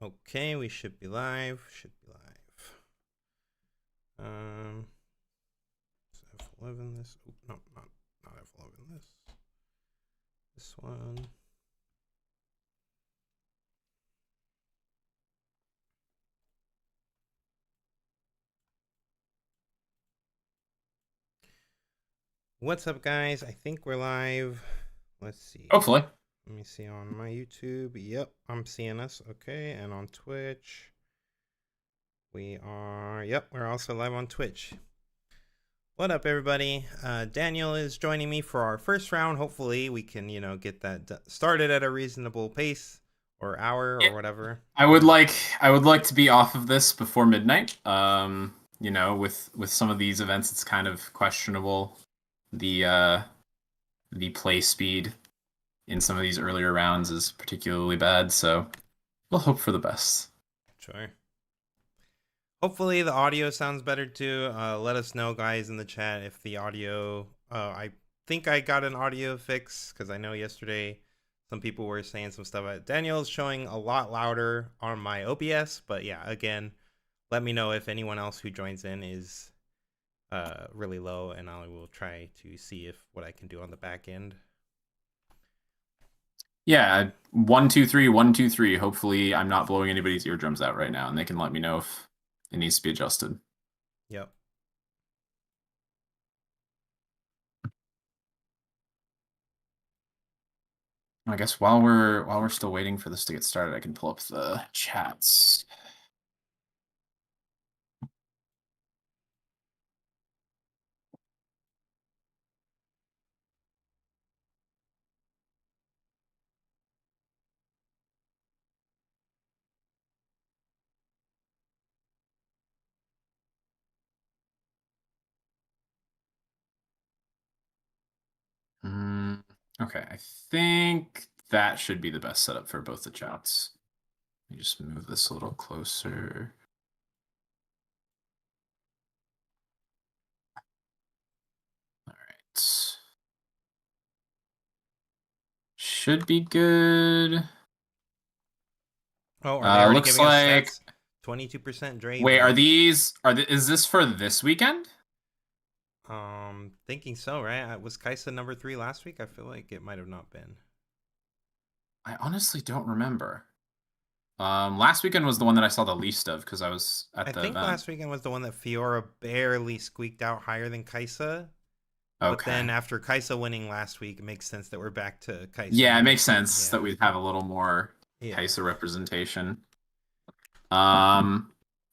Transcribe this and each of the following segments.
Okay, we should be live. Is F11 this? Oh, no, not F11 this. This one. What's up, guys? I think we're live. Let's see. Hopefully. Let me see on my YouTube. Yep, I'm seeing us. Okay, and on Twitch. We're also live on Twitch. What up, everybody? Daniel is joining me for our first round. Hopefully, we can, get that started at a reasonable pace or hour or whatever. I would like to be off of this before midnight. With some of these events, it's kind of questionable the play speed in some of these earlier rounds is particularly bad. So we'll hope for the best. Sure. Hopefully the audio sounds better too. Let us know, guys, in the chat if the audio. I think I got an audio fix because I know yesterday some people were saying some stuff. Daniel's showing a lot louder on my OBS, but yeah, again, let me know if anyone else who joins in is really low, and I will try to see if what I can do on the back end. Yeah, 1 2 3 1 2 3. Hopefully, I'm not blowing anybody's eardrums out right now, and they can let me know if it needs to be adjusted. Yep. I guess while we're still waiting for this to get started, I can pull up the chats. Okay, I think that should be the best setup for both the chats. Let me just move this a little closer. All right. Should be good. Oh, are they already Looks giving us like stats? 22% Draven. Wait, is this for this weekend? Thinking so, right? Was Kaisa number 3 last week? I feel like it might have not been. I honestly don't remember. Last weekend was the one that I saw the least of because I was at the think event. last weekend was the one that Fiora barely squeaked out higher than Kaisa. Okay. But then after Kaisa winning last week, it makes sense that we're back to Kaisa. Yeah, it makes sense that we'd have a little more Kaisa representation.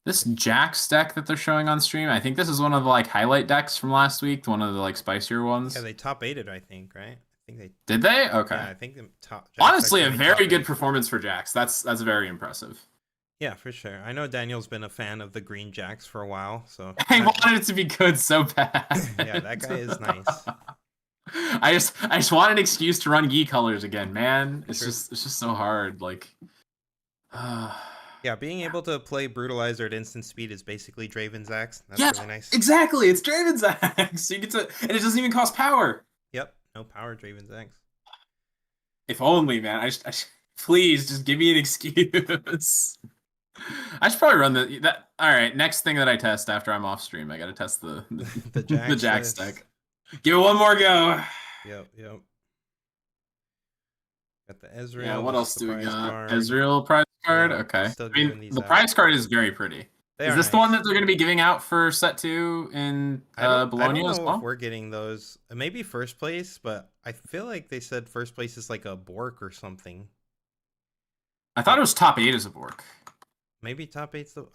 This Jax deck that they're showing on stream, I think this is one of the highlight decks from last week, one of the spicier ones. Yeah, they top 8'd, I think, right? I think they did. They? Okay. Yeah, I think the top. Jax honestly, a very good performance for Jax. That's very impressive. Yeah, for sure. I know Daniel's been a fan of the green Jax for a while, so I wanted it to be good so bad. Yeah, that guy is nice. I just want an excuse to run Yi colors again, man. It's just so hard. Yeah, being able to play Brutalizer at instant speed is basically Draven's Axe. That's really nice. Exactly. It's Draven's Axe. So you get to, and it doesn't even cost power. Yep, no power Draven's Axe. If only, man. Please just give me an excuse. I should probably run that. All right, next thing that I test after I'm off stream, I gotta test the Jax deck. Give it one more go. Yep. Got the Ezreal. Yeah, what else do we got? Ezreal prize card? Yeah, okay. I mean, the prize card is very pretty. Is this the one that they're going to be giving out for set 2 in Bologna as well? If we're getting those. Maybe first place, but I feel like they said first place is like a Bork or something. I thought it was top 8 as a Bork. Maybe top 8's the...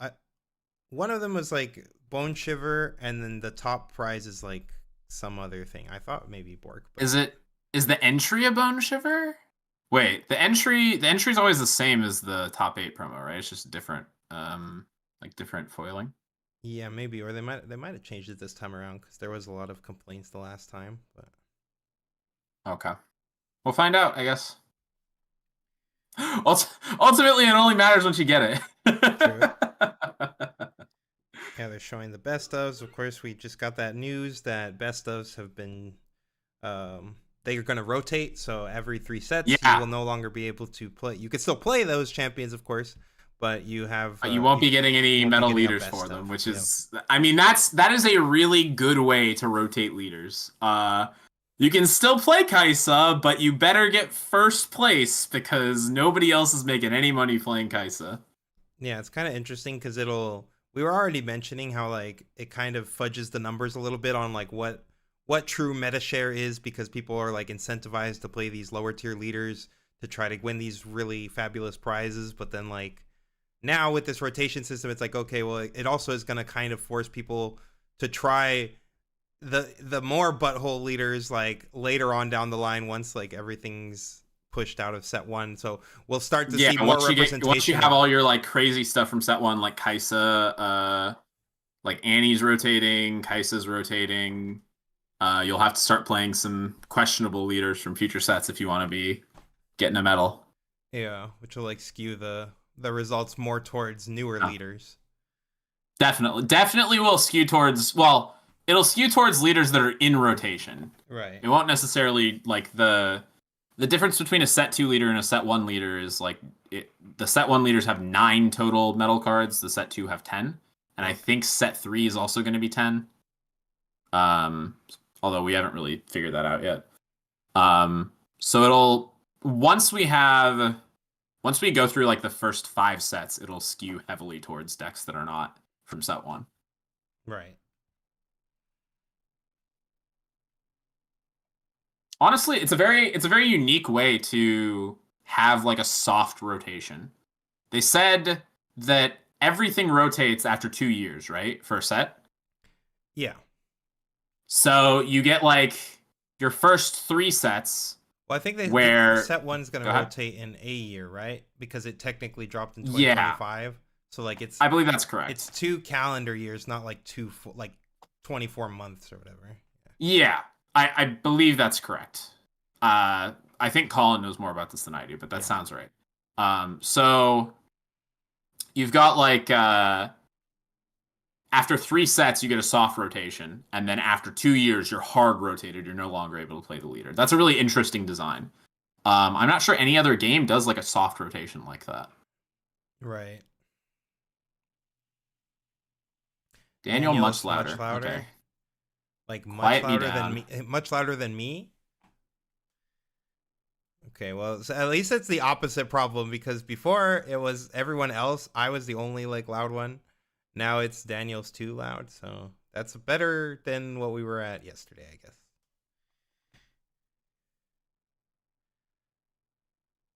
one of them was like Bone Shiver, and then the top prize is like some other thing. I thought maybe Bork. But... Is the entry a Bone Shiver? Wait, the entry is always the same as the top 8 promo, right? It's just different, different foiling. Yeah, maybe, or they might have changed it this time around because there was a lot of complaints the last time. But okay, we'll find out, I guess. Ultimately, it only matters once you get it. Yeah, they're showing the best ofs. Of course, we just got that news that best ofs have been. They are going to rotate, so every 3 sets, you will no longer be able to play. You can still play those champions, of course, but you have You won't you be getting any won't be metal getting a leaders best for them, stuff. which Yep. is, I mean, that is a really good way to rotate leaders. You can still play Kaisa, but you better get first place because nobody else is making any money playing Kaisa. Yeah, it's kind of interesting because it'll. We were already mentioning how like it kind of fudges the numbers a little bit on like what true meta share is because people are like incentivized to play these lower tier leaders to try to win these really fabulous prizes, but then like now with this rotation system, it's like okay, well, it also is going to kind of force people to try the more butthole leaders like later on down the line once like everything's pushed out of set one. So we'll start to Yeah, see more once you representation have of all your like crazy stuff from set one, like Kaisa, like Annie's rotating, Kaisa's rotating. You'll have to start playing some questionable leaders from future sets if you want to be getting a medal. yeah, which will like skew the results more towards newer Yeah. leaders. Definitely will skew towards, well, it'll skew towards leaders that are in rotation. Right. It won't necessarily like the difference between a set two leader and a set one leader is like the set one leaders have 9 total medal cards, the set two have 10, and I Yep. think set three is also going to be 10. Um, Although we haven't really figured that out yet. So it'll once we go through like the first 5 sets, it'll skew heavily towards decks that are not from set one. Right. Honestly, it's a very unique way to have like a soft rotation. They said that everything rotates after 2 years, right? For a set. Yeah. So you get like your first 3 sets Well, I think they where set one's gonna go ahead. rotate in a year, right? Because it technically dropped in Yeah, 2025. So like I believe that's it's correct. 2 calendar years, not like like 24 months or whatever. Yeah, I believe that's correct. I think Colin knows more about this than I do, but that Yeah. sounds right. So you've got like after 3 sets, you get a soft rotation, and then after 2 years, you're hard rotated. You're no longer able to play the leader. That's a really interesting design. I'm not sure any other game does like a soft rotation like that. Right. Daniel, much Daniel's much louder. Okay, louder. Like much quiet me louder than down. me. Much louder than me. Okay, well, so at least it's the opposite problem because before it was everyone else. I was the only like loud one. Now it's Daniel's too loud, so that's better than what we were at yesterday, I guess.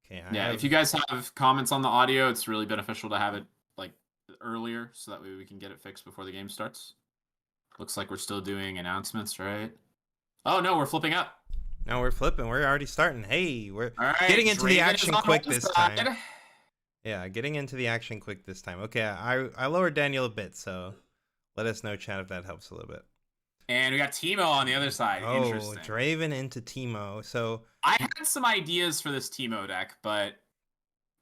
Okay, I Yeah, have if you guys have comments on the audio, it's really beneficial to have it like earlier so that way we can get it fixed before the game starts. Looks like we're still doing announcements, right? Oh no, we're flipping up. now we're flipping. We're already starting. Hey, we're All right, getting into the Draven is action on quick one this time. side. Yeah, getting into the action quick this time. Okay, I lowered Daniel a bit, so let us know, chat, if that helps a little bit. And we got Timo on the other side. Oh, Interesting. Draven into Timo. So I had some ideas for this Timo deck, but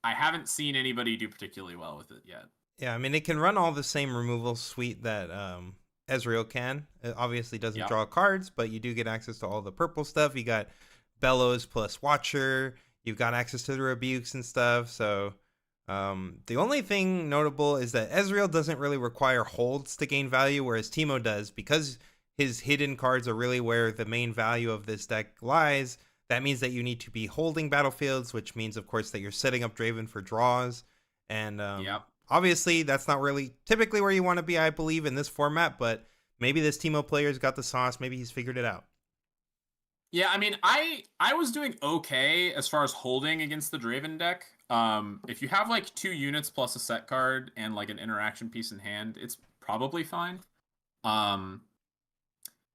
I haven't seen anybody do particularly well with it yet. yeah, I mean it can run all the same removal suite that Ezreal can. It obviously doesn't Yep. draw cards, but you do get access to all the purple stuff. You got Bellows plus Watcher. You've got access to the rebukes and stuff. So the only thing notable is that Ezreal doesn't really require holds to gain value, whereas Timo does because his hidden cards are really where the main value of this deck lies. That means that you need to be holding battlefields, which means, of course, that you're setting up Draven for draws. And Yep. obviously, that's not really typically where you want to be, I believe, in this format. But maybe this Timo player's got the sauce. Maybe he's figured it out. Yeah, I mean, I was doing okay as far as holding against the Draven deck. If you have like 2 units plus a set card and like an interaction piece in hand, it's probably fine. Um,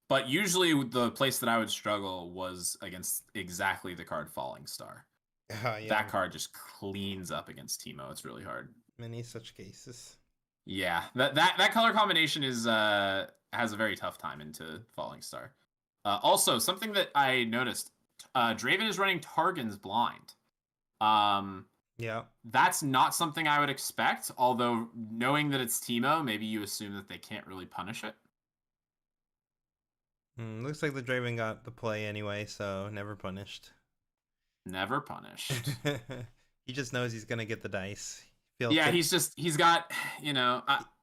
but usually the place that I would struggle was against exactly the card Falling Star. Yeah, That card just cleans up against Timo. It's really hard. many such cases. Yeah, that color combination is has a very tough time into Falling Star. Also, something that I noticed, Draven is running Targon's Blind. Yeah. That's not something I would expect, although knowing that it's Timo, maybe you assume that they can't really punish it. Looks like the Draven got the play anyway, so never punished. Never punished. He just knows he's gonna get the dice. Feel Yeah, tip. he's got,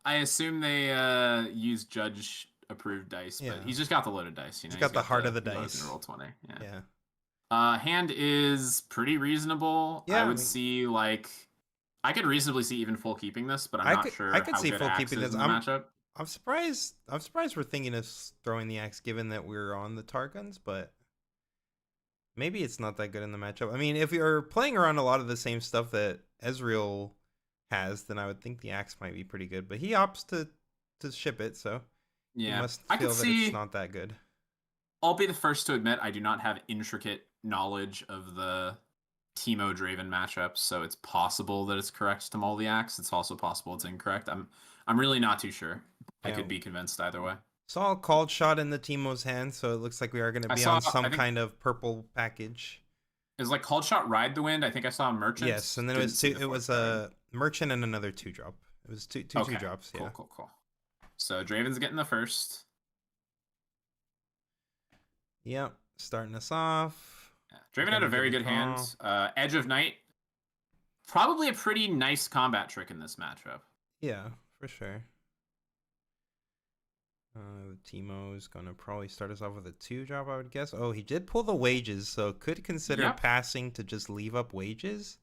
I assume they use judge approved dice, but Yeah. he's just got the loaded dice, He's he's got the got heart of the the he loads into dice. roll 20. Yeah. Yeah. Hand is pretty reasonable. I Yeah, I would mean, see like I could reasonably see even full keeping this, but I'm not I sure could how see good full Axe keeping is this. in the matchup. I'm surprised we're thinking of throwing the axe given that we're on the Targons, but maybe it's not that good in the matchup. I mean, if you're playing around a lot of the same stuff that Ezreal has, then I would think the axe might be pretty good. But he opts to ship it, so he Yeah. must I could feel that it's see not that good. I'll be the first to admit I do not have intricate knowledge of the Teemo Draven matchups, so it's possible that it's correct to mull the axe. It's also possible it's incorrect. I'm really not too sure. I Yeah, could be convinced either way. saw a called shot in the Teemo's hand, so it looks like we are going to be on some I think kind of purple package. it was like Called Shot Ride the Wind. I think I saw a Yes, Merchant. and then it Didn't was see two. the It was fourth card. a merchant and another two drop. It was two Okay. drops. Cool, Yeah. cool, cool. So Draven's getting the first. Yep. Starting us off. Yeah. Draven had a Gonna get very the good call. hand. Edge of Night. Probably a pretty nice combat trick in this matchup. Yeah, for sure. Teemo's gonna probably start us off with a two drop, I would guess. Oh, he did pull the wages, so could consider Yep. passing to just leave up wages.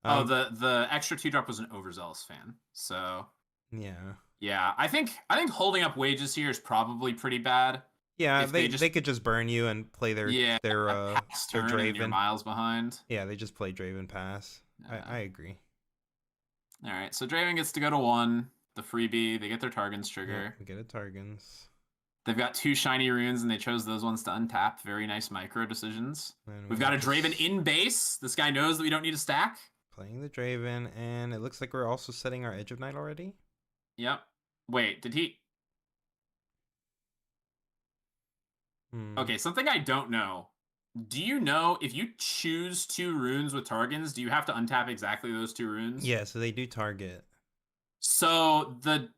Oh, Um, the extra two drop was an overzealous fan. So yeah, yeah, I think holding up wages here is probably pretty bad. yeah. If they They just could just burn you and play yeah pass their turn and you're Draven. miles behind. Yeah, they just play Draven pass. I agree. All right, so Draven gets to go to 1. The freebie, they get their Targon's Yeah, trigger. we get a Targons. They've got 2 shiny runes and they chose those ones to untap. Very nice micro decisions. And We've we got a just Draven in base. This guy knows that we don't need a stack. playing the Draven, and it looks like we're also setting our Edge of Night already. Yep. Wait, did he? Okay, something I don't know. Do you know if you choose 2 runes with Targons, do you have to untap exactly those 2 runes? Yeah, so they do target. So the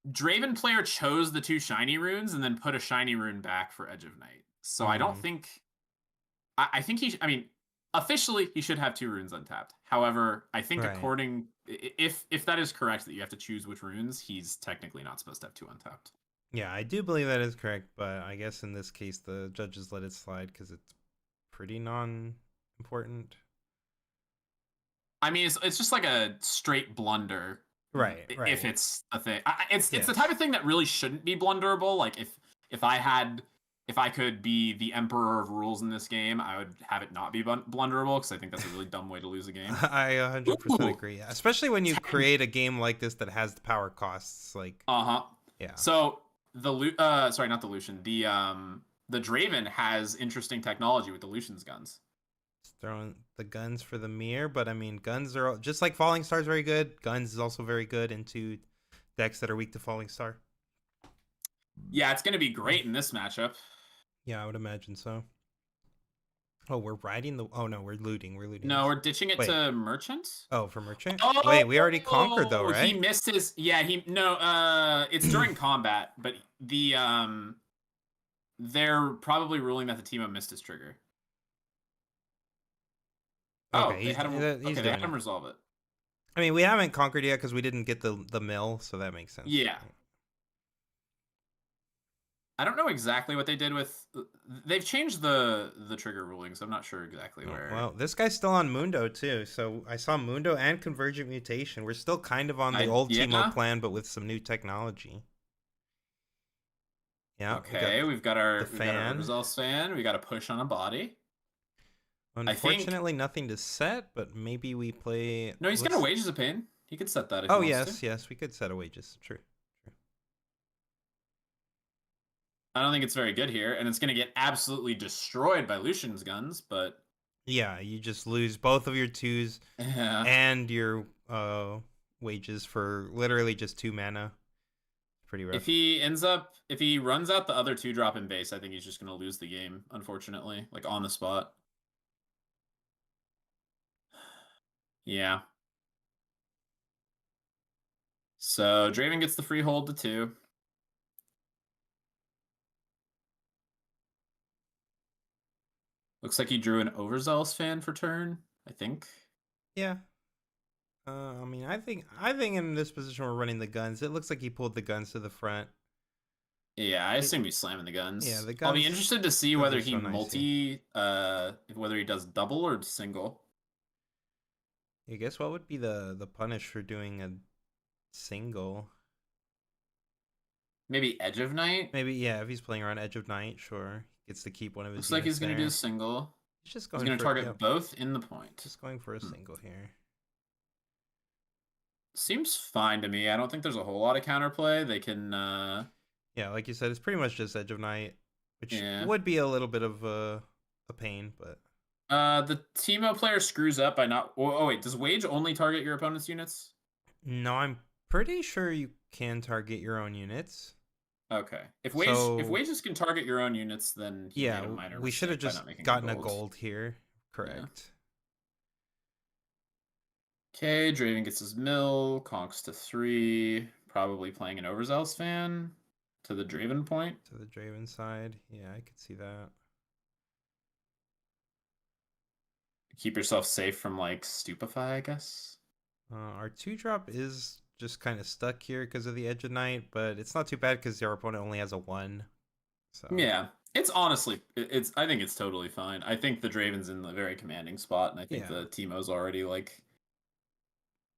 Draven player chose the 2 shiny runes and then put a shiny rune back for Edge of Night. So I don't think. I think I mean, officially he should have 2 runes untapped. However, I think Right. according if that is correct that you have to choose which runes, he's technically not supposed to have 2 untapped. Yeah, I do believe that is correct, but I guess in this case the judges let it slide because it's pretty non-important. I mean, it's just like a straight blunder. Right, right. If it's a thing, it's Yes. the type of thing that really shouldn't be blunderable. Like if I could be the emperor of rules in this game, I would have it not be blunderable because I think that's a really dumb way to lose a game. I 100% Ooh. agree. Especially when you create a game like this that has the power costs. Like, Uh-huh. yeah. So sorry, not the Lucian. The Draven has interesting technology with the Lucian's guns. Throwing the guns for the mirror, but I mean, guns are just like Falling Star is very good. Guns is also very good into decks that are weak to Falling Star. Yeah, it's gonna be great in this matchup. Yeah, I would imagine so. Oh, we're riding the. Oh no, we're looting. We're looting. No, we're ditching it Wait. to Merchant. Oh, for merchant. Oh, Wait, we already conquered though, right? He missed his. Yeah, he no. It's during combat, but they're probably ruling that the team missed his trigger. Okay, Oh, they had him. Okay, they had him it. resolve it. I mean, we haven't conquered yet because we didn't get the mill, so that makes sense. Yeah. I don't know exactly what they did with. They've changed the trigger rulings. I'm not sure exactly where. Well, this guy's still on Mundo too. So I saw Mundo and Convergent Mutation. We're still kind of on the old Teemo plan, but with some new technology. Yeah. Okay, we've got our fan. Overzealous fan. We got a push on a body. Unfortunately, nothing to set, but maybe we play. No, he's got a Wages of Pain. He could set that if oh, he wants yes, yes, we could set a wages. True. I don't think it's very good here, and it's going to get absolutely destroyed by Lucian's guns, but... Yeah, you just lose both of your twos and your wages for literally just 2 mana. Pretty rough. If he runs out the other 2 drop in base, I think he's just going to lose the game, unfortunately, like on the spot. Yeah. So Draven gets the free hold to 2. Looks like he drew an Overzealous fan for turn, I think. Yeah. I mean, I think in this position we're running the guns. It looks like he pulled the guns to the front. Yeah, I It, assume he's slamming the yeah, guns. the I'll be guns interested to see guns whether are he so nice here. whether he does double or single. I guess what would be the punish for doing a single? Maybe Edge of Night. Maybe yeah, if he's playing around Edge of Night, sure, he gets to keep one of his Looks like units he's gonna do a there. single. He's just He's going gonna for target yep, both in the point. just going for a Hmm. single here. Seems fine to me. I don't think there's a whole lot of counterplay. They can Yeah, like you said, it's pretty much just Edge of Night, which yeah. would be a little bit of a pain, but The Teemo player screws up by not. Oh wait, does Wage only target your opponent's units? no, I'm pretty sure you can target your own units. Okay. If So Wages can target your own units, then he yeah, made a minor we should have mistake by just not making a gotten a gold. gold here. Yeah. Correct. Okay, Draven gets his mill, conks to 3, probably playing an Overzealous fan to the Draven point. To the Draven side. Yeah, I could see that. Keep yourself safe from like Stupefy, I guess. Our 2-drop is just kind of stuck here because of the Edge of Night, but it's not too bad because our opponent only has a 1. So Yeah, it's honestly, it's. I think it's totally fine. I think the Draven's in the very commanding spot, and I think yeah. the Teemo's already like.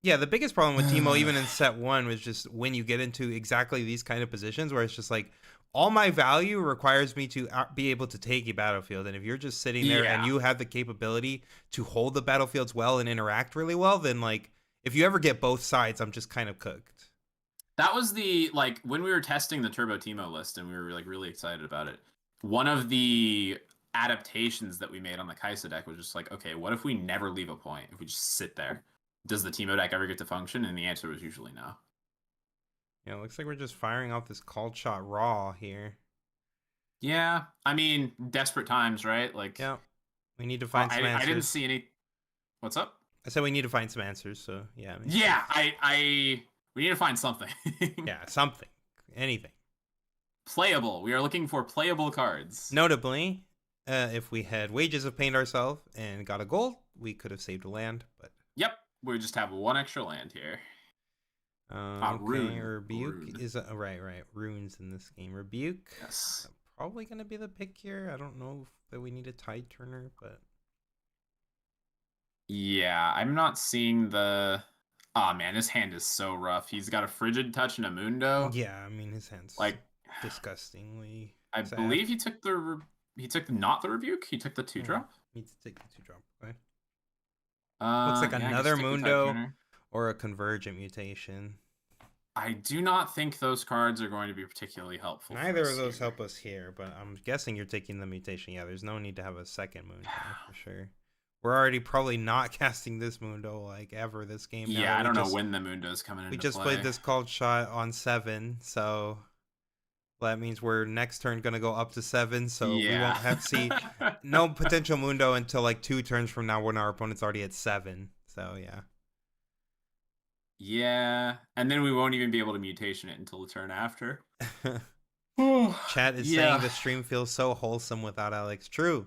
Yeah, the biggest problem with Teemo, even in set 1, was just when you get into exactly these kind of positions where it's just like, all my value requires me to be able to take a battlefield. And if you're just sitting there and Yeah, you have the capability to hold the battlefields well and interact really well, then like, if you ever get both sides, I'm just kind of cooked. that was the like when we were testing the Turbo Teemo list, and we were like really excited about it. One of the adaptations that we made on the Kaisa deck was just like, okay, what if we never leave a point? If we just sit there, does the Teemo deck ever get to function? And the answer was usually no. Yeah, it looks like we're just firing off this called shot raw here. Yeah, I mean, desperate times, right? Like, Yeah, we need to find some I didn't answers. see any. What's up? I said we need to find some answers, so yeah, it makes Yeah, sense. we need to find something. Yeah, something. Anything. Playable. We are looking for playable cards. Notably, if we had Wages of Paint ourselves and got a gold, we could have saved a land, but Yep, we just have one extra land here. okay, Rune. Rebuke Rune. is right. Runes in this game. Rebuke. Yes. Probably gonna be the pick here. I don't know that we need a Tide Turner, but Yeah, I'm not seeing the. Oh man, his hand is so rough. He's got a Frigid Touch and a Mundo. yeah, I mean his hand's Like, disgustingly I sad. believe he took not the rebuke. He took the 2-drop. Needs to take the 2-drop. Okay. Looks like Yeah, I guess another take the Tide Mundo Turner. or a Convergent Mutation. I do not think those cards are going to be particularly helpful. Neither of those help us here, but I'm guessing you're taking the mutation. Yeah, there's no need to have a second Mundo for sure. We're already probably not casting this Mundo like ever this game. Now Yeah, that I don't know when the Mundo's coming we into just play. played this called shot on 7, so that means we're next turn gonna go up to 7. So we Yeah. won't have see no potential Mundo until like 2 turns from now when our opponent's already at 7. So yeah. Yeah, and then we won't even be able to mutation it until the turn after. Chat is saying the stream feels so wholesome without Alex. True.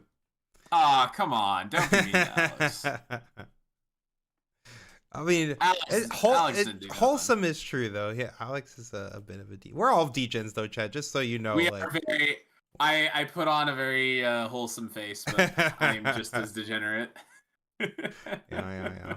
Ah, come on. Don't be mean to Alex. I mean, Alex didn't do nothing. wholesome is true though. Yeah, Alex is a bit of a D. We're all degens though, Chad. Just so you know, We like are very. I put on a very wholesome face, but I'm just as degenerate. yeah.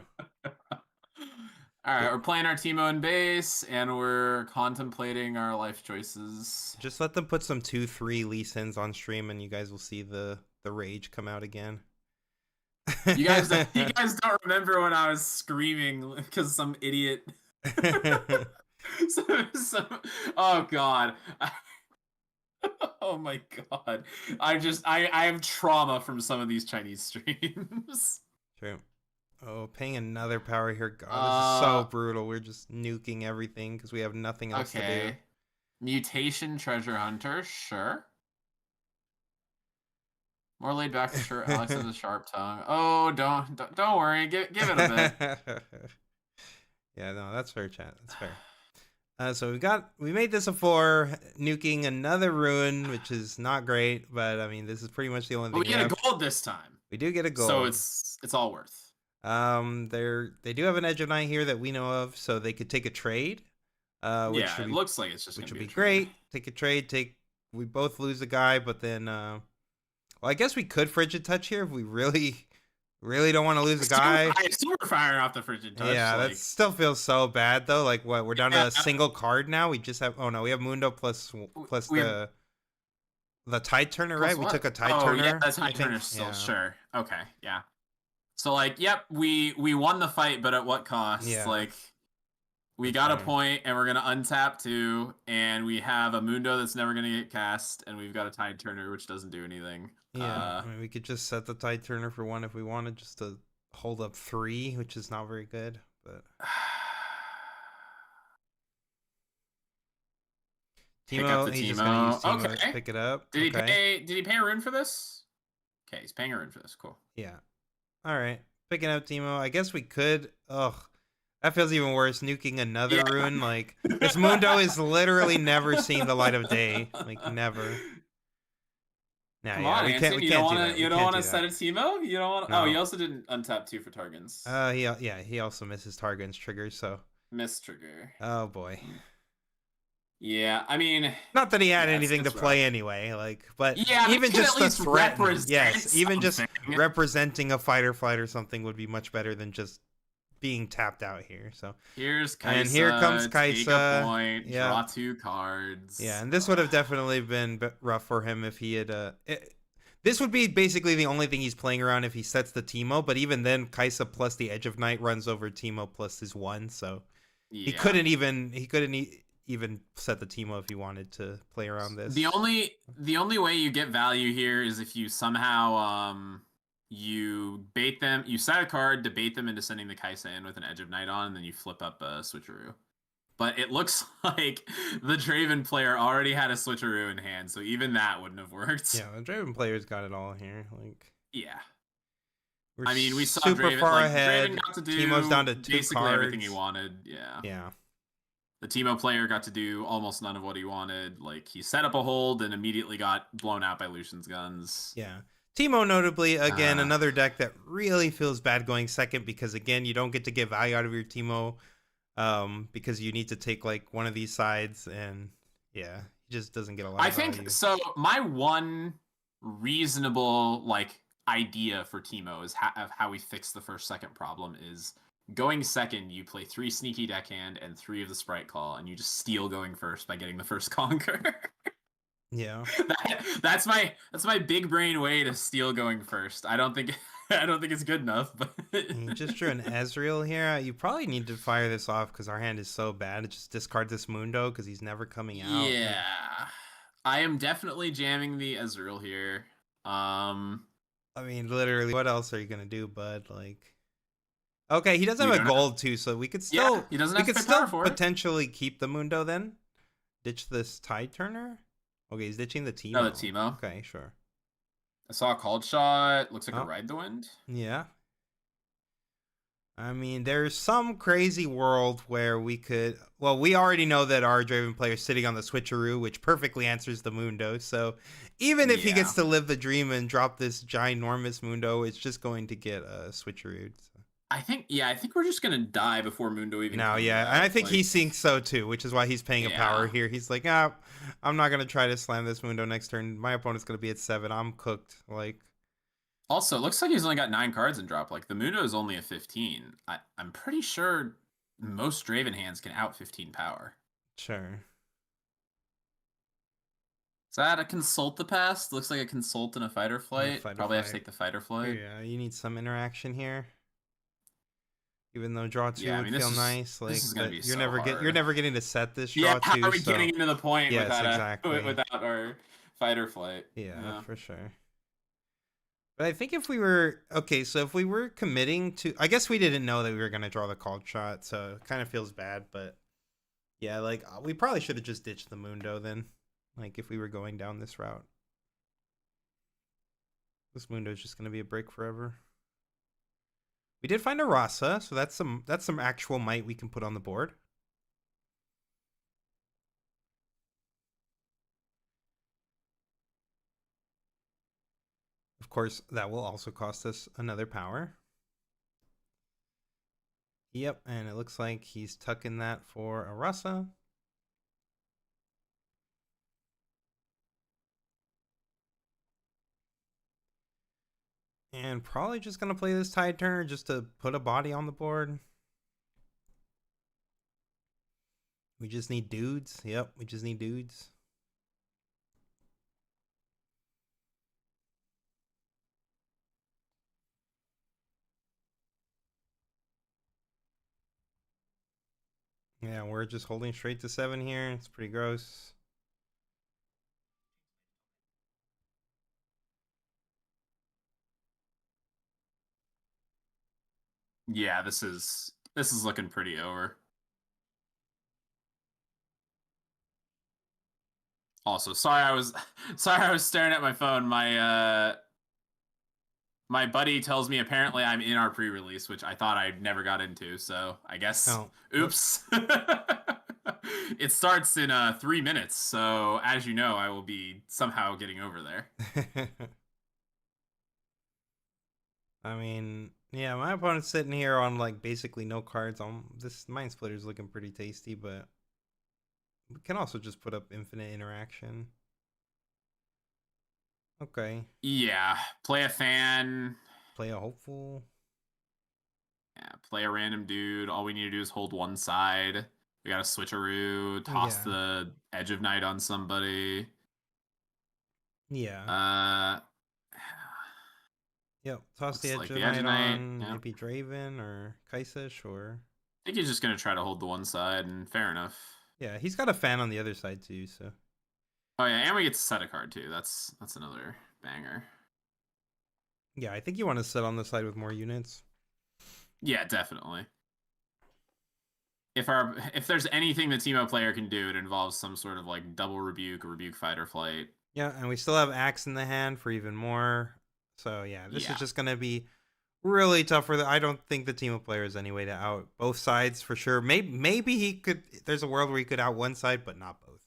All right, we're playing our Teemo in base, and we're contemplating our life choices. Just let them put some 2-3 Lee Sins on stream, and you guys will see the rage come out again. You guys don't remember when I was screaming because some idiot. Oh god. Oh my god. I have trauma from some of these Chinese streams. True. Oh, paying another power here. God, this is so brutal. We're just nuking everything because we have nothing else to do. Mutation Treasure Hunter, sure. More laid back for sure. Alex has a sharp tongue. Oh, don't worry. Give it a bit. Yeah, no, that's fair, chat. That's fair. So we made this a 4, nuking another ruin, which is not great, but I mean this is pretty much the only thing we get a gold this time. We do get a gold. So it's all worth. They do have an Edge of Night here that we know of, so they could take a trade, Yeah, it looks like it's just which gonna would be a be trade. great. Take a trade. We both lose a guy, but then well, I guess we could Frigid Touch here if we really, really don't want to lose a guy. I assume we're firing off the frigid touch. Yeah, that Like, still feels so bad though. Like what? We're down to yeah, a single card now. We just have. Oh no, we have Mundo plus we have the Tide Turner, right? plus We took what? a Tide Oh yeah, Turner, that's high I think. turner still. Yeah, Sure. Okay. Yeah. So like, yep, we won the fight, but at what cost? yeah, Like, we for got a sure. point, and we're gonna untap two, and we have a Mundo that's never gonna get cast, and we've got a Tide Turner which doesn't do anything. Yeah, I mean, we could just set the Tide Turner for one if we wanted, just to hold up three, which is not very good. But Pick up Timo, the he's just gonna use Teemo. Timo to Okay. pick it up. Did he Okay. pay? Did he pay a rune for this? Okay, he's paying a rune for this. Cool. Yeah. All right. Picking up Timo. I guess we could. Ugh. That feels even worse. Nuking another Yeah. rune. Like, this Mundo is literally never seen the light of day. Like, never. Nah, Come yeah, on, we can't. Anson. We You don't can't do want that. to. We You don't can't want do to set that. a Teemo. You don't want. Oh, he No. also didn't untap two for Targons. Yeah. He also misses Targon's triggers. So, Miss trigger. oh boy. Yeah, I mean, Not that he had yeah, anything to it's rough. play anyway. Like, but Yeah, but even he can just at the least threaten. represent Yes, even just something. representing a fight or flight or something would be much better than just being tapped out here. So, Here's and here comes Kaisa. Take a Kaisa. point. Yeah. Draw two cards. Yeah, and this would have definitely been rough for him if he had. This would be basically the only thing he's playing around if he sets the Teemo. But even then, Kaisa plus the Edge of Night runs over Teemo plus his one, so Yeah. he couldn't even set the Teemo if he wanted to play around The this. only way you get value here is if you somehow you bait them, you set a card to bait them into sending the Kaisa in with an Edge of Night on, and then you flip up a switcheroo. But it looks like the Draven player already had a switcheroo in hand, so even that wouldn't have worked. Yeah, the Draven player's got it all here. Like, Yeah. we're I mean, we saw super Draven far like ahead. Draven got to Teemo's down do to two basically everything he cards. wanted. Yeah. Yeah. The Teemo player got to do almost none of what he wanted. Like he set up a hold and immediately got blown out by Lucian's guns. Yeah. Teemo, notably, again, Uh, another deck that really feels bad going second because, again, you don't get to get value out of your Teemo because you need to take, like, one of these sides, and, yeah, he just doesn't get a lot I of think value. so. My one reasonable like idea for Teemo is of how we fix the first second problem is going second. You play 3 sneaky deckhand and 3 of the sprite call, and you just steal going first by getting the first conquer. Yeah. That's my big brain way to steal going first. I don't think it's good enough, but You just drew an Ezreal here. You probably need to fire this off because our hand is so bad. Just discard this Mundo because he's never coming out. yeah, I am definitely jamming the Ezreal here. I mean, literally, what else are you gonna do, bud? Like, okay, he does We have a don't have, gold too, so yeah, he doesn't we have to could pay still power for it. potentially keep the Mundo then. Ditch this Tide Turner. Okay, he's ditching the Teemo. No, the Teemo. Okay, sure. I saw a called shot. Looks like a Oh, ride the wind. yeah. I mean, there's some crazy world where we could. Well, we already know that our Draven player is sitting on the switcheroo, which perfectly answers the Mundo. So even if he Yeah. gets to live the dream and drop this ginormous Mundo, it's just going to get switcherooed. So. I think we're just gonna die before Mundo even No, comes yeah, and I out. think Like, he thinks so too, which is why he's paying a power yeah. here. He's like, ah, I'm not gonna try to slam this Mundo next turn. My opponent's gonna be at 7. I'm cooked. Like, Also, it looks like he's only got 9 cards in drop. Like the Mundo is only a 15. I'm pretty sure most Draven hands can out 15 power. sure. Is that a consult the past? Looks like a consult and a fight or flight. Fight or Probably have to flight. take the fight or flight. Yeah, you need some interaction here. Even though draw 2 Yeah, I would mean, feel nice, like this is gonna be you're so never hard. you're never getting to set this Yeah, draw 2. how are we So getting into the point yes, without exactly. without our fight or flight? Yeah, for sure. But I think if we were okay, so if we were committing to, I guess we didn't know that we were gonna draw the called shot, so it kind of feels bad. But yeah, like we probably should have just ditched the Mundo then, like if we were going down this route. This Mundo is just gonna be a break forever. We did find a Rasa, so that's some actual might we can put on the board. Of course, that will also cost us another power. Yep, and it looks like he's tucking that for a Rasa. And probably just gonna play this Tide Turner just to put a body on the board. We just need dudes. Yep, we just need dudes. Yeah, we're just holding straight to 7 here. It's pretty gross. Yeah, this is looking pretty over. Also, sorry I was staring at my phone. My buddy tells me apparently I'm in our pre-release, which I thought I never got into, so I guess Oh, whoops. oops. It starts in 3 minutes, so as you know, I will be somehow getting over there. I mean, yeah, my opponent's sitting here on like basically no cards. This Mind Splitter's looking pretty tasty, but we can also just put up infinite interaction. Okay. Yeah, play a fan. Play a hopeful. Yeah, play a random dude. All we need to do is hold one side. We got a switcheroo, toss Yeah. the Edge of Night on somebody. Yeah. Uh, Yep. Toss the looks Edge like of the Edge Night of Night. on Yeah, maybe Draven or Kaisesh or. I think he's just gonna try to hold the one side, and fair enough. Yeah, he's got a fan on the other side too, so. Oh yeah, and we get to set a card too. That's another banger. Yeah, I think you want to sit on the side with more units. Yeah, definitely. If there's anything the Teemo player can do, it involves some sort of like double rebuke or rebuke fight or flight. Yeah, and we still have Axe in the hand for even more. So yeah, this is Yeah. just gonna be really tough for the. I don't think the team of players anyway to out both sides for sure. Maybe he could. There's a world where he could out one side, but not both.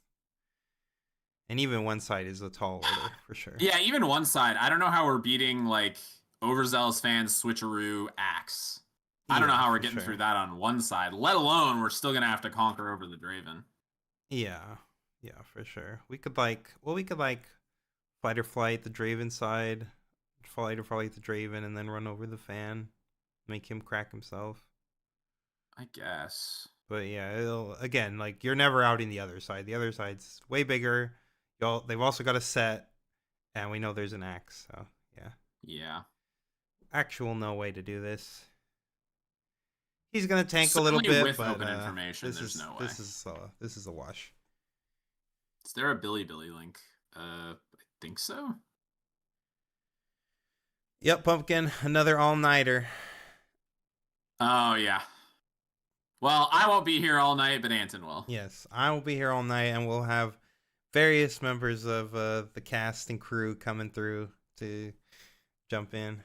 And even one side is a tall order for sure. Yeah, even one side. I don't know how we're beating like overzealous fans, switcheroo, axe. I don't know Yeah, how we're for getting through sure. that on one side, let alone we're still gonna have to conquer over the Draven. Yeah, yeah, for sure. We could like fight or flight the Draven side, fight or flight the Draven, and then run over the fan, make him crack himself. I guess. But yeah, it'll again like you're never outing the other side. The other side's way bigger. They've also got a set, and we know there's an axe. So yeah, Yeah. actual no way to do this. He's gonna tank a little Certainly bit, with but open information, this there's is no way. this is this is a wash. Is there a Billy Billy link? I think so. Yep, pumpkin, another all nighter. Oh yeah. Well, I won't be here all night, but Anton will. Yes, I will be here all night, and we'll have various members of the cast and crew coming through to jump in.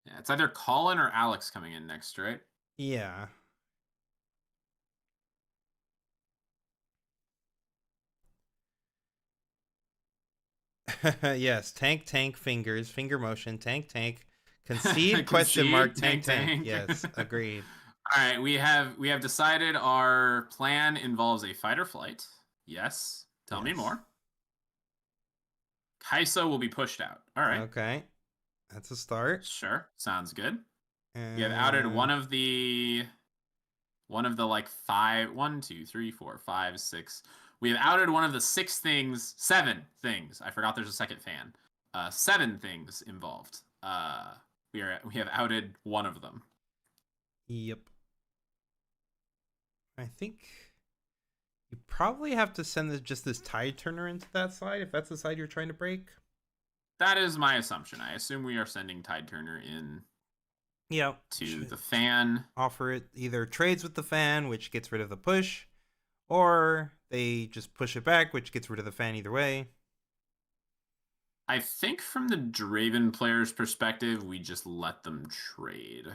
Yeah, it's either Colin or Alex coming in next, right? Yeah. Yes, tank fingers, finger motion, tank concede question mark Concede, tank. tank. Yes, agreed. All right, we have decided our plan involves a fight or flight. Yes. Tell me Yes. more. Kaiso will be pushed out. All right. Okay. That's a start. Sure. Sounds good. We have outed Uh, one of the like five, one, two, three, four, five, six. We have outed one of the seven things. I forgot there's a second fan. Seven things involved. We have outed one of them. yep. I think you probably have to send just this tide turner into that side if that's the side you're trying to break. That is my assumption. I assume we are sending Tide Turner in Yep. to the fan. Offer it either trades with the fan, which gets rid of the push, or they just push it back, which gets rid of the fan either way. I think from the Draven player's perspective, we just let them trade.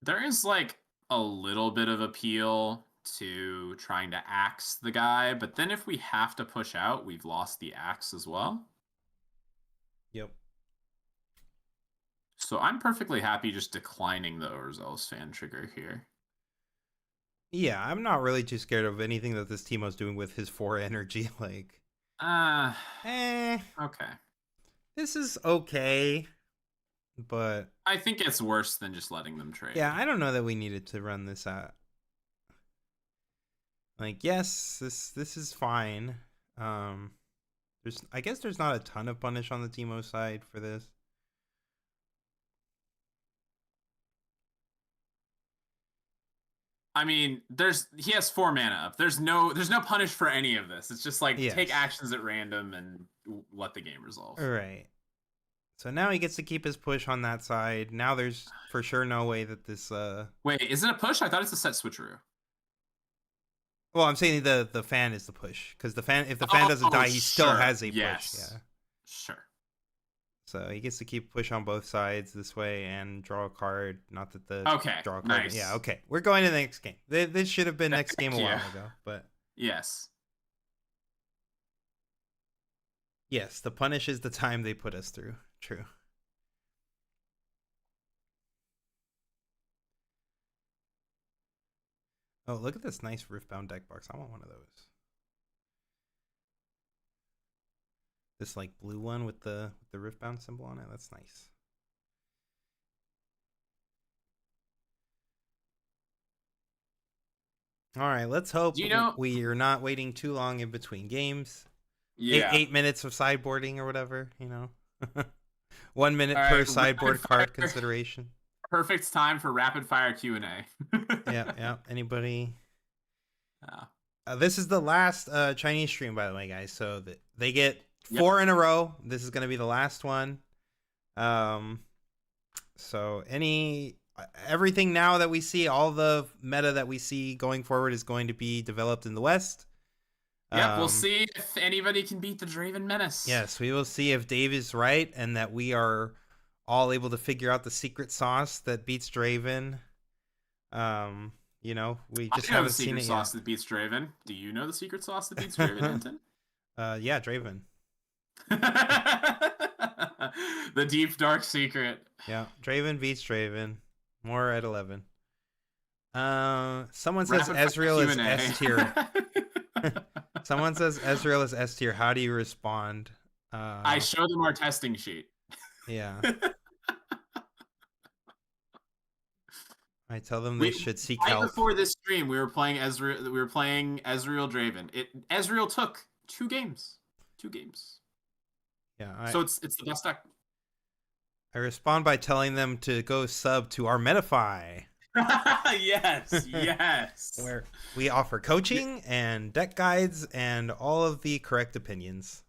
There is like a little bit of appeal to trying to axe the guy, but then if we have to push out, we've lost the axe as well. Yep. So I'm perfectly happy just declining the overzealous fan trigger here. Yeah, I'm not really too scared of anything that this Teemo's doing with his 4 energy. Like, Uh, eh, okay. this is okay, but I think it's worse than just letting them yeah, trade. I don't know that we needed to run this out. Like, yes, this is fine. Um, I guess there's not a ton of punish on the Teemo side for this. I mean, he has 4 mana up. There's no punish for any of this. It's just like take Yes. actions at random and let the game resolve. All right. So now he gets to keep his push on that side. Now there's for sure no way that this Wait, is it a push? I thought it's a set switcheroo. well, I'm saying the fan is the push because the fan if the fan doesn't Oh, die, he still sure. has a push. Yes. Yeah. Sure. So he gets to keep push on both sides this way and draw a card. Not that the Okay. draw a card. Yeah, Nice. okay. We're going to the next game. This should have been next game Thank a you. while ago, but Yes. yes, the punish is the time they put us through. True. Oh, look at this nice Riftbound deck box. I want one of those. This like blue one with the Riftbound symbol on it. That's nice. All right, let's hope Do you know? we are not waiting too long in between games. Eight Yeah. 8 minutes of sideboarding or whatever, you know. 1 minute All per right. sideboard card consideration. Perfect time for rapid fire Q&A. Yeah, yeah. Anybody? Yeah. This is the last Chinese stream, by the way, guys. So they get Yep. 4 in a row. This is going to be the last one. So everything now that we see, all the meta that we see going forward is going to be developed in the West. Yep, we'll see if anybody can beat the Draven Menace. Yes, we will see if Dave is right and that we are all able to figure out the secret sauce that beats Draven. We just I know the haven't seen secret it sauce yet. that beats Draven. Do you know the secret sauce that beats Draven, Hinton? Yeah, Draven. The deep dark secret. Yeah, Draven beats Draven. More at 11. Someone says Rapid fire Ezreal is Q&A. S tier. Someone says Ezreal is S tier. How do you respond? I show them our testing sheet. Yeah. I tell them they should seek help. Before this stream, we were playing Ezreal. We were playing Ezreal Draven. Ezreal took 2 games. 2 games. Yeah. So it's the best deck. I respond by telling them to go sub to our Metafy. Yes, yes. Where we offer coaching and deck guides and all of the correct opinions.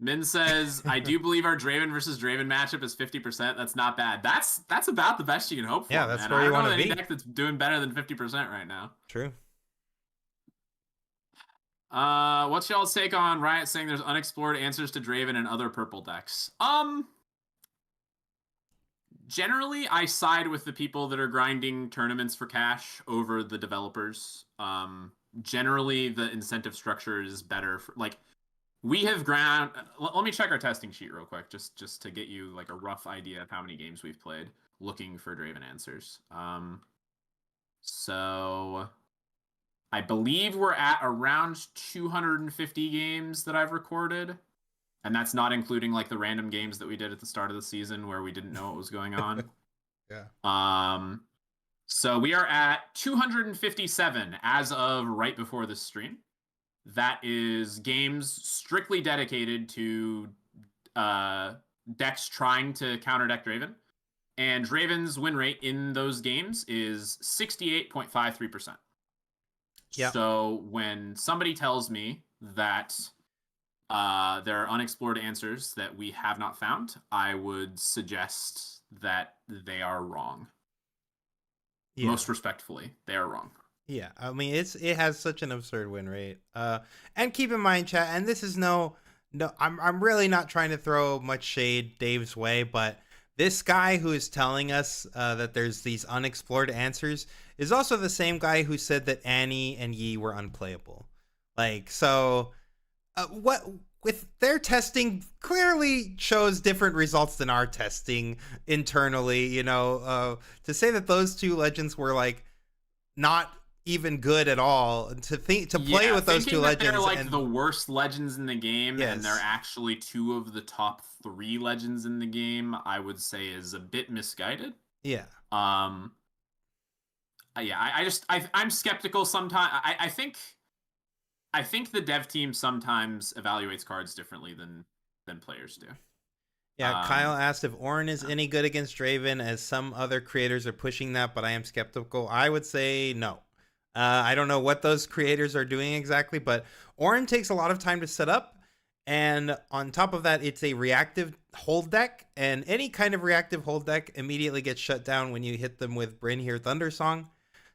Min says, I do believe our Draven versus Draven matchup is 50%. That's not bad. That's about the best you can hope for. Yeah, that's man. where you want to be. Any deck that's doing better than 50% right now. True. What's y'all's take on Riot saying there's unexplored answers to Draven and other purple decks? Generally, I side with the people that are grinding tournaments for cash over the developers. Generally, the incentive structure is better. We have ground. Let me check our testing sheet real quick, just to get you like a rough idea of how many games we've played looking for Draven answers. So I believe we're at around 250 games that I've recorded. And that's not including like the random games that we did at the start of the season where we didn't know what was going on. Yeah. So we are at 257 as of right before this stream. That is games strictly dedicated to decks trying to counter deck Draven. And Draven's win rate in those games is 68.53%. Yeah. So when somebody tells me that there are unexplored answers that we have not found, I would suggest that they are wrong. Yeah. Most respectfully, they are wrong. Yeah, I mean it has such an absurd win rate. And keep in mind, chat, and this is no, I'm really not trying to throw much shade Dave's way, but this guy who is telling us that there's these unexplored answers is also the same guy who said that Annie and Yi were unplayable. Like, so what with their testing clearly shows different results than our testing internally. To say that those two legends were like not even good at all, to play Yeah, with those two thinking that they're legends like the and worst legends in the game and they're yes, actually two of the top three legends in the game, I would say is a bit misguided. yeah, Um, yeah, I'm skeptical sometimes. I think the dev team sometimes evaluates cards differently than players do. yeah. Kyle Um, asked if Orin is yeah. any good against Draven, as some other creators are pushing that, but I am skeptical. I would say no. I don't know what those creators are doing exactly, but Orin takes a lot of time to set up. And on top of that, it's a reactive hold deck. And any kind of reactive hold deck immediately gets shut down when you hit them with Bryn here Thundersong.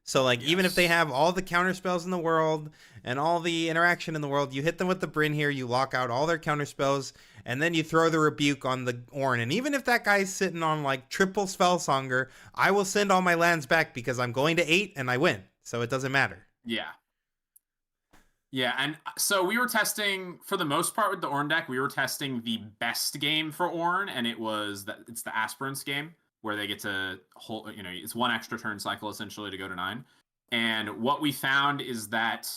So, like, even if they Yes. have all the counter spells in the world and all the interaction in the world, you hit them with the Bryn here, you lock out all their counter spells, and then you throw the rebuke on the Ornn. And even if that guy's sitting on like triple Spellsonger, I will send all my lands back because I'm going to 8 and I win. So it doesn't matter. Yeah. Yeah, and so we were testing for the most part with the Ornn deck. We were testing the best game for Ornn, and it's the Aspirants game where they get to hold. It's one extra turn cycle essentially to go to 9. And what we found is that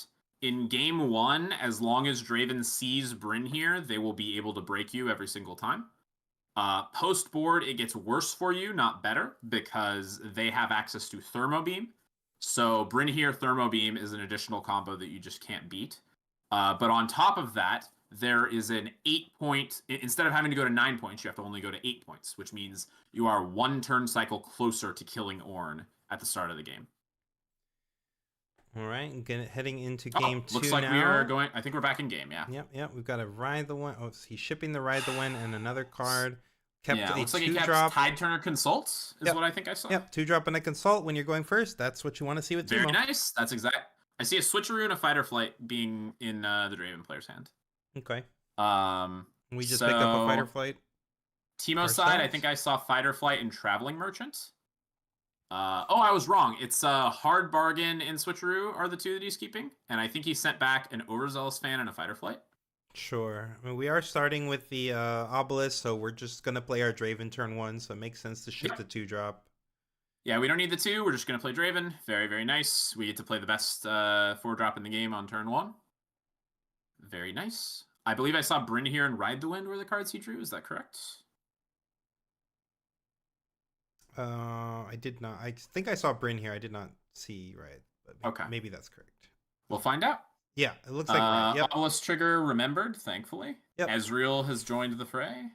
in game 1, as long as Draven sees Bryn here, they will be able to break you every single time. Post board, it gets worse for you, not better, because they have access to Thermo Beam. So Bryn here, Thermo Beam is an additional combo that you just can't beat. But on top of that, there is an 8-point. Instead of having to go to 9 points, you have to only go to 8 points, which means you are one turn cycle closer to killing Ornn at the start of the game. All right, heading into Oh, game looks 2 like we are now. going. I think we're back in game. Yeah. Yep. We've got a Ride the Wind. Oh, he's shipping the Ride the Wind and another card. Kept Yeah, a looks like he two kept drop. Tide Turner Consults, is Yep. what I think I saw. Yep. 2-drop and a consult when you're going first. That's what you want to see with Very Teemo. nice. That's exact. I see a switcheroo and a fight or flight being in the Draven player's hand. Okay. Um, We just picked up a fight or so flight Teemo side, I ourselves. think I saw fight or flight and traveling merchant. Oh, I was wrong. It's hard bargain and switcheroo are the two that he's keeping, and I think he sent back an overzealous fan and a fight or flight. Sure. I mean, we are starting with the obelisk, so we're just gonna play our Draven turn 1. So it makes sense to ship Yep. the 2-drop. Yeah, we don't need the 2. We're just gonna play Draven. Very, very nice. We get to play the best 4-drop in the game on turn 1. Very nice. I believe I saw Bryn here and Ride the Wind were the cards he drew. Is that correct? I did not. I think I saw Bryn here. I did not see right, but Okay. maybe that's correct. We'll find out. Yeah, it looks like right. Yep. Obelisk Trigger remembered, thankfully. Yep. Ezreal has joined the fray.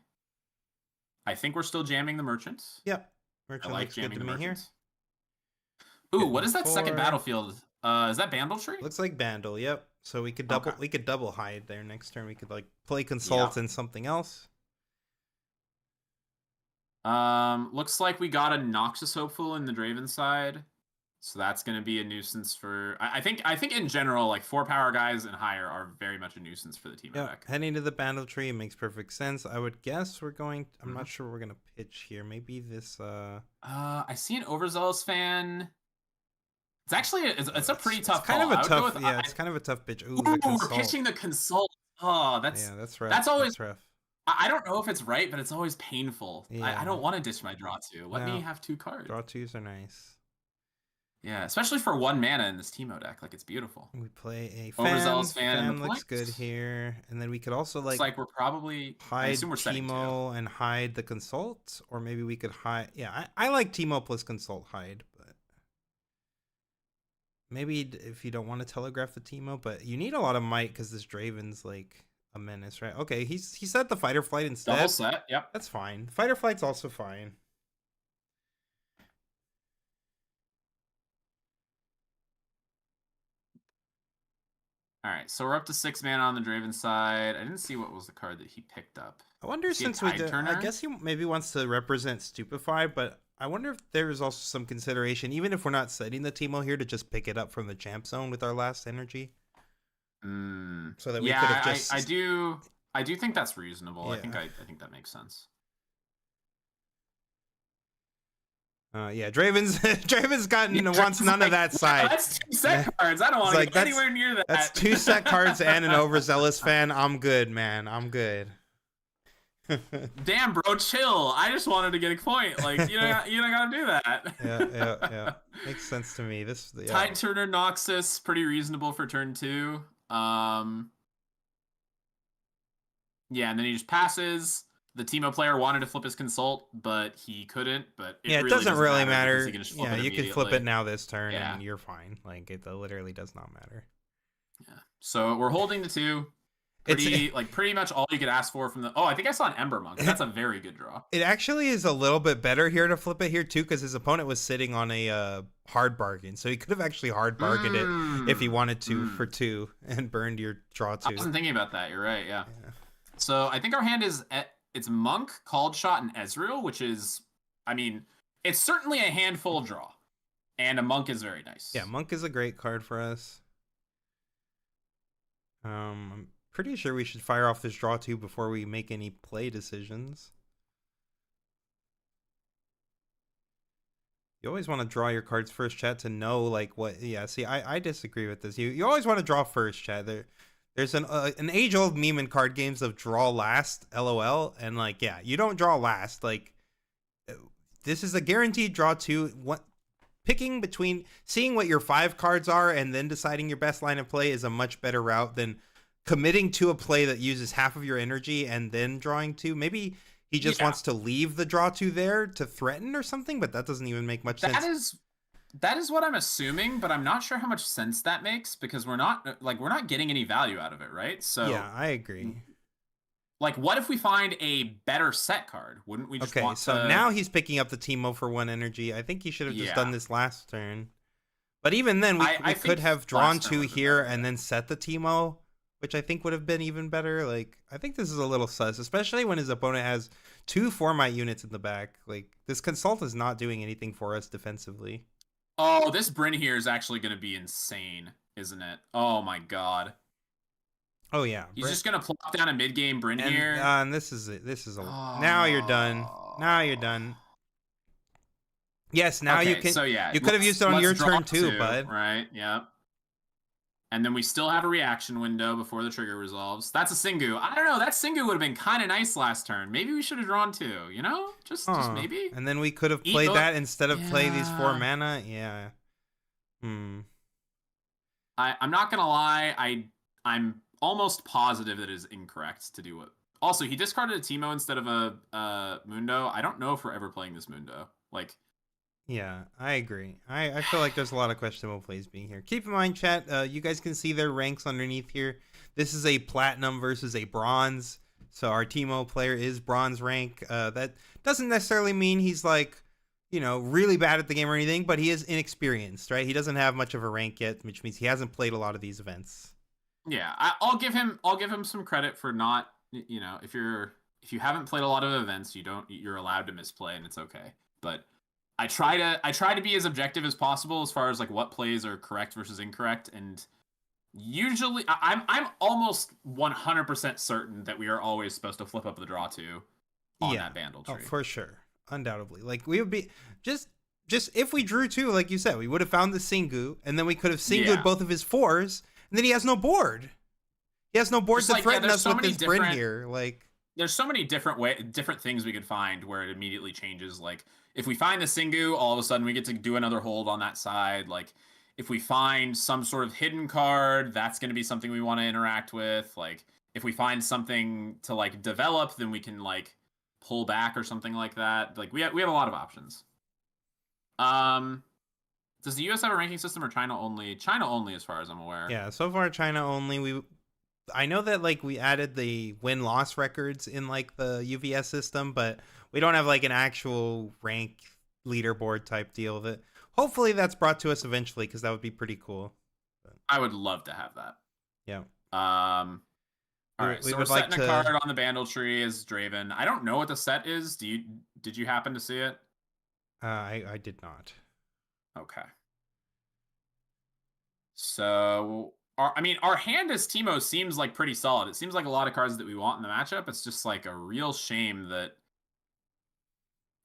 I think we're still jamming the merchants. Yep. I Merchant like looks good jamming to the me here. merchants. Ooh, Getting what is that second 4. battlefield? Is that Bandletree? Looks like Bandle. Yep. So we could Okay. double hide there next turn. We could like play consult Yep. and something else. Looks like we got a Noxus Hopeful in the Draven side. So that's going to be a nuisance for. I think in general, like 4-power guys and higher are very much a nuisance for the team Yeah, deck. heading to the Bandle tree makes perfect sense. I would guess we're going. I'm Mhm. not sure we're gonna pitch here. Maybe this. I see an Overzealous fan. It's actually it's a pretty tough It's kind call. of a I would go tough. with. Yeah, it's kind of a tough pitch. Ooh, Ooh, the we're consult. pitching the consult. Oh, Yeah, that's rough. that's always. That's rough. I don't know if it's right, but it's always painful. Yeah. I don't want to ditch my draw 2. Let No. me have 2 cards. Draw 2s are nice. Yeah, especially for 1 mana in this Teemo deck. Like, it's beautiful. We play a fan. Overzealous fan and Fan the looks good points. here, and then we could also Looks like we're probably. I hide assume we're setting 2. Teemo and hide the consult, or maybe we could hide. Yeah, I like Teemo plus consult hide, but maybe if you don't want to telegraph the Teemo, but you need a lot of might because this Draven's like a menace, right? Okay, he set the fight or flight instead. Double set. Yep. That's fine. Fight or flight's also fine. All right, so we're up to 6 mana on the Draven side. I didn't see what was the card that he picked up. I wonder See a since we Tide did, I Turner? guess he maybe wants to represent Stupefy, but I wonder if there is also some consideration, even if we're not setting the Teemo here, to just pick it up from the champ zone with our last energy. So that we could have just. I do think that's reasonable. Yeah. I think that makes sense. Yeah, Draven's Draven's Yeah, gotten wants Drake's none of like, that wow, side. that's 2 set cards. I don't It's want to like get anywhere near that's that. 2 set cards and an overzealous fan. I'm good, man. I'm good. Damn, bro, chill. I just wanted to get a point. Like, you don't gotta do Yeah, yeah, yeah. that. Makes sense to me. This, yeah. Tide Turner Noxus, pretty reasonable for turn 2. Yeah, and then he just passes. The Teemo player wanted to flip his consult, but he couldn't. But it Yeah, it really doesn't doesn't really matter because he matter. can just flip Yeah, it you can flip it immediately. now this turn Yeah. and you're fine. Like it literally does not matter. Yeah. So we're holding the 2. Pretty much all you could ask for from the. Oh, I think I saw an Ember Monk. That's a very good draw. It actually is a little bit better here to flip it here too, because his opponent was sitting on a hard bargain, so he could have actually hard bargained it if he wanted to for 2 and burned your draw 2. I wasn't thinking about that. You're right. Yeah. Yeah. So I think our hand is it's Monk, Called Shot, and Ezreal, which is, I mean, it's certainly a handful draw, and a Monk is very nice. Yeah, Monk is a great card for us. I'm pretty sure we should fire off this draw 2 before we make any play decisions. You always want to draw your cards first, chat, to know like what. Yeah, see, I disagree with this. You always want to draw first, chat. There's an age old meme in card games of draw last, lol, and like yeah, you don't draw last. Like this is a guaranteed draw 2. What picking between seeing what your 5 cards are and then deciding your best line of play is a much better route than committing to a play that uses half of your energy and then drawing 2. Maybe he just wants to leave the draw 2 there to threaten or something, but that doesn't even make much sense. That is what I'm assuming, but I'm not sure how much sense that makes because we're not getting any value out of it, right? So yeah, I agree. Like, what if we find a better set card? Wouldn't we just want so now he's picking up the Teemo for 1 energy. I think he should have just done this last turn. But even then, we could have drawn 2 here and then set the Teemo, which I think would have been even better. Like, I think this is a little sus, especially when his opponent has 2 Formite units in the back. Like, this Consult is not doing anything for us defensively. Oh, this Bryn here is actually going to be insane, isn't it? Oh my god. Oh yeah, he's just gonna plop down a mid game Bryn here. And this is it. This is a now you're done. Now you're done. Yes, now you can. So yeah, you could have used it on your turn too, bud. Right? Yeah. And then we still have a reaction window before the trigger resolves. That's a Singu. I don't know. That Singu would have been kind of nice last turn. Maybe we should have drawn 2. You know, just maybe. And then we could have played that instead of play these 4 mana. Yeah. I'm not gonna lie. I'm almost positive that it is incorrect to do what. Also, he discarded a Teemo instead of a Mundo. I don't know if we're ever playing this Mundo. Like, yeah, I agree. I feel like there's a lot of questionable plays being here. Keep in mind, chat, you guys can see their ranks underneath here. This is a Platinum versus a Bronze. So our Teemo player is Bronze rank. That doesn't necessarily mean he's like, really bad at the game or anything, but he is inexperienced, right? He doesn't have much of a rank yet, which means he hasn't played a lot of these events. Yeah, I'll give him some credit for not, if you haven't played a lot of events, you're allowed to misplay and it's okay. But I try to be as objective as possible as far as like what plays are correct versus incorrect, and usually I'm almost 100% certain that we are always supposed to flip up the draw 2 on that Bandle tree. Oh, for sure, undoubtedly. Like we would be just if we drew 2, like you said, we would have found the Singu, and then we could have Singu'd both of his 4s. And then he has no board. He has no board to threaten us with this Bryn here. Like, there's so many different things we could find where it immediately changes. Like, if we find the Singu, all of a sudden we get to do another hold on that side. Like, if we find some sort of hidden card, that's going to be something we want to interact with. Like, if we find something to like develop, then we can like pull back or something like that. Like, we have a lot of options. Does the US have a ranking system or China only? China only, as far as I'm aware. Yeah, so far China only. I know that like we added the win-loss records in like the UVS system, but we don't have like an actual rank leaderboard type deal. That hopefully that's brought to us eventually, because that would be pretty cool. But I would love to have that. Yeah. All right, so we're setting a card on the Bandle tree as Draven. I don't know what the set is. Did you happen to see it? I did not. Okay. So, our hand as Teemo seems like pretty solid. It seems like a lot of cards that we want in the matchup. It's just like a real shame that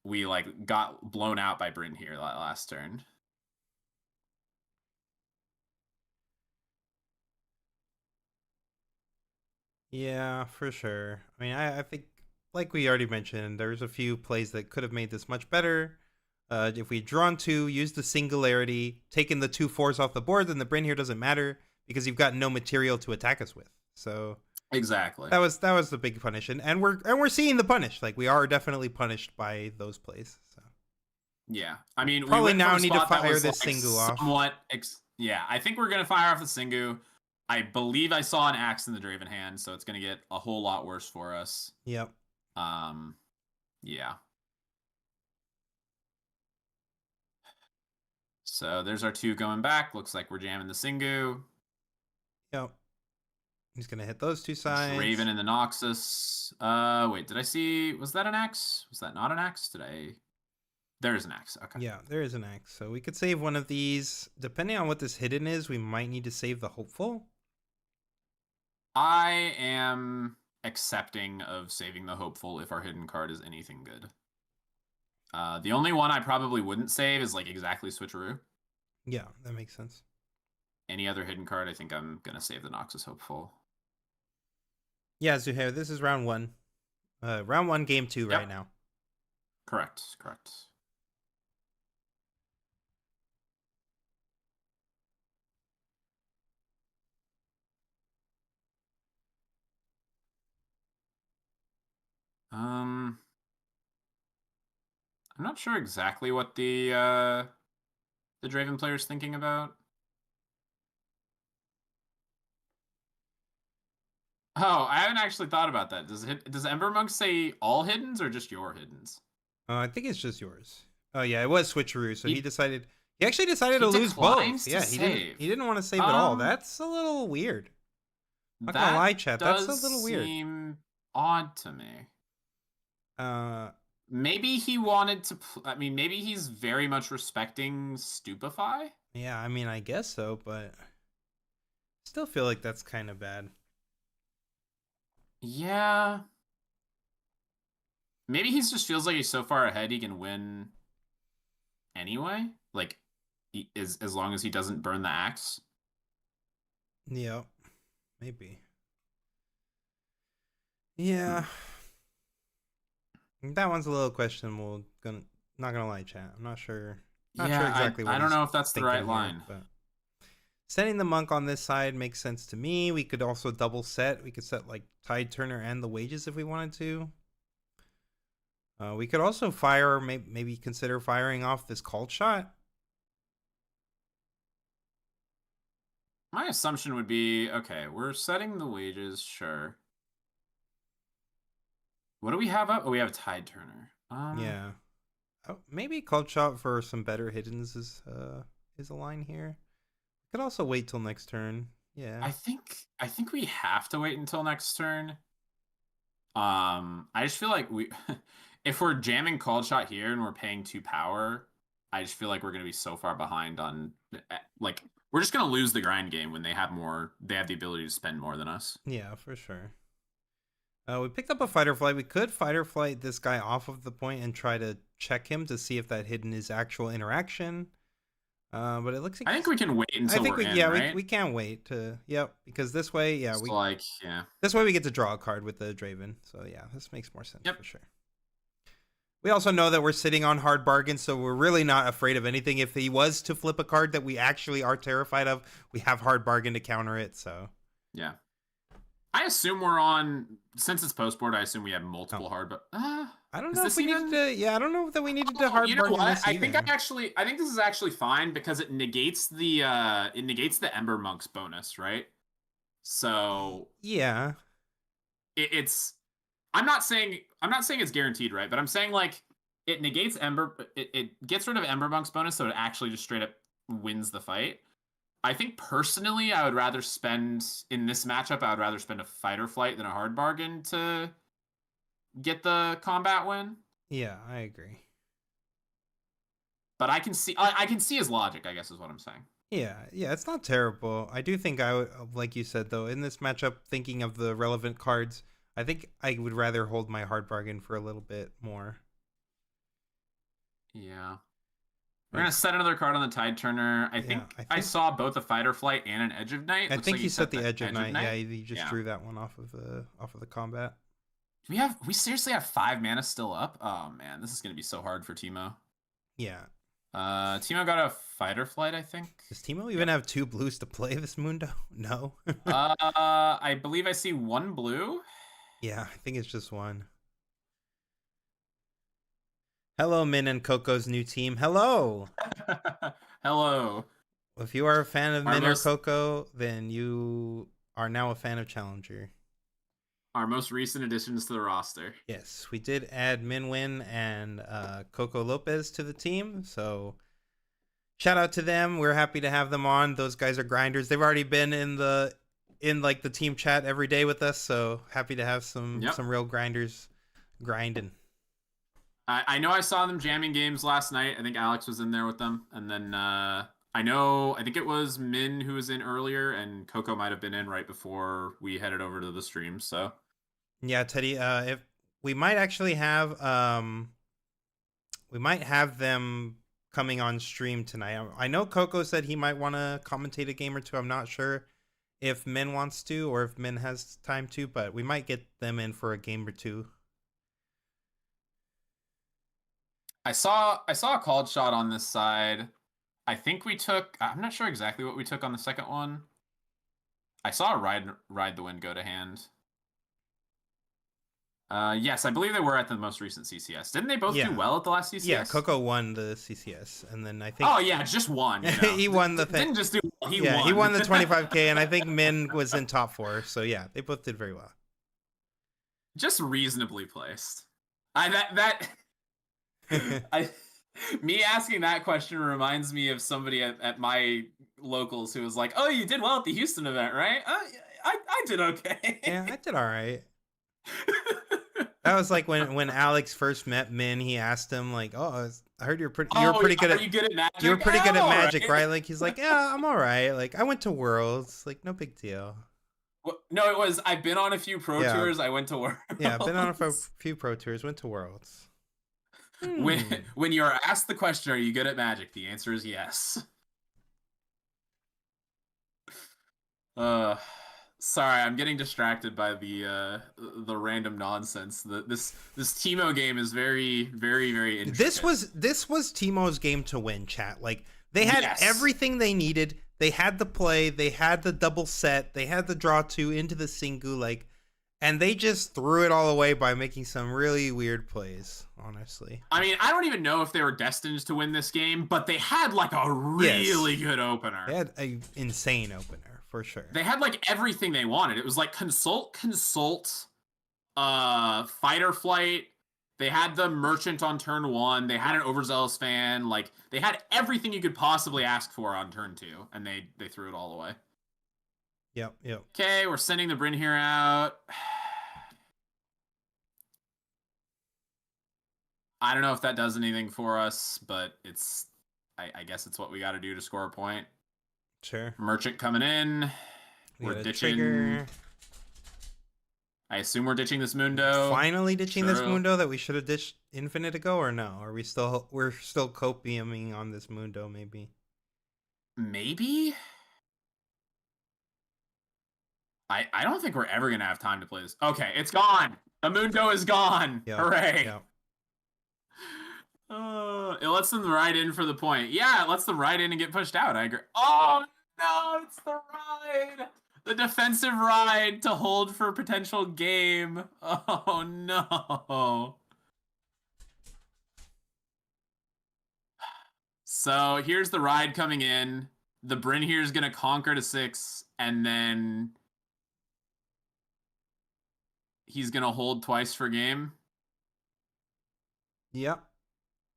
we like got blown out by Bryn here last turn. Yeah, for sure. I mean, I think, like we already mentioned, there's a few plays that could have made this much better. If we drawn two, use the singularity, taking the 2/4s off the board, then the Bryn here doesn't matter because you've got no material to attack us with. So Exactly. that was the big punish, and we're seeing the punish. Like we are definitely punished by those plays. So Yeah. I mean, we probably went from now a need to spot that fire was this like Singu off. somewhat yeah, I think we're gonna fire off the Singu. I believe I saw an axe in the Draven hand, so it's gonna get a whole lot worse for us. Yep. Um, yeah. So there's our two going back. Looks like we're jamming the Singu. Yep. He's gonna hit those two sides. Draven and the Noxus. Wait, did I see? Was that an axe? Was that not an axe? Did I? There's an axe. Okay. Yeah, there is an axe. So we could save one of these. Depending on what this hidden is, we might need to save the hopeful. I am accepting of saving the hopeful if our hidden card is anything good. The only one I probably wouldn't save is like exactly switcheroo. Yeah, that makes sense. Any other hidden card, I think I'm gonna save the Noxus hopeful. Yeah, Zuhair, this is round one. Round one, game two Yep. right now. Correct. Correct. I'm not sure exactly what the Draven player's thinking about. Oh, I haven't actually thought about that. Does Ember Monk say all hiddens or just your hiddens? I think it's just yours. Oh yeah, it was switcheroo. So he He decided. He actually decided he to lose declines both. to Yeah, he didn't. save. He didn't want to save at all. Um, That's a little weird. Not gonna that lie, chat. That's a does little weird. seem odd to me. Uh, Maybe he wanted to. I mean, maybe he's very much respecting Stupefy. yeah. I mean, I guess so, but still feel like that's kind of bad. Yeah. Maybe he just feels like he's so far ahead he can win anyway. Like, he is as long as he doesn't burn the axe. Yep. Maybe. Yeah. That one's a little questionable. Not gonna lie, chat. I'm not sure. Not sure Yeah, exactly what I don't he's know if that's the thinking right here, line. but sending the monk on this side makes sense to me. We could also double set. We could set like Tide Turner and the wages if we wanted to. We could also fire, maybe consider firing off this called shot. My assumption would be, okay, we're setting the wages, sure. What do we have up? Oh, we have a Tide Turner. Yeah. Oh, maybe called shot for some better hiddens is a line here. Could also wait till next turn. Yeah. I think we have to wait until next turn. I just feel like we if we're jamming called shot here and we're paying 2 power, I just feel like we're gonna be so far behind on like we're just gonna lose the grind game when they have the ability to spend more than us. Yeah, for sure. We picked up a fight or flight. We could fight or flight this guy off of the point and try to check him to see if that hidden is actual interaction. But it looks like I think we can wait until we're in, right? we can't wait to because this way It's like yeah. this way we get to draw a card with the Draven. So yeah, this makes more sense Yep. for sure. We also know that we're sitting on hard bargains, so we're really not afraid of anything. If he was to flip a card that we actually are terrified of, we have hard bargain to counter it. So Yeah. I assume we're on since it's post board. I assume we have multiple hard, but I don't is know this if we even? needed to. Yeah, I don't know that we needed to Oh, hard you know bargain what? this I either. think I think this is actually fine because it negates the Ember Monk's bonus, right? So Yeah, it's I'm not saying it's guaranteed, right? But I'm saying like it negates it gets rid of Ember Monk's bonus, so it actually just straight up wins the fight. I think personally, I would rather spend in this matchup. I would rather spend a fight or flight than a hard bargain to get the combat win. yeah, I agree. But I can see his logic. I guess is what I'm saying. Yeah, it's not terrible. I do think I would, like you said though, in this matchup, thinking of the relevant cards, I think I would rather hold my hard bargain for a little bit more. Yeah. We're Like, gonna set another card on the Tide Turner. I yeah, think I saw both a Fight or Flight and an Edge of Night. I Looks like think you you set set the the Edge of Edge of Night. Yeah, Night. you just Yeah. drew that one off of the combat. We seriously have 5 mana still up? Oh man, this is gonna be so hard for Timo. Yeah. Timo got a Fight or Flight, I think. Does Timo even Yep. have 2 blues to play this Mundo? No. I believe I see 1 blue. Yeah, I think it's just one. Hello, Min and Coco's new team. Hello. Hello. If you are a fan of Our Min or most Coco, then you are now a fan of Challenger. our most recent additions to the roster. Yes, we did add Minwin and Coco Lopez to the team, so shout out to them. We're happy to have them on. Those guys are grinders. They've already been in like the team chat every day with us, so happy to have Yep. some real grinders grinding. I know I saw them jamming games last night. I think Alex was in there with them. And then I think it was Min who was in earlier, and Coco might have been in right before we headed over to the stream. So Yeah, Teddy. If we might actually have we might have them coming on stream tonight. I know Coco said he might want to commentate a game or two. I'm not sure if Min wants to or if Min has time to, but we might get them in for a game or two. I saw a called shot on this side. I think we took. I'm not sure exactly what we took on the second one. I saw a ride the wind go to hand. Yes, I believe they were at the most recent CCS. Didn't they both do Yeah. well at the last CCS? Yeah, Coco won the CCS, and then I think Oh yeah, just won. You know? he won the thing. Didn't just do. He Yeah, won. he won the 25K, and I think Min was in top 4. So yeah, they both did very well. Just reasonably placed. I me asking that question reminds me of somebody at my locals who was like, "Oh, you did well at the Houston event, right? I did okay." Yeah, I did all right. That was like when Alex first met Min. He asked him like, "Oh, I heard you're pretty good are at you good at magic? you were pretty good I'm at all magic, right?" Like he's like, "Yeah, I'm all right. Like I went to Worlds. Like no big deal." No, it was I've been on a few pro Yeah. tours. I went to Worlds. Yeah, I've been on a few pro tours. Went to Worlds. When you are asked the question, "Are you good at magic?" the answer is yes. Uh, sorry, I'm getting distracted by the random nonsense. This Teemo game is very very very intricate. This was Timo's game to win, chat. Like they had everything they needed. They had the play, they had the double set, they had the draw 2 into the Singu, like, and they just threw it all away by making some really weird plays, honestly. I mean, I don't even know if they were destined to win this game, but they had like a really good opener. They had an insane opener, for sure. They had like everything they wanted. It was like consult, fight or flight. They had the merchant on turn 1. They had an overzealous fan. Like they had everything you could possibly ask for on turn 2, and they threw it all away. Yep. Okay, we're sending the Bryn here out. I don't know if that does anything for us, but I guess it's what we got to do to score a point. Sure. Merchant coming in. We're ditching. Trigger. I assume we're ditching this Mundo. Finally ditching this Mundo that we should have ditched Infinite ago, or no? Are we we're still copiuming on this Mundo, maybe? Maybe? I don't think we're ever going to have time to play this. Okay, it's gone. The Mundo is gone. Yep. Hooray. Yep. It lets them ride in for the point. Yeah, it lets them ride in and get pushed out. I agree. Oh, no, it's the ride. The defensive ride to hold for potential game. Oh, no. So here's the ride coming in. The Bryn here is going to conquer to 6, and then he's going to hold twice for game. Yep.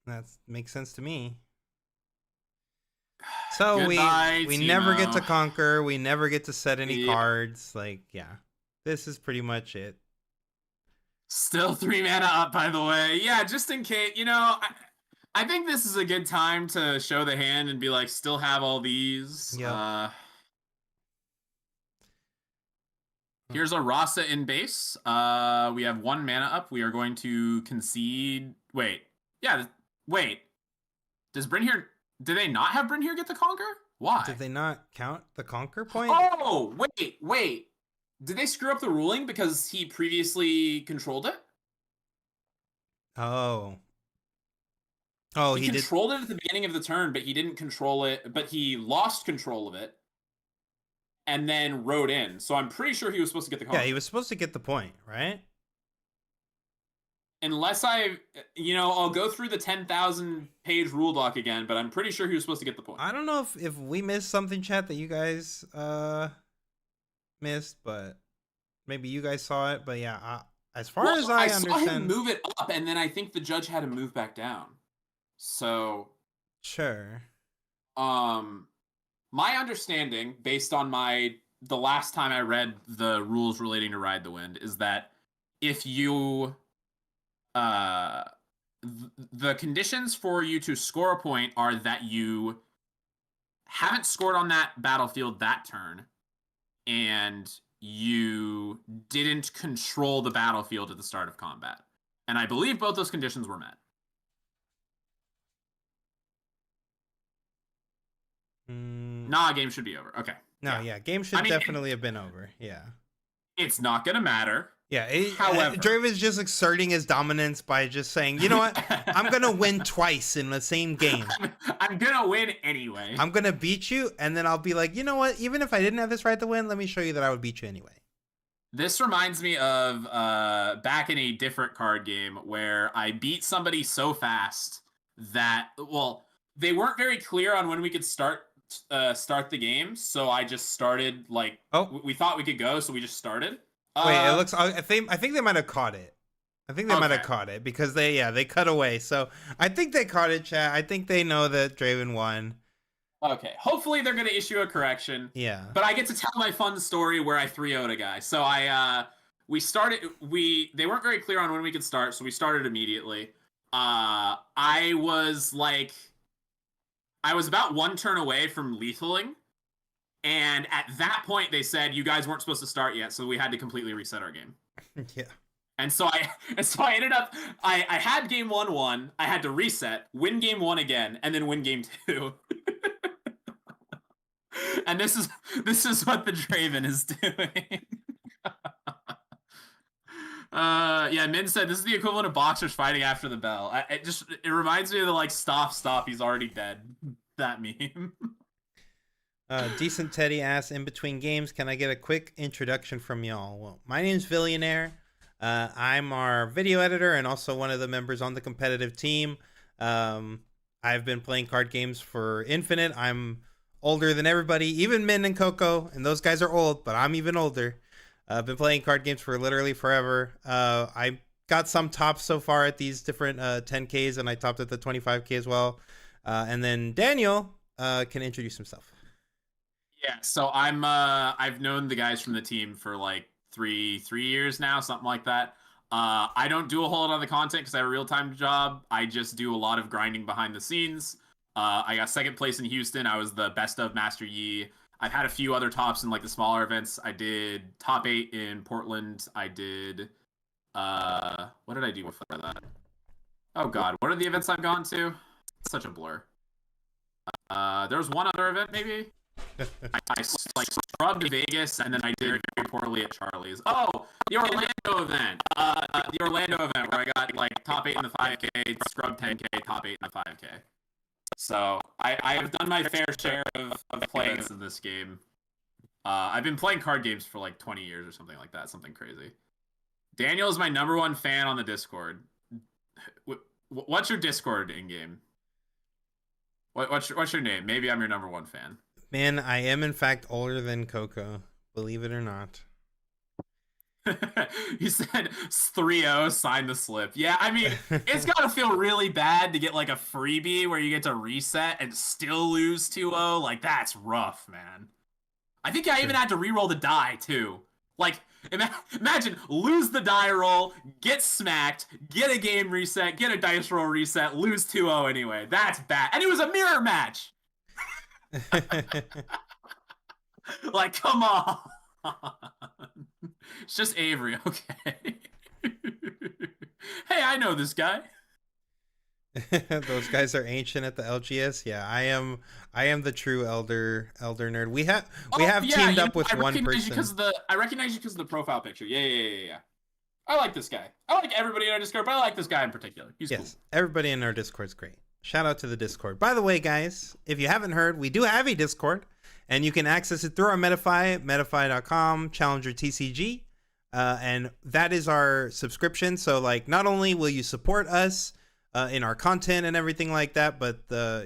That makes sense to me. So Goodbye, we Timo. never get to conquer. We never get to set any cards. Like, yeah. This is pretty much it. Still 3 mana up, by the way. Yeah, just in case, you know, I think this is a good time to show the hand and be like, still have all these. Yeah. Here's a Rasa in base. We have 1 mana up. We are going to concede. Wait. Yeah, wait. Does Bryn here? Do they not have Bryn here get the conquer? Did Why? they not count the conquer point? Oh, wait. Did they screw up the ruling because he previously controlled it? Oh. Oh, He he did. controlled it at the beginning of the turn, but he didn't control it, but he lost control of it and then rode in. So I'm pretty sure he was supposed to get the Yeah, he conquer. was supposed to get the point, right? Unless I'll go through the 10,000 page rule doc again, but I'm pretty sure he was supposed to get the point. I don't know if we missed something, chat, that you guys missed, but maybe you guys saw it. But yeah, as far as Well, I I saw him understand, move it up, and then I think the judge had to move back down. So, sure. um, my understanding, based on the last time I read the rules relating to Ride the Wind, is that if you uh the conditions for you to score a point are that you haven't scored on that battlefield that turn and you didn't control the battlefield at the start of combat. And I believe both those conditions were met. Mm, Nah, game should be over. Okay. no, Yeah. yeah, game I should mean, definitely have been over. Yeah. it's not going to matter. Yeah, However, Draven's just exerting his dominance by just saying, you know what? I'm gonna win twice in the same game. I'm going to win anyway. I'm gonna beat you, and then I'll be like, you know what? Even if I didn't have this right to win, let me show you that I would beat you anyway. This reminds me of back in a different card game where I beat somebody so fast that, well, they weren't very clear on when we could start the game, so I just started like Oh, we thought we could go, so we just started. wait, it Uh, looks. I think they might have caught it. I think they might have okay, caught it because they cut away. So I think they caught it, chat. I think they know that Draven won. okay. Hopefully they're gonna issue a correction, Yeah. but I get to tell my fun story where I 3-0'd a guy. So we started. They weren't very clear on when we could start, so we started immediately. I was like. I was about one turn away from lethaling, and at that point they said you guys weren't supposed to start yet, so we had to completely reset our game. Yeah. And so I ended up I had game one won, I had to reset, win game one again, and then win game two. And this is what the Draven is doing. Yeah, Min said this is the equivalent of boxers fighting after the bell. It reminds me of the like stop, he's already dead. That meme. Decent Teddy asks, in between games, can I get a quick introduction from y'all? Well, my name's Billionaire. I'm our video editor and also one of the members on the competitive team. I've been playing card games for Infinite. I'm older than everybody, even Min and Coco, and those guys are old, but I'm even older. I've been playing card games for literally forever. I got some tops so far at these different 10Ks, and I topped at the 25K as well. And then Daniel can introduce himself. Yeah, so I've known the guys from the team for like three years now, something like that. I don't do a whole lot of the content because I have a real-time job. I just do a lot of grinding behind the scenes. I got second place in Houston. I was the best of Master Yi. I've had a few other tops in like the smaller events. I did top 8 in Portland. I did what did I do before that? Oh god, what are the events I've gone to? It's such a blur. There was one other event maybe. I like scrubbed Vegas and then I did very poorly at Charlie's. Oh, the Orlando event. The Orlando event where I got like top 8 in the 5K, scrubbed 10K, top 8 in the 5K. So I have done my fair share of playing in this game. I've been playing card games for like 20 years or something like that, something crazy. Daniel is my #1 fan on the Discord. What's your Discord in game? What's your name? Maybe I'm your #1 fan. Man, I am in fact older than Coco, believe it or not. He said 3-0, sign the slip. Yeah, I mean, it's gotta feel really bad to get like a freebie where you get to reset and still lose 2-0. Like, that's rough, man. I think I even had to re-roll the die, too. Like, imagine, lose the die roll, get smacked, get a game reset, get a dice roll reset, lose 2-0 anyway. That's bad. And it was a mirror match! Like, come on! It's just Avery, okay. Hey, I know this guy. Those guys are ancient at the LGS. Yeah, I am the true elder nerd. We Oh have yeah, teamed you up know, with one person. I recognize you because of the profile picture. Yeah, yeah, yeah, yeah. I like this guy. I like everybody in our Discord, but I like this guy in particular. He's cool. Yes, everybody in our Discord's great. Shout out to the Discord. By the way, guys, if you haven't heard, we do have a Discord, and you can access it through our Metafy, metafy.com, Challenger TCG. And that is our subscription. So, like, not only will you support us in our content and everything like that, but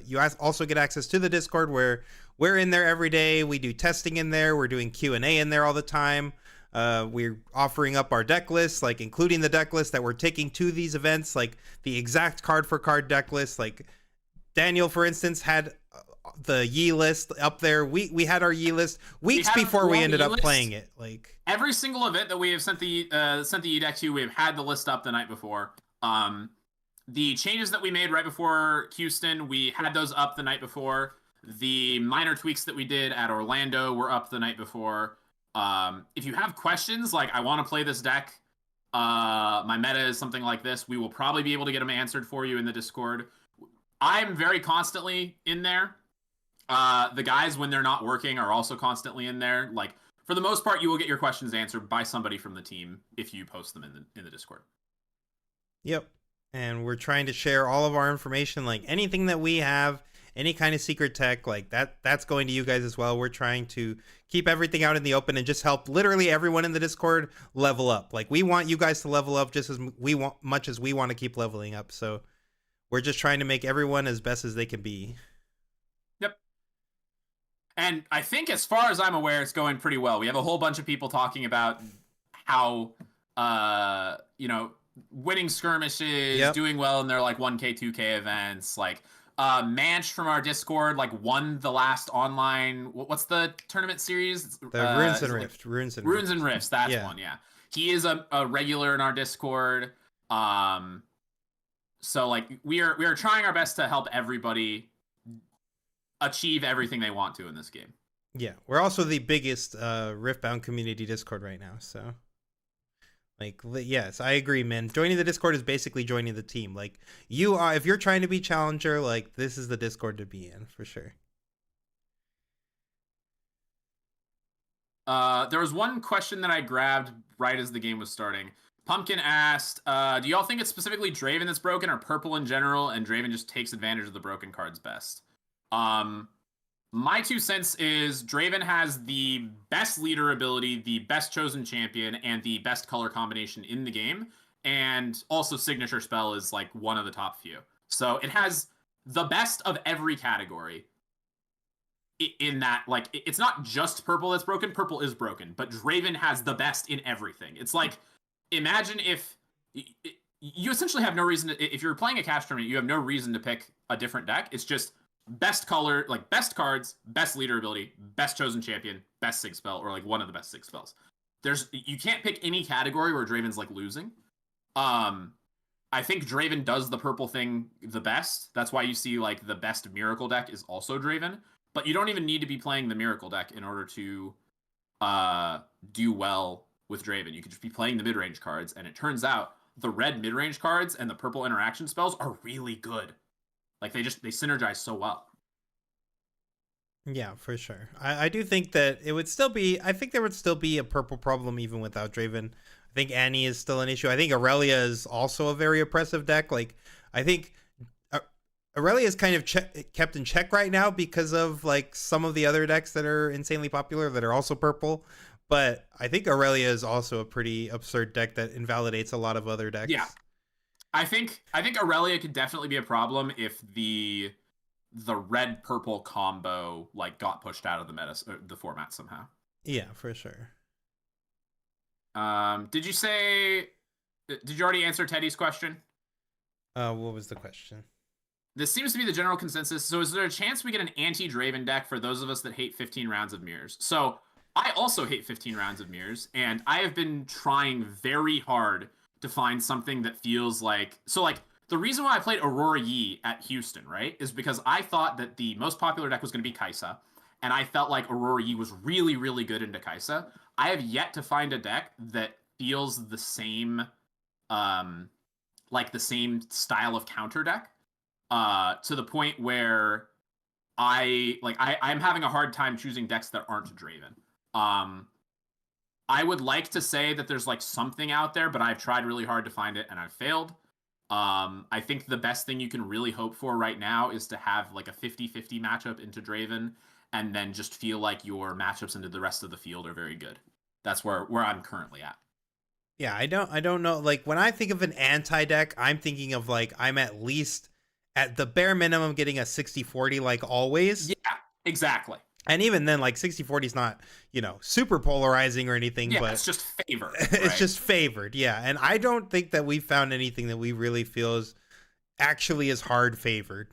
you also get access to the Discord where we're in there every day. We do testing in there. We're doing Q&A in there all the time. We're offering up our deck lists, like including the deck list that we're taking to these events, like the exact card for card deck list. Like Daniel, for instance, had the Yi list up there. We had our Yi list weeks before we ended up playing it. Like every single event that we have sent the Yi deck to, we've had the list up the night before. The changes that we made right before Houston, we had those up the night before. The minor tweaks that we did at Orlando were up the night before. If you have questions, like I want to play this deck, my meta is something like this, we will probably be able to get them answered for you in the Discord. I'm very constantly in there. The guys, when they're not working, are also constantly in there. Like for the most part, you will get your questions answered by somebody from the team if you post them in the Discord. Yep. And we're trying to share all of our information, like anything that we have, any kind of secret tech, like that's going to you guys as well. We're trying to keep everything out in the open and just help literally everyone in the Discord level up. Like we want you guys to level up just as much as we want to keep leveling up. So we're just trying to make everyone as best as they can be. Yep. And I think as far as I'm aware, it's going pretty well. We have a whole bunch of people talking about how winning skirmishes, yep, doing well in their like 1K, 2K events. Like Manch from our Discord like won the last online. What's the tournament series? The Runes and Rift. Like, Runes and Rifts. That's one. Yeah, he is a regular in our Discord. So like we are trying our best to help everybody achieve everything they want to in this game. Yeah, we're also the biggest Riftbound community Discord right now. So. Like, yes, I agree, man. Joining the Discord is basically joining the team. Like, you are, if you're trying to be Challenger, like, this is the Discord to be in, for sure. There was one question that I grabbed right as the game was starting. Pumpkin asked, do y'all think it's specifically Draven that's broken or purple in general, and Draven just takes advantage of the broken cards best? My 2 cents is Draven has the best leader ability, the best chosen champion, and the best color combination in the game. And also signature spell is like one of the top few. So it has the best of every category in that, like, it's not just purple that's broken. Purple is broken, but Draven has the best in everything. It's like, imagine if you essentially have no reason to, if you're playing a cash tournament, you have no reason to pick a different deck. It's just best color, like best cards, best leader ability, best chosen champion, best sig spell, or like one of the best sig spells. You can't pick any category where Draven's like losing. I think Draven does the purple thing the best. That's why you see like the best miracle deck is also Draven. But you don't even need to be playing the miracle deck in order to do well with Draven. You could just be playing the mid-range cards, and it turns out the red mid-range cards and the purple interaction spells are really good. Like they synergize so well. Yeah, for sure. I do think that it would still be. I think there would still be a purple problem even without Draven. I think Annie is still an issue. I think Aurelia is also a very oppressive deck. Like I think Aurelia is kind of kept in check right now because of like some of the other decks that are insanely popular that are also purple. But I think Aurelia is also a pretty absurd deck that invalidates a lot of other decks. Yeah. I think Aurelia could definitely be a problem if the red purple combo like got pushed out of the format somehow. Yeah, for sure. Did you already answer Teddy's question? What was the question? This seems to be the general consensus. So is there a chance we get an anti-Draven deck for those of us that hate 15 rounds of mirrors? So I also hate 15 rounds of mirrors, and I have been trying very hard to find something that feels like... So, like, the reason why I played Aurora Yi at Houston, right, is because I thought that the most popular deck was going to be Kai'Sa, and I felt like Aurora Yi was really, really good into Kai'Sa. I have yet to find a deck that feels the same, like, the same style of counter deck. to the point where I'm having a hard time choosing decks that aren't Draven. Um, I would like to say that there's like something out there, but I've tried really hard to find it and I've failed. I think the best thing you can really hope for right now is to have like a 50-50 matchup into Draven and then just feel like your matchups into the rest of the field are very good. That's where I'm currently at. Yeah, I don't know. Like when I think of an anti deck, I'm thinking of like I'm at least at the bare minimum getting a 60-40 like always. Yeah, exactly. And even then, like 60-40 is not, super polarizing or anything, Yeah, but it's just favored, it's right? just favored. Yeah. And I don't think that we found anything that we really feel is actually is hard favored.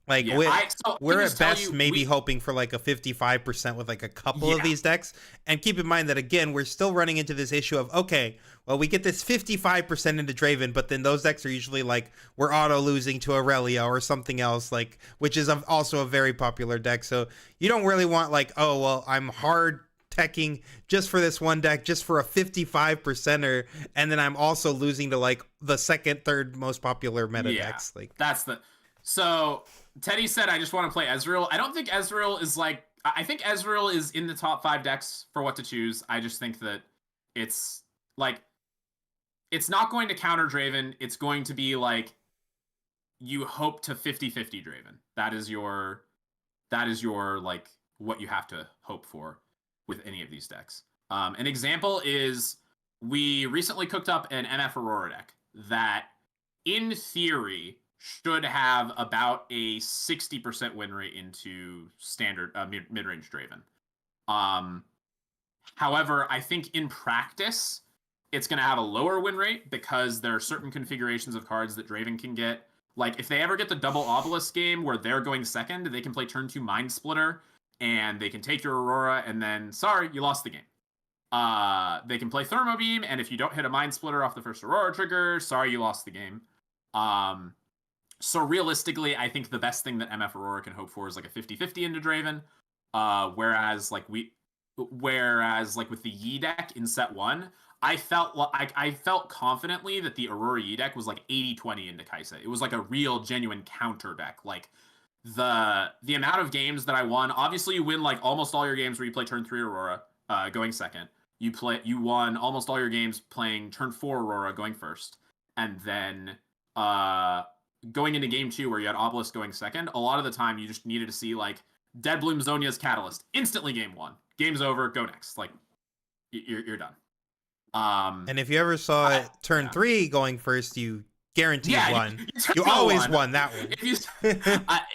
Like Yeah, I we're can at just tell best you maybe we hoping for like a 55% with like a couple of yeah, these decks. And keep in mind that again, we're still running into this issue of okay, well we get this 55% into Draven, but then those decks are usually like we're auto losing to Aurelia or something else, like which is also a very popular deck. So you don't really want like, oh well, I'm hard teching just for this one deck, just for a 55 percenter, and then I'm also losing to like the second, third most popular meta yeah. decks. Like That's the so Teddy said I just want to play Ezreal. I don't think Ezreal is like I think Ezreal is in the top 5 decks for what to choose. I just think that it's like it's not going to counter Draven. It's going to be like you hope to 50-50 Draven. That is your like what you have to hope for with any of these decks. An example is we recently cooked up an MF Aurora deck that, in theory, should have about a 60% win rate into standard mid range Draven. Um, However, I think in practice, it's going to have a lower win rate because there are certain configurations of cards that Draven can get. Like, if they ever get the double Obelisk game where they're going second, they can play turn 2 Mind Splitter and they can take your Aurora, and then, sorry, you lost the game. They can play Thermo Beam, and if you don't hit a Mind Splitter off the first Aurora trigger, sorry, you lost the game. Um, so realistically, I think the best thing that MF Aurora can hope for is like a 50-50 into Draven. Whereas with the Yi deck in set one, I felt confidently that the Aurora Yi deck was like 80-20 into Kaisa. It was like a real genuine counter deck. Like the amount of games that I won, obviously you win like almost all your games where you play turn 3 Aurora, going second. You won almost all your games playing turn 4 Aurora going first. And then uh going into game 2 where you had Obelisk going second, a lot of the time you just needed to see like Dead Bloom Zonia's Catalyst. Instantly game 1. Game's over, go next. Like you're done. Um And if you ever saw I, it turn yeah. 3 going first, you guaranteed Yeah, won. you You go always one. won that one. If you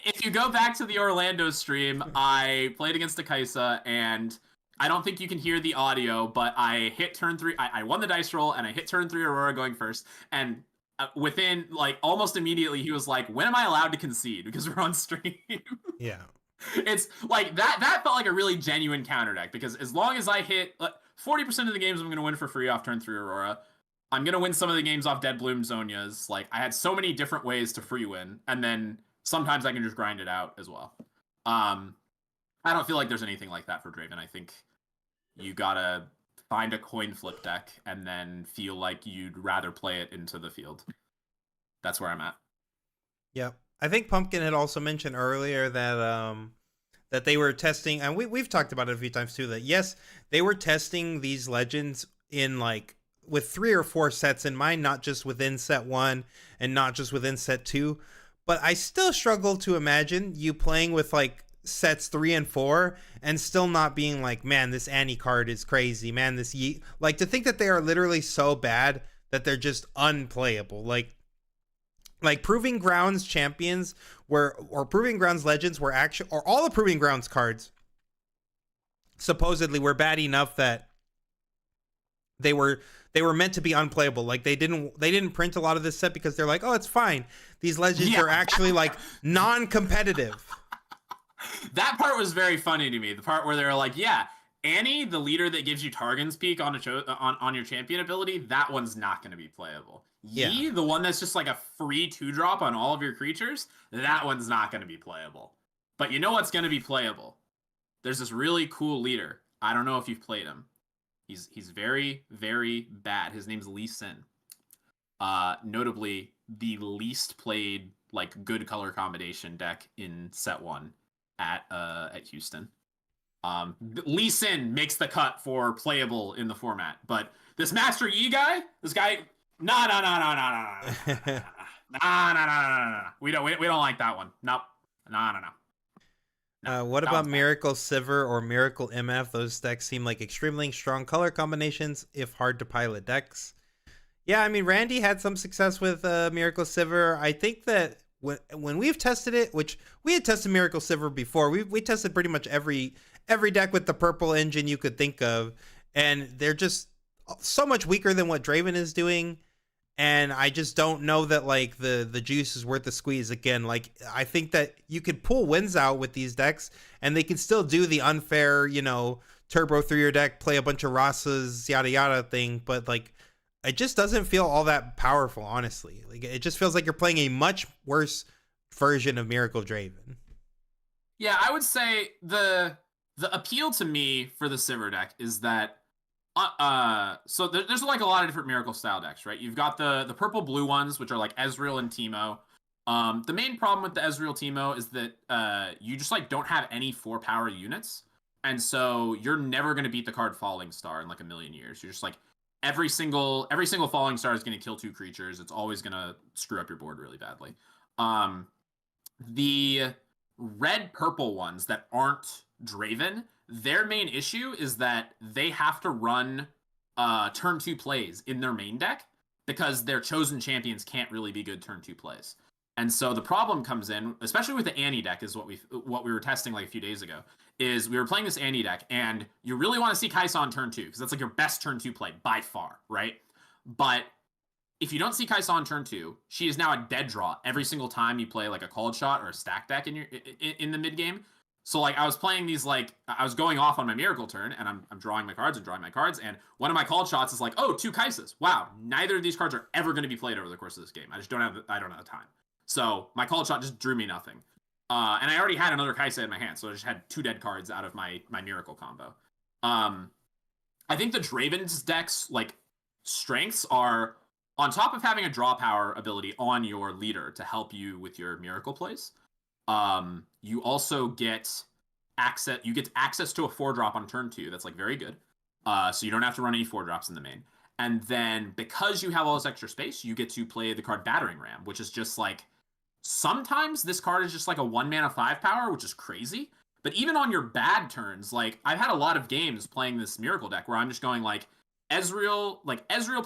if you go back to the Orlando stream, I played against a Kaisa, and I don't think you can hear the audio, but I hit turn 3. I won the dice roll, and I hit turn 3 Aurora going first, and within like almost immediately, he was like, "When am I allowed to concede?" Because we're on stream. Yeah. It's like that felt like a really genuine counter deck because as long as I hit 40% of the games I'm going to win for free off turn 3 Aurora. I'm going to win some of the games off Dead Bloom Zonia's. Like I had so many different ways to free win, and then sometimes I can just grind it out as well. Um I don't feel like there's anything like that for Draven. I think you got to find a coin flip deck and then feel like you'd rather play it into the field. That's where I'm at. Yep. I think Pumpkin had also mentioned earlier that they were testing, and we've talked about it a few times too, that yes, they were testing these legends in like with 3 or 4 sets in mind, not just within set 1 and not just within set 2. But I still struggle to imagine you playing with like sets 3 and 4 and still not being like, man, this Annie card is crazy, man, this like to think that they are literally so bad that they're just unplayable. Like proving grounds champions were, or proving grounds legends were actually, or all the proving grounds cards supposedly were bad enough that they were meant to be unplayable. Like they didn't print a lot of this set because they're like, oh, it's fine, these legends Yeah, are actually like non-competitive. that part was very funny to me. The part where they're like, "Yeah, Annie, the leader that gives you Targon's Peak on your champion ability, that one's not going to be playable. Yeah. Yi, the one that's just like a free 2-drop on all of your creatures, that one's not going to be playable. But you know what's going to be playable? There's this really cool leader. I don't know if you've played him. He's very very bad. His name's Lee Sin. Notably, the least played like good color combination deck in set one at Houston. Lee Sin makes the cut for playable in the format, but this Master Yi guy, this guy, nah, nah, nah, nah, nah, nah, nah, nah, nah, nah, nah, nah, nah. We don't like that one. Nope, nah, nah, nah, no. What That about one's bad. Miracle Sivir or Miracle MF? Those decks seem like extremely strong color combinations, if hard to pilot decks. Yeah, I mean, Randy had some success with Miracle Sivir. I think that when we've tested it, which we had tested Miracle Sivir before, we tested pretty much every deck with the purple engine you could think of, and they're just so much weaker than what Draven is doing. And I just don't know that like the juice is worth the squeeze again. Like I think that you could pull wins out with these decks, and they can still do the unfair, turbo through your deck, play a bunch of Rasas, yada yada thing. But like, it just doesn't feel all that powerful, honestly. Like it just feels like you're playing a much worse version of Miracle Draven. Yeah, I would say the appeal to me for the Sivir deck is that so there's like a lot of different miracle style decks, right? You've got the purple blue ones, which are like Ezreal and Teemo. The main problem with the Ezreal Teemo is that you just like don't have any 4-power units, and so you're never going to beat the card Falling Star in like a million years. You're just like every single Falling Star is going to kill 2 creatures. It's always going to screw up your board really badly. The red purple ones that aren't Draven, their main issue is that they have to run turn 2 plays in their main deck because their chosen champions can't really be good turn 2 plays. And so the problem comes in, especially with the Annie deck, is what we were testing like a few days ago. Is we were playing this Annie deck, and you really want to see Kai'Sa on turn 2 because that's like your best turn 2 play by far, right? But if you don't see Kai'Sa on turn 2, she is now a dead draw every single time you play like a called shot or a stack deck in the mid game. So like I was playing these like I was going off on my miracle turn and I'm drawing my cards and one of my called shots is like, oh, 2 Kaisas. Wow, neither of these cards are ever going to be played over the course of this game. I don't have the time. So my called shot just drew me nothing. And I already had another Kaisa in my hand, so I just had 2 dead cards out of my miracle combo. I think the Draven's deck's like strengths are on top of having a draw power ability on your leader to help you with your miracle plays. You also get access. You get access to a 4-drop on turn 2. That's like very good. So you don't have to run any 4-drops in the main. And then because you have all this extra space, you get to play the card Battering Ram, which is just like sometimes this card is just like a 1-mana 5-power, which is crazy. But even on your bad turns, like I've had a lot of games playing this Miracle deck where I'm just going like Ezreal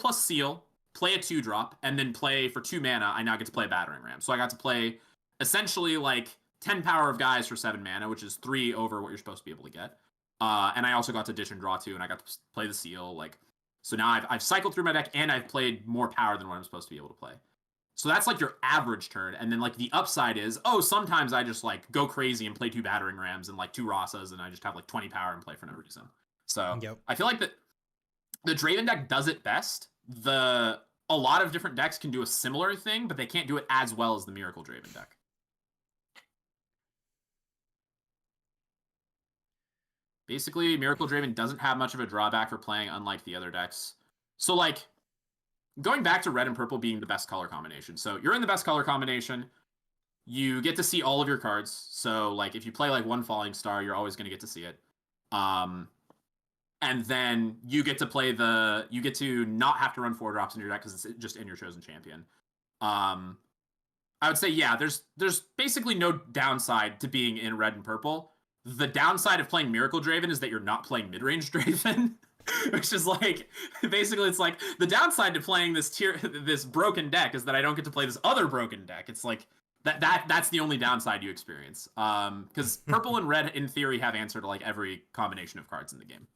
plus Seal, play a 2-drop, and then play for 2 mana. I now get to play a Battering Ram. So I got to play essentially like 10 power of guys for 7 mana, which is 3 over what you're supposed to be able to get. And I also got to ditch and draw 2, and I got to play the Seal. Like, so now I've cycled through my deck, and I've played more power than what I'm supposed to be able to play. So that's like your average turn, and then like the upside is, oh, sometimes I just like go crazy and play 2 Battering Rams and like 2 Rasas, and I just have like 20 power and play for no reason. So Yep. I feel like the Draven deck does it best. A lot of different decks can do a similar thing, but they can't do it as well as the Miracle Draven deck. Basically, Miracle Draven doesn't have much of a drawback for playing unlike the other decks. So like going back to red and purple being the best color combination. So you're in the best color combination. You get to see all of your cards. So like if you play like 1 Falling Star, you're always going to get to see it. And then you get to not have to run 4-drops in your deck because it's just in your chosen champion. I would say, yeah, there's basically no downside to being in red and purple. The downside of playing Miracle Draven is that you're not playing mid-range Draven, which is like, basically it's like, the downside to playing this broken deck is that I don't get to play this other broken deck. It's like, that's the only downside you experience. Because purple and red, in theory, have answer to like every combination of cards in the game.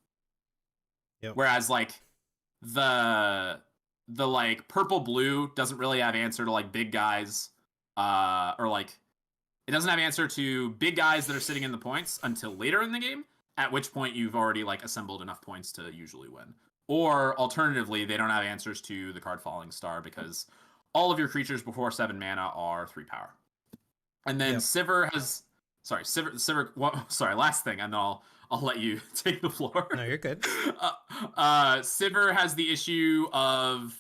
Yep. Whereas like the like purple blue doesn't really have answer to like big guys, or like it doesn't have answer to big guys that are sitting in the points until later in the game, at which point you've already like assembled enough points to usually win. Or alternatively, they don't have answers to the card Falling Star because all of your creatures before 7 mana are 3 power. And then Sivir has last thing, and then I'll let you take the floor. No, you're good. Sivir has the issue of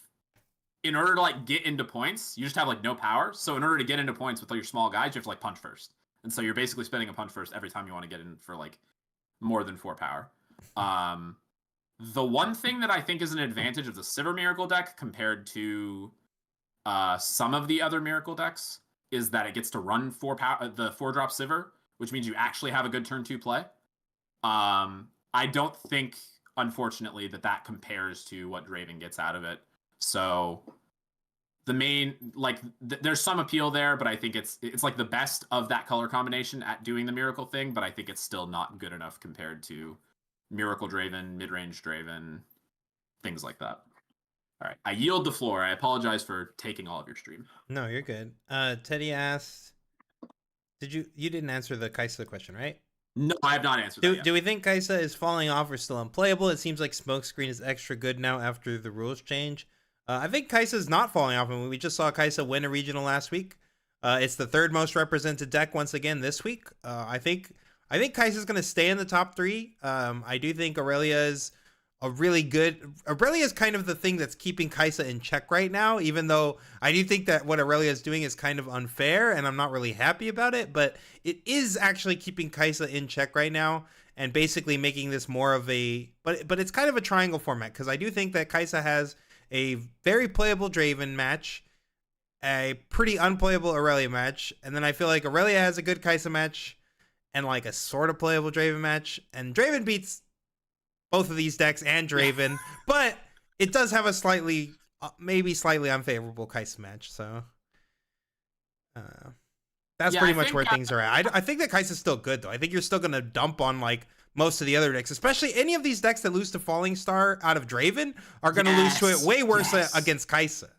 in order to like get into points, you just have like no power. So in order to get into points with all your small guys, you have to like punch first. And so you're basically spending a punch first every time you want to get in for like more than 4 power. Um, the one thing that I think is an advantage of the Sivir Miracle deck compared to some of the other Miracle decks is that it gets to run 4 power, the 4-drop Sivir, which means you actually have a good turn 2 play. I don't think, unfortunately, that compares to what Draven gets out of it. So the main there's some appeal there, but I think it's like the best of that color combination at doing the Miracle thing, but I think it's still not good enough compared to Miracle Draven, mid-range Draven, things like that. All right, I yield the floor. I apologize for taking all of your stream. No, you're good. Teddy asked, you didn't answer the Kaisa question, right? No, I have not answered that yet. Do we think Kaisa is falling off or still unplayable? It seems like Smokescreen is extra good now after the rules change. I think Kaisa is not falling off. I mean, we just saw Kaisa win a regional last week. It's the third most represented deck once again this week. I think Kaisa is going to stay in the top 3. I do think Aurelia is a really good. Aurelia is kind of the thing that's keeping Kaisa in check right now, even though I do think that what Aurelia is doing is kind of unfair, and I'm not really happy about it, but it is actually keeping Kaisa in check right now and basically making this more of a. But it's kind of a triangle format because I do think that Kaisa has a very playable Draven match, a pretty unplayable Aurelia match, and then I feel like Aurelia has a good Kaisa match and like a sort of playable Draven match, and Draven beats both of these decks and Draven, but it does have a slightly, maybe slightly unfavorable Kaisa match. So that's pretty much where things are at. I think that Kaisa's still good though. I think you're still gonna dump on like most of the other decks, especially any of these decks that lose to Falling Star out of Draven are gonna lose to it way worse against Kaisa.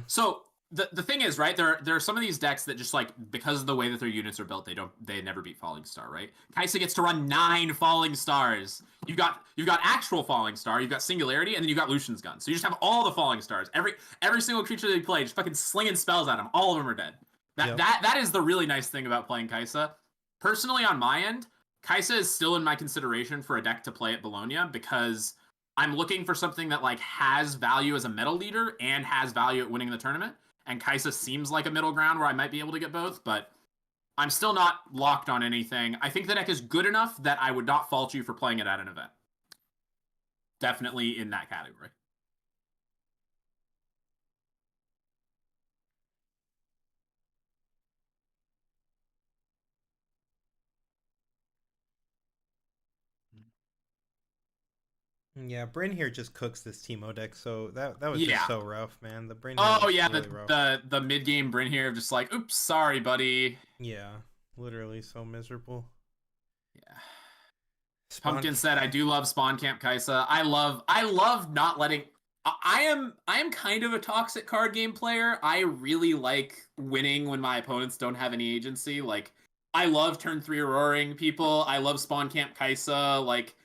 So the thing is, right, there are some of these decks that just like, because of the way that their units are built, they never beat Falling Star, right? Kaisa gets to run 9 Falling Stars. You've got actual Falling Star, you've got Singularity, and then you've got Lucian's Gun. So you just have all the Falling Stars. Every single creature they play, just fucking slinging spells at them. All of them are dead. That is the really nice thing about playing Kaisa. Personally, on my end, Kaisa is still in my consideration for a deck to play at Bologna because I'm looking for something that like has value as a meta leader and has value at winning the tournament. And Kaisa seems like a middle ground where I might be able to get both, but I'm still not locked on anything. I think the deck is good enough that I would not fault you for playing it at an event. Definitely in that category. Yeah, Bryn here just cooks this Teemo deck, so that was just so rough, man. The Bryn really rough. the mid game Bryn here just like, oops, sorry, buddy. Yeah, literally so miserable. Yeah. Pumpkin said, I do love Spawn Camp Kaisa. I love not letting. I am kind of a toxic card game player. I really like winning when my opponents don't have any agency. Like, I love turn 3 roaring people. I love Spawn Camp Kaisa. Like,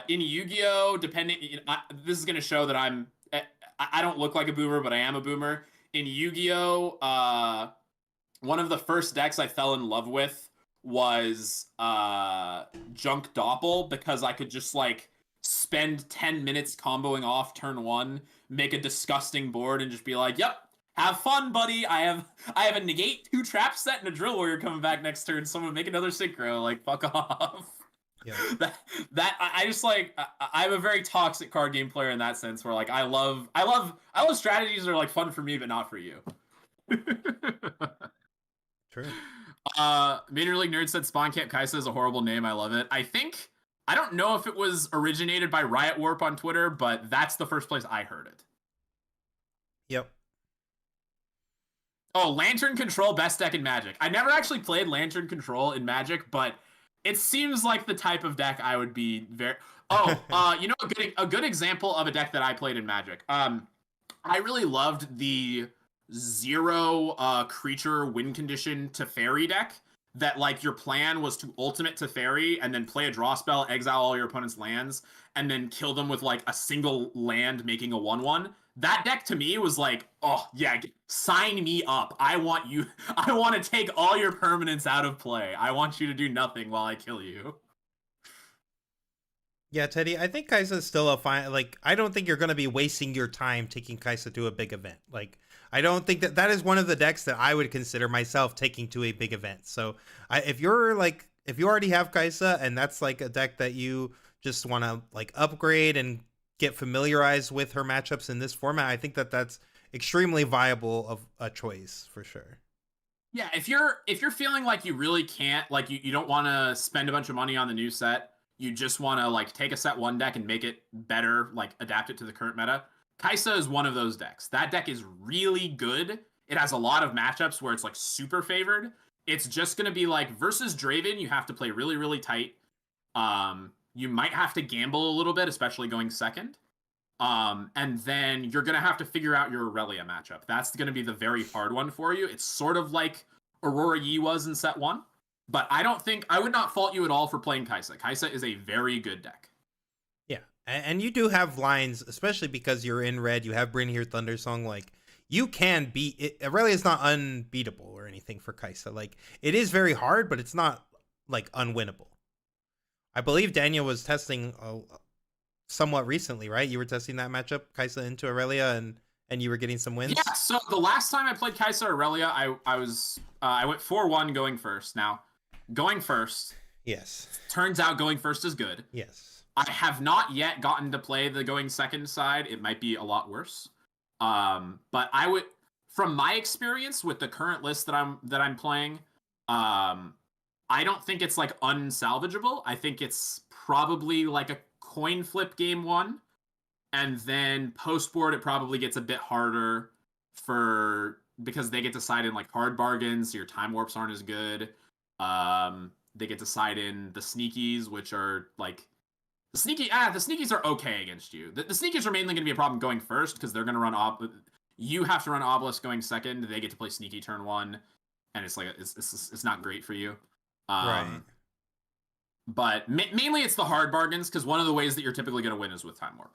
in Yu-Gi-Oh, this is gonna show that I don't look like a boomer, but I am a boomer. In Yu-Gi-Oh, one of the first decks I fell in love with was Junk Doppel, because I could just like spend 10 minutes comboing off turn 1, make a disgusting board, and just be like, yep, have fun, buddy. I have a negate 2 trap set and a drill warrior coming back next turn. Someone make another synchro. Like, fuck off. Yeah. I just like, I'm a very toxic card game player in that sense, where like I love strategies that are like fun for me but not for you. True. Major League Nerd said Spawn Camp Kaisa is a horrible name. I love it. I don't know if it was originated by Riot Warp on Twitter, but that's the first place I heard it. Yep. Oh, Lantern Control, best deck in Magic. I never actually played Lantern Control in Magic, but it seems like the type of deck I would be very... Oh, you know, a good example of a deck that I played in Magic. I really loved the 0 creature win condition Teferi deck that, like, your plan was to ultimate Teferi and then play a draw spell, exile all your opponent's lands, and then kill them with, like, a single land making a 1/1. That deck to me was like, oh, yeah, sign me up. I want to take all your permanents out of play. I want you to do nothing while I kill you. Yeah, Teddy, I think Kaisa is still a fine. Like, I don't think you're going to be wasting your time taking Kaisa to a big event. Like, I don't think that is one of the decks that I would consider myself taking to a big event. So, if you're like, if you already have Kaisa and that's like a deck that you just want to like upgrade and get familiarized with her matchups in this format, I think that that's extremely viable of a choice for sure. Yeah, if you're feeling like you really can't, like you don't want to spend a bunch of money on the new set, you just want to like take a set one deck and make it better, like adapt it to the current meta. Kaisa is one of those decks. That deck is really good. It has a lot of matchups where it's like super favored. It's just going to be like versus Draven, you have to play really really tight. You might have to gamble a little bit, especially going second. And then you're gonna have to figure out your Aurelia matchup. That's gonna be the very hard one for you. It's sort of like Aurora Yi was in set one, but I would not fault you at all for playing Kaisa. Kaisa is a very good deck. Yeah, and you do have lines, especially because you're in red. You have Bring Here Thundersong. Like you can beat it. Aurelia is not unbeatable or anything for Kaisa. Like it is very hard, but it's not like unwinnable. I believe Daniel was testing somewhat recently, right? You were testing that matchup, Kaisa into Aurelia, and you were getting some Yeah, wins. so the last time I played Kaisa Aurelia, I went 4-1 going first. Now, going first Yes, turns out going first is good. yes, I have not yet gotten to play the going second side. It might be a lot worse. But I would, from my experience with the current list that I'm playing, um, I don't think it's like unsalvageable. I think it's probably like a coin flip game one, and then post board it probably gets a bit harder for because they get to side in like hard bargains. So your time warps aren't as good. They get to side in the sneakies, which are like the sneakies are okay against you. The sneakies are mainly going to be a problem going first because they're going to run you have to run obelisk going second. They get to play sneaky turn one, and it's like it's not great for you. right. Um, but mainly it's the hard bargains because one of the ways that you're typically going to win is with time warp.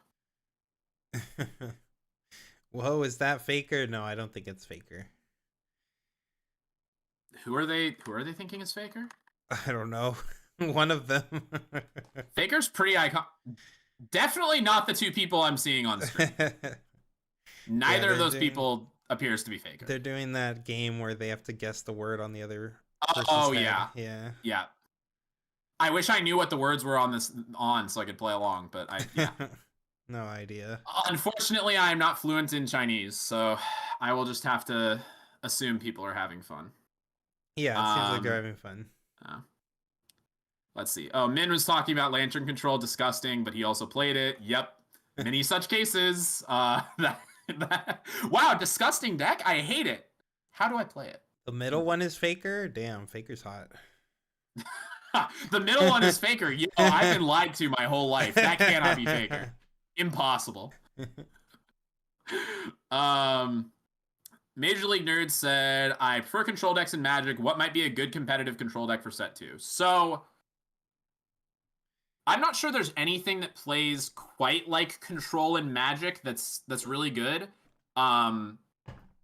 Whoa, is that Faker? No, I don't think it's Faker. Who are they? Who are they thinking is Faker? I don't know. One of them. Faker's pretty icon. Definitely not the two people I'm seeing on screen. Yeah, Neither of those people appears to be Faker. they're doing that game where they have to guess the word on the other person's Oh head. yeah, Yeah. yeah. I wish I knew what the words were on this so I could play along, but I yeah. No idea. Unfortunately, I am not fluent in Chinese, so I will just have to assume people are having fun. Yeah, it seems like they're Um, having fun. uh, let's see. Oh, Min was talking about Lantern Control, disgusting, but he also played it. Yep, many such cases. Wow, disgusting deck. I hate it. How do I play it? The middle one is Faker. Damn, Faker's hot. The middle one is Faker. I've been lied to my whole life. That cannot be Faker. Impossible. Um, Major League Nerd said, I prefer control decks in Magic. What might be a good competitive control deck for set two? So, I'm not sure there's anything that plays quite like control in Magic that's really good. Um,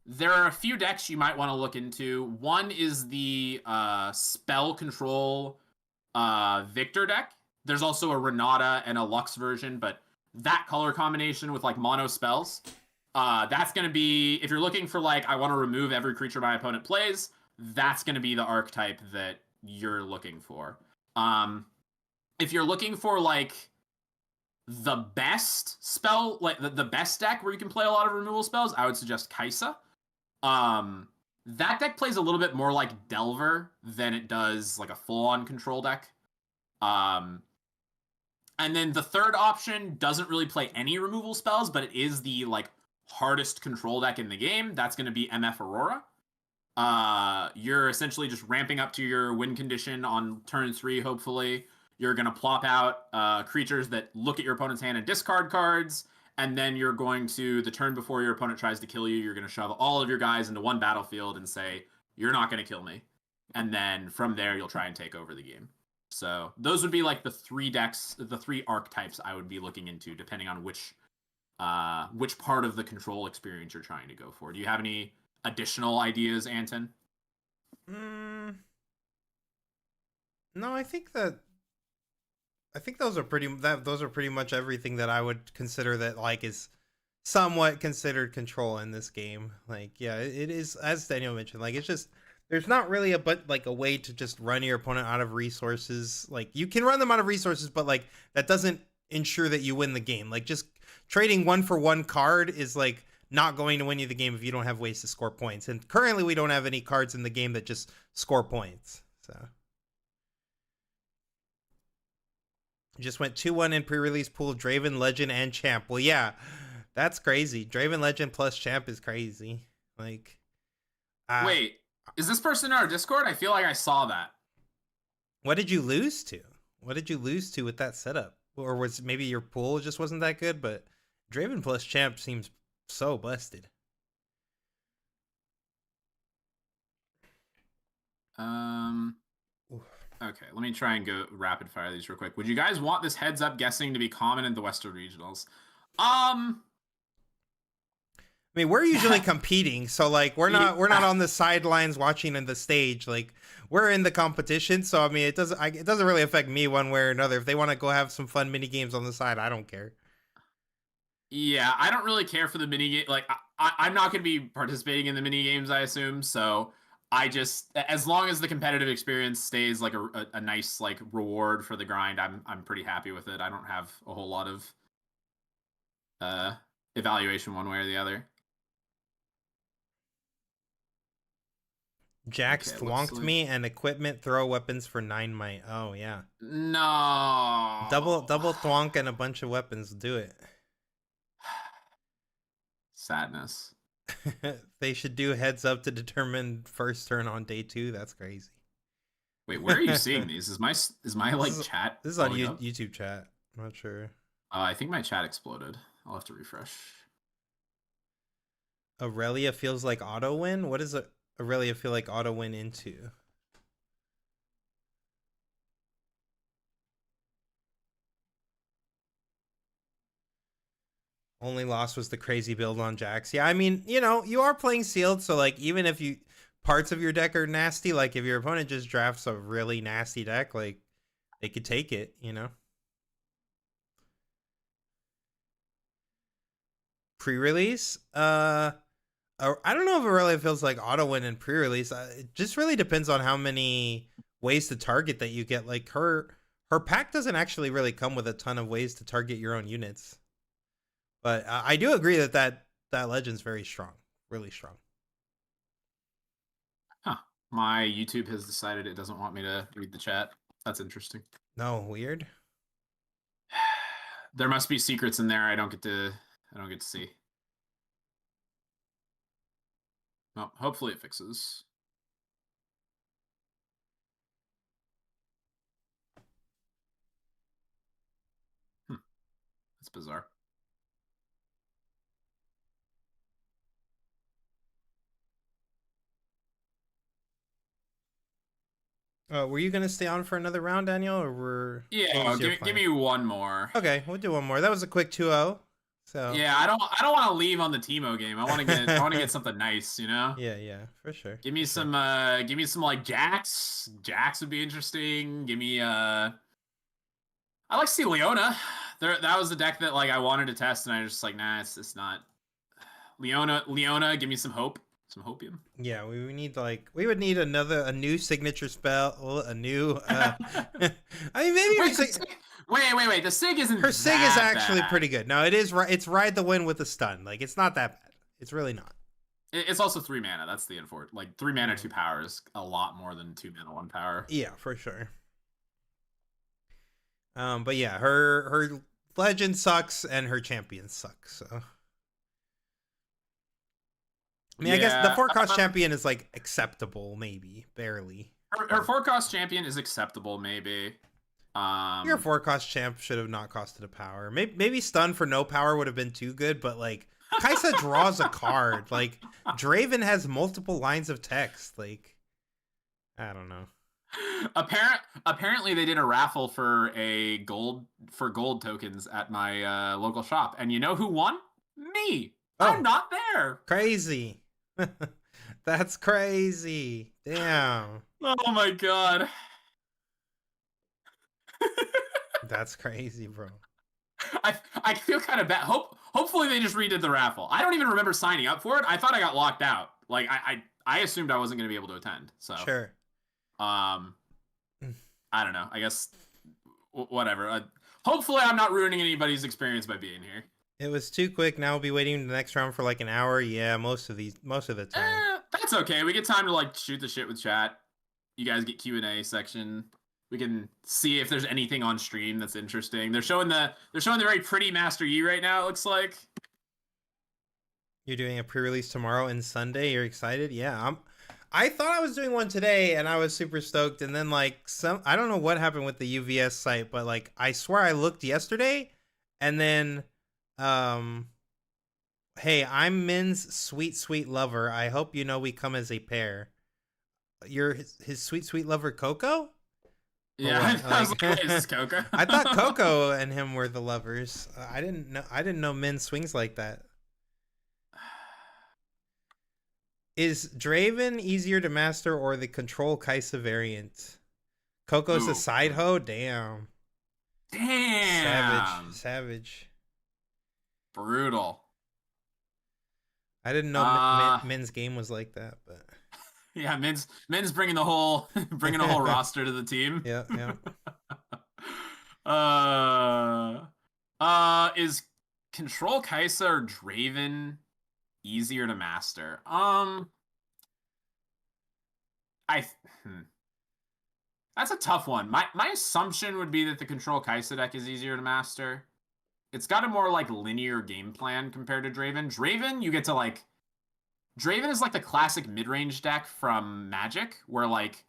there are a few decks you might want to look into. One is the spell control Victor deck. There's also a Renata and a Lux version, but that color combination with like mono spells, that's going to be, if you're looking for like, I want to remove every creature my opponent plays, that's going to be the archetype that you're looking for. If you're looking for like the best spell, like the best deck where you can play a lot of removal spells, I would suggest Kaisa. That deck plays a little bit more like Delver than it does like a full-on control deck. Um, and then the third option doesn't really play any removal spells, but it is the like hardest control deck in the game. That's going to be MF Aurora. You're essentially just ramping up to your win condition on turn 3, hopefully. You're going to plop out creatures that look at your opponent's hand and discard cards, and then you're going to, the turn before your opponent tries to kill you, you're going to shove all of your guys into one battlefield and say, you're not going to kill me. And then from there, you'll try and take over the game. So those would be like the 3 decks, the 3 archetypes I would be looking into, depending on which part of the control experience you're trying to go for. Do you have any additional ideas, Anton? Mm, no, I think that I think those are pretty much everything that I would consider that like is somewhat considered control in this game. Like, yeah, it is as Daniel mentioned. Like, it's just there's not really a way to just run your opponent out of resources. Like, you can run them out of resources, but like that doesn't ensure that you win the game. Like, just trading one for one card is like not going to win you the game if you don't have ways to score points. And currently, we don't have any cards in the game that just score points. So. Just went 2-1 in pre-release pool, Draven, Legend, and Champ. Well, yeah, that's crazy. Draven, Legend plus Champ is crazy. Like, uh, Wait, is this person in our Discord? I feel like I saw that. what did you lose to? What did you lose to with that setup? Or was maybe your pool just wasn't that good? But Draven plus Champ seems so busted. Um. Okay, let me try and go rapid fire these real quick. Would you guys want this heads up guessing to be common in the Western regionals? I mean, we're usually competing, so like we're not on the sidelines watching in the stage. Like we're in the competition, so I mean, it doesn't really affect me one way or another. If they want to go have some fun mini games on the side, I don't care. Yeah, I don't really care for the mini game. Like, I'm not going to be participating in the mini games, I assume. So I just, as long as the competitive experience stays like a nice like reward for the grind, I'm pretty happy with it. I don't have a whole lot of uh evaluation one way or the other. Jax Okay, it looks thwonked like me and equipment throw weapons for 9 might. Oh yeah. no Double thwonk and a bunch of weapons. Do it. sadness. They should do heads up to determine first turn on day 2. That's crazy. Wait, where are you seeing these? Is my this like is chat this is on blowing up? YouTube chat. I'm not sure. I think my chat exploded. I'll have to refresh. Aurelia feels like auto win. What does Aurelia feel like auto win into? Only loss was the crazy build on Jax. Yeah, I mean, you are playing sealed, so like even if you parts of your deck are nasty, like if your opponent just drafts a really nasty deck, like they could take it. Pre-release, I don't know if it really feels like auto win in pre-release. It just really depends on how many ways to target that you get. Like her pack doesn't actually really come with a ton of ways to target your own units. But I do agree that legend's very strong, really strong. Huh. My YouTube has decided it doesn't want me to read the chat. That's interesting. No, weird. There must be secrets in there I don't get to see. Well, hopefully it fixes. That's bizarre. Were you gonna stay on for another round, Daniel, or what Yeah, was your give plan? me one more. Okay, we'll do one more. That was a quick 2-0. So Yeah, I don't want to leave on the Teemo game. I want to get something nice, you know? yeah, yeah, for sure, Give me for sure. some like Jax. Jax would be interesting. Give me I like to see Leona. That was the deck that like I wanted to test, and I just like, nah, it's not. Leona, give me some hope. Some hopium. Yeah, we would need a new signature spell, a new. I mean, maybe Wait, wait. The Sig isn't her sig is that actually bad. pretty good. No, it is right. It's ride the wind with a stun. Like it's not that bad. It's really not. It's also 3 mana. That's the import. Like 3 mana, 2 power is a lot more than 2 mana, 1 power. Yeah, for sure. But yeah, her legend sucks and her champion sucks. So I mean, I guess the Yeah, forecast champion is like acceptable, maybe barely. her forecast champion is acceptable, maybe. Your forecast champ should have not costed a power. Maybe stun for no power would have been too good, but like Kaisa draws a card. Like Draven has multiple lines of text. Like I don't know. Apparently they did a raffle for gold tokens at my local shop, and you know who won? Me. I'm Oh, not there. crazy. That's crazy. Damn. Oh my god. That's crazy, bro. I feel kind of bad. Hopefully they just redid the raffle. I don't even remember signing up for it. I thought I got locked out. Like I assumed I wasn't going to be able to attend. So Sure. um I don't know. I guess whatever. Hopefully I'm not ruining anybody's experience by being here. It was too quick. Now we'll be waiting the next round for like an hour. Yeah, most of the time. That's okay. We get time to like shoot the shit with chat. You guys get Q&A section. We can see if there's anything on stream that's interesting. They're showing the very pretty Master Yi right now, it looks like. You're doing a pre-release tomorrow and Sunday. You're excited? Yeah, I thought I was doing one today and I was super stoked, and then like I don't know what happened with the UVS site, but like I swear I looked yesterday and then um hey, I'm Min's sweet sweet lover. I hope you know we come as a pair. You're his sweet sweet lover Coco? Or Yeah, what? I was like, wait, is Like this Coco? I thought Coco and him were the lovers. I didn't know Min swings like that. Is Draven easier to master or the Control Kaisa variant? Coco's a Ooh, side hoe? Damn. Savage. damn, Savage. brutal. I didn't know Uh, Min's game was like that, but yeah, Min's bringing the whole bringing a whole roster to the team. yeah, yeah. uh, is Control Kaisa or Draven easier to master? I hmm. That's a tough one. My assumption would be that the Control Kaisa deck is easier to master. It's got a more like linear game plan compared to Draven. You get to like Draven is like the classic mid-range deck from Magic, where like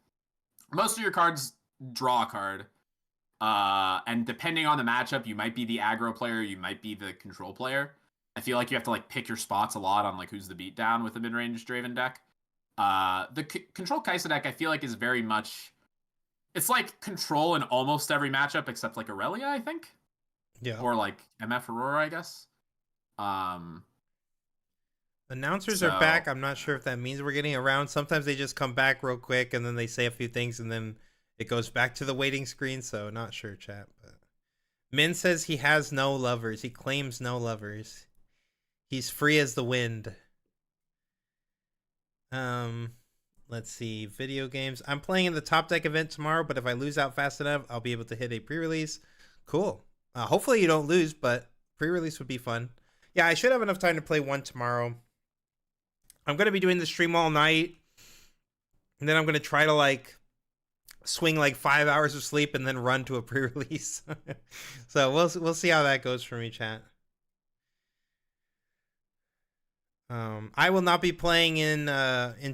most of your cards draw a card. And depending on the matchup, you might be the aggro player, you might be the control player. I feel like you have to like pick your spots a lot on like who's the beatdown with the mid-range Draven deck. The Control Kaisa deck I feel like is very much it's like control in almost every matchup except like Aurelia, I think. Yeah. Or like MF Aurora, I guess. Um Announcers are so back. I'm not sure if that means we're getting around. Sometimes they just come back real quick and then they say a few things and then it goes back to the waiting screen. So not sure, chat. But Min says he has no lovers. He claims no lovers. He's free as the wind. Um, let's see. Video games. I'm playing in the Top Deck event tomorrow, but if I lose out fast enough, I'll be able to hit a pre-release. Cool. Hopefully you don't lose, but pre-release would be fun. Yeah, I should have enough time to play one tomorrow. I'm gonna be doing the stream all night, and then I'm gonna try to like swing like 5 hours of sleep and then run to a pre-release. So we'll see how that goes for me, chat. I will not be playing in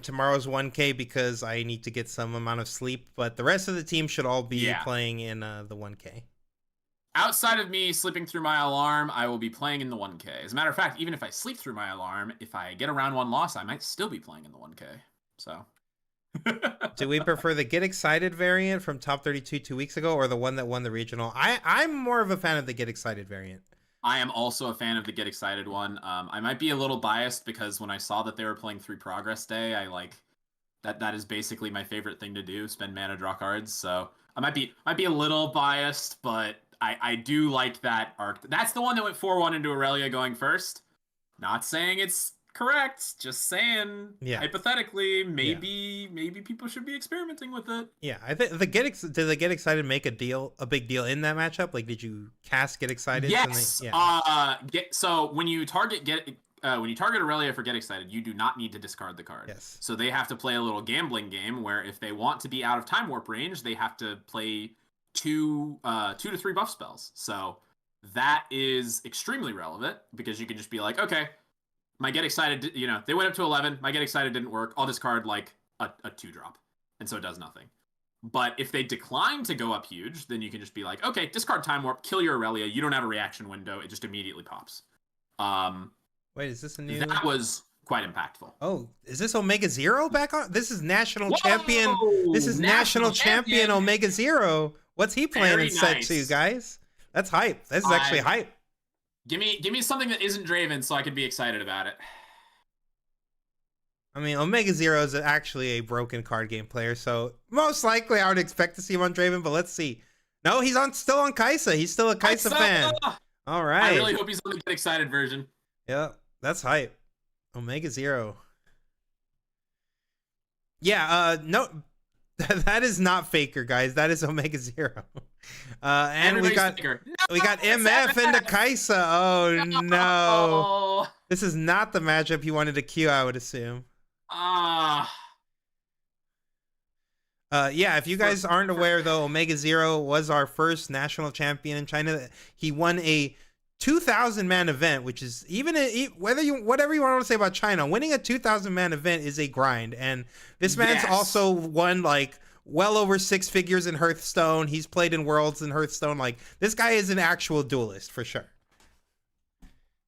tomorrow's 1K because I need to get some amount of sleep, but the rest of the team should all be playing in the 1K. outside of me sleeping through my alarm, I will be playing in the 1K. As a matter of fact, even if I sleep through my alarm, if I get a round one loss, I might still be playing in the 1K. So. Do we prefer the Get Excited variant from Top 32 2 weeks ago or the one that won the regional? I'm more of a fan of the Get Excited variant. I am also a fan of the Get Excited one. I might be a little biased because when I saw that they were playing 3 Progress Day, I like that is basically my favorite thing to do, spend mana, draw cards. So I might be a little biased, but I do like that arc. That's the one that went 4-1 into Aurelia going first. Not saying it's correct, just saying hypothetically, maybe people should be experimenting with it. Yeah, I think did the Get Excited make a big deal in that matchup? Like, did you cast Get Excited? Yes. So when you target Aurelia for Get Excited, you do not need to discard the card. Yes. So they have to play a little gambling game where if they want to be out of Time Warp range, they have to play 2 to 3 buff spells. So that is extremely relevant because you can just be like, okay, my Get Excited, they went up to 11. My Get Excited didn't work. I'll discard like a 2-drop. And so it does nothing. But if they decline to go up huge, then you can just be like, okay, discard Time Warp, kill your Aurelia. You don't have a reaction window. It just immediately pops. Wait, is this a new? That was quite impactful. Oh, is this Omega Zero back on? This is National Champion. This is National Champion Omega Zero. What's he playing in set 2, guys? That's hype. This is actually hype. Give me something that isn't Draven so I could be excited about it. I mean, Omega Zero is actually a broken card game player, so most likely I would expect to see him on Draven, but let's see. No, he's on still on Kaisa. He's still a Kaisa Kaisa! fan. All I right. really hope he's on the Get Excited version. Yeah, that's hype. Omega Zero. Yeah, no, that is not Faker, guys. That is Omega Zero. And we Everybody's got Faker. No, we got it's MF into MF! Kaisa. Oh no. No! This is not the matchup he wanted to queue, I would assume. Ah. Yeah, if you For, guys aren't for, aware, though, Omega Zero was our first national champion in China. He won a 2,000 man event, which is even whatever you want to say about China, winning a 2,000 man event is a grind. And this man's yes. also won like well over 6 figures in Hearthstone. He's played in Worlds in Hearthstone. Like this guy is an actual duelist for sure.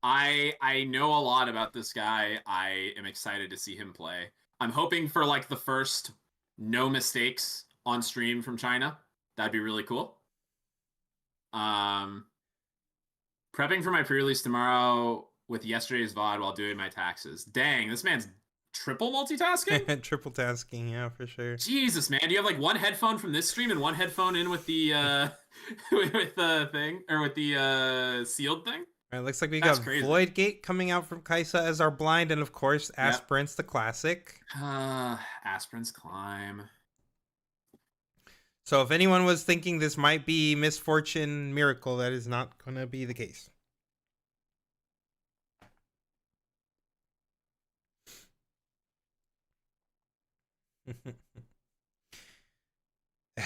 I know a lot about this guy. I am excited to see him play. I'm hoping for like the first no mistakes on stream from China. That'd be really cool. Um, prepping for my pre-release tomorrow with yesterday's VOD while doing my taxes. Dang, this man's triple multitasking? Triple tasking, yeah, for sure. Jesus, man. Do you have like one headphone from this stream and one headphone in with the with the thing or with the sealed thing? All right, looks like we That's got crazy. Void Gate coming out from Kaisa as our blind, and of course, Aspirants, the classic. Aspirant's Climb. So if anyone was thinking this might be Misfortune Miracle, that is not going to be the case.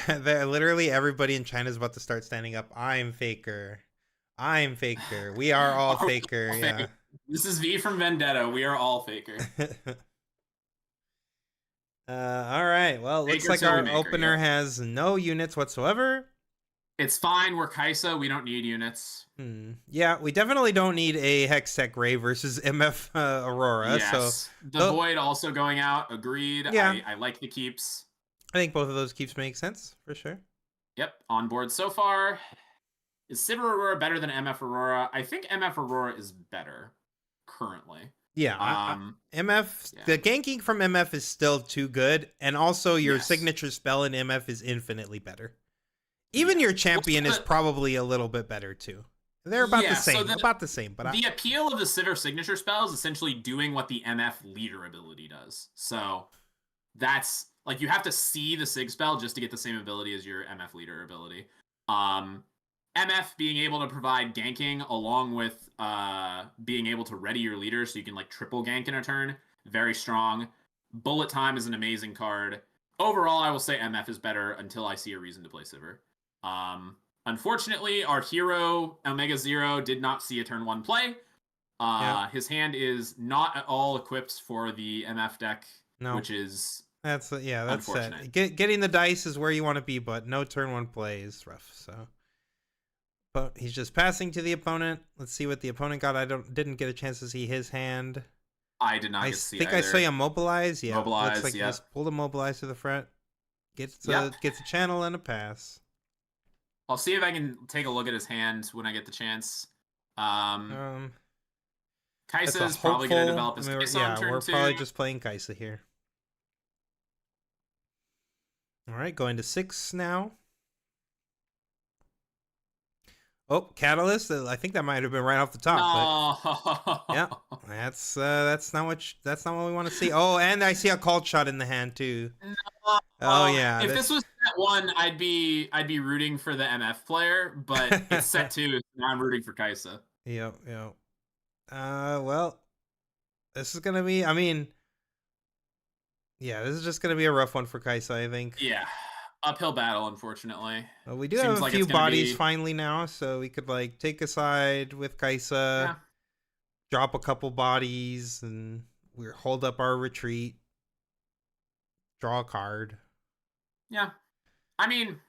Literally everybody in China is about to start standing up. I'm Faker. I'm Faker. We are all Faker. All yeah. Faker? This is V from Vendetta. We are all Faker. All right. Well, Faker looks like our Maker, opener yep. has no units whatsoever. It's fine. We're Kaisa. We don't need units. Yeah, we definitely don't need a Hextech Ray versus MF Aurora. Yes. So the Void also going out. Agreed. Yeah. I like the keeps. I think both of those keeps make sense for sure. Yep. On board so far. Is Sivir Aurora better than MF Aurora? I think MF Aurora is better currently. Yeah, MF, yeah. The ganking from MF is still too good, and also your signature spell in MF is infinitely better. Even your champion is probably a little bit better too. They're about the same, But the appeal of the Sivir signature spell is essentially doing what the MF leader ability does. So that's like you have to see the Sig spell just to get the same ability as your MF leader ability. MF being able to provide ganking along with being able to ready your leader so you can like triple gank in a turn. Very strong. Bullet Time is an amazing card. Overall, I will say MF is better until I see a reason to play Sivir. Unfortunately, our hero, Omega Zero, did not see a turn 1 play. His hand is not at all equipped for the MF deck, which is that's unfortunate. Getting the dice is where you want to be, but no turn 1 play is rough, so... But he's just passing to the opponent. Let's see what the opponent got. Didn't get a chance to see his hand. I did not get to see I saw you mobilize. Yeah, mobilize. Looks like he just pulled a mobilize to the front. Gets a channel and a pass. I'll see if I can take a look at his hand when I get the chance. Kaisa is probably going to develop his Kaisa on turn 2. We're probably just playing Kaisa here. All right, going to 6 now. Oh, Catalyst! I think that might have been right off the top. No. But yeah, that's not what we want to see. Oh, and I see a called shot in the hand too. No. Oh yeah. If this was set 1, I'd be rooting for the MF player, but it's set 2. So now I'm rooting for Kaisa. Yep. Well, this is gonna be. I mean, yeah, this is just gonna be a rough one for Kaisa, I think. Yeah. Uphill battle, unfortunately. Well, we do have a few bodies finally now, so we could like take a side with Kaisa, drop a couple bodies, and we hold up our retreat, draw a card. Yeah, I mean,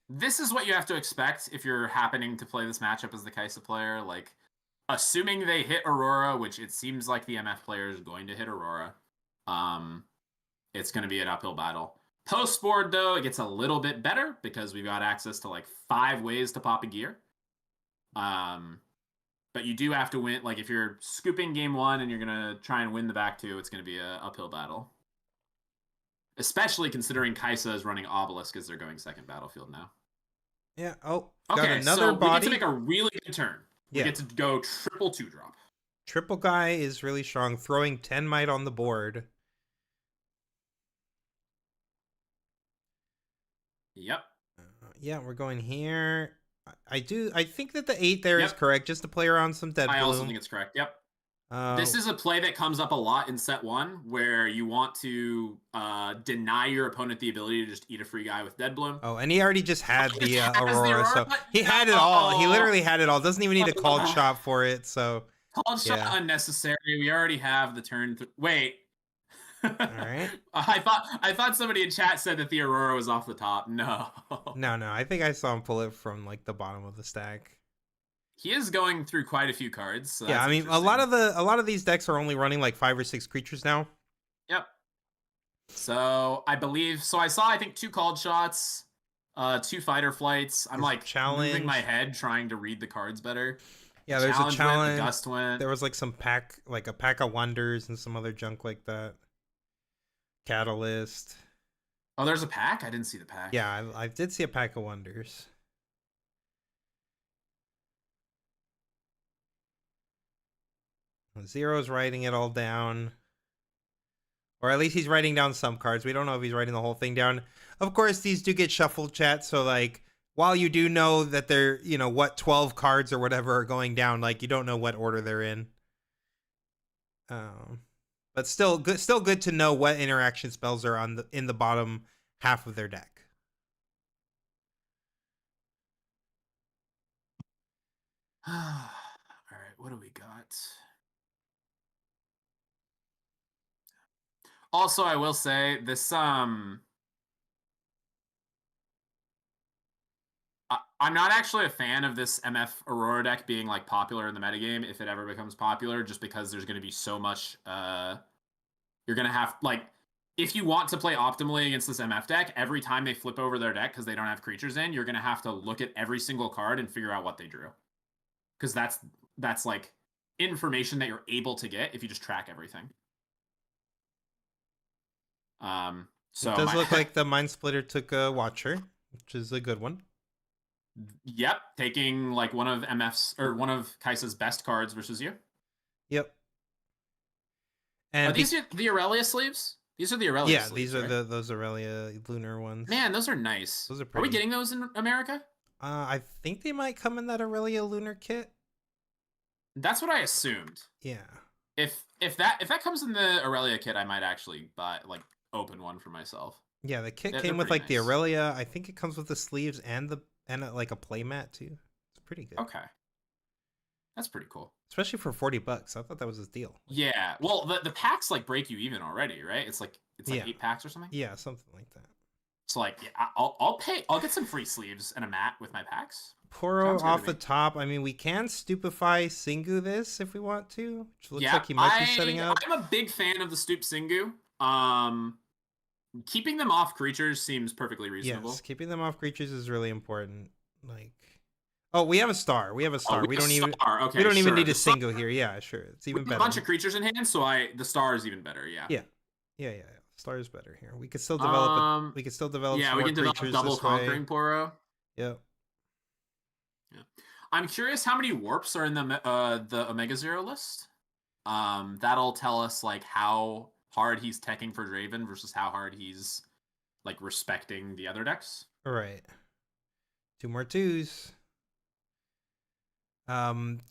this is what you have to expect if you're happening to play this matchup as the Kaisa player. Like, assuming they hit Aurora, which it seems like the MF player is going to hit Aurora, it's going to be an uphill battle. Post board, though, it gets a little bit better because we've got access to like 5 ways to pop a gear. But you do have to win. Like if you're scooping game 1 and you're gonna try and win the back 2, it's gonna be an uphill battle. Especially considering Kaisa is running Obelisk as they're going second battlefield now. Yeah. Oh, got Okay, another so we get to make body. a really good turn. We Yeah. get to go triple 2-drop. Triple guy is really strong, throwing 10 might on the board. Yep. Yeah, we're going here. I think that the 8 there is Yep. correct, just to play around some dead I also bloom. think it's correct. Yep. Uh, This is a play that comes up a lot in set one, where you want to deny your opponent the ability to just eat a free guy with Dead Bloom. oh, and he already just had He just the has the Aurora, Aurora, so but he had it all. He no! literally had it all. Doesn't even need a called shot for it, so Called shot yeah. unnecessary. We already have the turn. Wait. All right. I thought somebody in chat said that the Aurora was off the top. No. No, no, I think I saw him pull it from like the bottom of the stack. He is going through quite a few cards, so Yeah, that's I mean interesting. a lot of these decks are only running like 5 or 6 creatures now. Yep. So I believe I saw I think 2 called shots, 2 fighter flights. I'm Is a like moving my challenge. head trying to read the cards better. The Yeah, there's a challenge went, the challenge. gust went. There was like some pack, like a pack of wonders and some other junk like that. Catalyst. Oh, there's a pack? I didn't see the pack. Yeah, I did see a pack of wonders. Zero's writing it all down. Or at least he's writing down some cards. We don't know if he's writing the whole thing down. Of course, these do get shuffled, chat. So, like, while you do know that they're, what 12 cards or whatever are going down, like, you don't know what order they're in. But still good to know what interaction spells are in the bottom half of their deck. All right, what do we got? Also, I will say this I'm not actually a fan of this MF Aurora deck being like popular in the metagame if it ever becomes popular, just because there's going to be so much. You're going to have like if you want to play optimally against this MF deck, every time they flip over their deck because they don't have creatures in, you're going to have to look at every single card and figure out what they drew, because that's like information that you're able to get if you just track everything. So It does look like the Mind Splitter took a Watcher, which is a good one. Yep, taking like one of MF's or one of Kaisa's best cards versus you. Yep. Are And these the Aurelia sleeves? These are the Aurelia yeah, sleeves, these are right? those Aurelia lunar ones. Man, those are nice. Those are Are we pretty. getting those in America? I think they might come in that Aurelia lunar kit. That's what I assumed. Yeah. If that comes in the Aurelia kit, I might actually buy like open one for myself. Yeah, the kit They're came with pretty like the nice. Aurelia. I think it comes with the sleeves and like a playmat too. It's pretty good. Okay, that's pretty cool. Especially for $40. I thought that was a deal. Yeah, well the packs like break you even already, right? It's like Yeah. 8 packs or something. Yeah, something like that. So like yeah, I'll pay. I'll get some free sleeves and a mat with my packs. Poro Sounds good to off the me. top. I mean, we can stupefy Singu this if we want to, which looks Yeah, like he might be setting up. I'm a big fan of the Stoop Singu. Keeping them off creatures seems perfectly reasonable. Yes, keeping them off creatures is really important. Like, oh, we have a star. We have a Oh, star. we have star. We Okay, don't even sure. need a The star, single here. Yeah, sure. It's we even have a bunch better. of creatures in hand, so the star is even better. Yeah. Yeah, yeah. Star is better here. Um. We could still develop Yeah, some we more can develop creatures double this way. conquering Poro. Yep. Yeah. I'm curious how many warps are in the Omega Zero list. That'll tell us like how hard he's teching for Draven versus how hard he's like respecting the other decks. All right. 2 more 2s.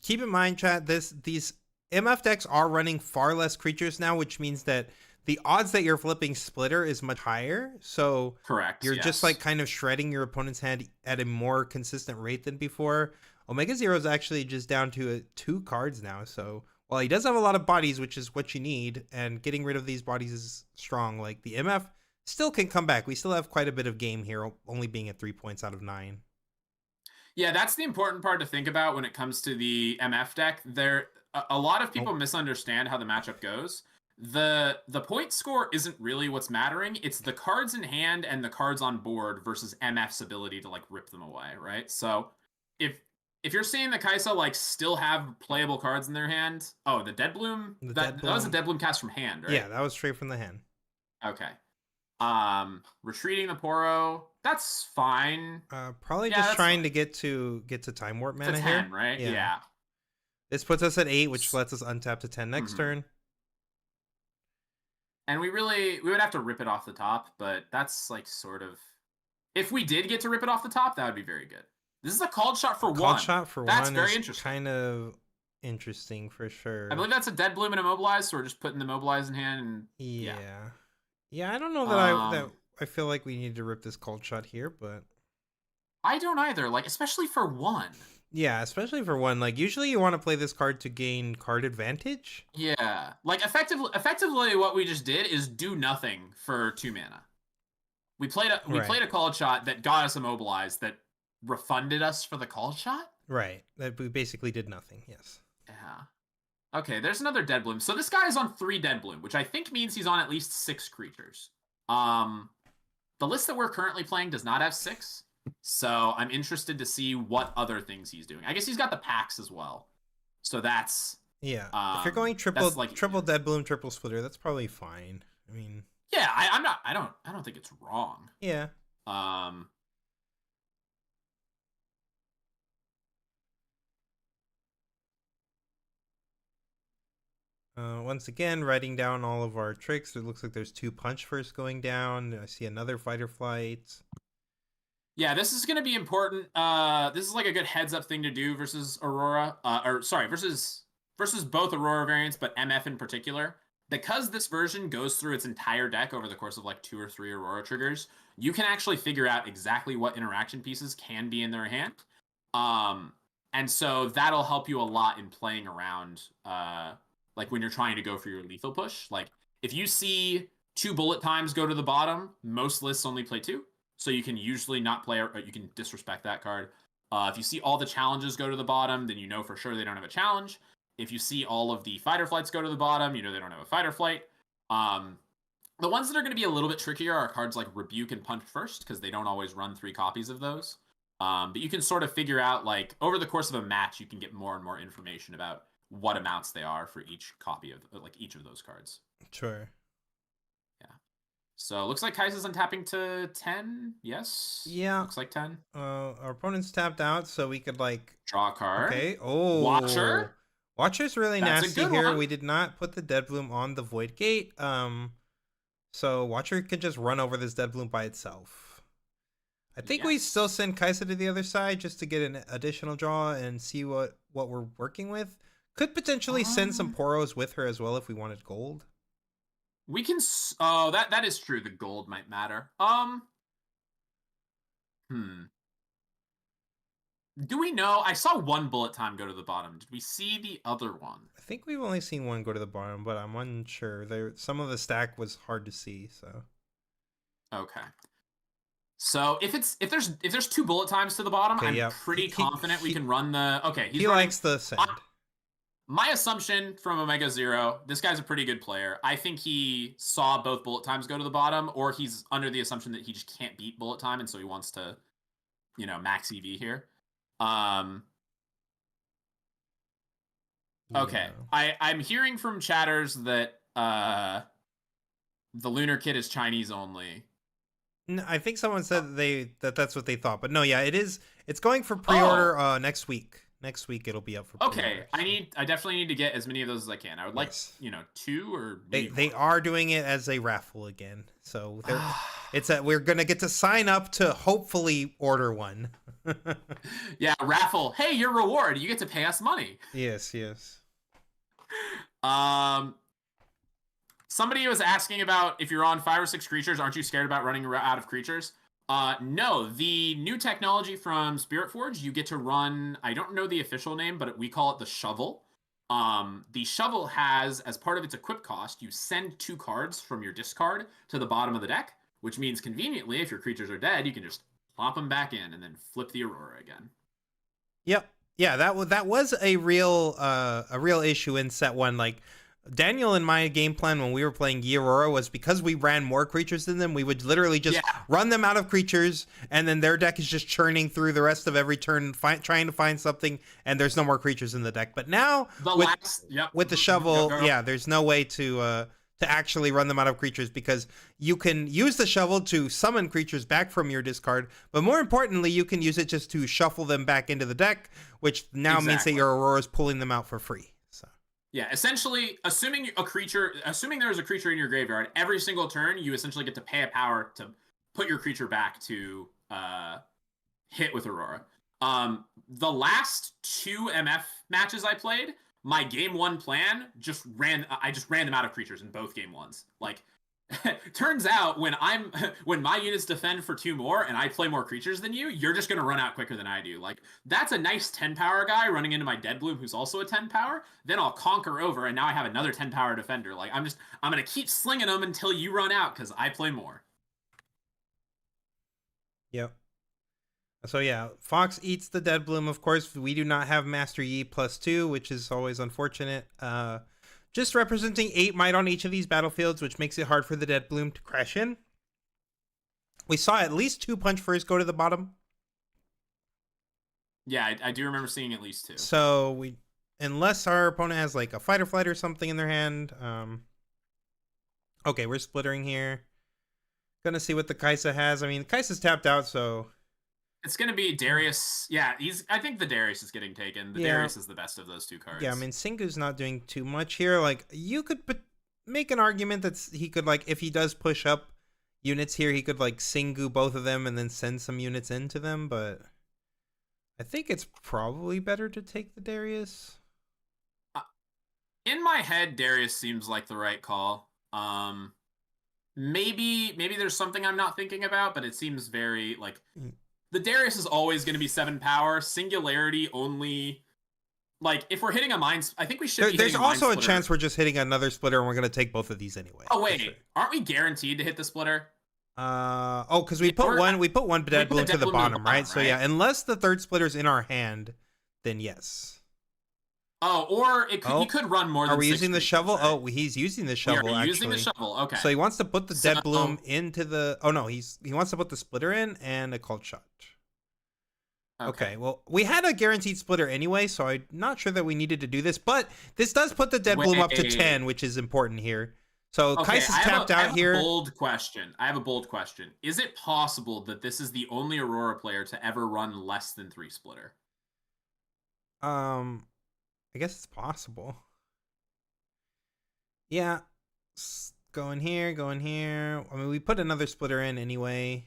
Keep in mind, chat. These MF decks are running far less creatures now, which means that the odds that you're flipping Splitter is much higher. So Correct. you're just like Yes. kind of shredding your opponent's hand at a more consistent rate than before. Omega Zero is actually just down to 2 cards now. So while he does have a lot of bodies, which is what you need, and getting rid of these bodies is strong, like the MF still can come back. We still have quite a bit of game here, only being at 3 points out of 9. Yeah, that's the important part to think about when it comes to the MF deck. A lot of Oh, people misunderstand how the matchup goes. The point score isn't really what's mattering. It's the cards in hand and the cards on board versus MF's ability to like rip them away, right? So if if you're seeing the Kaisa like still have playable cards in their hand, the Dead Bloom the Dead that was a Bloom. Dead Bloom cast from hand, right? Yeah, that was straight from the hand. Okay. Retreating the Poro, that's fine. Probably Yeah, just that's trying fine. to get to time warp To mana here. 10, right? Yeah. Yeah. This puts us at 8, which lets us untap to 10 next Mm-hmm. turn. And we would have to rip it off the top, but that's like sort of, if we did get to rip it off the top, that would be very good. This is a called shot for Called 1. shot for That's 1 very is interesting. kind of interesting for I sure. believe that's a dead bloom and immobilized, so we're just putting the mobilize in hand, and yeah. Yeah. Yeah, I don't know that Um, I feel like we need to rip this called shot here, but I don't either. Like, especially for 1. yeah, especially for 1. Like usually you want to play this card to gain card advantage. Yeah, like effectively, what we just did is do nothing for 2 mana. We Right. played a called shot that got us immobilized, that refunded us for the called shot. Right. That we basically did nothing. Yes. Yeah. Okay, there's another dead bloom. So this guy is on 3 dead bloom, which I think means he's on at least 6 creatures. Um, the list that we're currently playing does not have 6, so I'm interested to see what other things he's doing. I guess he's got the packs as well, so Yeah. If you're going that's triple like, triple dead bloom, triple splitter, that's probably fine. I mean, yeah. I'm not. I don't think it's wrong. yeah. Um, Once again, writing down all of our tricks. It looks like there's 2 punch first going down. I see another fighter flight. Yeah, this is going to be important. This is like a good heads up thing to do versus Aurora, or sorry, versus both Aurora variants, but MF in particular. Because this version goes through its entire deck over the course of like 2 or 3 Aurora triggers, you can actually figure out exactly what interaction pieces can be in their hand. Um, and so that'll help you a lot in playing around, like when you're trying to go for your lethal push. Like if you see 2 bullet times go to the bottom, most lists only play 2. So you can usually not play, or you can disrespect that card. If you see all the challenges go to the bottom, then you know for sure they don't have a challenge. If you see all of the fighter flights go to the bottom, you know they don't have a fighter flight. The ones that are going to be a little bit trickier are cards like Rebuke and Punch First, because they don't always run 3 copies of those. But you can sort of figure out, like, over the course of a match, you can get more and more information about what amounts they are for each copy of, like, each of those cards. Sure. Yeah. So looks like Kai's untapping to 10. Yes. Yeah. Looks like 10. Our opponent's tapped out, so we could like Draw a card. okay. Oh, Watcher. Watcher's really That's a nasty good here. one. We did not put the dead bloom on the void gate. So Watcher could just run over this dead bloom by itself. I think we still send Kaisa to the other side just to get an additional draw and see what we're working with. Could potentially send some Poros with her as well if we wanted gold. We can. Oh, that is true. The gold might matter. Do we know? I saw 1 bullet time go to the bottom. Did we see the other one? I think we've only seen 1 go to the bottom, but I'm unsure. Some of the stack was hard to see, so. Okay. So if there's 2 bullet times to the bottom, okay, I'm pretty confident we can run the. Okay, he likes the send. My assumption from Omega Zero, this guy's a pretty good player. I think he saw both bullet times go to the bottom, or he's under the assumption that he just can't beat bullet time, and so he wants to, max EV here. Okay. Yeah. I'm hearing from chatters that the Lunar Kid is Chinese only. No, I think someone said that's what they thought, but no, yeah, it is. It's going for pre-order next week. Next week it'll be up for pre-order. Okay, so. I definitely need to get as many of those as I can. I would like 2 or they are doing it as a raffle again, so we're gonna get to sign up to hopefully order one. Yeah, raffle. Hey, your reward. You get to pay us money. Yes. Somebody was asking about if you're on 5 or 6 creatures, aren't you scared about running out of creatures? No, the new technology from Spirit Forge, you get to run, I don't know the official name, but we call it the Shovel. The Shovel has, as part of its equip cost, you send 2 cards from your discard to the bottom of the deck, which means conveniently, if your creatures are dead, you can just plop them back in and then flip the Aurora again. Yep. Yeah, that was a real issue in set 1. Like, Daniel and my game plan when we were playing Yi Aurora was because we ran more creatures than them, we would literally just run them out of creatures, and then their deck is just churning through the rest of every turn, trying to find something, and there's no more creatures in the deck. But now, with the Shovel, there's no way to to actually run them out of creatures, because you can use the shovel to summon creatures back from your discard, but more importantly, you can use it just to shuffle them back into the deck, which now means that Exactly. your Aurora's pulling them out for free. So Yeah, essentially, assuming there's a creature in your graveyard, every single turn you essentially get to pay a power to put your creature back to hit with Aurora. The last two MF matches I played, my game one plan I just ran them out of creatures in both game ones. Like, turns out when my units defend for 2 more and I play more creatures than you're just gonna run out quicker than I do. Like, that's a nice 10 power guy running into my Dead Bloom who's also a 10 power. Then I'll conquer over and now I have another 10 power defender. Like, I'm gonna keep slinging them until you run out because I play more. yep. So yeah, Fox eats the Dead Bloom. Of course, we do not have Master Yi +2, which is always unfortunate. Just representing 8 might on each of these battlefields, which makes it hard for the Dead Bloom to crash in. We saw at least 2 Punch Furs go to the bottom. Yeah, I do remember seeing at least 2. So unless our opponent has like a Fight or Flight or something in their hand. Okay, we're splittering here. Gonna see what the Kaisa has. I mean, Kaisa's tapped out, so It's gonna be Darius. Yeah, I think the Darius is getting taken. The yeah. Darius is the best of those 2 cards. Yeah, I mean, Singu's not doing too much here. Like, you could make an argument that he could, like, if he does push up units here, he could, like, Singu both of them and then send some units into them, but I think it's probably better to take the Darius. In my head, Darius seems like the right call. Maybe there's something I'm not thinking about, but it seems very, like, the Darius is always going to be 7 power. Singularity only, like, if we're hitting a mind, I think we should. There's also a chance we're just hitting another splitter, and we're gonna take both of these anyway. Oh wait, sure. Aren't we guaranteed to hit the splitter? Because we put one Dead Bloom to the bottom, right? So yeah, unless the third splitter's in our hand, then yes. Oh, or he could run more than 6 Are we using the shovel? Right? Oh, he's using the shovel, we are actually. using the shovel, okay. So he wants to put the Dead Bloom into the... Oh, no, he wants to put the splitter in and a Cult Shot. Okay, well, we had a guaranteed splitter anyway, so I'm not sure that we needed to do this, but this does put the Dead Bloom up to 10, which is important here. So Kaisa's tapped out here. I have a bold question. Is it possible that this is the only Aurora player to ever run less than 3 splitter? I guess it's possible. Yeah. Going here, going here. I mean, we put another splitter in anyway.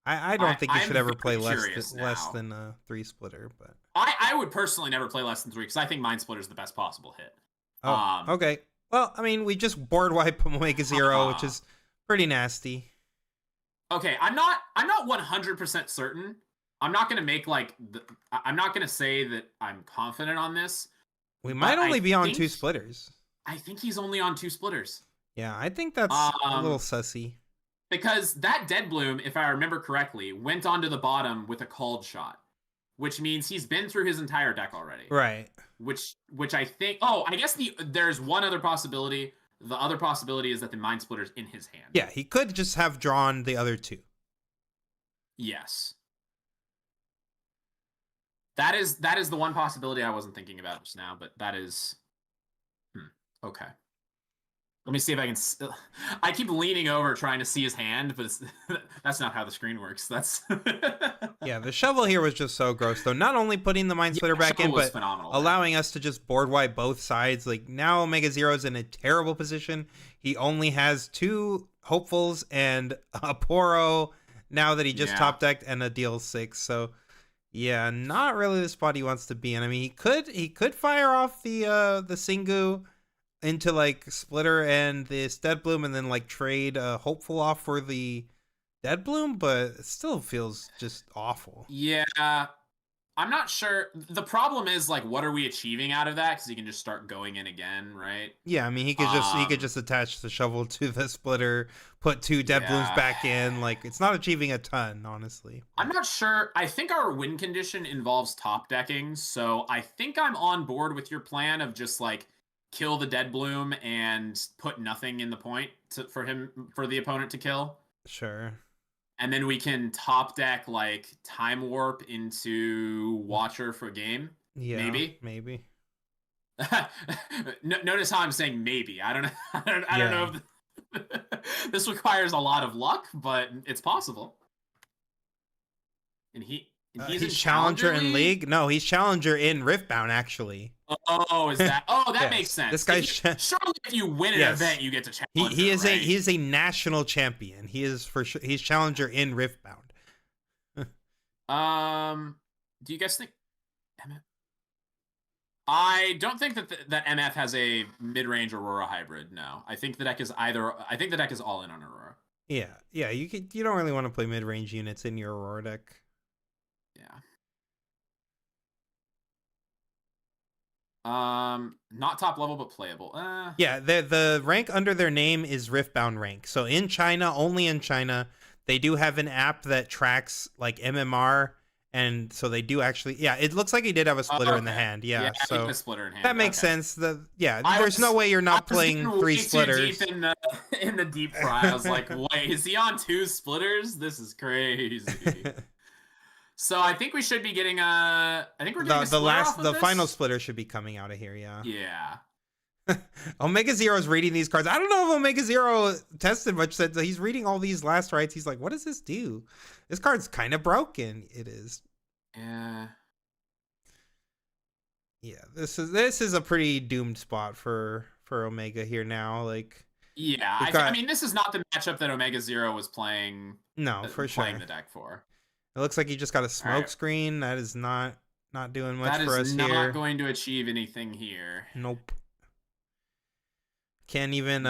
I don't think you should ever play less than a 3 splitter, but I would personally never play less than 3 because I think Mind Splitter is the best possible hit. Oh, okay. Well, I mean, we just board wipe Omega Zero, which is pretty nasty. Okay, I'm not 100% certain. I'm not gonna make I'm not gonna say that I'm confident on this. We might only be on 2 splitters. I think he's only on 2 splitters. Yeah, I think that's a little sussy. Because that Dead Bloom, if I remember correctly, went onto the bottom with a called shot, which means he's been through his entire deck already. Right. Which I think... Oh, I guess there's one other possibility. The other possibility is that the Mind Splitter's in his hand. Yeah, he could just have drawn the other 2. Yes. That is the one possibility I wasn't thinking about just now, but that is... Okay. Let me see if I can... I keep leaning over trying to see his hand, but that's not how the screen works. That's... Yeah, the shovel here was just so gross, though. Not only putting the Mind Splitter back in, but allowing us to just board wipe both sides. Like, now Omega Zero's in a terrible position. He only has 2 Hopefuls and a Poro now that he just top decked, and a Deal 6. So, yeah, not really the spot he wants to be in. I mean, he could fire off the Singu into like Splitter and this Dead Bloom, and then like trade Hopeful off for the Dead Bloom, but it still feels just awful. Yeah, I'm not sure. The problem is, like, what are we achieving out of that? Because he can just start going in again, right? Yeah, I mean, he could just attach the shovel to the Splitter, put 2 Dead Blooms back in. Like, it's not achieving a ton, honestly. I'm not sure. I think our win condition involves top decking, so I think I'm on board with your plan of just like kill the Dead Bloom and put nothing in the point for the opponent to kill. Sure. And then we can top deck like Time Warp into Watcher for game. Yeah, maybe. Notice how I'm saying maybe. I don't know. I don't Yeah. know if this requires a lot of luck, but it's possible. And he's in He's challenger Challenger in League. league. No, he's challenger in Riftbound actually. Oh, is that? Oh, that makes Yes, this sense. If guy's you surely if you win an yes. event, you get to He Challenger, is a right? he is a national champion. He is for sure. He's challenger in Riftbound. Um, do you guys think? I don't think that that MF has a mid-range Aurora hybrid. No, I think the deck is either. I think the deck is all in on Aurora. Yeah, yeah. You don't really want to play mid range units in your Aurora deck. Yeah. Not top level, but playable. Yeah, the rank under their name is Riftbound rank. So in China, only in China, they do have an app that tracks like MMR, and so they do actually. Yeah, it looks like he did have a splitter in the Okay. hand. Yeah, Yeah, he got a so splitter in that hand. makes Okay. sense. Yeah, I there's no was way you're I not was playing getting way three too deep splitters. in the deep fry. I was like, wait, is he on two splitters? This is crazy. So I think we should be getting a. I think we're getting a splitter off of The final this. splitter should be coming out of here. Yeah. Yeah. Omega Zero is reading these cards. I don't know if Omega Zero tested much. That he's reading all these last rites. He's like, what does this do? This card's kind of broken. It is. Yeah. Yeah, this is a pretty doomed spot for Omega here now. Like Yeah. we've I got mean, this is not the matchup that Omega Zero was no for playing sure. the deck for. It looks like he just got a All smoke right. screen. That is not doing much That for is us not here. going to achieve anything here. Nope. Can't even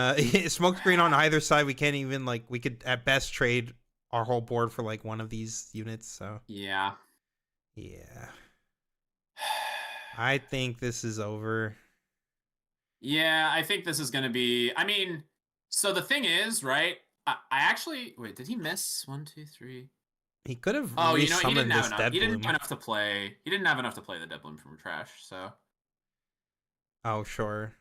smoke screen on either side. We can't even like we could at best trade our whole board for like one of these units. So Yeah. yeah, I think this is over. Yeah, I think this is going to be. I mean, so the thing is, right? I actually. Wait, did he miss? One, two, three. He could have Oh, you know, he didn't resummoned have this enough. Dead He didn't have Bloom. enough to play. He didn't have enough to play the Dead Bloom from Trash, so. Oh sure,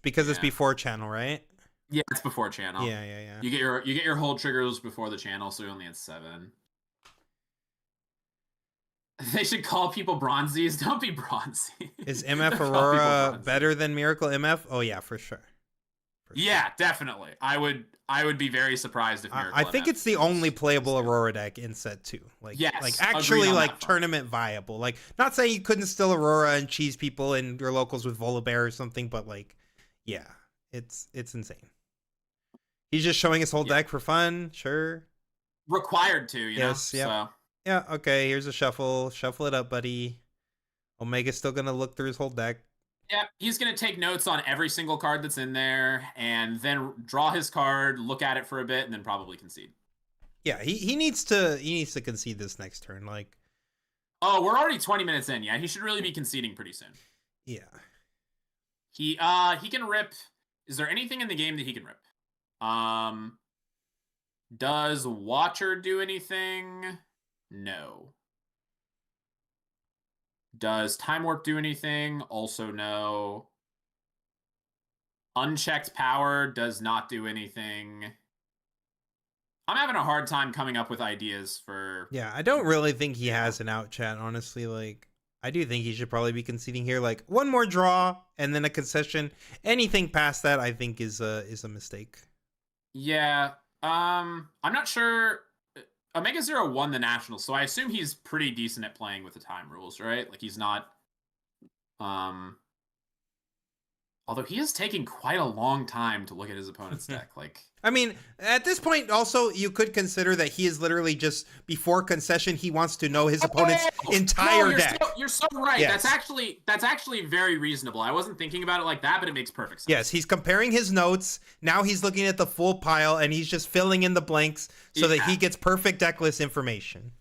because it's Yeah. before channel, right? Yeah, it's before channel. Yeah, yeah, yeah. You get your hold triggers before the channel, so you only had 7. They should call people bronzies. Don't be bronzy. Is MF Don't call people Aurora bronzy. better than Miracle MF? Oh yeah, for sure. Yeah, definitely. I would be very surprised if Miracle I think MF it's the only playable Aurora deck in set 2. Yes, like agreed actually on like that front. tournament viable. Like not saying you couldn't still Aurora and cheese people in your locals with Volibear or something, but like yeah, it's insane. He's just showing his whole Yeah. deck for fun, sure. Required to, you Yes, know. yep. So Yeah, okay, here's a shuffle. Shuffle it up, buddy. Omega's still gonna look through his whole deck. yeah, he's gonna take notes on every single card that's in there, and then draw his card, look at it for a bit, and then probably concede. Yeah, he needs to concede this next turn. Like, Oh, we're already 20 minutes in. Yeah, he should really be conceding pretty soon. yeah. He can rip. Is there anything in the game that he can rip? Does Watcher do anything? No. Does Time Warp do anything? Also no. Unchecked Power does not do anything. I'm having a hard time coming up with ideas for. Yeah, I don't really think he has an out chat, honestly. Like, I do think he should probably be conceding here. Like, one more draw and then a concession. Anything past that, I think, is a mistake. Yeah. I'm not sure. Omega Zero won the Nationals, so I assume he's pretty decent at playing with the time rules, right? Like he's not. Although he is taking quite a long time to look at his opponent's deck. Like, I mean, at this point, also, you could consider that he is literally just, before concession, he wants to know his opponent's entire no, deck. You're so right. Yes. That's actually very reasonable. I wasn't thinking about it like that, but it makes perfect sense. Yes, he's comparing his notes. Now he's looking at the full pile, and he's just filling in the blanks so that he gets perfect deck list information.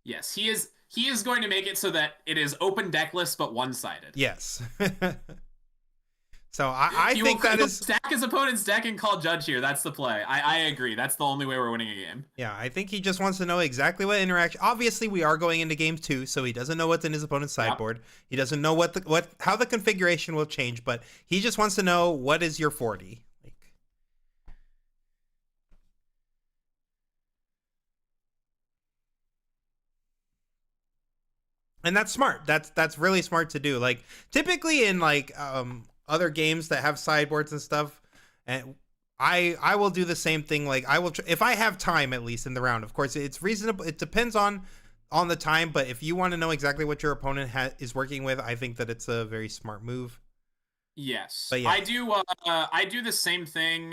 Yes, he is. He is going to make it so that it is open deck list but one-sided. Yes. So I think that is stack his opponent's deck and call judge here. That's the play. I agree. That's the only way we're winning a game. Yeah, I think he just wants to know exactly what interaction. Obviously, we are going into game 2, so he doesn't know what's in his opponent's sideboard. He doesn't know how the configuration will change, but he just wants to know what is your 40. Like, And that's smart. That's really smart to do. Like typically in like other games that have sideboards and stuff, and I will do the same thing. Like I will if I have time at least in the round. Of course, it's reasonable. It depends on the time, but if you want to know exactly what your opponent is working with, I think that it's a very smart move. Yes, But yeah, I do. I do the same thing.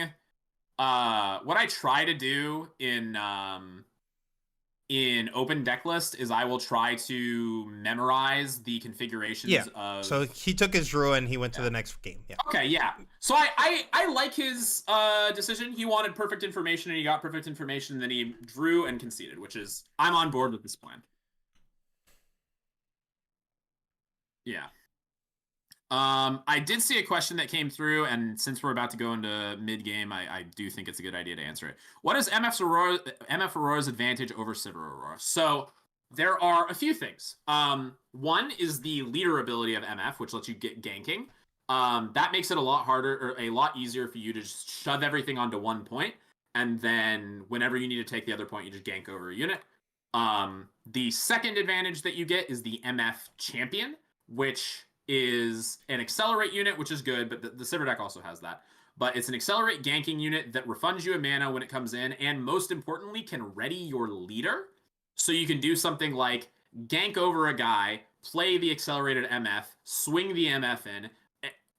What I try to do in open deck list is I will try to memorize the yeah. configurations of. So he took his draw and he went to Yeah. the next game. Yeah. Okay, yeah. So I like his decision. He wanted perfect information and he got perfect information. And then he drew and conceded, which is I'm on board with this plan. Yeah. I did see a question that came through, and since we're about to go into mid game, I do think it's a good idea to answer it. What is MF Aurora's advantage over Sivir Aurora? So there are a few things. One is the leader ability of MF, which lets you get ganking. That makes it a lot harder or a lot easier for you to just shove everything onto one point, and then whenever you need to take the other point, you just gank over a unit. The second advantage that you get is the MF champion, which is an accelerate unit, which is good, but the Sivir deck also has that. But it's an accelerate ganking unit that refunds you a mana when it comes in, and most importantly, can ready your leader. So you can do something like gank over a guy, play the accelerated MF, swing the MF in,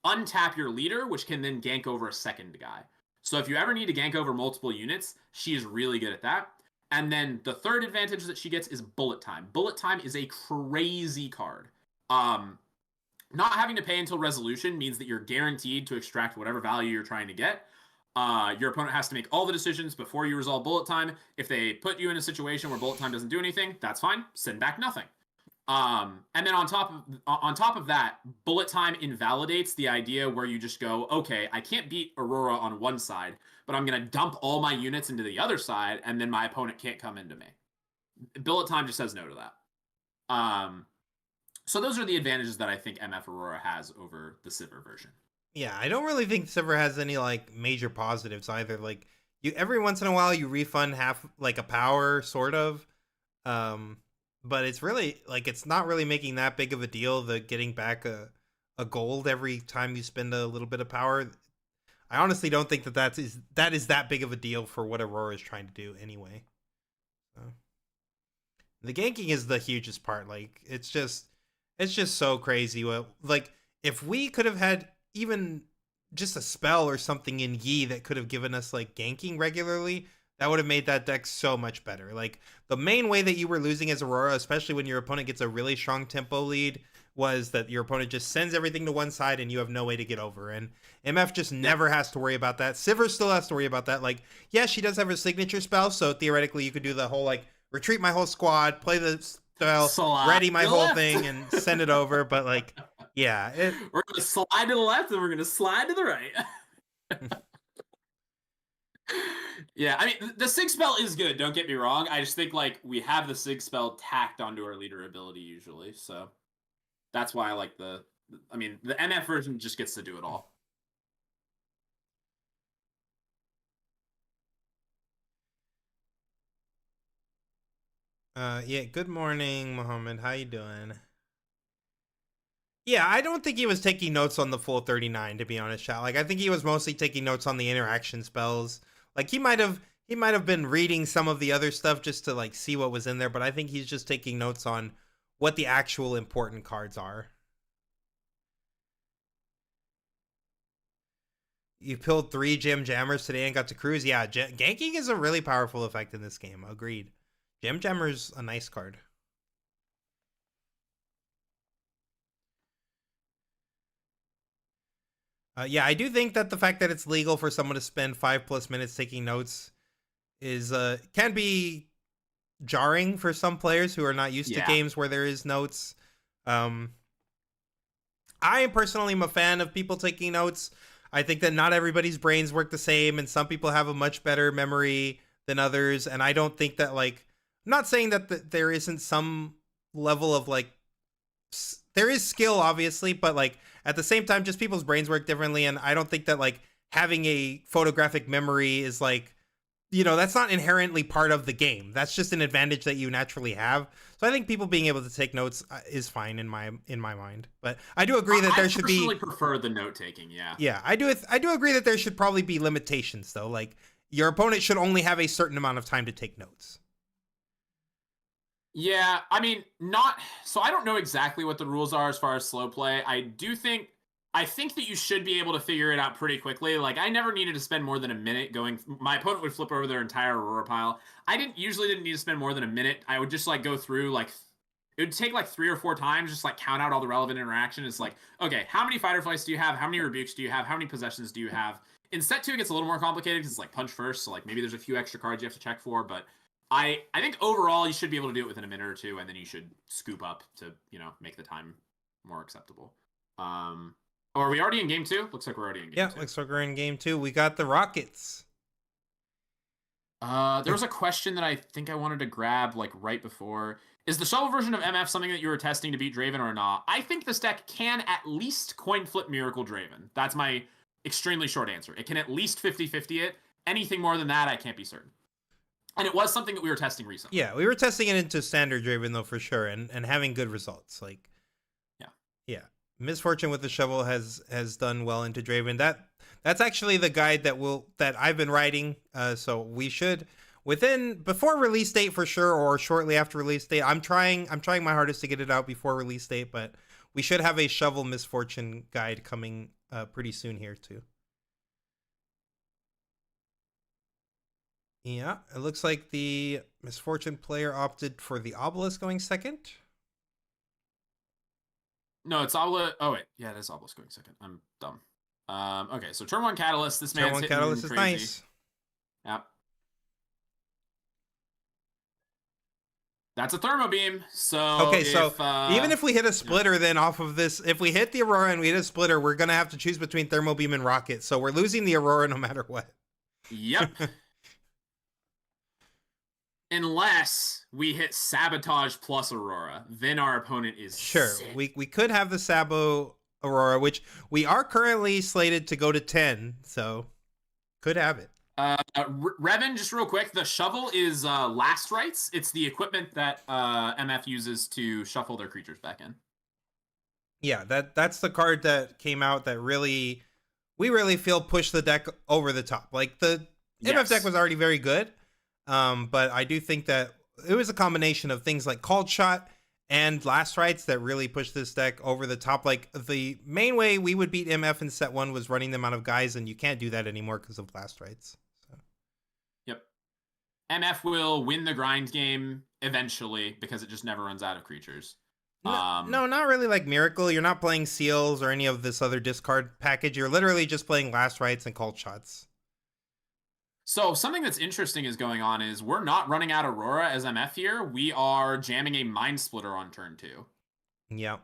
untap your leader, which can then gank over a second guy. So if you ever need to gank over multiple units, she is really good at that. And then the third advantage that she gets is bullet time. Bullet time is a crazy card. Not having to pay until resolution means that you're guaranteed to extract whatever value you're trying to get. Your opponent has to make all the decisions before you resolve bullet time. If they put you in a situation where bullet time doesn't do anything, that's fine. Send back nothing. And then on top of that, bullet time invalidates the idea where you just go, okay, I can't beat Aurora on one side, but I'm gonna dump all my units into the other side, and then my opponent can't come into me. Bullet time just says no to that. So those are the advantages that I think MF Aurora has over the Sivir version. Yeah, I don't really think Sivir has any like major positives either. Like you every once in a while you refund half like a power sort of. Um but it's really like it's not really making that big of a deal the getting back a gold every time you spend a little bit of power. I honestly don't think that that is that big of a deal for what Aurora is trying to do anyway. So, the ganking is the hugest part. Like it's just so crazy. Like if we could have had even just a spell or something in Yi that could have given us like ganking regularly, that would have made that deck so much better. Like the main way that you were losing as Aurora, especially when your opponent gets a really strong tempo lead, was that your opponent just sends everything to one side and you have no way to get over. And MF just never has to worry about that. Sivir still has to worry about that. Like, yeah, she does have her signature spell, so theoretically you could do the whole like retreat my whole squad, play the spell, Slide ready my to the whole left. thing, and send it over. But like, yeah, We're gonna slide to the left and we're gonna slide to the right. Yeah, I mean the Sig spell is good. Don't get me wrong. I just think like we have the Sig spell tacked onto our leader ability usually, so that's why I like the. I mean, the MF version just gets to do it all. yeah. Good morning, Mohammed. How you doing? Yeah, I don't think he was taking notes on the full 39 to be honest, chat. Like I think he was mostly taking notes on the interaction spells. Like he might have been reading some of the other stuff just to like see what was in there, but I think he's just taking notes on what the actual important cards are. You killed 3 Gem Jammers today and got to cruise. Yeah, ganking is a really powerful effect in this game. Agreed. Gem Jammer's a nice card. Yeah, I do think that the fact that it's legal for someone to spend 5+ minutes taking notes is can be jarring for some players who are not used to Yeah, games where there is notes. Um, I personally am a fan of people taking notes. I think that not everybody's brains work the same, and some people have a much better memory than others. And I don't think that like, I'm not saying that there isn't some level of like, there is skill obviously, but like at the same time, just people's brains work differently, and I don't think that like having a photographic memory is like that's not inherently part of the game. That's just an advantage that you naturally have. So I think people being able to take notes is fine in my mind. But I do agree that I there should personally be. prefer the note taking. Yeah. Yeah, I do agree that there should probably be limitations though. Like your opponent should only have a certain amount of time to take notes. Yeah, I mean, not so I don't know exactly what the rules are as far as slow play. I think that you should be able to figure it out pretty quickly. Like I never needed to spend more than a minute going. My opponent would flip over their entire Aurora pile. I didn't need to spend more than a minute. I would just like go through like it would take like 3 or 4 times, just like count out all the relevant interaction. It's like, okay, how many fighter flights do you have? How many rebukes do you have? How many possessions do you have? In set two, it gets a little more complicated because it's like punch first, so like maybe there's a few extra cards you have to check for, but I think overall you should be able to do it within a minute or two, and then you should scoop up to make the time more acceptable. Oh, are we already in game two? Looks like we're already in game Yeah, two. looks like we're in game two. We got the Rockets. There was a question that I think I wanted to grab like right before. Is the shovel version of MF something that you were testing to beat Draven or not? I think this deck can at least coin flip Miracle Draven. That's my extremely short answer. It can at least 50-50 it. Anything more than that, I can't be certain. And it was something that we were testing recently. Yeah, we were testing it into standard Draven though for sure, and having good results. Like, Yeah. yeah, Misfortune with the shovel has done well into Draven. That's actually the guide that I've been writing. So we should before release date for sure, or shortly after release date. I'm trying my hardest to get it out before release date, but we should have a shovel Misfortune guide coming pretty soon here too. Yeah, it looks like the Misfortune player opted for the Obelisk going second. No, it's Obelisk. Oh, wait. Yeah, it is Obelisk going second. I'm dumb. Okay, so turn one Catalyst. This Turn man's one hitting Catalyst is crazy. nice. Yep. That's a Thermo Beam. So okay, so even if we hit a splitter, yeah. then off of this, if we hit the Aurora and we hit a splitter, we're gonna have to choose between Thermo Beam and Rocket. So we're losing the Aurora no matter what. Yep. Unless we hit Sabotage plus Aurora, then our opponent is sure. sick. We could have the Sabo Aurora, which we are currently slated to go to 10, so could have it. Revan, just real quick, the shovel is Last Rites. It's the equipment that MF uses to shuffle their creatures back in. Yeah, that's the card that came out that we really feel pushed the deck over the top. Like the MF deck was already very good, but I do think that it was a combination of things like Called Shot and Last Rites that really pushed this deck over the top. Like the main way we would beat MF in set one was running them out of guys, and you can't do that anymore because of Last Rites. So. Yep. MF will win the grind game eventually because it just never runs out of creatures. No, not really like Miracle. You're not playing Seals or any of this other discard package. You're literally just playing Last Rites and Called Shots. So something that's interesting is going on is we're not running out Aurora as MF here. We are jamming a Mind Splitter on turn 2. Yep.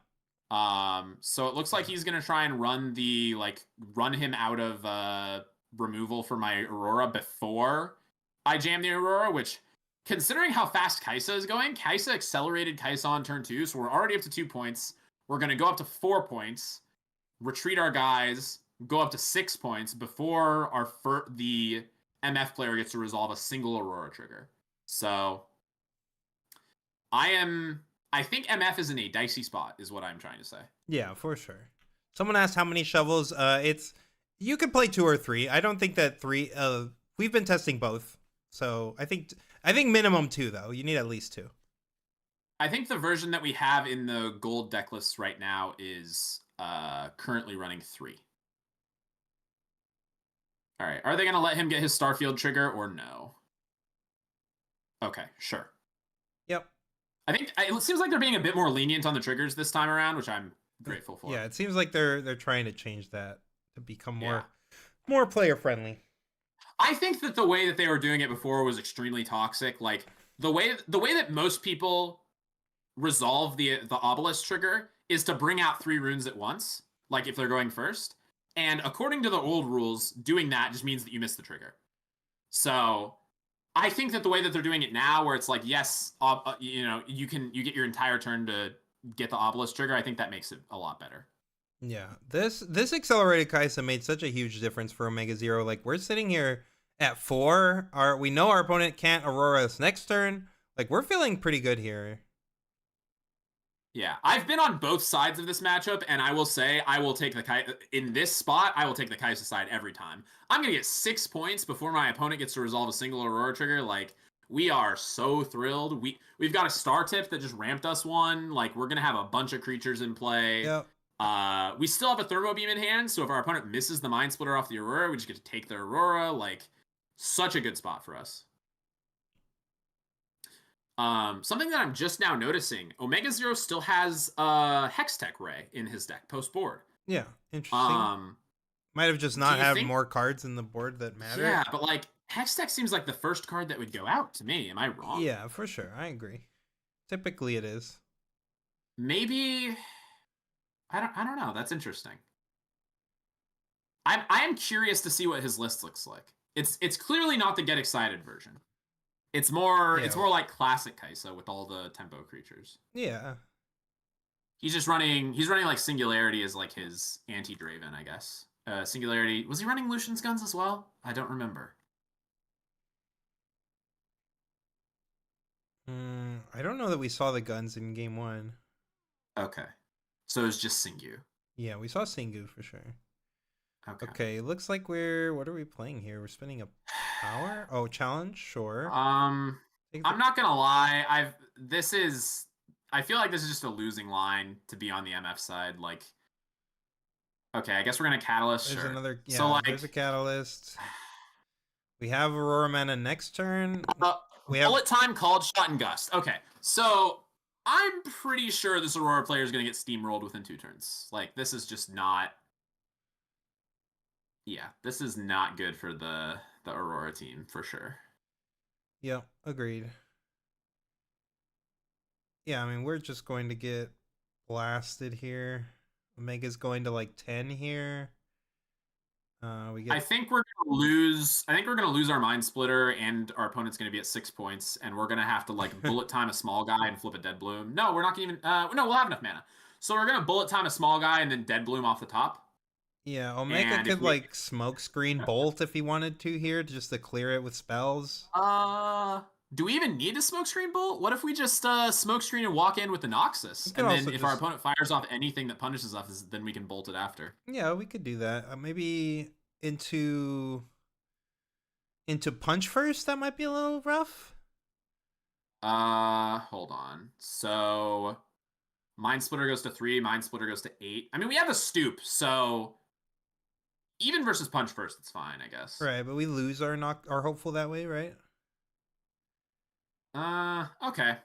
So it looks like he's gonna try and run him out of removal for my Aurora before I jam the Aurora, which, considering how fast Kaisa is going, Kaisa accelerated Kaisa on turn 2, so we're already up to 2 points. We're gonna go up to 4 points, retreat our guys, go up to 6 points before the MF player gets to resolve a single Aurora trigger. So I think MF is in a dicey spot, is what I'm trying to say. Yeah, for sure. Someone asked how many shovels. You could play 2 or 3. I don't think that 3. We've been testing both, so I think minimum 2 though. You need at least 2. I think the version that we have in the gold deck list right now is currently running 3. All right, are they going to let him get his Starfield trigger or no? Okay, sure. Yep. I think it seems like they're being a bit more lenient on the triggers this time around, which I'm grateful for. Yeah, it seems like they're trying to change that to become more player friendly. I think that the way that they were doing it before was extremely toxic. Like the way that most people resolve the Obelisk trigger is to bring out 3 runes at once, like if they're going first. And according to the old rules, doing that just means that you miss the trigger. So I think that the way that they're doing it now, where it's like, yes, you get your entire turn to get the Obelisk trigger, I think that makes it a lot better. Yeah, this accelerated Kaisa made such a huge difference for Omega Zero. Like we're sitting here, At 4, we know our opponent can't Aurora us next turn. Like, we're feeling pretty good here. Yeah, I've been on both sides of this matchup, and I will say I will take the in this spot. I will take the Kai'Sa side every time. I'm gonna get 6 points before my opponent gets to resolve a single Aurora trigger. Like we are so thrilled. We've got a star tip that just ramped us one. Like we're gonna have a bunch of creatures in play. Yep. We still have a Thermo Beam in hand, so if our opponent misses the Mind Splitter off the Aurora, we just get to take the Aurora. Like such a good spot for us. Something that I'm just now noticing, Omega Zero still has Hextech Ray in his deck post board. Yeah, interesting. Um, Might have just do not you have think? more cards in the board that matter. Yeah, but like Hextech seems like the first card that would go out to me. Am I wrong? Yeah, for sure. I agree. Typically it is. Maybe I don't know. That's interesting. I am curious to see what his list looks like. It's clearly not the get excited version. It's Yeah. more like classic Kai'Sa with all the tempo creatures. Yeah. He's running like Singularity as like his anti-Draven, I guess. Singularity, was he running Lucian's guns as well? I don't remember. I don't know that we saw the guns in game 1. Okay. So it's just Singu. Yeah, we saw Singu for sure. Okay. Okay, looks like what are we playing here? We're spinning a power? Oh, challenge? Sure. I'm not gonna lie, I feel like this is just a losing line to be on the MF side. Like, okay, I guess we're gonna Catalyst, There's sure. another, So yeah, like there's a Catalyst. We have Aurora Mana next turn. uh, We have, Bullet Time, Called Shot, and Gust. Okay, so I'm pretty sure this Aurora player is gonna get steamrolled within 2 turns. Like, this is just not. Yeah, this is not good for the Aurora team for sure. yeah, agreed. Yeah, I mean, we're just going to get blasted here. Omega's going to like 10 here. We I get, think we're gonna lose. I think we're gonna lose our Mind Splitter, and our opponent's gonna be at 6 points, and we're gonna have to like bullet time a small guy and flip a Dead Bloom. No, we're not gonna even. No, we'll have enough mana, so we're gonna bullet time a small guy and then Dead Bloom off the top. yeah, Omega And if could we, like smoke screen Bolt if he wanted to here just to clear it with spells. uh, do we even need a smokescreen bolt? What if we just smokescreen and walk in with the We Noxus, could and then also if our just, opponent fires off anything that punishes us, then we can bolt it after. yeah, we could do that. Maybe into punch first. That might be a little rough. Hold on. So Mind Splitter goes to 3, Mind Splitter goes to 8. I mean, we have a stoop, so even versus punch first, it's fine, I guess. Right, but we lose our hopeful that way, right? Okay.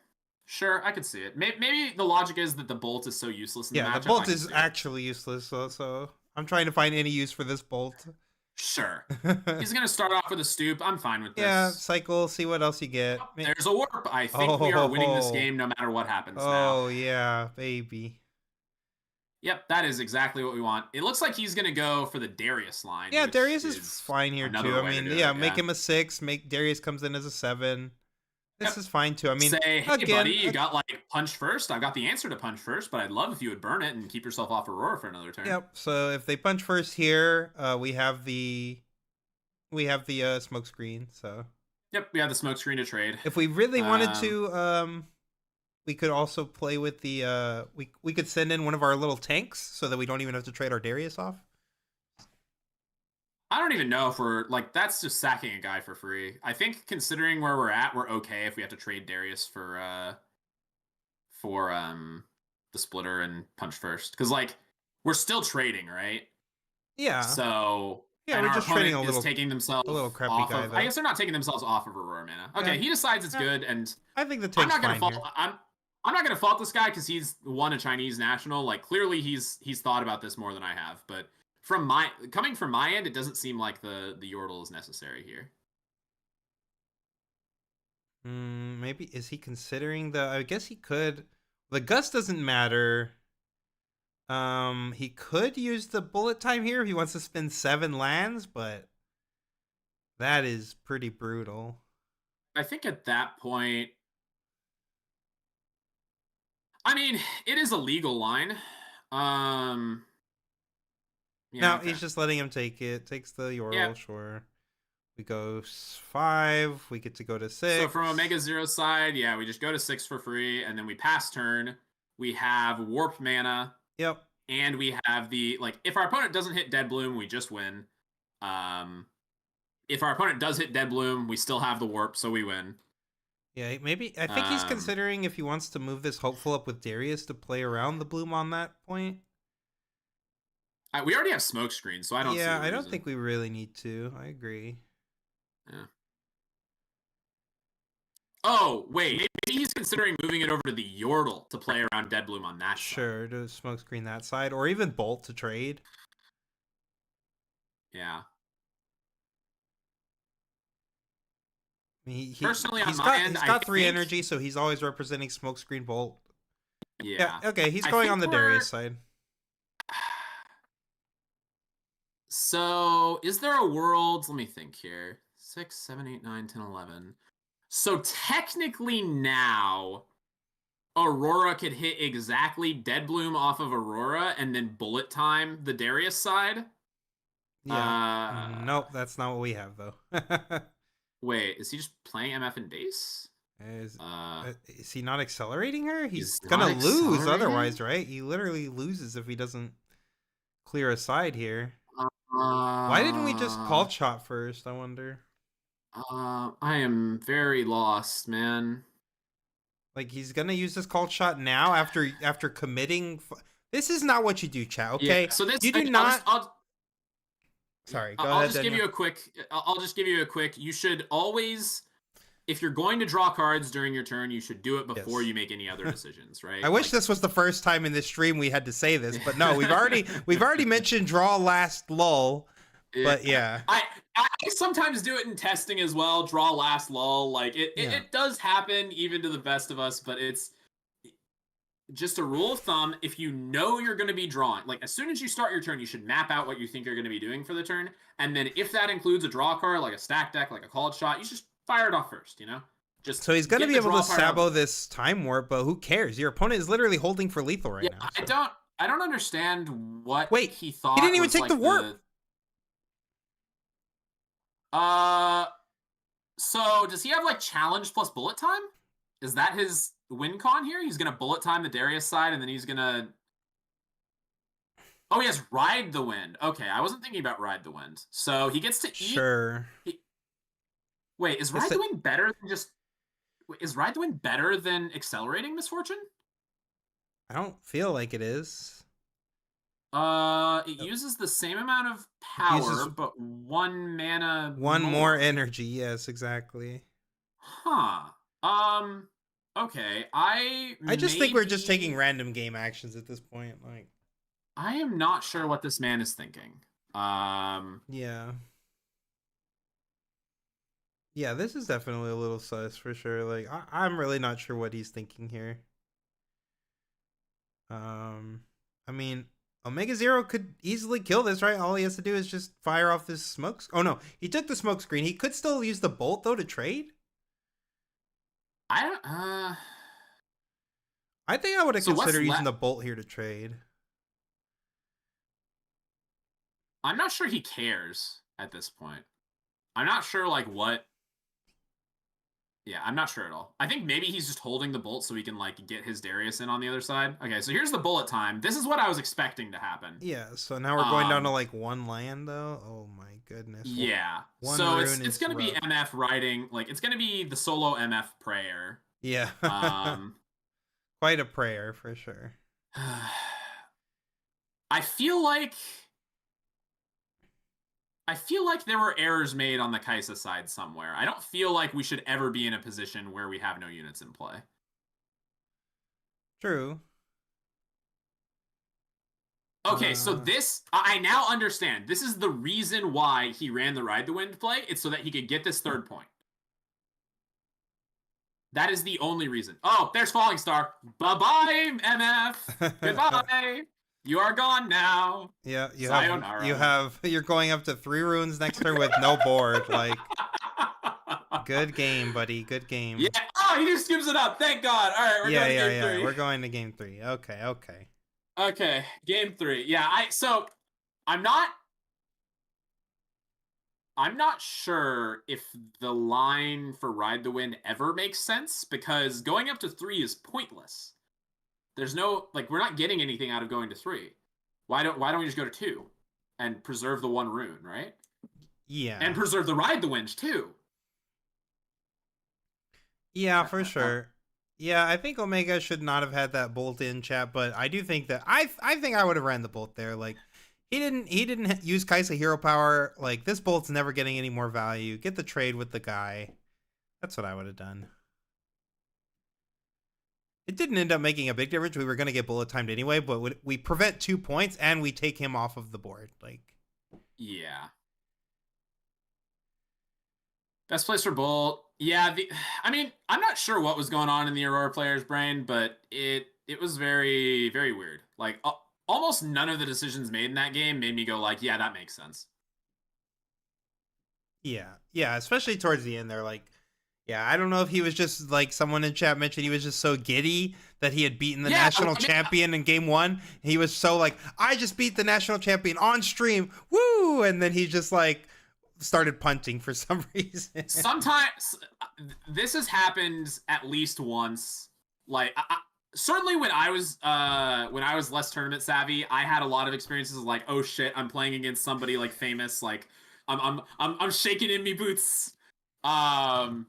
Sure, I could see it. Maybe the logic is that the bolt is so useless in the Yeah, the matchup. I bolt can is see it. actually useless, so I'm trying to find any use for this bolt. Sure. He's gonna start off with a stoop. I'm fine with Yeah, this. cycle, see what else you get. Oh, there's a warp. I think we are winning this Oh, game no matter what happens now. oh yeah, baby. Yep, that is exactly what we want. It looks like he's gonna go for the Darius line, Yeah, which Darius is is fine here too. another I way to mean, do yeah, it. make Yeah. him a 6. Make Darius comes in as a 7. This Yep. is fine too. I mean, Say, hey, buddy, again, you got like punch first. I've got the answer to punch first, but I'd love if you would burn it and keep yourself off Aurora for another turn. yep. So if they punch first here, we have the smoke screen. So Yep, we have the smoke screen to trade. if we really wanted Um, to, we could also play with the we could send in one of our little tanks so that we don't even have to trade our Darius off. I don't even know if we're like that's just sacking a guy for free. I think considering where we're at, we're okay if we have to trade Darius for the splitter and punch first because like we're still trading, right? Yeah, So yeah, and we're our just trading opponent is taking themselves a little crappy off guy of. I though. guess they're not taking themselves off of Aurora mana. Okay, Yeah, he decides it's yeah, good, and I think the I'm tank's not gonna fine fault. here. I'm not gonna fault this guy because he's won a Chinese national. Like clearly he's thought about this more than I have. But coming from my end, it doesn't seem like the Yordle is necessary here. Maybe is he considering the? I guess he could. The gust doesn't matter. He could use the bullet time here if he wants to spend 7 lands, but that is pretty brutal. I think at that point, I mean, it is a legal line. Yeah, Now okay. he's just letting him take it. Takes the Yeah, Yordle, sure. We go 5. We get to go to So from Omega 6. Zero side, yeah, we just go to 6 for free, and then we pass turn. We have Warp Mana, Yep. and we have the, like, if our opponent doesn't hit Dead Bloom, we just win. Um, if our opponent does hit Dead Bloom, we still have the Warp, so we win. Yeah, maybe. I think he's Um, considering if he wants to move this Hopeful up with Darius to play around the Bloom on that point. we already have Smoke Screen, so I don't see Yeah, a I don't reason. think we really need to. I agree. Yeah. Oh, wait. Maybe he's considering moving it over to the Yordle to play around Dead Bloom on that side. Sure, to smokescreen that side, or even Bolt to trade. Yeah. He Personally, on he's my got end, he's I got 3 think, energy, so he's always representing smokescreen Bolt. Yeah, yeah. okay, he's I going think on the we're. Darius side. So, is there a world? Let me think here. 6, 7, 8, 9, 10, 11. So, technically, now, Aurora could hit exactly Dead Bloom off of Aurora and then bullet time the Darius side. Yeah. Uh, Nope, that's not what we have though. wait, is he just playing MF and base? is Uh, is he not accelerating her? He's he's gonna not lose accelerating? otherwise, right? He literally loses if he doesn't clear a side here. Why didn't we just Uh, call shot first? I wonder. I am very lost, man. Like he's gonna use this call shot now after committing. This is not what you do, chat. Yeah, Okay, so this, you do I'll just, not. yeah, Sorry, go I'll ahead, just give Daniel. you a quick, I'll just give you a quick, you should always, if you're going to draw cards during your turn, you should do it before Yes. you make any other decisions, I right? wish Like, this was the first time in this stream we had to say this, but no, we've already mentioned draw last lull. yeah. But yeah, I sometimes do it in testing as well, draw last lull. Like, yeah. it does happen even to the best of us, but it's just a rule of thumb. If you know you're going to be drawing, like as soon as you start your turn, you should map out what you think you're going to be doing for the turn. And then if that includes a draw card, like a stack deck, like a called shot, you just fire it off first, you know? Just So he's gonna get be the able to draw card out of the sabo way. this time warp, but who cares? Your opponent is literally holding for lethal right Yeah, now. I So don't I don't understand what wait, he he didn't thought even was take the like warp. the uh so does he have like challenge plus bullet time? Is that his win con here? He's gonna bullet time the Darius side and then he's gonna. Oh, he has Ride the Wind. Okay, I wasn't thinking about Ride the Wind. So he gets to eat. Sure. He... Wait, is It's Ride the Wind better than just. Is Ride the Wind better than Accelerating Misfortune? I don't feel like it is. It It uses the same amount of uses power, but 1 mana one more more. energy. Yes, exactly. Huh. Okay. I just think we're just taking random game actions at this point. Like, I am not sure what this man is thinking. Um. yeah. Yeah, this is definitely a little sus for sure. Like, I'm really not sure what he's thinking here. Um, I mean, Omega Zero could easily kill this, right? All he has to do is just fire off this smoke. Oh no, he took the smoke screen. He could still use the bolt though to trade. I don't. I think I would have So what's considered using left? the bolt here to trade. I'm not sure he cares at this point. I'm not sure like what. Yeah, I'm not sure at all. I think maybe he's just holding the bolt so he can like get his Darius in on the other side. Okay, so here's the bullet time. This is what I was expecting to happen. Yeah, so now we're going down to Um, like one land though. Oh my goodness. yeah. One So rune it's is gonna be rough. MF writing like it's gonna be the solo MF prayer. Yeah. Um, Quite a prayer for sure. I feel like there were errors made on the Kaisa side somewhere. I don't feel like we should ever be in a position where we have no units in play. True. Okay, so Uh this, I now understand. This is the reason why he ran the Ride the Wind play. It's so that he could get this third point. That is the only reason. Oh, there's Falling Star. Bye-bye, MF. Goodbye. You are gone now. Yeah, Sayonara. you're going up to 3 runes next turn with no board. Like, good game, buddy. Good Yeah. game. Oh, he just gives it up. Thank God. All right, we're Yeah, going to yeah, game yeah. three. We're going to game 3. Okay, okay. Okay, game three. Yeah, so I'm not I'm not sure if the line for Ride the Wind ever makes sense because going up to 3 is pointless. There's no like we're not getting anything out of going to 3. Why don't we just go to 2 and preserve the one rune, right? And Yeah. preserve the Ride the Wind too. Yeah, for sure. Yeah, I think Omega should not have had that bolt in chat, but I do think that I think I would have ran the bolt there. Like he didn't use Kaisa hero power. Like this bolt's never getting any more value. Get the trade with the guy. That's what I would have done. It didn't end up making a big difference. We were going to get bullet timed anyway, but we prevent 2 points and we take him off of the board. Like, Yeah. Best place for Bolt. Yeah, I mean, I'm not sure what was going on in the Aurora player's brain, but it was very very weird. Like almost none of the decisions made in that game made me go like, yeah, that makes sense. yeah, yeah, especially towards the end there. Like, yeah, I don't know if he was just like someone in chat mentioned he was just so giddy that he had beaten the Yeah, national I mean, champion in game one. He was so like, I just beat the national champion on stream, woo! And then he just like started punting for some reason. sometimes this has happened at least once. Like certainly when I was less tournament savvy, I had a lot of experiences like, oh shit, I'm playing against somebody like famous, like I'm shaking in me boots. Um,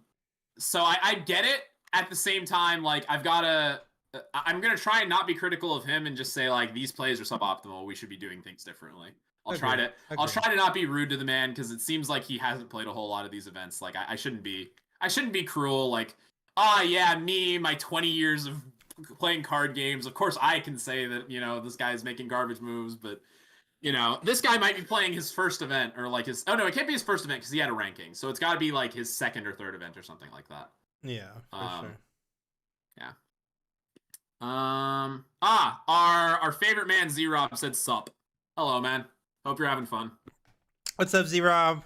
so I get it. At the same time, like I'm gonna try and not be critical of him and just say like these plays are suboptimal. We should be doing things differently. Agree, I'll agree. try to not be rude to the man because it seems like he hasn't played a whole lot of these events. Like I shouldn't be cruel. Like yeah, me, my 20 years of playing card games. Of course, I can say that this guy's making garbage moves, but this guy might be playing his first event or like his. Oh no, it can't be his first event because he had a ranking. So it's got to be like his second or third event or something like that. Yeah, for Um, sure. yeah. Our favorite man Z Rob said sup. Hello, man. Hope you're having fun. What's up, Z Rob?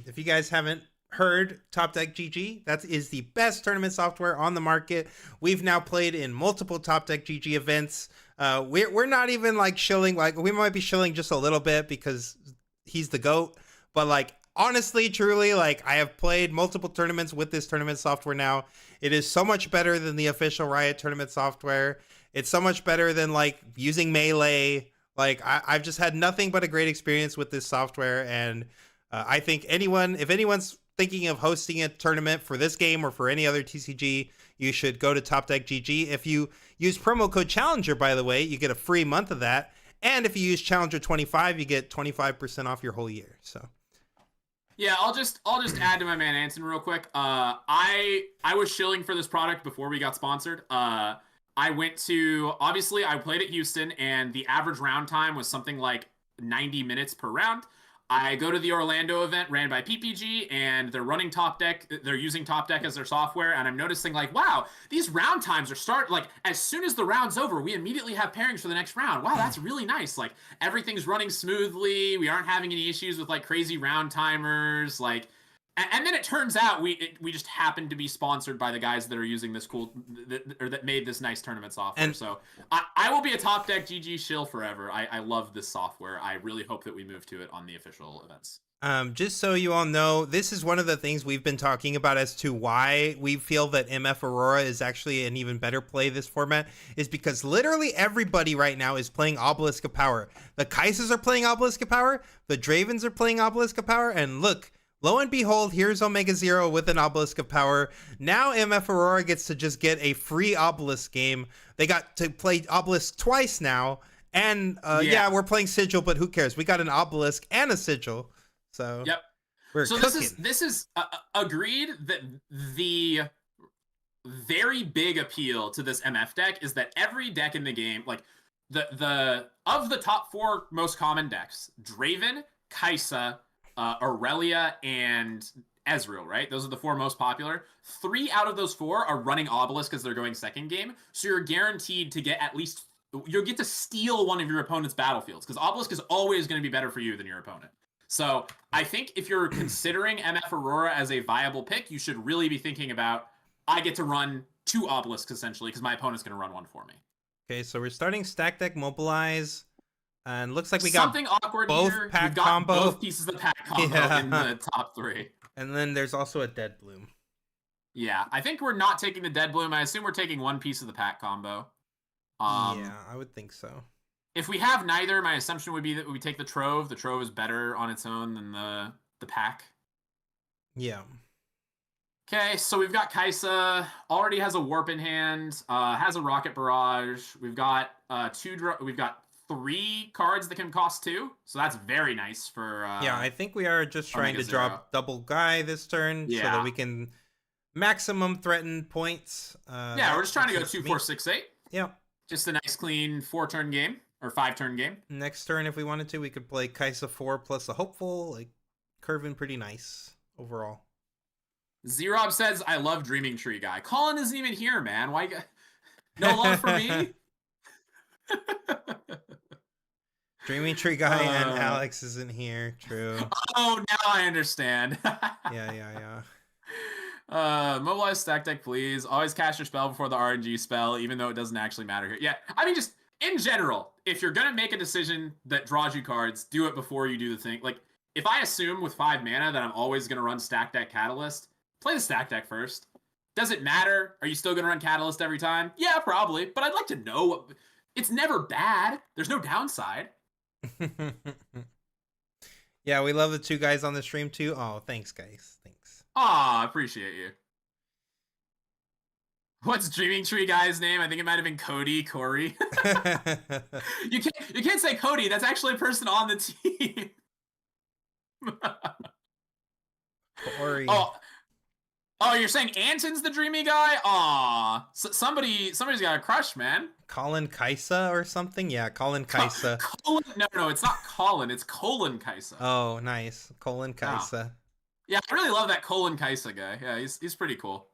If you guys haven't heard Top Deck GG, that is the best tournament software on the market. We've now played in multiple Top Deck GG events. We're not even like shilling, like we might be shilling just a little bit because he's the GOAT, but like honestly, truly, like I have played multiple tournaments with this tournament software now. It is so much better than the official Riot tournament software. It's so much better than like using Melee. Like I've just had nothing but a great experience with this software, and I think if anyone's thinking of hosting a tournament for this game or for any other TCG, you should go to Top Deck GG. If you use promo code Challenger, by the way, you get a free month of that, and if you use Challenger 25, you get 25% off your whole year. So Yeah, I'll just add to my man Anson real quick. I was shilling for this product before we got sponsored. I went to obviously I played at Houston and the average round time was something like 90 minutes per round. I go to the Orlando event ran by PPG and they're running Top Deck. They're using Top Deck as their software, and I'm noticing like, wow, these round times are start like as soon as the round's over, we immediately have pairings for the next round. Wow, that's really nice. Like everything's running smoothly. We aren't having any issues with like crazy round timers. Like and then it turns out we just happened to be sponsored by the guys that are using this cool or that made this nice tournament software. and So I will be a Top Deck GG shill forever. I love this software. I really hope that we move to it on the official events. just so you all know, this is one of the things we've been talking about as to why we feel that MF Aurora is actually an even better play this format, is because literally everybody right now is playing Obelisk of Power. The Kaisers are playing Obelisk of Power, the Dravens are playing Obelisk of Power, and look, lo and behold, here's Omega Zero with an Obelisk of Power. Now MF Aurora gets to just get a free Obelisk game. They got to play Obelisk twice now. And yeah, we're playing Sigil, but who cares? We got an Obelisk and a Sigil. So Yep. we're So cooking. this is agreed that the very big appeal to this MF deck is that every deck in the game, like the of the top 4 most common decks, Draven, Kaisa, Aurelia, and Ezreal, right? Those are the 4 most popular. 3 out of those 4 are running Obelisk as they're going second game, so you're guaranteed to get at least you'll get to steal one of your opponent's battlefields because Obelisk is always going to be better for you than your opponent. So I think if you're considering MF Aurora as a viable pick, you should really be thinking about I get to run 2 obelisks essentially because my opponent's going to run one for me. Okay, so we're starting Stack Deck Mobilize. And looks like we got Something awkward both here. We've pack got combo. both pieces of the pack combo in Yeah. the top three. And then there's also a Dead Bloom. Yeah, I think we're not taking the Dead Bloom. I assume we're taking one piece of the pack combo. Yeah, I would think so. If we have neither, my assumption would be that we take the Trove. The Trove is better on its own than the pack. Yeah. Okay, so we've got Kaisa. Already has a Warp in hand. Has a Rocket Barrage. We've got we've got 3 cards that can cost 2. So that's very nice for. Yeah, I think we are just trying to drop double guy this turn so that we can maximum threaten points. Yeah, we're just trying to go 2, 4, 6, 8. Yeah. Just a nice clean 4-turn game or 5-turn game. Next turn, if we wanted to, we could play Kaisa 4 plus a Hopeful, like curving pretty nice overall. Zerob says, "I love Dreaming Tree Guy." Colin isn't even here, man. Why? No love for me. Dreaming Tree Guy and Alex isn't here. True. Oh, now I understand. Yeah. Mobilize stack deck, please. Always cast your spell before the RNG spell, even though it doesn't actually matter here. Yeah, I mean, just in general, if you're gonna make a decision that draws you cards, do it before you do the thing. Like, if I assume with 5 mana that I'm always gonna run stack deck Catalyst, play the stack deck first. Does it matter? Are you still gonna run Catalyst every time? Yeah, probably. But I'd like to know what. It's never bad. There's no downside. Yeah, we love the 2 guys on the stream too. Oh, thanks, guys. Thanks. Aw, appreciate you. What's Dreaming Tree Guy's name? I think it might have been Cody, Corey. You can't say Cody. That's actually a person on the team. Corey. Oh, you're saying Anton's the dreamy guy? Aw, somebody's got a crush, man. Colin Kaisa or something? Yeah, Colin Kaisa. No, it's not Colin. It's Colin Kaisa. Oh, nice. Colin Kaisa. Yeah, I really love that Colin Kaisa guy. Yeah, he's pretty cool.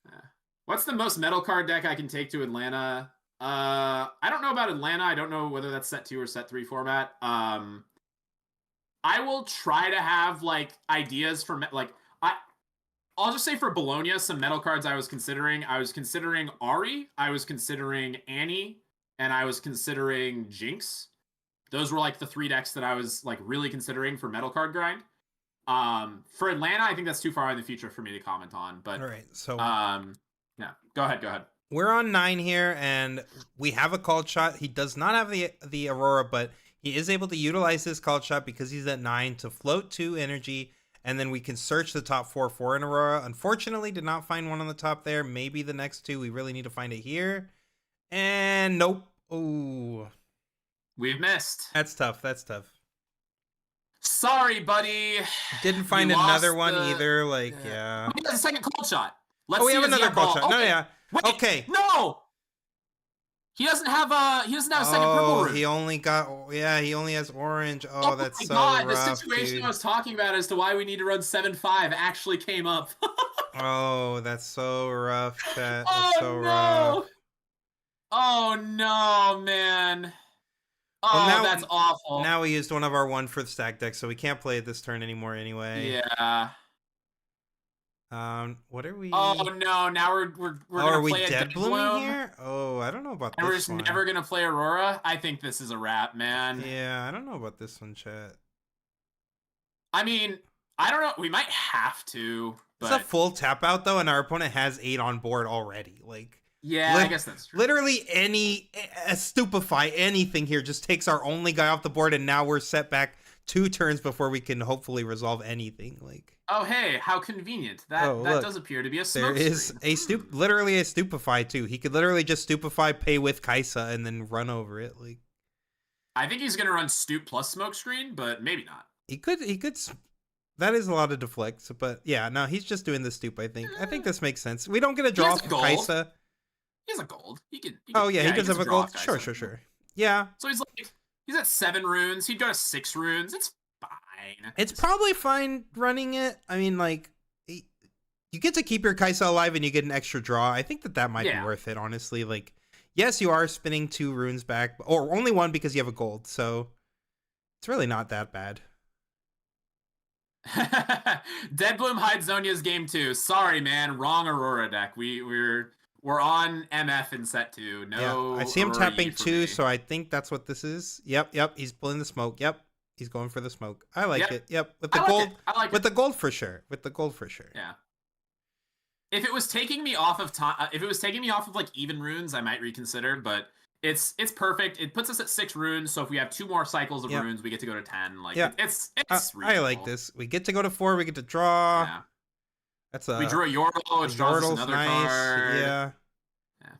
Yeah. What's the most metal card deck I can take to Atlanta? I don't know about Atlanta. I don't know whether that's set 2 or set 3 format. I will try to have like ideas for like I'll just say for Bologna, some metal cards I was considering. I was considering Ari, I was considering Annie, and I was considering Jinx. Those were like the 3 decks that I was like really considering for metal card grind. For Atlanta, I think that's too far in the future for me to comment on. But all right, so yeah, go ahead. We're on 9 here, and we have a called shot. He does not have the Aurora, but he is able to utilize his called shot because he's at 9 to float 2 energy, and then we can search the top 4 for an Aurora. Unfortunately, did not find one on the top there. Maybe the next 2. We really need to find it here. And nope. Ooh. We've missed. That's tough. Sorry, buddy. Didn't find another one either. Like, yeah. He has a second cold shot. We have another cold shot. Okay. No, yeah. Wait, okay. No. He doesn't have a second purple room. He only has orange. Oh, that's so God, rough, the situation dude. I was talking about as to why we need to run 7-5 actually came up. Oh, that's so rough, chat. That's oh so no. rough. Oh no, man. Oh, well, now, that's awful. Now we used one of our 1 for the stack deck, so we can't play it this turn anymore anyway. Yeah. What are we? Oh no! Now we're gonna play a Dead Bloom here. Oh, I don't know about this. And we're just never gonna play Aurora. I think this is a wrap, man. Yeah, I don't know about this one, chat. I mean, I don't know. We might have to. But... It's a full tap out though, and our opponent has 8 on board already. Like, yeah, I guess that's true. Literally a stupefy anything here just takes our only guy off the board, and now we're set back 2 turns before we can hopefully resolve anything. Like. Oh hey, how convenient! That does appear to be a smoke There is literally a stupefy too. He could literally just stupefy, pay with Kaisa, and then run over it. Like, I think he's gonna run Stup plus smoke screen, but maybe not. He could. That is a lot of deflects, but yeah, no, he's just doing the Stup. I think this makes sense. We don't get a draw from Kaisa. He has a gold. He can he does have a gold. Sure. Yeah. So he's at 7 runes. He'd go to 6 runes. It's fine. It's probably fine running it. I mean, like, you get to keep your Kaisa alive and you get an extra draw. I think that might be worth it, honestly. Like, yes, you are spinning 2 runes back, or only 1 because you have a gold, so it's really not that bad. Dead Bloom hides Zonia's game too. Sorry, man. Wrong Aurora deck. We're We're on MF in set 2. Yeah, I No see him Aurora tapping for 2, me. so I think that's what this is. Yep, he's pulling the smoke. Yep, he's going for the smoke. I like Yep. it. Yep, I like it. I like with it. the gold for sure. With the gold for sure. Yeah. If it was taking me off of time, if it was taking me off of like even runes, I might reconsider. But it's perfect. It puts us at 6 runes. So if we have 2 more cycles of Yep. runes, we get to go to 10. Like Yeah, it's I like reasonable. this. We get to go to 4. We get to draw. Yeah. That's We drew a Yordle, the which draws us Yordle's another nice. card. Yeah. Yeah.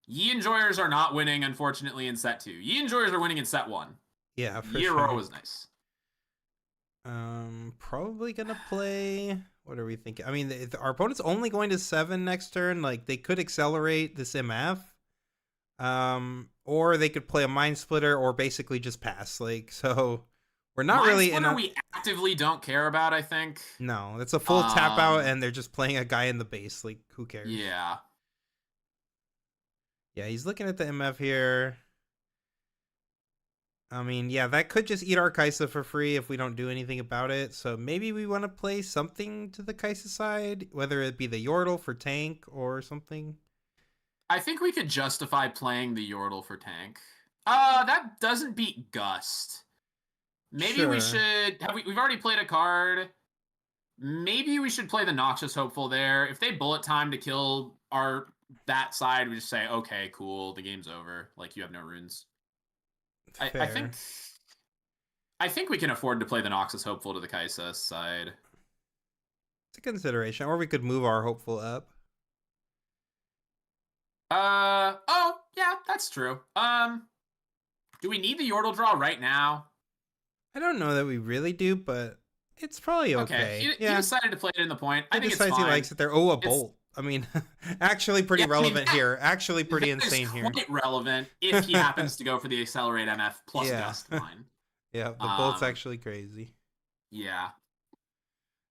Yi Enjoyers are not winning, unfortunately, in set 2. Yi Enjoyers are winning in set 1. Yeah, for Yi Aurora sure. was nice. Probably gonna play. What are we thinking? I mean, our opponent's only going to 7 next turn. Like, they could accelerate this MF. Or they could play a Mind Splitter or basically just pass. Like, so we're not Mind really Splitter we actively don't care about, I think. No, it's a full tap out, and they're just playing a guy in the base. Like, who cares? Yeah. Yeah, he's looking at the MF here. I mean, yeah, that could just eat our Kaisa for free if we don't do anything about it. So maybe we want to play something to the Kaisa side, whether it be the Yordle for tank or something. I think we could justify playing the Yordle for tank. That doesn't beat Gust. Maybe we should... We've already played a card. Maybe we should play the Noxious Hopeful there. If they bullet time to kill that side, we just say, okay, cool, the game's over. Like, you have no runes. I think we can afford to play the Noxious Hopeful to the Kaisa side. It's a consideration. Or we could move our Hopeful up. Oh, yeah, that's true. Do we need the Yordle draw right now? I don't know that we really do, but it's probably okay. He decided to play it in the point. I think it's fine. He likes it there. Oh, a bolt. I mean, actually pretty relevant here. Actually pretty insane here. Quite relevant if he happens to go for the Accelerate MF plus Gust line. Yeah, the bolt's actually crazy. Yeah.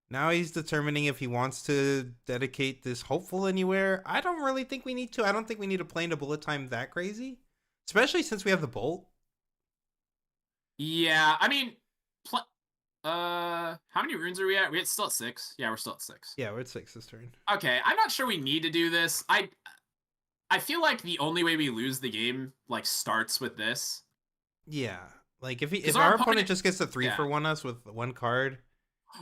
Now he's determining if he wants to dedicate this Hopeful anywhere. I don't really think we need to. I don't think we need to play into bullet time that crazy. Especially since we have the bolt. Yeah, I mean... how many runes are we at? We're still at 6. Yeah, we're still at 6. Yeah, we're at 6 this turn. Okay, I'm not sure we need to do this. I feel like the only way we lose the game like starts with this. Yeah, like if our opponent just gets to 3-for-1 us with 1 card.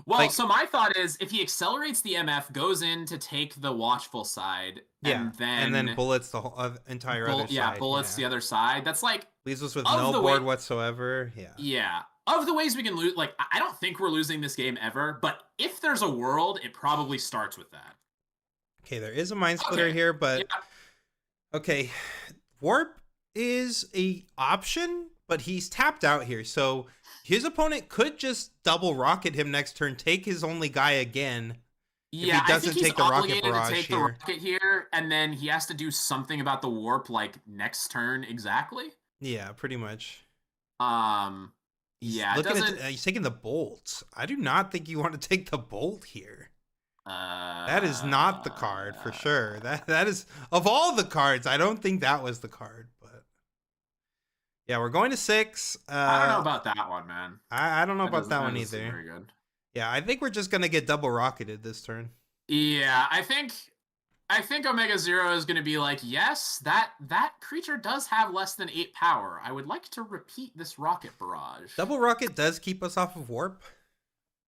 Well, like, so my thought is if he accelerates the MF, goes in to take the Watchful side, and then bullets the whole entire other side. Yeah, bullets the other side. That's like leaves us with no board whatsoever. Yeah. Yeah. Of the ways we can lose, like, I don't think we're losing this game ever, but if there's a world, it probably starts with that. Okay, there is a Mind Splitter here, but... Yeah. Okay, Warp is a option, but he's tapped out here, so his opponent could just double rocket him next turn, take his only guy again. Yeah, if he doesn't take the rocket barrage to take the rocket here, and then he has to do something about the warp, like, next turn exactly. Yeah, pretty much. Yeah, he's taking the bolt. I do not think you want to take the bolt here. That is not the card for sure. That is, of all the cards, I don't think that was the card. But yeah, we're going to 6. I don't know about that one, man. I don't know about that one either. Very good. Yeah, I think we're just gonna get double rocketed this turn. Yeah, I think Omega Zero is gonna be like, yes, that creature does have less than 8 power. I would like to repeat this rocket barrage. Double rocket does keep us off of warp,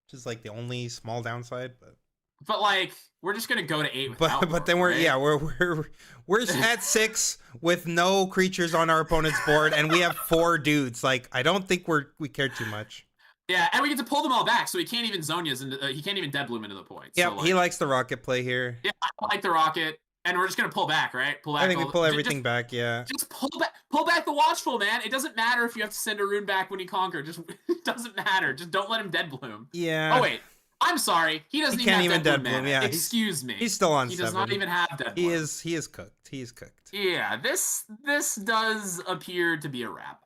which is like the only small downside, but like we're just gonna go to 8 without warp, but then we're at 6 with no creatures on our opponent's board, and we have 4 dudes. Like, I don't think we care too much. Yeah, and we get to pull them all back, so he can't even Zonia's into he can't even Dead Bloom into the point. Yeah, so, like, he likes the rocket play here. Yeah, I like the rocket, and we're just gonna pull back, right? Pull back. I think we pull everything back. Yeah. Just pull back the Watchful, man. It doesn't matter if you have to send a rune back when you conquer. Just it doesn't matter. Just don't let him Dead Bloom. Yeah. Oh wait, I'm sorry. He doesn't even have Dead Bloom. Yeah. Excuse me. He's still on 7. He does not even have Dead Bloom. He is cooked. He is cooked. Yeah. This does appear to be a wrap.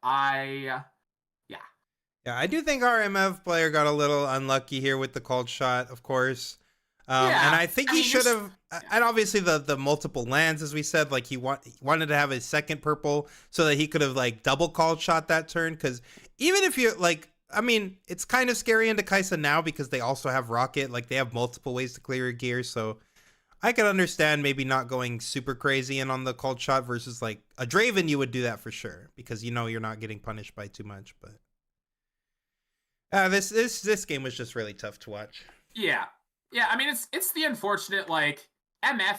Yeah, I do think our MF player got a little unlucky here with the called shot, of course. And I think he should have, and obviously the multiple lands, as we said, like he wanted to have a second purple so that he could have like double called shot that turn. Because even if you like, I mean, it's kind of scary into Kaisa now because they also have rocket, like they have multiple ways to clear your gear. So I could understand maybe not going super crazy in on the cold shot versus like a Draven. You would do that for sure because you know you're not getting punished by too much. But this game was just really tough to watch. Yeah. Yeah, I mean it's the unfortunate like MF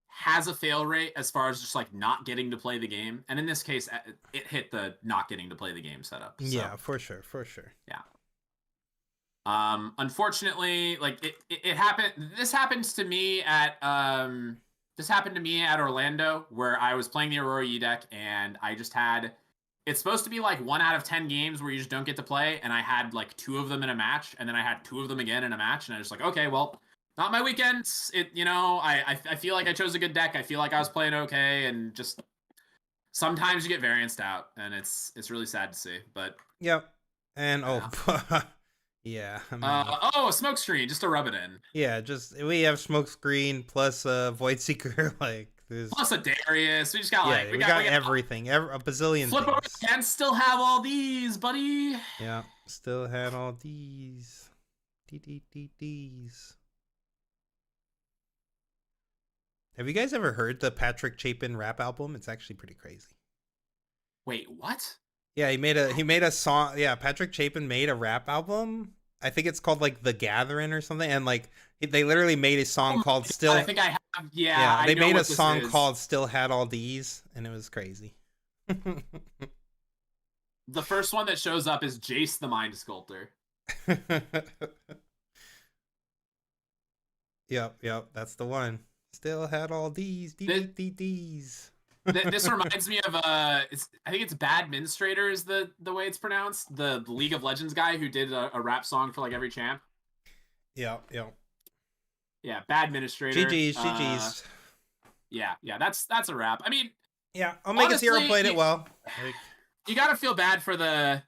has a fail rate as far as just like not getting to play the game. And in this case it hit the not getting to play the game setup. So, Yeah, for sure, for sure. yeah. Unfortunately, like it happened this happens to me at this happened to me at Orlando where I was playing the Aurora E deck and I just had it's supposed to be like 1 out of 10 games where you just don't get to play, and I had like 2 of them in a match, and then I had 2 of them again in a match, and I was just like, okay, well, not my weekends. It, you know, I feel like I chose a good deck. I feel like I was playing okay, and just sometimes you get varianced out, and it's really sad to see. But Yep. And yeah. yeah, I mean, Oh, a smoke screen just to rub it in. yeah, just we have smoke screen plus Void Seeker. Like there's Plus a Darius. We just got like yeah, we got we got everything, a bazillion flip over things. and still have all these, buddy. Yeah, still had all these. D's. Have you guys ever heard the Patrick Chapin rap album? It's actually pretty crazy. Wait, what? Yeah, he made a song. Yeah, Patrick Chapin made a rap album. I think it's called like The Gathering or something. And like they literally made a Oh song my called God, Still. I think I have. Yeah, Yeah, I they know made a what this song is. called Still Had All These, and it was crazy. The first one that shows up is Jace the Mind Sculptor. Yep, that's the one. Still had all these. These. This reminds me of I think it's Bad Administrator is the way it's pronounced. The League of Legends guy who did a rap song for like every champ. Yep. Yeah, Bad Administrator. GG's. Yeah, that's a rap. I mean, Yeah, Omega Zero honestly, played it well. Like, you gotta feel bad for the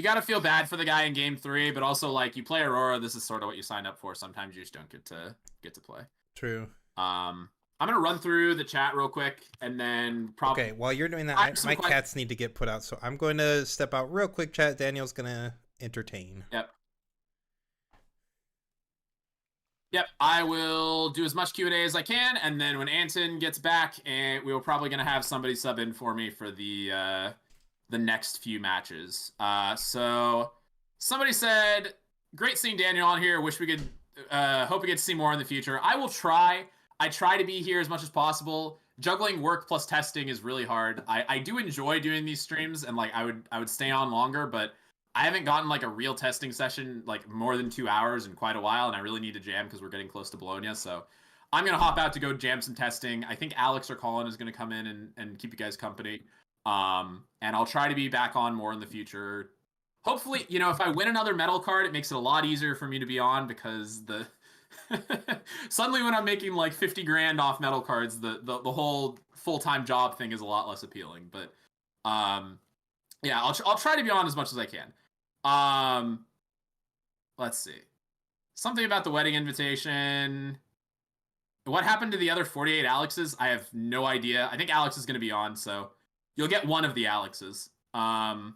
guy in game 3, but also like you play Aurora, this is sort of what you signed up for. Sometimes you just don't get to play. true. I'm gonna run through the chat real quick and then probably Okay, while you're doing that, my cats need to get put out, so I'm going to step out real quick. Chat. Daniel's gonna entertain. Yep, I will do as much Q&A as I can, and then when Anton gets back, and we were probably going to have somebody sub in for me for the next few matches. So somebody said, great seeing Daniel on here. Wish we could, hope we get to see more in the future. I will try. I try to be here as much as possible. Juggling work plus testing is really hard. I do enjoy doing these streams, and like I would stay on longer, but I haven't gotten like a real testing session like more than 2 hours in quite a while, and I really need to jam because we're getting close to Bologna. So I'm gonna hop out to go jam some testing. I think Alex or Colin is gonna come in and keep you guys company. And I'll try to be back on more in the future. Hopefully, you know, if I win another medal card, it makes it a lot easier for me to be on because the suddenly when I'm making like 50 grand off medal cards, the whole full-time job thing is a lot less appealing. But yeah, I'll try to be on as much as I can. Let's see. Something about the wedding invitation. What happened to the other 48 Alexes? I have no idea. I think Alex is going to be on, so you'll get one of the Alexes. I've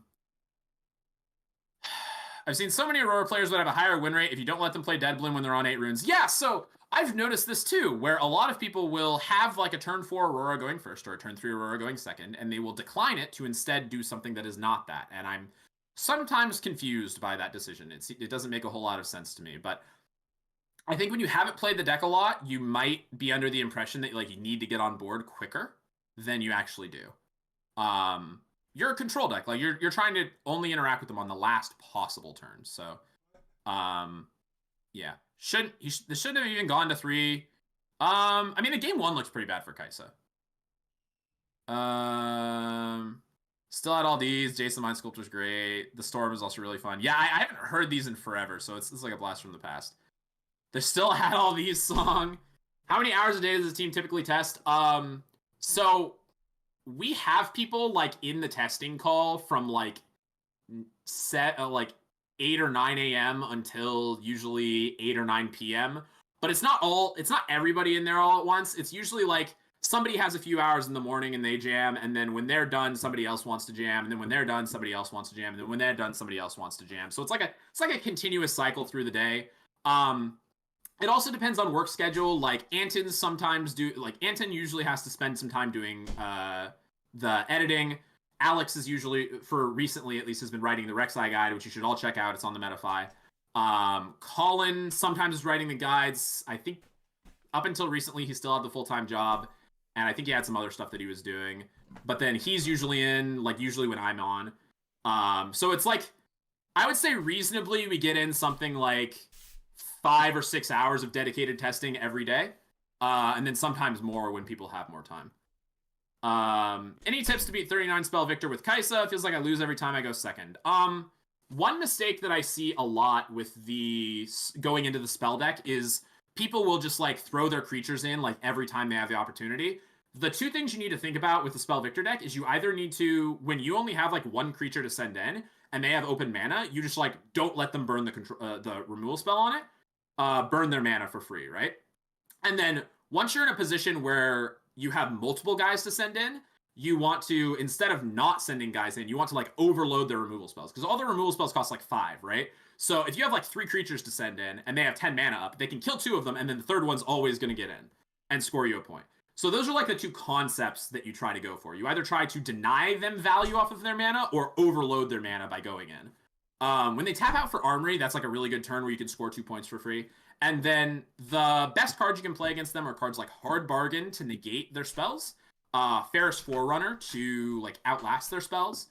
seen so many Aurora players that have a higher win rate if you don't let them play Dead Bloom when they're on 8 runes. Yeah, so I've noticed this too, where a lot of people will have like a turn 4 Aurora going first or a turn 3 Aurora going second, and they will decline it to instead do something that is not that. And I'm sometimes confused by that decision. It doesn't make a whole lot of sense to me, but I think when you haven't played the deck a lot, you might be under the impression that like you need to get on board quicker than you actually do. You're a control deck. Like you're trying to only interact with them on the last possible turn. So, yeah, this shouldn't have even gone to 3. I mean, the game 1 looks pretty bad for Kaisa. Still had all these. Jason Mind Sculptor's great. The Storm is also really fun. Yeah, I haven't heard these in forever, so it's like a blast from the past. They still had all these song. How many hours a day does the team typically test? So we have people like in the testing call from like 8 or 9 a.m. until usually 8 or 9 p.m. But it's not everybody in there all at once. It's usually like somebody has a few hours in the morning and they jam, and then when they're done, somebody else wants to jam, and then when they're done, somebody else wants to jam, and then when they're done, somebody else wants to jam. So it's like a continuous cycle through the day. It also depends on work schedule. Like Anton's sometimes Anton usually has to spend some time doing the editing. Alex is usually, for recently at least, has been writing the Rek'Sai guide, which you should all check out. It's on the Metafy. Colin sometimes is writing the guides. I think up until recently he still had the full-time job, and I think he had some other stuff that he was doing. But then he's usually in, like usually when I'm on. So it's like I would say reasonably we get in something like 5 or 6 hours of dedicated testing every day, and then sometimes more when people have more time. Any tips to beat 39 spell Victor with Kaisa? It feels like I lose every time I go second. One mistake that I see a lot with the going into the spell deck is people will just like throw their creatures in like every time they have the opportunity. The two things you need to think about with the spell Victor deck is you either need to, when you only have like one creature to send in and they have open mana, you just like don't let them burn the removal spell on it. Burn their mana for free, right? And then once you're in a position where you have multiple guys to send in, you want to, instead of not sending guys in, you want to like overload their removal spells. Because all their removal spells cost like 5, right? So if you have like 3 creatures to send in and they have 10 mana up, they can kill 2 of them, and then the third one's always going to get in and score you a point. So those are like the two concepts that you try to go for. You either try to deny them value off of their mana or overload their mana by going in. When they tap out for Armory, that's like a really good turn where you can score 2 points for free. And then the best cards you can play against them are cards like Hard Bargain to negate their spells, Ferris Forerunner to like outlast their spells,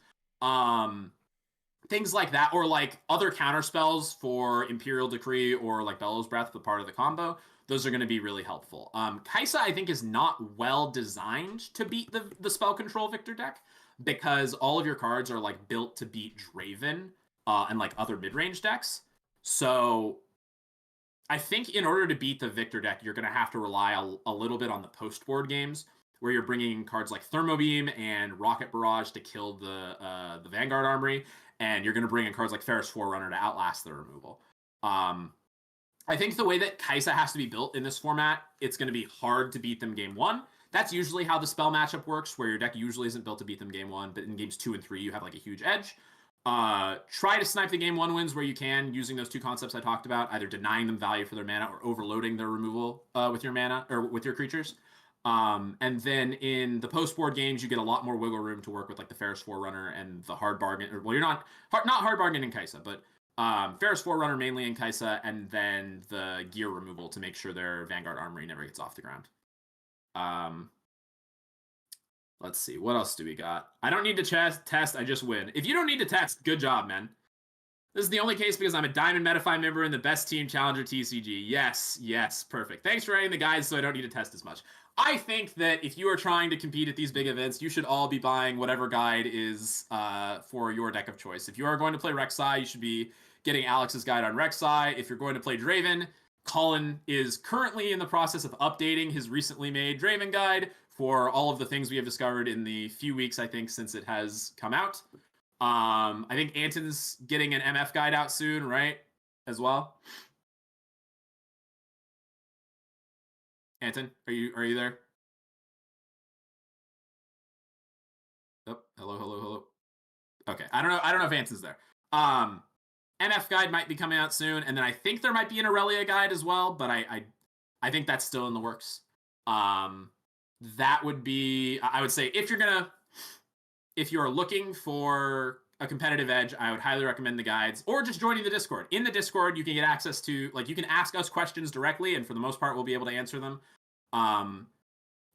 things like that, or like other counter spells for Imperial Decree or like Bellows Breath, but part of the combo. Those are going to be really helpful. Kaisa, I think, is not well designed to beat the spell control Victor deck because all of your cards are like built to beat Draven and like other mid-range decks. So I think in order to beat the Victor deck, you're going to have to rely a little bit on the post-board games where you're bringing cards like Thermobeam and Rocket Barrage to kill the Vanguard Armory, and you're going to bring in cards like Ferris Forerunner to outlast the removal. I think the way that Kaisa has to be built in this format, it's going to be hard to beat them game 1. That's usually how the spell matchup works, where your deck usually isn't built to beat them game 1, but in games 2 and 3, you have like a huge edge. Try to snipe the game 1 wins where you can, using those two concepts I talked about, either denying them value for their mana or overloading their removal with your mana or with your creatures. And then in the post-board games, you get a lot more wiggle room to work with like the Ferris Forerunner and the Hard Bargain. Well, you're not Hard Bargain in Kaisa, but Ferris Forerunner mainly in Kaisa, and then the gear removal to make sure their Vanguard Armory never gets off the ground. Let's see. What else do we got? I don't need to test. I just win. If you don't need to test, good job, man. This is the only case because I'm a Diamond Metafy member in the best team Challenger TCG. Yes, perfect. Thanks for writing the guides so I don't need to test as much. I think that if you are trying to compete at these big events, you should all be buying whatever guide is for your deck of choice. If you are going to play Rek'Sai, you should be getting Alex's guide on Rek'Sai. If you're going to play Draven, Colin is currently in the process of updating his recently made Draven guide for all of the things we have discovered in the few weeks, I think, since it has come out. I think Anton's getting an MF guide out soon, right? As well. Anton, are you there? Oh, hello. Okay, I don't know if Anton's there. MF guide might be coming out soon, and then I think there might be an Aurelia guide as well, but I think that's still in the works. That would be, I would say, if you're looking for a competitive edge, I would highly recommend the guides, or just joining the Discord. In the Discord, you can get access to, like, you can ask us questions directly, and for the most part, we'll be able to answer them.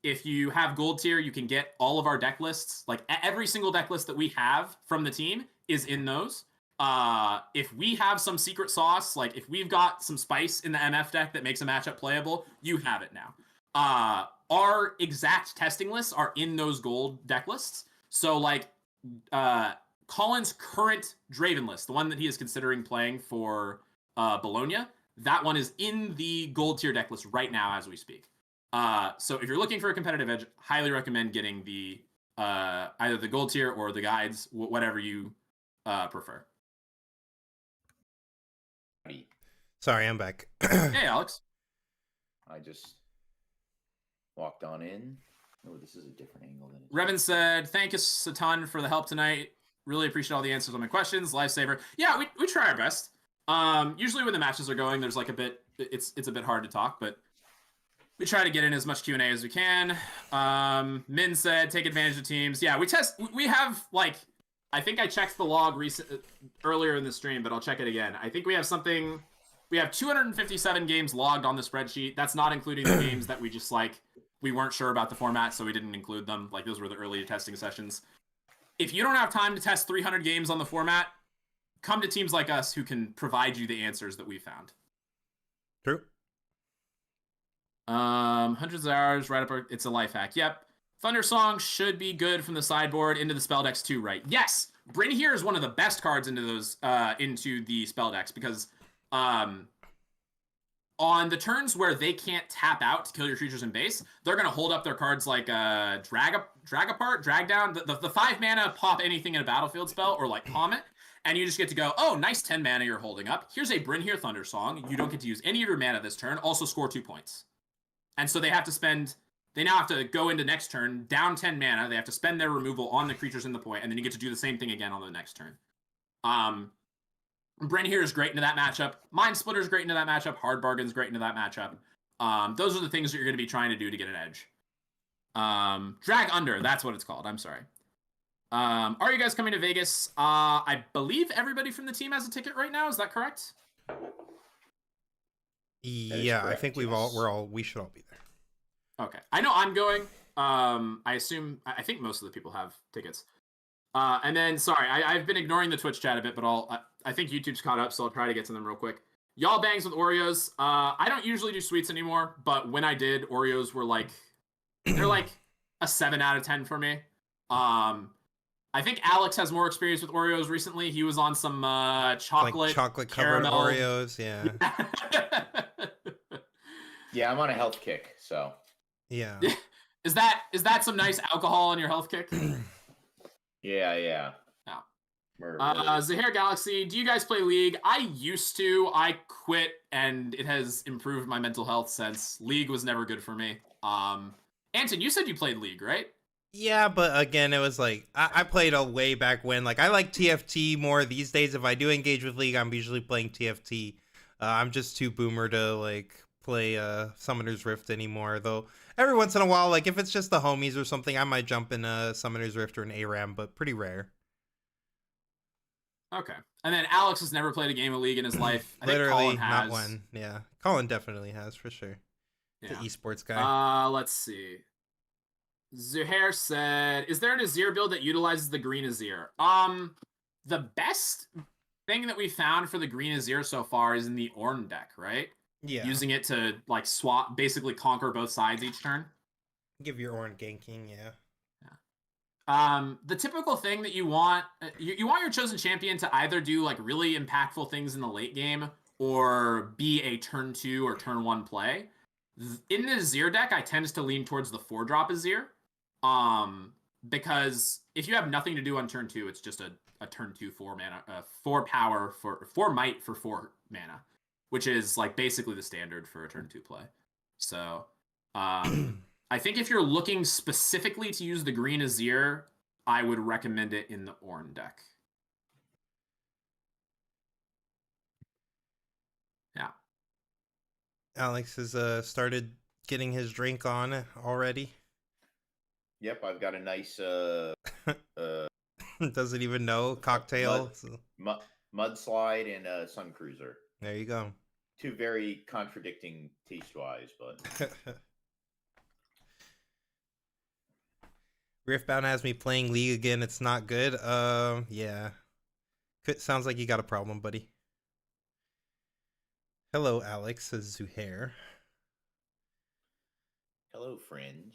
If you have gold tier, you can get all of our deck lists. Like, every single deck list that we have from the team is in those. If we have some secret sauce, like if we've got some spice in the MF deck that makes a matchup playable, you have it now. Our exact testing lists are in those gold deck lists. So like Colin's current Draven list, the one that he is considering playing for Bologna, that one is in the gold tier deck list right now as we speak. So if you're looking for a competitive edge, highly recommend getting the either the gold tier or the guides, whatever you prefer. Sorry, I'm back. Hey, Alex. I just walked on in. Oh, this is a different angle than it. Revan said, thank us a ton for the help tonight. Really appreciate all the answers on my questions. Lifesaver. Yeah, we try our best. Usually when the matches are going, there's like a bit. It's a bit hard to talk, but we try to get in as much Q&A as we can. Min said, take advantage of teams. Yeah, we have, like, I think I checked the log earlier in the stream, but I'll check it again. I think we have 257 games logged on the spreadsheet. That's not including the games that we just, like, we weren't sure about the format, so we didn't include them. Like, those were the early testing sessions. If you don't have time to test 300 games on the format, come to teams like us who can provide you the answers that we found. True. Hundreds of hours, right up. It's a life hack. Yep. Thunder Song should be good from the sideboard into the spell decks too, right? Yes. Bryn here is one of the best cards into those into the spell decks because on the turns where they can't tap out to kill your creatures in base, they're gonna hold up their cards like drag apart, drag down. The 5 mana pop anything in a battlefield spell or like Comet. And you just get to go, oh, nice 10 mana you're holding up. Here's a Bryn here Thunder Song. You don't get to use any of your mana this turn. Also score 2 points. And so they now have to go into next turn, down 10 mana. They have to spend their removal on the creatures in the point, and then you get to do the same thing again on the next turn. Bryn here is great into that matchup. Mind Splitter is great into that matchup. Hard Bargain's great into that matchup. Those are the things that you're going to be trying to do to get an edge. Drag Under, that's what it's called. I'm sorry. Are you guys coming to Vegas? I believe everybody from the team has a ticket right now. Is that correct? Yeah, correct, I think we should all be there. Okay. I know I'm going. I think most of the people have tickets. And then, sorry, I've been ignoring the Twitch chat a bit, but I think YouTube's caught up, so I'll try to get to them real quick. Y'all bangs with Oreos. I don't usually do sweets anymore, but when I did, Oreos were like, they're like a 7 out of 10 for me. I think Alex has more experience with Oreos recently. He was on some chocolate covered caramel. Oreos, yeah. Yeah, I'm on a health kick, so. Yeah. Is that some nice alcohol on your health kick? Yeah. Zahir Galaxy, do you guys play League? I used to. I quit, and it has improved my mental health since. League was never good for me. Anton, you said you played League, right? Yeah, but again, it was like, I played a way back when. Like, I like TFT more these days. If I do engage with League, I'm usually playing TFT. I'm just too boomer to, like, play Summoner's Rift anymore. Though, every once in a while, like, if it's just the homies or something, I might jump in a Summoner's Rift or an ARAM, but pretty rare. Okay. And then Alex has never played a game of League in his life. I Literally, think Colin has. not one. Yeah. Colin definitely has, for sure. Yeah. The esports guy. Let's see. Zuhair said, is there an Azir build that utilizes the green Azir? The best thing that we found for the green Azir so far is in the Ornn deck, right? Yeah. Using it to, like, swap, basically conquer both sides each turn. Give your Ornn ganking, yeah. The typical thing that you want, you want your chosen champion to either do, like, really impactful things in the late game or be a turn 2 or turn 1 play. In the Azir deck, I tend to lean towards the 4-drop Azir. Because if you have nothing to do on turn 2, it's just a turn 2 4 mana, 4 power for 4 might for 4 mana, which is like basically the standard for a turn 2 play. So, I think if you're looking specifically to use the green Azir, I would recommend it in the Ornn deck. Yeah. Alex has started getting his drink on already. Yep, I've got a nice doesn't even know cocktail. Mudslide and Sun Cruiser. There you go. Two very contradicting taste-wise, but Riftbound has me playing League again. It's not good. Yeah. Sounds like you got a problem, buddy. Hello, Alex, says Zuhair. Hello, friend.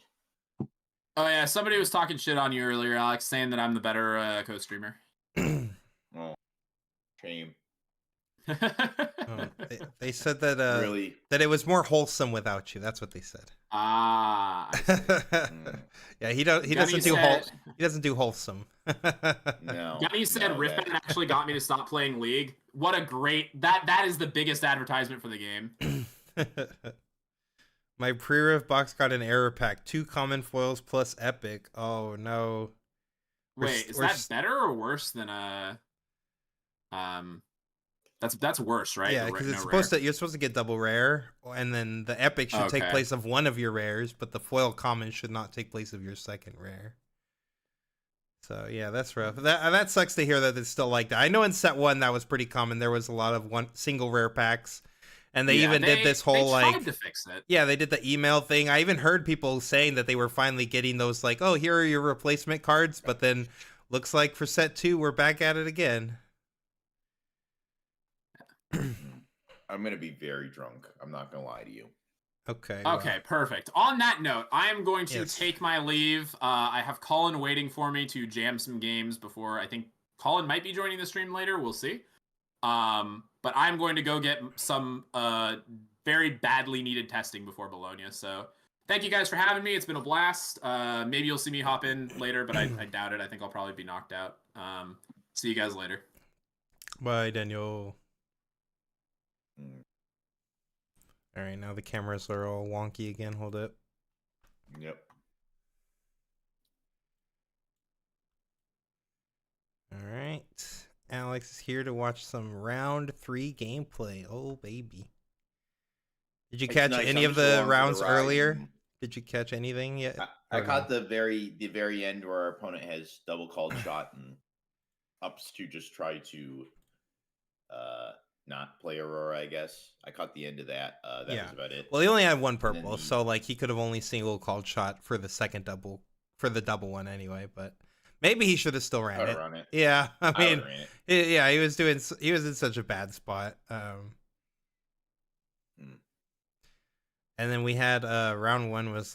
Oh yeah, somebody was talking shit on you earlier, Alex, saying that I'm the better co-streamer. Oh, shame. They said that really? that it was more wholesome without you. That's what they said. Yeah, he doesn't do wholesome. No. Gunny said Riftbound actually got me to stop playing League. What a great that is the biggest advertisement for the game. My pre-riff box got an error pack. 2 common foils plus epic. Oh no. Wait, is that better or worse than That's worse, right? Yeah, because it's supposed to. You're supposed to get double rare, and then the epic should take place of one of your rares, but the foil common should not take place of your second rare. So yeah, that's rough. That sucks to hear that it's still like that. I know in set 1 that was pretty common. There was a lot of single rare packs, and they did this whole they tried to fix it. Yeah, they did the email thing. I even heard people saying that they were finally getting those like, oh, here are your replacement cards, but then looks like for set 2 we're back at it again. I'm gonna be very drunk. I'm not gonna lie to you. Okay. Okay, perfect. On that note, I am going to take my leave. I have Colin waiting for me to jam some games before. I think Colin might be joining the stream later. We'll see. But I'm going to go get some very badly needed testing before Bologna. So thank you guys for having me. It's been a blast. Maybe you'll see me hop in later, but I doubt it. I think I'll probably be knocked out. See you guys later. Bye, Daniel. All right, now the cameras are all wonky again. Hold up. Yep. All right. Alex is here to watch some round 3 gameplay. Oh, baby. Did you catch any of the rounds earlier? Did you catch anything yet? I caught the very end where our opponent has double called shot and ups to just try to not play Aurora, I guess. I caught the end of that. That was about it. Well, he only had one purple, so like he could have only single called shot for the second double, for the double one anyway, but maybe he should have still ran it. Run it. Yeah, I mean, yeah, he was in such a bad spot. And then we had round 1 was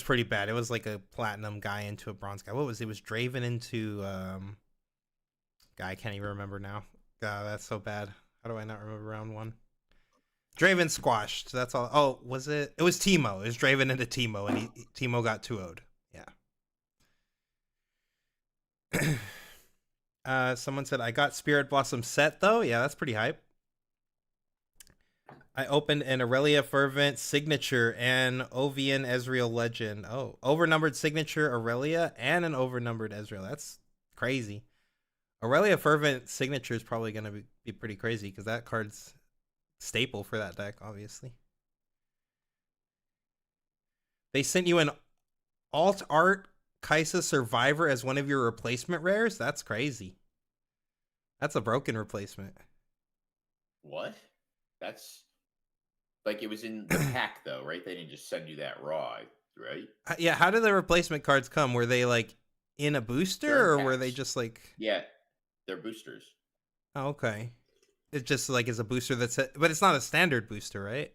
pretty bad. It was like a platinum guy into a bronze guy. What was it? It was Draven into guy, I can't even remember now. God, that's so bad. How do I not remember round 1? Draven squashed. That's all. Oh, was it? It was Teemo. It was Draven into Teemo, and Teemo got 2-0'd. Yeah. Someone said I got Spirit Blossom set though. Yeah, that's pretty hype. I opened an Aurelia Fervent signature and Ovian Ezreal Legend. Oh, overnumbered signature Aurelia and an overnumbered Ezreal. That's crazy. Aurelia Fervent signature is probably going to be pretty crazy because that card's staple for that deck, obviously. They sent you an alt art Kaisa Survivor as one of your replacement rares? That's crazy. That's a broken replacement. What? That's like it was in the pack though, right? They didn't just send you that raw, right? Yeah, how did the replacement cards come? Were they like in a booster or were they just like... Yeah, they're boosters. Oh, okay. It just like is a booster that's... But it's not a standard booster, right?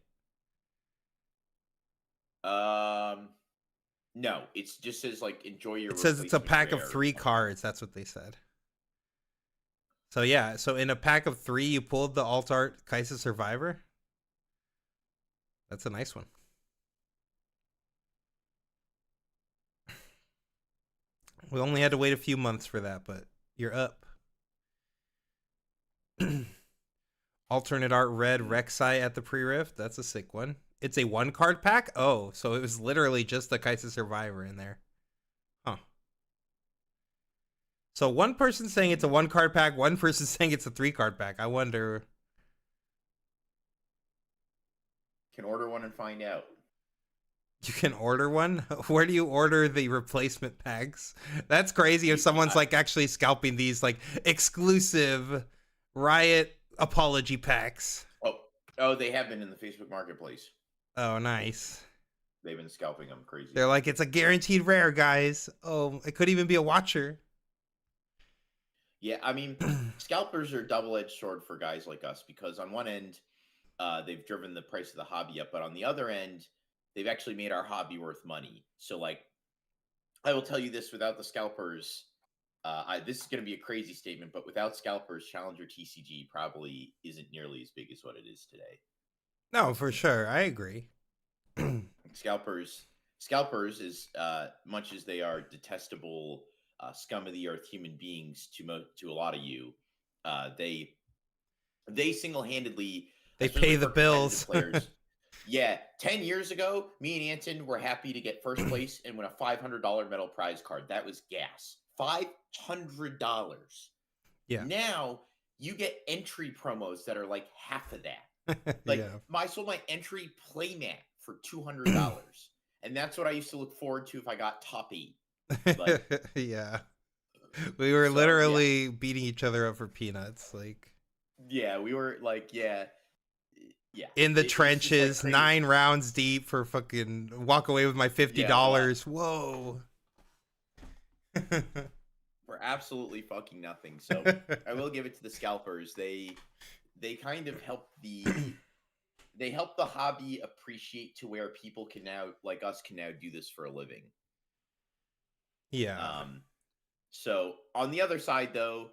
No, it just says like enjoy your... It says it's a pack of 3 cards. That's what they said. So yeah, so in a pack of 3, you pulled the alt art Kaisa Survivor. That's a nice one. We only had to wait a few months for that, but you're up. Alternate art red Rek'Sai at the pre-rift. That's a sick one. It's a 1-card pack? Oh, so it was literally just the Kaisa Survivor in there. Huh. So one person's saying it's a 1-card pack, one person's saying it's a 3-card pack. I wonder... Can order one and find out. You can order one? Where do you order the replacement packs? That's crazy if someone's like actually scalping these like exclusive Riot apology packs. Oh, they have been in the Facebook Marketplace. Oh, nice. They've been scalping them crazy. They're like, it's a guaranteed rare, guys. Oh, it could even be a watcher. Yeah, I mean, scalpers are a double-edged sword for guys like us because on one end, they've driven the price of the hobby up, but on the other end, they've actually made our hobby worth money. So, like, I will tell you this: without the scalpers, this is going to be a crazy statement, but without scalpers, Challenger TCG probably isn't nearly as big as what it is today. No, for sure, I agree. Scalpers, as much as they are detestable, scum of the earth human beings to a lot of you, they single-handedly they pay the bills. Players. Yeah, 10 years ago, me and Anton were happy to get first place and win a $500 medal prize card. That was gas. $500. Yeah. Now you get entry promos that are like half of that. Like Yeah. I sold my entry playmat for $200, and that's what I used to look forward to if I got top 8. Like, Yeah. We were so yeah, literally beating each other up for peanuts, like yeah, we were like, yeah, in the it's just like trenches, crazy. 9 rounds deep for fucking walk away with my Yeah, well, $50. Whoa. for absolutely fucking nothing. So I will give it to the scalpers. They kind of help they help the hobby appreciate to where people can now, like us, can now do this for a living. Yeah. So on the other side though,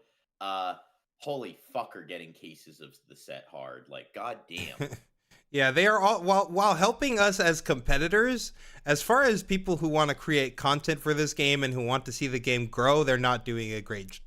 holy fucker, getting cases of the set hard. Like, god damn. Yeah, they are all while helping us as competitors, as far as people who want to create content for this game and who want to see the game grow, they're not doing a great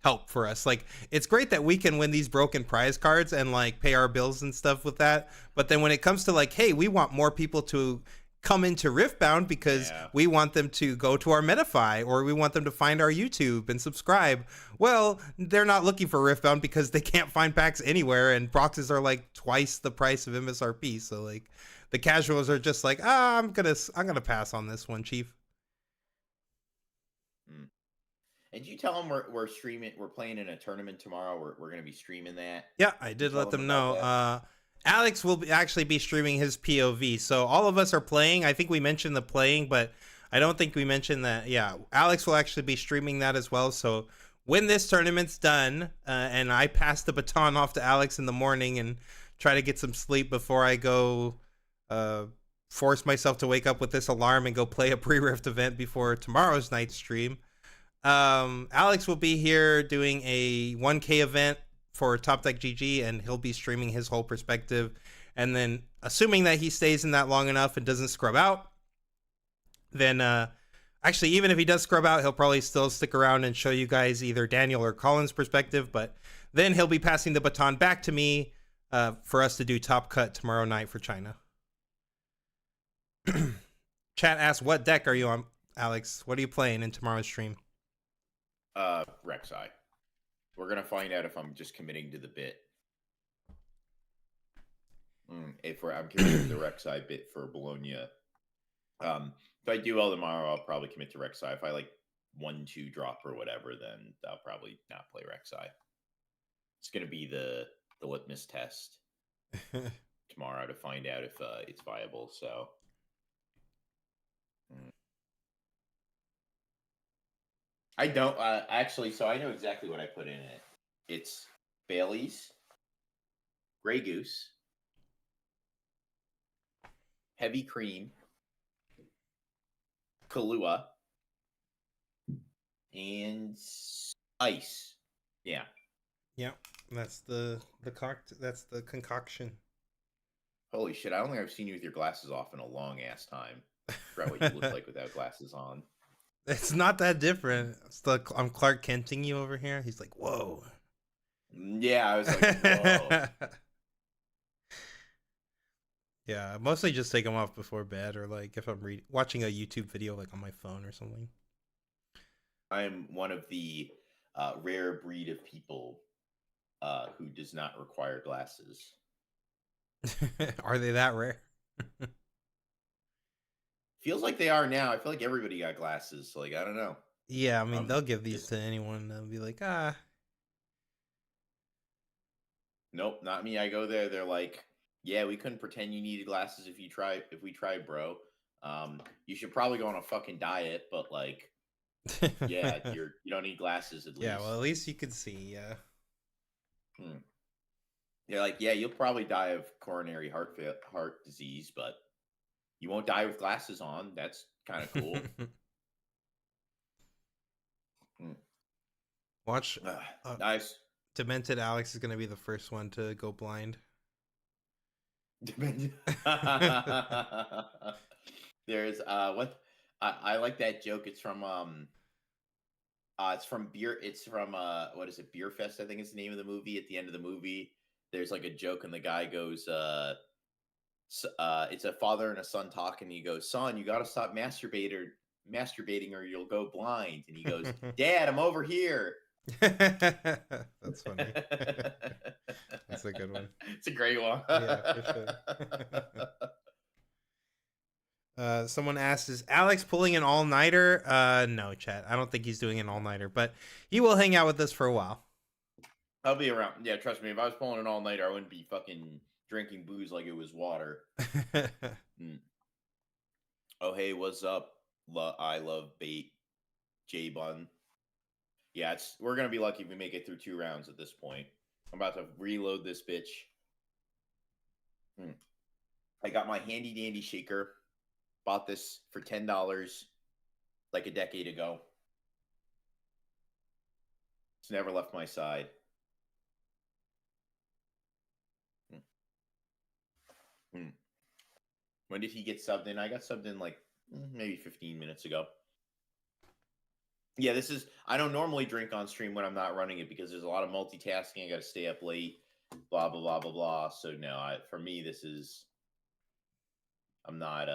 help for us. Like, it's great that we can win these broken prize cards and like pay our bills and stuff with that, but then when it comes to like, hey, we want more people to come into Riftbound because we want them to go to our Metafy or we want them to find our YouTube and subscribe. Well, they're not looking for Riftbound because they can't find packs anywhere, and boxes are like twice the price of MSRP. So like the casuals are just like, I'm gonna pass on this one, Chief. And you tell them we're streaming, we're playing in a tournament tomorrow. We're going to be streaming that. Yeah, I did let them know. Alex will actually be streaming his POV. So all of us are playing. I think we mentioned the playing, but I don't think we mentioned that. Yeah, Alex will actually be streaming that as well. So when this tournament's done, and I pass the baton off to Alex in the morning and try to get some sleep before I go force myself to wake up with this alarm and go play a pre-rift event before tomorrow's night stream. Alex will be here doing a 1K event for Top Deck GG, and he'll be streaming his whole perspective. And then, assuming that he stays in that long enough and doesn't scrub out, then actually, even if he does scrub out, he'll probably still stick around and show you guys either Daniel or Colin's perspective. But then he'll be passing the baton back to me for us to do Top Cut tomorrow night for China. Chat asks, what deck are you on, Alex? What are you playing in tomorrow's stream? Rek'Sai. We're gonna find out if I'm just committing to the bit. I'm committing to the Rek'Sai bit for Bologna. If I do well tomorrow, I'll probably commit to Rek'Sai. If I like 1-2 drop or whatever, then I'll probably not play Rek'Sai. It's gonna be the litmus test tomorrow to find out if it's viable. So. I don't actually. So I know exactly what I put in it. It's Bailey's, Grey Goose, Heavy Cream, Kahlua, and ice. Yeah. Yep, that's the concoction. Holy shit! I don't think I've seen you with your glasses off in a long ass time. I forgot what you look like without glasses on. It's not that different. I'm Clark Kenting you over here. He's like, whoa. Yeah, I was like, whoa. Yeah, I mostly just take them off before bed, or like if I'm watching a YouTube video like on my phone or something. I am one of the rare breed of people who does not require glasses. Are they that rare? Feels like they are now. I feel like everybody got glasses. Like, I don't know. Yeah, I mean, they'll give these to anyone. They'll be like, Nope, not me. I go there. They're like, yeah, we couldn't pretend you needed glasses if we tried, bro. You should probably go on a fucking diet, but like, yeah, you don't need glasses at least. Yeah, well, at least you can see. Yeah. They're like, yeah, you'll probably die of coronary heart disease, but you won't die with glasses on. That's kind of cool. Watch. Nice. Demented Alex is going to be the first one to go blind. There's what I like that joke. It's from what is it, Beer Fest, I think is the name of the movie. At the end of the movie, there's like a joke and the guy goes it's a father and a son talking, and he goes, son, you got to stop masturbating or you'll go blind. And he goes, Dad, I'm over here. That's funny. That's a good one. It's a great one. Yeah, for sure. Someone asks, is Alex pulling an all-nighter? No, chat. I don't think he's doing an all-nighter, but he will hang out with us for a while. I'll be around. Yeah, trust me. If I was pulling an all-nighter, I wouldn't be fucking drinking booze like it was water. Oh, hey, what's up? I love bait. J-Bun. Yeah, we're going to be lucky if we make it through 2 rounds at this point. I'm about to reload this bitch. I got my handy-dandy shaker. Bought this for $10 like a decade ago. It's never left my side. When did he get subbed in? I got subbed in like maybe 15 minutes ago. Yeah, I don't normally drink on stream when I'm not running it because there's a lot of multitasking. I got to stay up late, blah, blah, blah, blah, blah. So no, for me, I'm not,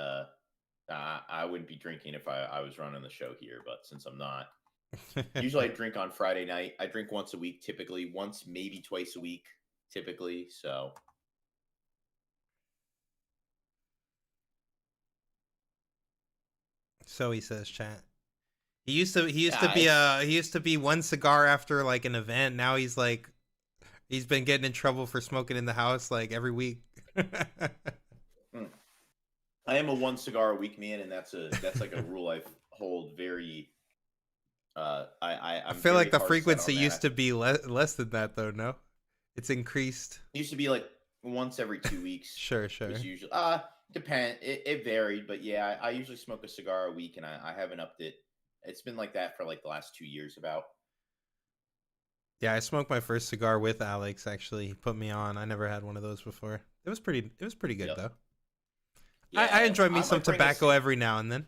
I wouldn't be drinking if I was running the show here, but since I'm not, usually I drink on Friday night. I drink once a week, typically once, maybe twice a week, typically. So. So he says, chat. He used to be one cigar after like an event. Now he's been getting in trouble for smoking in the house like every week. I am a 1 cigar a week man, and that's like a rule I hold very. I feel like the frequency used to be less than that though. No, it's increased. It used to be like once every 2 weeks. Sure. Was usually depend. It varied, but yeah, I usually smoke a cigar a week, and I haven't upped it. It's been like that for like the last 2 years about. Yeah, I smoked my first cigar with Alex. Actually, he put me on. I never had one of those before. It was pretty good though. Yeah, I enjoy me some tobacco every now and then.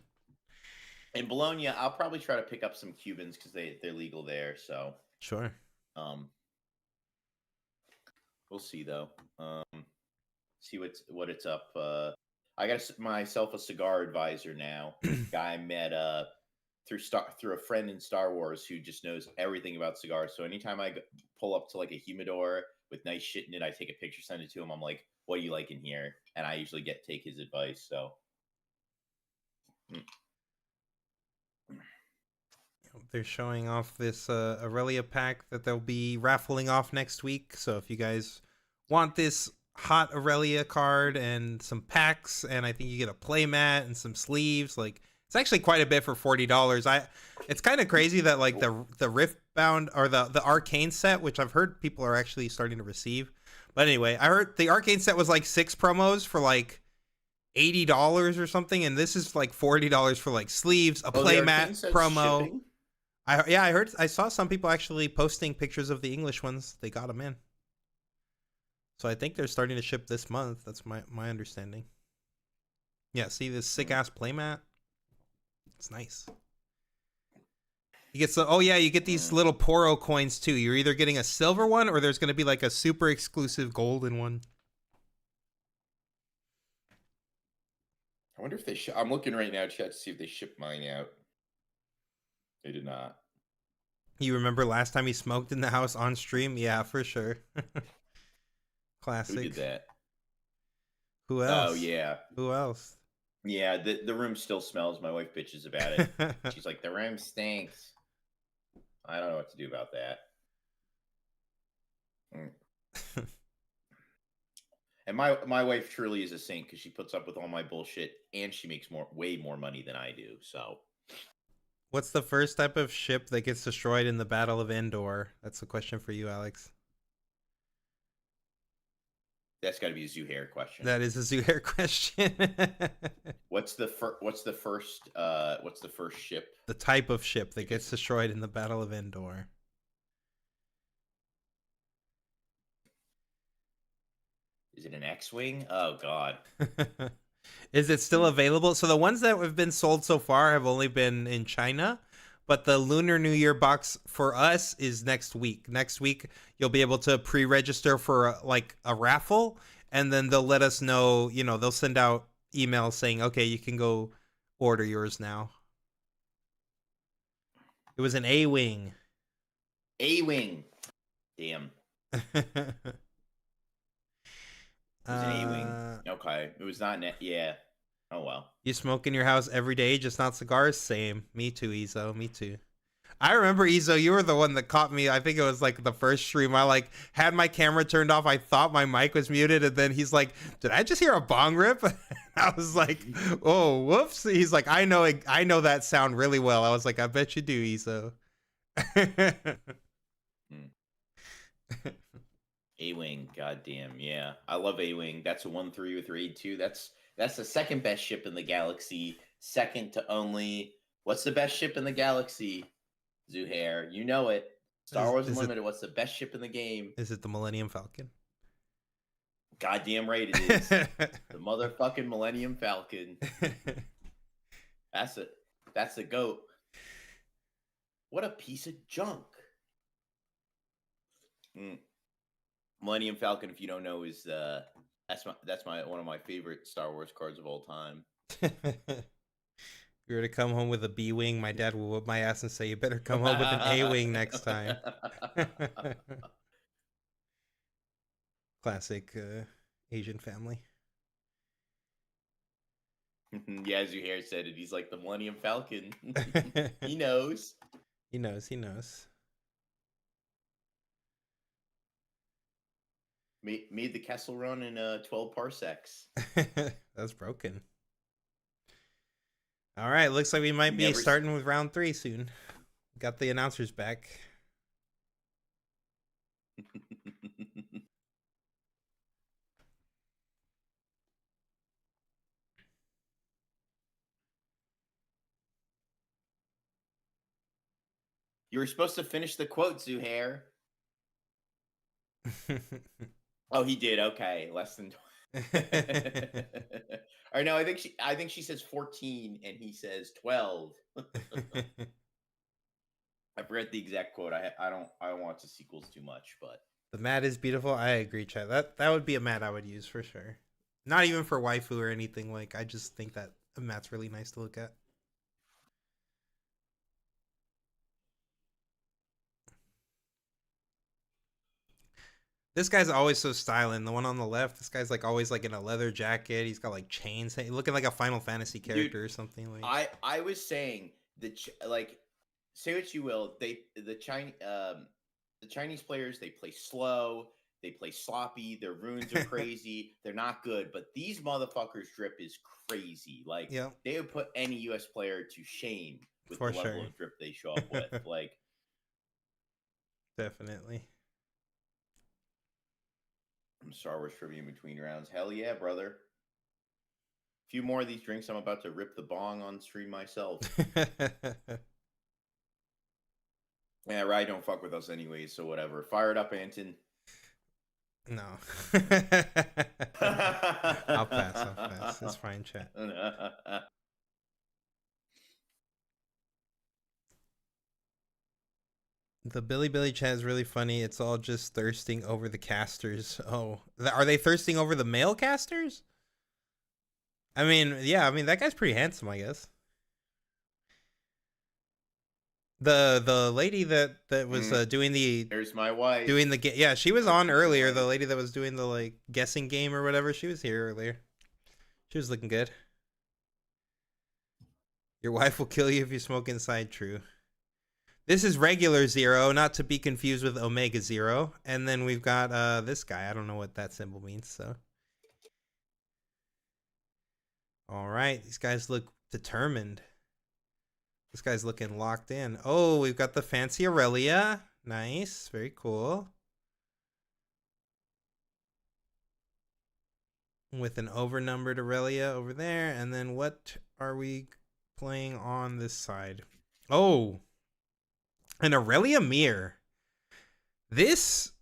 In Bologna, I'll probably try to pick up some Cubans because they're legal there. So sure. We'll see though. See what it's up. I got myself a cigar advisor now. Guy I met through a friend in Star Wars who just knows everything about cigars. So anytime I pull up to like a humidor with nice shit in it, I take a picture, send it to him. I'm like, "What do you like in here?" And I usually take his advice. So. They're showing off this Aurelia pack that they'll be raffling off next week. So if you guys want this hot Aurelia card and some packs, and I think you get a playmat and some sleeves, like it's actually quite a bit for $40. It's kind of crazy that like the Riftbound or the Arcane set, which I've heard people are actually starting to receive. But anyway, I heard the Arcane set was like 6 promos for like $80 or something, and this is like $40 for like sleeves, a playmat promo. Shipping? I saw some people actually posting pictures of the English ones. They got them in. So I think they're starting to ship this month. That's my understanding. Yeah, see this sick ass playmat? It's nice. You get these little Poro coins too. You're either getting a silver one or there's going to be like a super exclusive golden one. I wonder if they I'm looking right now, chat, to see if they shipped mine out. They did not. You remember last time he smoked in the house on stream? Yeah, for sure. Classic. Who did that? Who else? Oh, yeah. Who else? Yeah, the room still smells. My wife bitches about it. She's like, the room stinks. I don't know what to do about that. And my wife truly is a saint because she puts up with all my bullshit and she makes way more money than I do. So. What's the first type of ship that gets destroyed in the Battle of Endor? That's a question for you, Alex. That's got to be a Zuhair question. That is a Zuhair question. What's the first ship? The type of ship that gets destroyed in the Battle of Endor. Is it an X-wing? Oh God. Is it still available? So the ones that have been sold so far have only been in China, but the Lunar New Year box for us is next week. Next week, you'll be able to pre-register for a raffle, and then they'll let us know, they'll send out emails saying, okay, you can go order yours now. It was an A-wing. A-Wing. Damn. It was an A-Wing. Okay. It was not net. Yeah. Oh, well. You smoke in your house every day, just not cigars? Same. Me too, Ezo. Me too. I remember, Ezo, you were the one that caught me. I think it was like the first stream. I like had my camera turned off. I thought my mic was muted, and then he's like, "Did I just hear a bong rip?" I was like, "Oh, whoops." He's like, I know that sound really well." I was like, "I bet you do, Ezo." A-Wing, goddamn, yeah. I love A-Wing. That's a 1-3 with Raid 2. That's the second best ship in the galaxy. Second to only what's the best ship in the galaxy? Zuhair, you know it. Star Wars Unlimited. What's the best ship in the game? Is it the Millennium Falcon? Goddamn right it is. The motherfucking Millennium Falcon. That's a goat. What a piece of junk. Millennium Falcon, if you don't know, is that's my one of my favorite Star Wars cards of all time. If you were to come home with a B-Wing, my dad will whip my ass and say, "You better come home with an A-Wing next time." Classic Asian family. Yeah, as Zuhair said it, he's like the Millennium Falcon. He knows. He knows. Made the Kessel Run in 12 parsecs. That's broken. All right, looks like we might be starting with round 3 soon. Got the announcers back. You were supposed to finish the quote, Zuhair. Oh, he did. Okay, less than. Or no, I think she says 14 and he says 12. I've read the exact quote. I don't watch the sequels too much, but the mat is beautiful. I agree, Chad. That would be a mat I would use for sure. Not even for waifu or anything. Like, I just think that a mat's really nice to look at. This guy's always so styling. The one on the left, this guy's like always like in a leather jacket. He's got like chains, looking like a Final Fantasy character. Dude, or something. Like I was saying like, say what you will, the Chinese players, they play slow, they play sloppy, their runes are crazy, they're not good, but these motherfuckers drip is crazy. Like, yep. They would put any US player to shame with the level of drip they show up with. Like, definitely. Star Wars trivia in between rounds. Hell yeah, brother. A few more of these drinks, I'm about to rip the bong on stream myself. Yeah, Rye don't fuck with us anyways, so whatever. Fire it up, Anton. No. I'll pass. It's fine, chat. The Billy chat is really funny. It's all just thirsting over the casters. Oh, are they thirsting over the male casters? I mean, yeah. I mean, that guy's pretty handsome, I guess. The lady that was doing the there's my wife doing the yeah, she was on earlier. The lady that was doing the like guessing game or whatever, she was here earlier. She was looking good. Your wife will kill you if you smoke inside. True. This is regular Zero, not to be confused with Omega Zero. And then we've got this guy. I don't know what that symbol means. So, all right, these guys look determined. This guy's looking locked in. Oh, we've got the fancy Aurelia. Nice. Very cool. With an overnumbered Aurelia over there. And then what are we playing on this side? Oh, an Aurelia Mirror. This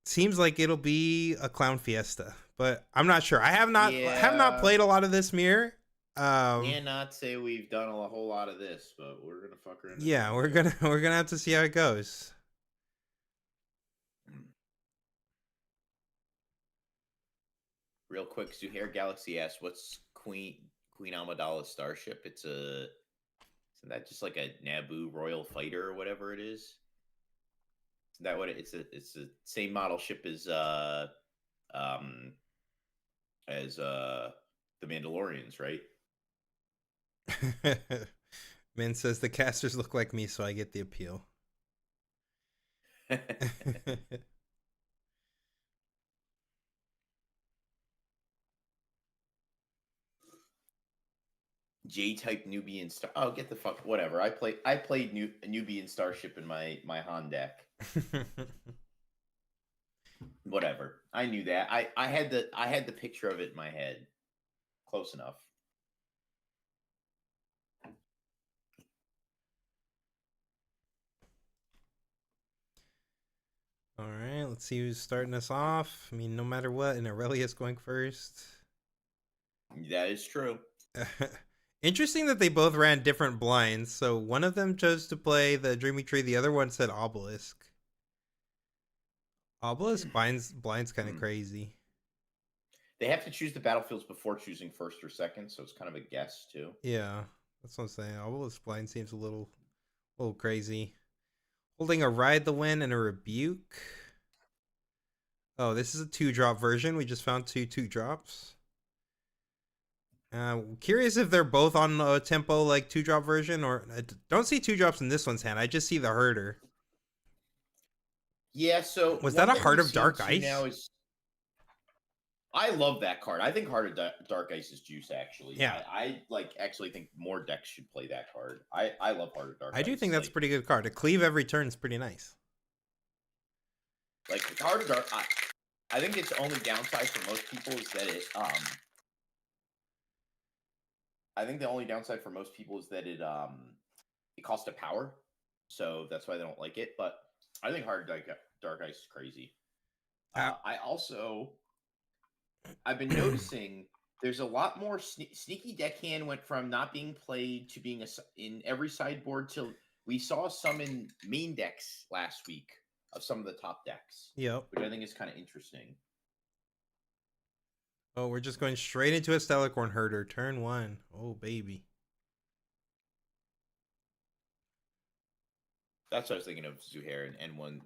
seems like it'll be a Clown Fiesta, but I'm not sure. I have not played a lot of this mirror. Can't not say we've done a whole lot of this, but we're gonna fuck around. Yeah, we're gonna have to see how it goes. Real quick, Zuhair Galaxy asks, "What's Queen Amidala's starship?" Isn't that just like a Naboo royal fighter or whatever it is? That what it's the same model ship um as the Mandalorians, right? Min says the casters look like me, so I get the appeal. J-type Nubian star. Oh, get the fuck whatever. I played Nubian Starship in my Han deck. Whatever. I knew that. I had the picture of it in my head. Close enough. All right, let's see who's starting us off. I mean, no matter what, and Aurelius going first. That is true. Interesting that they both ran different blinds. So one of them chose to play the Dreaming Tree, the other one said Obelisk. Obelisk blind's kind of crazy. They have to choose the battlefields before choosing first or second, so it's kind of a guess too. Yeah, that's what I'm saying. Obelisk blind seems a little crazy. Holding a Ride the Wind and a Rebuke. Oh, this is a 2-drop version. We just found two 2-drops. Curious if they're both on a tempo like 2-drop version, or I don't see 2-drops in this one's hand. I just see the Herder. Yeah, so was that a Heart of Dark Ice? Now is I love that card. I think Heart of Dark Ice is juice, actually. Yeah. I like actually think more decks should play that card. I love Heart of Dark Ice. I do think that's a pretty good card. To cleave every turn is pretty nice. Like Heart of Dark, I think its only downside for most people is that I think the only downside for most people is that it costs a power, so that's why they don't like it. But I think Heart of Dark Ice is crazy. I've been noticing there's a lot more Sneaky Deckhand went from not being played to being in every sideboard till we saw some in main decks last week of some of the top decks. Yep. Which I think is kind of interesting. Oh, we're just going straight into a Stellarcorn Herder. Turn 1. Oh, baby. That's what I was thinking of, Zuhair, and one.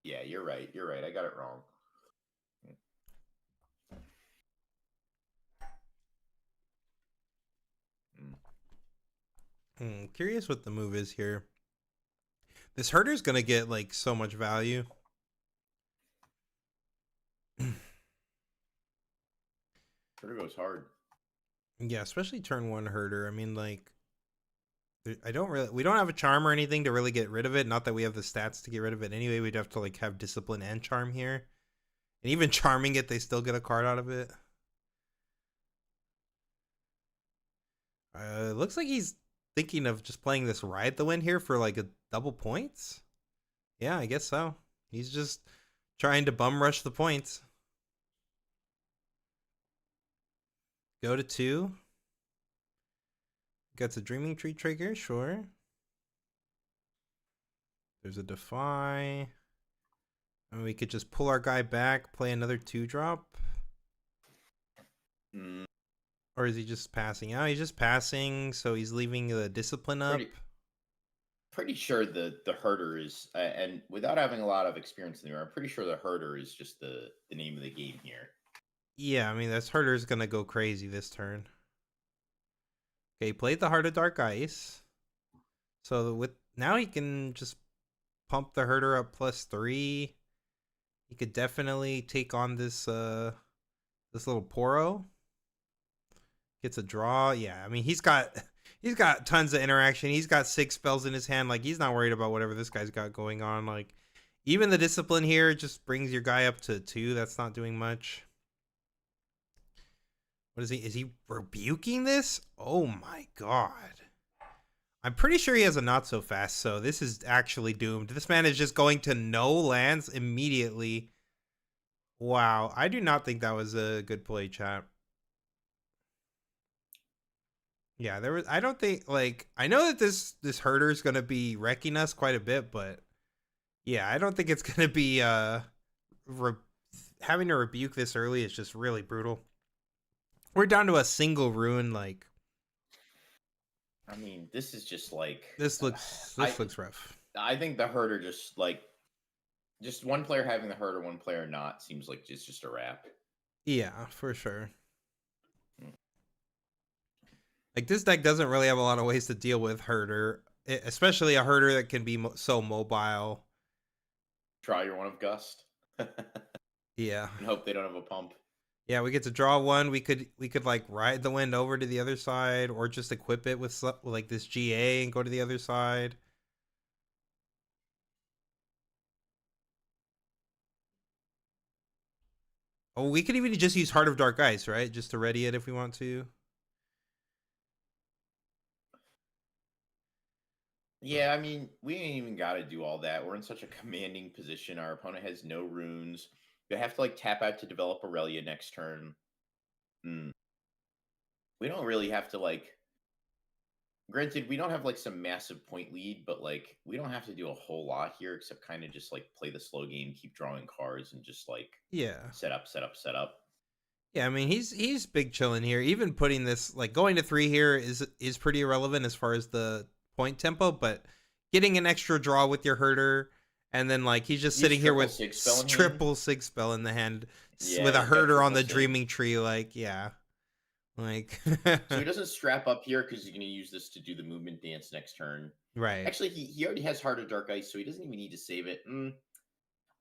Yeah, you're right. You're right. I got it wrong. Curious what the move is here. This Herder's gonna get like so much value. Herder goes hard. Yeah, especially turn 1 Herder. I mean, like, we don't have a charm or anything to really get rid of it. Not that we have the stats to get rid of it anyway. We'd have to like have discipline and charm here. And even charming it, they still get a card out of it. Looks like he's thinking of just playing this Ride the Wind here for like a double points. Yeah, I guess so. He's just trying to bum rush the points. Go to 2. Gets a Dreaming Tree trigger, sure. There's a Defy. And we could just pull our guy back, play another 2-drop. Or is he just passing out? He's just passing, so he's leaving the discipline up. Pretty sure the Herder is, and without having a lot of experience in the I'm pretty sure the Herder is just the name of the game here. Yeah, I mean, this Herder's going to go crazy this turn. Okay, he played the Heart of Dark Ice. So now he can just pump the Herder up +3. He could definitely take on this little Poro. Gets a draw. Yeah, I mean, he's got tons of interaction. He's got 6 spells in his hand. Like, he's not worried about whatever this guy's got going on. Like, even the discipline here just brings your guy up to 2. That's not doing much. What is he? Is he rebuking this? Oh my god. I'm pretty sure he has a not so fast, so this is actually doomed. This man is just going to no lands immediately. Wow, I do not think that was a good play, chat. Yeah, I don't think, like, I know that this Herder is going to be wrecking us quite a bit, but yeah, I don't think it's going to be having to rebuke this early is just really brutal. We're down to a single ruin, like. I mean, this is just like this looks rough. I think the Herder just like Just one player having the hurt or one player not seems like it's just a wrap. Yeah, for sure. Hmm. Like this deck doesn't really have a lot of ways to deal with herder, especially a herder that can be so mobile. Try your one of Gust. Yeah. And hope they don't have a pump. Yeah, we get to draw one. We could like ride the wind over to the other side, or just equip it with like this GA and go to the other side. Oh, we could even just use Heart of Dark Ice, right? Just to ready it if we want to. Yeah, I mean, we ain't even got to do all that. We're in such a commanding position. Our opponent has no runes. You have to like tap out to develop Aurelia next turn. We don't really have to like. Granted, we don't have like some massive point lead, but like we don't have to do a whole lot here except kind of just like play the slow game, keep drawing cards, and just like Yeah. set up, set up, set up. Yeah, I mean he's big chilling here. Even putting this like going to 3 here is pretty irrelevant as far as the point tempo, but getting an extra draw with your herder, and then like he's just He's sitting here triple with six spell in hand. triple 6 spell in the hand Yeah, with a he's got herder on triple the six. dreaming tree. Like yeah, like So he doesn't strap up here because he's going to use this to do the movement dance next turn. right. Actually, he already has Heart of Dark Ice, so he doesn't even need to save it.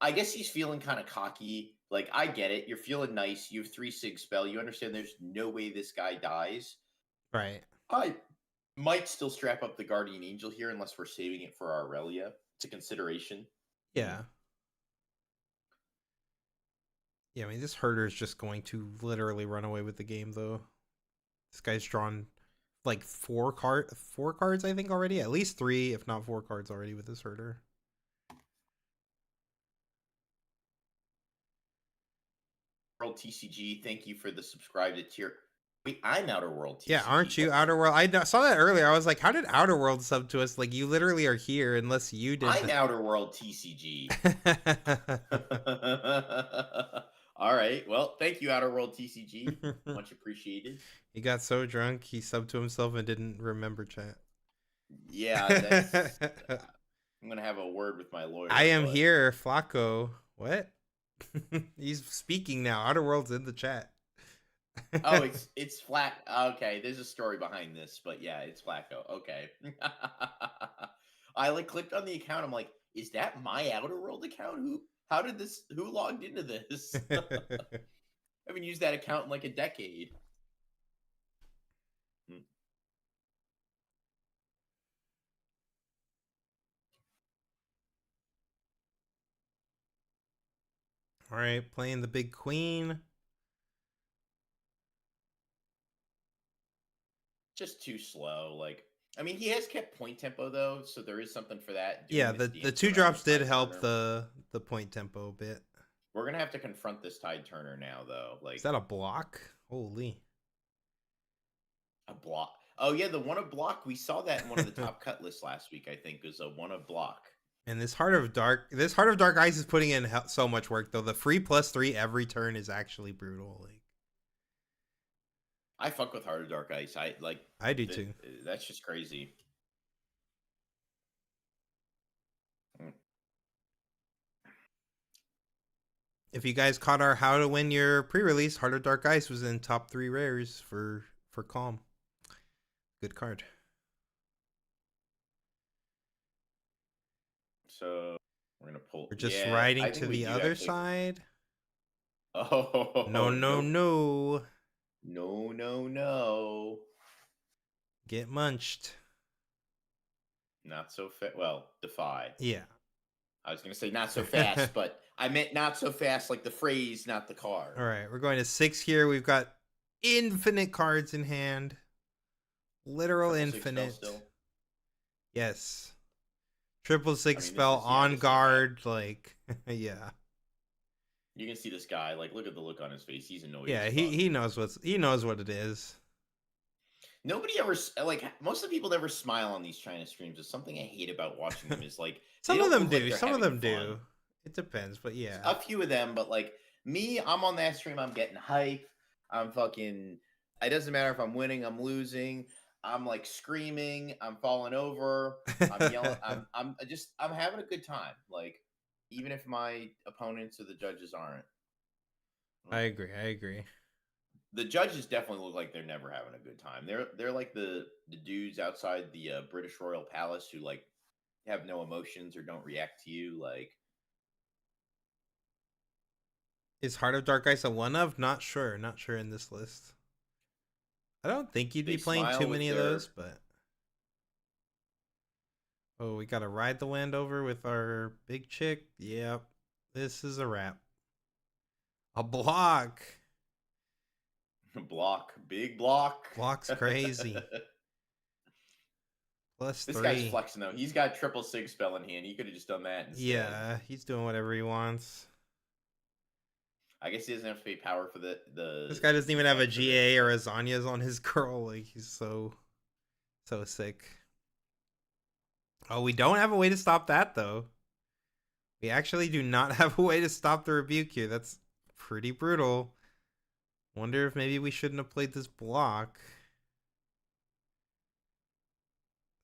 I guess he's feeling kind of cocky. Like, I get it. You're feeling nice. You have 3 Sig spell. You understand there's no way this guy dies. Right. I might still strap up the Guardian Angel here unless we're saving it for our Aurelia. It's a consideration. Yeah. Yeah, I mean this herder is just going to literally run away with the game though. This guy's drawn like 4 cards I think already, at least 3 if not 4 cards already with this herder. World TCG, thank you for the subscribe to tier. Wait, I'm Outer World TCG. Yeah, aren't you Outer World? I saw that earlier. I was like, how did Outer World sub to us? Like you literally are here unless you did. I'm Outer World TCG. All right. Well, thank you, Outer World TCG. Much appreciated. He got so drunk he subbed to himself and didn't remember chat. Yeah, that's. I'm gonna have a word with my lawyer. I am here, Flacco. What? He's speaking now. Outer World's in the chat. Oh, it's flat. Okay, there's a story behind this, but yeah, it's Flacco. Okay. I like clicked on the account. I'm like, is that my Outer World account? Who logged into this? I haven't used that account in like a decade. All right, playing the big queen. Just too slow. Like, I mean, he has kept point tempo though, so there is something for that. Yeah, the 2 drops did help the point tempo a bit. We're gonna have to confront this Tide Turner now, though. Like, is that a block? Holy, a block. Oh yeah, the one of block. We saw that in one of the top cut lists last week. I think was a one of block. And this Heart of Dark Ice is putting in so much work though. The free +3 every turn is actually brutal. Like, I fuck with Heart of Dark Ice. I do too. That's just crazy. If you guys caught our how to win your pre-release, Heart of Dark Ice was in top 3 rares for Calm. Good card. So we're gonna pull. We're just riding to the other side. Oh no! No! Get munched. Not so fast. Well, defy. Yeah. I was gonna say not so fast, but I meant not so fast, like the phrase, not the card. All right, we're going to 6 here. We've got infinite cards in hand. Literal infinite. Yes. Triple 6 spell on guard. Like, yeah. You can see this guy. Like, look at the look on his face. He's annoyed. Yeah, he knows what it is. Nobody ever like most of the people never smile on these China streams. It's something I hate about watching them. Is like some of them do. Some of them do. It depends, but yeah, a few of them. But like me, I'm on that stream. I'm getting hype. I'm fucking. It doesn't matter if I'm winning. I'm losing. I'm like screaming. I'm falling over. I'm yelling. I'm having a good time. Like even if my opponents or the judges aren't. I agree. The judges definitely look like they're never having a good time. They're like the dudes outside the British Royal Palace who like have no emotions or don't react to you. Like, Is Heart of Dark Ice a one of? Not sure in this list. I don't think you'd they be playing too smile with many of their those, but oh, we gotta ride the land over with our big chick. Yep, this is a wrap. A block. block, big block. Block's crazy. Plus This guy's 3. flexing though. He's got triple sig spell in hand. He could have just done that instead. Yeah, he's doing whatever he wants. I guess he doesn't have to pay power for the. This guy doesn't even have a GA or a Zanya's on his girl. Like, he's so sick. Oh, we don't have a way to stop that, though. We actually do not have a way to stop the rebuke here. That's pretty brutal. Wonder if maybe we shouldn't have played this block.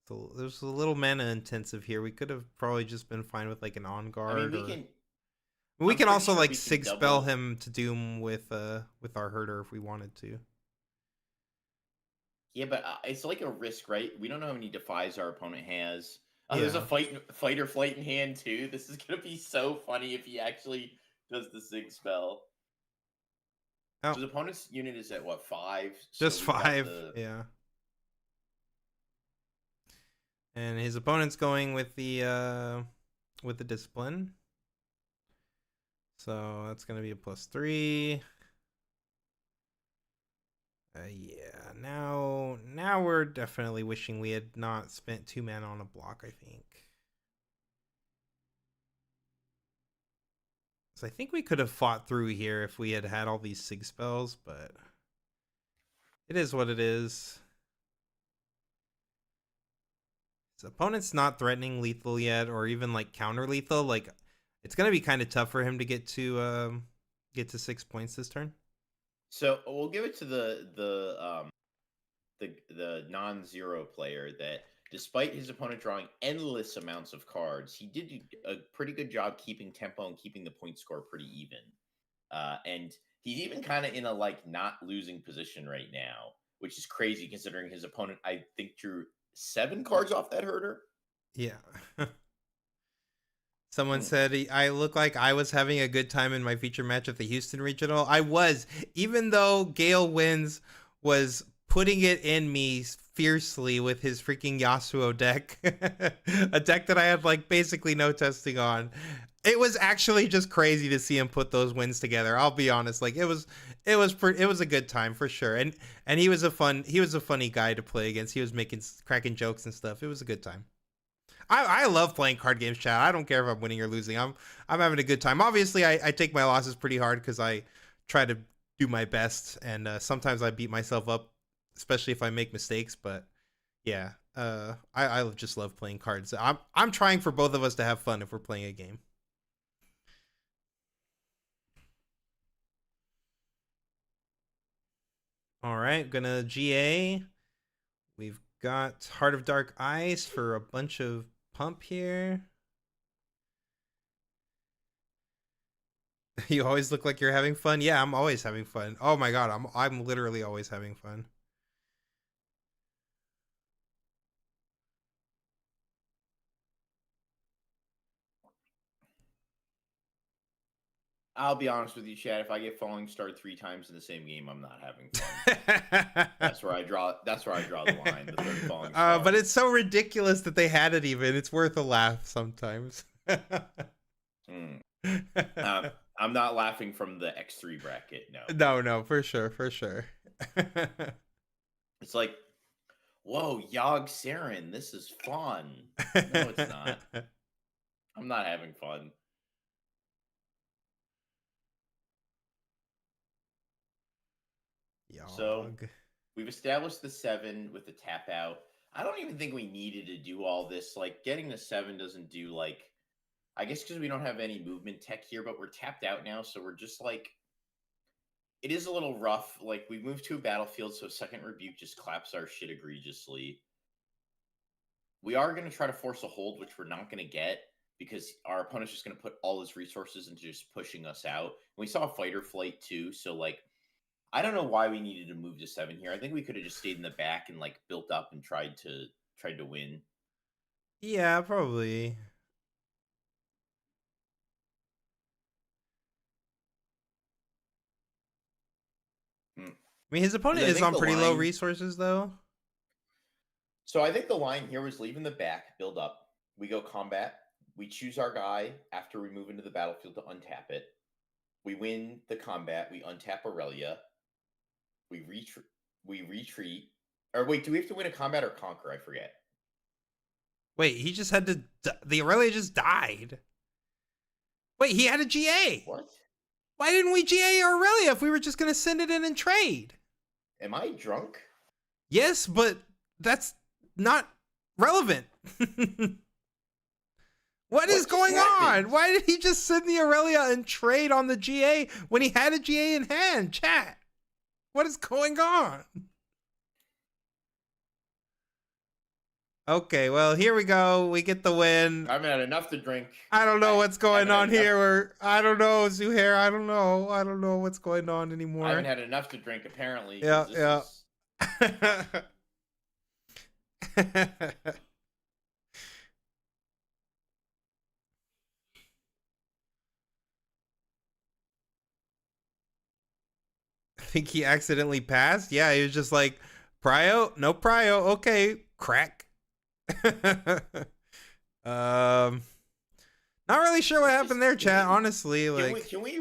So there's a little mana intensive here. We could have probably just been fine with like an on guard. I mean, we can. We can also sure like we sig can spell double- him to doom with our herder if we wanted to. Yeah, but it's like a risk, right? We don't know how many defies our opponent has. There's a Yeah. fight or flight in hand too. This is gonna be so funny if he actually does the sig spell. Oh. His opponent's unit is at what, 5? Just we've got 5, yeah. And his opponent's going with the discipline. So that's gonna be a +3. Yeah, now we're definitely wishing we had not spent 2 mana on a block, I think. So I think we could have fought through here if we had had all these sig spells, but it is what it is. His opponent's not threatening lethal yet, or even like counter lethal. Like, it's gonna be kind of tough for him to get to 6 points this turn. So we'll give it to the non-zero player that despite his opponent drawing endless amounts of cards, he did a pretty good job keeping tempo and keeping the point score pretty even. And he's even kind of in a like not losing position right now, which is crazy considering his opponent, I think, drew 7 cards off that herder. Yeah. Someone said I look like I was having a good time in my feature match at the Houston Regional. I was, even though Gale Wins was putting it in me fiercely with his freaking Yasuo deck, a deck that I had like basically no testing on. It was actually just crazy to see him put those wins together. I'll be honest, like it was a good time for sure. And he was a funny guy to play against. He was cracking jokes and stuff. It was a good time. I love playing card games, chat. I don't care if I'm winning or losing. I'm having a good time. Obviously, I take my losses pretty hard because I try to do my best, and sometimes I beat myself up, especially if I make mistakes. But yeah, I just love playing cards. I'm trying for both of us to have fun if we're playing a game. All right, gonna GA. We've got Heart of Dark Ice for a bunch of pump here. You always look like you're having fun. Yeah, I'm always having fun. Oh my god, I'm literally always having fun. I'll be honest with you, Chad. If I get falling starred 3 times in the same game, I'm not having fun. That's where I draw the line. The third falling star. But it's so ridiculous that they had it even. It's worth a laugh sometimes. I'm not laughing from the X3 bracket. No. No, for sure. It's like, whoa, Yogg Saren, this is fun. No, it's not. I'm not having fun. Yogg. So we've established the 7 with the tap out. I don't even think we needed to do all this. Like, getting the 7 doesn't do, like, I guess because we don't have any movement tech here, but we're tapped out now, so we're just like, it is a little rough. Like, we moved to a battlefield, so second rebuke just claps our shit egregiously. We are going to try to force a hold, which we're not going to get because our opponent's just going to put all his resources into just pushing us out. We saw fight or flight too, so like I don't know why we needed to move to 7 here. I think we could have just stayed in the back and like built up and tried to win. Yeah, probably. Hmm. I mean, his opponent is on pretty low resources, though. So I think the line here was leave in the back, build up. We go combat. We choose our guy after we move into the battlefield to untap it. We win the combat. We untap Aurelia. We retreat. We retreat. Or wait, do we have to win a combat or conquer? I forget. Wait, he just had to. The Aurelia just died. Wait, he had a GA. What? Why didn't we GA Aurelia if we were just gonna send it in and trade? Am I drunk? Yes, but that's not relevant. What is going on? Why did he just send the Aurelia and trade on the GA when he had a GA in hand? Chat. What is going on? Okay, well, here we go. We get the win. I haven't had enough to drink. I don't know what's going on here. I don't know, Zuhair. I don't know. I don't know what's going on anymore. I haven't had enough to drink, apparently. Yeah. I think he accidentally passed. Yeah, he was just like, prio, no prio. Okay, crack. Not really sure what happened there, chat. Honestly, like, can we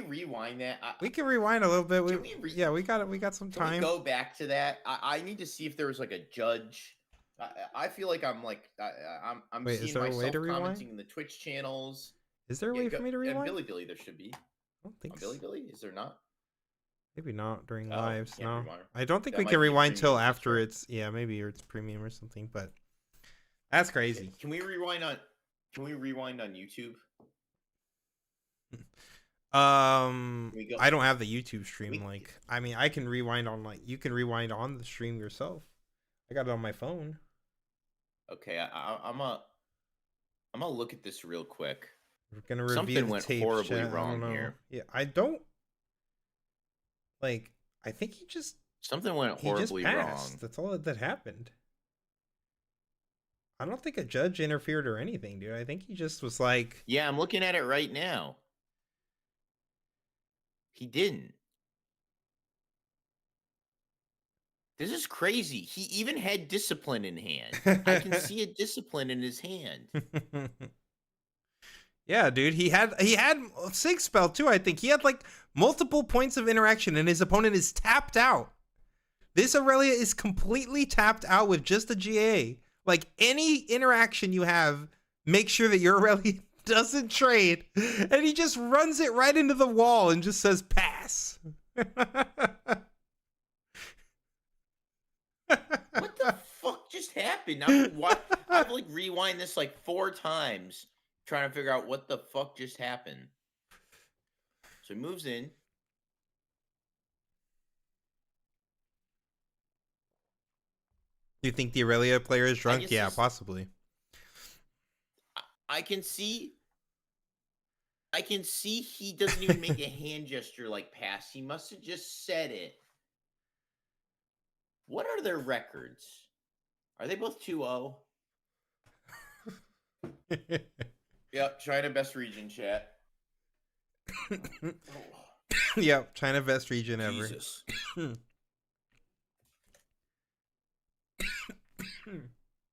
rewind that? We can rewind a little bit. We got some time. Can we go back to that? I need to see if there was like a judge. I feel like I'm like I'm Wait, seeing myself commenting in the Twitch channels. Is there a way for me to rewind? And Billy, there should be. I don't think so. Billy, is there not? Maybe not during lives. No, rewind. I don't think we can rewind till after it's maybe it's premium or something. But that's crazy. Can we rewind on YouTube? I don't have the YouTube stream. I mean, I can rewind on you can rewind on the stream yourself. I got it on my phone. Okay, I'm gonna look at this real quick. We're gonna review Something the went tapes, horribly chat. wrong here. Yeah, I don't. Like, I think something went horribly wrong. That's all that happened. I don't think a judge interfered or anything, dude. I think he just was like... Yeah, I'm looking at it right now. He didn't. This is crazy. He even had discipline in hand. I can see a discipline in his hand. Yeah, dude. He had Sig spell too, I think. He had like multiple points of interaction and his opponent is tapped out. This Aurelia is completely tapped out with just a GA. Like, any interaction you have, make sure that your Aurelia doesn't trade. And he just runs it right into the wall and just says pass. What the fuck just happened? I've like rewind this like 4 times trying to figure out what the fuck just happened. So he moves in. Do you think the Aurelia player is drunk? Yeah, possibly. I can see he doesn't even make a hand gesture like pass. He must have just said it. What are their records? Are they both 2-0? Yep, China best region, chat. Yep, China best region ever. Jesus.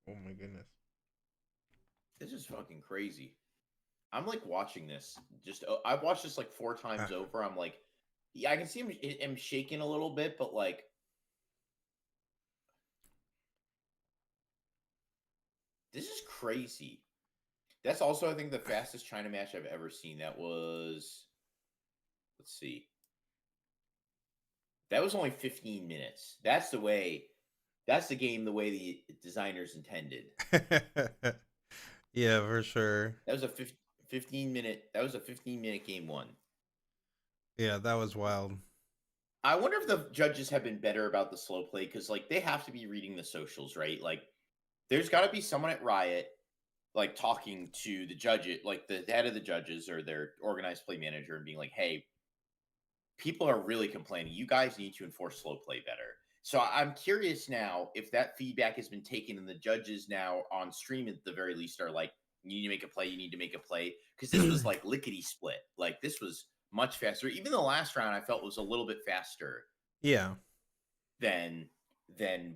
Oh my goodness. This is fucking crazy. I'm like watching this. I've watched this like 4 times over. I'm like, yeah, I can see him shaking a little bit, but like, this is crazy. That's also, I think, the fastest China match I've ever seen. That was, let's see. That was only 15 minutes. That's the game the way the designers intended. Yeah, for sure. That was a 15-minute game 1. Yeah, that was wild. I wonder if the judges have been better about the slow play, because like they have to be reading the socials, right? Like there's got to be someone at Riot like talking to the judges, like the head of the judges or their organized play manager, and being like, "Hey, people are really complaining. You guys need to enforce slow play better." So I'm curious now if that feedback has been taken, and the judges now on stream at the very least are like, "You need to make a play. You need to make a play," because this was like lickety split. Like this was much faster. Even the last round I felt was a little bit faster Yeah. than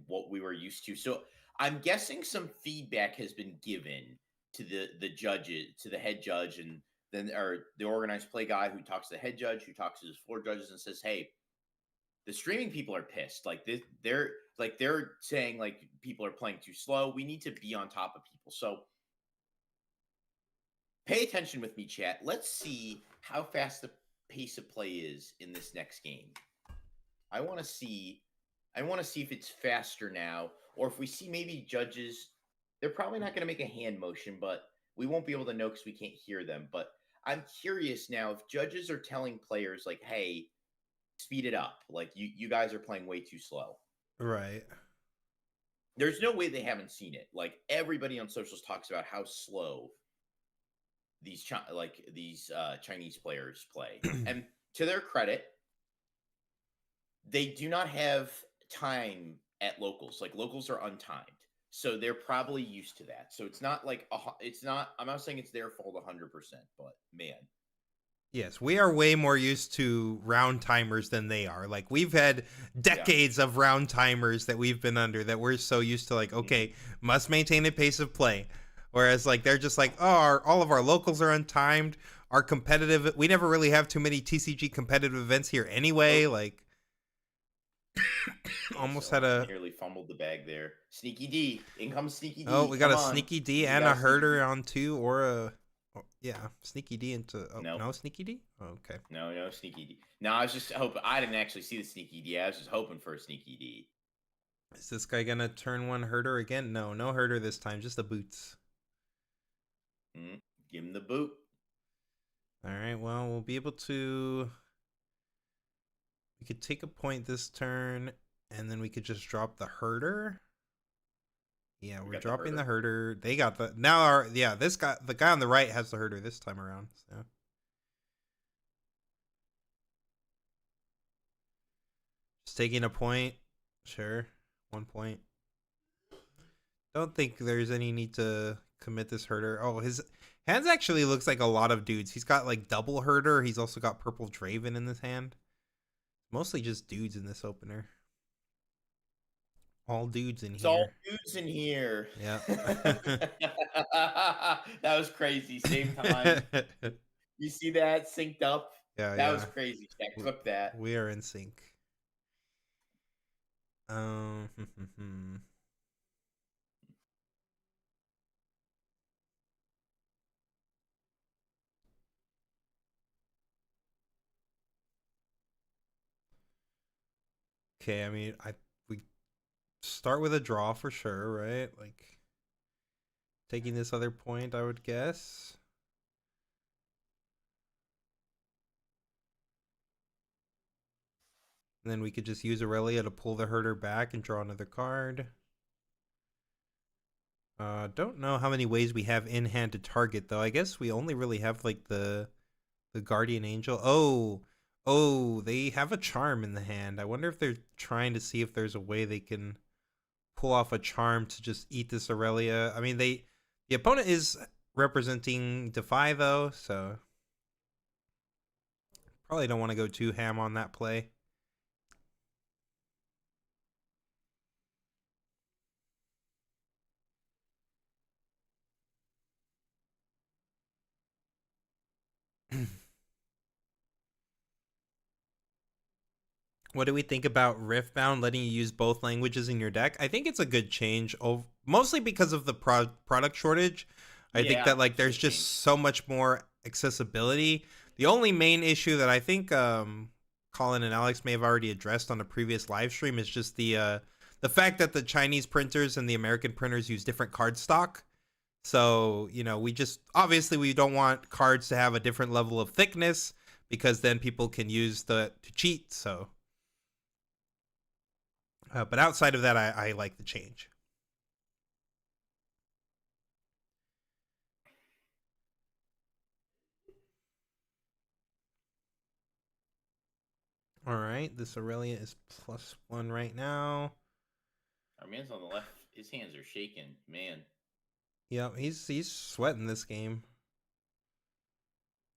what we were used to. So I'm guessing some feedback has been given to the judges, to the head judge, and then or the organized play guy who talks to the head judge, who talks to his floor judges, and says, "Hey, the streaming people are pissed. Like they're saying like people are playing too slow. We need to be on top of people." So pay attention with me, chat. Let's see how fast the pace of play is in this next game. I want to see if it's faster now, or if we see maybe judges. They're probably not going to make a hand motion, but we won't be able to know because we can't hear them. But I'm curious now if judges are telling players like, "Hey, speed it up. Like you guys are playing way too slow." Right. There's no way they haven't seen it. Like everybody on socials talks about how slow these Chinese players play, and to their credit, they do not have time at locals. Like locals are untimed, so they're probably used to that. So it's not like it's not. I'm not saying it's their fault 100%, but man, Yes, we are way more used to round timers than they are. Like we've had decades of round timers that we've been under that we're so used to. Like, okay, must maintain a pace of play, whereas like they're just like, oh, all of our locals are untimed. Our competitive, we never really have too many TCG competitive events here anyway. Like, almost had a nearly fumbled the bag there. Sneaky D, in comes Sneaky D. oh, we got Come a on. sneaky D and a herder on two, or a yeah, sneaky D into no sneaky D. Oh, okay. No sneaky D. No, I was just hoping. I didn't actually see the sneaky D. I was just hoping for a sneaky D. Is this guy gonna turn one herder again? No herder this time. Just the boots. Give him the boot. All right. Well, we'll be able to. We could take a point this turn, and then we could just drop the herder. Yeah, we're dropping the herder. They got the now. This guy, the guy on the right, has the herder this time around. So. Just taking a point. Sure. 1 point. Don't think there's any need to commit this herder. Oh, his hands actually looks like a lot of dudes. He's got like double herder. He's also got purple Draven in his hand. Mostly just dudes in this opener. All dudes in here. It's all dudes in here. Yeah. That was crazy. Same time. You see that synced up? Yeah, that was crazy. Check. Clip that. We are in sync. Okay, I mean, we start with a draw for sure, right? Like taking this other point, I would guess. And then we could just use Aurelia to pull the herder back and draw another card. Don't know how many ways we have in hand to target though. I guess we only really have like the Guardian Angel. Oh, they have a charm in the hand. I wonder if they're trying to see if there's a way they can pull off a charm to just eat this Aurelia. I mean, the opponent is representing Defy though, so probably don't want to go too ham on that play. What do we think about Riftbound letting you use both languages in your deck? I think it's a good change, mostly because of the product shortage. I think that like there's just so much more accessibility. The only main issue that I think Colin and Alex may have already addressed on a previous live stream is just the fact that the Chinese printers and the American printers use different card stock. So, we just obviously we don't want cards to have a different level of thickness because then people can use to cheat. So but outside of that, I like the change. All right, this Aurelia is +1 right now. Our man's on the left. His hands are shaking, man. Yep, he's sweating this game.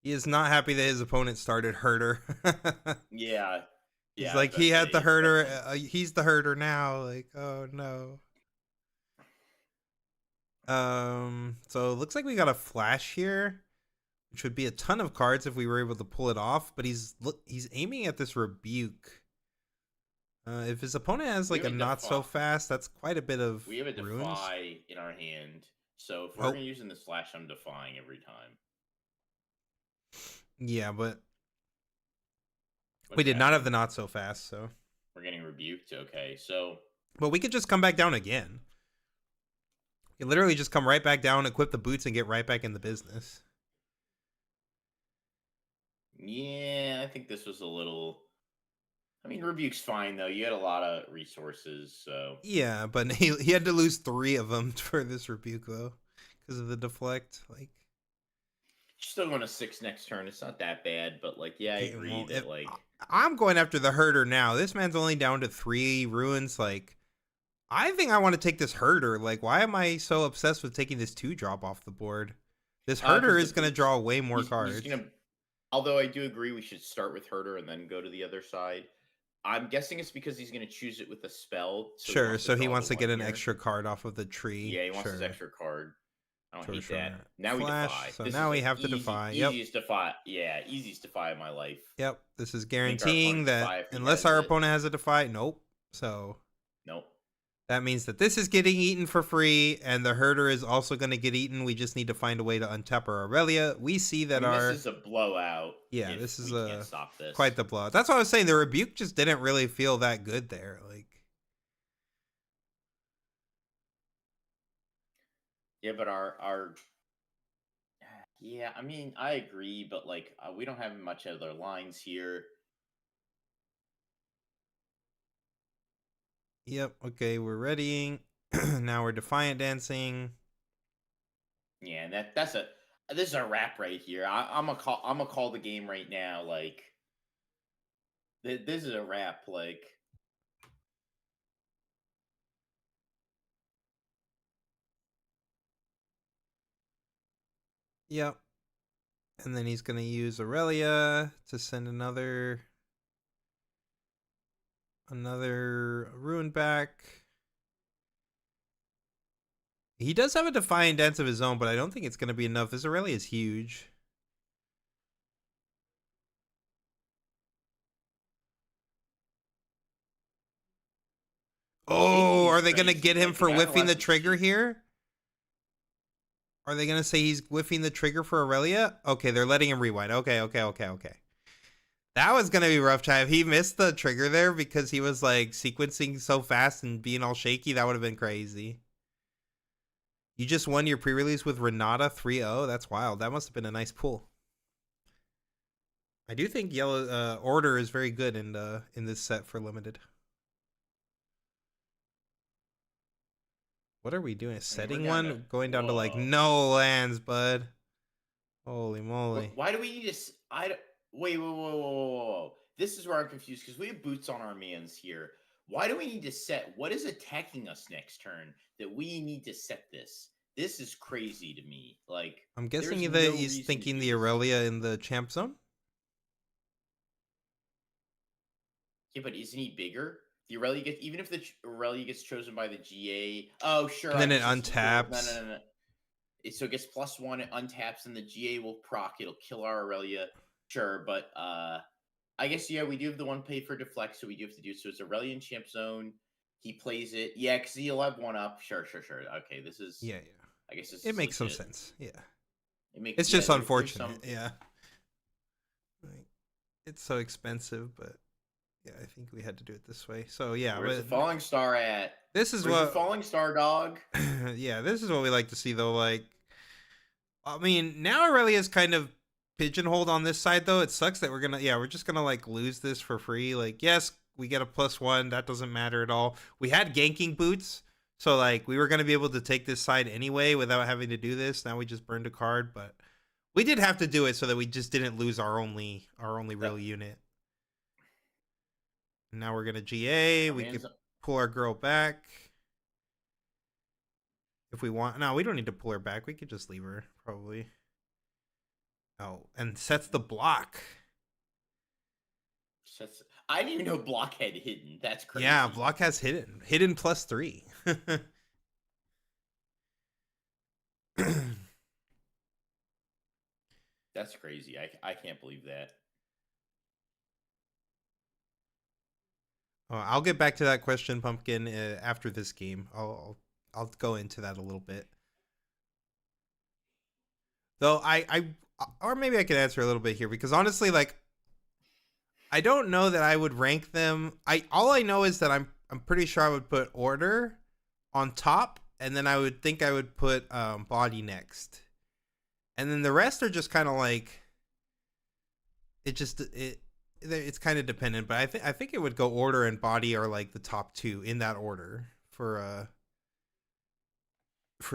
He is not happy that his opponent started herder. Yeah, He's yeah. I was like, about he to say had the it's herder. definitely. He's the herder now. Like, oh no. So it looks like we got a flash here, which would be a ton of cards if we were able to pull it off. But he's aiming at this rebuke. If his opponent has We like have a a not so defy. fast, that's quite a bit of We have a runes. defy in our hand, so if we're Oh, gonna using the slash, I'm defying every time. yeah, but we What's did not have happening? the not so fast. So, We're getting rebuked. Okay, so but we could just come back down again. You literally just come right back down, equip the boots, and get right back in the business. yeah, I think this was a little. I mean, rebuke's fine though. You had a lot of resources, so Yeah, but he had to lose 3 of them for this rebuke though, because of the deflect. Like, still going to 6 next turn. It's not that bad, but like, yeah, I agree well, that like I'm going after the herder now. This man's only down to 3 ruins. Like, I think I want to take this herder. Like, why am I so obsessed with taking this 2-drop off the board? This herder because the is going to boots draw way more he's cards. gonna. Although I do agree we should start with Herder and then go to the other side. I'm guessing it's because he's going to choose it with a spell, so he Sure, wants to so he draw the wants to get one an here. extra card off of the tree. Yeah, he wants his Sure, extra card. I don't sure, hate that. sure. Now we Flash. defy. So This now is we like have to defy. Yep. easiest defy. Yeah, easiest defy of my life. Yep. This is Make our guaranteeing opponent that defy if he unless has our it. opponent has a defy, nope. So Nope. that means that this is getting eaten for free, and the herder is also going to get eaten. We just need to find a way to untap our Aurelia. We see I that mean, this our is a blowout. yeah, If this is we can't a stop this. quite the blow. That's what I was saying. The rebuke just didn't really feel that good there. Like, Yeah, but our yeah, I mean, I agree, but like we don't have much other lines here. yep, okay, we're readying. Now we're defiant dancing. Yeah, and that's a this is a wrap right here. I'm gonna call the game right now. Like this is a wrap. Like Yep. And then he's going to use Aurelia to send another rune back. He does have a defiant dance of his own, but I don't think it's going to be enough. This Aurelia is huge. Oh, shaky is are they going to crazy. get him Like the for battle whiffing has the to be trigger shaky. here? Are they going to say he's whiffing the trigger for Aurelia? Okay, they're letting him rewind. Okay. That was going to be rough time. If he missed the trigger there because he was like sequencing so fast and being all shaky, that would have been crazy. You just won your pre-release with Renata 3-0. That's wild. That must have been a nice pull. I do think yellow order is very good in this set for limited. What are we doing? I mean, we're Setting down to one, going down to like whoa. no lands, bud. Holy moly! Why do we need to? I don't, wait, whoa. This is where I'm confused because we have boots on our mans here. Why do we need to set? What is attacking us next turn that we need to set this? This is crazy to me. Like, I'm there's guessing that no he's reason to thinking do the this. Aurelia in the champ zone. Yeah, but isn't he bigger? The Aurelia gets even if the Aurelia gets chosen by the GA. Oh, sure. And I then it guess it's equal. untaps. No. So it gets +1. It untaps, and the GA will proc. It'll kill our Aurelia. Sure, but I guess yeah, we do have the one pay for deflect, so we do have to do so. It's Aurelian Champ Zone. He plays it. Yeah, because he'll have one up. Sure. Okay, this is. Yeah. I guess this It is makes some legit. sense. Yeah. It makes. It's Yeah, just there's unfortunate. some. Yeah. Like, it's so expensive, but yeah, I think we had to do it this way. So yeah, Where's the falling star at? this is Where's the what falling star, dog? yeah, this is what we like to see though. Like, I mean, now Aurelia's kind of pigeonholed on this side though. It sucks that we're just gonna like lose this for free. Like, yes, we get a +1. That doesn't matter at all. We had ganking boots, so like we were gonna be able to take this side anyway without having to do this. Now we just burned a card, but we did have to do it so that we just didn't lose our only real unit. Now we're gonna GA. Our We man's could pull our girl back if we want. No, we don't need to pull her back. We could just leave her probably. Oh, and sets the block. I didn't even know block had hidden. That's crazy. Yeah, block has hidden +3. That's crazy. I can't believe that. I'll get back to that question, Pumpkin, after this game. I'll go into that a little bit. Though or maybe I could answer a little bit here because honestly, like, I don't know that I would rank them. All I know is that I'm pretty sure I would put order on top, and then I would think I would put body next, and then the rest are just kind of like it's kind of dependent. But I think it would go order and body are like the top two in that order for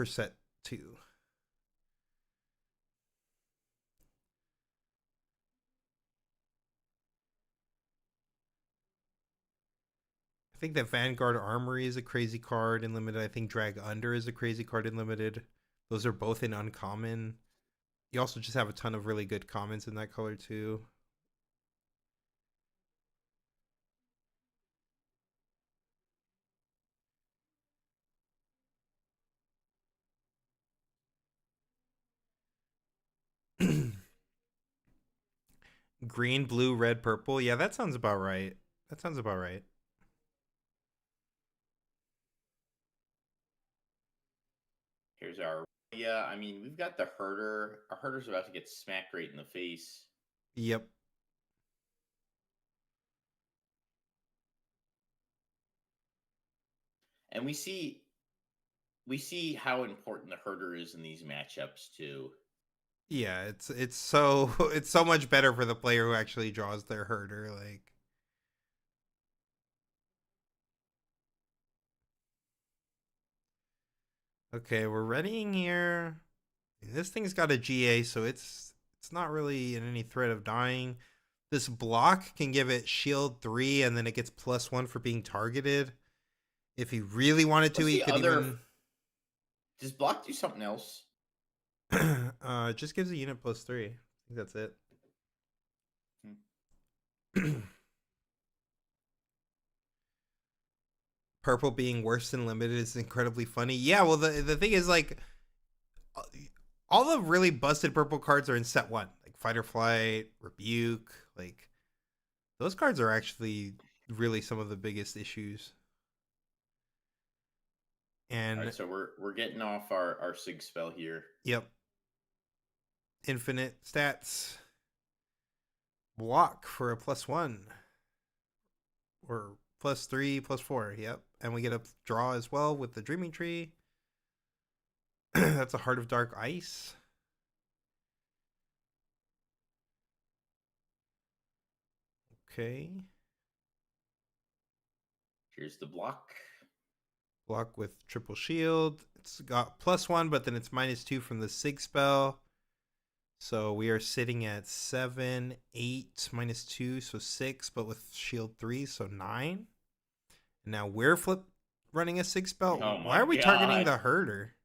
set 2. I think that Vanguard Armory is a crazy card in limited. I think Drag Under is a crazy card in limited. Those are both in uncommon. You also just have a ton of really good commons in that color too. Green, blue, red, purple. Yeah, that sounds about right. That sounds about right. Here's our. Yeah, I mean, we've got the herder. Our herder's about to get smacked right in the face. Yep. And we see how important the herder is in these matchups too. Yeah, it's so it's so much better for the player who actually draws their herder. Like, okay, we're readying here. This thing's got a GA, so it's not really in any threat of dying. This block can give it shield 3, and then it gets +1 for being targeted. If he really wanted to, he could even. Does block do something else? It just gives a unit +3. I think that's it. Purple being worse than limited is incredibly funny. Yeah, well, the thing is, like, all the really busted purple cards are in set 1, like Fight or Flight, Rebuke. Like, those cards are actually really some of the biggest issues. And all right, so we're getting off our sig spell here. Yep. Infinite stats. Block for a +1. Or +3, +4. Yep. And we get a draw as well with the Dreaming Tree. That's a Heart of Dark Ice. Okay. Here's the block. Block with triple shield. It's got +1, but then it's -2 from the Sig spell. So we are sitting at 7, 8, -2, so 6, but with shield 3, so 9. And now we're running a Sig spell. Oh Why are we God. targeting the herder?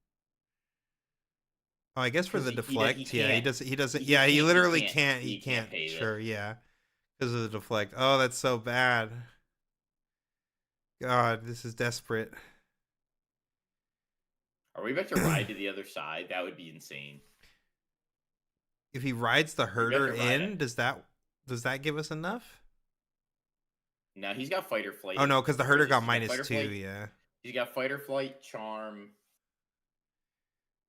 Oh, I guess for the deflect. He doesn't. Yeah, he literally can't. He can't. Sure, yeah, because of the deflect. Oh, that's so bad. God, this is desperate. Are we about to ride to the other side? That would be insane. If he rides the herder in, does that give us enough? No, he's got Fight or Flight. Oh no, because the herder got -2. Yeah, he's got Fight or Flight, Charm.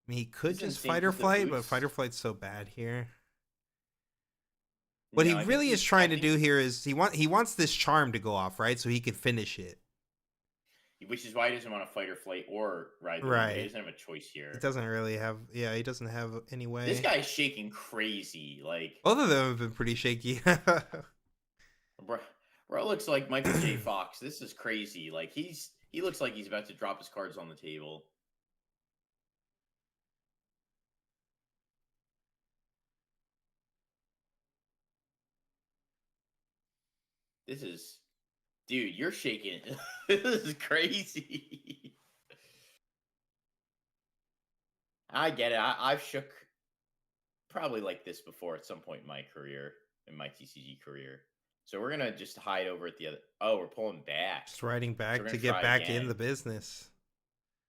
I mean, he could just Fight or Flight, but Fight or Flight's so bad here. What he really is trying to do here is he wants this Charm to go off, right? So he can finish it. Which is why he doesn't want to Fight or Flight or ride the right. He doesn't have a choice here. He doesn't really have. Yeah, he doesn't have any way. This guy's shaking crazy. Like, both of them have been pretty shaky. Bro looks like Michael J. Fox. This is crazy. Like, he looks like he's about to drop his cards on the table. This is Dude, you're shaking. This is crazy. I get it. I've shook probably like this before at some point in my career, in my TCG career. So we're gonna just hide over at the other. Oh, we're pulling back. Just riding So we're back to gonna get try back in again. the business.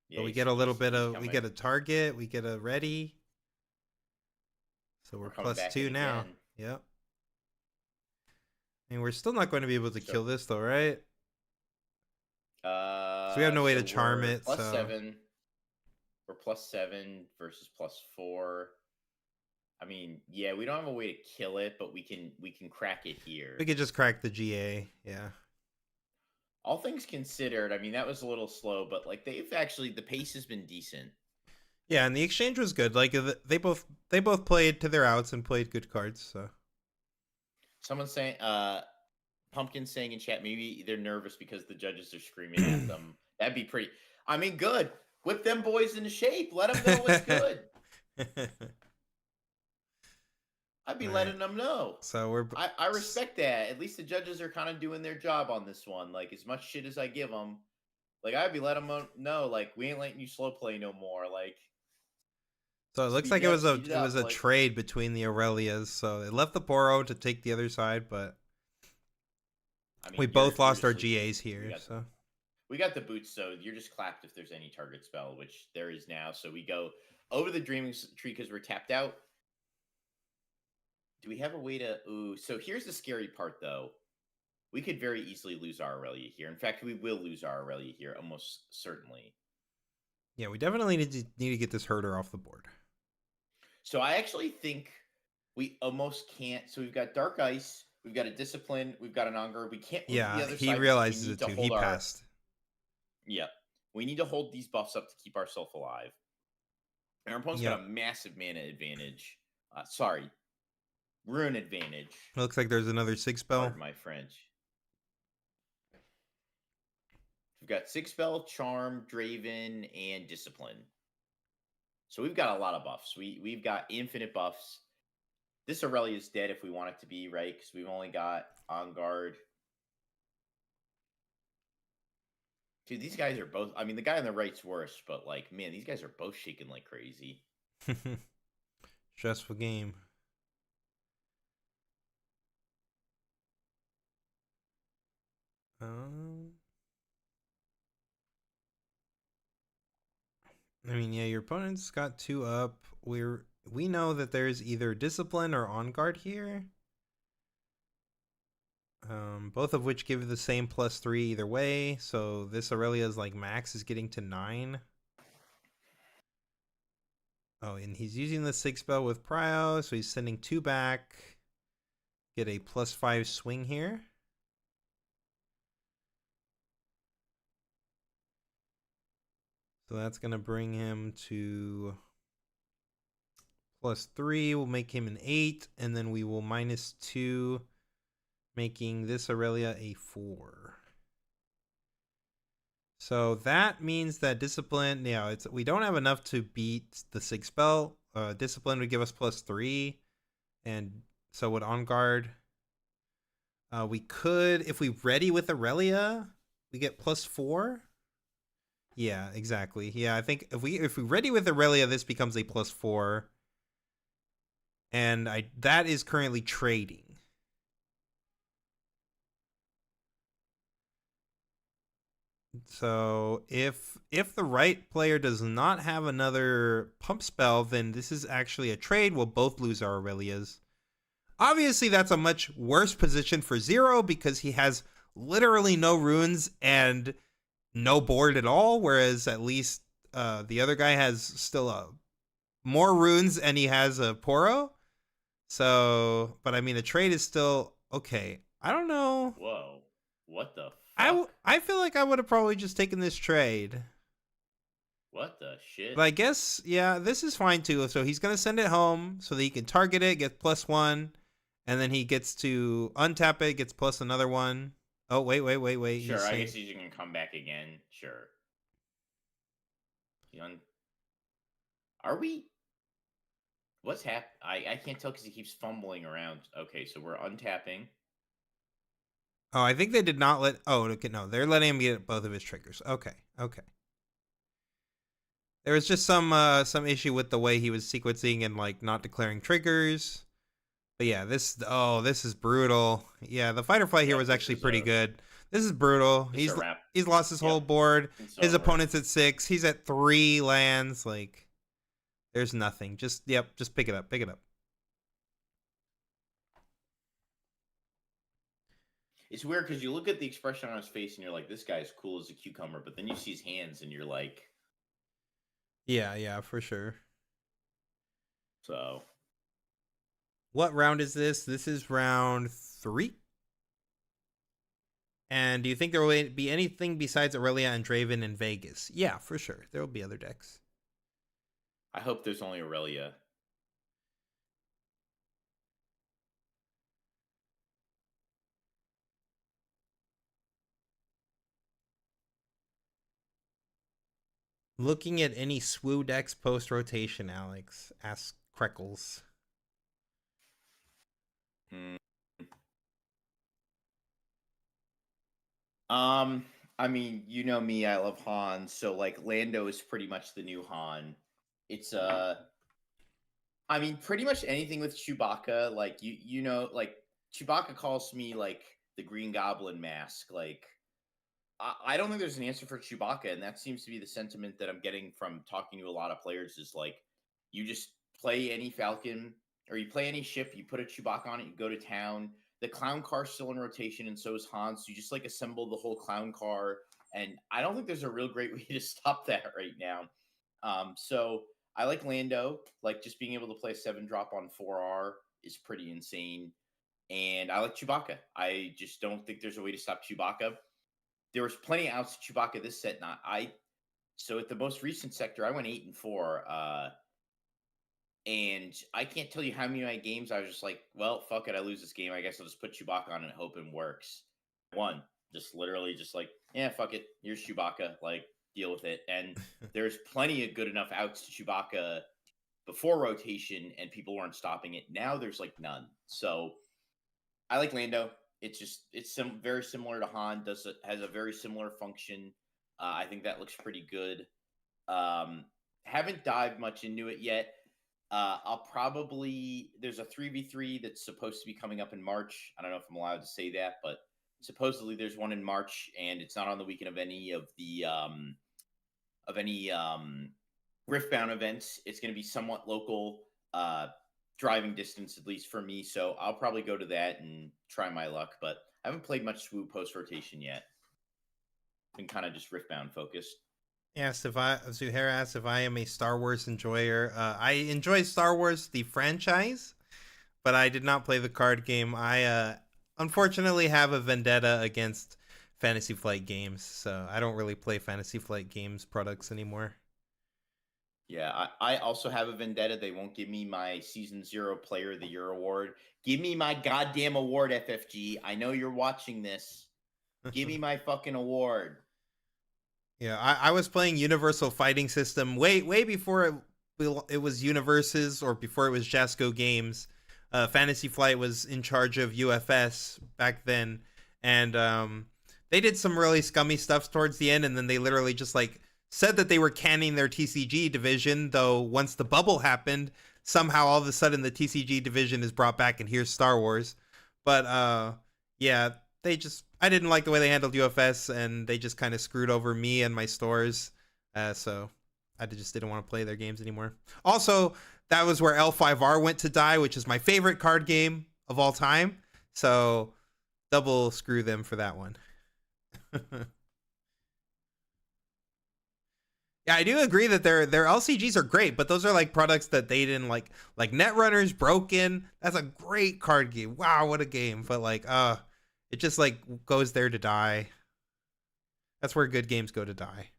Yeah, So we get a little bit he's of, we coming. get a target, we get a ready. So we're We're coming plus back in 2 now. again. Yep. And we're still not going to be able to So kill this though, right? So we have no way to so charm we're it. plus So 7. We're plus 7 versus plus 4. I mean, yeah, we don't have a way to kill it, but we can crack it here. we could just crack the GA. Yeah. All things considered, I mean that was a little slow, but like they've actually the pace has been decent. Yeah, and the exchange was good. Like they both played to their outs and played good cards. So Someone's saying, Pumpkin saying in chat, maybe they're nervous because the judges are screaming at them. That'd be pretty. I mean, good. Whip them boys into shape. Let them know what's good. I'd be All letting right. them know. So I respect that. At least the judges are kind of doing their job on this one. Like as much shit as I give them, like I'd be letting them know, like we ain't letting you slow play no more. Like So it looks like speed up, speed it it was up. a Like trade between the Aurelias. So it left the Poro to take the other side, but I mean, we you're both lost our just sleeping. GAs here. So We got the boots, so you're just clapped if there's any target spell, which there is now. So we go over the Dreaming Tree because we're tapped out. Do we have a way to? Ooh, so here's the scary part, though. We could very easily lose our Aurelia here. In fact, we will lose our Aurelia here almost certainly. yeah, we definitely need to get this herder off the board. So I actually think we almost can't. So we've got Dark Ice, we've got a Discipline, we've got an Augur. We can't move to the Yeah, other he side because we realizes need it to too. He hold our. passed. Yeah, we need to hold these buffs up to keep ourselves alive. And our opponent's got a massive mana advantage. Sorry, rune advantage. It looks like there's another 6 spell. Pardon my French. We've got 6 spell, Charm, Draven, and Discipline. So we've got a lot of buffs. We've got infinite buffs. This Aurelia is dead if we want it to be, right? Because we've only got On Guard. Dude, these guys are both. I mean, the guy on the right's worse, but like, man, these guys are both shaking like crazy. Stressful game. I mean, yeah, your opponent's got 2 up. We know that there's either Discipline or On Guard here. Both of which give the same +3 either way. So this Aurelia's like max is getting to 9. Oh, and he's using the 6 spell with Prio, so he's sending 2 back. Get a +5 swing here. So that's going to bring him to +3. We'll make him an 8, and then we will -2, making this Aurelia a 4. So that means that Discipline, yeah, we don't have enough to beat the 6 spell. Discipline would give us +3, and so would On Guard. We could, if we ready with Aurelia, we get +4. Yeah, exactly. Yeah, I think if we ready with Aurelia, this becomes a +4. And that is currently trading. So if the right player does not have another pump spell, then this is actually a trade. We'll both lose our Aurelias. Obviously, that's a much worse position for Zero because he has literally no runes and no board at all, whereas at least the other guy has still more runes and he has a Poro. So, but I mean, the trade is still okay. I don't know. Whoa, what the fuck? I feel like I would have probably just taken this trade. What the shit? But I guess, yeah, this is fine too. So he's going to send it home so that he can target it, get +1, and then he gets to untap it, gets plus another 1. Oh, wait. Sure, I guess he's going to come back again. Sure. Are we? What's happening? I can't tell because he keeps fumbling around. Okay, so we're untapping. Oh, I think they did not let. Oh, okay, no, they're letting him get both of his triggers. Okay, okay. There was just some issue with the way he was sequencing and like not declaring triggers. But yeah, this is brutal. Yeah, the fight or flight here Yep, was this actually is pretty good. This is brutal. a wrap. He's lost his whole Yep, board. it's His over. opponent's at 6. He's at 3 lands. Like, there's nothing. Just pick it up. Pick it up. It's weird because you look at the expression on his face and you're like, this guy's cool as a cucumber, but then you see his hands and you're like, Yeah, for sure. so. What round is this? This is round 3. And do you think there will be anything besides Aurelia and Draven in Vegas? Yeah, for sure. There will be other decks. I hope there's only Aurelia. Looking at any SWU decks post rotation, Alex asks Kreckles. Hmm. I mean, you know me, I love Han, so like Lando is pretty much the new Han. It's I mean, pretty much anything with Chewbacca, like you know, like Chewbacca calls me like the Green Goblin mask. Like I don't think there's an answer for Chewbacca, and that seems to be the sentiment that I'm getting from talking to a lot of players. Is like you just play any Falcon or you play any ship, you put a Chewbacca on it, you go to town. The clown car's still in rotation, and so is Han. So you just like assemble the whole clown car, and I don't think there's a real great way to stop that right now. So I like Lando. Like just being able to play a 7-drop on 4R is pretty insane. And I like Chewbacca. I just don't think there's a way to stop Chewbacca. There was plenty of outs to Chewbacca this set. Not I. So at the most recent sector, I went 8-4. And I can't tell you how many of my games I was just like, well, fuck it, I lose this game. I guess I'll just put Chewbacca on and hope it works. One, just literally just like, yeah, fuck it. Here's Chewbacca. Like, deal with it. And there's plenty of good enough outs to Chewbacca before rotation, and people weren't stopping it. Now there's like none. So I like Lando. It's very similar to Han. Has a very similar function. I think that looks pretty good. Haven't dived much into it yet. I'll probably there's a 3v3 that's supposed to be coming up in March. I don't know if I'm allowed to say that, but supposedly there's one in March, and it's not on the weekend of any of the Riftbound events. It's going to be somewhat local, driving distance at least for me. So I'll probably go to that and try my luck. But I haven't played much SWU post rotation yet. Been kind of just Riftbound focused. Yes, if Zuhair asks if I am a Star Wars enjoyer. I enjoy Star Wars the franchise, but I did not play the card game. I unfortunately have a vendetta against Fantasy Flight games, so I don't really play Fantasy Flight games products anymore. Yeah, I also have a vendetta. They won't give me my Season 0 Player of the Year award. Give me my goddamn award, FFG. I know you're watching this. Give me my fucking award. Yeah, I was playing Universal Fighting System way before it was Universes or before it was Jasco Games. Fantasy Flight was in charge of UFS back then, and they did some really scummy stuff towards the end, and then they literally just like said that they were canning their TCG division, though once the bubble happened, somehow all of a sudden the TCG division is brought back and here's Star Wars. But yeah, I didn't like the way they handled UFS, and they just kind of screwed over me and my stores. So I just didn't want to play their games anymore. Also, that was where L5R went to die, which is my favorite card game of all time. So double screw them for that one. Yeah, I do agree that their LCGs are great, but those are like products that they didn't like Netrunner's Broken. That's a great card game. Wow, what a game. But like it just like goes there to die. That's where good games go to die.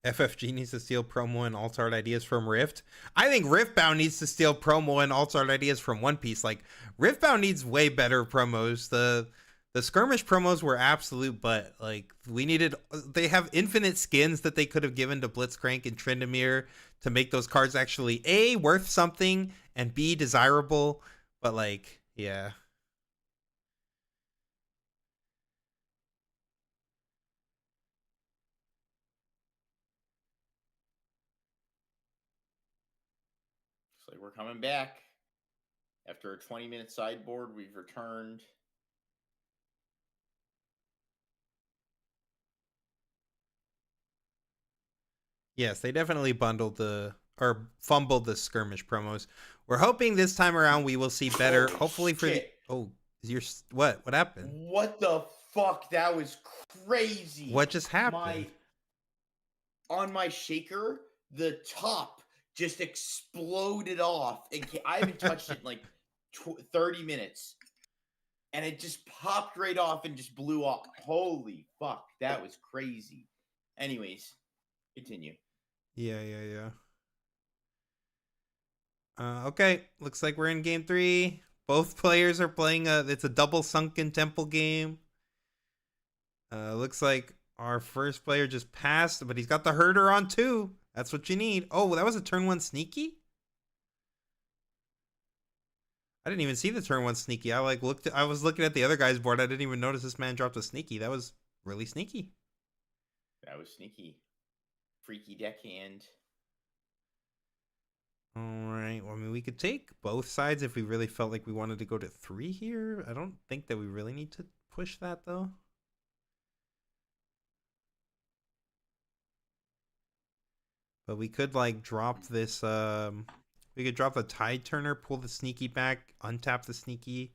FFG needs to steal promo and alt art ideas from Rift. I think Riftbound needs to steal promo and alt art ideas from One Piece. Like Riftbound needs way better promos. The skirmish promos were absolute, but like we needed. They have infinite skins that they could have given to Blitzcrank and Tryndamere to make those cards actually A, worth something, and B, desirable. But like, yeah. Looks like we're coming back. After a 20-minute sideboard, we've returned. Yes, they definitely bundled the or fumbled the skirmish promos. We're hoping this time around we will see better. Holy Hopefully for the shit. is your what? What happened? What the fuck? That was crazy. What just happened? My on my shaker, the top just exploded off, and I haven't touched it in like 30 minutes, and it just popped right off and just blew off. Holy fuck, that was crazy. Anyways, continue. Yeah. Okay, looks like we're in game 3. Both players are playing it's a double sunken temple game. Looks like our first player just passed, but he's got the herder on too. That's what you need. Oh, that was a turn 1 sneaky? I didn't even see the turn 1 sneaky. I was looking at the other guy's board. I didn't even notice this man dropped a sneaky. That was really sneaky. That was sneaky. Freaky deckhand. All right. Well, I mean, we could take both sides if we really felt like we wanted to go to 3 here. I don't think that we really need to push that, though. But we could, like, drop this, we could drop the tide turner, pull the sneaky back, untap the sneaky,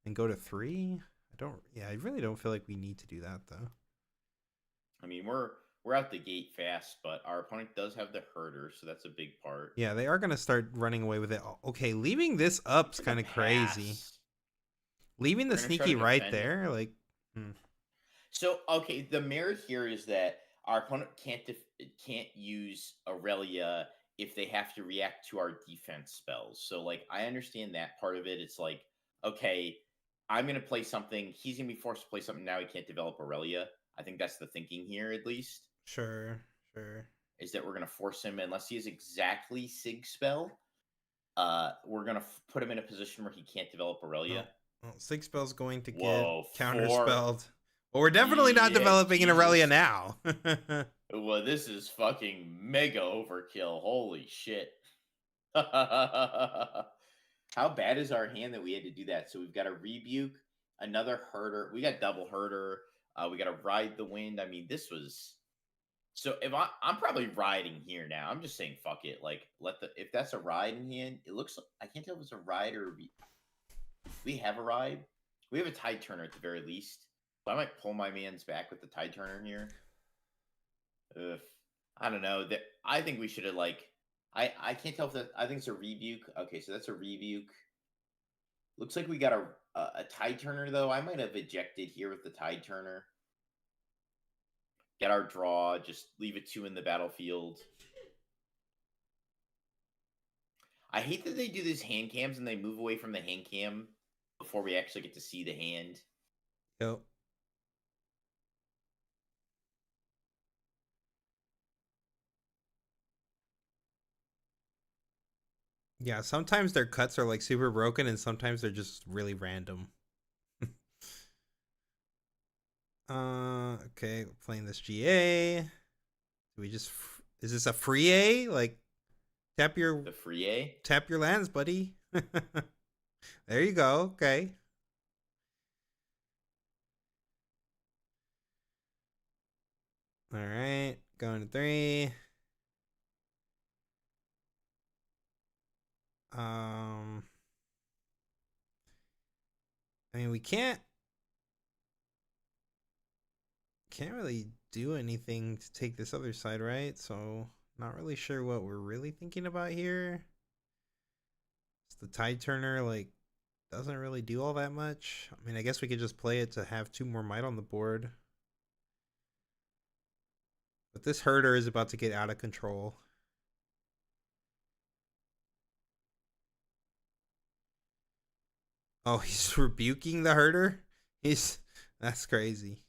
and go to 3. I really don't feel like we need to do that, though. I mean, we're out the gate fast, but our opponent does have the herder, so that's a big part. Yeah, they are going to start running away with it. Okay, leaving this up's kind of crazy. Leaving the sneaky right there, like... So, okay, the merit here is that our opponent can't use Aurelia if they have to react to our defense spells. So, like, I understand that part of it. It's like, okay, I'm going to play something. He's going to be forced to play something now. He can't develop Aurelia. I think that's the thinking here, at least. Sure. Is that we're going to force him, unless he has exactly Sig spell, we're going to put him in a position where he can't develop Aurelia. Well, Sig spell's going to get counterspelled. Well, we're definitely not Yeah, developing an Aurelia now. Well, this is fucking mega overkill. Holy shit. How bad is our hand that we had to do that? So we've got a rebuke, another herder. We got double herder. We got to ride the wind. I mean, this was... So if I'm probably riding here now. I'm just saying fuck it. Like, if that's a ride in hand, it looks... I can't tell if it's a ride or... We have a ride. We have a tide turner at the very least. So I might pull my man's back with the tide turner here. Ugh. I don't know. I think we should have, like... I can't tell if that... I think it's a rebuke. Okay, so that's a rebuke. Looks like we got a tide turner, though. I might have ejected here with the tide turner. Get our draw. Just leave it 2 in the battlefield. I hate that they do these hand cams and they move away from the hand cam before we actually get to see the hand. Yep. Yeah, sometimes their cuts are like super broken and sometimes they're just really random. Okay, playing this GA. Do we just is this a free A? Like The free A? Tap your lands, buddy. There you go. Okay. All right, going to 3. I mean, we can't really do anything to take this other side, right? So, not really sure what we're really thinking about here. The tide turner, like, doesn't really do all that much. I mean, I guess we could just play it to have 2 more might on the board. But this herder is about to get out of control. Oh, he's rebuking the herder? He's That's crazy.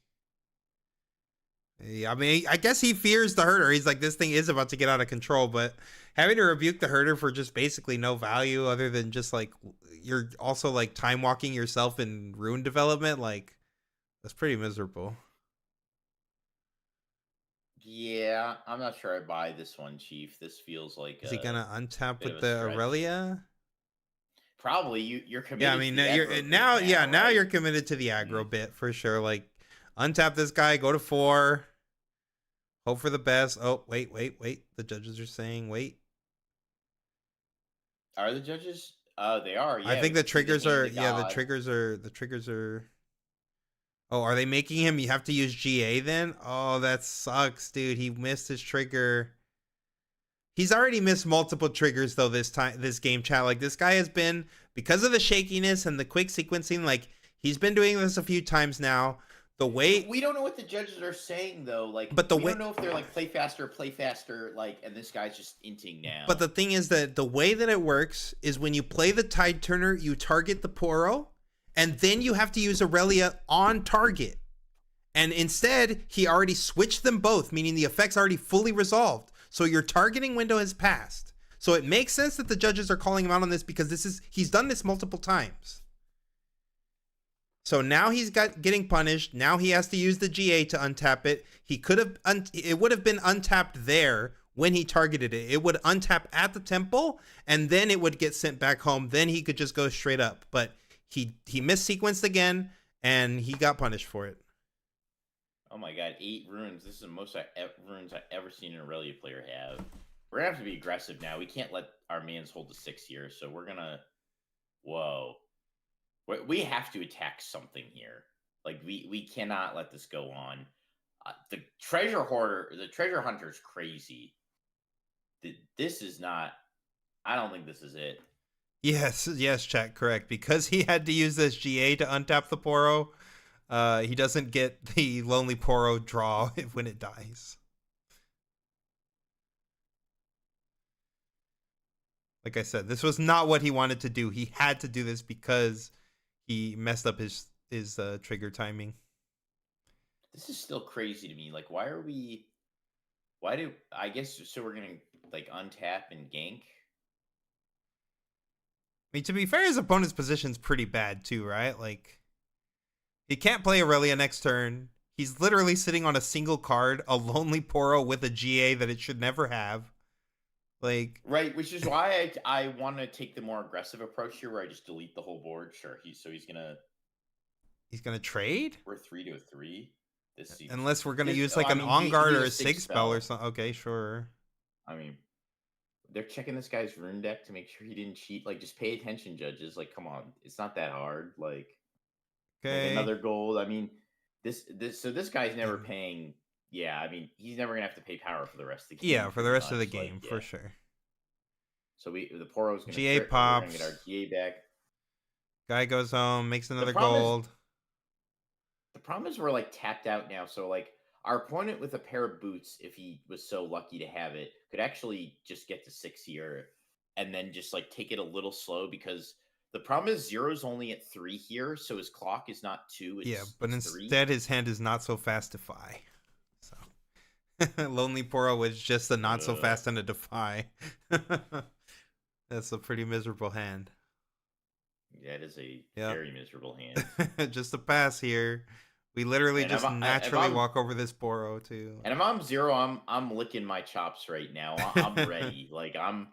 Yeah, I mean, I guess he fears the herder. He's like, this thing is about to get out of control, but having to rebuke the herder for just basically no value other than just like you're also like time walking yourself in rune development, like that's pretty miserable. Yeah, I'm not sure I buy this one, Chief. This feels like Is he a gonna untap bit of with a the stretch. Aurelia? Probably you're Yeah, I committed to mean the you're aggro bit yeah, now, now right? you're committed to the Mm. aggro bit for sure. Like untap this guy, go to 4, hope for the best. Oh wait, the judges are saying wait. Are the judges? Oh, they are. I Yeah, think we the can see the triggers hand are of yeah, God. the triggers are. Oh, are they making him? You have to use GA then? Oh, that sucks, dude. He missed his trigger. He's already missed multiple triggers though this game chat. Like this guy has been because of the shakiness and the quick sequencing, like he's been doing this a few times now. The way We don't know what the judges are saying though. Like but the we way don't know if they're like play faster, like, and this guy's just inting but now. the thing is that the way that it works is when you play the Tide Turner, you target the Poro, and then you have to use Aurelia on target. And instead, he already switched them both, meaning the effect's already fully resolved. So your targeting window has passed. So it makes sense that the judges are calling him out on this because he's done this multiple times. So now he's getting punished. Now he has to use the GA to untap it. He could have it would have been untapped there when he targeted it. It would untap at the temple and then it would get sent back home. Then he could just go straight up. But he missequenced again and he got punished for it. Oh my god, 8 runes. This is the most runes I've ever seen an Aurelia player have. We're gonna have to be aggressive now. We can't let our mans hold the 6 here, so we're gonna. Whoa. We have to attack something here. Like we cannot let this go on. The treasure hoarder, the treasure hunter is crazy. This is not. I don't think this is it. Yes, chat, correct. Because he had to use this GA to untap the Poro, he doesn't get the Lonely Poro draw when it dies. Like I said, this was not what he wanted to do. He had to do this because he messed up his trigger timing. This is still crazy to me. Like, why are we? Why do I guess so? We're gonna like untap and gank. I mean, to be fair, his opponent's position's pretty bad too, right? Like, he can't play Aurelia next turn. He's literally sitting on a single card, a Lonely Poro with a GA that it should never have. Like, right, which is why I want to take the more aggressive approach here, where I just delete the whole board. Sure, he's gonna trade. we're 3 to a 3. This seems Unless we're gonna use oh, like I an mean, on he guard used or a a sig sig spell or something. Okay, sure. I mean, they're checking this guy's rune deck to make sure he didn't cheat. Like, just pay attention, judges. Like, come on, it's not that hard. Like Okay. another gold. I mean, this guy's never And, paying. Yeah, I mean, he's never gonna have to pay power for the rest of the game. yeah, for the rest of the much. game, Like, for yeah. sure. So the Poro's gonna GA trip, but we're gonna pops. get our GA back. Guy goes home, makes another problem is- gold. The problem is we're like tapped out now. So like our opponent with a pair of boots, if he was so lucky to have it, could actually just get to 6 here and then just like take it a little slow, because the problem is Zero's only at 3 here, so his clock is not 2. Yeah, but it's 3. instead his hand is not so fast defy. So Lonely Poro was just a not so fast and a defy. That's a pretty miserable hand. That is a very miserable hand. Just a pass here. We literally And just naturally walk over this Poro too. And if I'm Zero, I'm licking my chops right now. I'm ready. Like I'm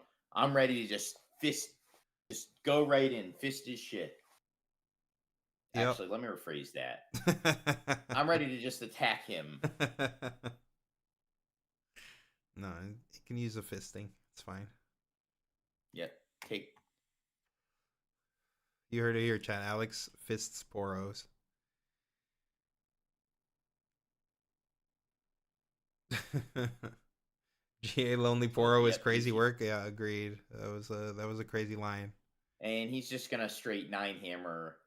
ready to just go right in, fist his shit. Yep. Actually, let me rephrase that. I'm ready to just attack him. No, you can use a fisting. It's fine. Yep. Take. You heard it here, chat. Alex fists Poros. GA Lonely Poro is crazy work. Yeah, agreed. That was a crazy line. And he's just gonna straight 9 hammer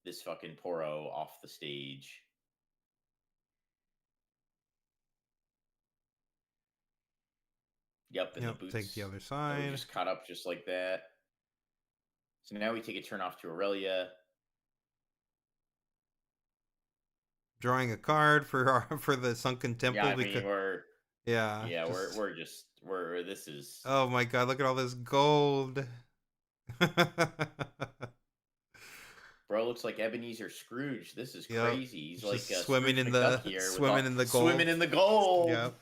this fucking Poro off the stage. Yep, and the boots. Take the other side. Just caught up just like that. So now we take a turn off to Aurelia. drawing a card for for the sunken temple. Yeah, I because mean yeah, we're this is oh my god, look at all this gold. bro looks like Ebenezer Scrooge. This is Yep, crazy. He's it's like just Scrooge McDuck here with swimming all in the swimming gold. in the gold. Yep.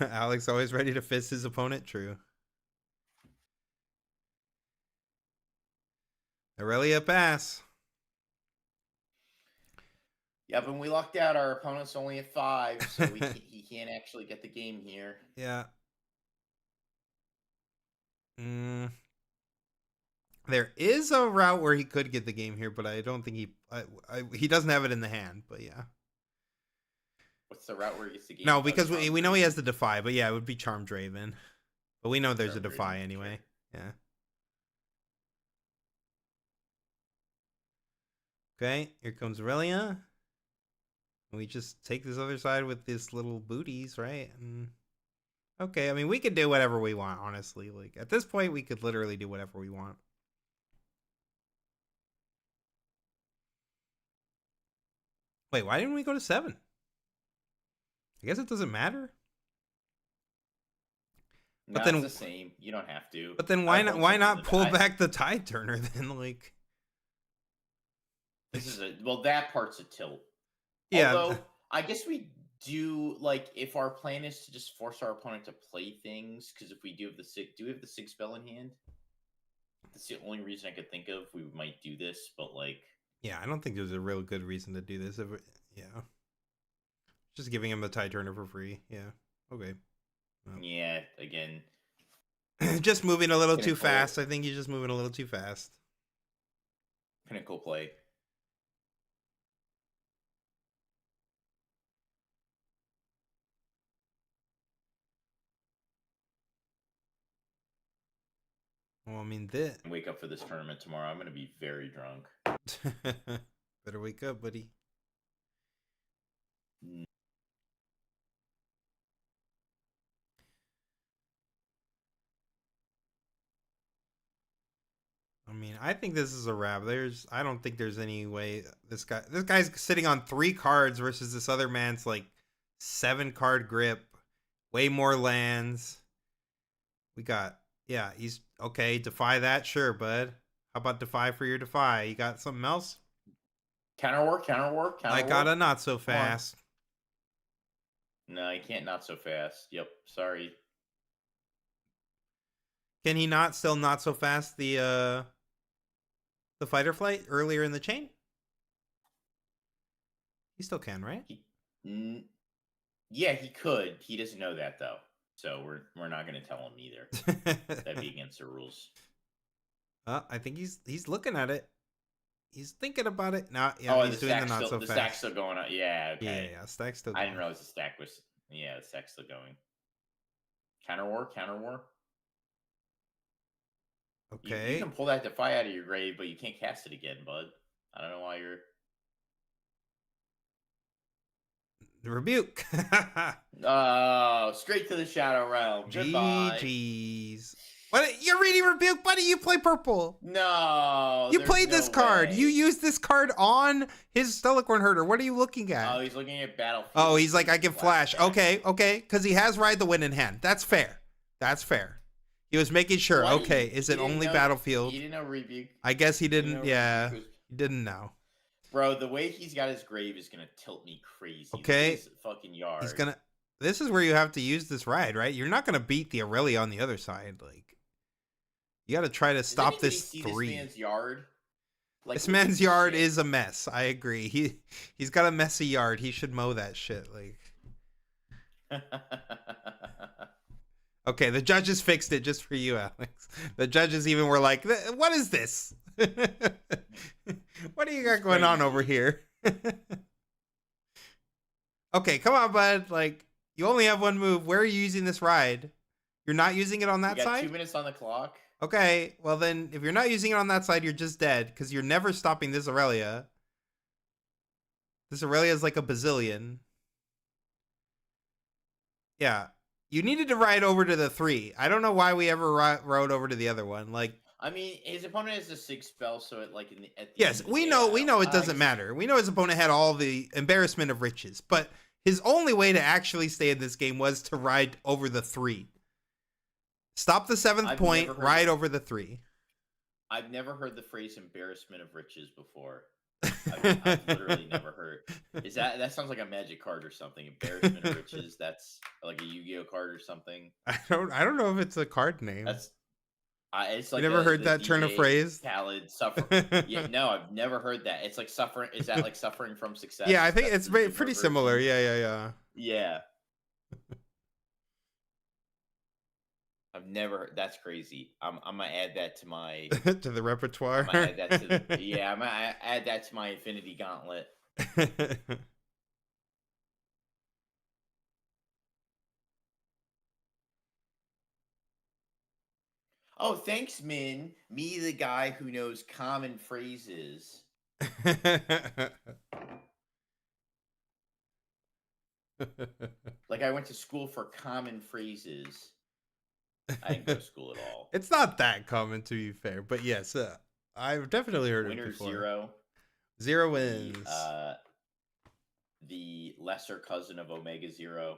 Alex always ready to fist his opponent. True. Aurelia pass. Yep, and we lucked out. Our opponent's only at 5, so he can't actually get the game here. Yeah. There is a route where he could get the game here, but I don't think he doesn't have it in the hand. But yeah. What's the route where he gets the game? No, because we know he has the defy, but yeah, it would be Charm Draven. But we know there's Charm a defy Draven, anyway. sure. Yeah. Okay, here comes Aurelia. We just take this other side with this little booties, right? And okay, I mean, we could do whatever we want, honestly. Like, at this point, we could literally do whatever we want. Wait, why didn't we go to 7? I guess it doesn't matter. No, but then it's the same. You don't have to. But then why not pull back the tide turner then? Like, this is that part's a tilt. Yeah. Although I guess we do, like, if our plan is to just force our opponent to play things, because if we do have the we have the 6 spell in hand? That's the only reason I could think of we might do this, but like, yeah, I don't think there's a real good reason to do this. Yeah, just giving him the tide turner for free. Yeah, okay. Yeah, again, just moving a little too fast. I think he's just moving a little too fast. Pinnacle play. Well, I mean, wake up for this tournament tomorrow. I'm going to be very drunk. Better wake up, buddy. I mean, I think this is a wrap. I don't think there's any way this guy's sitting on 3 cards versus this other man's like 7-card grip, way more lands. We got, yeah, he's okay. Defy that, sure, bud. How about defy for your defy? You got something else? Counterwork. I got a not so fast. No, I can't not so fast. Yep, sorry. Can he not so fast the fighter flight earlier in the chain? He still can, right? Yeah, he could. He doesn't know that though, so we're not going to tell him either. That'd be against the rules. I think he's looking at it. He's thinking about it. No, yeah, he's doing the not so fast. The stack's still going on. Yeah, okay. Yeah, stack's still going. I didn't realize the stack was. Yeah, the stack's still going. Counter war. Okay. You can pull that defy out of your grave, but you can't cast it again, bud. I don't know why you're. The rebuke. Oh, straight to the shadow realm. Goodbye. GG's. What? You're reading rebuke, buddy. You play purple. No. You played this card. Way. You used this card on his Stellacorn Herder. What are you looking at? Oh, he's looking at Battlefield. Oh, he's like, I can flash. Okay. Because he has Ride the Wind in hand. That's fair. He was making sure. Why? Okay, is it only Battlefield? He didn't know rebuke. I guess he didn't. Yeah, he didn't know. Bro, the way he's got his grave is gonna tilt me crazy. Okay. His fucking yard. He's gonna. This is where you have to use this ride, right? You're not gonna beat the Aurelia on the other side. Like, you got to try to stop this 3. This man's yard. Like, this man's yard is a mess. I agree. He's got a messy yard. He should mow that shit. Like. Okay, the judges fixed it just for you, Alex. The judges even were like, "What is this? What do you got going on over here?" Okay, come on, bud. Like, you only have 1 move. Where are you using this ride? You're not using it on that you got side? 2 minutes on the clock. Okay, well then, if you're not using it on that side, you're just dead, because you're never stopping this Aurelia. This Aurelia is like a bazillion. Yeah. You needed to ride over to the 3. I don't know why we ever rode over to the other one. Like, I mean, his opponent has a 6 spell, so at at the end yes, of the we day, know it I doesn't guess matter. We know his opponent had all the embarrassment of riches, but his only way to actually stay in this game was to ride over the 3. Stop the 7th I've point, never heard ride over the 3. I've never heard the phrase "embarrassment of riches" before. I've literally never heard. Is that sounds like a magic card or something? Embarrassment of riches. That's like a Yu-Gi-Oh card or something. I don't know if it's a card name. That's it's You like never heard the that turn of DJ phrase? Khaled suffer. Yeah, no, I've never heard that. It's like suffering. Is that like suffering from success? Yeah, I think That's it's the Zoomer pretty similar. version? Yeah. Yeah. I've never heard. That's crazy. I'm gonna add that to my. To the repertoire. I'm gonna add that to the. Yeah, I'm gonna add that to my Infinity Gauntlet. Oh, thanks, Min. Me, the guy who knows common phrases. Like I went to school for common phrases. I didn't go to school at all. It's not that common, to be fair, but yes, I've definitely heard Winner it before. 0. 0 wins. The lesser cousin of Omega 0.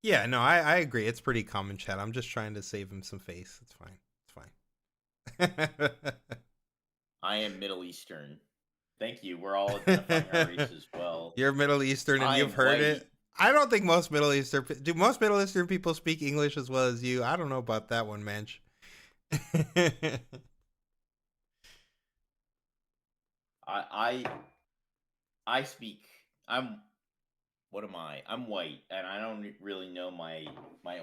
Yeah, no, I agree. It's pretty common, chat. I'm just trying to save him some face. It's fine. It's fine. I am Middle Eastern. Thank you. We're all identifying our race as well. You're Middle Eastern and you've heard it. I don't think most Middle Eastern people speak English as well as you. I don't know about that one, Manch. I speak. What am I? I'm white, and I don't really know my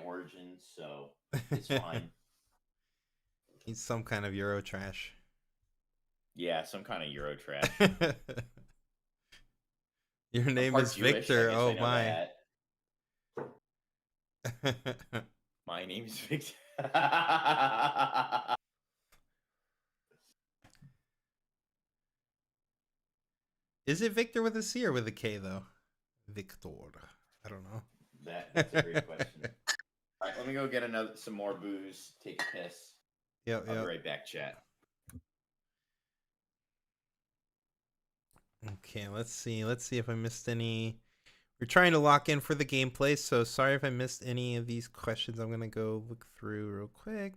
origins, so it's fine. He's some kind of Euro trash. Yeah, some kind of Euro trash. Your name is Jewish, Victor. Oh my. My name is Victor. Is it Victor with a C or with a K though? Victor. I don't know. That's a great question. All right, let me go get some more booze, take a piss. I'll be right back, chat. Okay, let's see. Let's see if I missed any. We're trying to lock in for the gameplay, so sorry if I missed any of these questions. I'm going to go look through real quick.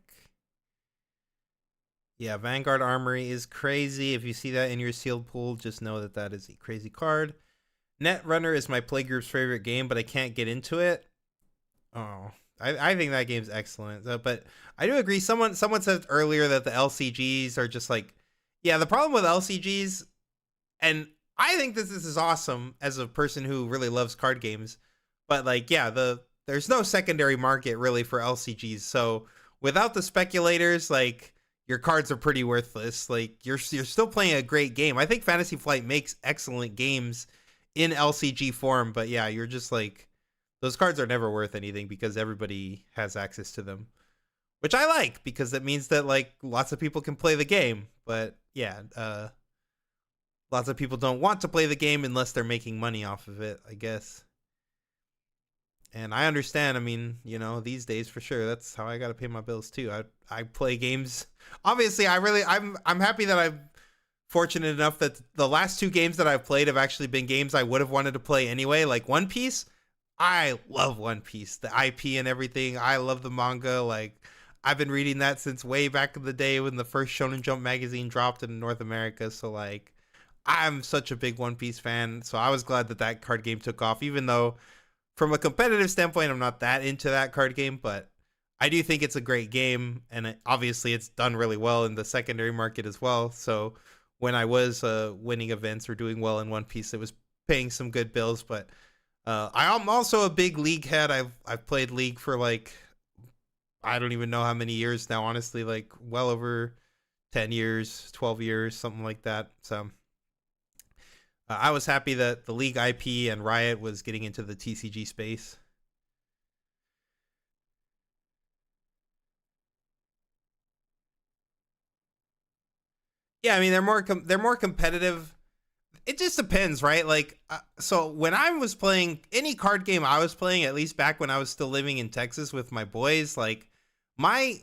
Yeah, Vanguard Armory is crazy. If you see that in your sealed pool, just know that that is a crazy card. Netrunner is my playgroup's favorite game, but I can't get into it. Oh, I think that game's excellent. But I do agree. Someone said earlier that the LCGs are just like, yeah, the problem with LCGs, and I think this is awesome as a person who really loves card games, but like, yeah, there's no secondary market really for LCGs. So without the speculators, like, your cards are pretty worthless. Like, you're still playing a great game. I think Fantasy Flight makes excellent games in LCG form, but yeah, you're just like, those cards are never worth anything because everybody has access to them, which I like because that means that like lots of people can play the game. But yeah, lots of people don't want to play the game unless they're making money off of it, I guess. And I understand. I mean, you know, these days for sure, that's how I got to pay my bills too. I play games. Obviously, I'm happy that I'm fortunate enough that the last 2 games that I've played have actually been games I would have wanted to play anyway. Like One Piece, I love One Piece, the IP and everything. I love the manga. Like, I've been reading that since way back in the day when the first Shonen Jump magazine dropped in North America. So like, I'm such a big One Piece fan. So I was glad that that card game took off, even though from a competitive standpoint, I'm not that into that card game, but I do think it's a great game. And obviously it's done really well in the secondary market as well. So when I was winning events or doing well in One Piece, it was paying some good bills. But I'm also a big League head. I've played League for like, I don't even know how many years now, honestly, like well over 10 years, 12 years, something like that. So I was happy that the League IP and Riot was getting into the TCG space. Yeah, I mean they're more competitive. It just depends, right? Like, so when I was playing any card game I was playing, at least back when I was still living in Texas with my boys, like my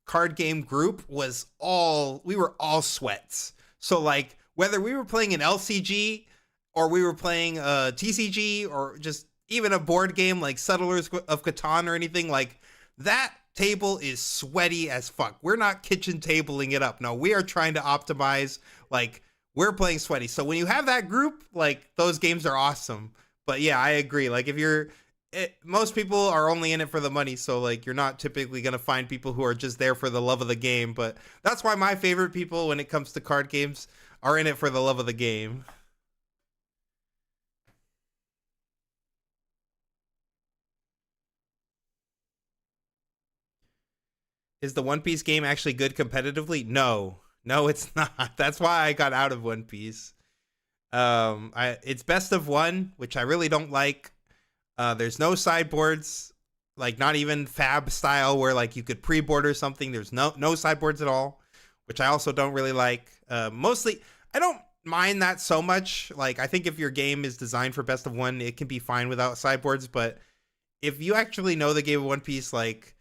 card game group was all we were all sweats. So like whether we were playing an LCG or we were playing a TCG or just even a board game like Settlers of Catan or anything like that table is sweaty as fuck. We're not kitchen tabling it up. No, we are trying to optimize like we're playing sweaty. So when you have that group, like those games are awesome. But yeah, I agree. Like if you're most people are only in it for the money, so like you're not typically going to find people who are just there for the love of the game, but that's why my favorite people when it comes to card games are in it for the love of the game. Is the One Piece game actually good competitively? No. No, it's not. That's why I got out of One Piece. It's best of one, which I really don't like. There's no sideboards, like not even Fab style where like you could pre-board or something. There's no sideboards at all, which I also don't really like. Mostly, I don't mind that so much. Like I think if your game is designed for best of one, it can be fine without sideboards. But if you actually know the game of One Piece, like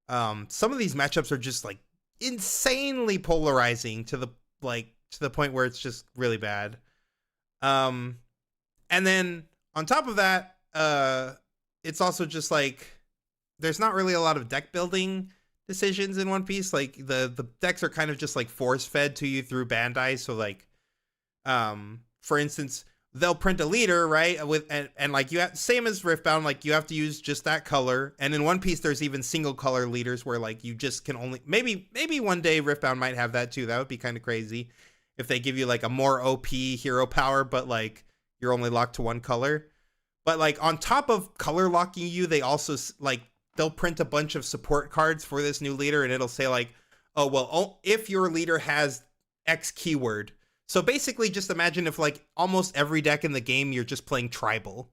some of these matchups are just like insanely polarizing to the point where it's just really bad. Um, and then on top of that, it's also just like there's not really a lot of deck building decisions in One Piece. Like the decks are kind of just like force fed to you through Bandai. So like, for instance, they'll print a leader, right? With and like you have same as Riftbound, like you have to use just that color. And in One Piece, there's even single color leaders where like you just can only maybe one day Riftbound might have that too. That would be kind of crazy if they give you like a more OP hero power, but like you're only locked to one color. But like on top of color locking you, they also like they'll print a bunch of support cards for this new leader, and it'll say like, oh well, if your leader has X keyword. So basically, just imagine if like almost every deck in the game you're just playing tribal.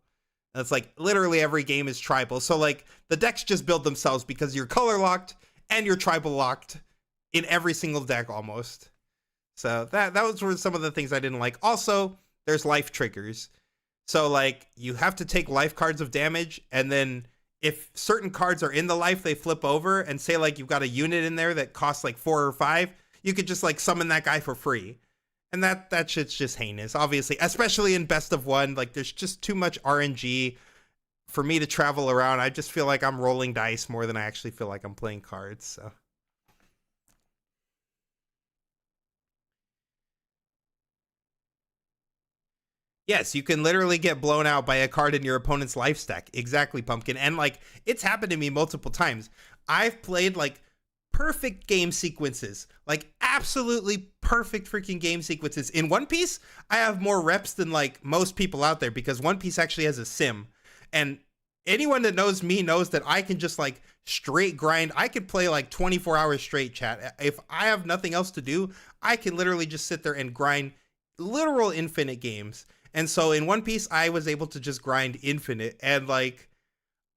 That's like literally every game is tribal. So like the decks just build themselves because you're color locked and you're tribal locked in every single deck almost. So that were some of the things I didn't like. Also, there's life triggers. So like you have to take life cards of damage, and then if certain cards are in the life, they flip over and say like you've got a unit in there that costs like 4 or 5, you could just like summon that guy for free. And that shit's just heinous, obviously, especially in best of one. Like there's just too much RNG for me to travel around. I just feel like I'm rolling dice more than I actually feel like I'm playing cards. So yes, you can literally get blown out by a card in your opponent's life stack. Exactly, Pumpkin. And like it's happened to me multiple times. I've played like perfect game sequences, like absolutely perfect freaking game sequences. In One Piece, I have more reps than like most people out there because One Piece actually has a sim. And anyone that knows me knows that I can just like straight grind. I could play like 24 hours straight, chat. If I have nothing else to do, I can literally just sit there and grind literal infinite games. And so in One Piece, I was able to just grind infinite. And like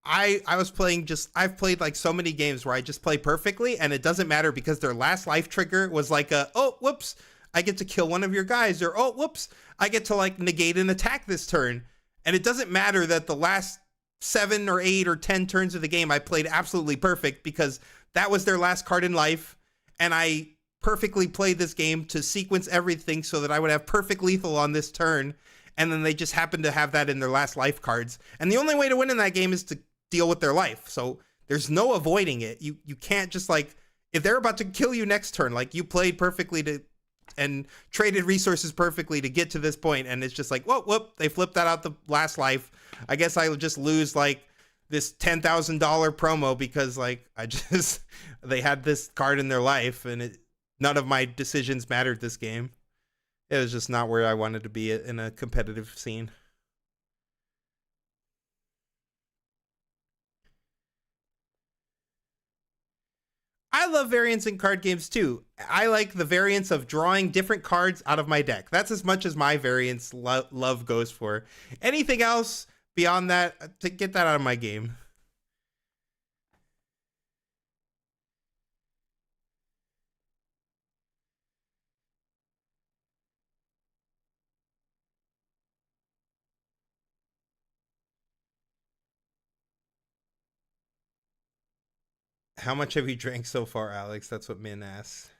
I was playing just I've played like so many games where I just play perfectly and it doesn't matter because their last life trigger was like a oh whoops, I get to kill one of your guys, or oh whoops, I get to like negate an attack this turn. And it doesn't matter that the last 7 or 8 or 10 turns of the game I played absolutely perfect because that was their last card in life, and I perfectly played this game to sequence everything so that I would have perfect lethal on this turn, and then they just happened to have that in their last life cards. And the only way to win in that game is to deal with their life. So there's no avoiding it. You can't just like if they're about to kill you next turn, like you played perfectly to and traded resources perfectly to get to this point, and it's just like whoop, they flipped that out the last life. I guess I would just lose like this $10,000 promo because like I just they had this card in their life, and none of my decisions mattered this game. It was just not where I wanted to be in a competitive scene. I love variants in card games too. I like the variance of drawing different cards out of my deck. That's as much as my variance love goes for. Anything else beyond that, to get that out of my game. How much have you drank so far, Alex? That's what Min asks.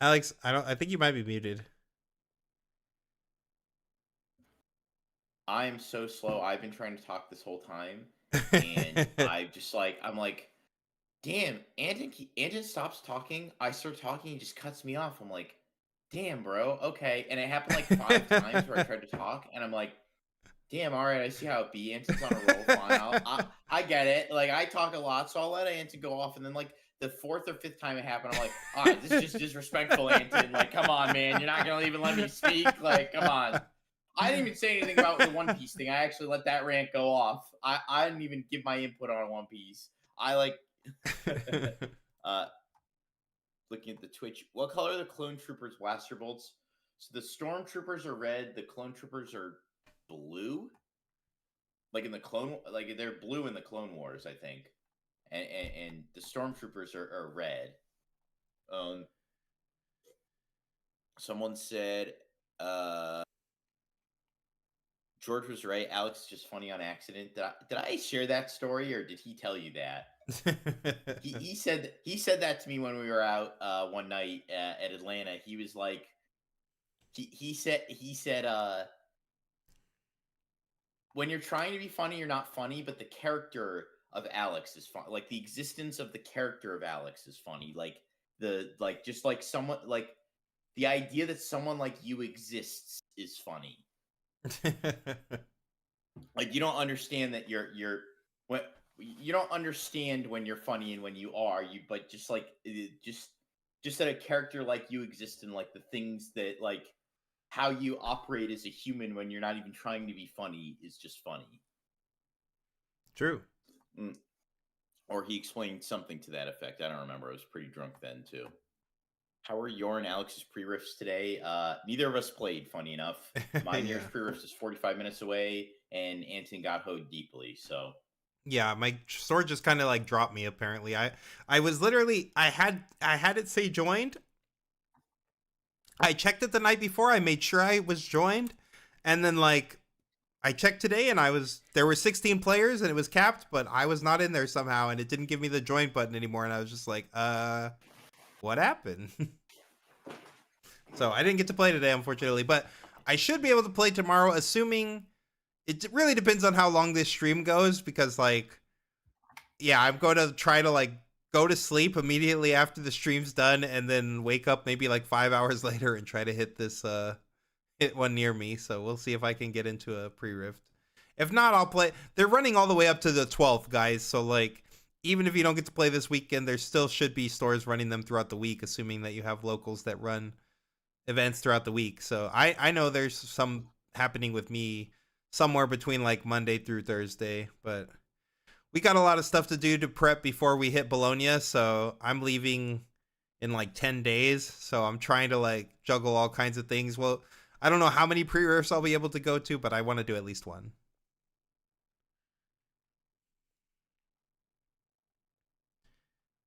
Alex, I think you might be muted. I'm so slow. I've been trying to talk this whole time, and I'm like, damn, Anton stops talking. I start talking, he just cuts me off. I'm like, damn, bro, okay. And it happened like 5 times where I tried to talk, and I'm like, damn, all right, I see how it be. Anton's on a roll, fine. I get it. Like, I talk a lot, so I'll let Anton go off, and then like the fourth or fifth time it happened, I'm like, all right, this is just disrespectful, Anton. Like, come on, man, you're not gonna even let me speak. Like, come on. I didn't even say anything about the One Piece thing. I actually let that rant go off. I didn't even give my input on One Piece. I like uh looking at the Twitch. What color are the clone troopers' blaster bolts? So the stormtroopers are red, the clone troopers are blue. Like in the clone, like they're blue in the Clone Wars, I think, and the stormtroopers are red. Um, someone said, George was right. Alex is just funny on accident. Did I share that story, or did he tell you that? he said that to me when we were out one night at Atlanta. He was like, he said when you're trying to be funny, you're not funny, but the character of Alex is fun. Like the existence of the character of Alex is funny. Like just like someone like the idea that someone like you exists is funny. Like you don't understand that you're when you don't understand when you're funny and when you are but just like just that a character like you exists and like the things that like how you operate as a human when you're not even trying to be funny is just funny. True. Or he explained something to that effect. I don't remember. I was pretty drunk then too. How are your and Alex's pre-riffs today? Neither of us played, funny enough. My nearest pre-riffs is 45 minutes away, and Anton got hoed deeply, so. Yeah, my sword just kind of like dropped me apparently. I was literally I had it say joined. I checked it the night before. I made sure I was joined, and then like I checked today and there were 16 players and it was capped, but I was not in there somehow and it didn't give me the join button anymore and I was just like, what happened? So I didn't get to play today, unfortunately, but I should be able to play tomorrow, assuming it really depends on how long this stream goes because like, yeah, I'm going to try to like go to sleep immediately after the stream's done and then wake up maybe like 5 hours later and try to hit this, hit one near me, so we'll see if I can get into a pre-rift. If not, I'll play. They're running all the way up to the 12th, guys, so like even if you don't get to play this weekend, there still should be stores running them throughout the week, assuming that you have locals that run events throughout the week. So I know there's some happening with me somewhere between like Monday through Thursday, but we got a lot of stuff to do to prep before we hit Bologna, so I'm leaving in like 10 days, so I'm trying to like juggle all kinds of things. Well, I don't know how many pre-riffs I'll be able to go to, but I want to do at least one.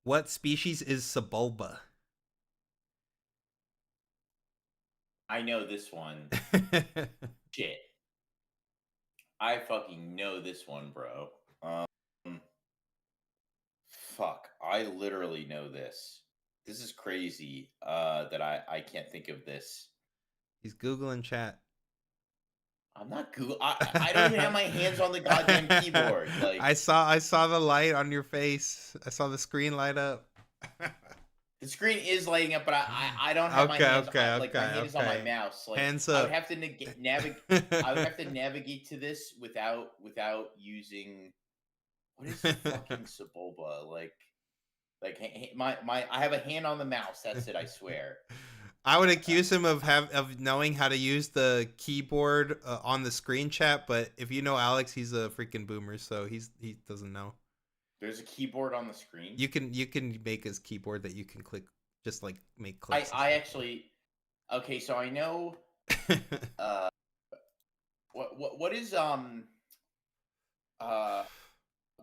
What species is Sebulba? I know this one. Shit. I fucking know this one, bro. Fuck. I literally know this. This is crazy that I can't think of this. He's Googling chat. I'm not Google. I don't even have my hands on the goddamn keyboard. Like I saw the light on your face. I saw the screen light up. the screen is lighting up, but I don't have my hands. My hand is on my mouse. Like hands up. I would have to navigate. I would have to navigate to this without using. What is fucking Sebulba like? My I have a hand on the mouse. That's it. I swear. I would accuse him of knowing how to use the keyboard on the screen chat, but if you know Alex, he's a freaking boomer, so he doesn't know. There's a keyboard on the screen. You can make his keyboard that you can click, just like make clicks. I actually. Okay, so I know. What is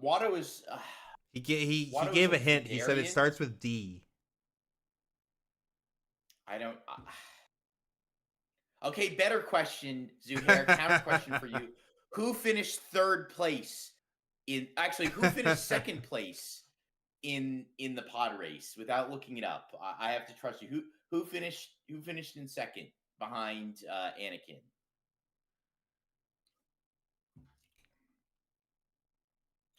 Watto is. He gave a hint. He said it starts with D. I don't. Okay, better question, Zuhair. Counter question for you: who finished third place In actually, who finished second place in the pod race without looking it up? I have to trust you. Who finished in second behind Anakin?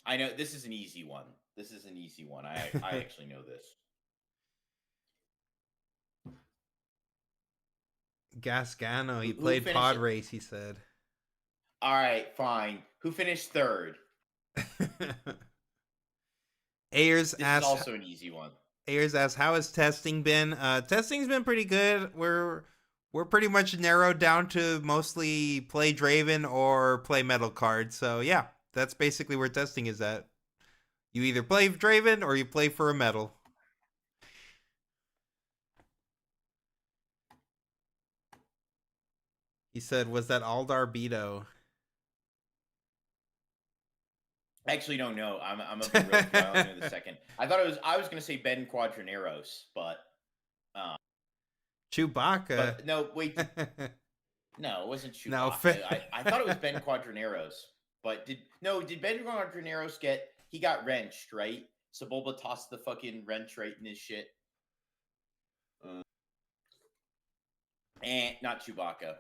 I know this is an easy one. This is an easy one. I actually know this. Gasgano, he Who played finished pod it? race, he said. All right, fine. Who finished third? Ayers This is asks also an easy one. how has testing been? Testing's been pretty good. We're pretty much narrowed down to mostly play Draven or play metal card. So yeah, that's basically where testing is at. You either play Draven or you play for a medal. He said, "Was that Aldar Beto?" I actually don't know. I'm a bit real. I only know the second. I was gonna say Ben Quadraneros, but Chewbacca. but no, wait. No, it wasn't No, Chewbacca. I thought it was Ben Quadraneros, but did Ben Quadraneros he got wrenched, right? So Bulba tossed the fucking wrench right in his shit. And not Chewbacca.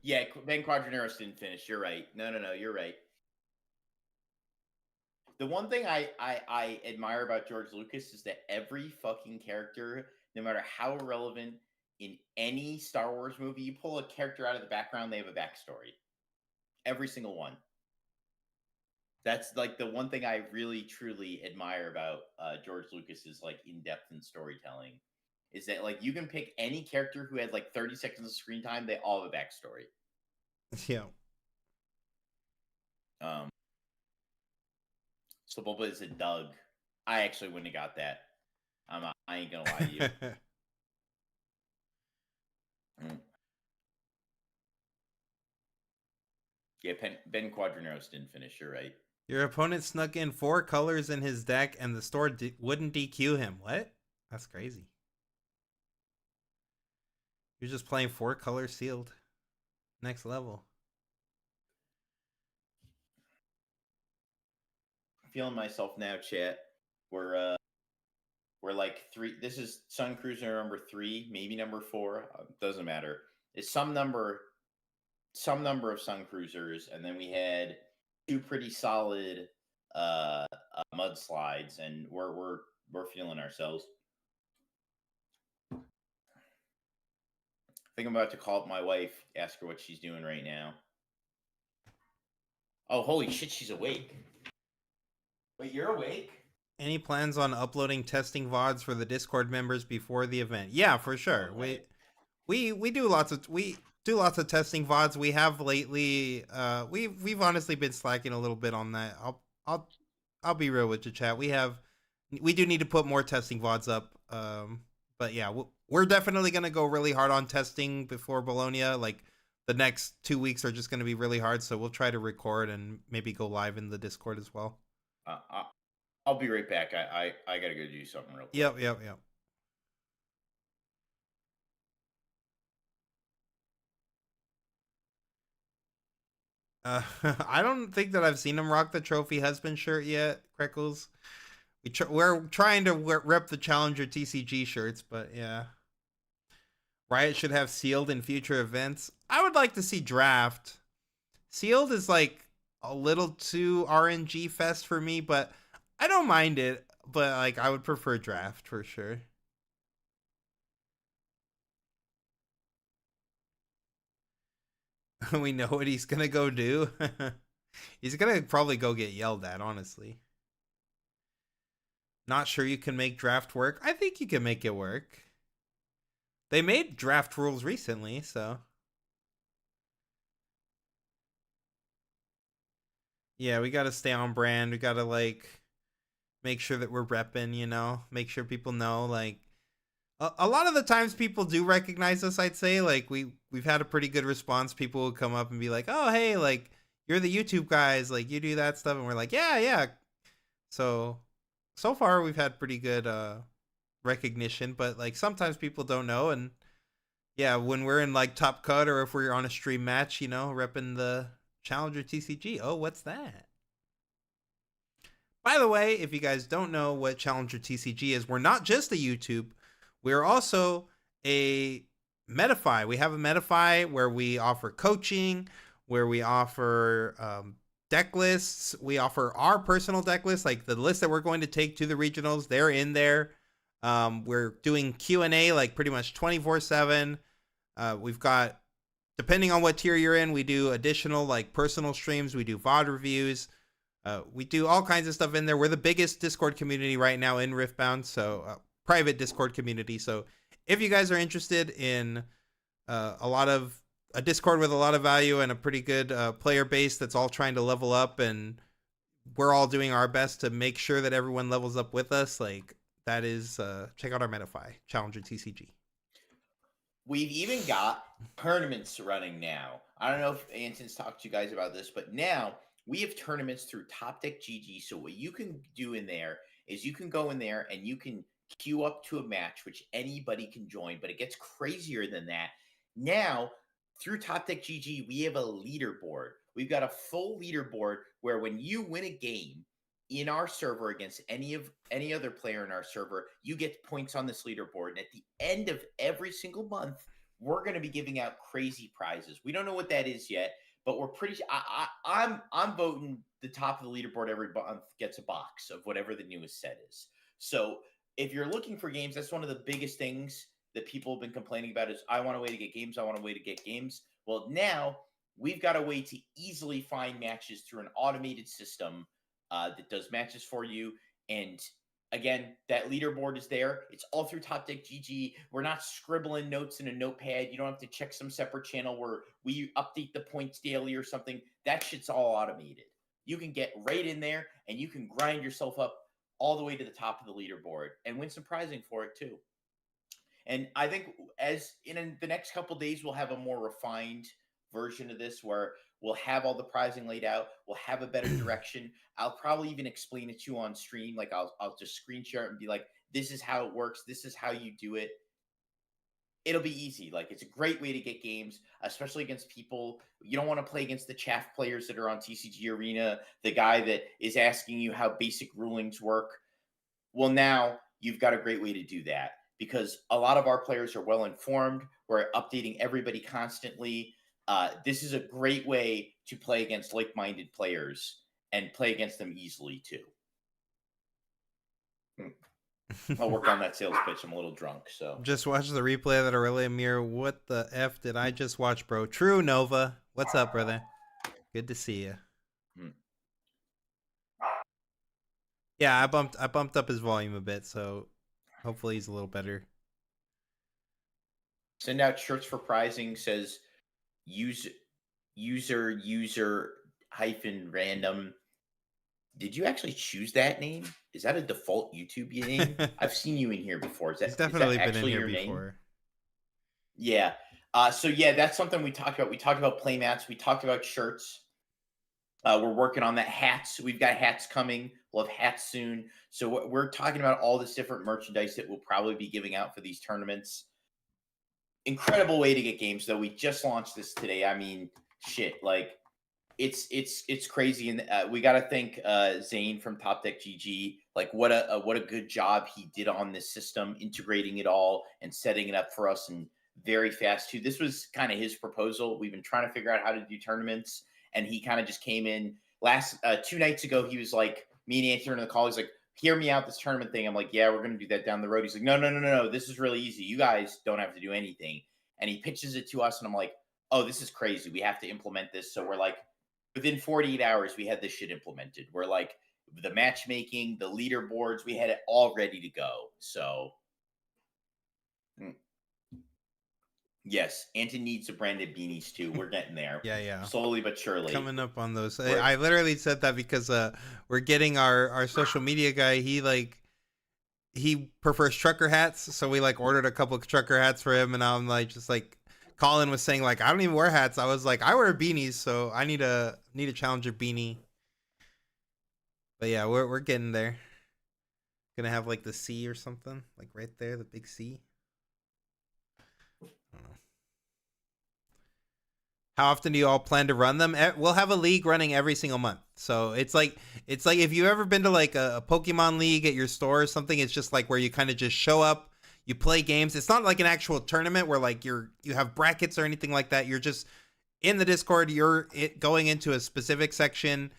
Yeah, Ben Quadraneros didn't finish. You're right. No, you're right. The one thing I admire about George Lucas is that every fucking character, no matter how irrelevant in any Star Wars movie, you pull a character out of the background, they have a backstory. Every single one. That's like the one thing I really truly admire about George Lucas's like in-depth in storytelling is that like you can pick any character who had like 30 seconds of screen time, they all have a backstory. Yeah. So Bulba is a Doug. I actually wouldn't have got that. I ain't gonna lie to you. Yeah, Ben Quadraneros didn't finish. You're right. Your opponent snuck in 4 colors in his deck, and the store wouldn't DQ him. What? That's crazy. You're just playing 4 colors sealed. Next level. Feeling myself now, chat. We're like 3. This is Sun Cruiser number 3, maybe number 4. Doesn't matter. It's some number of Sun Cruisers, and then we had 2 pretty solid mudslides, and we're feeling ourselves. I think I'm about to call up my wife, ask her what she's doing right now. Oh, holy shit, she's awake. Wait, you're awake? Any plans on uploading testing VODs for the Discord members before the event? Yeah, for sure. Right. We do lots of testing VODs. We have lately. We've honestly been slacking a little bit on that. I'll be real with you, chat. We do need to put more testing VODs up. But yeah, we're definitely gonna go really hard on testing before Bologna. Like the next 2 weeks are just gonna be really hard. So we'll try to record and maybe go live in the Discord as well. I'll be right back. I gotta go do something real quick. Yep. I don't think that I've seen him rock the trophy husband shirt yet, Kreckles. We're trying to rep the Challenger TCG shirts, but yeah. Riot should have sealed in future events. I would like to see draft. Sealed is like a little too RNG fest for me, but I don't mind it. But like I would prefer draft for sure. We know what he's gonna go do. He's gonna probably go get yelled at, honestly. Not sure you can make draft work. I think you can make it work. They made draft rules recently, so. Yeah, we gotta stay on brand. We gotta like make sure that we're repping, make sure people know. Like a lot of the times people do recognize us, I'd say. Like we've had a pretty good response. People will come up and be like, "Oh, hey, like you're the YouTube guys, like you do that stuff." And we're like, "Yeah." So far we've had pretty good recognition, but like sometimes people don't know. And yeah, when we're in like Top Cut or if we're on a stream match, repping the Challenger TCG. Oh, what's that? By the way, if you guys don't know what Challenger TCG is, we're not just a YouTube. We're also a Metafy. We have a Metafy where we offer coaching, where we offer deck lists. We offer our personal deck lists, like the list that we're going to take to the regionals. They're in there. We're doing Q&A like pretty much 24/7. We've got, depending on what tier you're in, we do additional like personal streams. We do VOD reviews. We do all kinds of stuff in there. We're the biggest Discord community right now in Riftbound, so private Discord community. So if you guys are interested in a Discord with a lot of value and a pretty good player base that's all trying to level up, and we're all doing our best to make sure that everyone levels up with us, like that is check out our Metafy Challenger TCG. We've even got tournaments running now. I don't know if Anton's talked to you guys about this, but now we have tournaments through Top Deck GG. So what you can do in there is you can go in there and you can queue up to a match, which anybody can join, but it gets crazier than that. Now, through Top Deck GG, we have a leaderboard. We've got a full leaderboard where when you win a game in our server against any other player in our server, you get points on this leaderboard. And at the end of every single month, we're going to be giving out crazy prizes. We don't know what that is yet, but we're pretty. I'm voting the top of the leaderboard every month gets a box of whatever the newest set is. So if you're looking for games, that's one of the biggest things that people have been complaining about is I want a way to get games. I want a way to get games. Well, now we've got a way to easily find matches through an automated system that does matches for you. And again, that leaderboard is there. It's all through Top Deck GG. We're not scribbling notes in a notepad. You don't have to check some separate channel where we update the points daily or something. That shit's all automated. You can get right in there and you can grind yourself up all the way to the top of the leaderboard and win some prizing for it too. And I think as in the next couple days, we'll have a more refined version of this where we'll have all the prizing laid out. We'll have a better direction. I'll probably even explain it to you on stream. Like I'll just screen share it and be like, this is how it works. This is how you do it. It'll be easy. Like it's a great way to get games, especially against people. You don't want to play against the chaff players that are on TCG Arena, the guy that is asking you how basic rulings work. Well, now you've got a great way to do that because a lot of our players are well informed. We're updating everybody constantly. This is a great way to play against like-minded players and play against them easily too. I'll work on that sales pitch. I'm a little drunk, so. Just watch the replay of that Aurelia Mirror. What the F did I just watch, bro? True Nova. What's up, brother? Good to see you. Yeah, I bumped up his volume a bit, so hopefully he's a little better. Send out shirts for prizing, says user hyphen random. Did you actually choose that name? Is that a default YouTube name? I've seen you in here before. He's definitely been in here before. Name? Yeah. So yeah, that's something we talked about. We talked about playmats. We talked about shirts. We're working on that. Hats. We've got hats coming. We'll have hats soon. So we're talking about all this different merchandise that we'll probably be giving out for these tournaments. Incredible way to get games, though. We just launched this today. I mean, shit, like it's crazy, and we got to thank Zane from Top Deck GG. Like, what a good job he did on this system, integrating it all and setting it up for us, and very fast too. This was kind of his proposal. We've been trying to figure out how to do tournaments, and he kind of just came in last 2 nights ago. He was like, me and Anthony in the call. He's like, hear me out, this tournament thing. I'm like, yeah, we're going to do that down the road. He's like, no. This is really easy. You guys don't have to do anything. And he pitches it to us. And I'm like, oh, this is crazy. We have to implement this. So we're like, within 48 hours, we had this shit implemented. We're like, the matchmaking, the leaderboards, we had it all ready to go. So, yes, Anton needs a branded beanies too. We're getting there. Yeah. Slowly but surely. Coming up on those. I literally said that because we're getting our social media guy. He prefers trucker hats, so we like ordered a couple of trucker hats for him, and I'm like, just like Colin was saying, like I don't even wear hats. I was like, I wear beanies, so I need a Challenger beanie. But yeah, we're getting there. Gonna have like the C or something, like right there, the big C. I don't know. How often do you all plan to run them? We'll have a league running every single month. So it's like if you've ever been to like a Pokemon league at your store or something, it's just like where you kind of just show up, you play games. It's not like an actual tournament where like you have brackets or anything like that. You're just in the Discord, going into a specific section,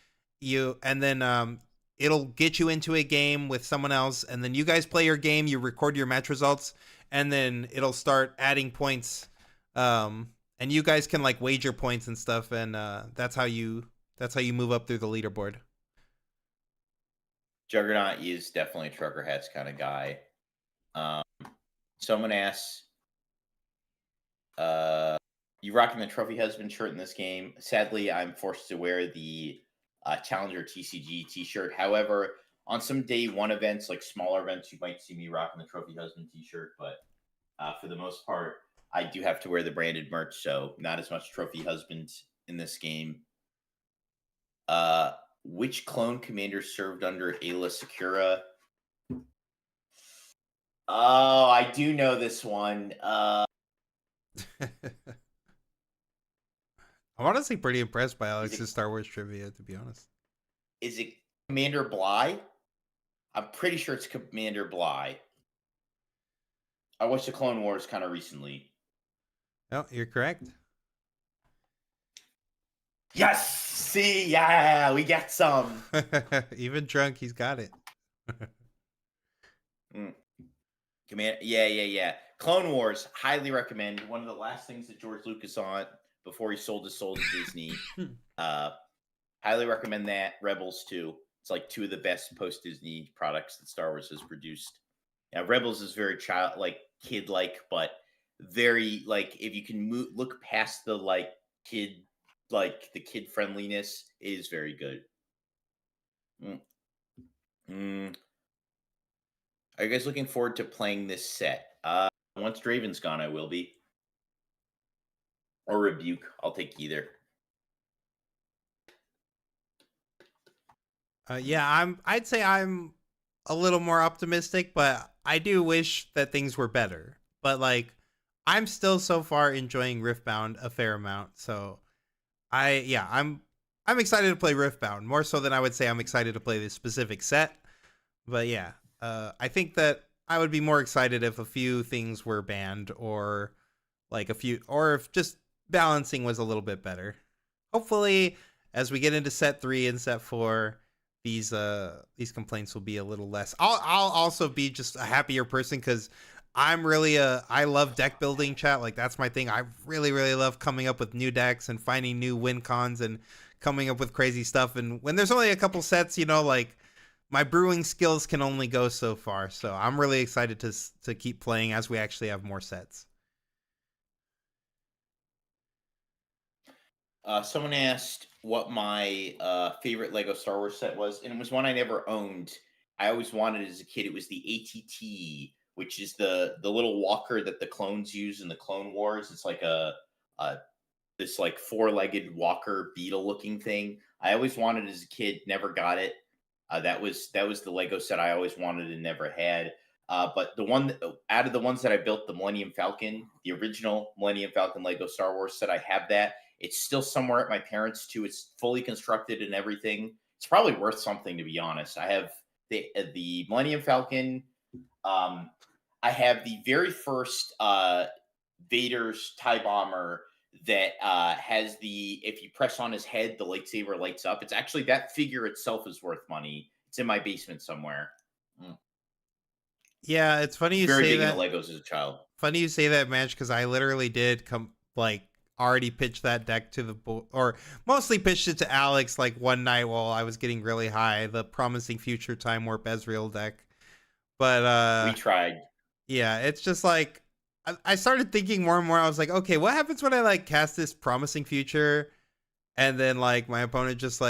and then it'll get you into a game with someone else, and then you guys play your game, you record your match results, and then it'll start adding points. And you guys can like wager points and stuff, and that's how you move up through the leaderboard. Juggernaut is definitely a trucker hats kind of guy. Someone asks, you rocking the Trophy Husband shirt in this game? Sadly, I'm forced to wear the Challenger TCG t-shirt. However, on some day one events, like smaller events, you might see me rocking the Trophy Husband t-shirt. But for the most part, I do have to wear the branded merch, so not as much Trophy Husband in this game. Which clone commander served under Ayla Secura? Oh, I do know this one. I'm honestly pretty impressed by Alex's Star Wars trivia, to be honest. Is it Commander Bly? I'm pretty sure it's Commander Bly. I watched the Clone Wars kind of recently. Oh, you're correct. Yes! See, yeah, we get some. Even drunk, he's got it. Yeah. Clone Wars, highly recommend. One of the last things that George Lucas on before he sold his soul to Disney. Highly recommend that. Rebels too. It's like two of the best post Disney products that Star Wars has produced. Yeah, Rebels is very kid like, but very like if you can look past the kid friendliness, it is very good. Are you guys looking forward to playing this set? Once Draven's gone, I will be. Or Rebuke. I'll take either. Yeah, I'd say I'm a little more optimistic, but I do wish that things were better. But like, I'm still so far enjoying Riftbound a fair amount. So I'm excited to play Riftbound more so than I would say I'm excited to play this specific set. But yeah, I think that I would be more excited if a few things were banned or if just balancing was a little bit better. Hopefully, as we get into set 3 and set 4, these complaints will be a little less. I'll also be just a happier person because I love deck building, chat. Like that's my thing. I really love coming up with new decks and finding new win cons and coming up with crazy stuff. And when there's only a couple sets, like my brewing skills can only go so far. So I'm really excited to keep playing as we actually have more sets. Someone asked what my favorite Lego Star Wars set was, and it was one I never owned. I always wanted as a kid. It was the ATT, which is the little walker that the clones use in the Clone Wars. It's like this like 4-legged walker beetle looking thing. I always wanted as a kid, never got it. That was the Lego set I always wanted and never had. But the one out of the ones that I built, the Millennium Falcon, the original Millennium Falcon Lego Star Wars set, I have that. It's still somewhere at my parents' too. It's fully constructed and everything. It's probably worth something, to be honest. I have the Millennium Falcon. I have the very first Vader's TIE Bomber that has if you press on his head, the lightsaber lights up. It's actually, that figure itself is worth money. It's in my basement somewhere. Yeah, it's funny you very say big that. into Legos as a child. Funny you say that, Match, because I literally did already pitched that deck to or mostly pitched it to Alex like one night while I was getting really high, the Promising Future Time Warp Ezreal deck. But we tried. Yeah, it's just like I started thinking more and more. I was like, okay, what happens when I cast this Promising Future and then my opponent just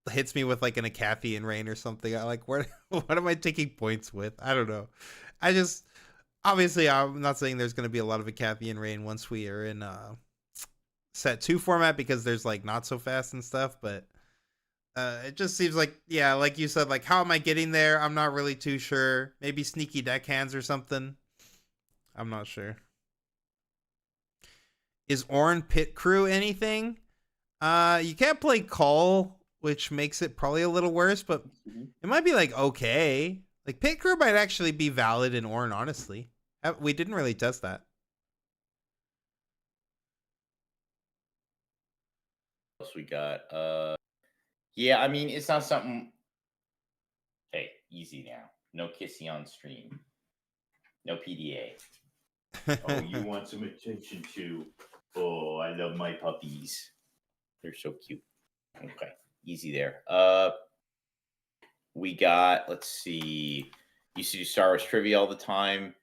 hits me with an Acathian Rain or something? I what am I taking points with? I don't know. Obviously, I'm not saying there's going to be a lot of Acathian Rain once we are in set 2 format because there's not so fast and stuff, but it just seems like you said, how am I getting there? I'm not really too sure. Maybe sneaky deck hands or something. I'm not sure. Is Ornn pit crew anything? You can't play call, which makes it probably a little worse, but it might be like okay. Like pit crew might actually be valid in Ornn, honestly. We didn't really test that. What else we got? Yeah, I mean, it's not something. Hey, easy now. No kissing on stream. No PDA. Oh, you want some attention too? Oh, I love my puppies. They're so cute. Okay, easy there. We got. Let's see. Used to do Star Wars trivia all the time.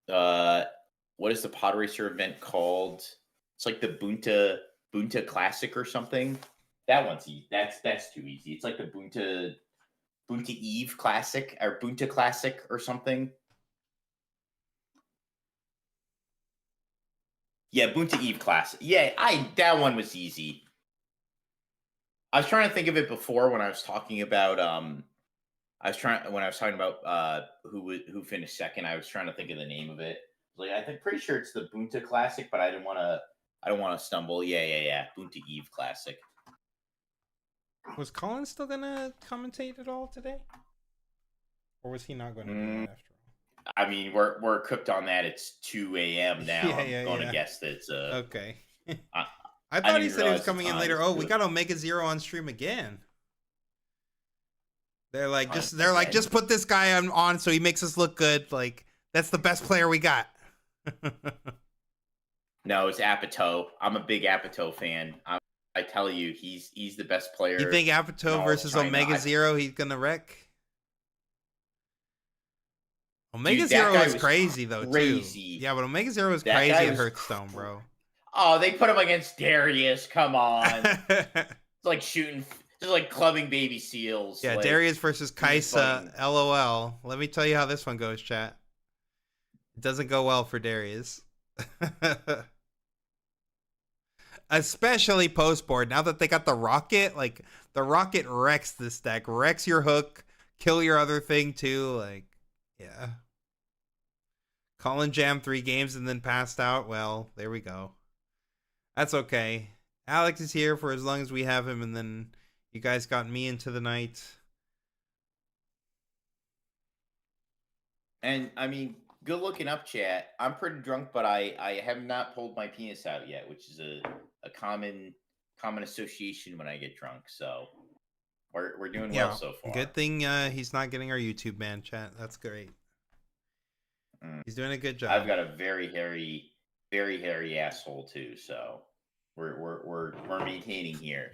What is the pod racer event called? It's like the Bunta Classic or something. That one's easy. That's too easy. It's like the Bunta Eve Classic or Bunta Classic or something. Yeah, Bunta Eve Classic. Yeah, that one was easy. I was trying to think of it before when I was talking about who finished second. I was trying to think of the name of it. Like I'm pretty sure it's the Bunta Classic, but I don't want to stumble. Yeah. Bunta Eve Classic. Was Colin still gonna commentate at all today, or was he not going to do that after all? I mean, we're cooked on that. It's 2 a.m. now. I'm going to guess that it's okay. I thought he said he was coming in later. Oh, we got Omega Zero on stream again. They're like just put this guy on so he makes us look good. Like that's the best player we got. No, it's Apatow. I'm a big Apatow fan. I tell you, he's the best player. You think Apatow versus Omega Zero, he's gonna wreck? Omega Zero is crazy though, too. Yeah, but Omega Zero is crazy at Hearthstone, bro. Oh, they put him against Darius. Come on. It's like shooting, just like clubbing baby seals. Yeah, like, Darius versus Kaisa. LOL. Let me tell you how this one goes, chat. It doesn't go well for Darius. Especially post board. Now that they got the Rocket, like the Rocket wrecks this deck. Wrecks your hook, kill your other thing too. Like, yeah. Colin jammed 3 games and then passed out. Well, there we go. That's okay. Alex is here for as long as we have him, and then you guys got me into the night. And I mean, good looking up, chat. I'm pretty drunk, but I have not pulled my penis out yet, which is a common association when I get drunk. So we're doing well so far. Good thing he's not getting our YouTube ban, chat. That's great. He's doing a good job. I've got a very hairy asshole too, so we're maintaining here.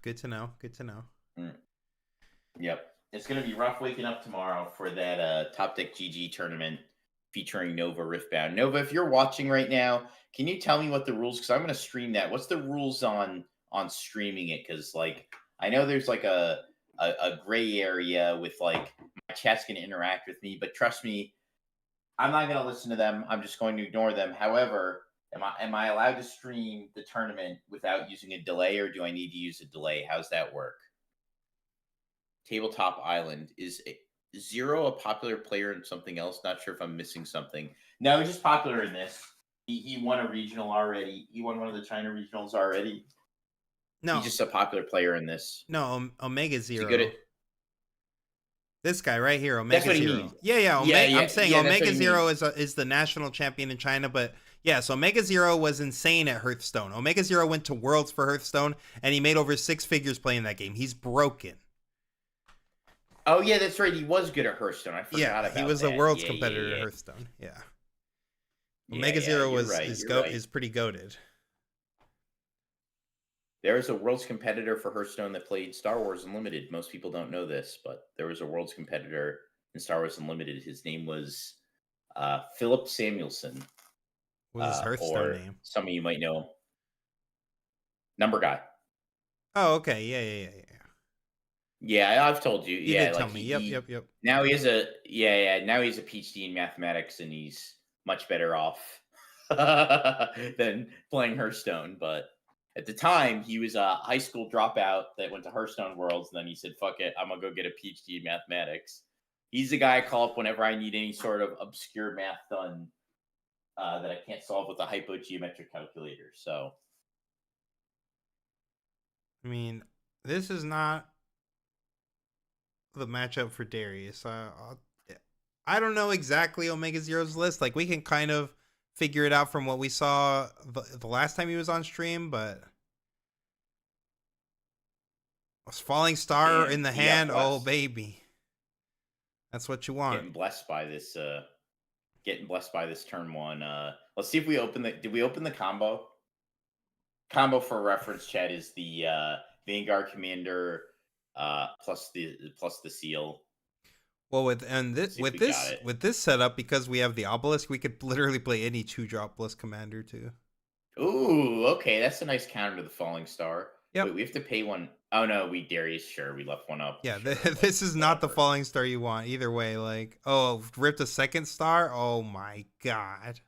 Good to know. Good to know. Yep. It's going to be rough waking up tomorrow for that Top Deck GG tournament featuring Nova Riftbound. Nova, if you're watching right now, can you tell me what the rules? Because I'm going to stream that. What's the rules on streaming it? Because like I know there's like a gray area with like my chat's going to interact with me, but trust me, I'm not going to listen to them. I'm just going to ignore them. However, am I allowed to stream the tournament without using a delay, or do I need to use a delay? How's that work? Tabletop Island. Is Zero a popular player in something else? Not sure if I'm missing something. No, he's just popular in this. He won a regional already. He won one of the China regionals already. No, he's just a popular player in this. No, Omega Zero. Good at this guy right here, Omega Zero. Yeah. I'm saying Omega Zero is the national champion in China, but yeah, so Omega Zero was insane at Hearthstone. Omega Zero went to Worlds for Hearthstone, and he made over 6 figures playing that game. He's broken. Oh yeah, that's right. He was good at Hearthstone. I forgot about that. He was a Worlds competitor at Hearthstone. Yeah. Omega Zero is pretty goated. There was a Worlds competitor for Hearthstone that played Star Wars Unlimited. Most people don't know this, but there was a Worlds competitor in Star Wars Unlimited. His name was Philip Samuelson. What was his Hearthstone name? Some of you might know him. Number Guy. Oh, okay. Yeah. Yeah, I've told you. You did tell me. Yep. Now he is now he's a PhD in mathematics, and he's much better off than playing Hearthstone. But at the time, he was a high school dropout that went to Hearthstone Worlds, and then he said, "Fuck it, I'm gonna go get a PhD in mathematics." He's the guy I call up whenever I need any sort of obscure math done. that I can't solve with a hypogeometric calculator. So I mean, this is not the matchup for Darius. I don't know exactly Omega Zero's list. Like, we can kind of figure it out from what we saw the last time he was on stream, but Falling Star damn, in the he got hand, oh blessed. baby. That's what you want. Getting blessed by this. Getting blessed by this turn one. Let's see if we open the. Did we open the combo? Combo for reference, chat, is the Vanguard Commander plus the seal. Well, with this setup, because we have the obelisk, we could literally play any 2-drop plus commander too. Ooh, okay, that's a nice counter to the Falling Star. Yep. Wait, we have to pay one. Oh no, we Darius. Sure, we left one up. Yeah, sure, this is not the Falling Star you want either way. Like, oh, ripped a second star. Oh my god.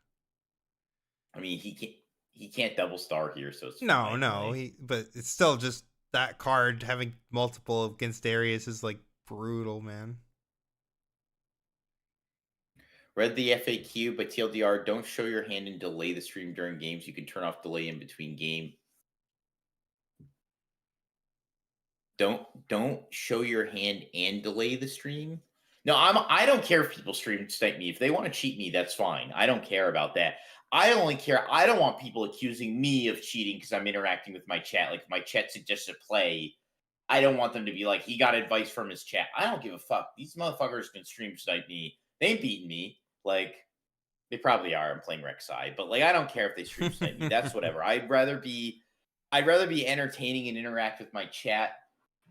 I mean, he can't double star here, so it's No, fine, but it's still just that card having multiple against Darius is like brutal, man. Read the FAQ, but TLDR, don't show your hand and delay the stream during games. You can turn off delay in between game. Don't show your hand and delay the stream. No, I don't care if people stream snipe me. If they want to cheat me, that's fine. I don't care about that. I only care. I don't want people accusing me of cheating because I'm interacting with my chat. Like, if my chat suggests a play, I don't want them to be like, he got advice from his chat. I don't give a fuck. These motherfuckers can stream snipe me. They ain't beating me. Like, they probably are. I'm playing Rek'Sai, but like, I don't care if they stream snipe me. That's whatever. I'd rather be entertaining and interact with my chat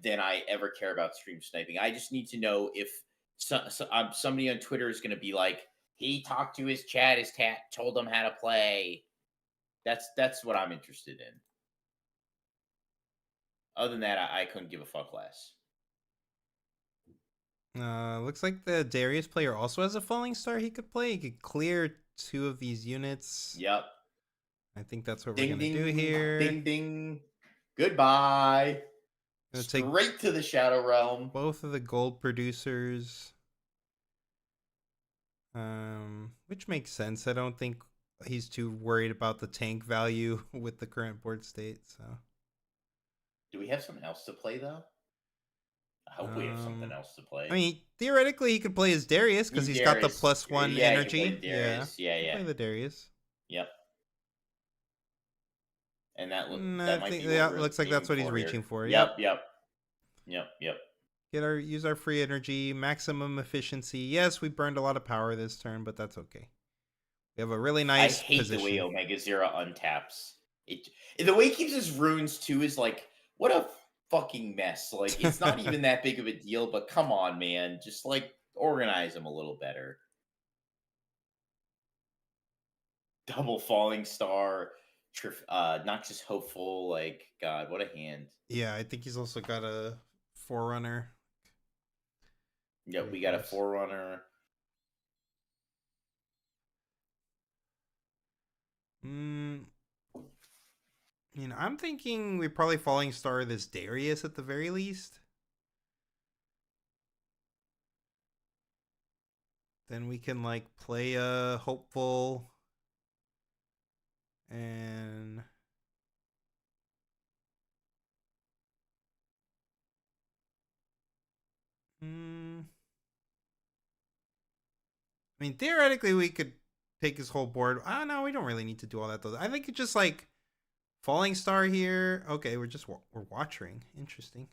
than I ever care about stream sniping. I just need to know if somebody on Twitter is going to be like, he talked to his chat, his cat told him how to play. That's what I'm interested in. Other than that, I couldn't give a fuck less. Looks like the Darius player also has a Falling Star he could play. He could clear 2 of these units. Yep. I think that's what we're going to do here. Ding, ding. Goodbye. Straight to the Shadow Realm. Both of the gold producers. Which makes sense. I don't think he's too worried about the tank value with the current board state. So, do we have something else to play though? I hope we have something else to play. I mean, theoretically, he could play as Darius because he's got the +1 energy. Yeah, play the Darius. Yep. And that looks like that's what he's reaching for. Yep. Use our free energy, maximum efficiency. Yes, we burned a lot of power this turn, but that's okay. We have a really nice I hate position. the way Omega Zero untaps. The way he keeps his runes too is like, what a fucking mess. Like, it's not even that big of a deal, but come on, man. Just like organize them a little better. Double Falling Star, Noxus Hopeful. Like, God, what a hand. Yeah, I think he's also got a Forerunner. Yep, we got a Forerunner. I mean, I'm thinking we probably Falling Star this Darius at the very least. Then we can like play a Hopeful and I mean, theoretically, we could take his whole board. Oh, no, we don't really need to do all that, though. I think it's just like Falling Star here. Okay, we're watching. Interesting.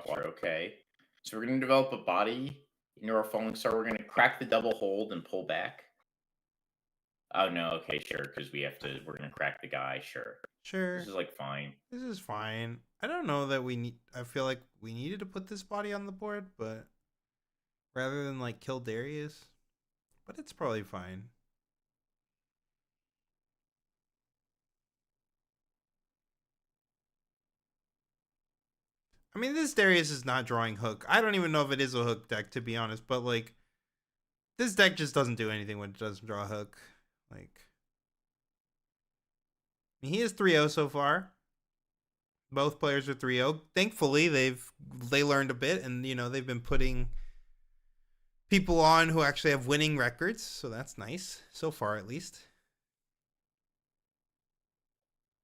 Okay. So we're going to develop a body into our Falling Star. We're going to crack the double hold and pull back. Oh, no. Okay, sure. Because we're going to crack the guy. Sure. This is like fine. This is fine. I don't know that I feel like we needed to put this body on the board, but rather than like kill Darius, but it's probably fine. I mean, this Darius is not drawing hook. I don't even know if it is a hook deck, to be honest, but like this deck just doesn't do anything when it doesn't draw hook. Like, I mean, he is 3-0 so far. Both players are 3-0. Thankfully, they learned a bit, and they've been putting people on who actually have winning records, so that's nice so far at least.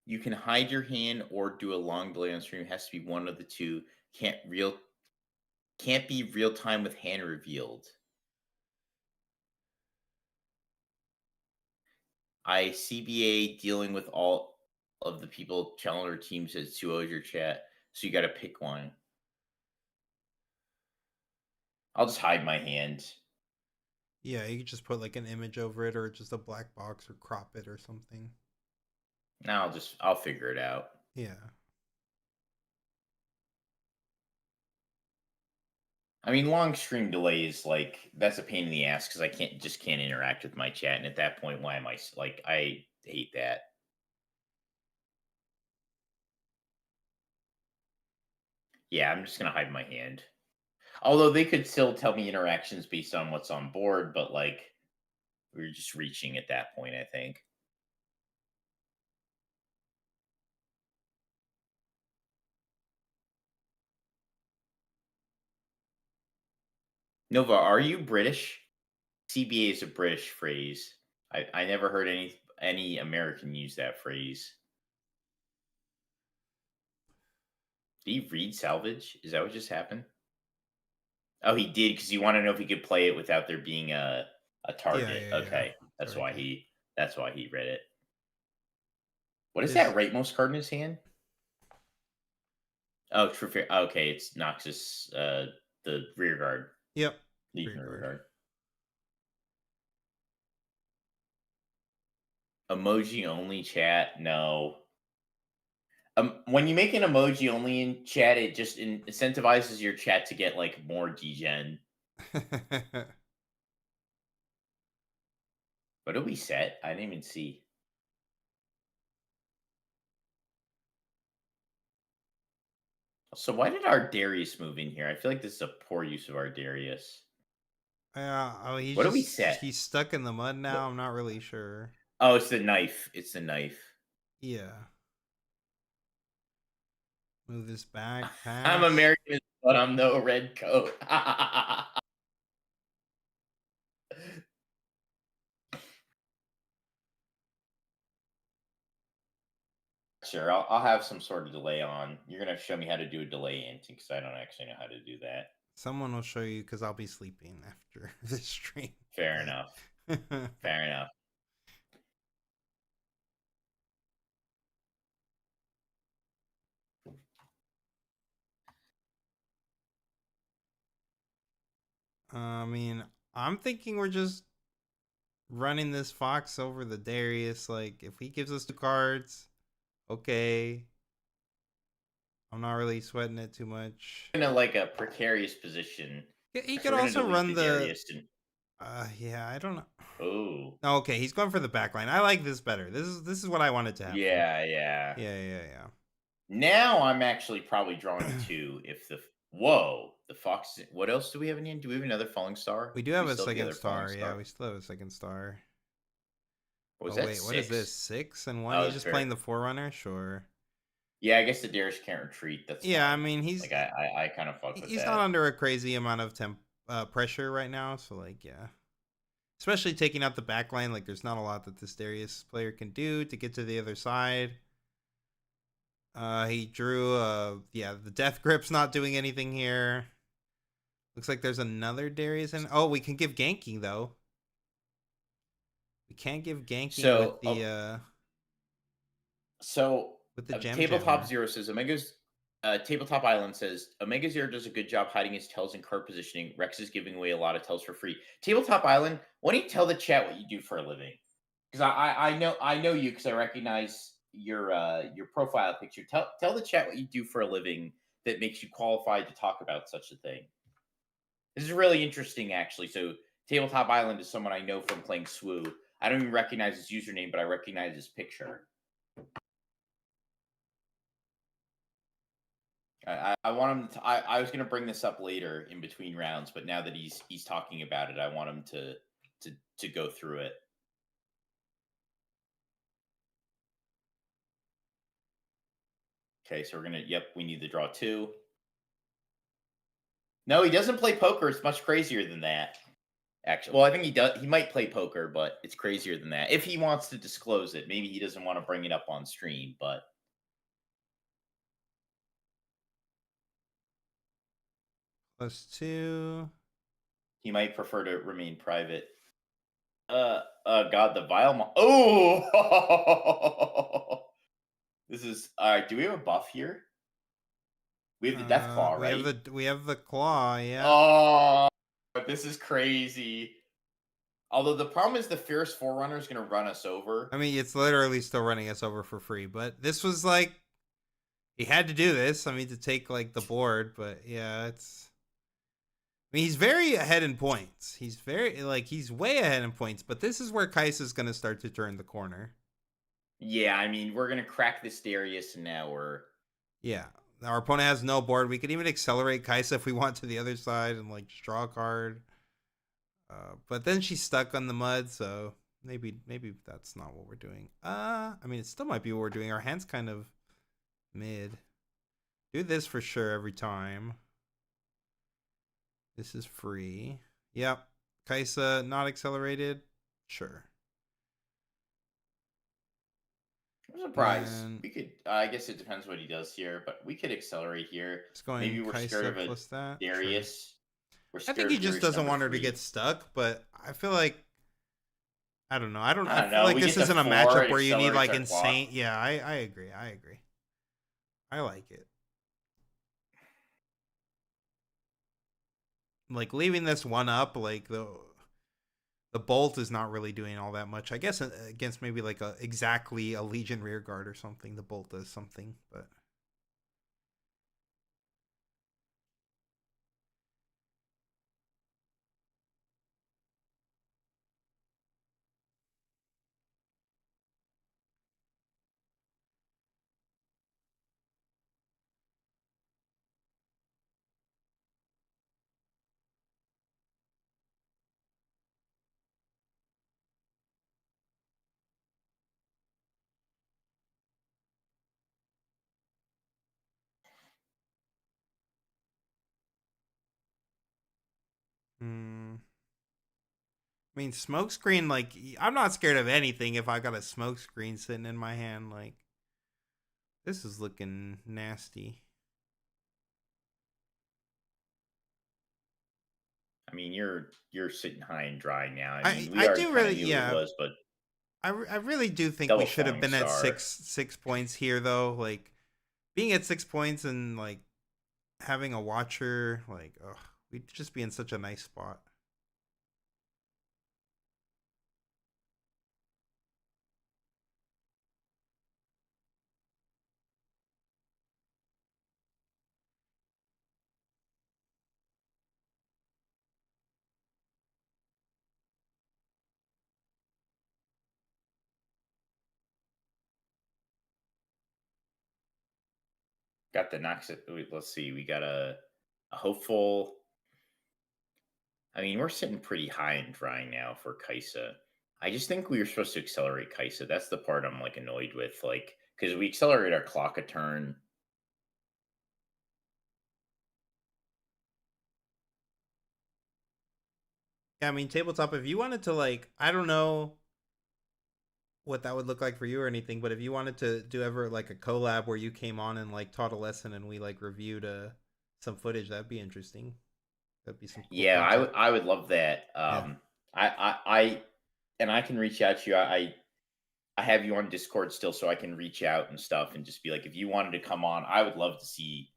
You can hide your hand or do a long delay on stream. It has to be one of the two. Can't be real time with hand revealed. CBA dealing with all of the people challenger team says 2-0 your chat, so you got to pick one. I'll just hide my hand. Yeah, you could just put like an image over it, or just a black box, or crop it or something. Now I'll figure it out. Yeah. I mean, long stream delays, like, that's a pain in the ass because I can't interact with my chat, and at that point, why am I like, I hate that. Yeah, I'm just gonna hide my hand. Although they could still tell me interactions based on what's on board, but like, we're just reaching at that point, I think. Nova, are you British? CBA is a British phrase. I never heard any American use that phrase. Did he read salvage? Is that what just happened? Oh, he did, because you want to know if he could play it without there being a target. Yeah. Okay, that's why Target. he read it. What is Is that rightmost card in his hand? Oh, true fair. Okay, it's Noxus, the rear guard. Yep. Legion rear Guard. guard. Emoji only chat? No. When you make an emoji only in chat, it just incentivizes your chat to get like more degen. What did we set? I didn't even see. So why did our Darius move in here? I feel like this is a poor use of our Darius. Yeah. Oh, What do we set? he's stuck in the mud now. What? I'm not really sure. Oh, it's the knife. It's the knife. Yeah. Move this back. I'm Pass. American, but I'm no red coat. Sure, I'll have some sort of delay on. You're gonna show me how to do a delay anting because I don't actually know how to do that. Someone will show you because I'll be sleeping after this stream. Fair enough. Fair enough. I mean, I'm thinking we're just running this fox over the Darius. Like, if he gives us 2 cards, okay. I'm not really sweating it too much. In like a precarious position. Yeah, he So could we're gonna also delete run the Darius and yeah, I don't know. oh. Oh, okay, he's going for the backline. I like this better. This is what I wanted to happen. Yeah, yeah. Yeah. Now I'm actually probably drawing 2 if the whoa, the fox. What else do we have in the end? Do we have another falling star? We do have a still the second other falling star. Yeah, we still have a second star. Was Oh that wait, what is this? 6? 6-1? Oh, He's it's just fair. playing the Forerunner? Sure. Yeah, I guess the Darius can't retreat. That's Yeah, fine. I mean he's like I kind of fuck with he's that. not under a crazy amount of pressure right now, so like yeah. Especially taking out the backline, like there's not a lot that this Darius player can do to get to the other side. He drew yeah, the death grip's not doing anything here. Looks like there's another Darius in. Oh, we can give ganking though. We can't give ganking with the gem Tabletop jammer. Zero says Omega's Tabletop Island says Omega Zero does a good job hiding his tells and card positioning. Rex is giving away a lot of tells for free. Tabletop Island, why don't you tell the chat what you do for a living? Because I know you because I recognize your profile picture. Tell the chat what you do for a living that makes you qualified to talk about such a thing. This is really interesting, actually. So Tabletop Island is someone I know from playing SWU. I don't even recognize his username, but I recognize his picture. I want him to. I was going to bring this up later in between rounds, but now that he's talking about it, I want him to go through it. Okay, so we're gonna. Yep, we need to draw 2. No, he doesn't play poker. It's much crazier than that. Actually, well, I think he does. He might play poker, but it's crazier than that. If he wants to disclose it, maybe he doesn't want to bring it up on stream, but +2. he might prefer to remain private. God, the vile. Oh, this is all right. Do we have a buff here? We have the death claw, right? We have the claw, yeah. Oh, this is crazy. Although the problem is the Fierce Forerunner is going to run us over. I mean, it's literally still running us over for free, but this was like he had to do this. I mean, to take like the board, but yeah, it's. I mean, he's very ahead in points. He's very like he's way ahead in points, but this is where Kaisa's going to start to turn the corner. Yeah, I mean, we're going to crack this Darius, and now we're. Yeah, our opponent has no board. We could even accelerate Kaisa if we want to the other side and like draw a card. But then she's stuck on the mud, so maybe that's not what we're doing. I mean, it still might be what we're doing. Our hand's kind of mid. Do this for sure every time. This is free. Yep. Kaisa not accelerated. Sure. I'm surprised. And We could. I guess it depends what he does here, but we could accelerate here. it's going Maybe we're scared Kaisa of a plus that. Sure. Darius. We're I scared think he of just Darius doesn't number want her to three. get stuck, but I feel like I don't know. I don't feel know. like We this get to isn't a 4, matchup it where you need accelerates like our insane. clock. Yeah, I agree. I agree. I like it. Like leaving this one up, like the bolt is not really doing all that much. I guess against maybe like exactly a Legion rear guard or something, the bolt does something, but. Hmm. I mean, smokescreen, like, I'm not scared of anything if I got a smokescreen sitting in my hand. Like, this is looking nasty. I mean, you're sitting high and dry now. I mean, we I already do kind of really, knew what he yeah. was, but I really do think we double should have falling been at star. 6 points here, though. Like, being at 6 points and, like, having a watcher, like, ugh, we'd just be in such a nice spot. Got the knocks. Let's see. We got a hopeful. I mean, we're sitting pretty high and dry now for Kaisa. I just think we were supposed to accelerate Kaisa. That's the part I'm like annoyed with, like because we accelerate our clock a turn. Yeah, I mean, tabletop, if you wanted to, like, I don't know what that would look like for you or anything, but if you wanted to do ever like a collab where you came on and like taught a lesson and we like reviewed some footage, that'd be interesting. That'd be some cool Yeah, content. I would love that. Yeah. I and I can reach out to you. I have you on Discord still, so I can reach out and stuff and just be like, if you wanted to come on, I would love to see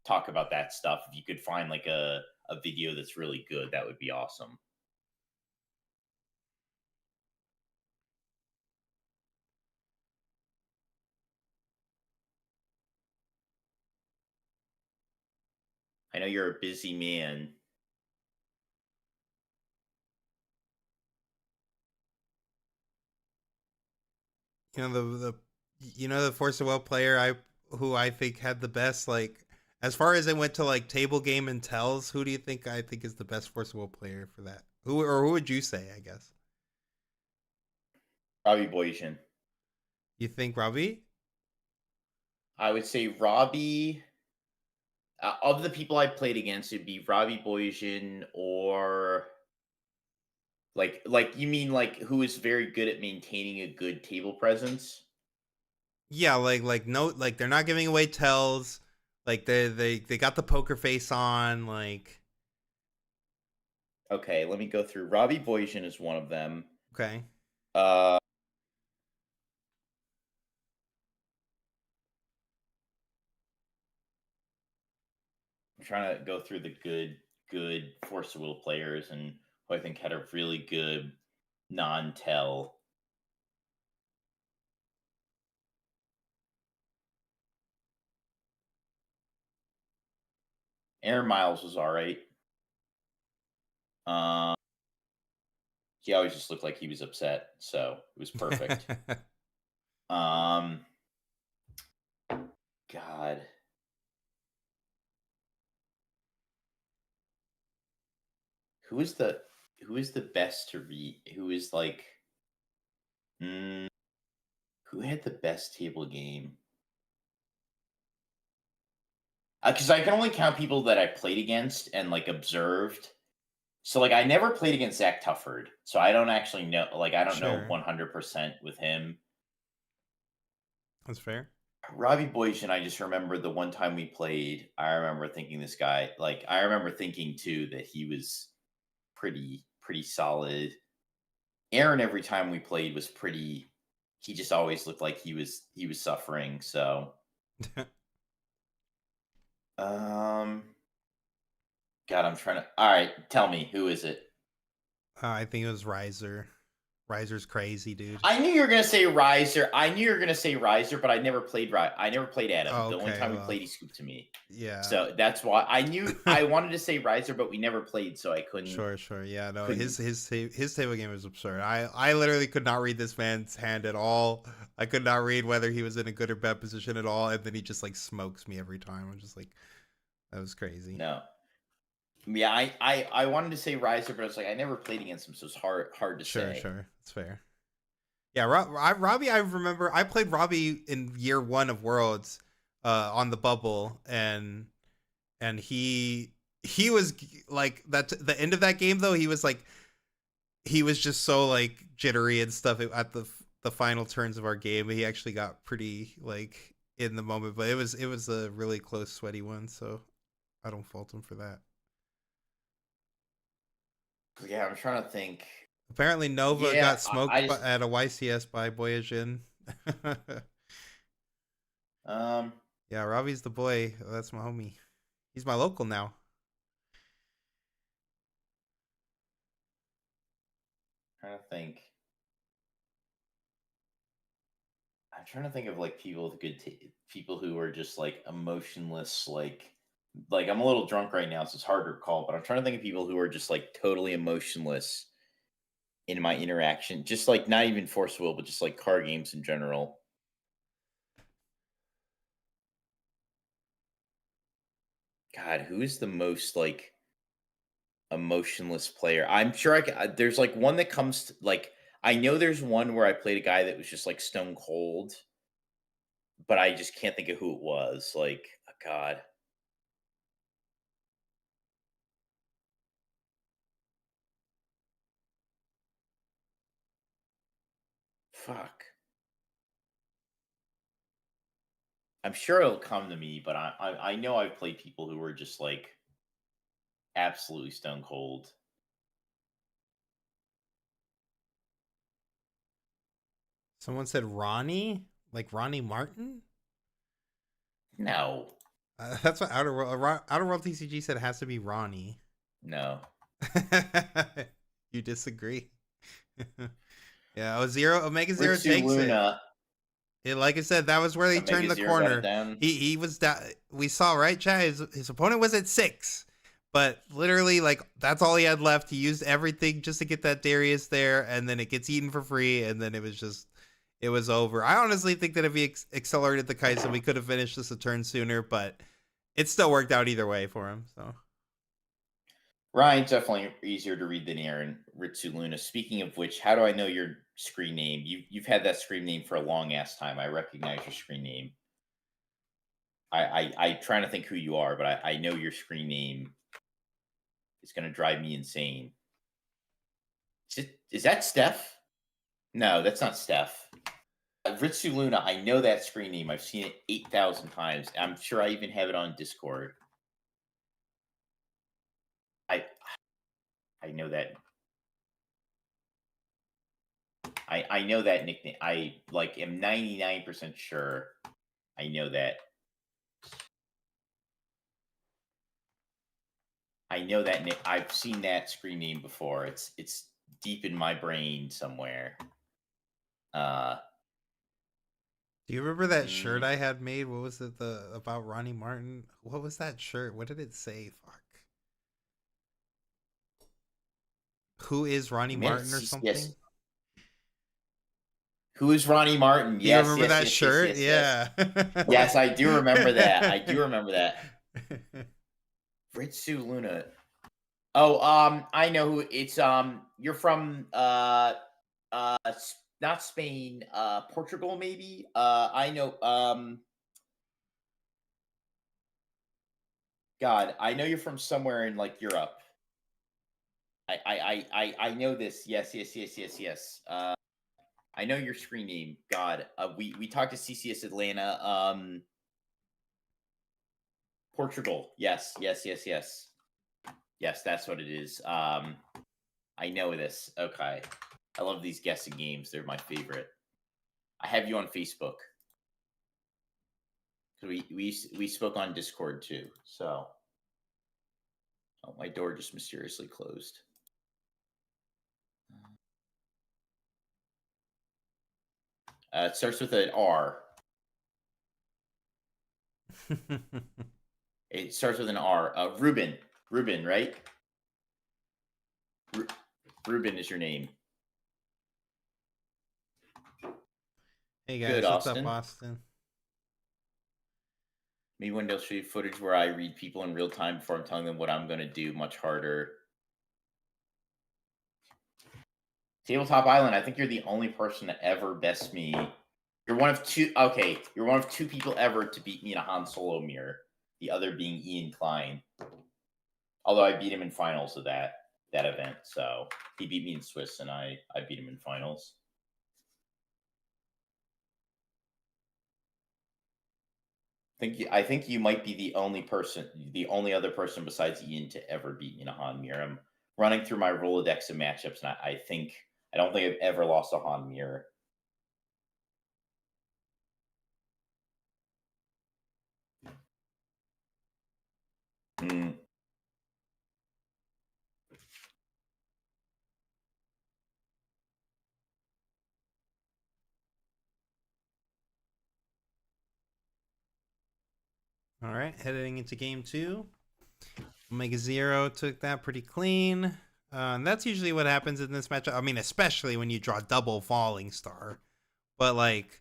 talk about that stuff. If you could find like a video that's really good, that would be awesome. I know you're a busy man. You know the Force of Will player who I think had the best, like, as far as it went to like table game and tells, who do you think I think is the best Force of Will player for that? Who would you say, I guess? Robbie Boysian. You think Robbie? I would say Robbie. Of the people I played against, it'd be Robbie Boysian or Like you mean like who is very good at maintaining a good table presence? Yeah, like no, like they're not giving away tells. Like they got the poker face on. Like Okay, let me go through. Robbie Boyjan is one of them. okay, Uh, I'm trying to go through the good Force of Will players and who I think had a really good non-tell. Aaron Miles was all right. Um, he always just looked like he was upset, so it was perfect. um, God, who is the best to read? Who is like, mm, who had the best table game? Because I can only count people that I played against and like observed. So like I never played against Zach Tufford, so I don't actually know. Like I don't know sure, 100% with him. that's fair. Robbie Boyce, I just remember the one time we played. I remember thinking this guy. Like I remember thinking too that he was pretty solid. Aaron every time we played was pretty. He just always looked like he was suffering. So um, God, I'm trying to. All right, tell me who is it? I think it was Riser. Riser's crazy, dude. I knew you were gonna say Riser. I knew you were gonna say Riser, but I never played I never played Adam. Oh, The only okay, time we well, played, he scooped to me. yeah. So that's why I knew I wanted to say Riser, but we never played, so I couldn't Sure, sure. Yeah, no, couldn't. his table game was absurd. I literally could not read this man's hand at all. I could not read whether he was in a good or bad position at all, and then he just like smokes me every time. I'm just like, that was crazy. No. Yeah, I wanted to say Riser, but I was like, I never played against him, so it's hard to Sure, say. sure. It's fair. Yeah, Robbie, I remember I played Robbie in year 1 of Worlds on the bubble, and he was like that the end of that game though, he was just so like jittery and stuff at the final turns of our game. He actually got pretty like in the moment, but it was a really close, sweaty one. So I don't fault him for that. Yeah, I'm trying to think. Apparently, Nova Yeah, got I smoked just at a YCS by Boyajin. um Yeah, Robbie's the boy. That's my homie. He's my local now. trying to think. I'm trying to think of like people with good people who are just like emotionless, like I'm a little drunk right now, so it's hard to recall. But I'm trying to think of people who are just like totally emotionless in my interaction, just like not even Force Will, but just like card games in general. God, who is the most like emotionless player? I'm sure there's like one that comes to, like I know there's one where I played a guy that was just like stone cold, but I just can't think of who it was. Like, God, fuck. I'm sure it'll come to me, but I know I've played people who were just like absolutely stone cold. Someone said Ronnie, like Ronnie Martin. No, That's what Outer World TCG said. It has to be Ronnie. no. You disagree? Yeah, Omega Zero Ritsu takes it. Luna, Like I said, that was where he Omega turned the Zero got it corner. down. He was we saw, right, Chad? His opponent was at 6, but literally like that's all he had left. He used everything just to get that Darius there, and then it gets eaten for free, and then it was over. I honestly think that if he accelerated the Kaisen, we could have finished this a turn sooner, but it still worked out either way for him. So Ryan's definitely easier to read than Aaron. Ritsu Luna. Speaking of which, how do I know your screen name? You've had that screen name for a long ass time. I recognize your screen name. I trying to think who you are, but I know your screen name is gonna drive me insane. Is that Steph? No, that's not Steph. Ritsu Luna, I know that screen name. I've seen it 8,000 times. I'm sure I even have it on Discord. I know that. I know that nickname. I am 99% sure I know that. I know that I've seen that screen name before. It's deep in my brain somewhere. Do you remember that shirt I had made? What was it about Ronnie Martin? What was that shirt? What did it say? Fuck. Who is Ronnie Martin or something? Yes. Who is Ronnie Martin? Do you remember that shirt? Yeah. Yes, I do remember that. I do remember that. Ritsu Luna. Oh, I know who it's. You're from not Spain, Portugal, maybe. I know. God, I know you're from somewhere in like Europe. I know this. Yes. I know your screen name. God, we talked to CCS Atlanta. Portugal. Yes. Yes, that's what it is. I know this. Okay. I love these guessing games. They're my favorite. I have you on Facebook. So we spoke on Discord too. So, oh, my door just mysteriously closed. It starts with an R. It starts with an R. Ruben, right? Ruben is your name. Hey guys, Good, what's Austin. up, Austin? Maybe one day I'll show you footage where I read people in real time before I'm telling them what I'm going to do. Much harder. Tabletop Island, I think you're the only person to ever best me. You're one of two. Okay, you're one of two people ever to beat me in a Han Solo mirror. The other being Ian Klein. Although I beat him in finals of that event, so he beat me in Swiss, and I beat him in finals. I think you might be the only other person besides Ian to ever beat me in a Han mirror. I'm running through my Rolodex of matchups, and I don't think I've ever lost a Han mirror. All right, heading into game 2. Omega Zero took that pretty clean. And that's usually what happens in this matchup. I mean, especially when you draw double Falling Star. But like,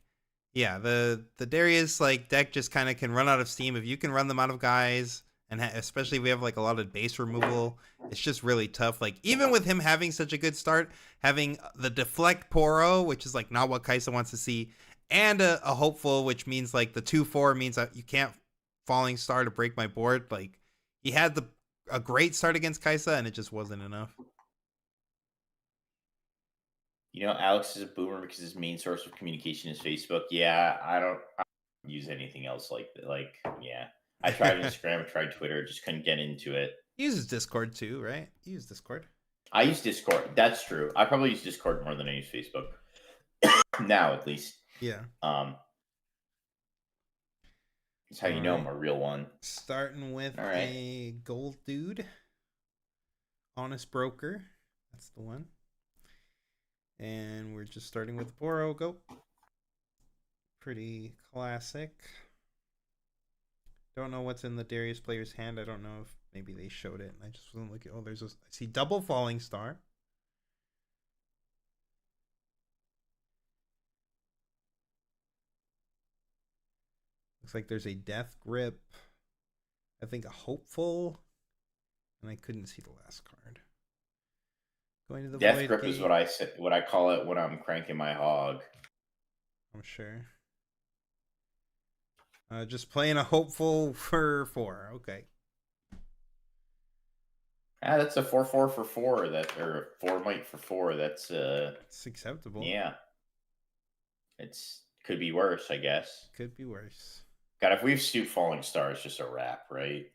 yeah, the Darius like deck just kind of can run out of steam if you can run them out of guys, and especially if we have like a lot of base removal. It's just really tough. Like even with him having such a good start, having the deflect Poro, which is like not what Kaisa wants to see, and a hopeful, which means like the 2/4 means that you can't Falling Star to break my board. Like he had a great start against Kaisa, and it just wasn't enough. You know, Alex is a boomer because his main source of communication is Facebook. Yeah, I don't use anything else like that. Like, yeah, I tried Instagram, I tried Twitter, just couldn't get into it. He uses Discord too, right? He uses Discord. I use Discord. That's true. I probably use Discord more than I use Facebook now, at least. Yeah. That's how you know I'm a real one. Starting with a gold dude. Honest Broker. That's the one. And we're just starting with Poro. Go. Pretty classic. Don't know what's in the Darius player's hand. I don't know if maybe they showed it. I just wasn't looking. Oh, I see double Falling Star. Looks like there's a Death Grip. I think a Hopeful. And I couldn't see the last card. Going to the Death Grip is what I call it when I'm cranking my hog. I'm sure. Just playing a Hopeful for 4. Okay. Ah, that's a 4/4 for 4. That or 4 might for 4. That's It's acceptable. yeah. It's could be worse, I guess. Could be worse. God, if we have Stoop Falling Star, it's just a wrap, right?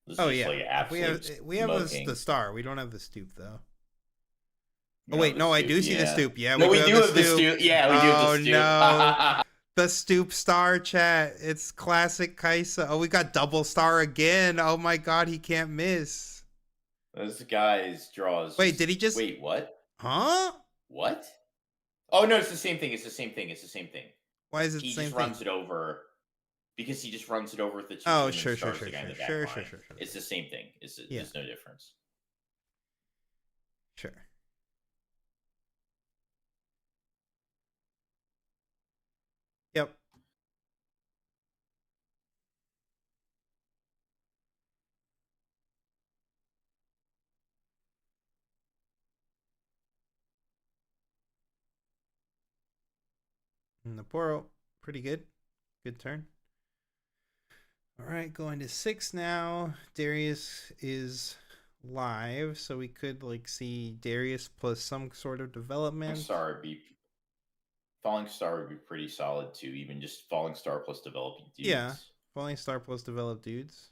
This is Oh just yeah, like if absolute we have the smoking. star. We don't have the stoop though. Oh No, wait, the no, I Stoop, do see the yeah. stoop. Yeah, we No, do we have do the have the stoop. Stoop. Yeah, we do have the Oh Stoop. no, the stoop star chat. It's classic Kaisa. Oh, we got double star again. Oh my god, he can't miss. This guy's draws. Wait, did he just? Wait, what? Huh? What? Oh no, it's the same thing. It's the same thing. It's the same thing. Why is it the He same just thing? runs it over because he just runs it over with the 2 Oh, swimming sure, stars. The guy in the back sure, line. sure. It's the same thing. Yeah. There's no difference. Sure. Yep. Naporo, pretty good. Good turn. All right, going to 6 now. Darius is live, so we could like see Darius plus some sort of development. Falling Star would be pretty solid too. Even just Falling Star plus developing dudes. Yeah, Falling Star plus developed dudes.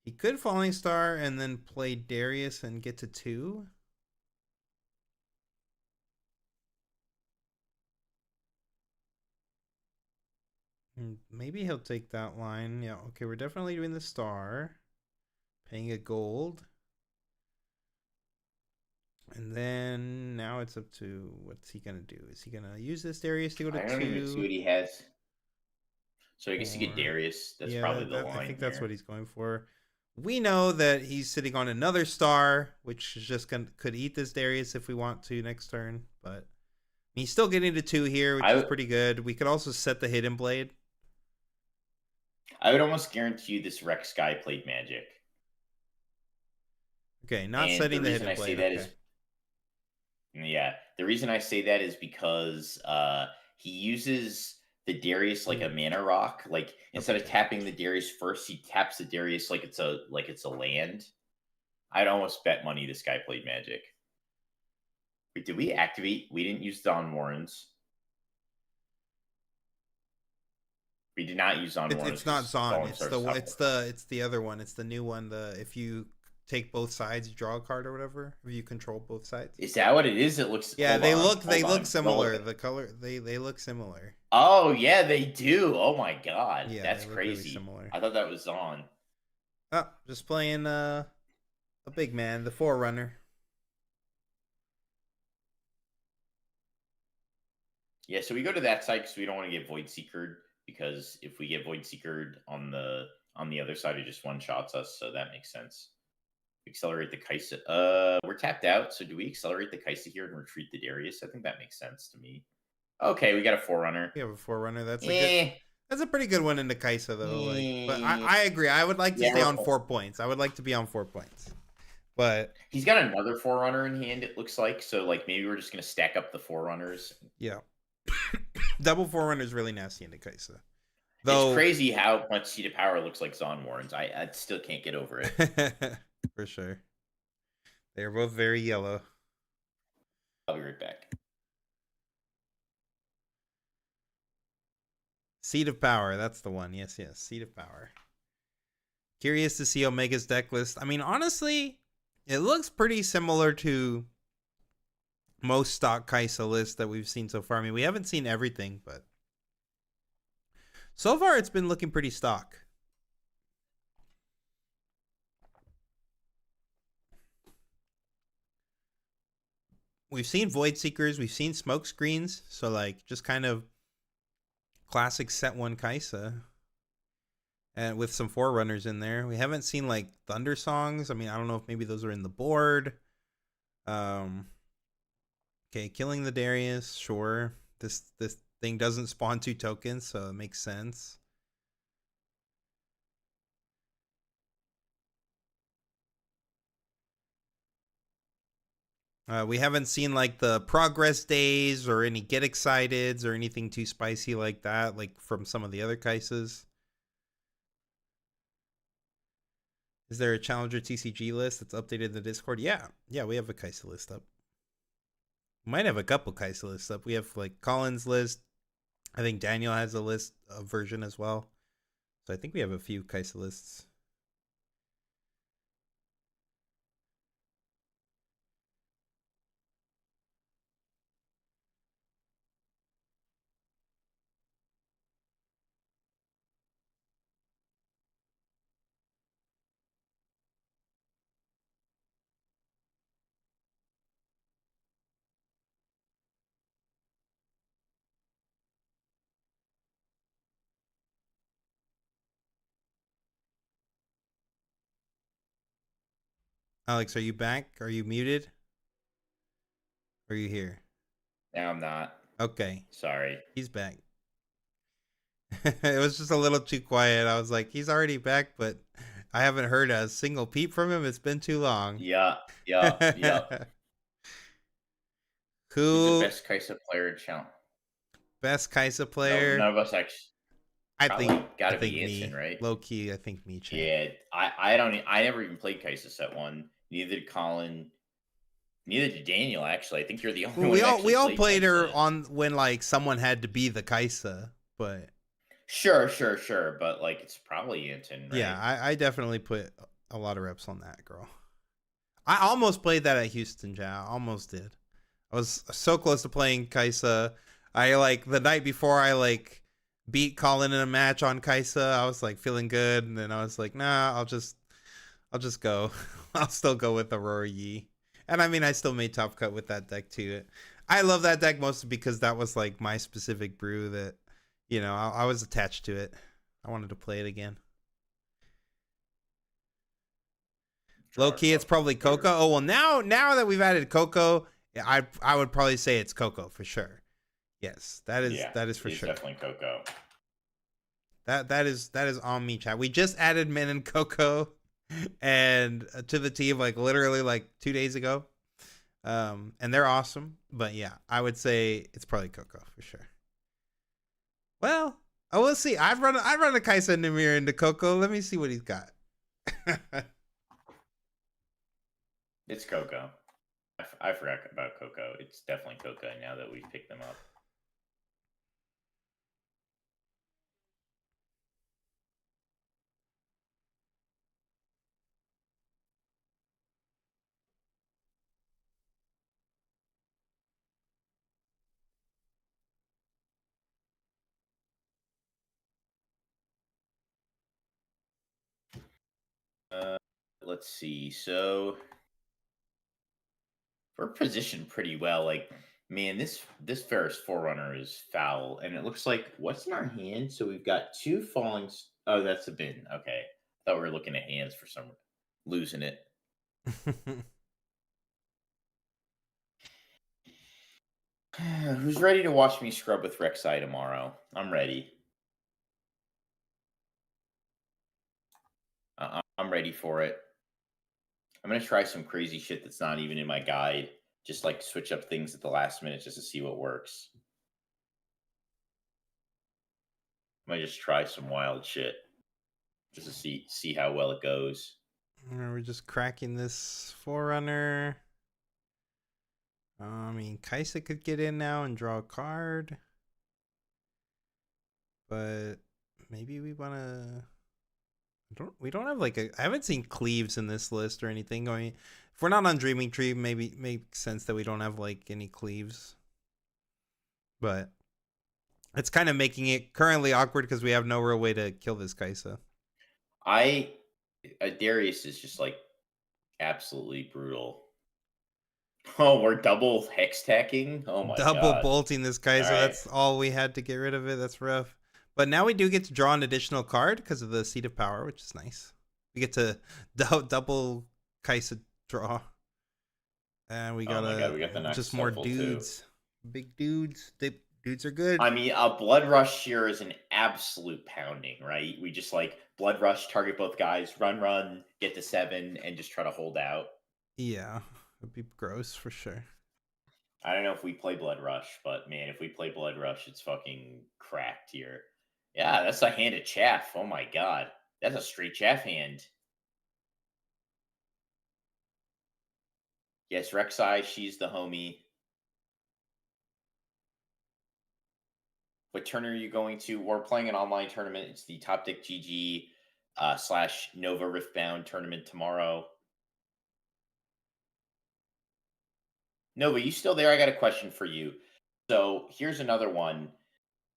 He could Falling Star and then play Darius and get to 2. Maybe he'll take that line. Yeah, okay, we're definitely doing the star. Paying a gold. And then now it's up to what's he gonna do? Is he gonna use this Darius to go to 2? I don't even see what he has. So I guess you get Darius. That's probably the line. I think that's what he's going for. We know that he's sitting on another star, which is just could eat this Darius if we want to next turn. But he's still getting to 2 here, which is pretty good. We could also set the Hidden Blade. I would almost guarantee you this Rex guy played Magic. Okay, not setting the Hidden Blade. Yeah, the reason I say that is because he uses the Darius like a mana rock. Like instead of tapping the Darius first, he taps the Darius like it's a land. I'd almost bet money this guy played Magic. Wait, did we activate? We didn't use Dawn Warrens. We did not use Dawn Warrens. It's not Zon. It's the other one. It's the new one. If you take both sides, you draw a card or whatever. If you control both sides. Is that what it is? It looks. Yeah, they look similar. The color they look similar. Oh yeah, they do. Oh my god, yeah, that's crazy. Really similar. I thought that was on. Oh, just playing a big man, the Forerunner. Yeah, so we go to that side because we don't want to get Void Seekered, because if we get Void Seekered on the other side, it just one shots us. So that makes sense. Accelerate the Kaisa. We're tapped out, so do we accelerate the Kaisa here and retreat the Darius? I think that makes sense to me. Okay, we got a Forerunner. We have a Forerunner. That's a pretty good one into Kaisa though. But I agree. I would like to stay on 4 points. I would like to be on 4 points. But he's got another Forerunner in hand, it looks like. So like maybe we're just gonna stack up the Forerunners. Yeah. Double Forerunner is really nasty into Kaisa. Though, it's crazy how much Seat of Power looks like Zon Warrens. I still can't get over it. For sure. They're both very yellow. I'll be right back. Seat of Power, that's the one. Yes, Seat of Power. Curious to see Omega's deck list. I mean, honestly, it looks pretty similar to most stock Kaisa lists that we've seen so far. I mean, we haven't seen everything, but so far it's been looking pretty stock. We've seen Void Seekers, we've seen Smoke Screens, so like just kind of classic set 1 Kaisa. And with some Forerunners in there. We haven't seen like Thunder Songs. I mean, I don't know if maybe those are in the board. Okay, killing the Darius, sure. This thing doesn't spawn 2 tokens, so it makes sense. We haven't seen like the progress days or any get exciteds or anything too spicy like that, like from some of the other Kaisas. Is there a Challenger TCG list that's updated in the Discord? Yeah, we have a Kaisa list up. Might have a couple Kaisa lists up. We have like Collins list. I think Daniel has a list, a version as well. So I think we have a few Kaisa lists. Alex, are you back? Are you muted? Are you here? Now I'm not. Okay, Sorry. he's back. It was just a little too quiet. I was like, he's already back, but I haven't heard a single peep from him. It's been too long. Yeah. Who's the Who best Kaisa player in Challenge? best Kaisa No, player? none of us actually. I Probably think got I to think be Anson, me. right? Low key, I think me, Chad. Yeah, I don't. I never even played Kaisa set one. Neither did Colin. Neither did Daniel. Actually, I think you're the only Well, one who we actually all played played her Kaisa. on when like someone had to be the Kaisa, but Sure. But like, it's probably Anton, right? yeah, I definitely put a lot of reps on that girl. I almost played that at Houston, Jao. Almost did. I was so close to playing Kaisa. I like the night before I like beat Colin in a match on Kaisa. I was like feeling good, and then I was like, nah, I'll just go. I'll still go with Aurora Yi. And I mean, I still made top cut with that deck too. I love that deck mostly because that was like my specific brew that, I was attached to it. I wanted to play it again. Low key, it's probably Coco. Oh well, now that we've added Coco, I would probably say it's Coco for sure. Yes, that is for sure. Definitely Coco. That is on me, chat. We just added Min and Coco, and to the team like literally like 2 days ago, and they're awesome. But yeah, I would say it's probably Coco for sure. Well, I will see. I've run a Kaisa Namir into Coco. Let me see what he's got. It's Coco. I forgot about Coco. It's definitely Coco now that we've picked them up. Let's see. So we're positioned pretty well. Like, man, this Ferris Forerunner is foul, and it looks like what's in our hand. So we've got two falling. Oh, that's a bin. Okay, I thought we were looking at hands for some losing it. Who's ready to watch me scrub with Rek'Sai tomorrow? I'm ready. I'm ready for it. I'm gonna try some crazy shit that's not even in my guide. Just like switch up things at the last minute just to see what works. I might just try some wild shit just to see how well it goes. We're just cracking this Forerunner. I mean, Kaisa could get in now and draw a card, but maybe we want to. We don't have like I haven't seen Cleaves in this list or anything. I mean, if we're not on Dreaming Tree, maybe it makes sense that we don't have like any Cleaves. But it's kind of making it currently awkward because we have no real way to kill this Kaisa. Darius is just like absolutely brutal. Oh, we're double hex tacking. Oh my god! Double bolting this Kaisa. All right. That's all we had to get rid of it. That's rough. But now we do get to draw an additional card because of the Seat of Power, which is nice. We get to double Kaisa draw. And we got just more dudes. Too. Big dudes. Dudes are good. I mean, a Blood Rush here is an absolute pounding, right? We just like Blood Rush, target both guys, run, get to 7, and just try to hold out. Yeah, it'd be gross for sure. I don't know if we play Blood Rush, but man, if we play Blood Rush, it's fucking cracked here. Yeah, that's a hand of chaff. Oh my god. That's a straight chaff hand. Yes, Rek'Sai, she's the homie. What tournament are you going to? We're playing an online tournament. It's the Top Deck GG / Nova Riftbound tournament tomorrow. Nova, you still there? I got a question for you. So here's another one.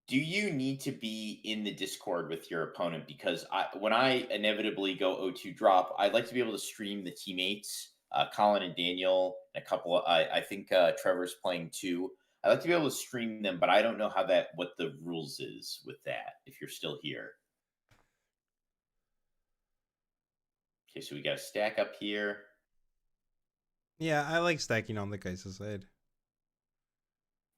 Do you need to be in the Discord with your opponent? Because when I inevitably go O2 drop, I'd like to be able to stream the teammates, Colin and Daniel, and a couple of, I think Trevor's playing too. I'd like to be able to stream them, but I don't know what the rules is with that, if you're still here. Okay, so we got a stack up here. Yeah, I like stacking on the guy's side.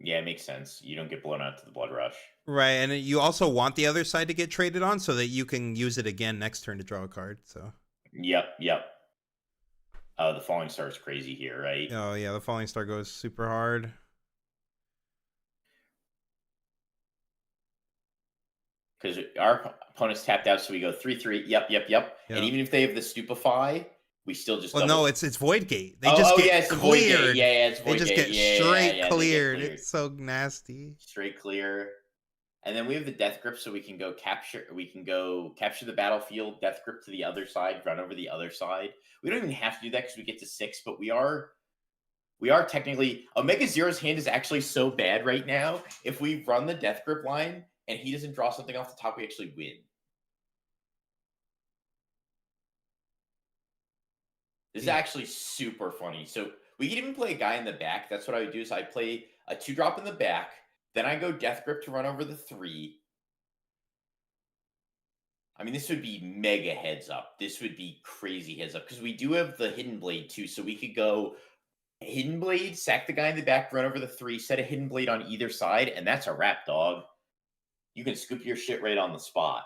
Yeah, it makes sense. You don't get blown out to the blood rush. Right, and you also want the other side to get traded on so that you can use it again next turn to draw a card. So. Yep. The Falling Star is crazy here, right? Oh yeah, the Falling Star goes super hard. Because our opponent's tapped out, so we go 3/3. Yep. And even if they have the Stupefy, we still just. Well, no, it's Void Gate. They just get cleared. Yeah, it's Void Gate. They just get straight cleared. It's so nasty. Straight clear. And then we have the Death Grip, so we can go capture. We can go capture the battlefield, Death Grip to the other side, run over the other side. We don't even have to do that because we get to 6, but we are technically. Omega Zero's hand is actually so bad right now. If we run the Death Grip line and he doesn't draw something off the top, we actually win. This is actually super funny. So we can even play a guy in the back. That's what I would do. Is I play a 2-drop in the back. Then I go Death Grip to run over the 3. I mean, this would be mega heads up. This would be crazy heads up. Because we do have the Hidden Blade too. So we could go Hidden Blade, sack the guy in the back, run over the 3, set a Hidden Blade on either side. And that's a wrap, dog. You can scoop your shit right on the spot.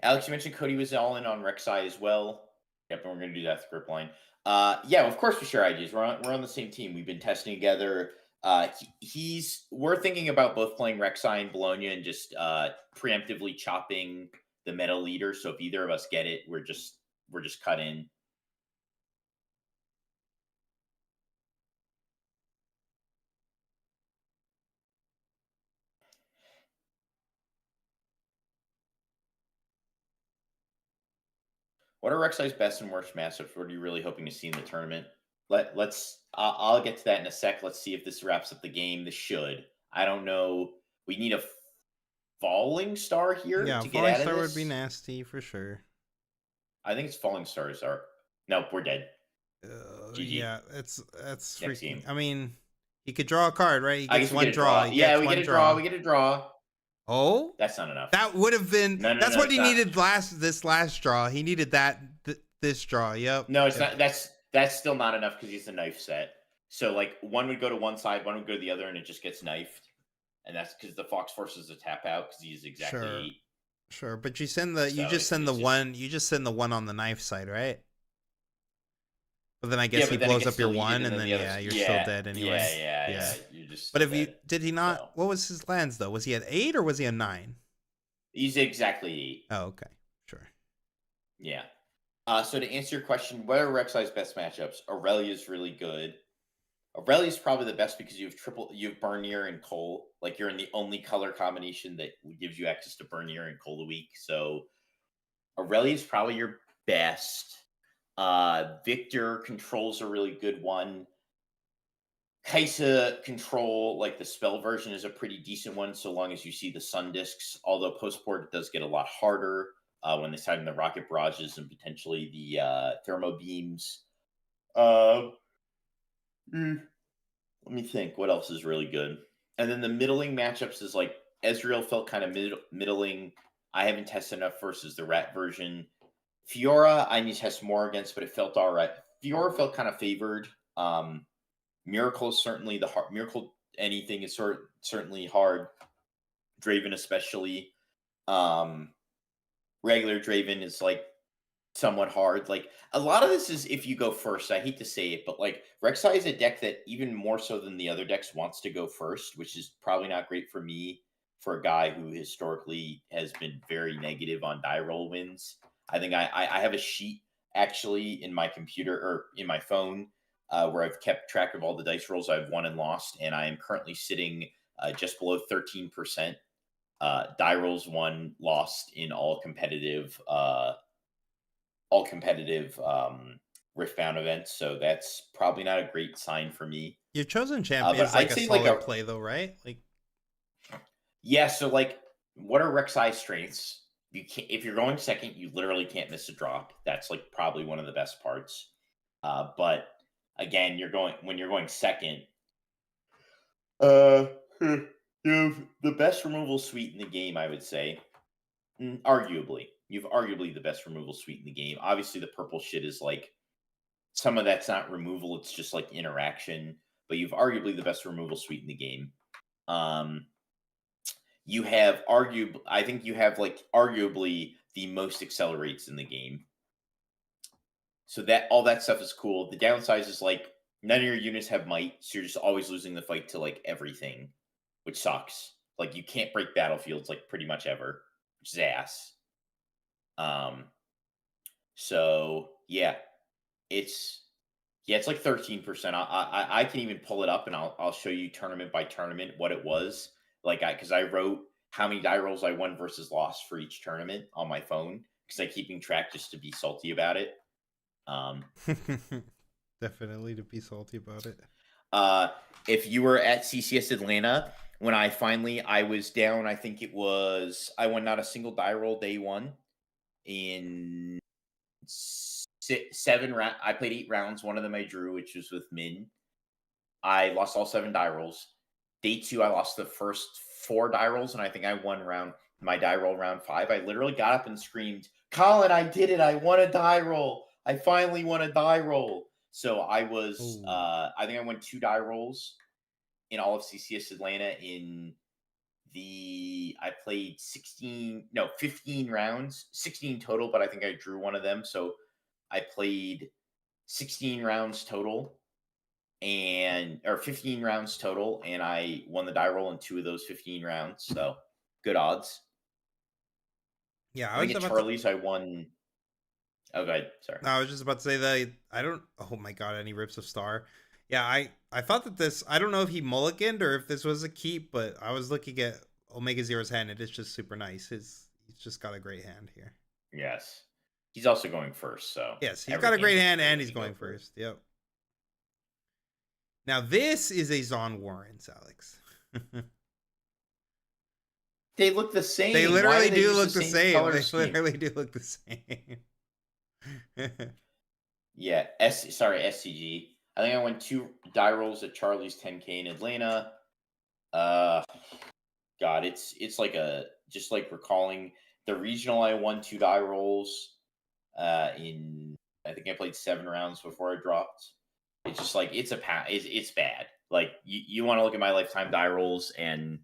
Alex, you mentioned Cody was all in on Rek'Sai as well. Yep, and we're going to do that script line. Yeah, of course we share ideas. We're on the same team. We've been testing together. We're thinking about both playing Rek'Sai and Bologna and just preemptively chopping the meta leader. So if either of us get it, we're just cut in. What are Rek'Sai's best and worst matchups? What are you really hoping to see in the tournament? I'll get to that in a sec. Let's see if this wraps up the game. This should. I don't know. We need a Falling Star here to get out of this. Falling Star would be nasty for sure. I think it's Falling Stars are. Nope, we're dead. GG. Yeah, that's freaking. Game. I mean, he could draw a card, right? He gets one draw. We get a draw. We get a draw. Oh, that's not enough. That would have been. That's what he needed this last draw. He needed this draw. Yep. No, it's not. That's still not enough because he's a knife set. So like one would go to one side, one would go to the other, and it just gets knifed. And that's because the Fox forces a tap out because he's exactly 8. Sure, but you just send the one on the knife side, right? But then I guess he blows up your 1, and then you're still dead anyway. Yeah. You're just. But did he not? No. What was his lands though? Was he at 8 or was he at 9? He's exactly 8. Oh, okay, sure. Yeah. So to answer your question, what are Rek'Sai's best matchups? Aurelia's really good. Aurelia's probably the best because you have Bernier and Cole. Like you're in the only color combination that gives you access to Bernier and Cole a week. So Aurelia's probably your best. Victor Control's a really good one. Kaisa Control, like the spell version, is a pretty decent one so long as you see the sun discs. Although post-board it does get a lot harder when they start in the rocket barrages and potentially the thermo beams. Let me think. What else is really good? And then the middling matchups is like Ezreal felt kind of middling. I haven't tested enough versus the rat version. Fiora, I need to test more against, but it felt all right. Fiora felt kind of favored. Miracle is certainly the hard. Miracle anything is certainly hard. Draven especially. Regular Draven is like somewhat hard. Like a lot of this is if you go first. I hate to say it, but like Rek'Sai is a deck that even more so than the other decks wants to go first, which is probably not great for me. for a guy who historically has been very negative on die roll wins. I think I have a sheet actually in my computer or in my phone where I've kept track of all the dice rolls I've won and lost, and I am currently sitting just below 13% die rolls won lost in all competitive Riftbound events. So that's probably not a great sign for me. Your chosen champ But is like I'd a say solid play though, right? Like, yeah. So like, what are Rek'Sai's strengths? You can't if you're going second, you literally can't miss a drop. That's like probably one of the best parts. But again, when you're going second, uh, you have the best removal suite in the game, I would say. Arguably, you've arguably the best removal suite in the game. Obviously, the purple shit is like some of that's not removal; it's just like interaction. But you've arguably the best removal suite in the game. You have I think you have like arguably the most accelerates in the game. So that all that stuff is cool. The downside is like none of your units have might, so you're just always losing the fight to like everything, which sucks. Like you can't break battlefields like pretty much ever, which is ass. Um. So yeah, it's it's like 13%. I can even pull it up and I'll show you tournament by tournament what it was. Like because I wrote how many die rolls I won versus lost for each tournament on my phone because I keeping track just to be salty about it. Definitely to be salty about it. If you were at CCS Atlanta when I was down, I think it was I won not a single die roll day one in seven rounds. I played 8 rounds. One of them I drew, which was with Min. I lost all 7 die rolls. Day 2, I lost the first 4 die rolls, and I think I won my die roll round 5. I literally got up and screamed, "Colin, I did it! I won a die roll! I finally won a die roll!" So I was, I think I won 2 die rolls in all of CCS Atlanta I played 15 rounds, 16 total, but I think I drew one of them. So I played 16 rounds total or 15 rounds total, and I won the die roll in 2 of those 15 rounds. So good odds. Yeah, I think at Charlie's I won. Oh, go ahead. Sorry. No, I was just about to say that I don't. Oh my god, any rips of Star? Yeah, I thought that this. I don't know if he mulliganed or if this was a keep, but I was looking at Omega Zero's hand. It is just super nice. He's just got a great hand here. Yes, he's also going first. So yes, he's got a great hand and he's going first. Yep. Now this is a Zon Warrens, Alex. They look the same. They literally do look the same. They literally do look the same. Yeah, SCG. I think I won 2 die rolls at Charlie's 10K in Atlanta. God, it's like just like recalling the regional. I won 2 die rolls. In I think I played 7 rounds before I dropped. It's just like it's bad. Like you want to look at my lifetime die rolls, and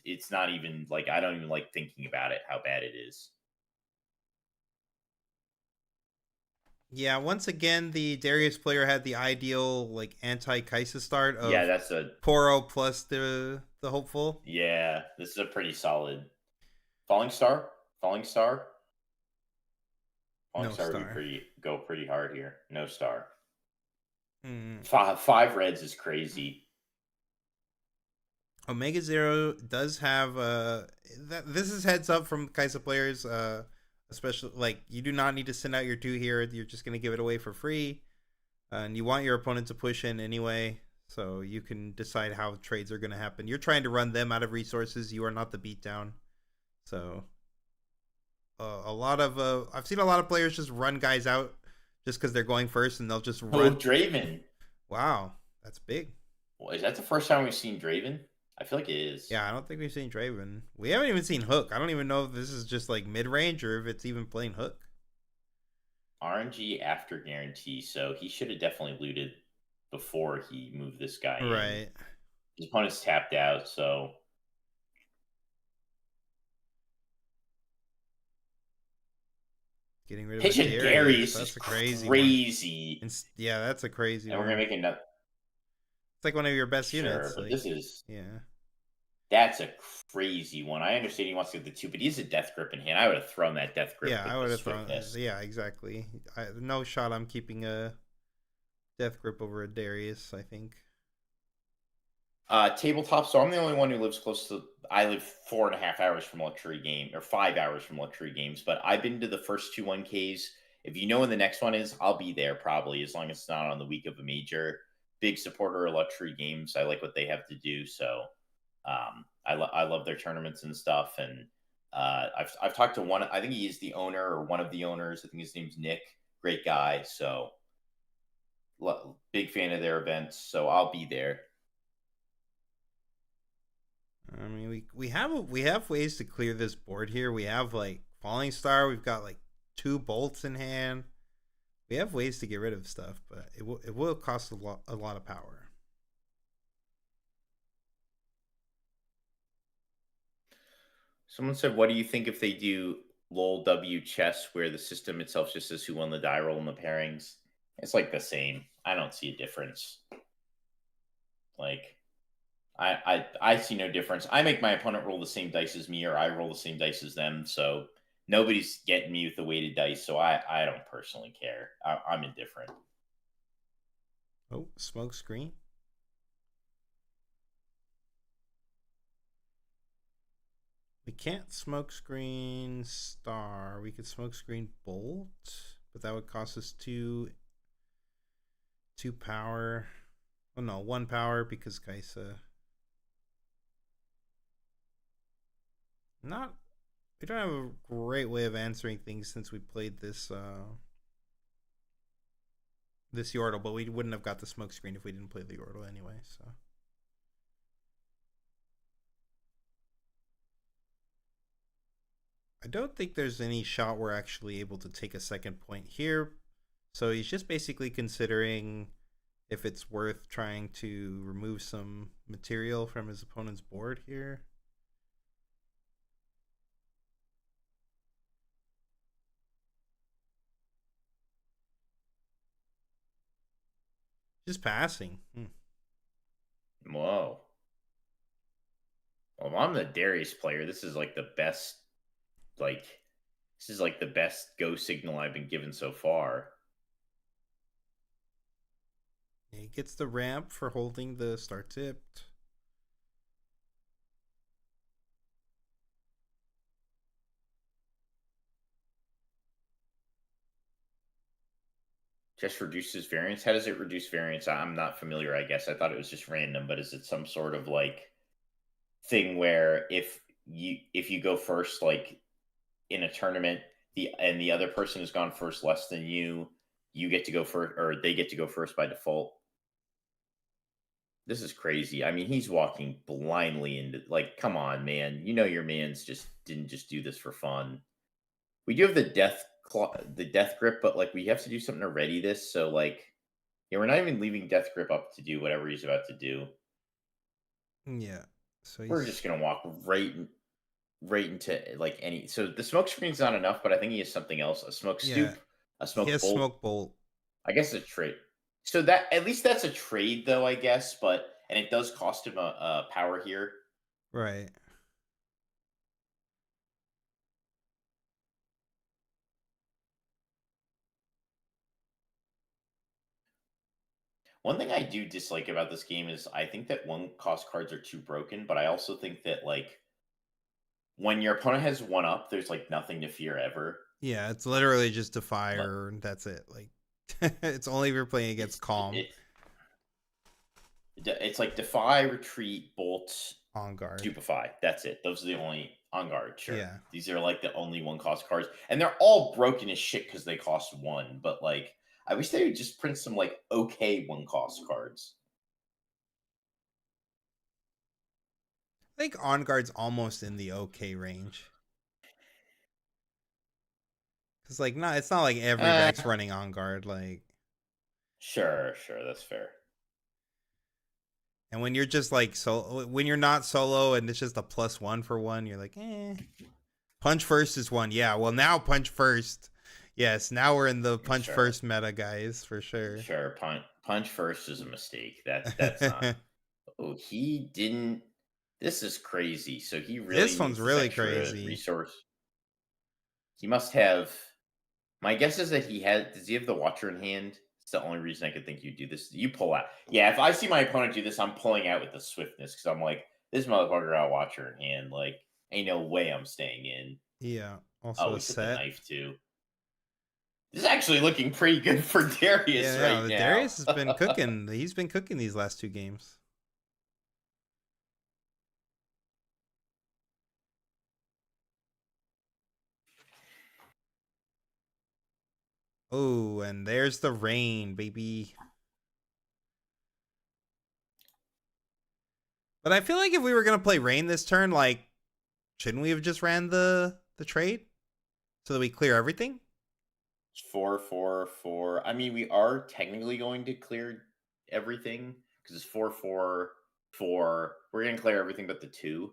it's not even like I don't even like thinking about it how bad it is. Yeah, once again, the Darius player had the ideal like anti-Kaisa start of that's a Poro plus the hopeful. Yeah, this is a pretty solid Falling Star. Falling Star would go pretty hard here. No Star. 5 reds is crazy. Omega Zero does have this is heads up from Kaisa players, especially like you do not need to send out your 2 here. You're just gonna give it away for free, and you want your opponent to push in anyway, so you can decide how trades are gonna happen. You're trying to run them out of resources. You are not the beatdown. So a lot of I've seen a lot of players just run guys out just because they're going first, and they'll just run. Oh, Draven! Wow, that's big. Well, is that the first time we've seen Draven? I feel like it is. Yeah, I don't think we've seen Draven. We haven't even seen Hook. I don't even know if this is just like mid range or if it's even playing Hook. RNG after guarantee, so he should have definitely looted before he moved this guy in. Right. His opponent's tapped out, so getting rid of pitch a Darius. That's a crazy. Yeah, that's a crazy. And we're gonna make another. It's like one of your best sure, units. But like, this is yeah. That's a crazy one. I understand he wants to get the 2, but he has a death grip in hand. I would have thrown that death grip Yeah, I with the would have thrown. swiftness. Yeah, exactly. No shot. I'm keeping a death grip over a Darius. I think. Tabletop. So I'm the only one who lives close to. I live 4.5 hours from luxury game, or 5 hours from luxury games. But I've been to the first two 1Ks. If you know when the next one is, I'll be there probably, as long as it's not on the week of a major. Big supporter of luxury games. I like what they have to do. So I love their tournaments and stuff. And I've talked to one. I think he is the owner or one of the owners. I think his name's Nick. Great guy. So big fan of their events. So I'll be there. I mean, we have ways to clear this board here. We have like Falling Star. We've got like 2 bolts in hand. We have ways to get rid of stuff, but it will cost a lot of power. Someone said, "What do you think if they do lol w chess, where the system itself just says who won the die roll and the pairings?" It's like the same. I don't see a difference. Like, I see no difference. I make my opponent roll the same dice as me, or I roll the same dice as them. So nobody's getting me with the weighted dice. So I don't personally care. I'm indifferent. Oh, smoke screen. We can't smoke screen Star. We could smoke screen Bolt, but that would cost us two power. Oh no, 1 power because Kaisa. Not. We don't have a great way of answering things since we played this this Yordle, but we wouldn't have got the smoke screen if we didn't play the Yordle anyway. So. I don't think there's any shot we're actually able to take a second point here. So he's just basically considering if it's worth trying to remove some material from his opponent's board here. Just passing. Whoa. Well, if I'm the Darius player, this is like the best. Like, this is like the best go signal I've been given so far. He gets the ramp for holding the star tipped. Just reduces variance. How does it reduce variance? I'm not familiar. I guess I thought it was just random, but is it some sort of like thing where if you go first, like in a tournament, the other person has gone first less than you get to go first, or they get to go first by default? This is crazy. I mean, he's walking blindly into, like, come on, man. You know your man's just didn't just do this for fun. We do have the death grip, but like we have to do something to ready this. So like, yeah, we're not even leaving death grip up to do whatever he's about to do. Yeah. So We're just gonna walk right into like any. So the smoke screen's not enough, but I think he has something else: a smoke stoop, a he smoke has bolt. smoke bolt. I guess it's a trade. So that, at least that's a trade, though, I guess. But and it does cost him a power here. Right. One thing I do dislike about this game is I think that 1 cost cards are too broken, but I also think that like when your opponent has 1 up, there's like nothing to fear ever. Yeah, it's literally just a fire and that's it. Like it's only if you're playing against Calm. It's like defy, retreat, bolts, On guard. stupefy. That's it. Those are the only on guard. Sure. Yeah. These are like the only 1 cost cards, and they're all broken as shit because they cost 1. But like, I wish they would just print some like okay 1 cost cards. I think On Guard's almost in the okay range. Cause like no, it's not like every deck's running On Guard. Like sure, that's fair. And when you're just like when you're not solo and it's just a +1 for 1, you're like, Punch first is 1. Yeah, well now punch first. Yes, now we're in the punch first meta, guys, for sure. Sure, punch first is a mistake. That's not. Oh, he didn't. This is crazy. So he really This one's needs this really extra crazy. resource. He must have. My guess is that he has. Does he have the Watcher in hand? It's the only reason I could think you do this. You pull out. Yeah, if I see my opponent do this, I'm pulling out with the swiftness because I'm like, this motherfucker got Watcher in hand. Like, ain't no way I'm staying in. Yeah. Also Oh, a we took the set. knife too. This is actually looking pretty good for Darius Yeah, right the now. Darius has been cooking. He's been cooking these last 2 games. Oh, and there's the rain, baby. But I feel like if we were gonna play rain this turn, like, shouldn't we have just ran the trade so that we clear everything? 4-4-4. I mean, we are technically going to clear everything because it's 4-4-4. We're going to clear everything but the 2.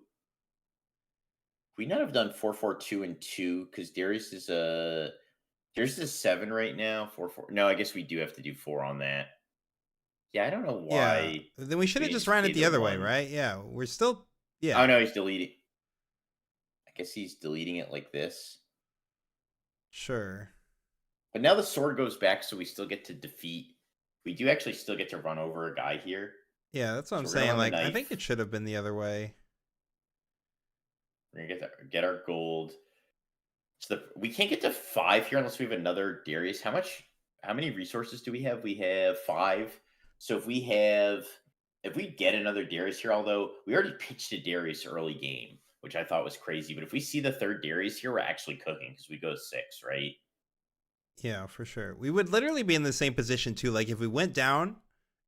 We not have done 4-4-2 and 2 because Darius is 7 right now. 4-4. No, I guess we do have to do 4 on that. Yeah, I don't know Yeah. why Then we should we have didn't just just ran pay it the the other way, 1. right? Yeah. We're still. Yeah. Oh no, he's deleting. I guess he's deleting it like this. Sure. But now the sword goes back, so we still get to defeat. We do actually still get to run over a guy here. Yeah, that's what So I'm we're gonna saying. run the Like, I think knife. it should have been the other way. We're gonna get our gold. So we can't get to 5 here unless we have another Darius. How many resources do we have? We have 5. So if we get another Darius here, although we already pitched a Darius early game, which I thought was crazy. But if we see the third Darius here, we're actually cooking because we go 6, right? Yeah, for sure. We would literally be in the same position too. Like if we went down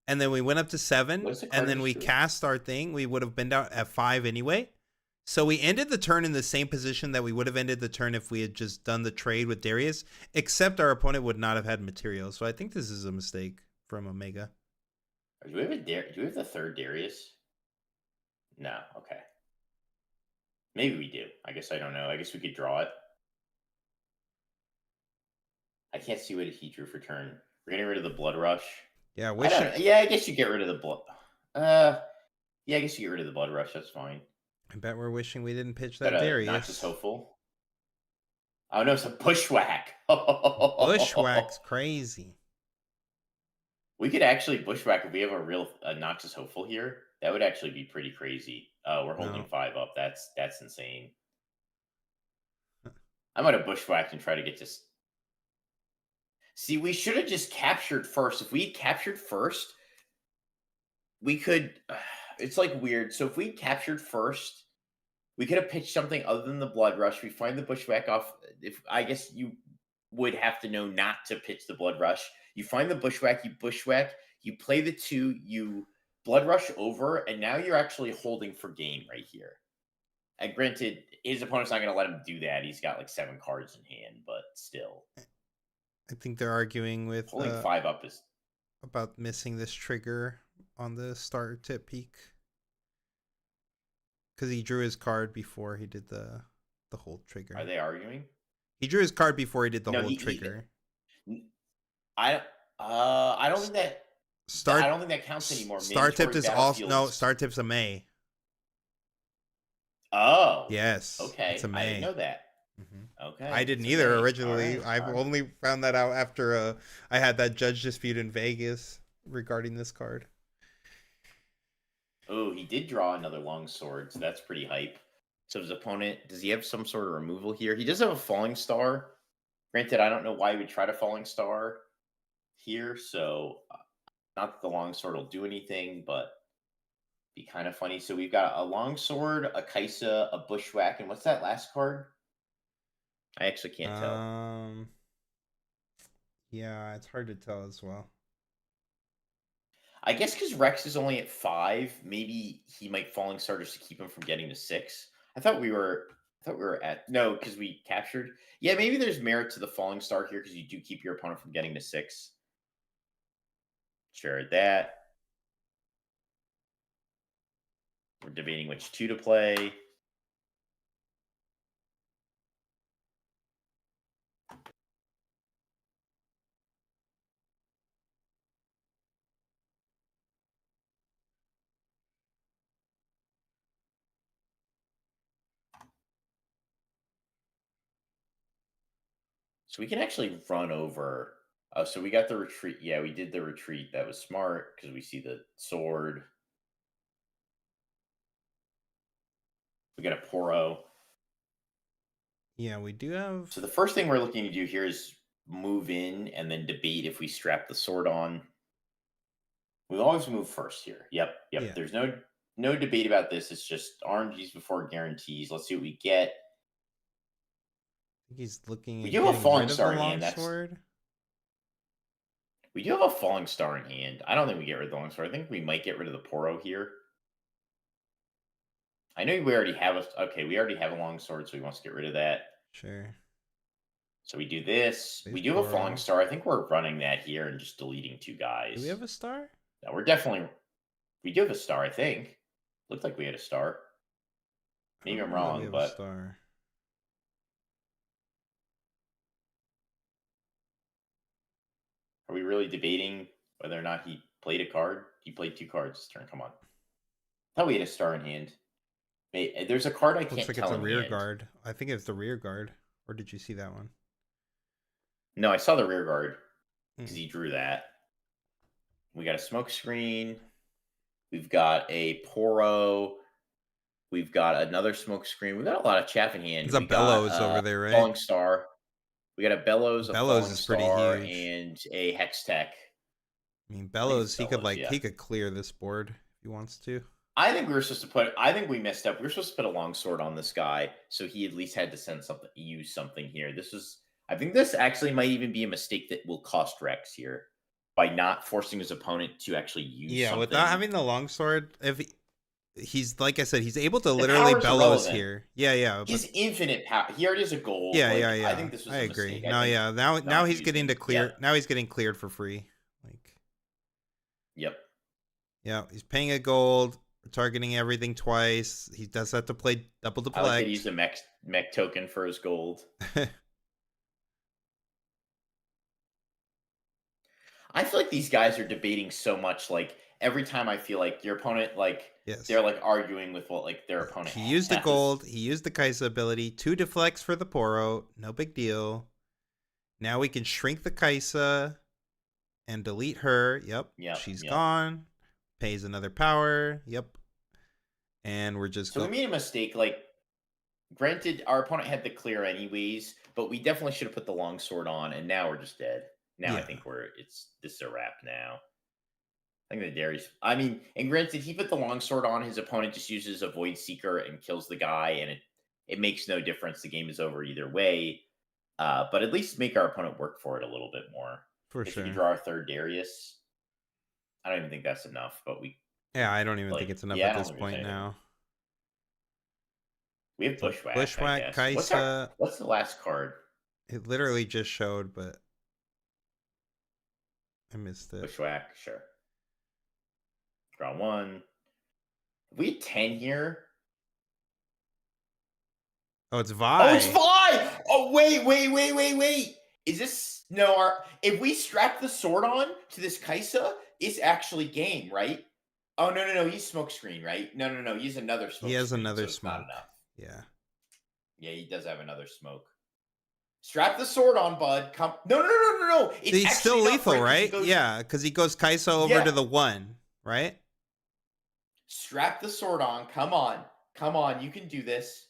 and then we went up to 7 What's the and card then we history? cast our thing, we would have been down at 5 anyway. So we ended the turn in the same position that we would have ended the turn if we had just done the trade with Darius, except our opponent would not have had materials. So I think this is a mistake from Omega. Do we have the third Darius? No. Okay. Maybe we do. I guess I don't know. I guess we could draw it. I can't see what he drew for turn. We're getting rid of the Blood Rush. Yeah, I wish don't know. Yeah, I guess you get rid of the blood. Yeah, I guess you get rid of the Blood Rush. That's fine. I bet we're wishing we didn't pitch Got that a Noxious Darius. Hopeful. Oh no, it's a Bushwhack. Bushwhack's crazy. We could actually Bushwhack if we have a Noxious Hopeful here. That would actually be pretty crazy. Oh, we're holding No. 5 up. That's insane. I might have Bushwhacked and try to get just. See, we should have just captured first. If we captured first, we could. It's like weird. So if we captured first, we could have pitched something other than the Blood Rush. We find the Bushwhack off. If I guess you would have to know not to pitch the Blood Rush. You find the Bushwhack, you Bushwhack, you play the 2, you Blood Rush over, and now you're actually holding for game right here. And granted, his opponent's not going to let him do that. He's got like 7 cards in hand, but still. I think they're arguing with Holding 5 up is about missing this trigger on the starter tip peak because he drew his card before he did the hold trigger. Are they arguing? He drew his card before he did the No, hold trigger. I don't think that. I don't think that counts anymore. Star tip is also no. Star tip's a May. Oh. Yes. Okay. It's a May. I didn't know that. Mm-hmm. Okay. I didn't it's either originally. Right, I've only found that out after I had that judge dispute in Vegas regarding this card. Oh, he did draw another long sword, so that's pretty hype. So his opponent, does he have some sort of removal here? He does have a falling star. Granted, I don't know why he would try to falling star here. So not that the long sword will do anything, but be kind of funny. So we've got a long sword, a Kaisa, a Bushwhack, and what's that last card? I actually can't tell. Yeah, it's hard to tell as well. I guess because Rex is only at 5, maybe he might falling star just to keep him from getting to 6. I thought we were at no, because we captured. Yeah, maybe there's merit to the falling star here because you do keep your opponent from getting to 6. Sure, that. We're debating which 2 to play. So we can actually run over. Oh, so we got the retreat. Yeah, we did the retreat. That was smart because we see the sword. We got a Poro. Yeah, we do have. So the first thing we're looking to do here is move in and then debate if we strap the sword on. We always move first here. Yep. Yeah. There's no debate about this. It's just RNGs before guarantees. Let's see what we get. I think he's looking We at do have a getting falling rid of star the in hand. longsword. We do have a falling star in hand. I don't think we get rid of the longsword. I think we might get rid of the Poro here. I know we already have we already have a longsword, so he wants to get rid of that. Sure. So we do this. Plays We do have a falling Poro. star. I think we're running that here and just deleting 2 guys. Do we have a star? No, we're definitely. We do have a star, I think. Looked like we had a star. Maybe I'm wrong, We have a but star. are we really debating whether or not he played a card? He played 2 cards this turn. Come on. I thought we had a star in hand. There's a card I can't Looks like tell it's a in rear hand. guard. I think it's the rear guard. Or did you see that one? No, I saw the rear guard because he drew that. We got a smoke screen. We've got a Poro. We've got another smoke screen. We've got a lot of chaff in hand. It's a We Bellows got, over there, right? Falling Star. We got a Bellows, Bellows a is Falling pretty Star, huge. and a Hex Tech. I mean, Bellows, he could Bellows, yeah. he could clear this board if he wants to. I think we were supposed to put. I think we messed up. We were supposed to put a longsword on this guy, so he at least had to use something here. This was. I think this actually might even be a mistake that will cost Rex here by not forcing his opponent to actually use. Yeah, something. without having the longsword, if he's like I said, he's able to literally Bellows irrelevant. here. Yeah. He's infinite power. He already has a gold. Yeah. I think this was. I a agree. Mistake. No, yeah. Now he's getting to clear. Yeah. Now he's getting cleared for free. Like. Yep. Yeah, he's paying a gold. Targeting everything twice. He does have to play double deflect. I like to use a mech token for his gold. I feel like these guys are debating so much. Like every time I feel like your opponent, like they're like arguing with what like their opponent. He used the gold. He used the Kaisa ability. 2 deflects for the Poro. No big deal. Now we can shrink the Kaisa and delete her. Yep. She's gone. Pays another power. Yep. And we're just. So we made a mistake. Like, granted, our opponent had the clear anyways, but we definitely should have put the longsword on, and now we're just dead. Now I think this is a wrap now. I think the Darius. I mean, and granted, he put the longsword on. His opponent just uses a Void Seeker and kills the guy, and it makes no difference. The game is over either way. But at least make our opponent work for it a little bit more. For if sure. we draw our 3rd Darius, I don't even think that's enough. But we. Yeah, I don't even think it's enough at this point now. We have Bushwhack. Bushwhack, Kaisa. What's the last card? It literally just showed, but I missed it. Bushwhack, sure. Draw 1. If we had 10 here. Oh, it's Vi. Oh, it's Vi! Oh, wait. Is this if we strap the sword on to this Kaisa, it's actually game, right? Oh no, he's smokescreen, right? No, he's another smoke. He has screen, another so smoke. Not enough. Yeah. Yeah, he does have another smoke. Strap the sword on, bud. Come. No. It's he's still lethal, right? Goes... Yeah, because he goes Kaisa over to the 1, right? Strap the sword on. Come on. You can do this.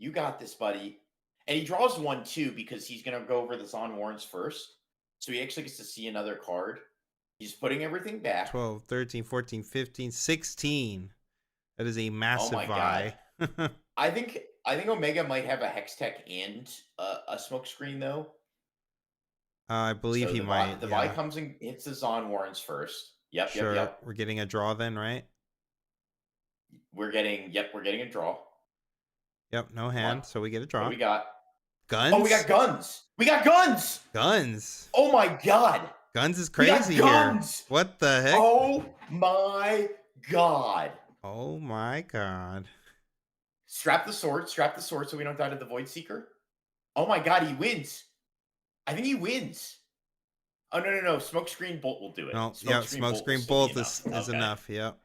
You got this, buddy. And he draws 1 too because he's gonna go over the Zon Warrens first, so he actually gets to see another card. He's putting everything back. 12, 13, 14, 15, 16. That is a massive Vi. I think Omega might have a Hex Tech and a smoke screen though. I believe he might. The Vi comes and hits the Zon Warrens first. Yep. We're getting a draw then, right? We're getting a draw. Yep, no hand, so we get a draw. What do we got? Guns? Oh, we got guns! Guns! Oh my god! Guns is crazy here. What the heck? Oh my god! Oh my god. Strap the sword so we don't die to the Void Seeker. Oh my god, he wins. I think he wins. Oh no, Smokescreen Bolt will do it. No, Smokescreen Bolt is enough, yep.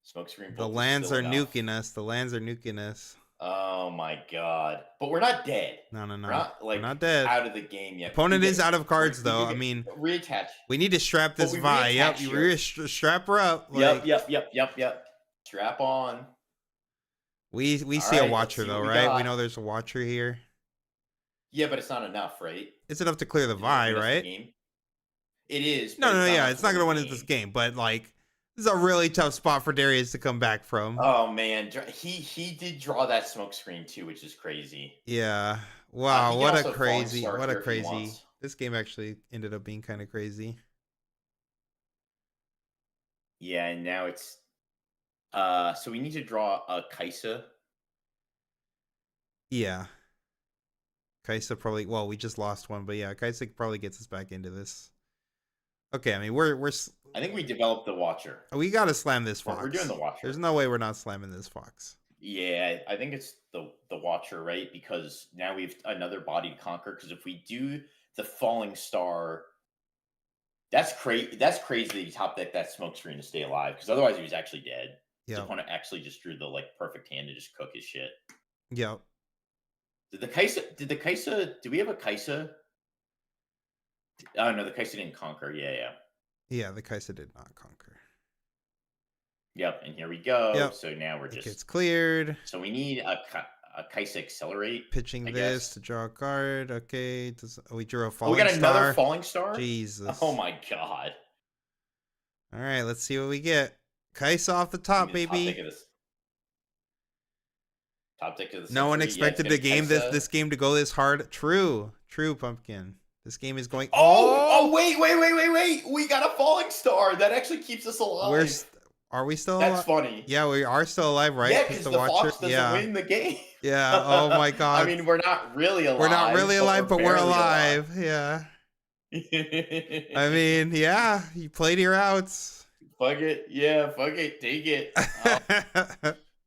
Smokescreen Bolt. The lands are nuking us. Oh my god! But we're not dead. No. We're not We're like not dead. out of the game yet. Opponent is out of cards, though. I We mean, reattach. we need to strap this we Vi. Yep, reattach you here. strap her up. Yep. Like, Yep. Strap on. we All see a right, let's watcher, see what though, we right? We got. know there's a watcher here. Yeah, but it's not enough, right? It's enough to clear the Is it Vi, win us the right? game? It is. No, But it's not yeah, enough it's to not win gonna the win game. this game, but like, this is a really tough spot for Darius to come back from. Oh man, he did draw that smoke screen too, which is crazy. Yeah. He Wow, can what a also falling crazy, star what a here if he crazy. wants. This game actually ended up being kind of crazy. Yeah, and now it's so we need to draw a Kaisa. Yeah. Kaisa probably, well, we just lost one, but yeah, Kaisa probably gets us back into this. Okay, I mean, I think we developed the Watcher. we gotta slam this Fox. We're doing the Watcher. There's no way we're not slamming this Fox. Yeah, I think it's the Watcher, right? Because now we have another body to conquer. Because if we do the Falling Star, that's crazy. That's crazy that he top decked that smoke screen to stay alive. Because otherwise he was actually dead. His Yeah. opponent actually just drew the like perfect hand to just cook his shit. Yep. Did the Kaisa? Do we have a Kaisa? Oh no, the Kaisa didn't conquer. Yeah. Yeah, the Kaisa did not conquer. Yep, and here we go. Yep. So now we're It just gets cleared. So we need a Kaisa accelerate. Pitching I this guess. to draw a card. Okay. We drew a Oh, falling we got star. another falling star. Jesus. Oh my god. All right, let's see what we get. Kaisa off the top, Give me the baby. Top deck of the No one century. Yeah, expected it's the game Kaisa. this game to go this hard. True, Pumpkin. This game is going. Oh, wait! We got a falling star. That actually keeps us alive. Are we still That's alive? funny. Yeah, we are still alive, right? Yeah, because the Fox doesn't win the game. Yeah. Oh my god. I mean, we're not really alive. We're not really alive, but we're barely alive. Yeah. I mean, yeah. You played your outs. Fuck it. Yeah, fuck it. Take it.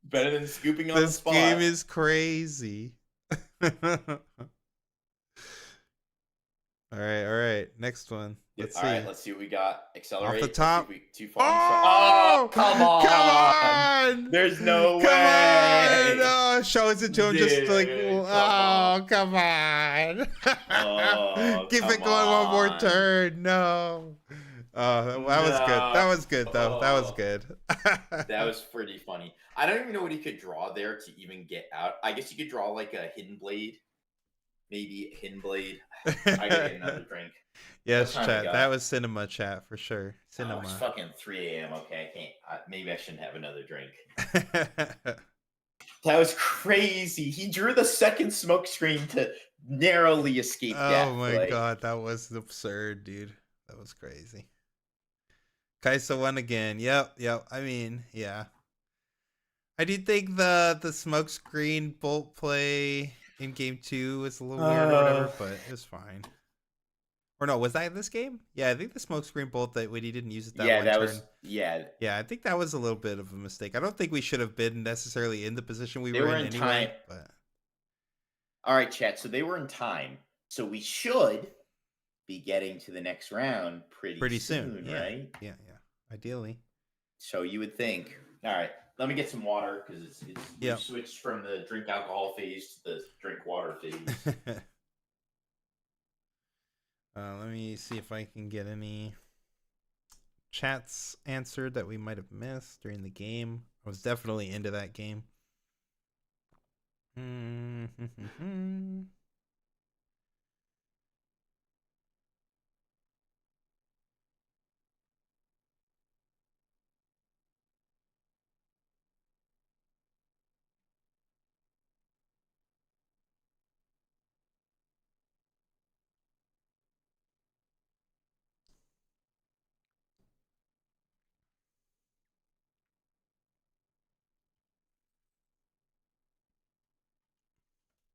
Better than scooping on the This spot. game is crazy. All right. Next one. Let's see. All right, let's see what we got. Accelerate. Off the top. Oh, come on. Come on. There's no way. Come on. Oh, shows it to him just like, Dude, come on. Oh, Keep it come going one more on. turn. No. Oh, that was good. That was good, though. That was Oh. good. That was pretty funny. I don't even know what he could draw there to even get out. I guess you could draw like a Hidden Blade. Maybe a Hidden Blade. I gotta get another drink. Yes, What time we chat. got? That was cinema chat for sure. Oh, Cinema. it's fucking 3 a.m. Okay, I can't. Maybe I shouldn't have another drink. That was crazy. He drew the second smoke screen to narrowly escape death. Oh my god, that was absurd, dude. That was crazy. Kaisa won again. Yep. I mean, yeah. I do think the smoke screen bolt play in game 2 was a little weird or whatever, but it was fine. Or no, was that this game? Yeah, I think the smoke screen bolt that when he didn't use it that one turn. Yeah, I think that was a little bit of a mistake. I don't think we should have been necessarily in the position we They were were in in anyway. time. But All right, chat. So they were in time. So we should be getting to the next round pretty soon, yeah. right? Yeah. Ideally. So you would think. All right, let me get some water because we switched from the drink alcohol phase to the drink water phase. Let me see if I can get any chats answered that we might have missed during the game. I was definitely into that game.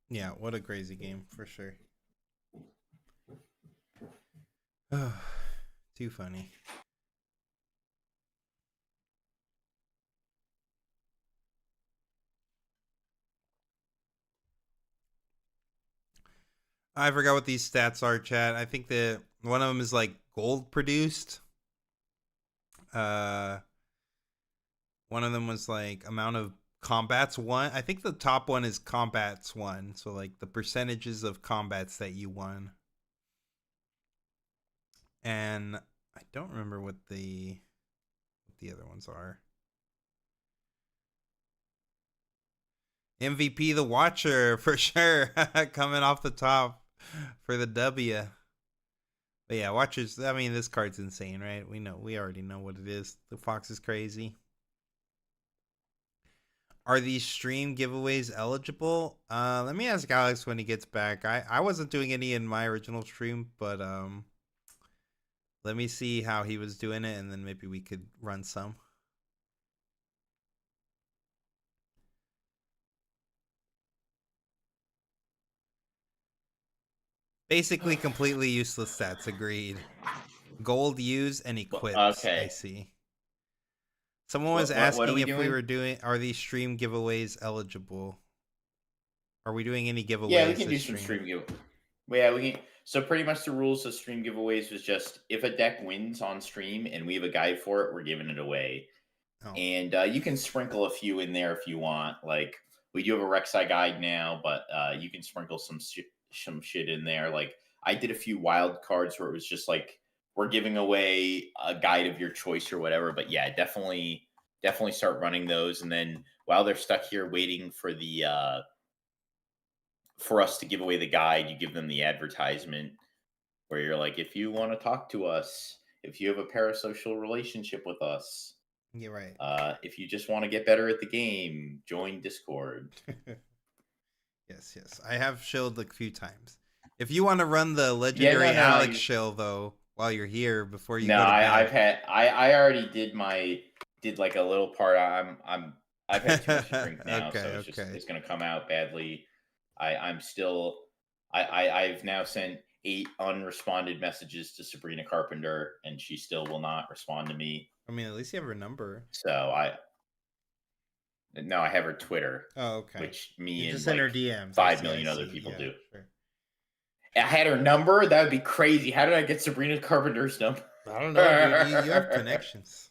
Yeah, what a crazy game for sure. Too funny. I forgot what these stats are, chat. I think that one of them is like gold produced. One of them was like amount of Combats won. I think the top one is combats won. So like the percentages of combats that you won. And I don't remember what the other ones are. MVP the Watcher for sure, coming off the top for the W. But yeah, Watchers. I mean, this card's insane, right? We already know what it is. The Fox is crazy. Are these stream giveaways eligible? Let me ask Alex when he gets back. I wasn't doing any in my original stream, but let me see how he was doing it, and then maybe we could run some. Basically, completely useless stats. Agreed. Gold use and equips. I Okay. see. Someone was What are asking we if we doing? were doing. Are these stream giveaways eligible? Are we doing any giveaways? Yeah, we can do this some stream? stream give. Yeah, we can. So pretty much the rules of stream giveaways was just if a deck wins on stream and we have a guide for it, we're giving it away. Oh, And you can sprinkle a few in there if you want. Like we do have a Rek'Sai guide now, but you can sprinkle some shit in there. Like I did a few wild cards where it was just like we're giving away a guide of your choice or whatever. But yeah, definitely start running those. And then while they're stuck here waiting for the for us to give away the guide, you give them the advertisement where you're like, if you want to talk to us, if you have a parasocial relationship with us, you're right. if you just want to get better at the game, join Discord. Yes. I have shilled a few times. If you want to run the legendary Alex shill though, while you're here before you go to bed. I already did like a little part. I've had too much to drink now, so it's gonna come out badly. I've now sent 8 unresponded messages to Sabrina Carpenter, and she still will not respond to me. I mean, at least you have her number. So I have her Twitter. Oh, okay. Which me you and just send her DMs. 5 million other people do. Sure. I had her number. That would be crazy. How did I get Sabrina Carpenter's number? I don't know, dude. You have connections.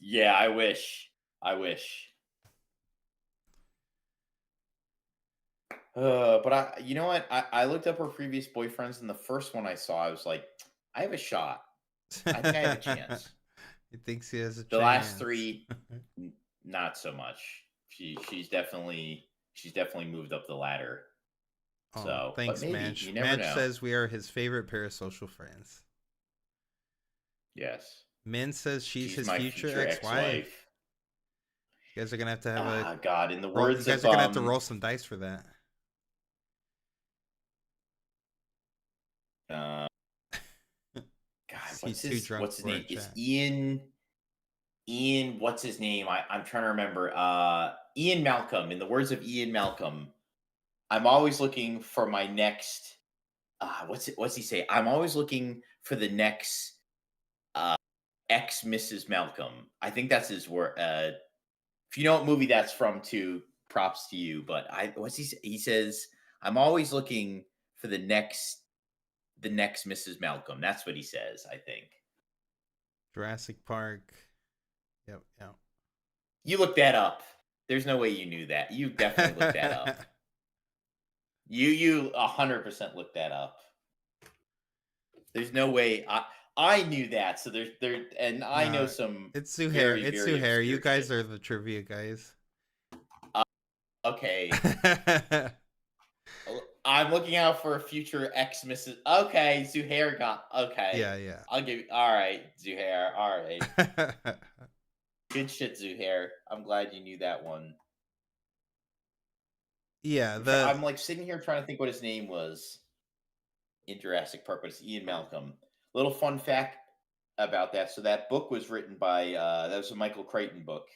Yeah, I wish. But you know what? I looked up her previous boyfriends, and the first one I saw, I was like, I have a shot. I think I have a chance. He thinks he has a chance. The last 3, not so much. She's definitely moved up the ladder. Oh, so thanks, Manch. Manch says we are his favorite parasocial friends. Yes. Min says she's his future ex-wife. You guys are gonna have to have God, in the words you guys are gonna have to roll some dice for that. God, what's his name? It's Ian. What's his name? I'm trying to remember. Ian Malcolm. In the words of Ian Malcolm, I'm always looking for my next. What's he say? I'm always looking for the next ex Mrs. Malcolm. I think that's his word. If you know what movie that's from, too, props to you. But he says, I'm always looking for the next Mrs. Malcolm. That's what he says, I think. Jurassic Park. Yep. You looked that up. There's no way you knew that. You definitely looked that up. You 100% looked that up. There's no way I knew that. So I know some. It's Zuhair. It's Zuhair. You guys are the trivia guys. Okay. I'm looking out for a future ex Mrs. Okay, Zuhair got. Okay. Yeah. I'll give you. All right, Zuhair. All right. Good shit, Zuhair. I'm glad you knew that one. Yeah, I'm like sitting here trying to think what his name was in Jurassic Park, but it's Ian Malcolm. Little fun fact about that. So that book was written by that was a Michael Crichton book.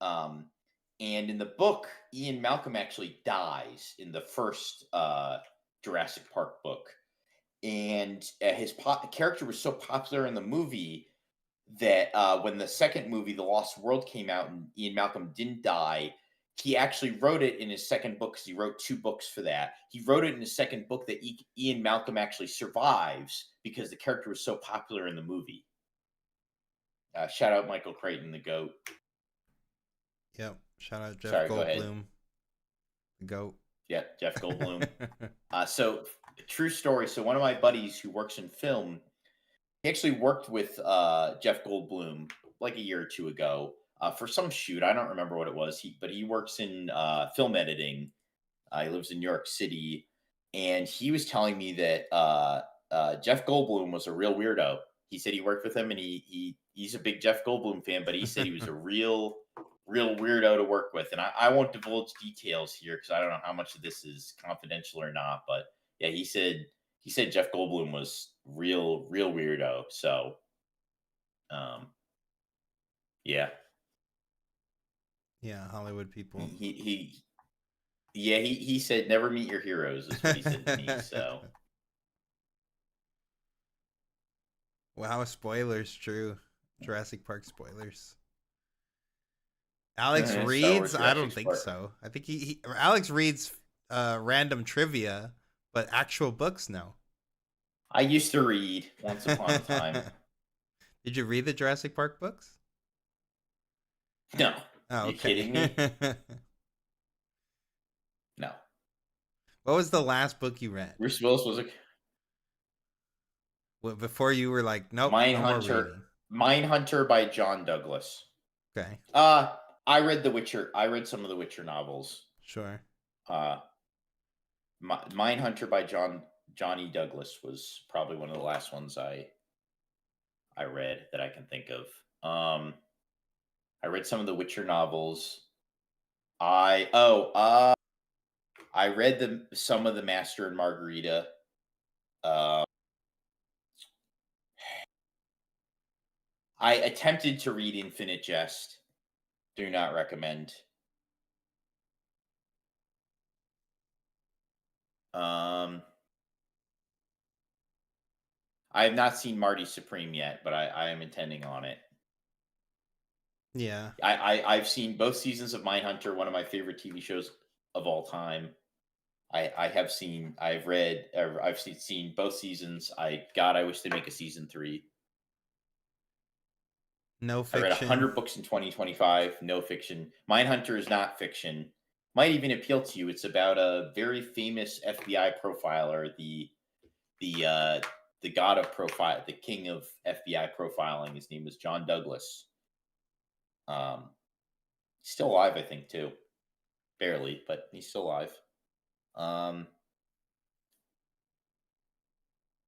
And in the book, Ian Malcolm actually dies in the first Jurassic Park book. And his character was so popular in the movie that when the second movie, The Lost World, came out and Ian Malcolm didn't die, he actually wrote it in his second book because he wrote 2 books for that. He wrote it in his second book that Ian Malcolm actually survives because the character was so popular in the movie. Shout out Michael Crichton, the GOAT. Yep. Shout out Jeff Sorry, go ahead. Goldblum, the goat. Yeah, Jeff Goldblum. So true story. So one of my buddies who works in film, he actually worked with Jeff Goldblum like a year or two ago for some shoot. I don't remember what it was. But he works in film editing. He lives in New York City, and he was telling me that Jeff Goldblum was a real weirdo. He said he worked with him, and he's a big Jeff Goldblum fan, but he said he was a real weirdo to work with. And I won't divulge details here because I don't know how much of this is confidential or not. But yeah, he said Jeff Goldblum was real weirdo. So, yeah, Yeah, Hollywood people. he said never meet your heroes is what he said to me. So. Wow, spoilers, true. Jurassic Park spoilers. Alex Star Wars reads? I don't Jurassic think Park. so. I think Alex reads random trivia, but actual books, no. I used to read once upon a time. Did you read the Jurassic Park books? No. Oh, You okay. kidding me? No. What was the last book you read? Bruce Willis was a Before you were like, nope, no more reading. Mindhunter by John Douglas. Okay, I read The Witcher. I read some of the Witcher novels. sure. Mindhunter by Johnny Douglas was probably one of the last ones I read that I can think of. I read some of the Witcher novels. I read some of the Master and Margarita. I attempted to read Infinite Jest. Do not recommend. I have not seen Marty Supreme yet, but I am intending on it. Yeah. I've seen both seasons of Mindhunter, one of my favorite TV shows of all time. I've seen both seasons. I wish they make a season 3. No I fiction. read 100 books in 2025. No fiction. Mindhunter is not fiction. Might even appeal to you. It's about a very famous FBI profiler, the god of profile, the king of FBI profiling. His name is John Douglas. Still alive, I think, too. Barely, but he's still alive.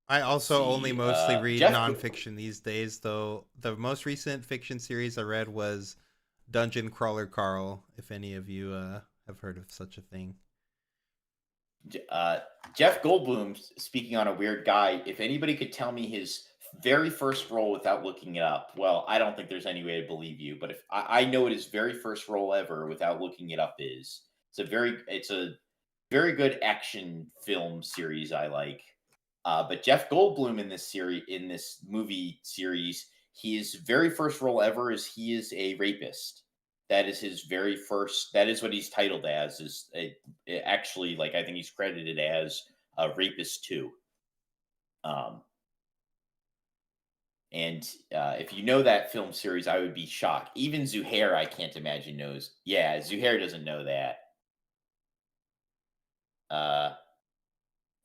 I also only mostly read Jeff nonfiction these days, though. The most recent fiction series I read was Dungeon Crawler Carl, if any of you have heard of such a thing. Jeff Goldblum, speaking on a weird guy, if anybody could tell me his very first role without looking it up, well, I don't think there's any way to believe you. But if I know what his very first role ever without looking it up is, it's a very good action film series I like. But Jeff Goldblum in this movie series, his very first role ever is he is a rapist. That is his very first. That is what he's titled as. Actually, like, I think he's credited as a rapist 2. And if you know that film series, I would be shocked. Even Zuhair, I can't imagine knows. Yeah, Zuhair doesn't know that.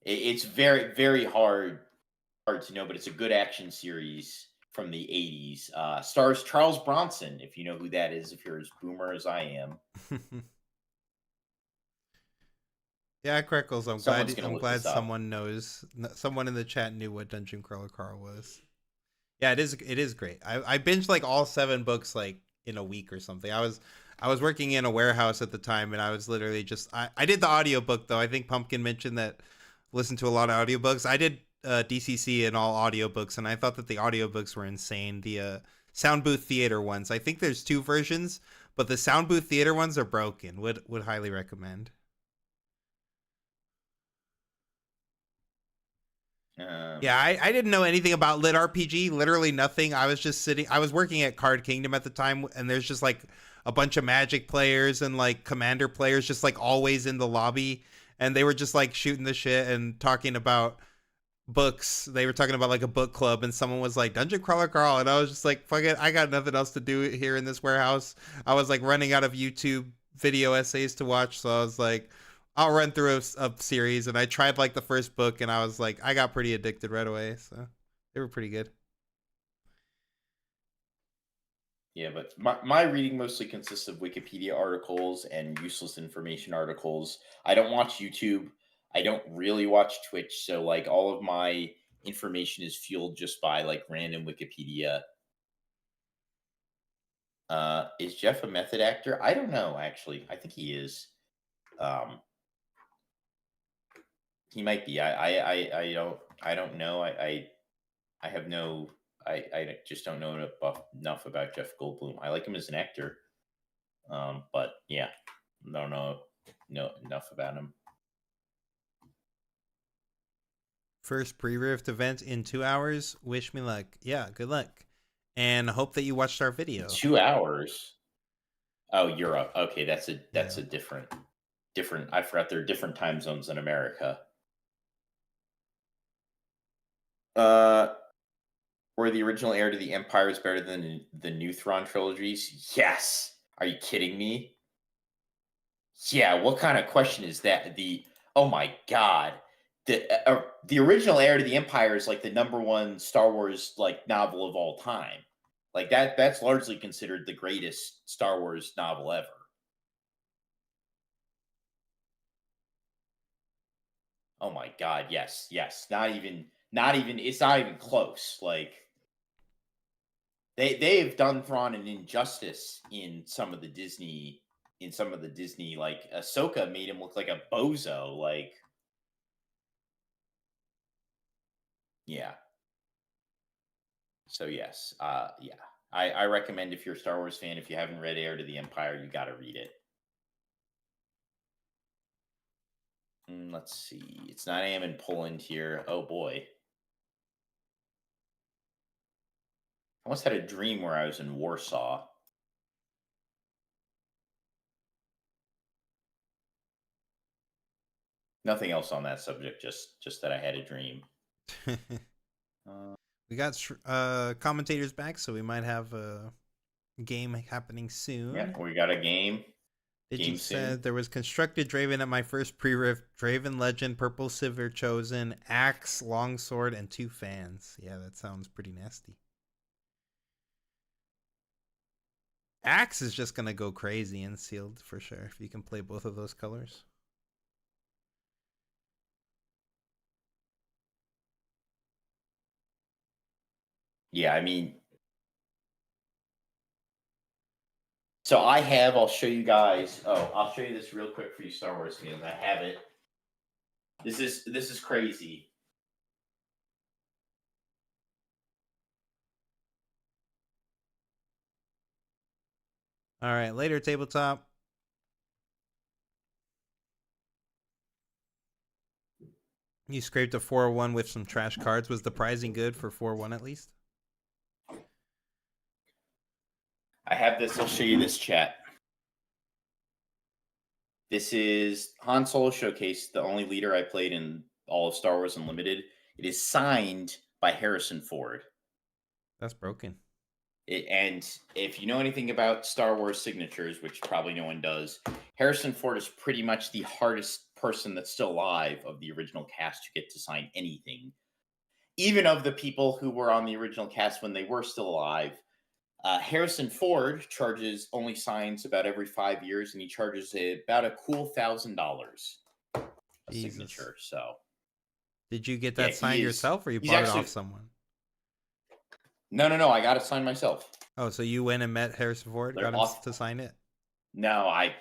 It's very, very hard to know, but it's a good action series from the 80s. Stars Charles Bronson, if you know who that is, if you're as boomer as I am. Yeah, Crackles, I'm Someone's glad gonna look this up. someone knows. Someone in the chat knew what Dungeon Crawler Carl was. Yeah, it is great. I binged like all 7 books like in a week or something. I was working in a warehouse at the time, and I was literally just I did the audiobook though. I think Pumpkin mentioned that listened to a lot of audiobooks. I did DCC and all audiobooks, and I thought that the audiobooks were insane. The Sound Booth Theater ones. I think there's 2 versions, but the Sound Booth Theater ones are broken. Would highly recommend. Yeah, I didn't know anything about Lit RPG, literally nothing. I was just I was working at Card Kingdom at the time, and there's just like a bunch of Magic players and like Commander players just like always in the lobby, and they were just like shooting the shit and talking about books. They were talking about like a book club, and someone was like Dungeon Crawler Carl, and I was just like, fuck it, I got nothing else to do here in this warehouse. I was like running out of YouTube video essays to watch, so I was like, I'll run through a series, and I tried like the first book, and I was like, I got pretty addicted right away. So they were pretty good. Yeah, but my reading mostly consists of Wikipedia articles and useless information articles. I don't watch YouTube. I don't really watch Twitch, so like all of my information is fueled just by like random Wikipedia. Is Jeff a method actor? I don't know, actually. I think he is. Um, he might be. I don't know. I have no. I just don't know enough about Jeff Goldblum. I like him as an actor. But yeah, don't know enough about him. First pre-rift event in 2 hours. Wish me luck. Yeah, good luck, and hope that you watched our video. 2 hours. Oh, Europe. Okay, that's a Yeah. different. I forgot there are different time zones in America. Were the original heir to the Empire is better than the new Thrawn trilogies? Yes. Are you kidding me? Yeah. What kind of question is that? Oh my god. The original heir to the Empire is like the #1 Star Wars like novel of all time. Like that's largely considered the greatest Star Wars novel ever. Oh my god, yes, yes. Not even it's not even close. Like they've done Thrawn an injustice in some of the Disney like Ahsoka made him look like a bozo. Like yeah. So yes, yeah. I recommend if you're a Star Wars fan, if you haven't read Heir to the Empire, you gotta read it. Let's see. It's 9 a.m. in Poland here. Oh boy. I almost had a dream where I was in Warsaw. Nothing else on that subject. Just that I had a dream. We got commentators back, so we might have a game happening soon. Yeah, we got a game. Digi said there was constructed Draven at my first pre-rift. Draven Legend, Purple Silver Chosen, Axe, Longsword, and 2 fans. Yeah, that sounds pretty nasty. Axe is just gonna go crazy in sealed for sure if you can play both of those colors. Yeah, I mean, so I'll show you guys. Oh, I'll show you this real quick for you Star Wars fans. I have it. This is crazy. All right, later tabletop. You scraped a 401 with some trash cards. Was the pricing good for 401 at least? I have this. I'll show you this, chat. This is Han Solo Showcase, the only leader I played in all of Star Wars Unlimited. It is signed by Harrison Ford. That's broken. And if you know anything about Star Wars signatures, which probably no one does, Harrison Ford is pretty much the hardest person that's still alive of the original cast to get to sign anything. Even of the people who were on the original cast when they were still alive, Harrison Ford charges only signs about every 5 years, and he charges about a cool $1,000 a signature. So, did you get that signed yourself, or you bought it off someone? No. I got it signed myself. Oh, so you went and met Harrison Ford, got him to sign it? No, I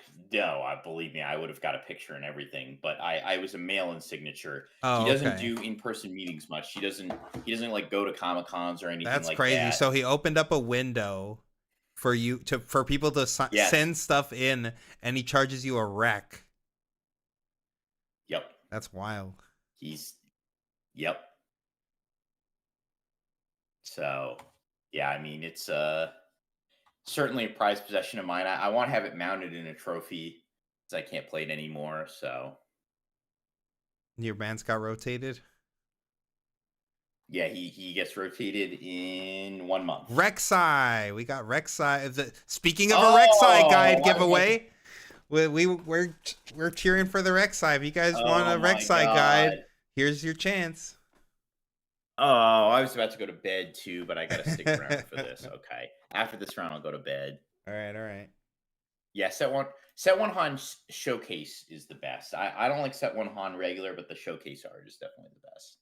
believe me, I would have got a picture and everything, but I was a mail-in signature. Oh, he doesn't do in-person meetings much. He doesn't like go to Comic-Cons or anything like that. That's crazy. So he opened up a window for people to send stuff in, and he charges you a wreck. Yep. That's wild. Yep. So, yeah, I mean, it's certainly a prized possession of mine. I want to have it mounted in a trophy because I can't play it anymore. So your bands got rotated? Yeah, he gets rotated in 1 month. Rek'Sai. We got Rek'Sai. Speaking of a Oh, Rek'Sai guide I was about to- giveaway, we're cheering for the Rek'Sai. If you guys want Oh a my Rek'Sai guide, God. here's your chance. Oh, I was about to go to bed too, but I gotta stick around for this. Okay. After this round, I'll go to bed. All right. Yeah, set one Han showcase is the best. I don't like set one Han regular, but the showcase art is definitely the best.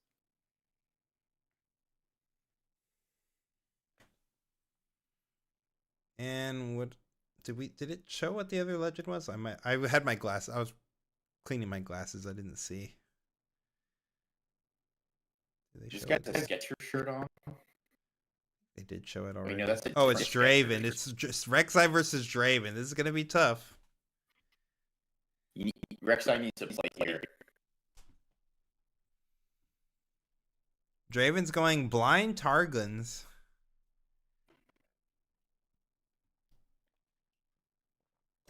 And what did it show what the other legend was? I had my glasses. I was cleaning my glasses. I didn't see. Did they Just show get it? the Sketcher shirt on. They did show it Wait, already. no, that's a Oh, it's different Skechers. Draven. It's just Rek'Sai versus Draven. This is gonna be tough. Rek'Sai needs to play here. Draven's going blind Targons.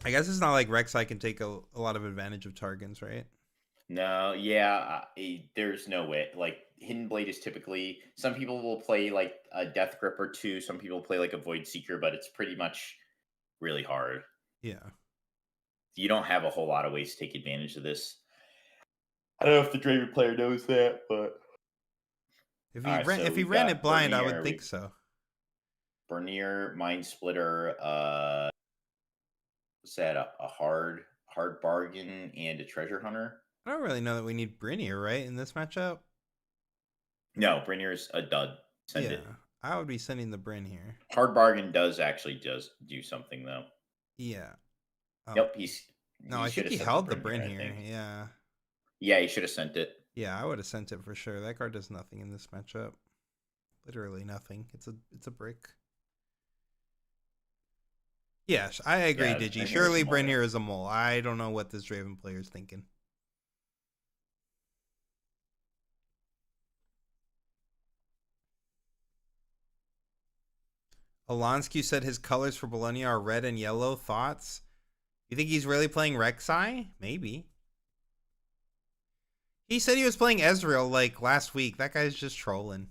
I guess it's not like Rek'Sai can take a lot of advantage of Targons, right? No, yeah, there's no way. Like Hidden Blade is typically some people will play like a Death Grip or two. Some people play like a Void Seeker, but it's pretty much really hard. Yeah. You don't have a whole lot of ways to take advantage of this. I don't know if the Draven player knows that, but If he Alright, so if he we've ran got it blind, I Bernier, would think so. Bernier, Mind Splitter, what's that? A hard bargain and a treasure hunter. I don't really know that we need Brinier, right, in this matchup. No, Brenier's a dud. Send it. I would be sending the Bryn here. Hard bargain does do something though. Yeah. Oh. Yep, I think he held the Bryn here. Yeah. Yeah, he should have sent it. Yeah, I would have sent it for sure. That card does nothing in this matchup. Literally nothing. It's a brick. Yes, I agree, Yeah, Digi. Brynier's Surely a mole. Bryn here is a mole. I don't know what this Draven player is thinking. Alonsky said his colors for Bologna are red and yellow. Thoughts? You think he's really playing Rek'Sai? Maybe. He said he was playing Ezreal like last week. That guy's just trolling.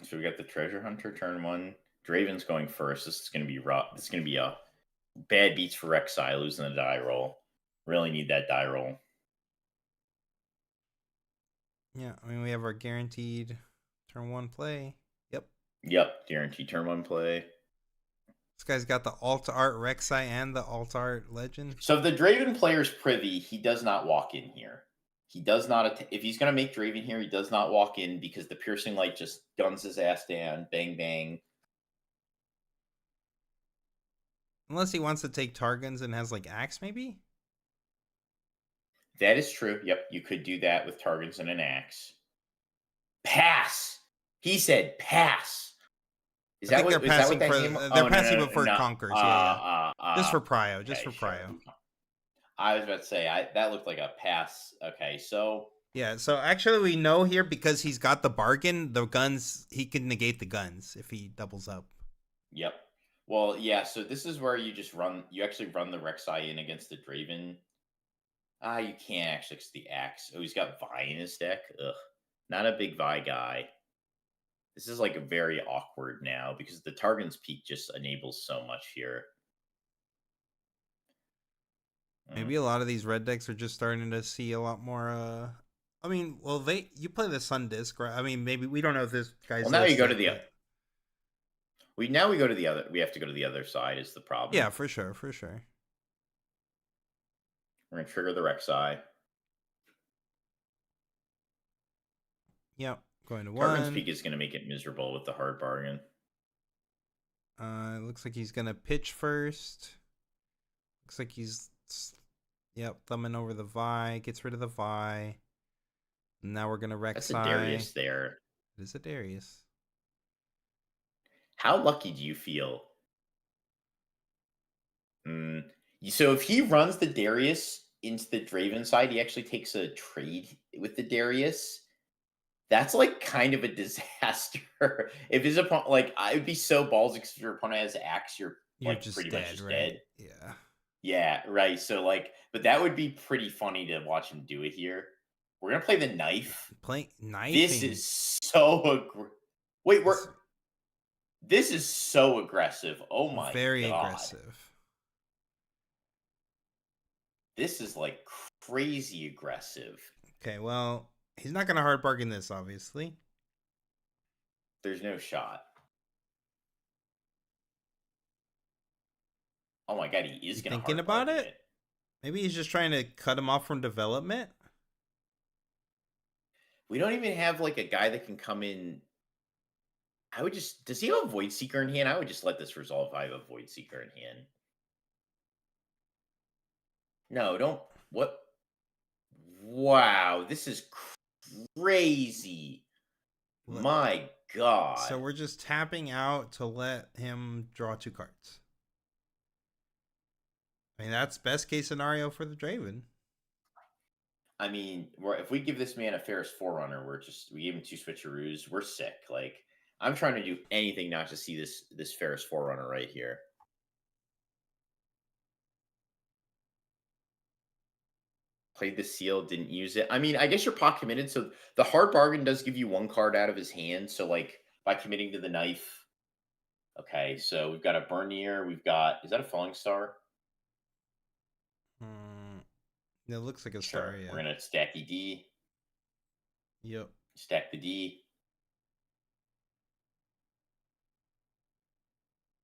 So we got the treasure hunter turn 1. Draven's going first. This is going to be rough. This is going to be a bad beats for Rek'Sai losing the die roll. Really need that die roll. Yeah, I mean we have our guaranteed turn 1 play. Yep, guaranteed turn 1 play. This guy's got the alt art Rek'Sai and the alt art legend. So if the Draven player's privy, he does not walk in here. He does not. If he's going to make Draven here, he does not walk in because the piercing light just guns his ass down. Bang, bang. Unless he wants to take Targons and has like Axe, maybe? That is true. Yep, you could do that with Targons and an axe. Pass. He said pass. Is that what they're that passing game? They're passing before Conquers. Yeah. Just for Prio. Just okay, for Prio. Sure. I was about to say that looked like a pass. Okay, so yeah. So actually, we know here because he's got the bargain. The guns, he can negate the guns if he doubles up. Yep. Well, yeah. So this is where you just run. You actually run the Rek'Sai in against the Draven. You can't actually. It's the axe. Oh, he's got Vi in his deck. Ugh, not a big Vi guy. This is like very awkward now because the Targon's Peak just enables so much here. Maybe a lot of these red decks are just starting to see a lot more. I mean, well, you play the Sun Disc, right? I mean, maybe we don't know if this guy's. Well, now you go to the. We go to the other. We have to go to the other side. Is the problem? Yeah, for sure. We're gonna trigger the Rek'Sai. Yep. Going to Targon's 1. Peak is going to make it miserable with the hard bargain. It looks like he's going to pitch first. Looks like he's, thumbing over the Vi. Gets rid of the Vi. Now we're going to Rek'Sai. That's a Darius there. It is a Darius. How lucky do you feel? So if he runs the Darius into the Draven side, he actually takes a trade with the Darius. That's like kind of a disaster. If his opponent, like, I would be so ballsy because if your opponent has axe, you're like just pretty dead, much just right? dead. Yeah. Yeah, right. So like, but that would be pretty funny to watch him do it here. We're gonna play the knife. Playing This knifing. is so wait, This this is so aggressive. Oh my very god. aggressive. This is like crazy aggressive. Okay, well, he's not gonna hard bargain this, obviously. There's no shot. Oh my god, he is You gonna thinking hard about bargain it? it. Maybe he's just trying to cut him off from development. We don't even have like a guy that can come in. I would just does he have a Void Seeker in hand? I would just let this resolve if I have a Void Seeker in hand. No, don't what wow, this is crazy. My god. So we're just tapping out to let him draw 2 cards. I mean, that's best case scenario for the Draven. I mean, if we give this man a Ferris Forerunner, we gave him 2 switcheroos, we're sick. Like, I'm trying to do anything not to see this Ferris Forerunner right here. Played the seal, didn't use it. I mean, I guess you're pot committed, so the hard bargain does give you 1 card out of his hand. So, like, by committing to the knife. Okay, so we've got a Bernier. We've got, is that a Falling Star? It looks like a Sure. star, yeah. We're going to stack ED. Yep. Stack the D.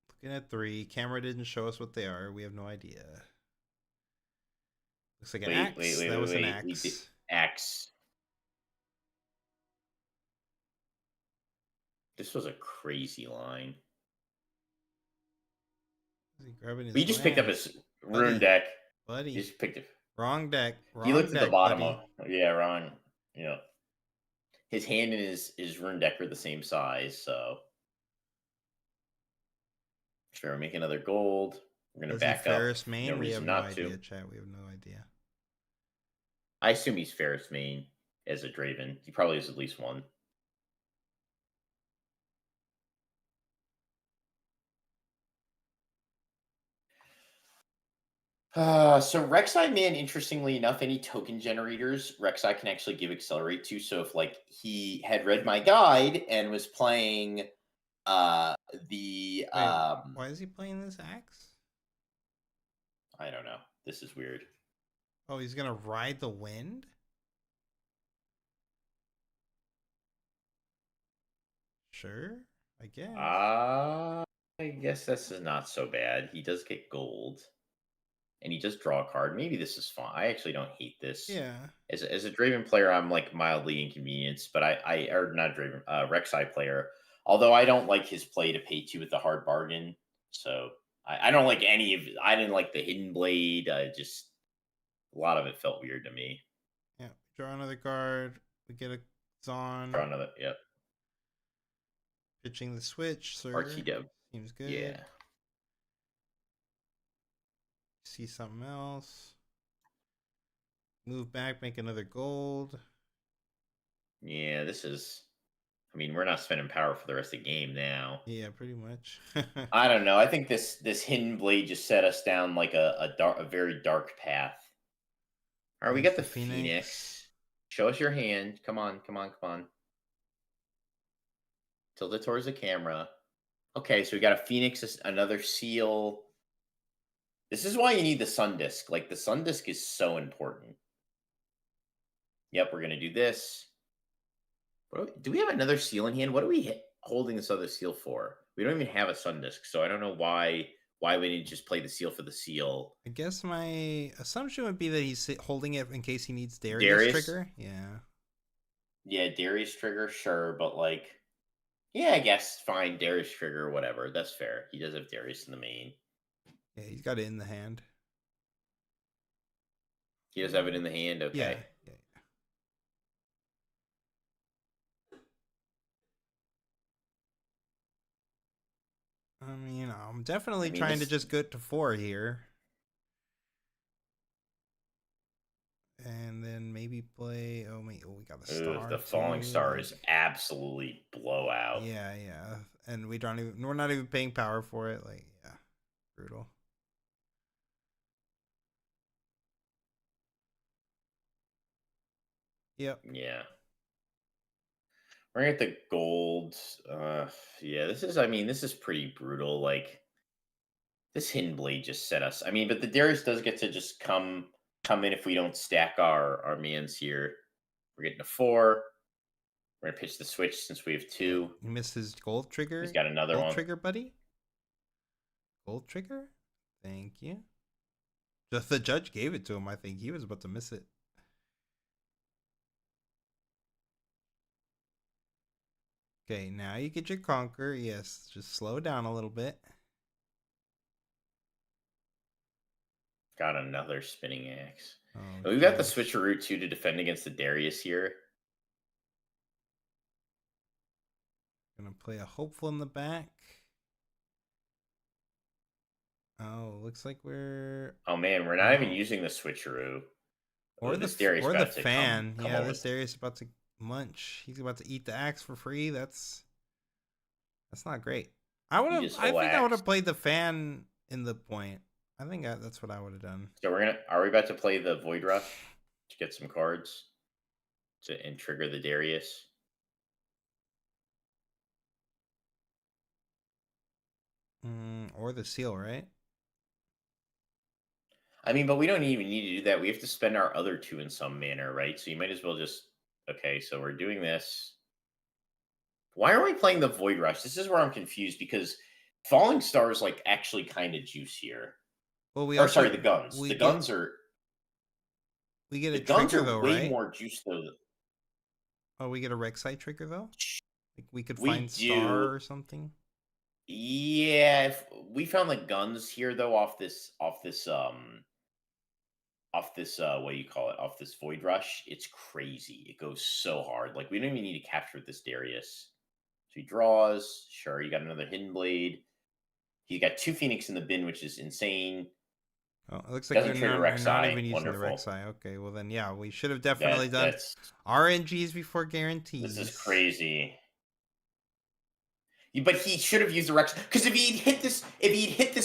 Looking at 3. Camera didn't show us what they are. We have no idea. Looks like an axe. That was an axe. Axe. This was a crazy line. Is he grabbing his He just picked up his rune deck. Buddy. He just picked it. Wrong deck. Wrong He looked deck, at the bottom buddy. of yeah, wrong. You know. His hand and his rune deck are the same size, so sure, we'll make another gold. We're gonna back up. Ferris main? No we have reason no not idea, to. chat. We have no idea. I assume he's Ferris main as a Draven. He probably has at least one. So Rek'Sai Man, interestingly enough, any token generators Rek'Sai can actually give accelerate to. So if like he had read my guide and was playing the why is he playing this axe? I don't know. This is weird. Oh, he's gonna ride the wind? Sure, I guess. I guess this is not so bad. He does get gold. And he does draw a card. Maybe this is fine. I actually don't hate this. Yeah. As a Draven player, I'm like mildly inconvenienced, but I or not Draven, Rek'Sai player. Although I don't like his play to pay 2 with the hard bargain. So I don't like any of I didn't like the Hidden Blade. Just a lot of it felt weird to me. Yeah. Draw another card. We get a Zon. Draw another, yep. Pitching the switch, sir. Archie-Dev. Seems good. Yeah. See something else. Move back, make another gold. Yeah, this is. I mean, we're not spending power for the rest of the game now. Yeah, pretty much. I don't know. I think this Hidden Blade just set us down like a very dark path. All right, we got the Phoenix. Show us your hand. Come on, come on, come on. Tilt it towards the camera. Okay, so we got a Phoenix, another seal. This is why you need the Sun Disk. Like, the Sun Disk is so important. Yep, we're going to do this. Do we have another seal in hand? What are we holding this other seal for? We don't even have a Sun Disk, so I don't know why we didn't just play the seal for the seal. I guess my assumption would be that he's holding it in case he needs Darius trigger. Yeah. Yeah, Darius trigger, sure, but like, yeah, I guess fine, Darius trigger, whatever. That's fair. He does have Darius in the main. Yeah, he's got it in the hand. He does have it in the hand? Okay. Yeah. I mean, I'm definitely trying to just get to 4 here. And then maybe play. Oh, we got the star. The Falling Star is absolutely blowout. Yeah, yeah. And we're not even paying power for it. Like, yeah. Brutal. Yep. Yeah. We're gonna get the gold. Yeah, this is pretty brutal. Like, this hidden blade just set us. I mean, but the Darius does get to just come in if we don't stack our mans here. We're getting a 4. We're gonna pitch the switch since we have Yeah. 2. He missed his gold trigger. He's got another Gold one. trigger, buddy. Gold trigger. Thank you. Just the judge gave it to him. I think he was about to miss it. Okay, now you get your conquer. Yes, just slow down a little bit. Got another spinning axe. Oh, And we've got the gosh. switcheroo too to defend against the Darius here. Gonna play a hopeful in the back. Oh, looks like we're Oh man, we're not even using the switcheroo. or This the Darius or the about to fan. come Yeah, over. this Darius about to munch. He's about to eat the axe for free. That's not great. I would have. Eat his I whole think I would axe. have played the fan in the point. I think that's what I would have done. So are we about to play the Void Rush to get some cards and trigger the Darius? Or the seal, right? I mean, but we don't even need to do that. We have to spend our other 2 in some manner, right? So you might as well just okay. So we're doing this. Why are we playing the Void Rush? This is where I'm confused because Falling Star is like actually kind of juice here. Well, we Or also sorry, the guns. we The get guns are we get the a guns trigger are though, way right? more juice though. Oh, we get a Rek'Sai trigger though. Like we could We find do. Star or something. Yeah, if we found the guns here though off this what do you call it? Off this Void Rush, it's crazy. It goes so hard. Like we don't even need to capture this Darius. So he draws. Sure, you got another Hidden Blade. He got 2 Phoenix in the bin, which is insane. Oh, it looks like Doesn't trigger they're not Rek'Sai. even using Wonderful. the Rek'Sai. Okay, well then, yeah, we should have definitely done That's RNGs before guarantees. this is crazy. But he should have used the Rex because if he'd hit this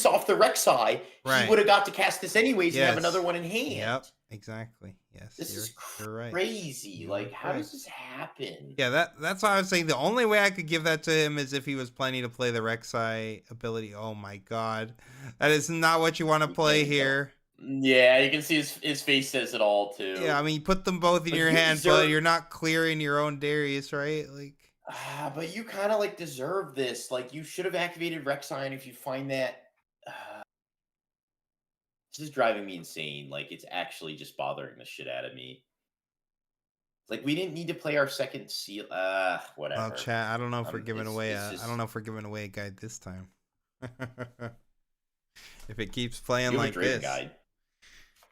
off the Rek'Sai, Right. he would have got to cast this anyways and have Yes. another one in hand. Yep, exactly. Yes, This is you're right. crazy. You Like, are how does correct. this happen? Yeah, that's why I was saying the only way I could give that to him is if he was planning to play the Rek'Sai ability. Oh my god, that is not what you want to play here. Yeah, you can see his face says it all too. Yeah, I mean, you put them both in But your you hand, deserve- but you're not clearing your own Darius, right? Like, but you kind of like deserve this. Like, you should have activated Rek'Sai, and if you find that, this is driving me insane. Like, it's actually just bothering the shit out of me. Like, we didn't need to play our second seal. Whatever. well, chat. I don't know if we're giving away it's a. just- I don't know if we're giving away a guide this time. If it keeps playing You have like a Draven this, guide.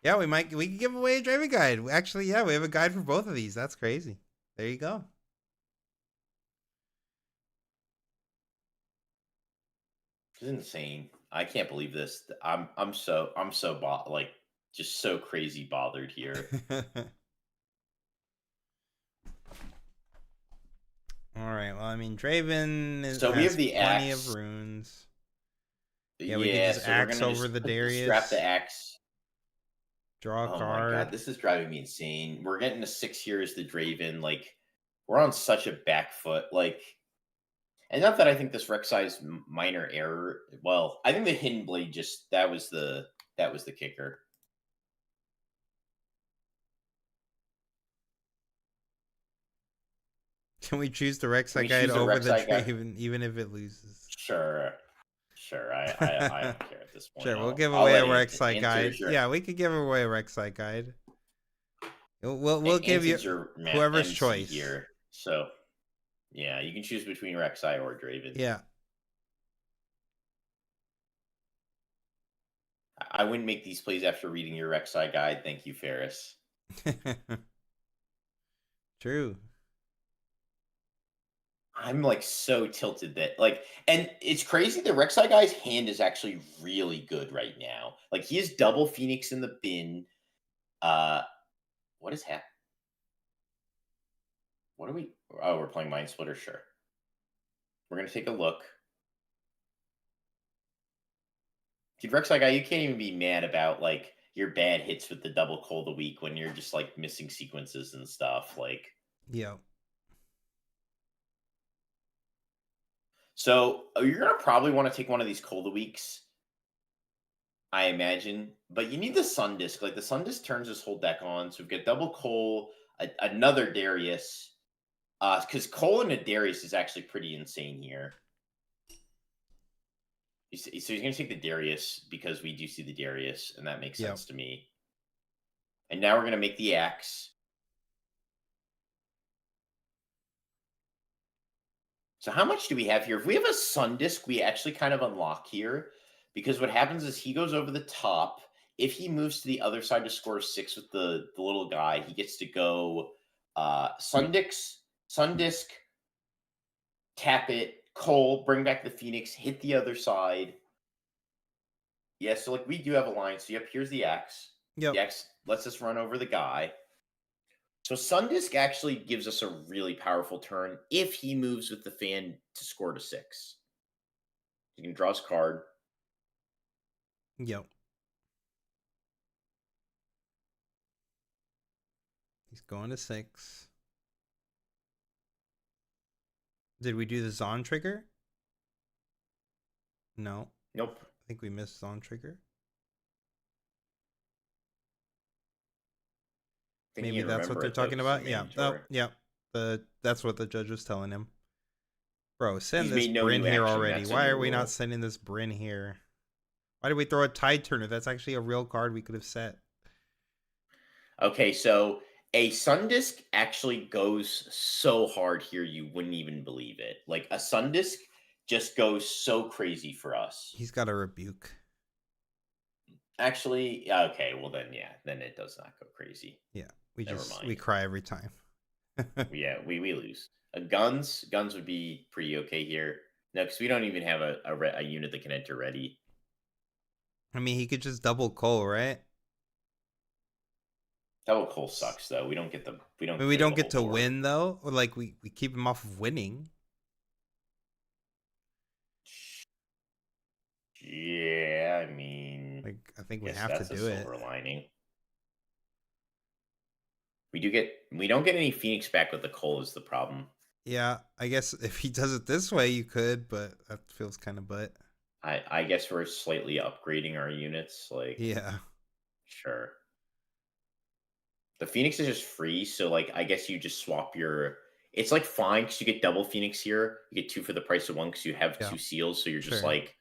yeah, we can give away a Draven guide. Actually, yeah, we have a guide for both of these. That's crazy. There you go. It's insane. I can't believe this. I'm like just so crazy bothered here. All right. Well, I mean, Draven is So we has have the plenty axe. of runes. Yeah, we can just so we're axe gonna over the strap Darius. the axe. Draw a Oh card. my god, this is driving me insane. We're getting a 6 here as the Draven. Like, we're on such a back foot. Like, and not that I think this Rek'Sai's minor error. Well, I think the Hidden Blade just that was the kicker. Can we choose the Rek'Sai we guide choose the over the Rek'Sai guide? Draven, even if it loses? Sure. I don't care at this point. Sure, we'll I'll- give I'll away a let Rek'Sai answer guide. your- Yeah, we could give away a Rek'Sai guide. We'll give you Answer's your whoever's MC choice. here. So, yeah, you can choose between Rek'Sai or Draven. Yeah. I wouldn't make these plays after reading your Rek'Sai guide. Thank you, Ferris. True. I'm like so tilted that and it's crazy. The Rek'Sai guy's hand is actually really good right now. Like, he has double Phoenix in the bin. What is happening? What are we? Oh, we're playing Mind Splitter. Sure. We're gonna take a look. Dude, Rek'Sai guy, you can't even be mad about, like, your bad hits with the double Cole of the week when you're just like missing sequences and stuff. Like, Yep. so you're gonna probably want to take one of these Cole of the weeks, I imagine, but you need the Sun Disc. Like the Sun Disc turns this whole deck on. So we've got double Cole, another Darius. Because Cole and a Darius is actually pretty insane here. So he's going to take the Darius because we do see the Darius, and that makes sense to me. And now we're going to make the Axe. So how much do we have here? If we have a Sun Disc, we actually kind of unlock here. Because what happens is he goes over the top. If he moves to the other side to score 6 with the little guy, he gets to go Sun Disc, tap it, Cole, bring back the Phoenix, hit the other side. Yeah, so like we do have a line. So yep, here's the Axe. Yep. The Axe lets us run over the guy. So Sun Disc actually gives us a really powerful turn if he moves with the fan to score to 6. He can draw his card. Yep. He's going to 6. Did we do the Zon trigger? No. Nope. I think we missed Zon trigger. Maybe that's what they're talking about. Yeah. Oh, yeah. That's what the judge was telling him. Bro, send this Bryn here already. Why are we not sending this Bryn here? Why did we throw a Tide Turner? That's actually a real card we could have set. Okay, so a Sun Disc actually goes so hard here you wouldn't even believe it. Like a Sun Disc just goes so crazy for us. He's got a Rebuke. Actually, okay, well then yeah, then it does not go crazy. Yeah, we cry every time. Yeah, we lose. Guns would be pretty okay here. No, because we don't even have a unit that can enter ready. I mean, he could just double Cole, right? Double Cole sucks though. We don't get to win though. Or like we keep him off of winning. Yeah, I mean, like I think we have to do it. Silver lining. We don't get any Phoenix back with the Cole is the problem. Yeah, I guess if he does it this way, you could, but that feels kind of butt. I guess we're slightly upgrading our units. Like, yeah, sure. The Phoenix is just free, so like I guess you just swap your. It's like fine because you get double Phoenix here. You get 2 for the price of 1 because you have 2 seals. So you're just like.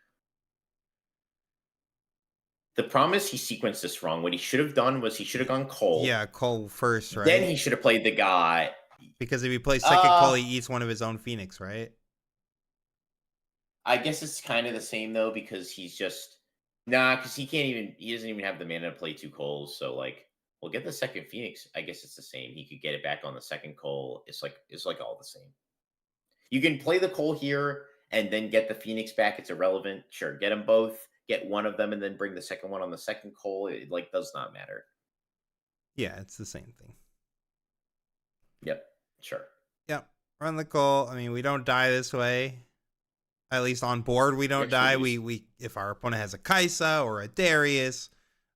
The problem is he sequenced this wrong. What he should have done was he should have gone Cole. Yeah, Cole first, right? Then he should have played the guy. Because if he plays second Cole, he eats one of his own Phoenix, right? I guess it's kind of the same though because he's just because he doesn't even have the mana to play 2 Coles. So like, we'll get the second Phoenix. I guess it's the same. He could get it back on the second Cole. It's like all the same. You can play the Cole here and then get the Phoenix back. It's irrelevant. Sure, get them both. Get one of them and then bring the second one on the second Cole. It like does not matter. Yeah, it's the same thing. Yep, sure. Yep, run the Cole. I mean, we don't die this way. At least on board, we don't die. We if our opponent has a Kaisa or a Darius,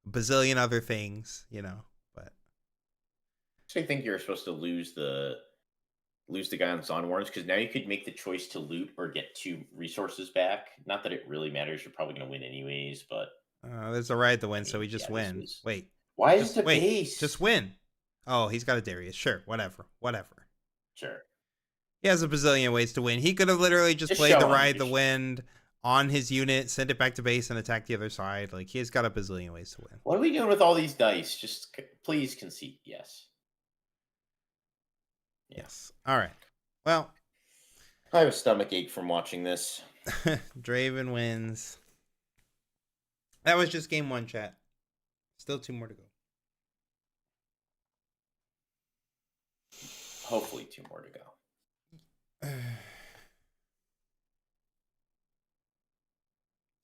a bazillion other things, you know. But so I think you're supposed to lose the guy on Zon Warrens because now you could make the choice to loot or get 2 resources back. Not that it really matters. You're probably going to win anyways, but there's a right to win, so we just win. Wait, why is it base? Just win. Oh, he's got a Darius. Sure, whatever. Sure. He has a bazillion ways to win. He could have literally just played the Ride the Wind on his unit, send it back to base, and attack the other side. Like, he's got a bazillion ways to win. What are we doing with all these dice? Just please concede. Yes. Yes. All right. Well, I have a stomach ache from watching this. Draven wins. That was just game 1, chat. Still 2 more to go. Hopefully 2 more to go.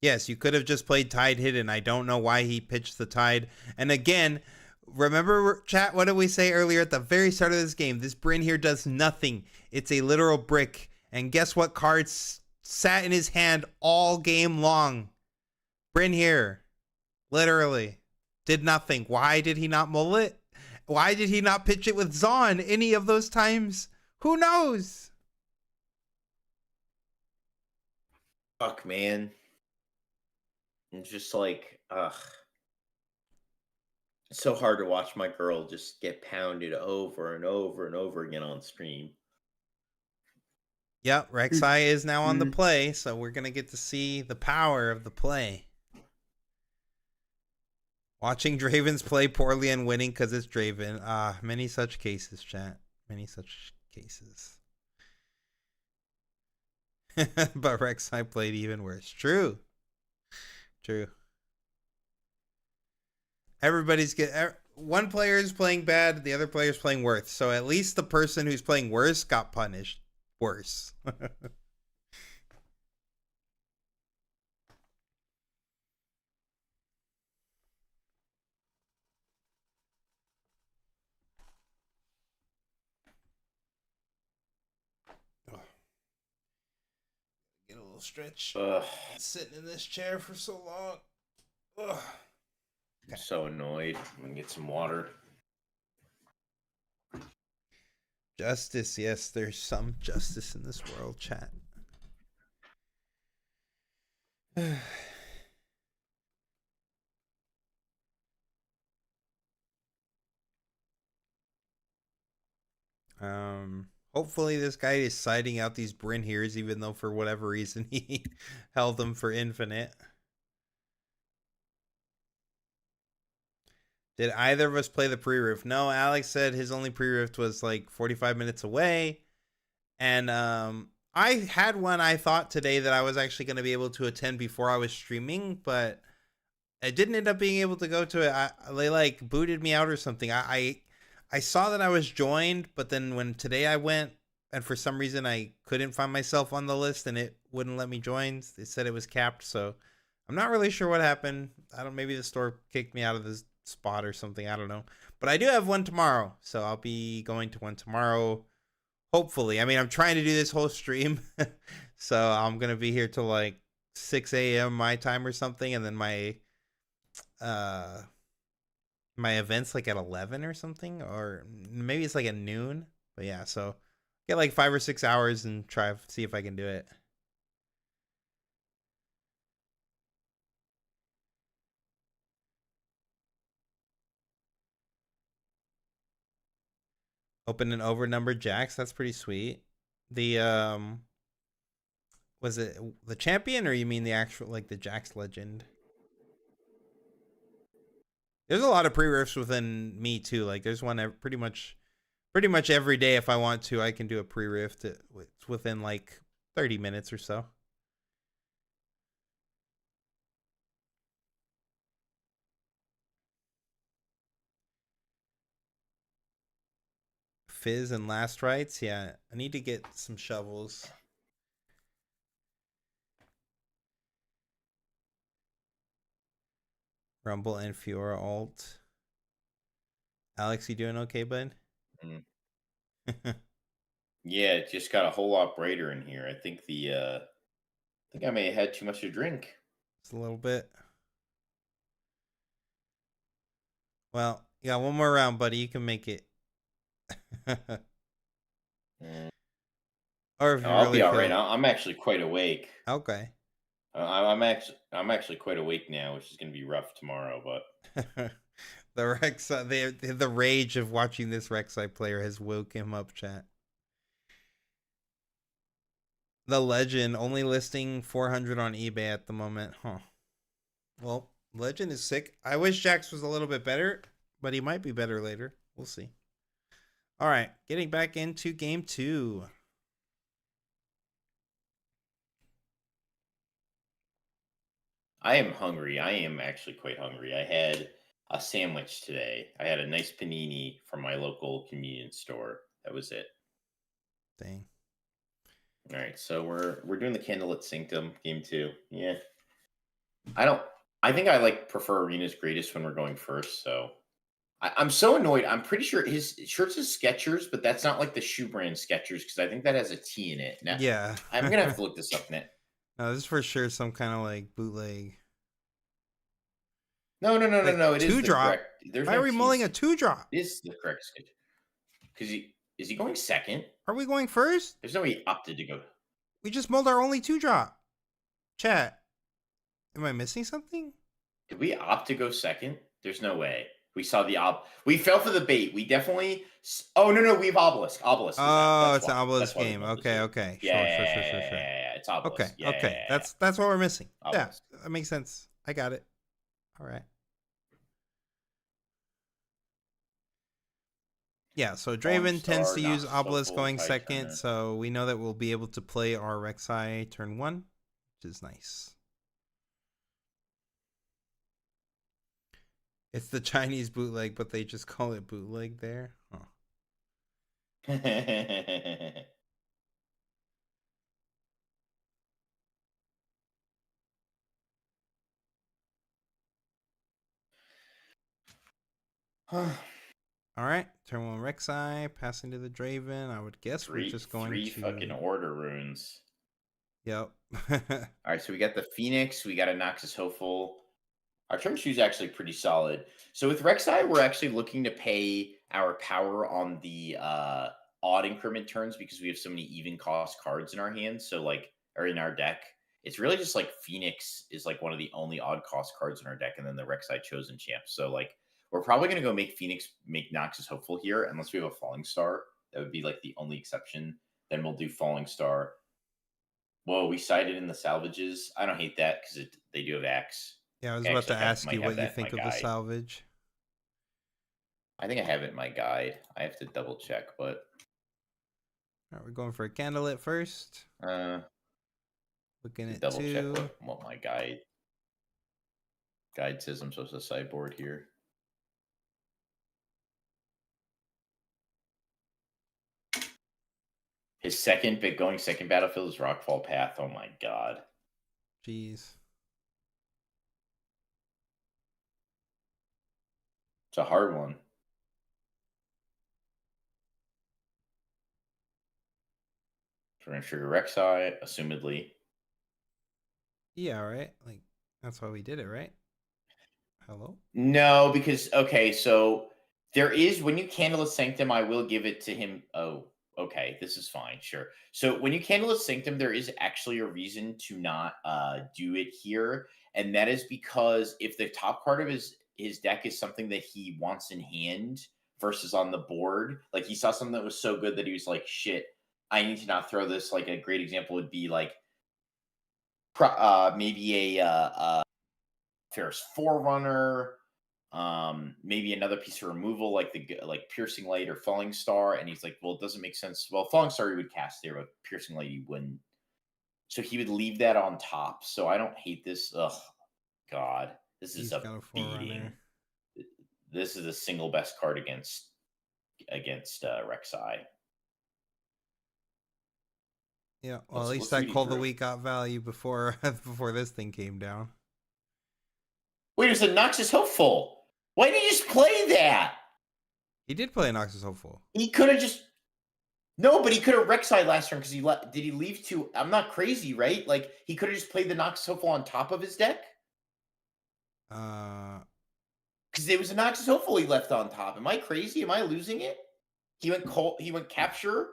Yes, you could have just played Tide Hidden. I don't know why he pitched the Tide. And again, remember, chat, what did we say earlier at the very start of this game? This Bryn here does nothing. It's a literal brick. And guess what cards sat in his hand all game long? Bryn here. Literally. Did nothing. Why did he not mull it? Why did he not pitch it with Zahn any of those times? Who knows? Fuck, man. It's just like, ugh. It's so hard to watch my girl just get pounded over and over and over again on stream. Yep, Rek'Sai is now on the play, so we're going to get to see the power of the play. Watching Dravens play poorly and winning because it's Draven. Many such cases, chat. Many such cases. But Rek'Sai played even worse. True. Everybody's one player is playing bad, the other player is playing worse. So at least the person who's playing worse got punished worse. Get a little stretch. Sitting in this chair for so long. Ugh. I'm so annoyed. I'm gonna get some water. Justice, yes, there's some justice in this world, chat. Hopefully this guy is siding out these Bryn Hears, even though for whatever reason he held them for infinite. Did either of us play the pre-rift? No, Alex said his only pre-rift was like 45 minutes away. And I had one I thought today that I was actually going to be able to attend before I was streaming, but I didn't end up being able to go to it. They like booted me out or something. I saw that I was joined, but then when today I went and for some reason I couldn't find myself on the list and it wouldn't let me join. It said it was capped, so I'm not really sure what happened. Maybe the store kicked me out of this spot or something. I don't know. But I do have one tomorrow, so I'll be going to one tomorrow. Hopefully. I mean, I'm trying to do this whole stream, so I'm gonna be here till like 6 a.m. my time or something, and then my event's like at 11 or something, or maybe it's like at noon. But yeah, so get like 5 or 6 hours and see if I can do it. Open an over-numbered jacks. That's pretty sweet. The was it the champion, or you mean the actual like the Jax legend? There's a lot of pre-rifts within me too. Like there's one pretty much every day. If I want to, I can do a pre-rift. It's within like 30 minutes or so. Fizz and last rites. Yeah, I need to get some shovels. Rumble and Fiora alt. Alex, you doing okay, bud? Yeah, it just got a whole lot brighter in here. I think I may have had too much to drink. Just a little bit. Well, you got one more round, buddy. You can make it. Or if you I'll really be all feel... right. I'm actually quite awake. Okay. I'm actually quite awake now, which is going to be rough tomorrow. But the Rek'Sai, the rage of watching this Rek'Sai player has woke him up, chat. The legend only listing 400 on eBay at the moment. Huh. Well, legend is sick. I wish Jax was a little bit better, but he might be better later. We'll see. All right, getting back into game 2. I am hungry. I am actually quite hungry. I had a sandwich today. I had a nice panini from my local convenience store. That was it. Dang. All right, so we're doing the Candlelit Sanctum game 2. Yeah. I think I prefer Arena's Greatest when we're going first, so I'm so annoyed. I'm pretty sure his shirts is Skechers, but that's not like the shoe brand Skechers because I think that has a T in it. Now, yeah. I'm gonna have to look this up, Net. No, this is for sure some kind of like bootleg. No, no, no, no, Like no. It is two the drop. correct. There's Why no are we mulling a TC. 2-drop? It is the correct schedule. Because is he going second? Are we going first? There's no way he opted to go. We just mulled our only 2-drop. Chat. Am I missing something? Did we opt to go second? There's no way. We saw the We fell for the bait. We definitely. Oh no, no, we have obelisk. Obelisk. Oh, That's it's why. an obelisk That's why we game. built the Okay, two. okay. Yeah, Sure. it's obelisk. Okay, Yeah, okay. That's what we're missing. obelisk. Yeah, that makes sense. I got it. All right. Yeah, so Draven tends to use Obelisk going second, so we know that we'll be able to play our Rek'Sai turn 1, which is nice. It's the Chinese bootleg, but they just call it bootleg there. Huh. All right, turn 1 Rek'Sai, passing to the Draven. I would guess we're just going three to... fucking order runes. Yep. All right, so we got the Phoenix, we got a Noxus Hopeful. Our turn two is actually pretty solid. So with Rek'Sai, we're actually looking to pay our power on the odd increment turns because we have so many even cost cards in our hands. So like, or in our deck, it's really just like Phoenix is like one of the only odd cost cards in our deck, and then the Rek'Sai Chosen Champ. So like, we're probably going to go make Phoenix make Noxus Hopeful here, unless we have a Falling Star. That would be like the only exception. Then we'll do Falling Star. Whoa, we cited in the salvages. I don't hate that because they do have Axe. Yeah, I was about to ask you what you think of the salvage. I think I have it in my guide. I have to double check, but... All right, we're going for a candlelit first. Looking at double 2. check what my guide says I'm supposed to sideboard here. His second battlefield is Rockfall Path. Oh my god. Jeez. It's a hard one. So we're going to trigger Rek'Sai, assumedly. Yeah, right? Like, that's why we did it, right? Hello? No, because, okay, so there is, when you Candlelit Sanctum, I will give it to him. Oh, okay, this is fine, sure. So when you Candlelit Sanctum, there is actually a reason to not do it here, and that is because if the top card of his deck is something that he wants in hand versus on the board, like he saw something that was so good that he was like, shit, I need to not throw this. Like a great example would be like maybe a Ferris Forerunner, maybe another piece of removal like Piercing Light or Falling Star, and he's like, well, it doesn't make sense. Well, Falling Star he would cast there, but Piercing Light he wouldn't. So he would leave that on top. So I don't hate this. Ugh, God, this is a beating. This is the single best card against Rek'Sai. Yeah, well, at least that Call of the Week got value before this thing came down. Wait, it was a Noxus Hopeful. Why did he just play that? He did play a Noxus Hopeful. He could have just... No, but he could have Rek'Sai last turn because did he leave two? I'm not crazy, right? Like, he could have just played the Noxus Hopeful on top of his deck? Because it was a Noxus Hopeful he left on top. Am I crazy? Am I losing it? He went Capture?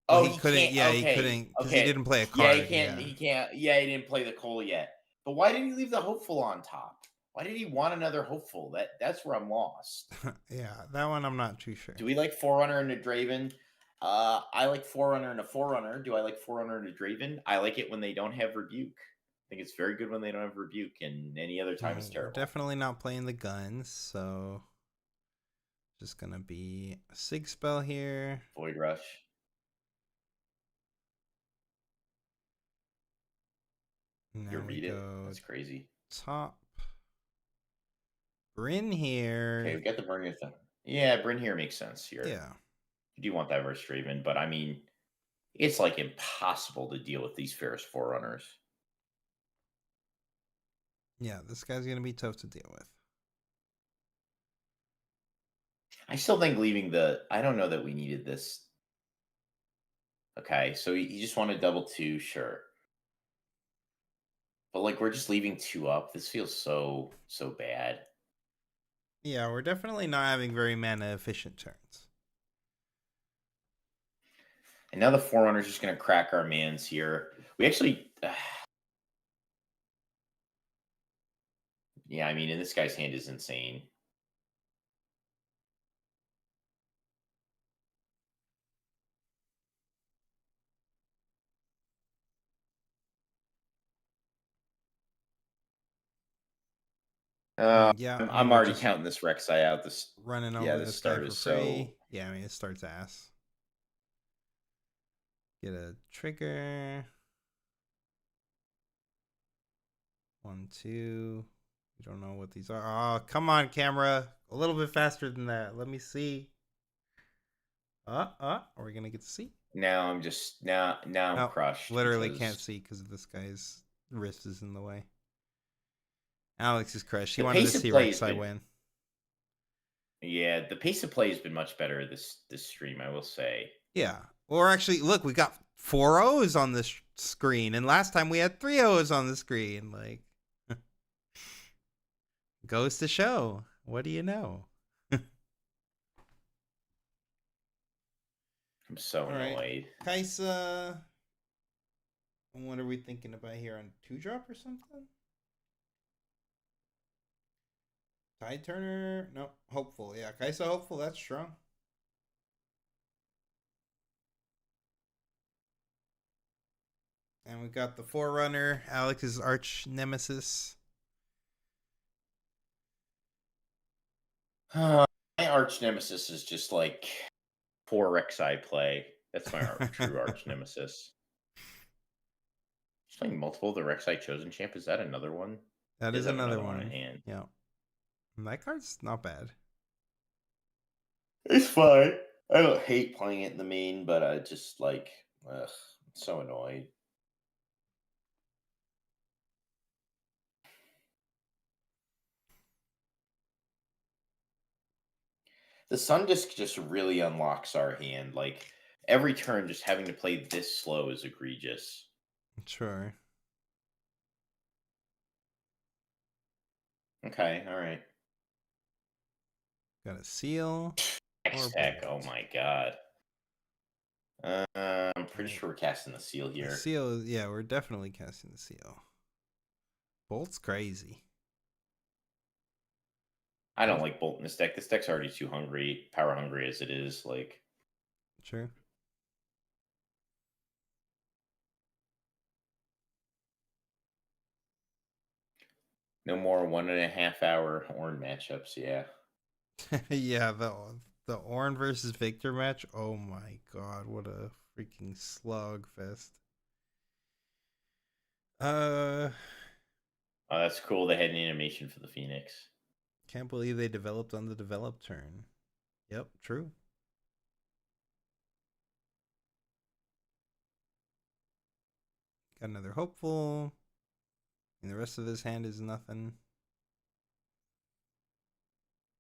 Well, he couldn't. Yeah, okay. He couldn't because he didn't play a card. Yeah, he can't. He can't. Yeah, he didn't play the Cole yet. But why did he leave the Hopeful on top? Why did he want another Hopeful? That's where I'm lost. Yeah, that one I'm not too sure. Do we like Forerunner and a Draven? I like Forerunner and a Forerunner. Do I like Forerunner and a Draven? I like it when they don't have Rebuke. I think it's very good when they don't have Rebuke, and any other time is terrible. Definitely not playing the guns, so just gonna be a Sig spell here. Void Rush. Now you read it. That's crazy. Top. Bryn here. Okay, we got the Bryn thing. Yeah, Bryn here makes sense here. Yeah. You do want that versus Draven, but I mean, it's like impossible to deal with these Ferris Forerunners. Yeah, this guy's going to be tough to deal with. I still think leaving I don't know that we needed this. Okay, so he just wanted double 2, sure. But like we're just leaving 2 up. This feels so bad. Yeah, we're definitely not having very mana efficient turns. And now the Forerunner's just going to crack our mans here. We actually... yeah, I mean, and this guy's hand is insane. Yeah, I mean I'm we're already just counting this Rek'Sai out. running Yeah, over this this guy start for is so... free. Yeah, I mean it starts ass. Get a trigger. 1, 2. We don't know what these are. Oh, come on, camera. A little bit faster than that. Let me see. Are we gonna get to see? Now I'm just now I'm No, crushed literally can't because see because this guy's wrist is in the way. Alex is crushed. He the wanted to pace of see play has Rek'Sai been... win. yeah, the pace of play has been much better this stream, I will say. Yeah. Or actually, look, we got 4 O's on this screen, and last time we had 3 O's on the screen. Like, goes to show. What do you know? I'm so All right, annoyed. Kaisa. What are we thinking about here on 2-drop or something? Tide Turner? No, hopeful. Yeah, Kaisa hopeful. That's strong. And we got the Forerunner, Alex's arch nemesis. My arch nemesis is just like poor Rek'Sai play. That's my true arch nemesis. Just playing multiple of the Rek'Sai Chosen Champ. Is that another one? That Does is have another in one. hand. Yeah. And that card's not bad. It's fine. I don't hate playing it in the main, but I just like, ugh, I'm so annoyed. The Sun Disc just really unlocks our hand. Like every turn, just having to play this slow is egregious. Sure. Okay, all right. Got a seal. X Tech. Oh my god. I'm pretty Right. sure we're casting the seal The here. seal, yeah, we're definitely casting the seal. Bolt's crazy. I don't like Bolt in this deck. This deck's already too hungry, power hungry as it is. Like, True. no more 1.5 hour horn matchups. Yeah. Yeah, the Orn versus Victor match. Oh my god, what a freaking slug fest. Oh, that's cool. They had an animation for the Phoenix. Can't believe they developed on the develop turn. Yep, true. Got another hopeful. And the rest of his hand is nothing.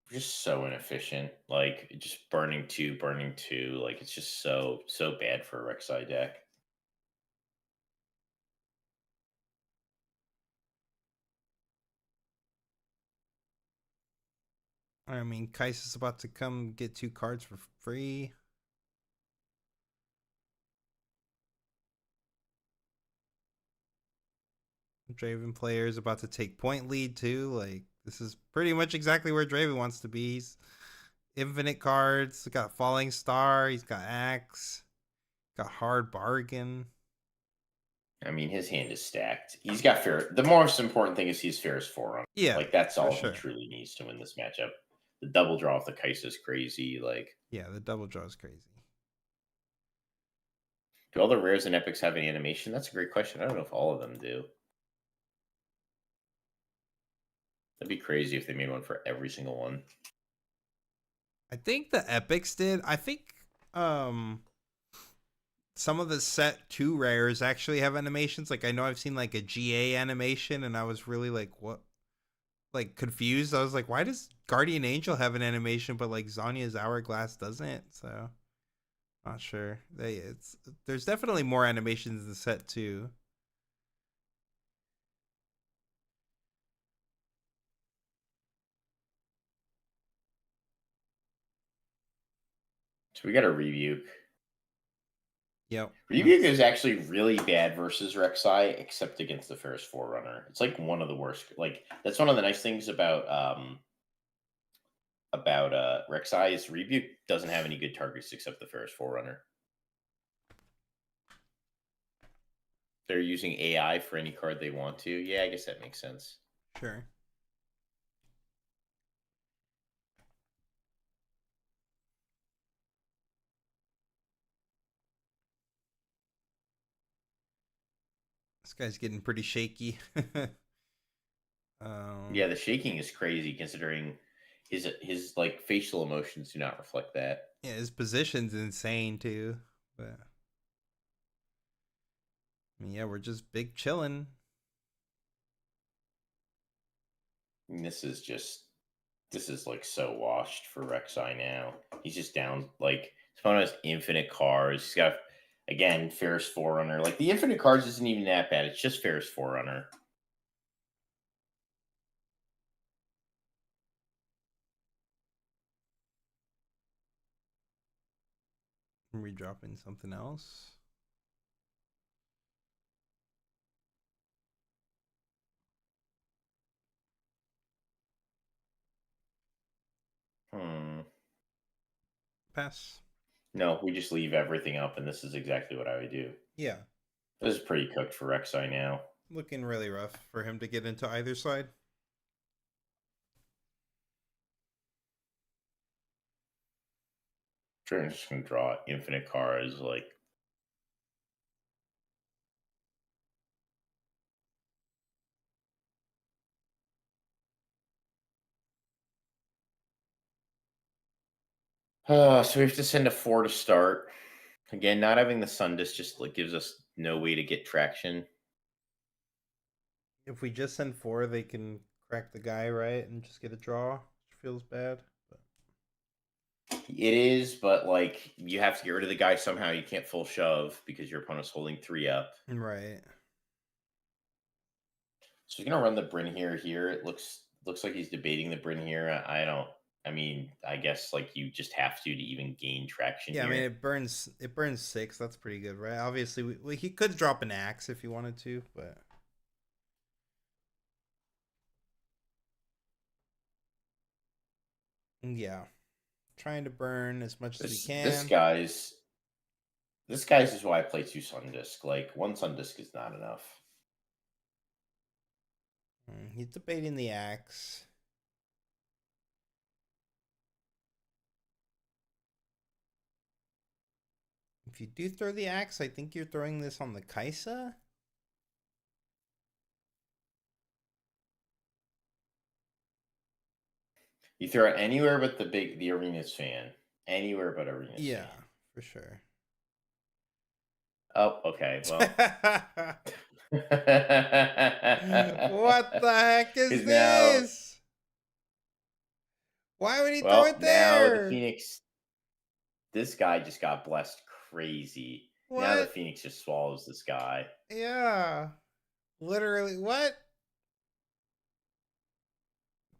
Just so inefficient. Like, just burning two. Like, it's just so bad for a Rek'Sai deck. I mean, Kais is about to come get 2 cards for free. Draven player is about to take point lead too. Like, this is pretty much exactly where Draven wants to be. He's infinite cards. He's got Falling Star. He's got Axe. Got Hard Bargain. I mean, his hand is stacked. He's got fair. The most important thing is he's Fair's Forerunner. Yeah, like that's all sure. he truly needs to win this matchup. The double draw off the Kais is crazy. Like, yeah, the double draw is crazy. Do all the rares and epics have any animation? That's a great question. I don't know if all of them do. That'd be crazy if they made one for every single one. I think the epics did. I think some of the set 2 rares actually have animations. Like, I know I've seen like a GA animation, and I was really like, what? Like, confused. I was like, why does Guardian Angel have an animation, but like Zanya's Hourglass doesn't? So, not sure. There's definitely more animations in set 2. So we got a Rebuke. Yep. Rebuke is actually really bad versus Rek'Sai, except against the Ferris Forerunner. It's like one of the worst. Like that's one of the nice things about Rek'Sai is Rebuke doesn't have any good targets except the Ferris Forerunner. They're using AI for any card they want to. Yeah, I guess that makes sense. Sure. This guy's getting pretty shaky. Yeah, the shaking is crazy considering his like facial emotions do not reflect that. Yeah, his position's insane too. But I mean, yeah, we're just big chilling. And this is like so washed for Rek'Sai now. He's just down like his opponent has infinite cards. He's got again Ferris Forerunner. Like the infinite cards isn't even that bad. It's just Ferris Forerunner. Are we dropping something else? Pass. No, we just leave everything up, and this is exactly what I would do. Yeah. This is pretty cooked for Rek'Sai now. Looking really rough for him to get into either side. Sure, I'm just gonna draw infinite cards like. So we have to send a 4 to start. Again, not having the Sun Disc just like gives us no way to get traction. If we just send 4, they can crack the guy, right? And just get a draw, which feels bad. But It is, but like you have to get rid of the guy somehow. You can't full shove because your opponent's holding 3 up. right. So he's gonna run the Bryn here. It looks like he's debating the Bryn here. I don't. I mean, I guess like you just have to even gain traction. Yeah, here. I mean it burns 6. That's pretty good, right? Obviously, he could drop an axe if he wanted to, but yeah, trying to burn as much as he can. This guy's is why I play 2 Sun Disc. Like 1 Sun Disc is not enough. He's debating the axe. If you do throw the axe, I think you're throwing this on the Kaisa. You throw it anywhere but the Arenas fan. Anywhere but Arenas Yeah, fan. for sure. Oh, okay. Well. What the heck is now, this? Why would he throw it there? Now the Phoenix. This guy just got blessed crazy. What? Now the Phoenix just swallows this guy. Yeah. Literally, what?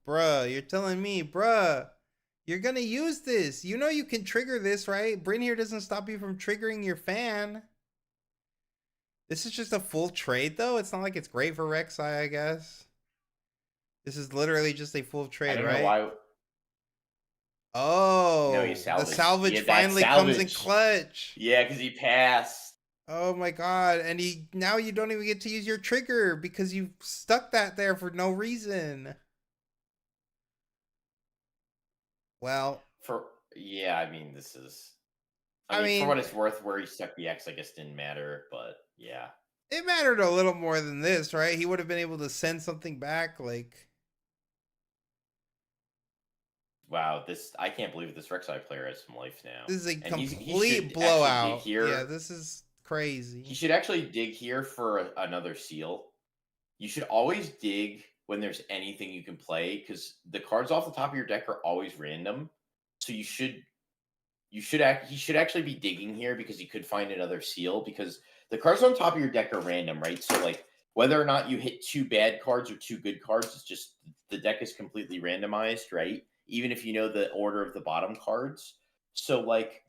Bruh, you're telling me, bruh, you're gonna use this. You know you can trigger this, right? Bryn here doesn't stop you from triggering your fan. This is just a full trade, though. It's not like it's great for Rek'Sai, I guess. This is literally just a full trade, right? Why. Oh, No, he salvaged. the salvage Yeah, finally comes in clutch. Yeah, because he passed. Oh my god! And now you don't even get to use your trigger because you stuck that there for no reason. Well, I mean, this is. I mean, for what it's worth, where he stuck the X, I guess didn't matter, but yeah. It mattered a little more than this, right? He would have been able to send something back, like. Wow, I can't believe this Rek'Sai player has some life now. This is a complete blowout. Yeah, this is crazy. He should actually dig here for another seal. You should always dig when there's anything you can play because the cards off the top of your deck are always random. So he should actually be digging here because he could find another seal because the cards on top of your deck are random, right? So like whether or not you hit 2 bad cards or 2 good cards, it's just the deck is completely randomized, right? Even if you know the order of the bottom cards. So like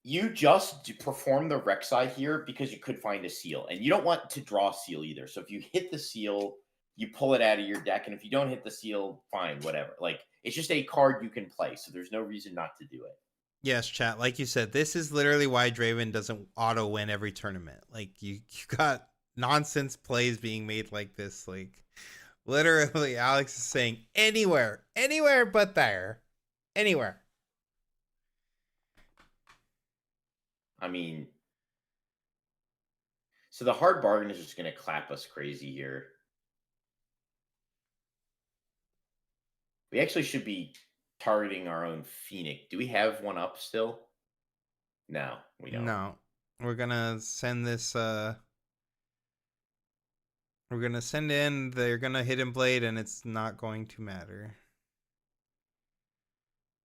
you just perform the Rek'Sai here because you could find a seal, and you don't want to draw seal either. So if you hit the seal, you pull it out of your deck, and if you don't hit the seal, fine, whatever. Like, it's just a card you can play, so there's no reason not to do it. Yes, chat. Like you said, this is literally why Draven doesn't auto win every tournament. Like you got nonsense plays being made like this. Like literally, Alex is saying anywhere, anywhere but there, anywhere. I mean, so the hard bargain is just going to clap us crazy here. We actually should be targeting our own Phoenix. Do we have one up still? No, we don't. No, we're gonna send this. We're gonna send in. They're gonna Hidden Blade, and it's not going to matter.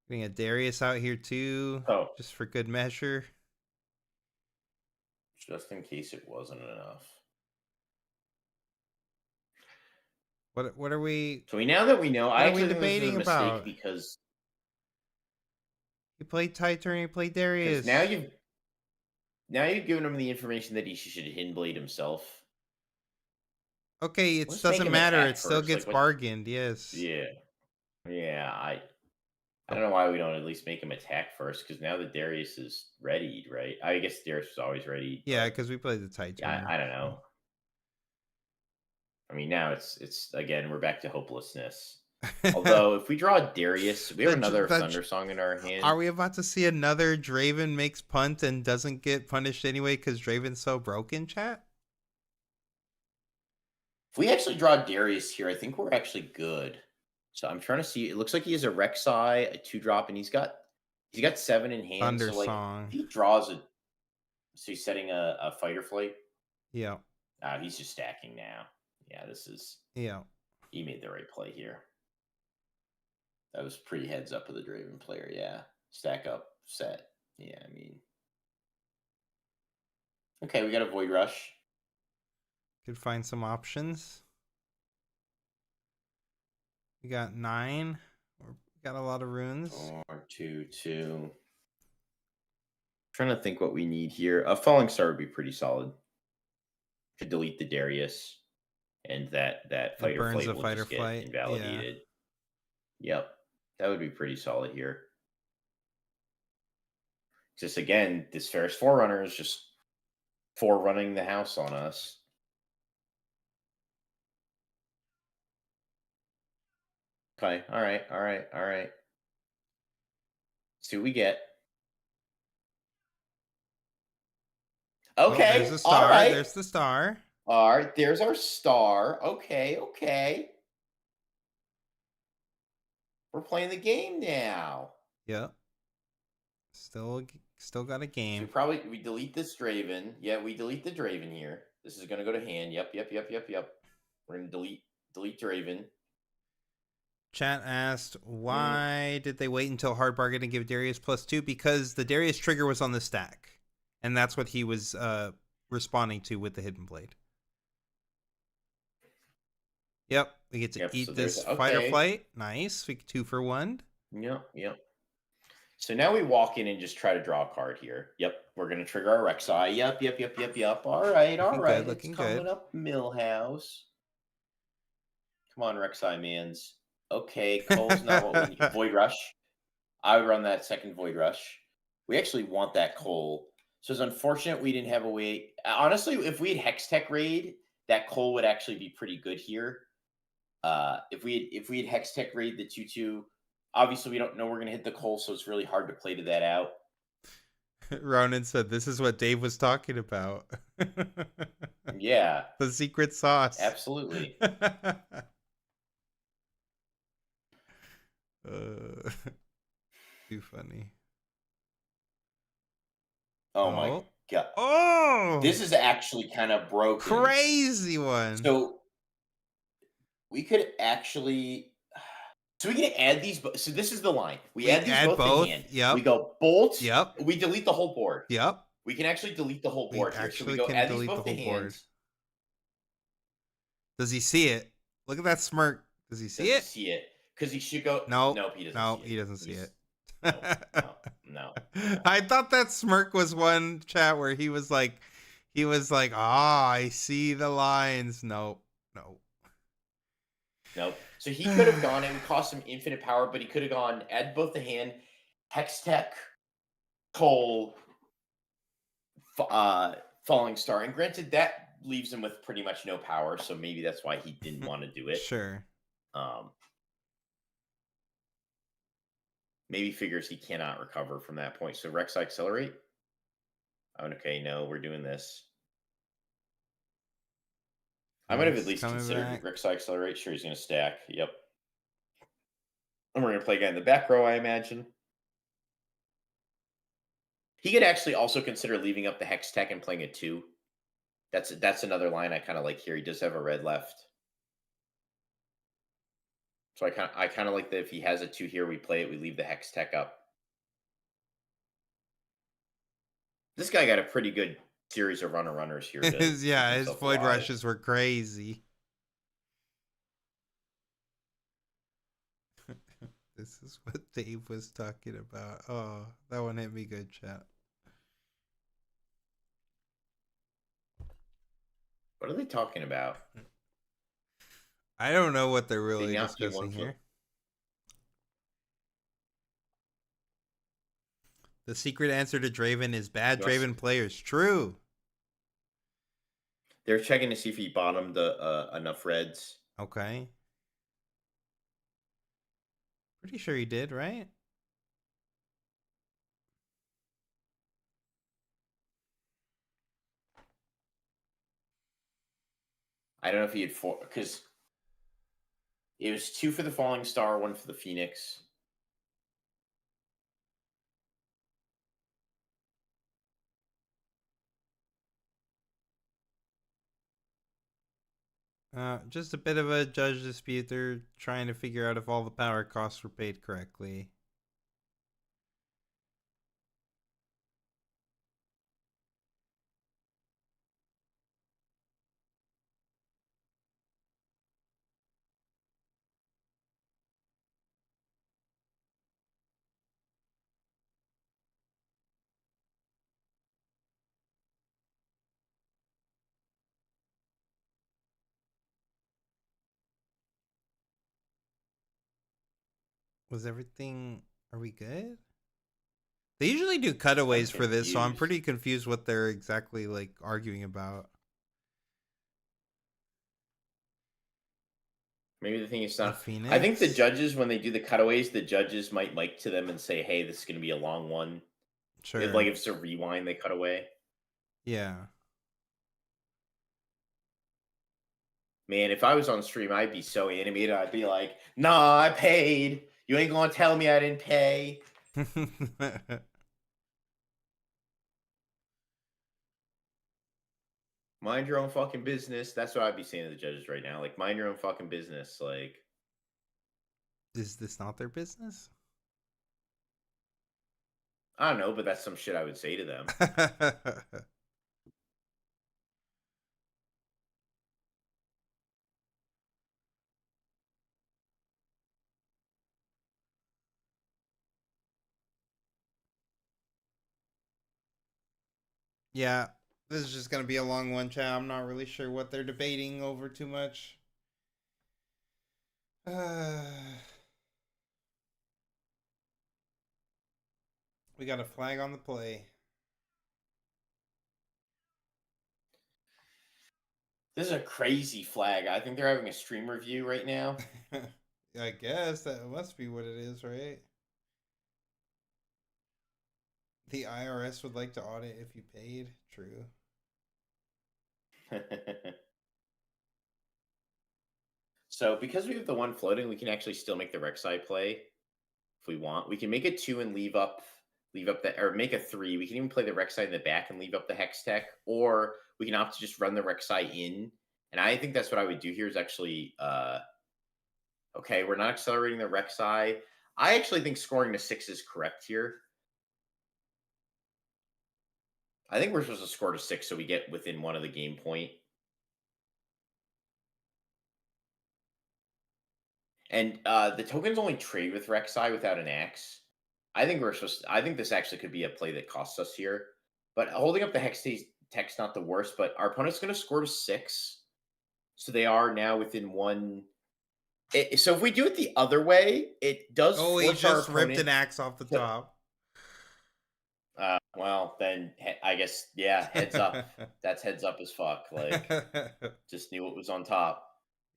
Getting a Darius out here too, just for good measure. Just in case it wasn't enough. What are we? So now that we know, I actually think this is a debating mistake about? because you played Titan, you played Darius. Now you've given him the information that he should Hidden Blade himself. Okay, it doesn't matter. It still gets bargained. Yes. Yeah. I don't know why we don't at least make him attack first, because now that Darius is readied, right? I guess Darius was always ready. Yeah, because we played the Titan. Yeah, I don't know. I mean, now it's again, we're back to hopelessness. Although, if we draw Darius, we have another Thunder Song in our hand. Are we about to see another Draven makes punt and doesn't get punished anyway because Draven's so broken, chat? If we actually draw Darius here, I think we're actually good. So I'm trying to see. It looks like he has a Rek'Sai, a 2-drop, and he's got 7 in hand. Thunder so like, Song. If he draws a, so he's setting a Fighter Flight. Yeah. He's just stacking now. Yeah, this is. Yeah. He made the right play here. That was pretty heads up of the Draven player. Yeah, stack up, set. Yeah, I mean. Okay, we got a Void Rush. Could find some options. We got 9. We got a lot of runes. 4, 2, 2. Trying to think what we need here. A Falling Star would be pretty solid. Could delete the Darius, and that Fighter Flight will just get invalidated. Yeah. Yep, that would be pretty solid here. Just again, this Ferris Forerunner is just forerunning the house on us. Okay, all right. See what we get. Okay, there's the star. Right. There's the star. All right, there's our star. Okay. We're playing the game now. Yep. Still got a game. So we delete this Draven. Yeah, we delete the Draven here. This is gonna go to hand. Yep. We're gonna delete Draven. Chat asked, why did they wait until hard bargain and give Darius +2? Because the Darius trigger was on the stack. And that's what he was responding to with the Hidden Blade. Yep, we get to eat this Fight or Flight. Nice. We get 2 for 1. Yep. So now we walk in and just try to draw a card here. Yep, we're going to trigger our Rek'Sai. Yep. All right. Looking it's coming up, Millhouse. Come on, Rek'Sai mans. Okay, Cole's not what we need. Void Rush. I would run that second Void Rush. We actually want that Cole. So it's unfortunate we didn't have a way. Honestly, if we had Hextech Raid, that Cole would actually be pretty good here. If we had Hextech Raid the 2/2, obviously we don't know we're gonna hit the Cole, so it's really hard to play to that out. Ronan said, "This is what Dave was talking about." Yeah, the secret sauce. Absolutely. Too funny. Oh my god. Oh! This is actually kind of broken. Crazy one. So we could actually we can add these. So this is the line. We add these both in hand. Yep. We go bolt. Yep. We delete the whole board. Yep. We can actually delete the whole board here. So we go add these both in hands. Does he see it? Look at that smirk. Does he see it? See it? Because he should go. No, he doesn't. No, he doesn't see it. No. I thought that smirk was one chat where he was like, ah, I see the lines. Nope, nope. Nope. So he could have gone. It would cost him infinite power, but he could have gone add both the hand, Hextech, Toll, Falling Star, and granted that leaves him with pretty much no power. So maybe that's why he didn't want to do it. Sure. Maybe figures he cannot recover from that point. So Rek'Sai Accelerate. Okay, no, we're doing this. I might have at least considered Rek'Sai Accelerate. Sure, he's going to stack. Yep. And we're going to play a guy in the back row, I imagine. He could actually also consider leaving up the Hex Tech and playing a 2. That's another line I kind of like here. He does have a red left. So I kind of like that if he has a 2 here, we play it, we leave the Hex Tech up. This guy got a pretty good series of runners here. Yeah, his Void Rushes were crazy. This is what Dave was talking about. Oh, that one hit me good, chat. What are they talking about? I don't know what they're really discussing here. The secret answer to Draven is bad Draven players. True. They're checking to see if he bottomed enough reds. Okay. Pretty sure he did, right? I don't know if he had 4, because it was 2 for the Falling Star, 1 for the Phoenix. Just a bit of a judge dispute. They're trying to figure out if all the power costs were paid correctly. Was everything... Are we good? They usually do cutaways for this, so I'm pretty confused what they're exactly like arguing about. Maybe the thing is not. I think the judges, when they do the cutaways, the judges might mic to them and say, "Hey, this is going to be a long one." Sure. If it's a rewind, they cut away. Yeah. Man, if I was on stream, I'd be so animated. I'd be like, "Nah, I paid. You ain't gonna tell me I didn't pay." Mind your own fucking business. That's what I'd be saying to the judges right now. Like, mind your own fucking business. Like, is this not their business? I don't know, but that's some shit I would say to them. Yeah, this is just gonna be a long one, chat. I'm not really sure what they're debating over too much. We got a flag on the play. This is a crazy flag. I think they're having a stream review right now. I guess that must be what it is, right? The IRS would like to audit if you paid. True. So because we have the 1 floating, we can actually still make the Rek'Sai play if we want. We can make a 2 and leave up that, or make a 3. We can even play the Rek'Sai in the back and leave up the Hex Tech, or we can opt to just run the Rek'Sai in. And I think that's what I would do here is actually, okay, we're not accelerating the Rek'Sai. I actually think scoring to 6 is correct here. I think we're supposed to score to 6 so we get within 1 of the game point. And the tokens only trade with Rek'Sai without an axe. I think I think this actually could be a play that costs us here. But holding up the tech's not the worst. But our opponent's going to score to 6, so they are now within 1. So if we do it the other way, it does Oh, he force our just ripped an opponent axe off the to. top. Well, then I guess heads up. That's heads up as fuck. Like, just knew it was on top.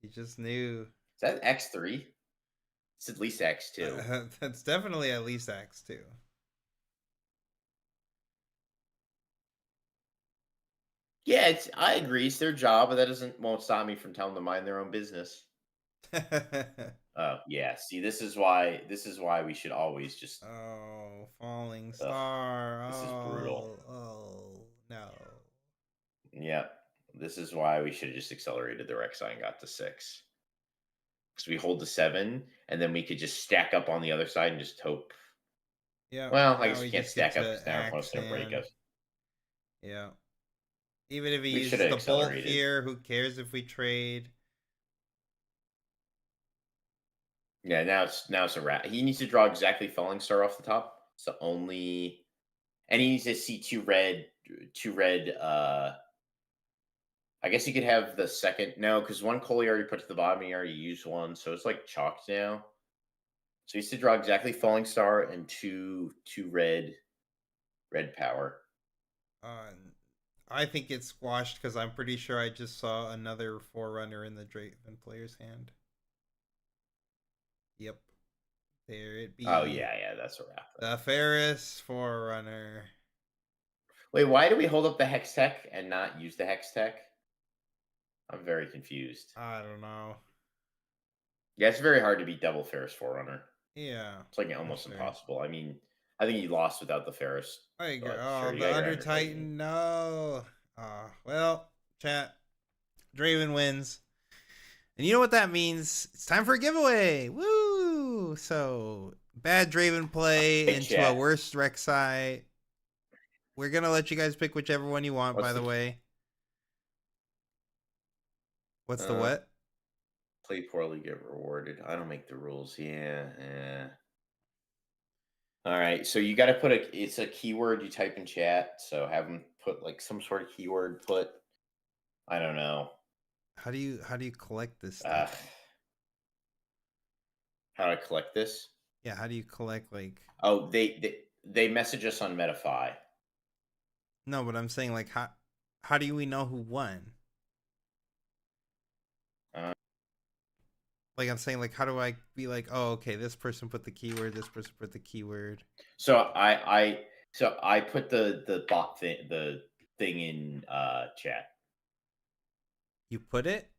He just knew. Is that X3? It's at least X2. That's definitely at least X2. Yeah, I agree. It's their job, but that won't stop me from telling them to mind their own business. Yeah. See, this is why we should always just. Oh, falling star. This is brutal. Oh no. Yeah, this is why we should have just accelerated the Rek'Sai and got to 6. Because we hold the 7, and then we could just stack up on the other side and just hope. Yeah. Well, I guess we can't stack up because now our opponent's going going to break us. Yeah. Even if he We uses should have the bolt accelerated. here, who cares if we trade? Yeah, now it's a rat. He needs to draw exactly Falling Star off the top. It's the only, and he needs to see 2 red. I guess he could have the second. No, because 1 Coley he already put to the bottom. He already used 1, so it's like chalked now. So he needs to draw exactly Falling Star and two red power. I think it's squashed because I'm pretty sure I just saw another Forerunner in the Draven player's hand. Yep. There it be. Oh, yeah, that's a wrap. The Ferris Forerunner. Wait, why do we hold up the Hex Tech and not use the Hex Tech? I'm very confused. I don't know. Yeah, it's very hard to beat double Ferris Forerunner. Yeah. It's like almost impossible. I mean, I think he lost without the Ferris. I agree. Oh, the Under Titan. No. Well, chat. Draven wins. And you know what that means? It's time for a giveaway. Woo! So, bad Draven play into a worse Rek'Sai. We're going to let you guys pick whichever one you want, by the way. What's the what? Play poorly, get rewarded. I don't make the rules. Yeah. All right. So you got to put it's a keyword you type in chat. So have them put like some sort of keyword. I don't know. How do you collect this stuff? How to collect this? Yeah. How do you collect like? Oh, they message us on Metafy. No, but I'm saying like how do we know who won? Like I'm saying, like how do I be like, oh, okay, this person put the keyword, this person put the keyword. So I put the bot the thing in chat. You put it?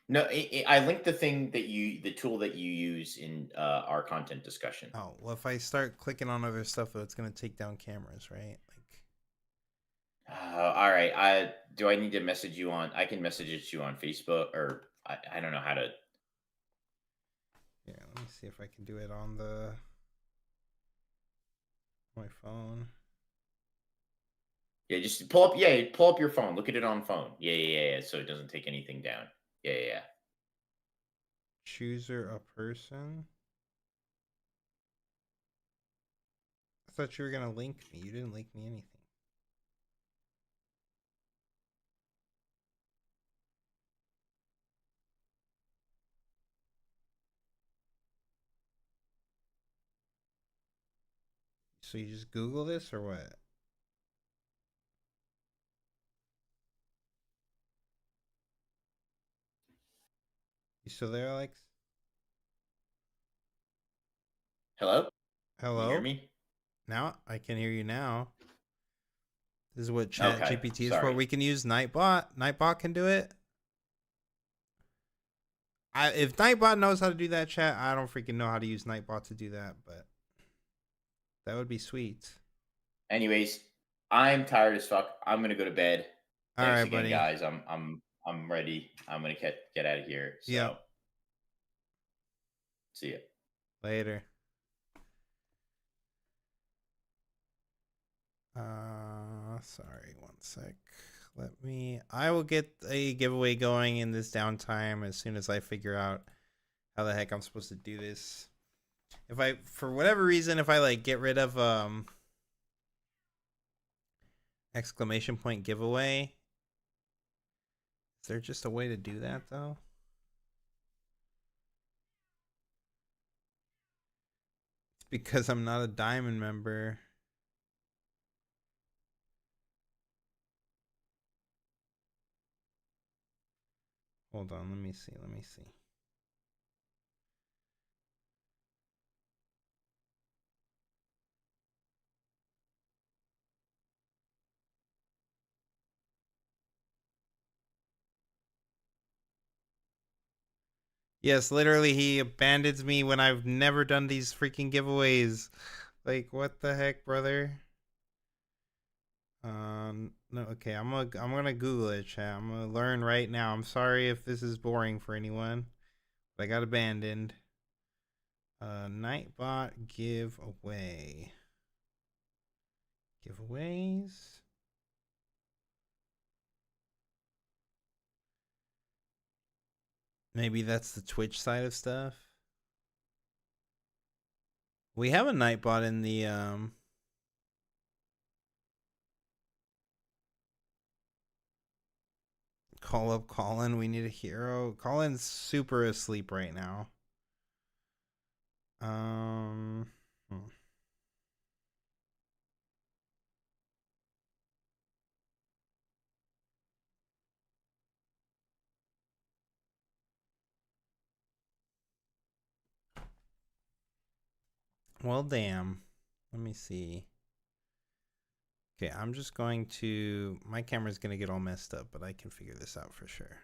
No, I linked the thing the tool that you use in our content discussion. Oh, well, if I start clicking on other stuff, it's gonna take down cameras, right? Like. All right. Do I need to message you on? I can message it to you on Facebook, or I don't know how to. Yeah, let me see if I can do it on my phone. Yeah, just pull up your phone. Look at it on phone. Yeah. So it doesn't take anything down. Yeah. Chooser a person. I thought you were gonna link me. You didn't link me anything. So you just Google this or what? You still there, Alex? Hello? Hello? Can you hear me? Now? I can hear you now. This is what Chat GPT is sorry. for. We can use Nightbot. Nightbot can do it. If Nightbot knows how to do that, chat, I don't freaking know how to use Nightbot to do that, but that would be sweet. Anyways, I'm tired as fuck. I'm gonna go to bed. Thanks again, buddy. guys. I'm ready. I'm gonna get out of here. So, yep. See ya. Later. Sorry, one sec. I will get a giveaway going in this downtime as soon as I figure out how the heck I'm supposed to do this. If I, for whatever reason, if I like get rid of exclamation point giveaway, is there just a way to do that though? It's because I'm not a diamond member. Hold on, let me see. Let me see. Yes, literally, he abandons me when I've never done these freaking giveaways. Like, what the heck, brother? No, okay, I'm gonna Google it, chat. I'm gonna learn right now. I'm sorry if this is boring for anyone. But I got abandoned. Nightbot giveaway. Giveaways. Maybe that's the Twitch side of stuff. We have a Nightbot in the call up Colin. We need a hero. Colin's super asleep right now. Hmm. Well, damn. Let me see. Okay, I'm just going to. My camera's going to get all messed up, but I can figure this out for sure.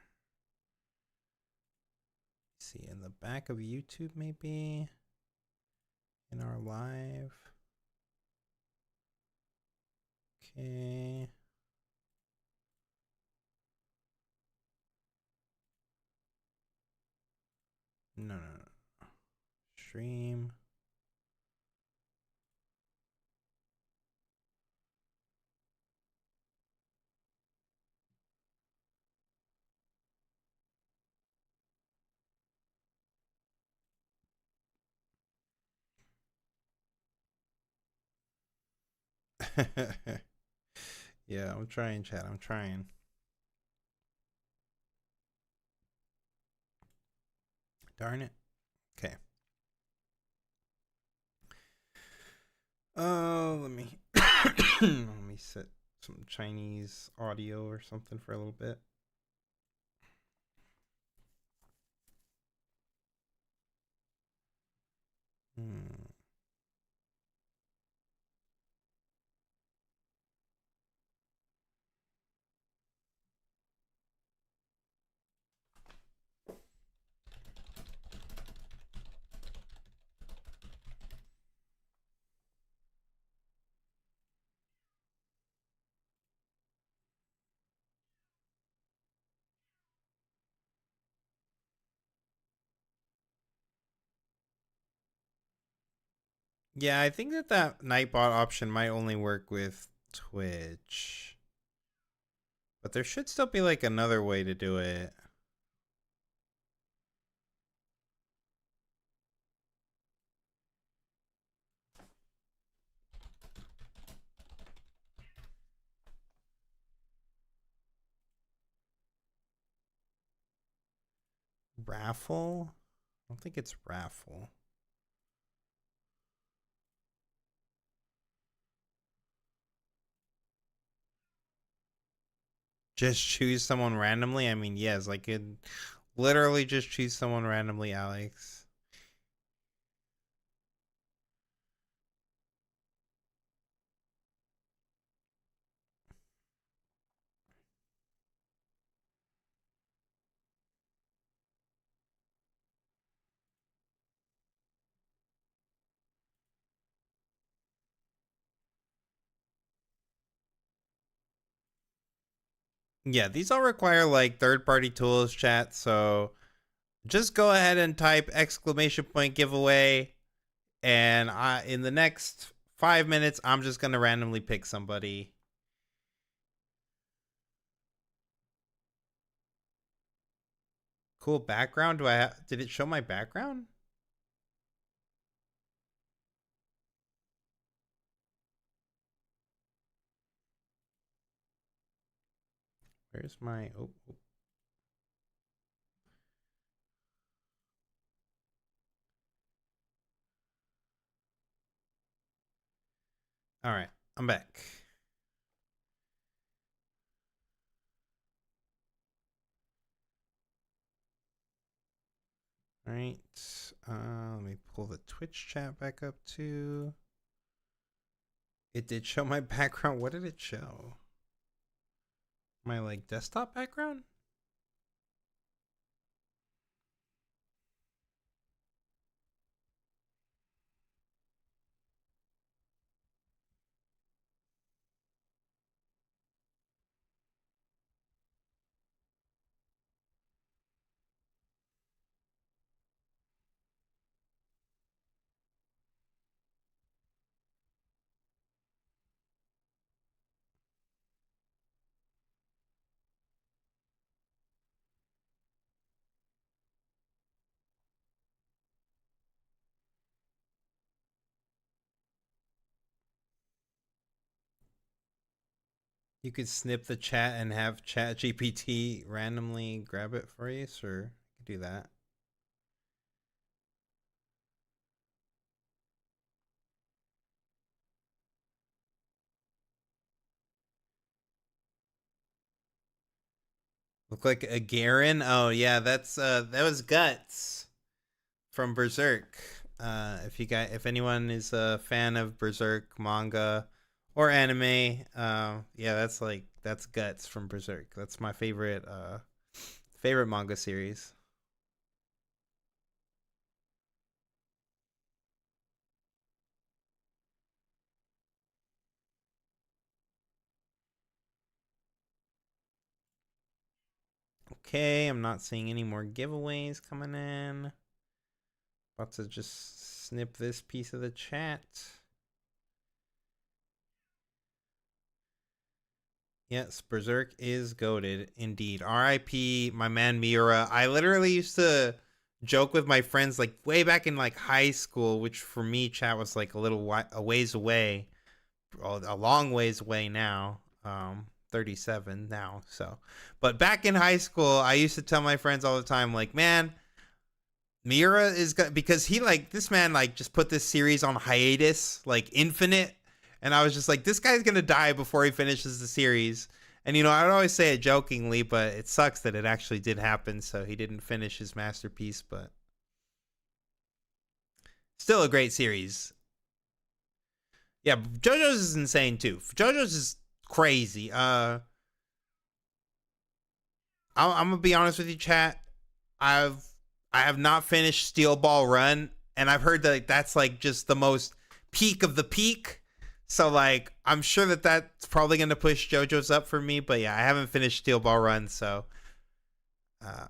Let's see, in the back of YouTube, maybe? In our live. Okay. No, no, no. Stream. Yeah, I'm trying, chat. I'm trying. Darn it. Okay. Oh, let me let me set some Chinese audio or something for a little bit. Hmm. Yeah, I think that Nightbot option might only work with Twitch. But there should still be like another way to do it. Raffle? I don't think it's raffle. Just choose someone randomly? I mean, yes, I could literally just choose someone randomly, Alex. Yeah, these all require like third-party tools, chat. So just go ahead and type exclamation point giveaway, and in the next 5 minutes, I'm just gonna randomly pick somebody. Cool background. Did it show my background? Where's my All right, I'm back. All right, let me pull the Twitch chat back up too. It did show my background. What did it show? My like desktop background? You could snip the chat and have Chat GPT randomly grab it for you, sir. You could do that. Look like a Garen. Oh yeah, that's that was Guts from Berserk. If anyone is a fan of Berserk manga or anime, yeah, that's Guts from Berserk. That's my favorite manga series. Okay, I'm not seeing any more giveaways coming in. About to just snip this piece of the chat. Yes, Berserk is goated indeed. R.I.P. my man Miura. I literally used to joke with my friends like way back in like high school, which for me chat was like a ways away, a long ways away now. 37 now. So, but back in high school, I used to tell my friends all the time like, man, Miura is good because he like this man like just put this series on hiatus, like infinite, and I was just like, this guy's gonna die before he finishes the series. And I would always say it jokingly, but it sucks that it actually did happen. So he didn't finish his masterpiece, but still a great series. Yeah, JoJo's is insane too. JoJo's is crazy. I'm gonna be honest with you, chat. I've I have not finished Steel Ball Run, and I've heard that that's like just the most peak of the peak. So like, I'm sure that that's probably gonna push JoJo's up for me. But yeah, I haven't finished Steel Ball Run, so.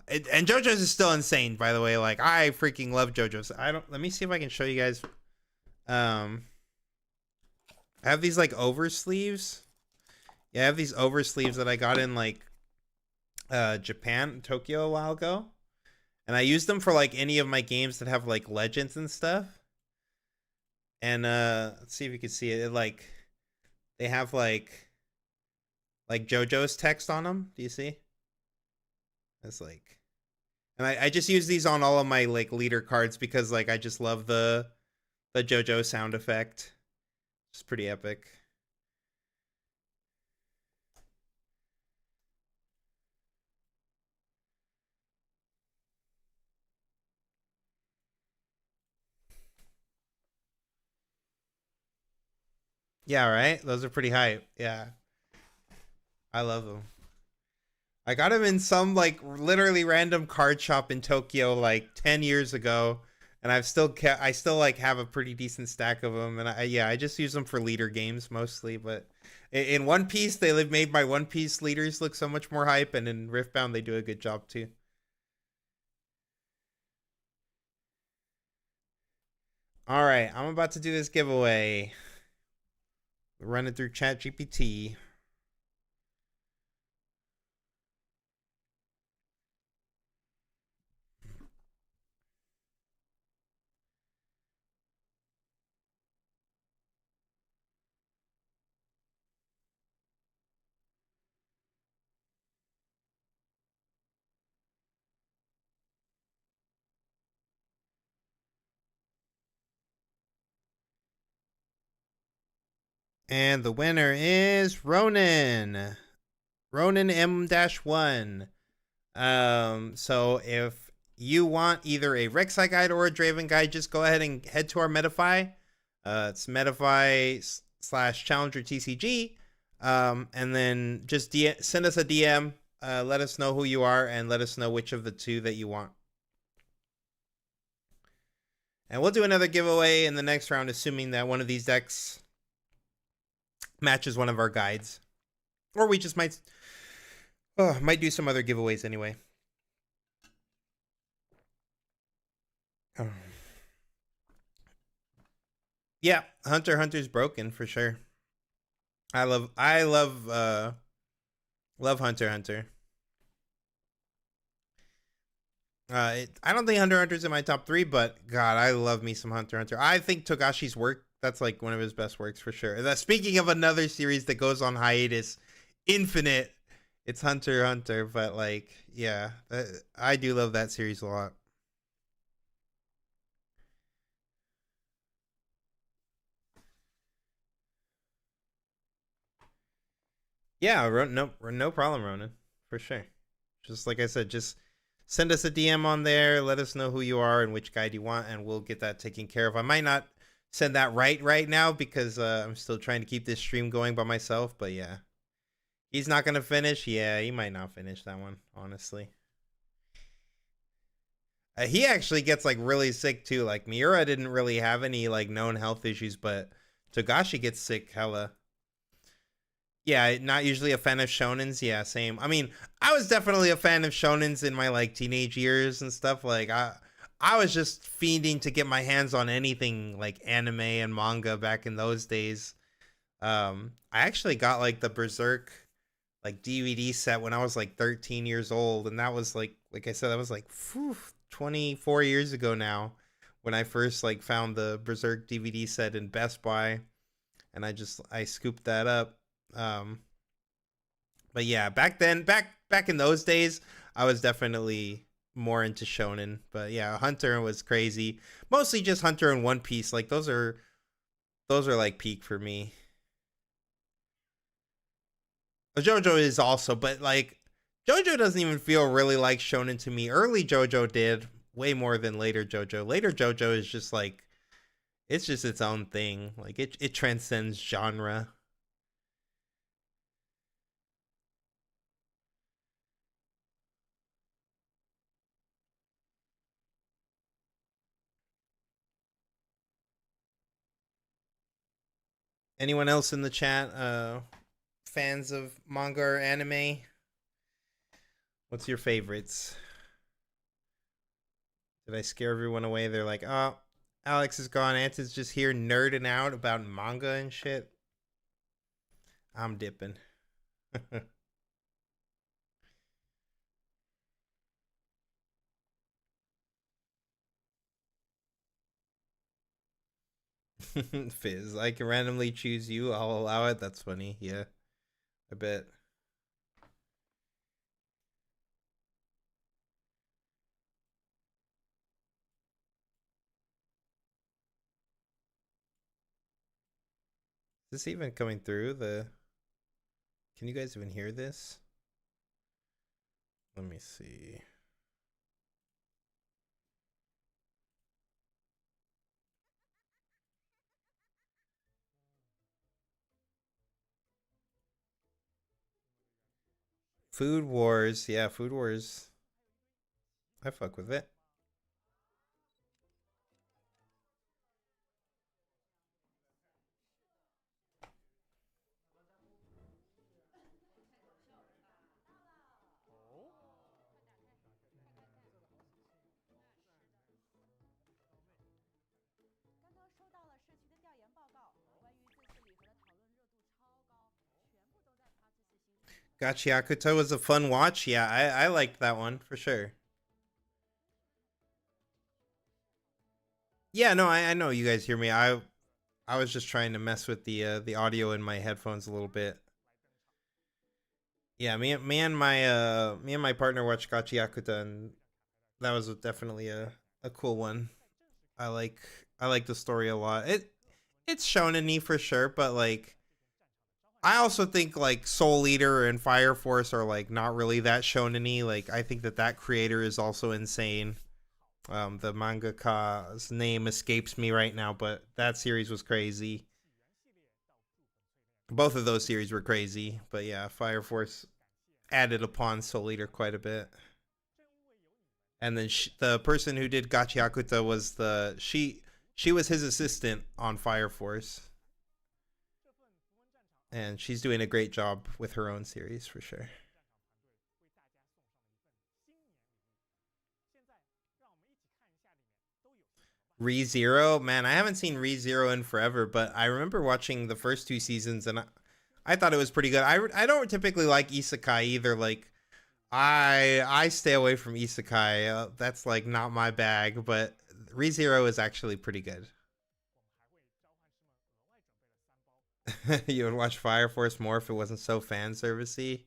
And JoJo's is still insane, by the way. Like, I freaking love JoJo's. I don't. Let me see if I can show you guys. I have these like oversleeves. Yeah, I have these oversleeves that I got in like Japan, Tokyo a while ago. And I use them for like any of my games that have like legends and stuff. And let's see if you can see it. Like they have like JoJo's text on them. Do you see? It's like, and I just use these on all of my like leader cards because like I just love the JoJo sound effect. It's pretty epic. Yeah, right. Those are pretty hype. Yeah, I love them. I got them in some like literally random card shop in Tokyo like 10 years ago, and I still like have a pretty decent stack of them. And I just use them for leader games mostly. But in One Piece, they've made my One Piece leaders look so much more hype, and in Riftbound, they do a good job too. All right, I'm about to do this giveaway. Run it through ChatGPT. And the winner is Ronan. Ronan M-1. So if you want either a Rek'Sai guide or a Draven guide, just go ahead and head to our Metafy. It's Metafy / Challenger TCG. And then just send us a DM. Let us know who you are and let us know which of the two that you want. And we'll do another giveaway in the next round, assuming that one of these decks matches one of our guides. Or we just might do some other giveaways anyway. Yeah, Hunter Hunter's broken for sure. I love Hunter Hunter. I don't think Hunter Hunter's in my top 3, but God, I love me some Hunter Hunter. I think Togashi's work, that's like one of his best works for sure. Speaking of another series that goes on hiatus, Infinite, it's Hunter Hunter, but like, yeah, I do love that series a lot. Yeah, no problem, Ronan, for sure. Just like I said, just send us a DM on there. Let us know who you are and which guide you want, and we'll get that taken care of. I might not send that right now because I'm still trying to keep this stream going by myself. But yeah, he's not gonna finish. Yeah, he might not finish that one, honestly. He actually gets like really sick too. Like Miura didn't really have any like known health issues, but Togashi gets sick hella. Yeah, not usually a fan of shonens. Yeah, same. I mean, I was definitely a fan of shonens in my like teenage years and stuff. Like I was just fiending to get my hands on anything like anime and manga back in those days. I actually got like the Berserk like DVD set when I was like 13 years old, and that was like I said, that was like 24 years ago now when I first like found the Berserk DVD set in Best Buy, and I scooped that up. But yeah, back in those days, I was definitely more into shonen. But yeah, Hunter was crazy. Mostly just Hunter and One Piece. Like those are like peak for me. JoJo is also, but like JoJo doesn't even feel really like shonen to me. Early JoJo did way more than later JoJo. Later JoJo is just like it's just its own thing. Like it transcends genre. Anyone else in the chat fans of manga or anime? What's your favorites? Did I scare everyone away? They're like, "Oh, Alex is gone. Anton's just here nerding out about manga and shit." I'm dipping. Fizz, I can randomly choose you. I'll allow it. That's funny. Yeah, I bet. Is this even coming through? Can you guys even hear this? Let me see. Food Wars. Yeah, Food Wars. I fuck with it. Gachiakuto was a fun watch. Yeah, I liked that one for sure. Yeah, no, I know you guys hear me. I was just trying to mess with the audio in my headphones a little bit. Yeah, me and my partner watched Gachiakuta, and that was definitely a cool one. I like the story a lot. It's shonen-y for sure, but like I also think like Soul Eater and Fire Force are like not really that shonen-y. Like I think that creator is also insane. The mangaka's name escapes me right now, but that series was crazy. Both of those series were crazy, but yeah, Fire Force added upon Soul Eater quite a bit. And then the person who did Gachiakuta was she was his assistant on Fire Force, and she's doing a great job with her own series for sure. ReZero, man, I haven't seen ReZero in forever, but I remember watching the first 2 seasons, and I thought it was pretty good. I don't typically like isekai either. Like I stay away from isekai. That's like not my bag, but ReZero is actually pretty good. You would watch Fire Force more if it wasn't so fan servicey.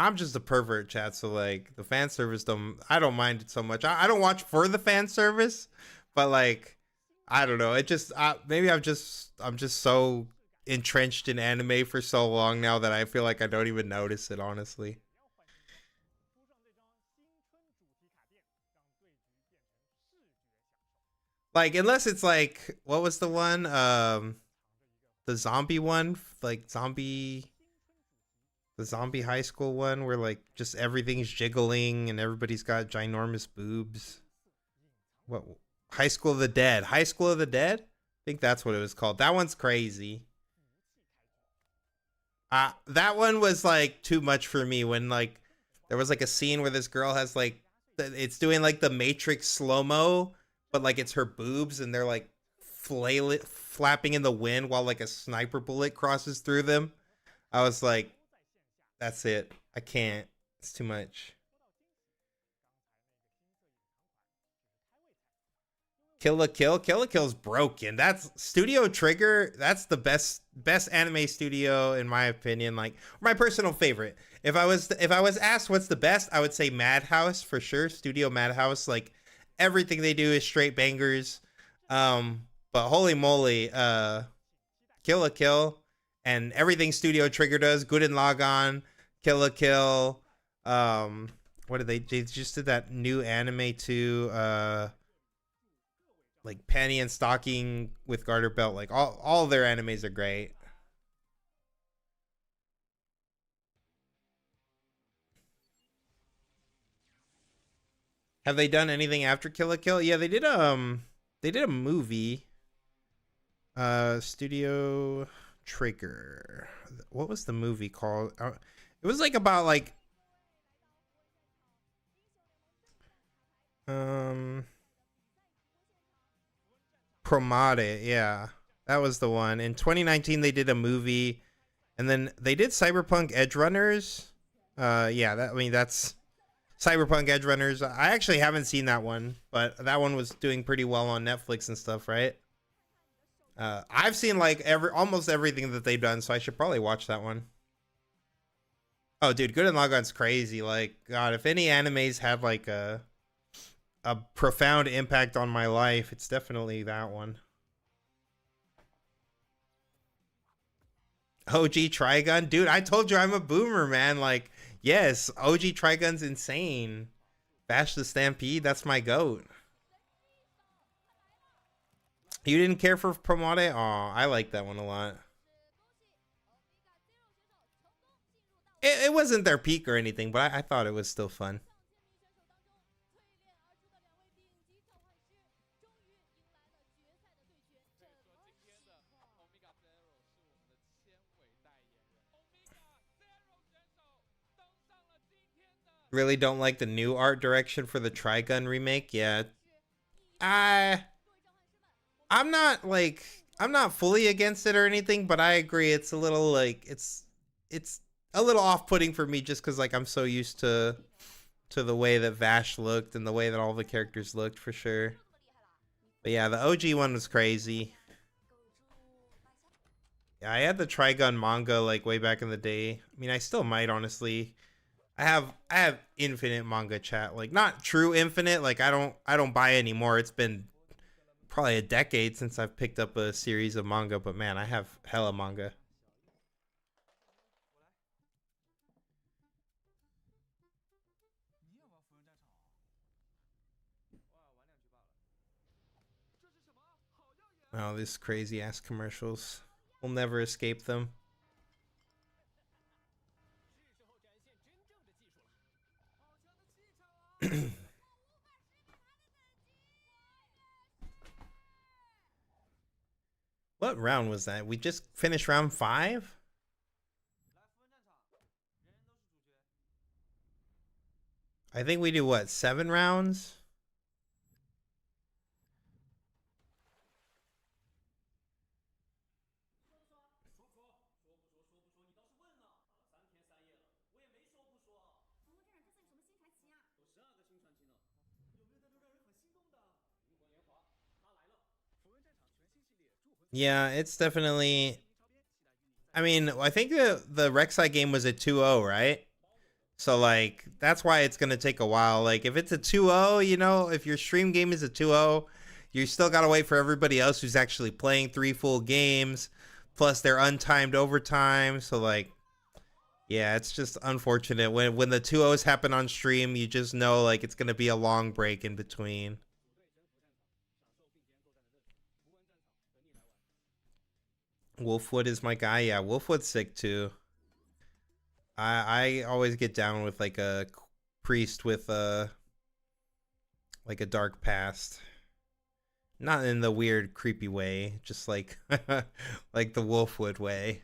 I'm just a pervert, chat. So like the fan service, I don't mind it so much. I don't watch for the fan service, but like I don't know. It just maybe I'm just so entrenched in anime for so long now that I feel like I don't even notice it. Honestly, like unless it's like what was the one, the zombie one, like the zombie high school one where like just everything's jiggling and everybody's got ginormous boobs. What, High School of the Dead? High School of the Dead? I think that's what it was called. That one's crazy. That one was like too much for me when like there was like a scene where this girl has like it's doing like the Matrix slow-mo, but like it's her boobs and they're like flapping in the wind while like a sniper bullet crosses through them. I was like, that's it. I can't. It's too much. Kill la Kill. Kill la Kill's broken. That's Studio Trigger. That's the best anime studio in my opinion. Like my personal favorite. If I was asked what's the best, I would say Madhouse for sure. Studio Madhouse. Like everything they do is straight bangers. But holy moly, Kill la Kill and everything Studio Trigger does. Gurren Lagann, Kill la Kill. What did they just did that new anime too? Like Panty and Stocking with Garter Belt. Like all their animes are great. Have they done anything after Kill la Kill? Yeah, they did a movie. Studio Trigger. What was the movie called? It was like about like Promade, yeah. That was the one. In 2019 they did a movie and then they did Cyberpunk Edge Runners. Yeah, that's Cyberpunk Edge Runners. I actually haven't seen that one, but that one was doing pretty well on Netflix and stuff, right? I've seen like almost everything that they've done, so I should probably watch that one. Oh, dude, Gurren Lagann's crazy. Like, God, if any animes had like a profound impact on my life, it's definitely that one. OG Trigun, dude, I told you I'm a boomer, man. Like, yes, OG Trigun's insane. Bash the Stampede, that's my goat. You didn't care for Promade? Aw, I like that one a lot. It wasn't their peak or anything, but I thought it was still fun. Really don't like the new art direction for the Trigun remake? Yeah. I'm not like I'm not fully against it or anything, but I agree it's a little like it's a little off-putting for me just cuz like I'm so used to the way that Vash looked and the way that all the characters looked for sure. But yeah, the OG one was crazy. Yeah, I had the Trigun manga like way back in the day. I mean, I still might honestly. I have infinite manga, chat. Like not true infinite. Like I don't buy anymore. It's been probably a decade since I've picked up a series of manga, but man, I have hella manga. Oh, these crazy ass commercials. We'll never escape them. What round was that? We just finished round 5? I think we do what, 7 rounds? Yeah, it's definitely. I mean, I think the Rek'Sai game was a 2-0, right? So like that's why it's gonna take a while. Like if it's a 2-0, you know, if your stream game is a 2-0, you still gotta wait for everybody else who's actually playing 3 full games, plus their untimed overtime. So like, yeah, it's just unfortunate when the 2-0s happen on stream. You just know like it's gonna be a long break in between. Wolfwood is my guy. Yeah, Wolfwood's sick too. I always get down with like a priest with a like a dark past. Not in the weird creepy way, just like like the Wolfwood way.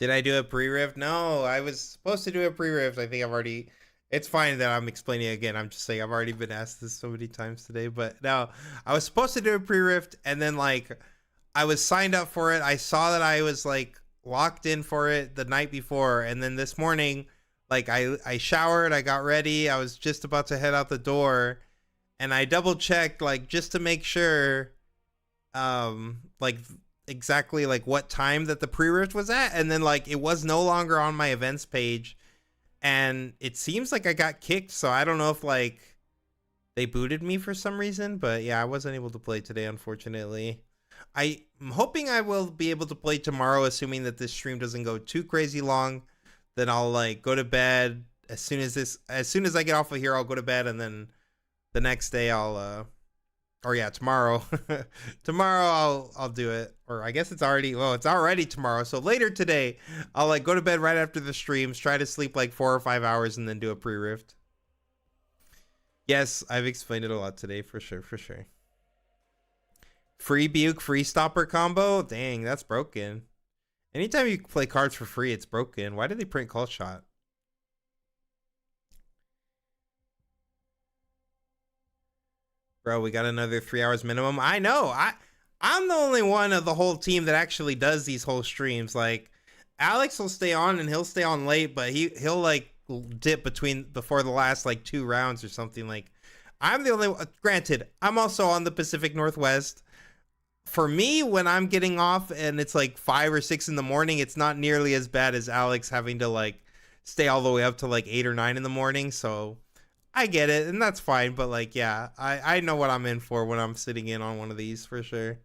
Did I do a pre-rift? No, I was supposed to do a pre-rift. I think I've already. It's fine that I'm explaining it again. I'm just saying I've already been asked this so many times today. But no, I was supposed to do a pre-rift, and then like I was signed up for it. I saw that I was like locked in for it the night before, and then this morning, like I showered, I got ready, I was just about to head out the door, and I double checked like just to make sure, like exactly like what time that the pre-rift was at, and then like it was no longer on my events page, and it seems like I got kicked. So I don't know if like they booted me for some reason, but yeah, I wasn't able to play today, unfortunately. I'm hoping I will be able to play tomorrow, assuming that this stream doesn't go too crazy long. Then I'll like go to bed as soon as I get off of here, I'll go to bed, and then the next day or yeah, tomorrow. Tomorrow I'll do it. Or I guess it's already tomorrow. So later today, I'll like go to bed right after the streams, try to sleep like 4 or 5 hours, and then do a pre-rift. Yes, I've explained it a lot today, for sure, for sure. Free Buke, free stopper combo? Dang, that's broken. Anytime you play cards for free, it's broken. Why did they print Call Shot? Bro, we got another 3 hours minimum. I know. I'm the only one of the whole team that actually does these whole streams. Like Alex will stay on and he'll stay on late, but he'll like dip before the last like 2 rounds or something. Like I'm the only one. Granted, I'm also on the Pacific Northwest. For me, when I'm getting off and it's like 5 or 6 in the morning, it's not nearly as bad as Alex having to like stay all the way up to like 8 or 9 in the morning. So I get it, and that's fine. But like, yeah, I know what I'm in for when I'm sitting in on one of these, for sure.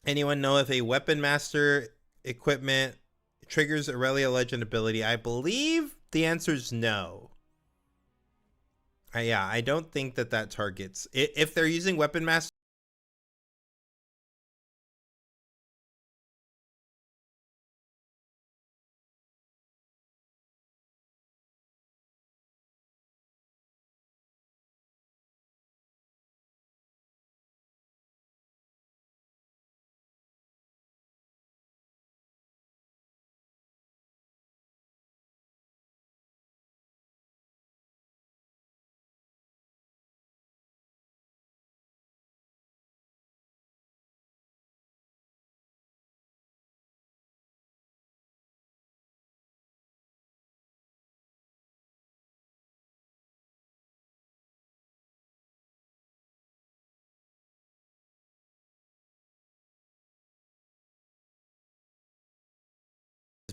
Anyone know if a weapon master equipment triggers Aurelia Legend ability? I believe the answer is no. Yeah, I don't think that targets. If they're using weapon master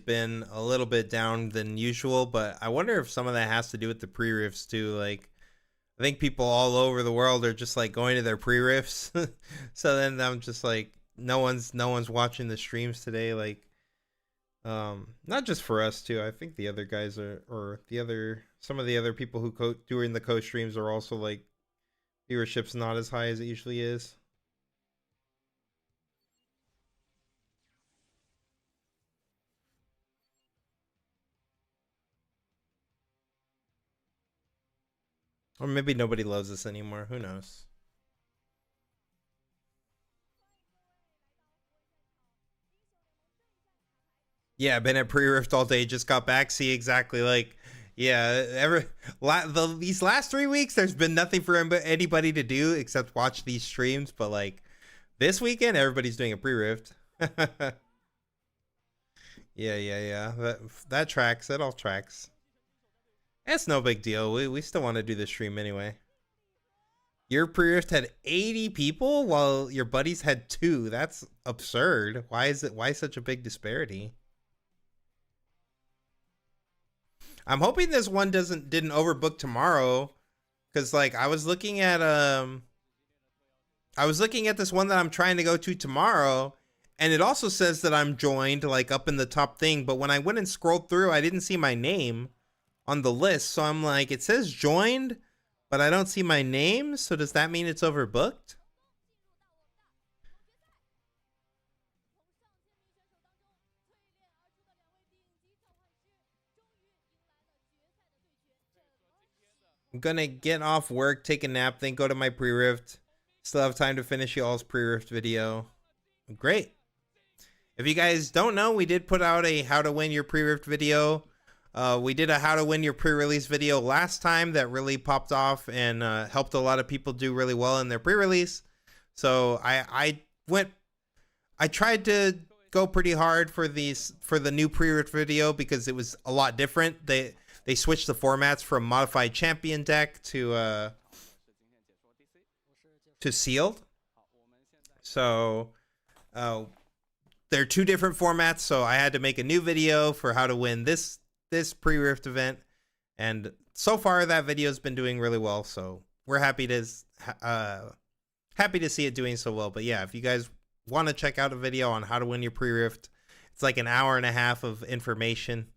been a little bit down than usual, but I wonder if some of that has to do with the pre-riffs too. Like, I think people all over the world are just like going to their pre-riffs. So then I'm just like, no one's watching the streams today. Like, not just for us too. I think the other guys are, or the other, some of the other people who doing the co-streams are also like, viewership's not as high as it usually is. Or maybe nobody loves us anymore. Who knows? Yeah, been at pre-rift all day. Just got back. See, exactly. Like, yeah, these last 3 weeks, there's been nothing for anybody to do except watch these streams. But like this weekend, everybody's doing a pre-rift. Yeah. That tracks. That all tracks. It's no big deal. We still want to do the stream anyway. Your pre-rift had 80 people while your buddies had 2. That's absurd. Why such a big disparity? I'm hoping this one didn't overbook tomorrow, cuz like I was looking at this one that I'm trying to go to tomorrow, and it also says that I'm joined like up in the top thing, but when I went and scrolled through, I didn't see my name on the list. So I'm like, it says joined, but I don't see my name. So does that mean it's overbooked? I'm gonna get off work, take a nap, then go to my pre-rift. Still have time to finish y'all's pre-rift video. Great. If you guys don't know, we did put out a how to win your pre-rift video. We did a how to win your pre-release video last time that really popped off and helped a lot of people do really well in their pre-release. So I tried to go pretty hard for the new pre-rift video because it was a lot different. They switched the formats from modified champion deck to sealed. So they're 2 different formats. So I had to make a new video for how to win this pre-rift event, and so far that video's been doing really well. So we're happy to see it doing so well. But yeah, if you guys want to check out a video on how to win your pre-rift, it's like an hour and a half of information.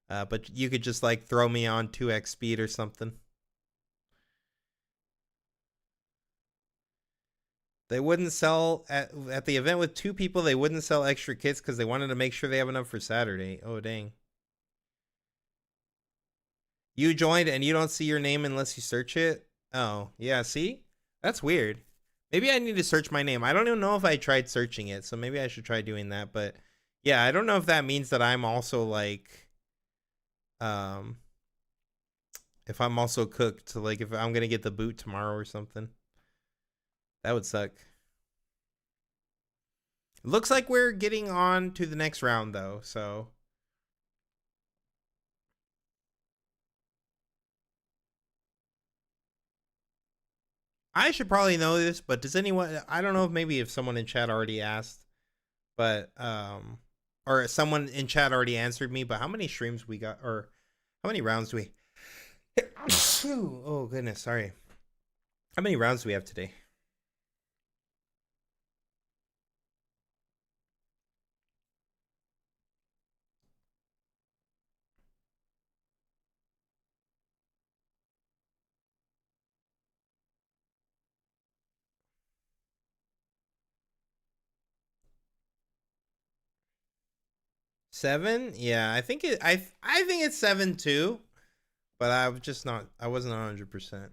But you could just like throw me on 2x speed or something. They wouldn't sell at the event with 2 people. They wouldn't sell extra kits because they wanted to make sure they have enough for Saturday. Oh, dang. You joined and you don't see your name unless you search it. Oh, yeah. See, that's weird. Maybe I need to search my name. I don't even know if I tried searching it. So maybe I should try doing that. But yeah, I don't know if that means that I'm also like, if I'm also cooked, like if I'm gonna get the boot tomorrow or something. That would suck. Looks like we're getting on to the next round though, so I should probably know this, but does anyone, I don't know if maybe if someone in chat already asked, but or someone in chat already answered me, but how many streams we got, or how many rounds do we oh goodness, sorry. How many rounds do we have today? Seven? Yeah, I think I think it's 7 too, but I was just not, I wasn't 100%.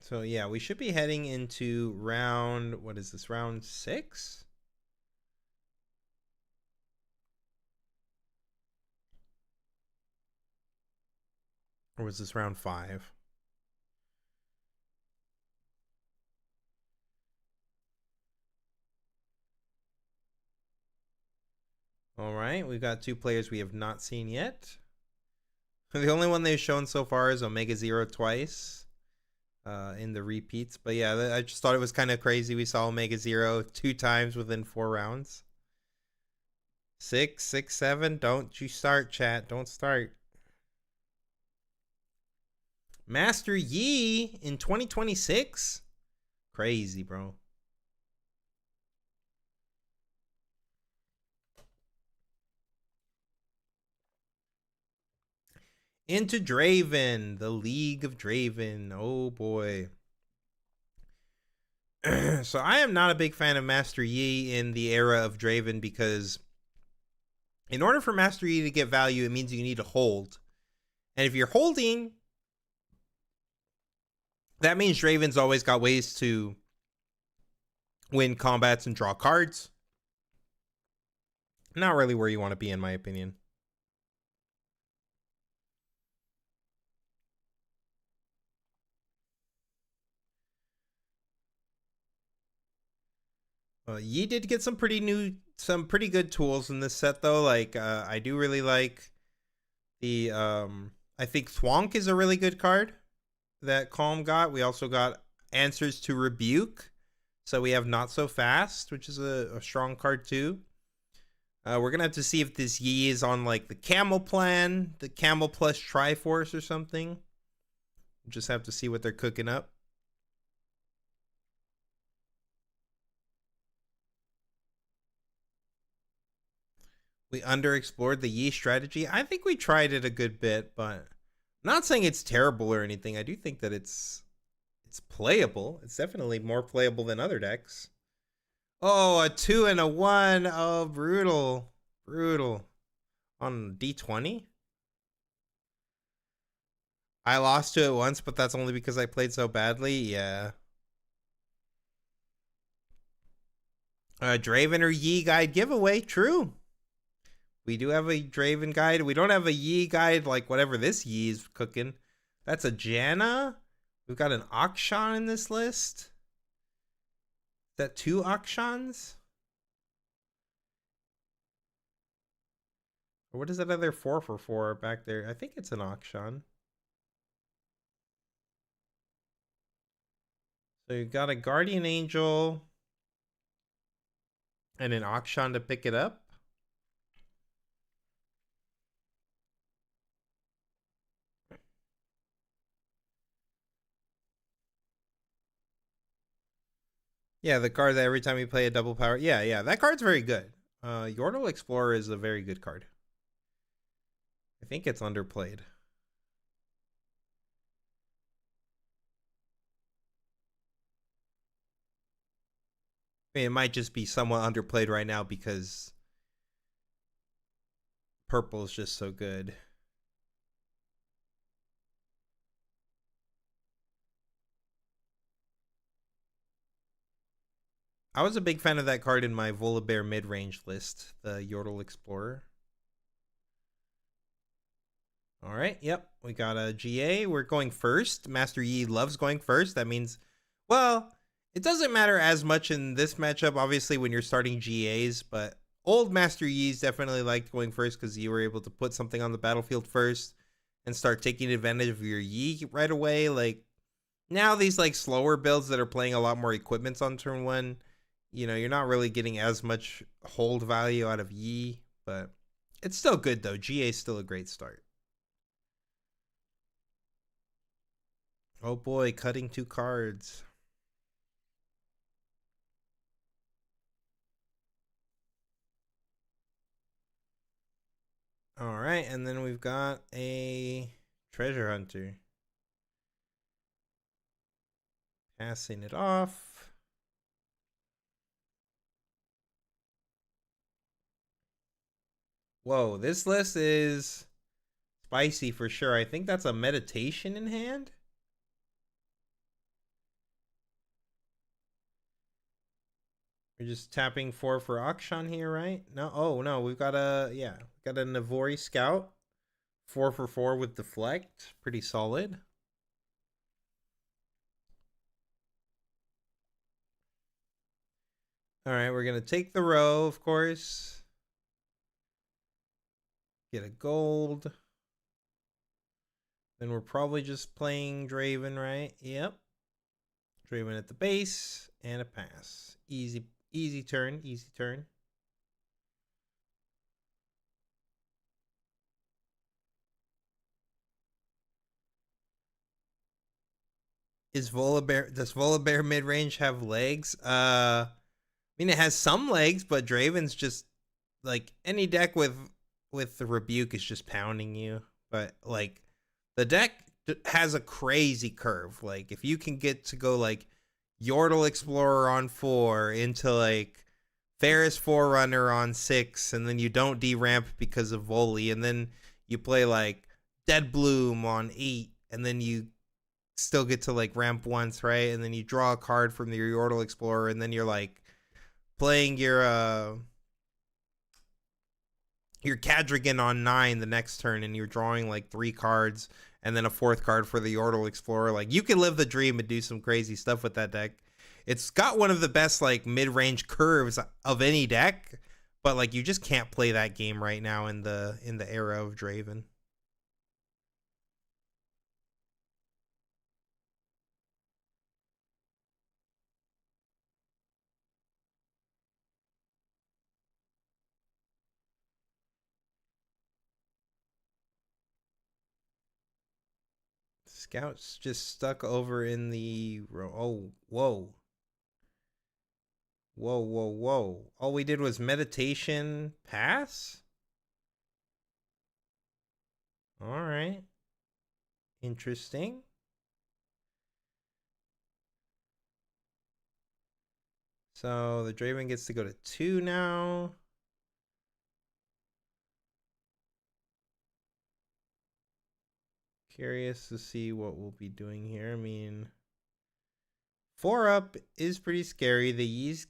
So yeah, we should be heading into round, what is this, round 6? Or was this round 5? All right, we've got 2 players we have not seen yet. The only one they've shown so far is Omega Zero twice in the repeats. But yeah, I just thought it was kind of crazy. We saw Omega Zero 2 times within 4 rounds. 6, 6, 7. Don't you start, chat. Don't start. Master Yi in 2026? Crazy, bro. Into Draven, the League of Draven. Oh boy. So I am not a big fan of Master Yi in the era of Draven because in order for Master Yi to get value, it means you need to hold. And if you're holding, that means Draven's always got ways to win combats and draw cards. Not really where you want to be, in my opinion. Yi did get some pretty good tools in this set though. Like I do really like the I think Thwonk is a really good card that Calm got. We also got Answers to Rebuke, so we have Not So Fast, which is a strong card too. We're gonna have to see if this Yi is on like the Camel plan, the Camel plus Triforce or something. We'll just have to see what they're cooking up. We underexplored the Yi strategy. I think we tried it a good bit, but I'm not saying it's terrible or anything. I do think that it's playable. It's definitely more playable than other decks. Oh, a 2 and a 1. Oh, brutal. Brutal. On D20? I lost to it once, but that's only because I played so badly. Yeah. Draven or Yi guide giveaway. True. We do have a Draven guide. We don't have a Yi guide like whatever this Yi is cooking. That's a Janna. We've got an Akshan in this list. Is that 2 Akshans? Or what is that other 4 for 4 back there? I think it's an Akshan. So you've got a Guardian Angel and an Akshan to pick it up. Yeah, the card that every time you play a double power. Yeah, that card's very good. Yordle Explorer is a very good card. I think it's underplayed. I mean, it might just be somewhat underplayed right now because purple is just so good. I was a big fan of that card in my Volibear mid-range list, the Yordle Explorer. All right, yep, we got a GA. We're going first. Master Yi loves going first. That means, well, it doesn't matter as much in this matchup, obviously, when you're starting GAs, but old Master Yi's definitely liked going first because you were able to put something on the battlefield first and start taking advantage of your Yi right away. Like, now these like slower builds that are playing a lot more equipments on turn 1, you're not really getting as much hold value out of Yi, but it's still good though. GA is still a great start. Oh boy, cutting 2 cards. All right, and then we've got a Treasure Hunter. Passing it off. Whoa, this list is spicy for sure. I think that's a Meditation in hand. We're just tapping 4 for Akshan here, right? No, oh no, we've got a Navori Scout. 4 for 4 with Deflect. Pretty solid. All right, we're going to take the row, of course. Get a gold. Then we're probably just playing Draven, right? Yep. Draven at the base and a pass. Easy turn, easy turn. Does Volibear mid range have legs? I mean it has some legs, but Draven's just like any deck with the rebuke is just pounding you. But like the deck has a crazy curve. Like if you can get to go like Yordle Explorer on 4 into like Ferris Forerunner on 6, and then you don't deramp because of Volley, and then you play like Dead Bloom on 8, and then you still get to like ramp once, right? And then you draw a card from your Yordle Explorer, and then you're like playing your Cadrigan on 9 the next turn, and you're drawing like 3 cards and then a 4th card for the Yordle Explorer. Like you can live the dream and do some crazy stuff with that deck. It's got one of the best like mid-range curves of any deck, but like you just can't play that game right now in the era of Draven. Scout's just stuck over in the oh, whoa. Whoa, whoa, whoa. All we did was meditation pass? All right. Interesting. So the Draven gets to go to 2 now. Curious to see what we'll be doing here. I mean, 4 up is pretty scary. The Yee's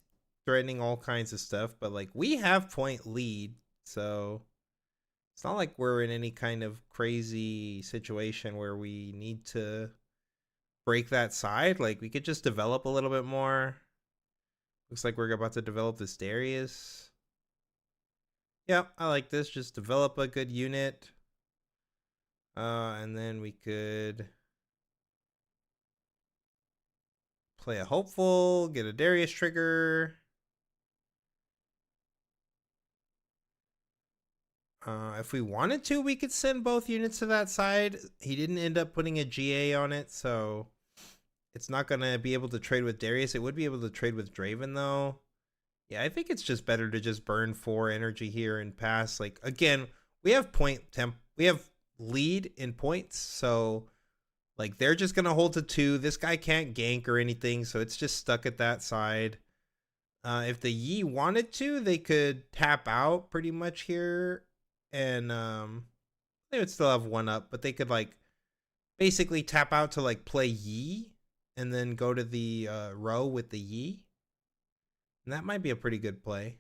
threatening all kinds of stuff, but like we have point lead, so it's not like we're in any kind of crazy situation where we need to break that side. Like we could just develop a little bit more. Looks like we're about to develop this Darius. Yep, I like this. Just develop a good unit. And then we could play a hopeful, get a Darius trigger. If we wanted to, we could send both units to that side. He didn't end up putting a GA on it, so it's not going to be able to trade with Darius. It would be able to trade with Draven, though. Yeah, I think it's just better to just burn 4 energy here and pass. Like, again, we have we have lead in points, so like they're just gonna hold to 2. This guy can't gank or anything, so it's just stuck at that side. If the Yi wanted to, they could tap out pretty much here, and they would still have 1 up, but they could like basically tap out to like play Yi and then go to the row with the Yi. And that might be a pretty good play.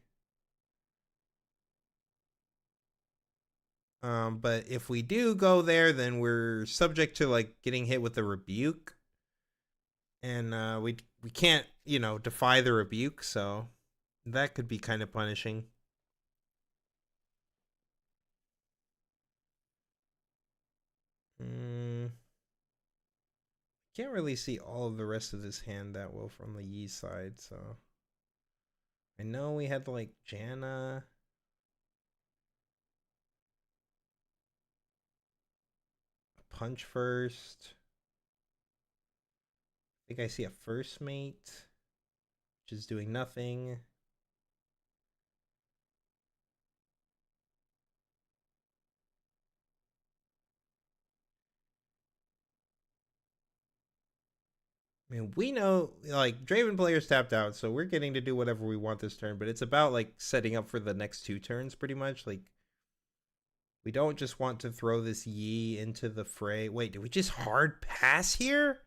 But if we do go there, then we're subject to like getting hit with the rebuke, and we can't defy the rebuke, so that could be kind of punishing. Can't really see all of the rest of this hand that well from the Yi side, so I know we had like Janna. Punch first. I think I see a first mate, which is doing nothing. I mean, we know like Draven players tapped out, so we're getting to do whatever we want this turn, but it's about like setting up for the next 2 turns pretty much. Like we don't just want to throw this Yi into the fray. Wait, did we just hard pass here?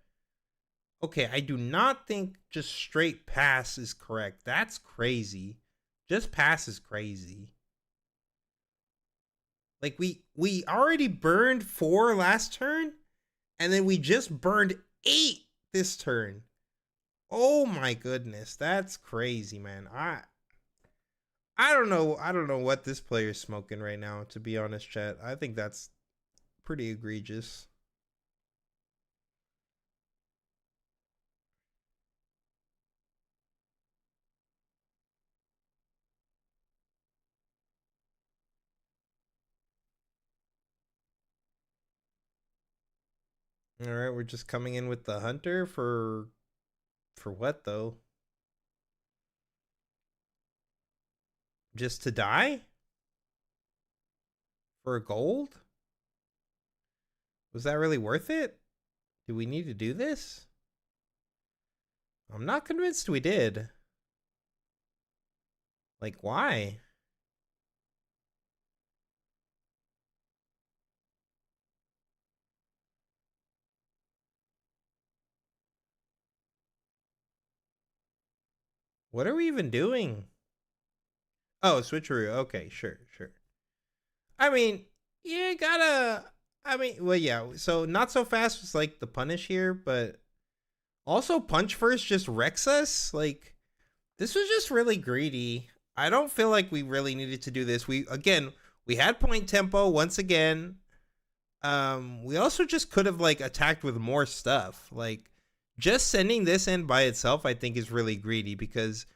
Okay, I do not think just straight pass is correct. That's crazy. Just pass is crazy. Like we already burned 4 last turn, and then we just burned 8 this turn. Oh my goodness, that's crazy, man. I don't know. I don't know what this player is smoking right now, to be honest, chat. I think that's pretty egregious. All right, we're just coming in with the hunter for what though? Just to die? For a gold? Was that really worth it? Do we need to do this? I'm not convinced we did. Like, why? What are we even doing? Oh, switcheroo. Okay, sure, sure. I mean, you gotta. I mean, well, yeah. So not so fast was like the punish here, but also punch first just wrecks us. Like this was just really greedy. I don't feel like we really needed to do this. We had point tempo once again. We also just could have like attacked with more stuff. Like just sending this in by itself, I think is really greedy because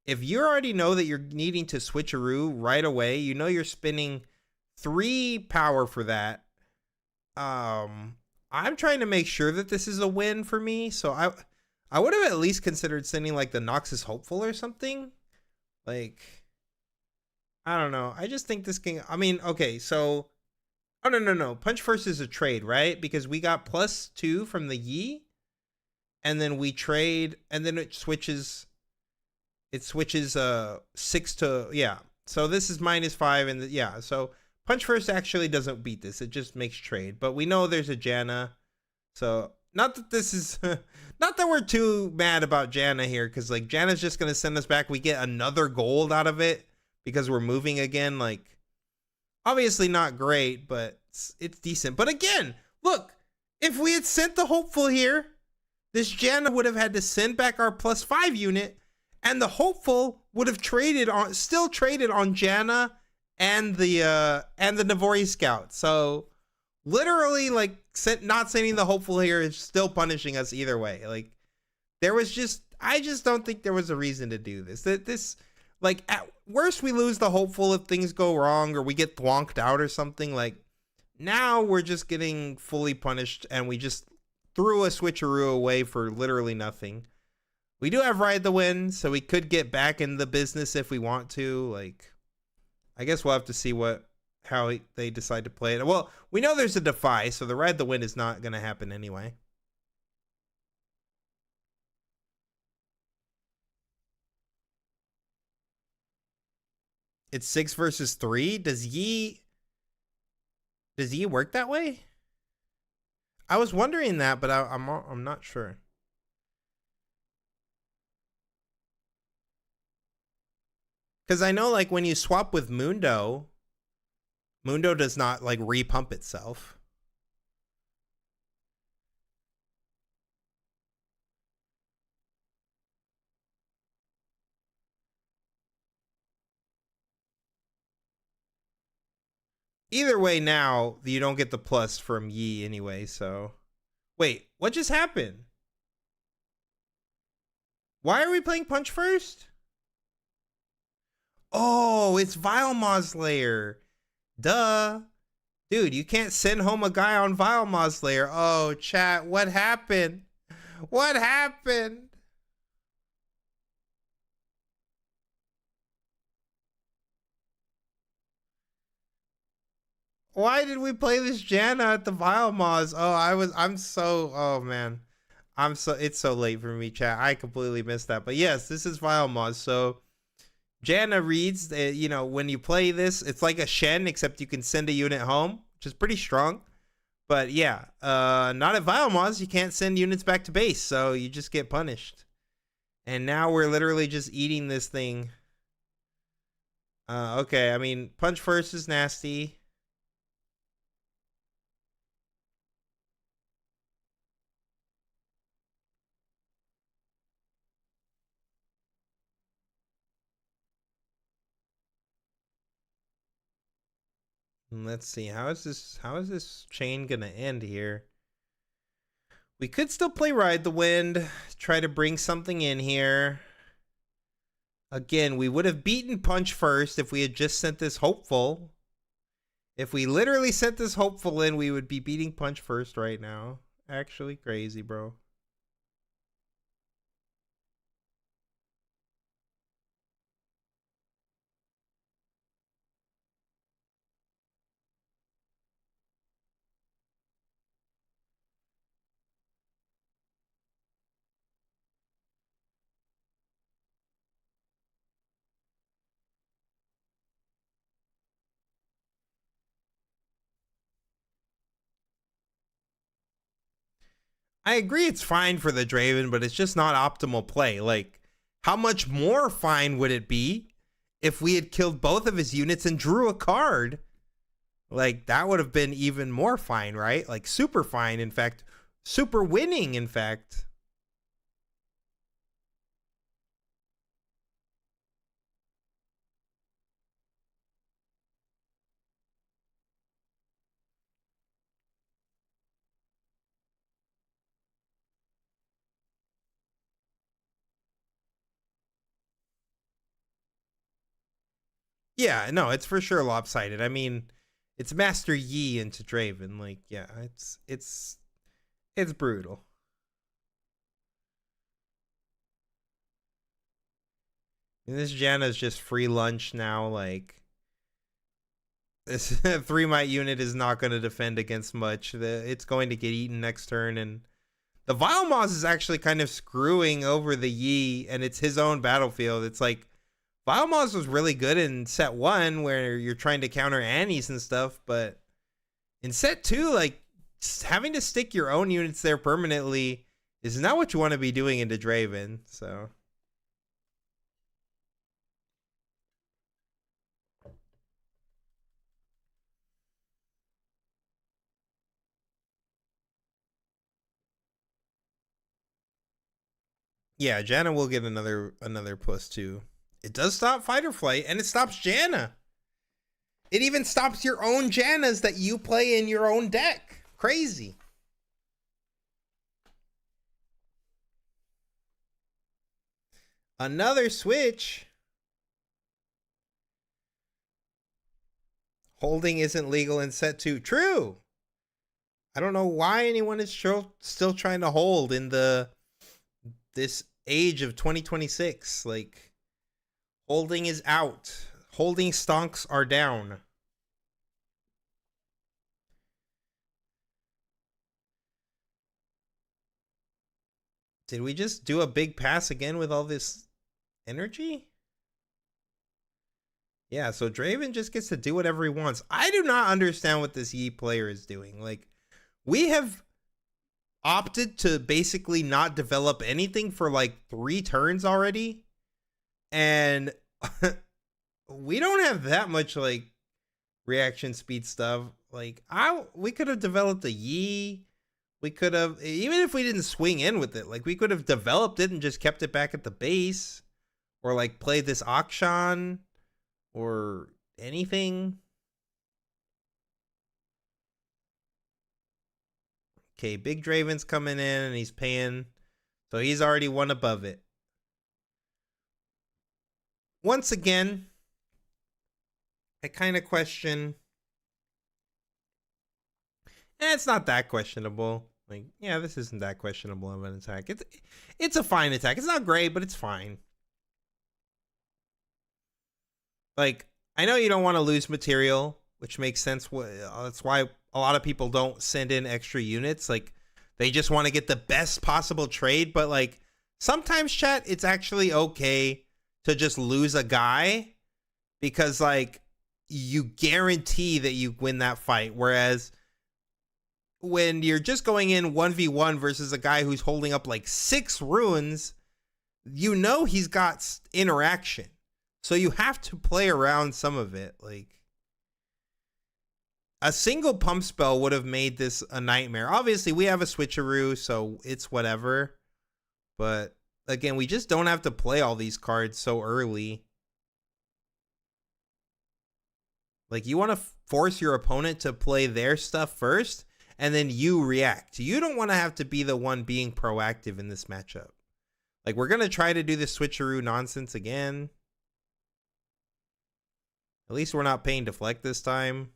if you already know that you're needing to switcheroo right away, you know you're spending 3 power for that. I'm trying to make sure that this is a win for me, so I would have at least considered sending like the Noxus Hopeful or something. Like I don't know. I just think this can I mean, okay, so oh no. Punch first is a trade, right? Because we got +2 from the Yi and then we trade and then it switches 6 to yeah. So this is -5 and yeah. So punch first actually doesn't beat this. It just makes trade. But we know there's a Janna. So not that this is not that we're too mad about Janna here cuz like Janna's just going to send us back. We get another gold out of it because we're moving again, like obviously not great, but it's decent. But again, look, if we had sent the hopeful here, this Janna would have had to send back our +5 unit and the hopeful would have still traded on Janna and the Navori scout. So literally, like, not sending the hopeful here is still punishing us either way. Like, I just don't think there was a reason to do this. This, like, at worst we lose the hopeful if things go wrong or we get thwonked out or something. Like, now we're just getting fully punished and we just threw a switcheroo away for literally nothing. We do have ride the wind, so we could get back in the business if we want to. Like, I guess we'll have to see how they decide to play it. Well, we know there's a defy, so the ride the wind is not going to happen anyway. It's 6 versus 3. Does Yi work that way? I was wondering that, but I'm not sure. Because I know, like, when you swap with Mundo does not, like, repump itself. Either way, now, you don't get the plus from Yi anyway, so... Wait, what just happened? Why are we playing Punch first? Oh, it's Vilemaw's lair. Duh. Dude, you can't send home a guy on Vilemaw's lair. Oh, chat, what happened? What happened? Why did we play this Janna at the Vilemaws? Oh man. It's so late for me, chat. I completely missed that. But yes, this is Vilemaws. So Janna reads, when you play this, it's like a Shen, except you can send a unit home, which is pretty strong. But yeah, not at Vilemaws, you can't send units back to base, so you just get punished. And now we're literally just eating this thing. Okay, I mean, punch first is nasty. Let's see, how is this chain gonna end here? We could still play Ride the Wind, try to bring something in here. Again, we would have beaten Punch first if we had just sent this Hopeful. If we literally sent this Hopeful in, we would be beating Punch first right now. Actually crazy, bro. I agree it's fine for the Draven, but it's just not optimal play. Like, how much more fine would it be if we had killed both of his units and drew a card? Like, that would have been even more fine, right? Like, super fine, in fact. Super winning, in fact. Yeah, no, it's for sure lopsided. I mean, it's Master Yi into Draven. Like, yeah, it's brutal. And this Janna's just free lunch now. Like, this 3 might unit is not going to defend against much. It's going to get eaten next turn. And the Vile Moss is actually kind of screwing over the Yi, and it's his own battlefield. It's like, Vile Moss was really good in set 1 where you're trying to counter Annies and stuff. But in set 2, like, having to stick your own units there permanently is not what you want to be doing into Draven. So... yeah, Janna will get another plus 2. It does stop fight or flight, and it stops Janna. It even stops your own Jannas that you play in your own deck. Crazy. Another switch. Holding isn't legal in set 2. True. I don't know why anyone is still trying to hold in this age of 2026. Like, holding is out. Holding stonks are down. Did we just do a big pass again with all this energy? Yeah, so Draven just gets to do whatever he wants. I do not understand what this Yi player is doing. Like, we have opted to basically not develop anything for like 3 turns already. And we don't have that much like reaction speed stuff. Like, we could have developed a Yi. We could have, even if we didn't swing in with it, like, we could have developed it and just kept it back at the base, or like played this Akshan or anything. Okay, Big Draven's coming in and he's paying, so he's already one above it. Once again, I kind of question. It's not that questionable. Like, yeah, this isn't that questionable of an attack. It's a fine attack. It's not great, but it's fine. Like, I know you don't want to lose material, which makes sense. That's why a lot of people don't send in extra units. Like, they just want to get the best possible trade. But like, sometimes, chat, it's actually okay to just lose a guy, because like, you guarantee that you win that fight. Whereas when you're just going in 1v1 versus a guy who's holding up like 6 runes, you know he's got interaction. So you have to play around some of it. Like, a single pump spell would have made this a nightmare. Obviously, we have a switcheroo, so it's whatever. But again, we just don't have to play all these cards so early. Like, you want to force your opponent to play their stuff first, and then you react. You don't want to have to be the one being proactive in this matchup. Like, we're going to try to do the switcheroo nonsense again. At least we're not paying deflect this time.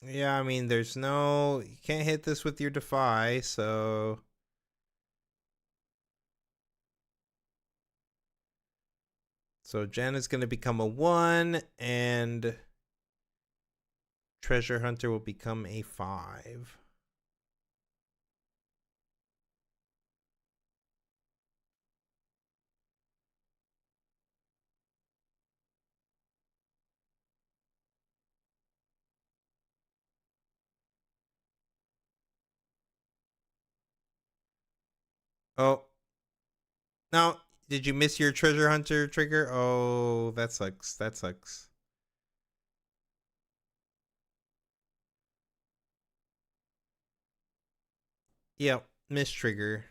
Yeah, I mean, there's no... You can't hit this with your Defy, so... So Jen is going to become a 1, and Treasure Hunter will become a 5. Oh, now, did you miss your Treasure Hunter trigger? Oh, that sucks. That sucks. Yep, miss trigger.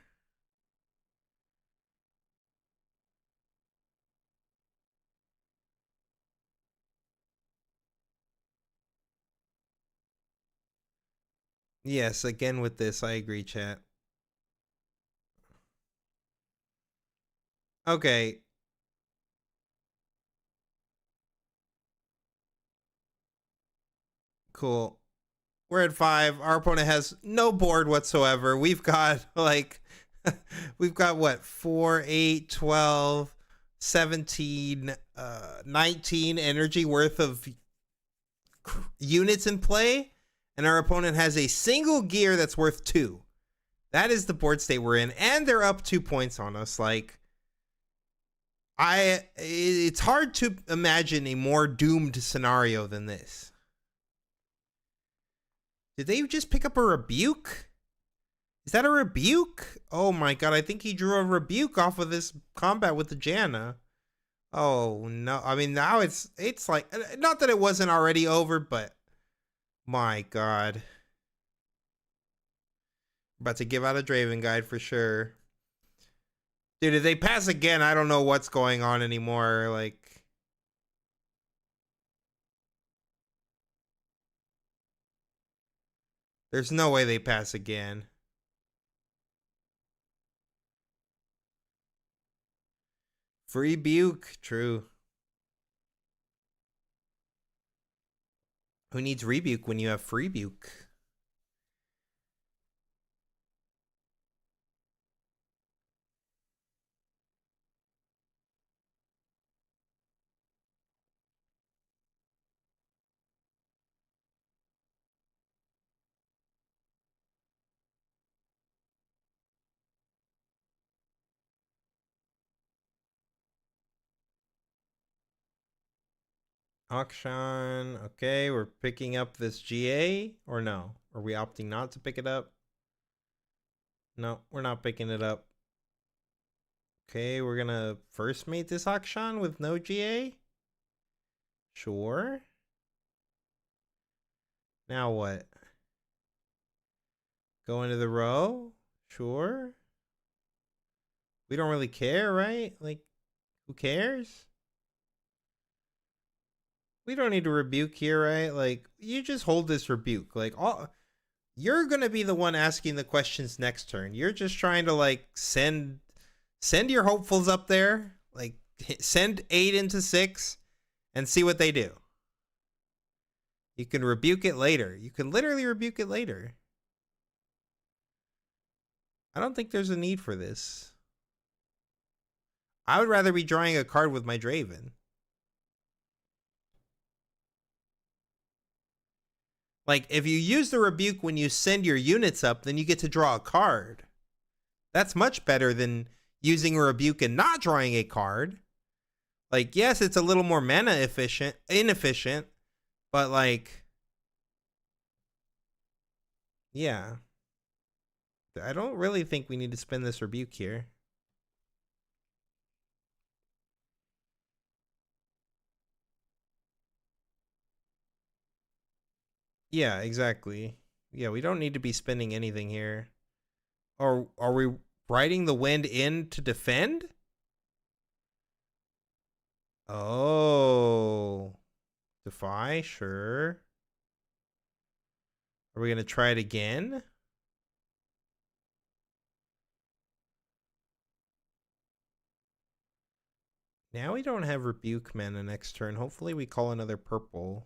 Yes, again with this, I agree, chat. Okay. Cool. We're at 5. Our opponent has no board whatsoever. We've got like we've got what? 4, 8, 12, 17, 19 energy worth of units in play, and our opponent has a single gear that's worth 2. That is the board state we're in, and they're up 2 points on us. Like, it's hard to imagine a more doomed scenario than this. Did they just pick up a rebuke? Is that a rebuke? Oh my god, I think he drew a rebuke off of this combat with the Janna. Oh no, I mean now it's like, not that it wasn't already over, but my god. About to give out a Draven guide for sure. Dude, if they pass again, I don't know what's going on anymore. Like, there's no way they pass again. Free Buke, true. Who needs Rebuke when you have Free Buke? Auction. Okay, we're picking up this GA, or no? Are we opting not to pick it up? No, we're not picking it up. Okay, we're gonna first mate this auction with no GA. Sure. Now what? Go into the row? Sure. We don't really care, right? Like, who cares? We don't need to rebuke here, right? Like, you just hold this rebuke. Like, you're gonna be the one asking the questions next turn. You're just trying to like send your hopefuls up there, like send 8 into 6 and see what they do. You can rebuke it later. You can literally rebuke it later. I don't think there's a need for this. I would rather be drawing a card with my Draven. Like, if you use the rebuke when you send your units up, then you get to draw a card. That's much better than using a rebuke and not drawing a card. Like, yes, it's a little more mana inefficient, but like, yeah. I don't really think we need to spend this rebuke here. Yeah, exactly. Yeah, we don't need to be spending anything here. Or are we riding the wind in to defend? Oh. Defy, sure. Are we going to try it again? Now we don't have rebuke mana next turn. Hopefully we call another purple.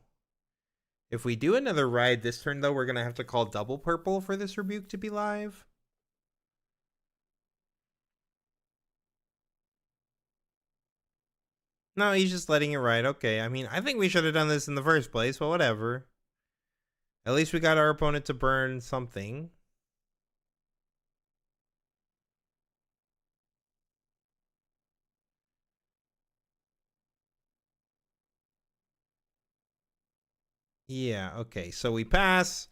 If we do another ride this turn, though, we're going to have to call double purple for this rebuke to be live. No, he's just letting it ride. Okay, I mean, I think we should have done this in the first place, but whatever. At least we got our opponent to burn something. Yeah, okay. So we pass,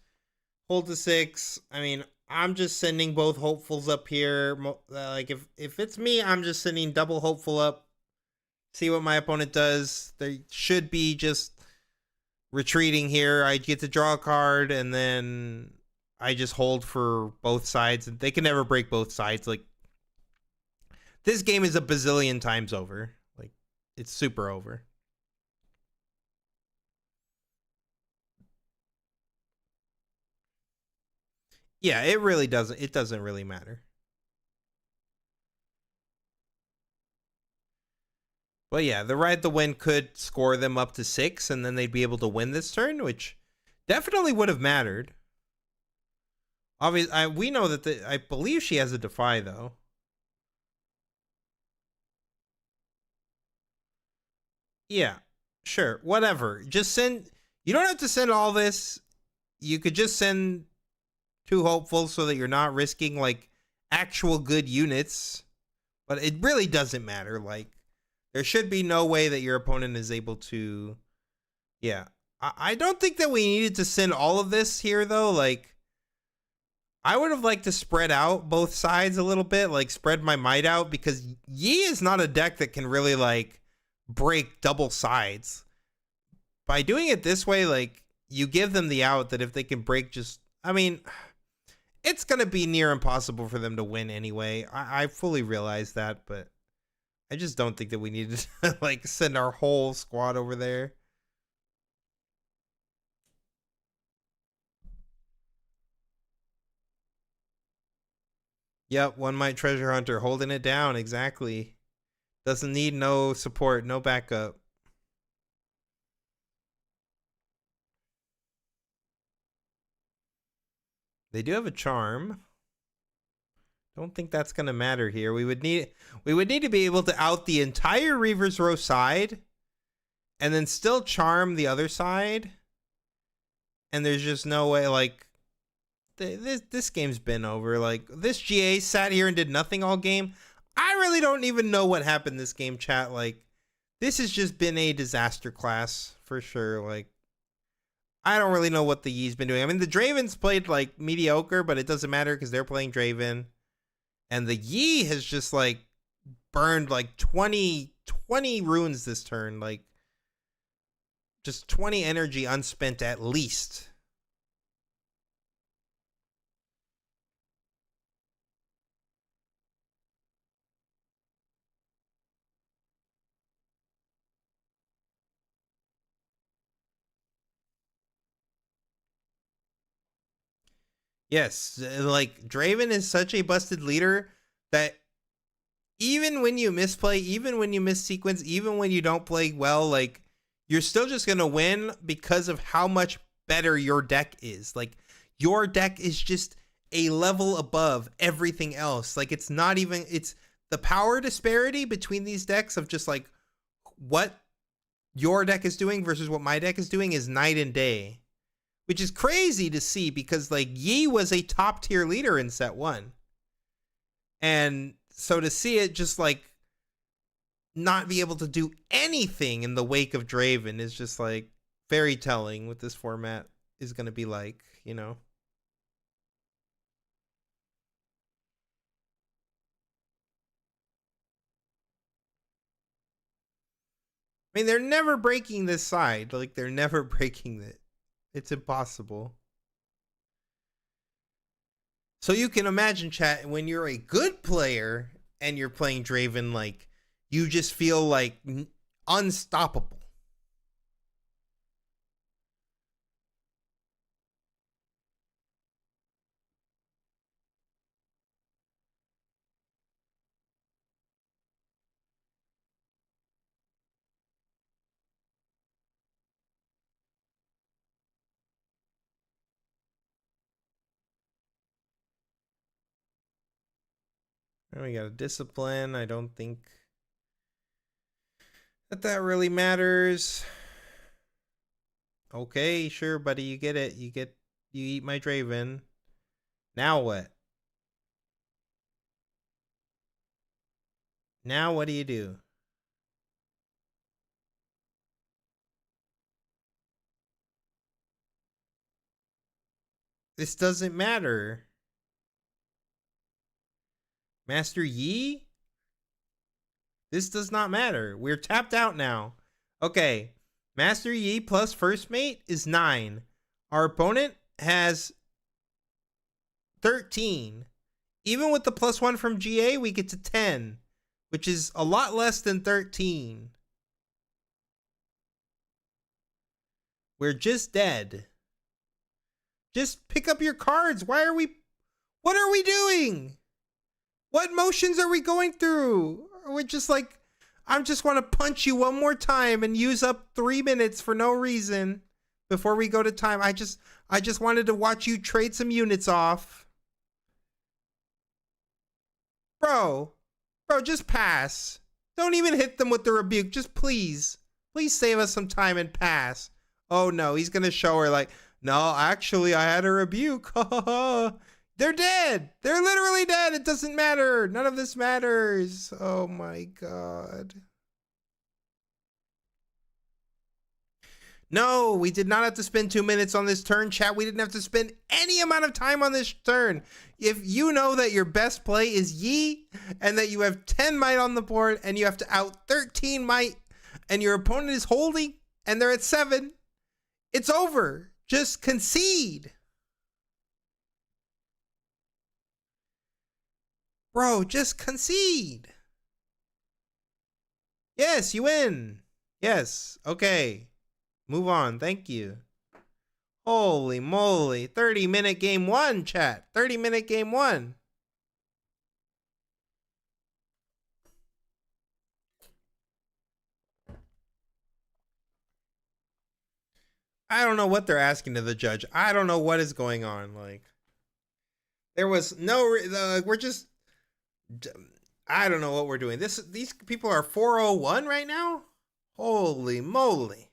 hold to 6. I mean, I'm just sending both hopefuls up here. Like, if it's me, I'm just sending double hopeful up. See what my opponent does. They should be just retreating here. I get to draw a card, and then I just hold for both sides. They can never break both sides. Like, this game is a bazillion times over. Like, it's super over. Yeah, it really doesn't. It doesn't really matter. But yeah, the ride the win could score them up to 6, and then they'd be able to win this turn, which definitely would have mattered. Obviously, we know that I believe she has a defy though. Yeah, sure, whatever. Just send. You don't have to send all this. You could just send 2 hopefuls so that you're not risking like actual good units. But it really doesn't matter. Like, there should be no way that your opponent is able to. Yeah, I don't think that we needed to send all of this here though. Like, I would have liked to spread out both sides a little bit, like spread my might out, because Yi is not a deck that can really like break double sides. By doing it this way, like, you give them the out that if they can break just, I mean, it's going to be near impossible for them to win anyway. I fully realize that, but I just don't think that we needed to like send our whole squad over there. Yep, one might treasure hunter holding it down. Exactly. Doesn't need no support, no backup. They do have a charm. Don't think that's gonna matter here. We would need to be able to out the entire Reaver's Row side, and then still charm the other side. And there's just no way. Like, this game's been over. Like, this GA sat here and did nothing all game. I really don't even know what happened this game, chat. Like, this has just been a disaster class for sure. Like, I don't really know what the Yi's been doing. I mean, the Dravens played like mediocre, but it doesn't matter because they're playing Draven. And the Yi has just like burned like 20 runes this turn. Like, just 20 energy unspent at least. Yes, like Draven is such a busted leader that even when you misplay, even when you miss sequence, even when you don't play well, like, you're still just gonna win because of how much better your deck is. Like, your deck is just a level above everything else. Like, it's not even, it's the power disparity between these decks of just like what your deck is doing versus what my deck is doing is night and day, which is crazy to see because like Yi was a top tier leader in set 1. And so to see it just like not be able to do anything in the wake of Draven is just like very telling what this format is going to be like, you know. I mean, they're never breaking this side. Like, they're never breaking it. It's impossible. So you can imagine, chat, when you're a good player and you're playing Draven, like, you just feel like unstoppable. We got a discipline. I don't think that really matters. Okay, sure, buddy. You get it. You eat my Draven. Now what? Now what do you do? This doesn't matter. Master Yi? This does not matter. We're tapped out now. Okay. Master Yi plus first mate is 9. Our opponent has 13. Even with the +1 from GA, we get to 10, which is a lot less than 13. We're just dead. Just pick up your cards. What are we doing? What motions are we going through? We're just like, I just want to punch you one more time and use up 3 minutes for no reason before we go to time. I just wanted to watch you trade some units off. Bro, just pass. Don't even hit them with the rebuke. Just please save us some time and pass. Oh no, he's going to show her like, no, actually I had a rebuke. They're dead. They're literally dead. It doesn't matter. None of this matters. Oh my God. No, we did not have to spend 2 minutes on this turn, chat. We didn't have to spend any amount of time on this turn. If you know that your best play is Yi and that you have 10 might on the board and you have to out 13 might and your opponent is holding and they're at 7, it's over. Just concede. Bro, just concede. Yes, you win. Yes, okay. Move on, thank you. Holy moly, 30-minute game 1, chat. 30-minute game 1. I don't know what they're asking to the judge. I don't know what is going on. Like, there was no, we're just, I don't know what we're doing. These people are 401 right now? Holy moly.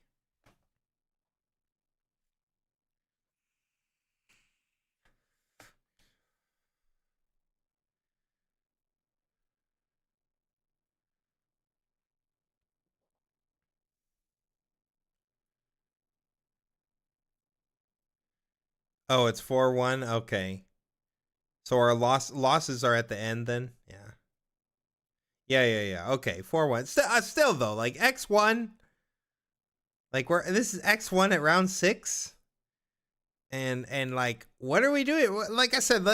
Oh, it's 4-1. Okay. So our losses are at the end then? Yeah. Yeah. Okay, 4-1. Still though, like X1, like this is X1 at round 6. And like, what are we doing? Like I said,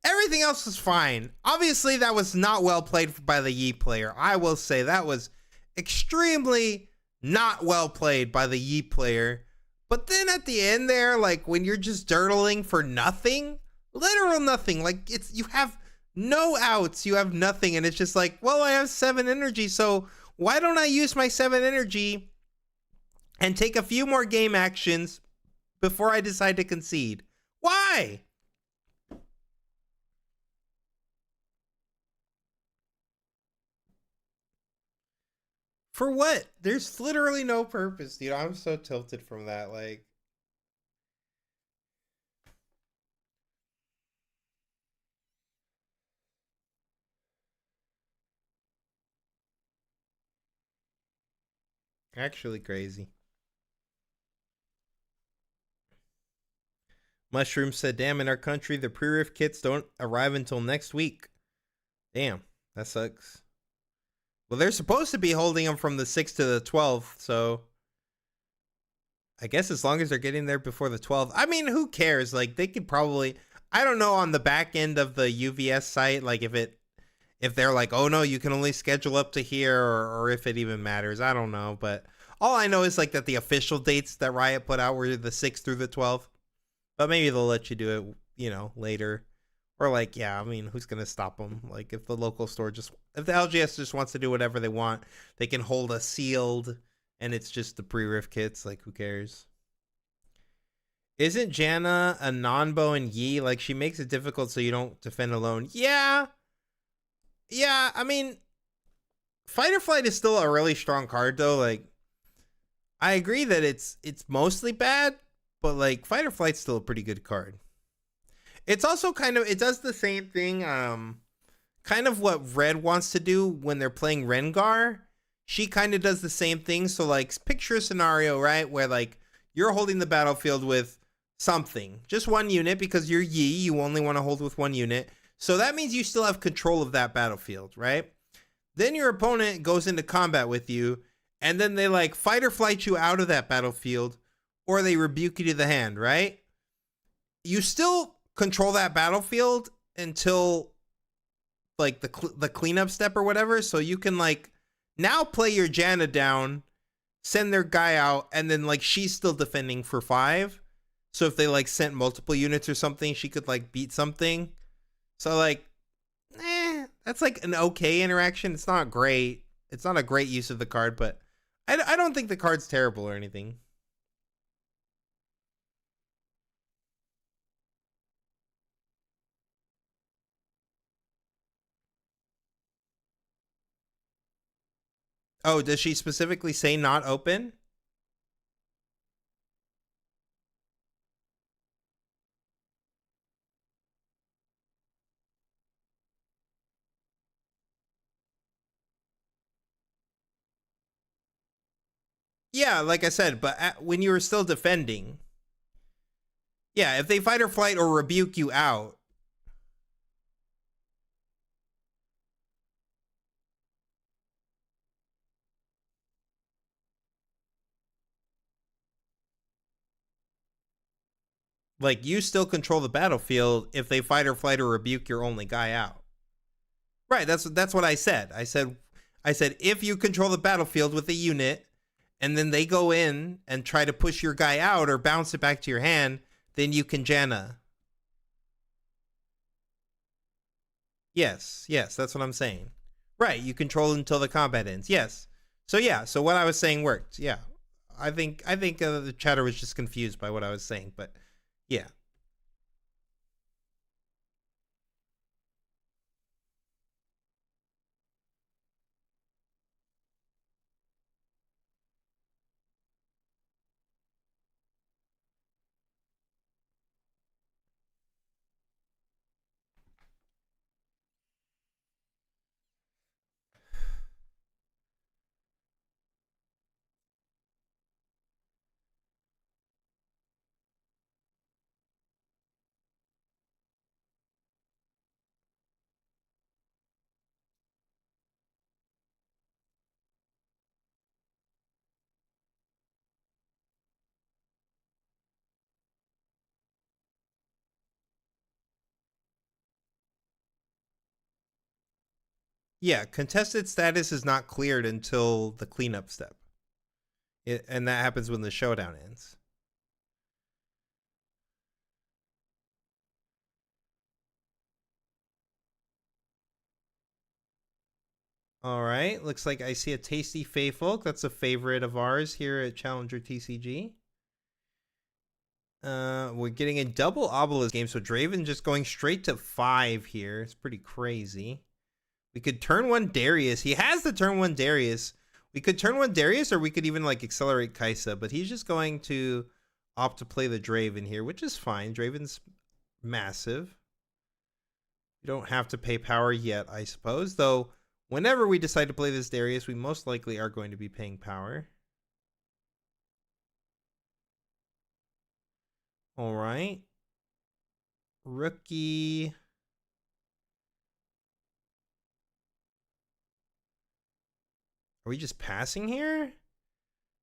everything else was fine. Obviously, that was not well played by the Yi player. I will say that was extremely not well played by the Yi player. But then at the end there, like when you're just dirtling for nothing, literal nothing, like you have no outs, you have nothing, and it's just like, well, I have 7 energy, so why don't I use my 7 energy and take a few more game actions before I decide to concede? Why? For what? There's literally no purpose, dude. I'm so tilted from that. Like, actually crazy. Mushroom said, damn, in our country, the pre-riff kits don't arrive until next week. Damn, that sucks. Well, they're supposed to be holding them from the 6th to the 12th, so I guess as long as they're getting there before the 12th. I mean, who cares? Like, they could probably, I don't know on the back end of the UVS site, like if they're like, oh no, you can only schedule up to here, or if it even matters. I don't know, but all I know is like that the official dates that Riot put out were the 6th through the 12th. But maybe they'll let you do it, later. Or like, yeah, I mean, who's gonna stop them? Like, if the local store if the LGS just wants to do whatever they want, they can hold a sealed, and it's just the pre-riff kits. Like, who cares? Isn't Janna a non-bow and Yi? Like, she makes it difficult so you don't defend alone. Yeah, Yeah, I mean, Fight or Flight is still a really strong card though. Like, I agree that it's mostly bad, but like Fight or Flight's still a pretty good card. It's also kind of, it does the same thing, kind of what Red wants to do when they're playing Rengar. She kind of does the same thing. So like, picture a scenario, right, where like you're holding the battlefield with something, just one unit, because you're Yi, you only want to hold with one unit. So that means you still have control of that battlefield, right? Then your opponent goes into combat with you, and then they like fight or flight you out of that battlefield, or they rebuke you to the hand, right? You still control that battlefield until like the cleanup step or whatever. So you can like now play your Janna down, send their guy out, and then like she's still defending for 5. So if they like sent multiple units or something, she could like beat something. So like, that's like an okay interaction. It's not great. It's not a great use of the card, but I don't think the card's terrible or anything. Oh, does she specifically say not open? Yeah, like I said, but when you were still defending, yeah, if they fight or flight or rebuke you out, like you still control the battlefield if they fight or flight or rebuke your only guy out. Right, that's what I said. I said if you control the battlefield with a unit and then they go in and try to push your guy out or bounce it back to your hand, then you can Janna. Yes, that's what I'm saying. Right, you control until the combat ends. Yes. So yeah, so what I was saying worked. Yeah. I think the chatter was just confused by what I was saying, but yeah. Yeah, contested status is not cleared until the cleanup step. And that happens when the showdown ends. All right, looks like I see a Tasty Feyfolk. That's a favorite of ours here at Challenger TCG. We're getting a double obelisk game, so Draven just going straight to 5 here. It's pretty crazy. We could turn 1 Darius. He has the turn 1 Darius. We could turn 1 Darius, or we could even like accelerate Kaisa, but he's just going to opt to play the Draven here, which is fine. Draven's massive. You don't have to pay power yet, I suppose, though whenever we decide to play this Darius, we most likely are going to be paying power. All right. Rookie. Are we just passing here?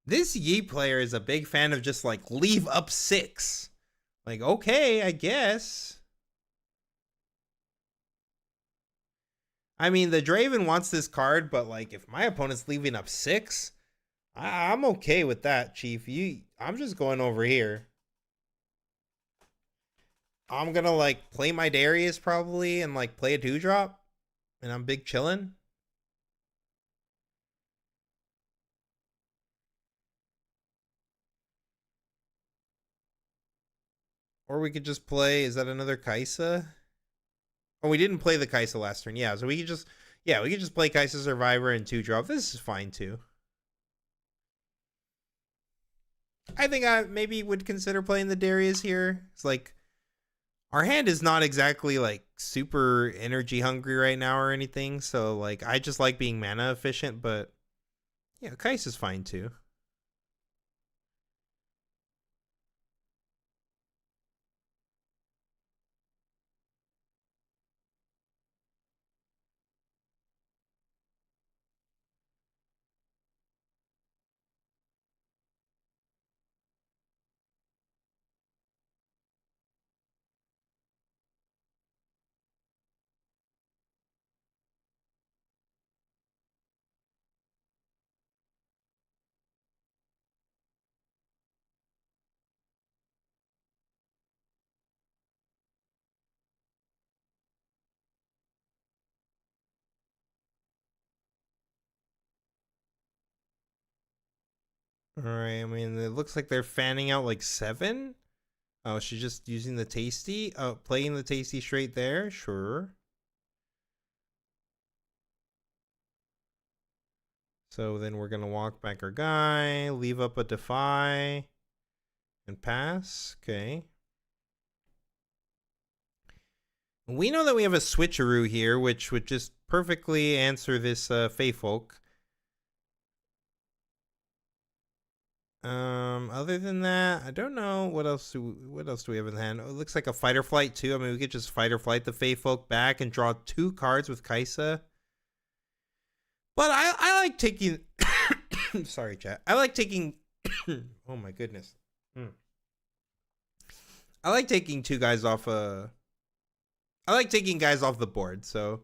This Yi player is a big fan of just like leave up 6. Like, okay, I guess. I mean, the Draven wants this card, but like if my opponent's leaving up 6, I'm okay with that, Chief. I'm just going over here. I'm gonna like play my Darius probably and like play a 2-drop, and I'm big chillin'. Or we could just play, is that another Kaisa? Oh, we didn't play the Kaisa last turn. Yeah, so we could just, Yeah, we could just play Kaisa Survivor and 2-drop. This is fine too. I think I maybe would consider playing the Darius here. It's like our hand is not exactly like super energy hungry right now or anything, so like I just like being mana efficient, but yeah, Kaisa's fine too. All right, I mean, it looks like they're fanning out like 7. Oh, she's just using the tasty. Oh, playing the tasty straight there. Sure. So then we're gonna walk back our guy, leave up a defy, and pass. Okay. We know that we have a switcheroo here, which would just perfectly answer this Feyfolk. Other than that, I don't know what else do we have in hand. It looks like a fight or flight too. I mean, we could just fight or flight the Feyfolk back and draw 2 cards with Kaisa. But I like taking. Sorry, chat. I like taking. Oh my goodness. I like taking 2 guys off. I like taking guys off the board, so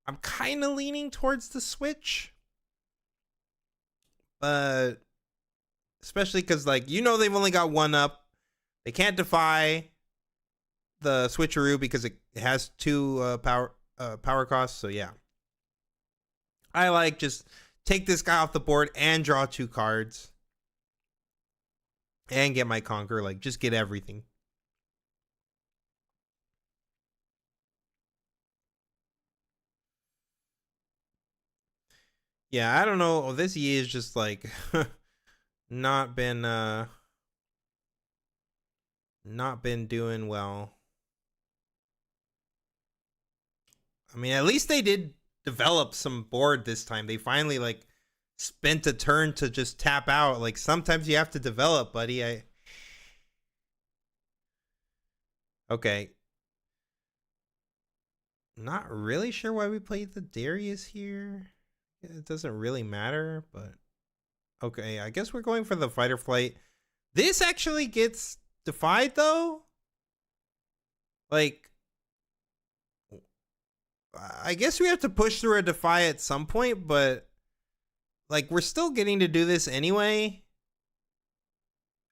I'm kind of leaning towards the switch. But especially because, like, they've only got 1 up. They can't defy the switcheroo because it has 2 power costs. So yeah, I like just take this guy off the board and draw 2 cards and get my conquer. Like, just get everything. Yeah, I don't know. This Yi is just like not been doing well. I mean, at least they did develop some board this time. They finally like spent a turn to just tap out. Like, sometimes you have to develop, buddy. Okay. Not really sure why we played the Darius here. It doesn't really matter, but okay, I guess we're going for the fight or flight. This actually gets defied though. Like, I guess we have to push through a defy at some point, but like, we're still getting to do this anyway.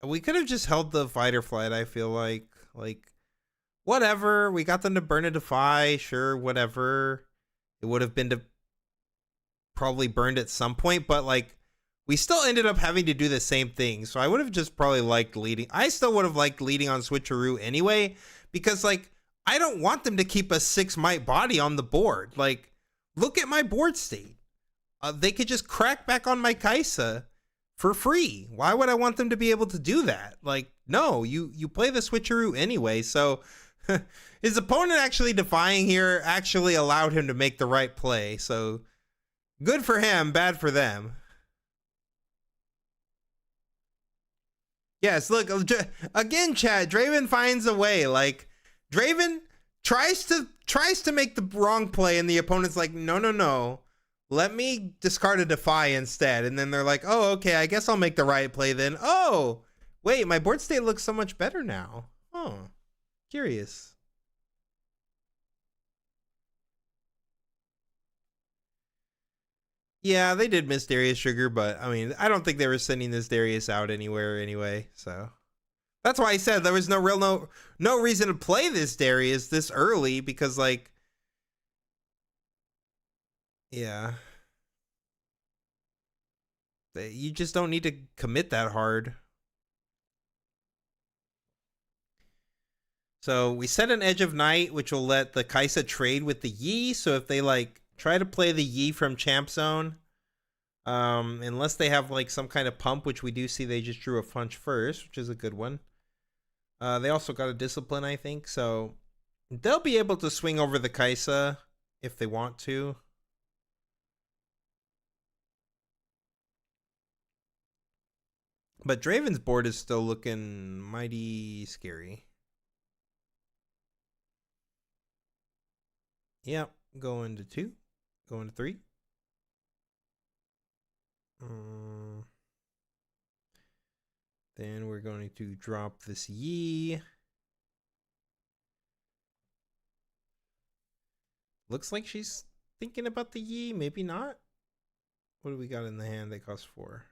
We could have just held the fight or flight, I feel like whatever. We got them to burn a defy, sure, whatever. It would have been probably burned at some point, but like, we still ended up having to do the same thing. So I would have just probably liked leading. I still would have liked leading on switcheroo anyway, because like, I don't want them to keep a 6 might body on the board. Like, look at my board state. They could just crack back on my Kaisa for free. Why would I want them to be able to do that? Like, no, you play the switcheroo anyway. So his opponent actually defying here actually allowed him to make the right play. So good for him, bad for them. Yes, look, again, Chad, Draven finds a way. Like, Draven tries to make the wrong play, and the opponent's like, no. Let me discard a defy instead. And then they're like, oh, okay, I guess I'll make the right play then. Oh, wait, my board state looks so much better now. Oh, curious. Yeah, they did miss Darius Sugar, but I mean, I don't think they were sending this Darius out anywhere anyway. So that's why I said there was no reason to play this Darius this early, because like, yeah, you just don't need to commit that hard. So we set an Edge of Night, which will let the Kaisa trade with the Yi. So if they like Try to play the Yi from Champ Zone. Unless they have like some kind of pump, which we do see they just drew a punch first, which is a good one. They also got a discipline, I think, so they'll be able to swing over the Kaisa if they want to. But Draven's board is still looking mighty scary. Yep, going to 2, going to 3. Then we're going to drop this Yi. Looks like she's thinking about the Yi, maybe not. What do we got in the hand that costs 4?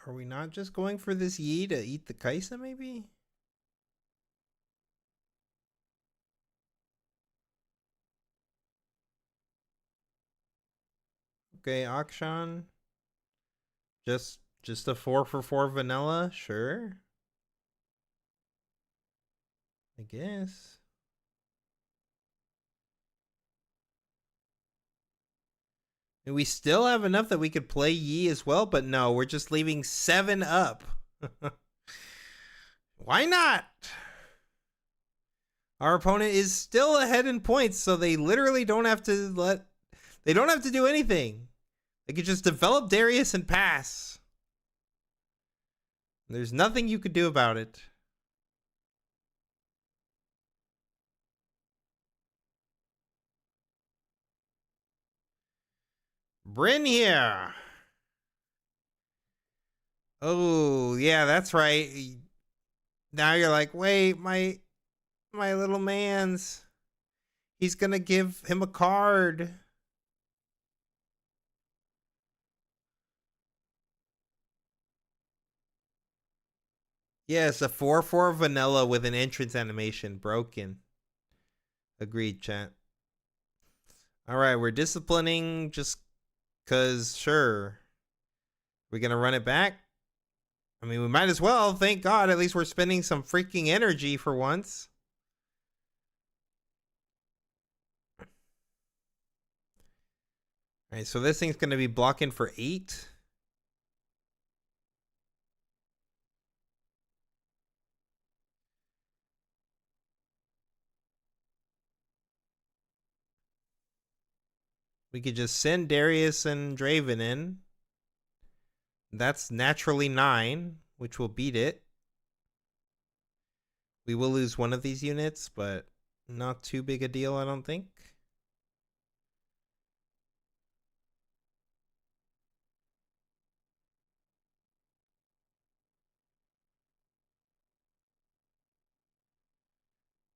Are we not just going for this Yi to eat the Kaisa, maybe? Okay, Akshan. Just a 4 for 4 vanilla, sure. I guess. And we still have enough that we could play Yi as well, but no, we're just leaving 7 up. Why not? Our opponent is still ahead in points, so they literally don't have to do anything. They could just develop Darius and pass. There's nothing you could do about it. Bryn here. Oh, yeah, that's right. Now you're like, wait, my little man's. He's gonna give him a card. Yes, a 4/4 vanilla with an entrance animation. Broken. Agreed, chat. Alright, we're disciplining just because, sure. We're going to run it back? I mean, we might as well. Thank God. At least we're spending some freaking energy for once. Alright, so this thing's going to be blocking for 8. We could just send Darius and Draven in. That's naturally 9, which will beat it. We will lose one of these units, but not too big a deal, I don't think.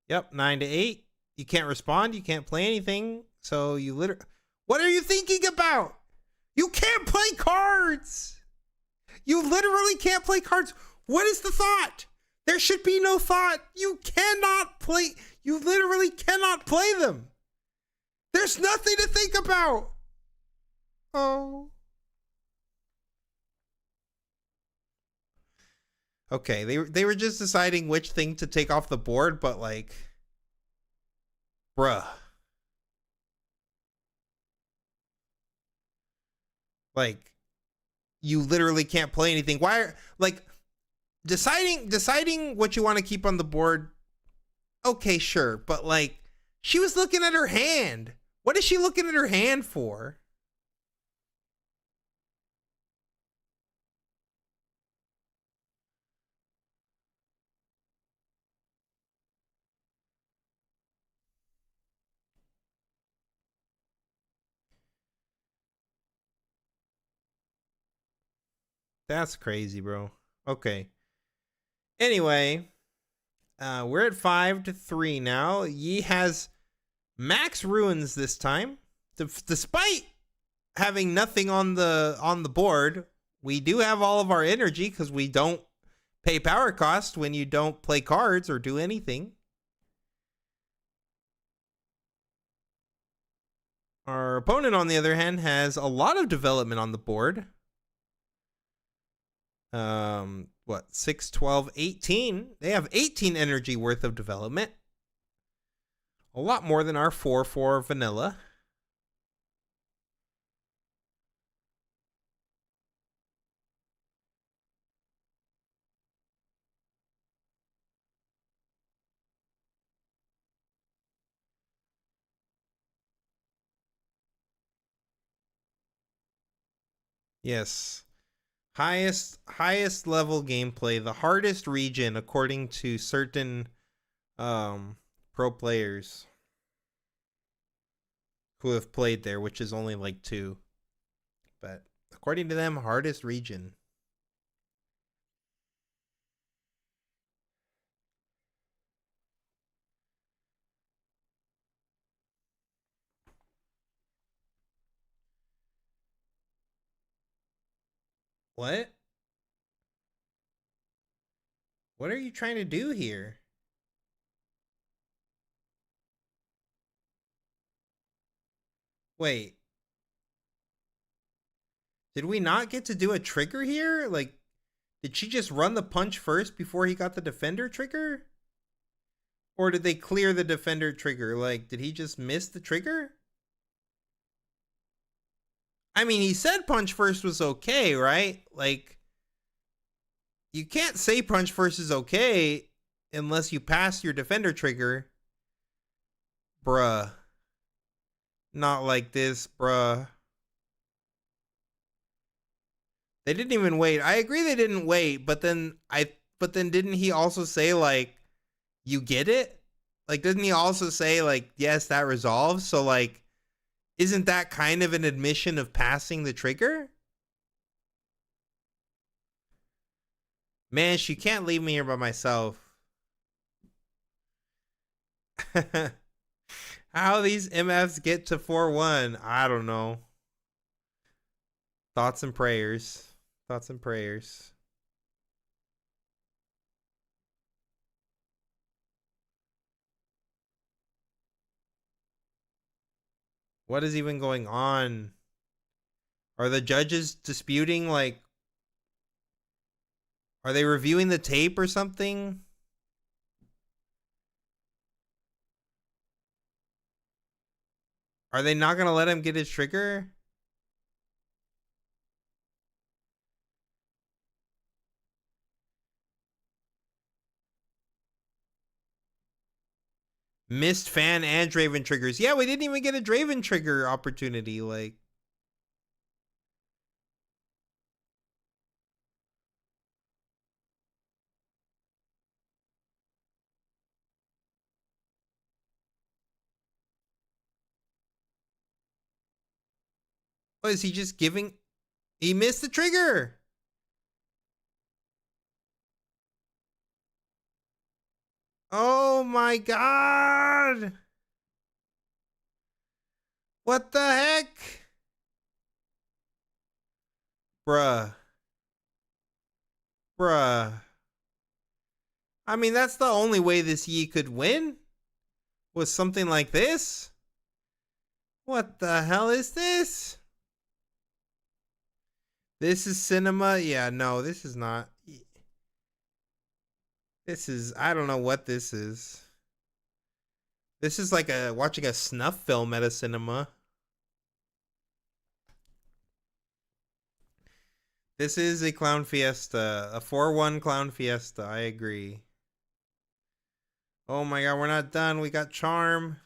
Yep, 9 to 8. You can't respond. You can't play anything. So you literally... What are you thinking about? You can't play cards. You literally can't play cards. What is the thought? There should be no thought. You cannot play. You literally cannot play them. There's nothing to think about. Oh. Okay, they were just deciding which thing to take off the board, but like, bruh. Like, you literally can't play anything. Why are, like, deciding what you want to keep on the board? Okay, sure, but like, she was looking at her hand. What is she looking at her hand for? That's crazy, bro. Okay. Anyway, we're at 5 to 3 now. Yi has max ruins this time. Despite having nothing on the board, we do have all of our energy because we don't pay power cost when you don't play cards or do anything. Our opponent, on the other hand, has a lot of development on the board. What, 6, 12, 18? They have 18 energy worth of development. A lot more than our 4 vanilla. Yes. Highest level gameplay, the hardest region according to certain pro players who have played there, which is only like 2. But according to them, hardest region. What? What are you trying to do here? Wait. Did we not get to do a trigger here? Like, did she just run the punch first before he got the defender trigger? Or did they clear the defender trigger? Like, did he just miss the trigger? I mean, he said punch first was okay, right? Like, you can't say punch first is okay unless you pass your defender trigger. Bruh. Not like this, bruh. They didn't even wait. I agree they didn't wait, but then didn't he also say, like, you get it? Like, didn't he also say, like, yes, that resolves? So, like, isn't that kind of an admission of passing the trigger? Man, she can't leave me here by myself. How these MFs get to 4-1, I don't know. Thoughts and prayers. Thoughts and prayers. What is even going on? Are the judges disputing, like, are they reviewing the tape or something? Are they not going to let him get his trigger? Missed fan and Draven triggers. Yeah, we didn't even get a Draven trigger opportunity. Like, what is he just giving? He missed the trigger. Oh my god. What the heck? Bruh. Bruh. I mean, that's the only way this Yi could win. Was something like this? What the hell is this? This is cinema? Yeah, no, this is not. This is, I don't know what this is. This is like watching a snuff film at a cinema. This is a clown fiesta, a 4-1 clown fiesta. I agree. Oh my god, we're not done. We got charm.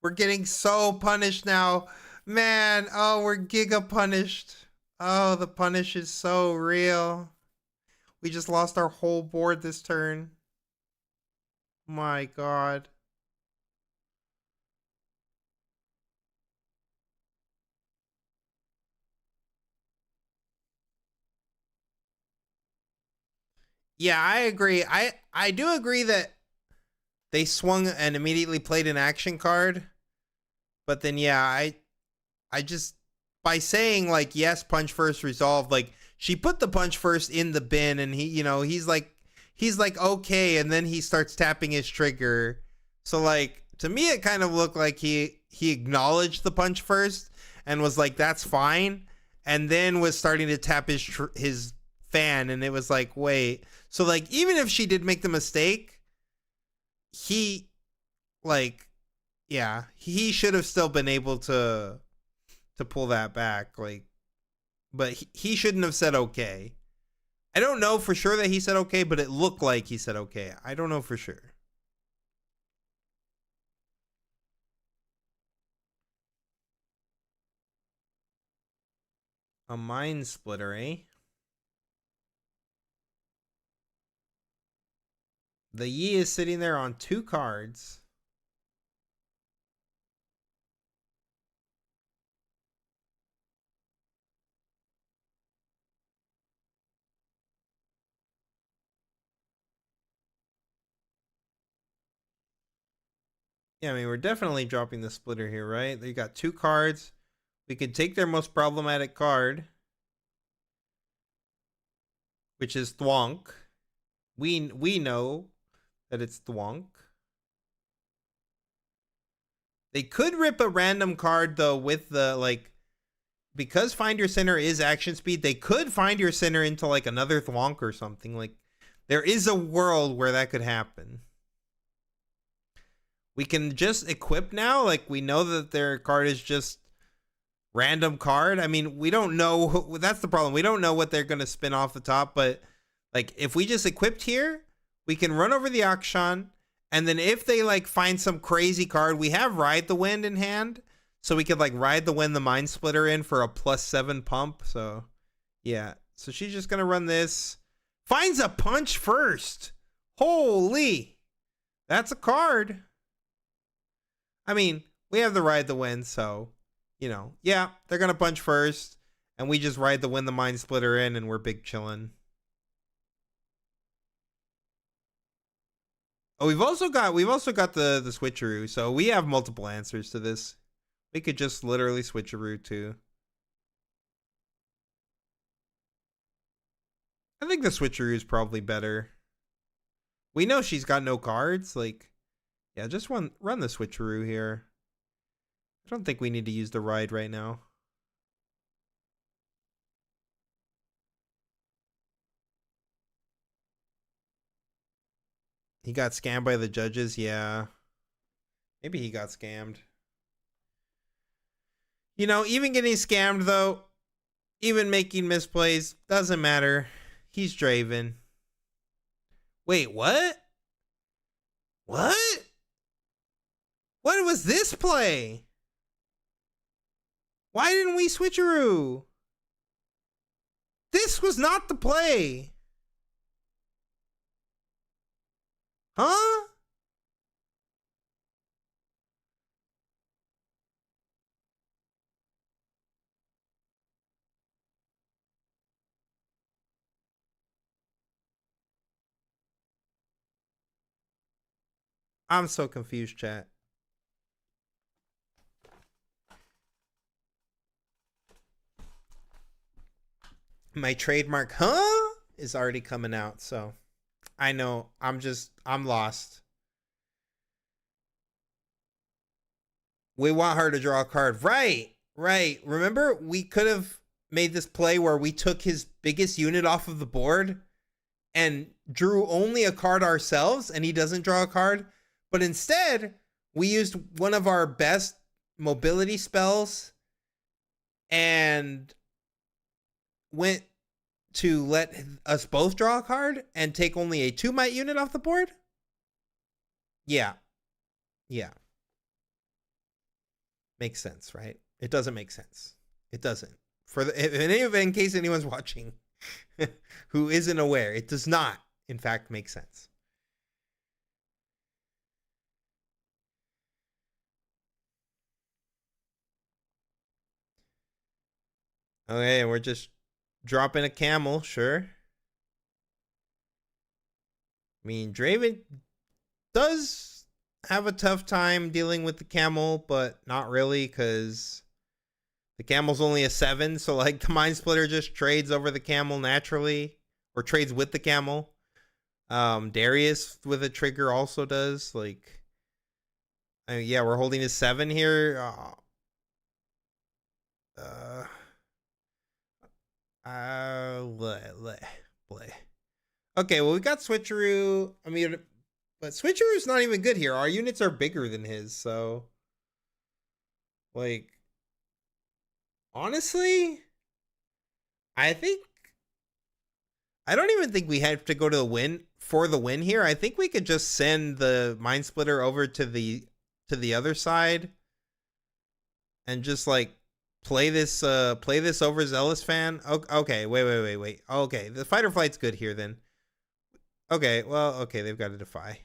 We're getting so punished now. Man, oh, we're giga punished. Oh, the punish is so real. We just lost our whole board this turn. My god. Yeah, I agree. I do agree that they swung and immediately played an action card. But then yeah, I just, by saying like yes, punch first resolve, like she put the punch first in the bin and he, you know, he's like okay, and then he starts tapping his trigger. So like To me, it kind of looked like he acknowledged the punch first and was like, "That's fine," and then was starting to tap his fan, and it was like, "Wait." So like, even if she did make the mistake, he like, yeah, he should have still been able to pull that back. Like, but he shouldn't have said okay. I don't know for sure that he said okay, but it looked like he said okay. I don't know for sure. A mind splitter, eh? The Yi is sitting there on 2 cards. Yeah, I mean, we're definitely dropping the splitter here, right? They got 2 cards. We could take their most problematic card, which is Thwonk. We know that it's Thwonk. They could rip a random card though with the like, because Find Your Sinner is action speed, they could Find Your Sinner into like another Thwonk or something. Like, there is a world where that could happen. We can just equip now. Like, we know that their card is just random card. I mean, we don't know. That's the problem. We don't know what they're going to spin off the top. But like, if we just equipped here, we can run over the Akshan. And then if they like find some crazy card, we have Ride the Wind in hand. So we could like Ride the Wind, the Mind Splitter in for a +7 pump. So yeah. So she's just going to run this. Finds a punch first. Holy. That's a card. I mean, we have the Ride the Wind, so, you know, yeah, they're going to punch first, and we just Ride the Wind, the Mind Splitter in, and we're big chillin'. Oh, we've also got the switcheroo, so we have multiple answers to this. We could just literally switcheroo too. I think the switcheroo is probably better. We know she's got no cards, like, yeah, just run the switcheroo here. I don't think we need to use the ride right now. He got scammed by the judges, yeah. Maybe he got scammed. You know, even getting scammed though, even making misplays, doesn't matter. He's Draven. Wait, what? What? What was this play? Why didn't we switcheroo? This was not the play. Huh? I'm so confused, chat. My trademark, huh? Is already coming out, so I know. I'm lost. We want her to draw a card. Right. Remember, we could have made this play where we took his biggest unit off of the board and drew only a card ourselves, and he doesn't draw a card. But instead, we used one of our best mobility spells and went to let us both draw a card and take only a 2 might unit off the board. Yeah. Makes sense, right? It doesn't make sense. It doesn't. In case anyone's watching who isn't aware, it does not, in fact, make sense. Okay, we're just dropping a camel, sure. I mean, Draven does have a tough time dealing with the camel, but not really, because the camel's only a 7, so like the Mind Splitter just trades over the camel naturally, or trades with the camel. Darius with a trigger also does. Like, Yeah, we're holding a 7 here. Uh, bleh, bleh. Okay, well, we got Switcheroo. I mean, but Switcheroo's not even good here. Our units are bigger than his, so. Like, honestly, I think. I don't even think we have to go to the win for the win here. I think we could just send the Mind Splitter over to the other side and just like play this overzealous fan. Okay, wait. Okay, the fight or flight's good here then. Okay, well, okay, they've got to defy.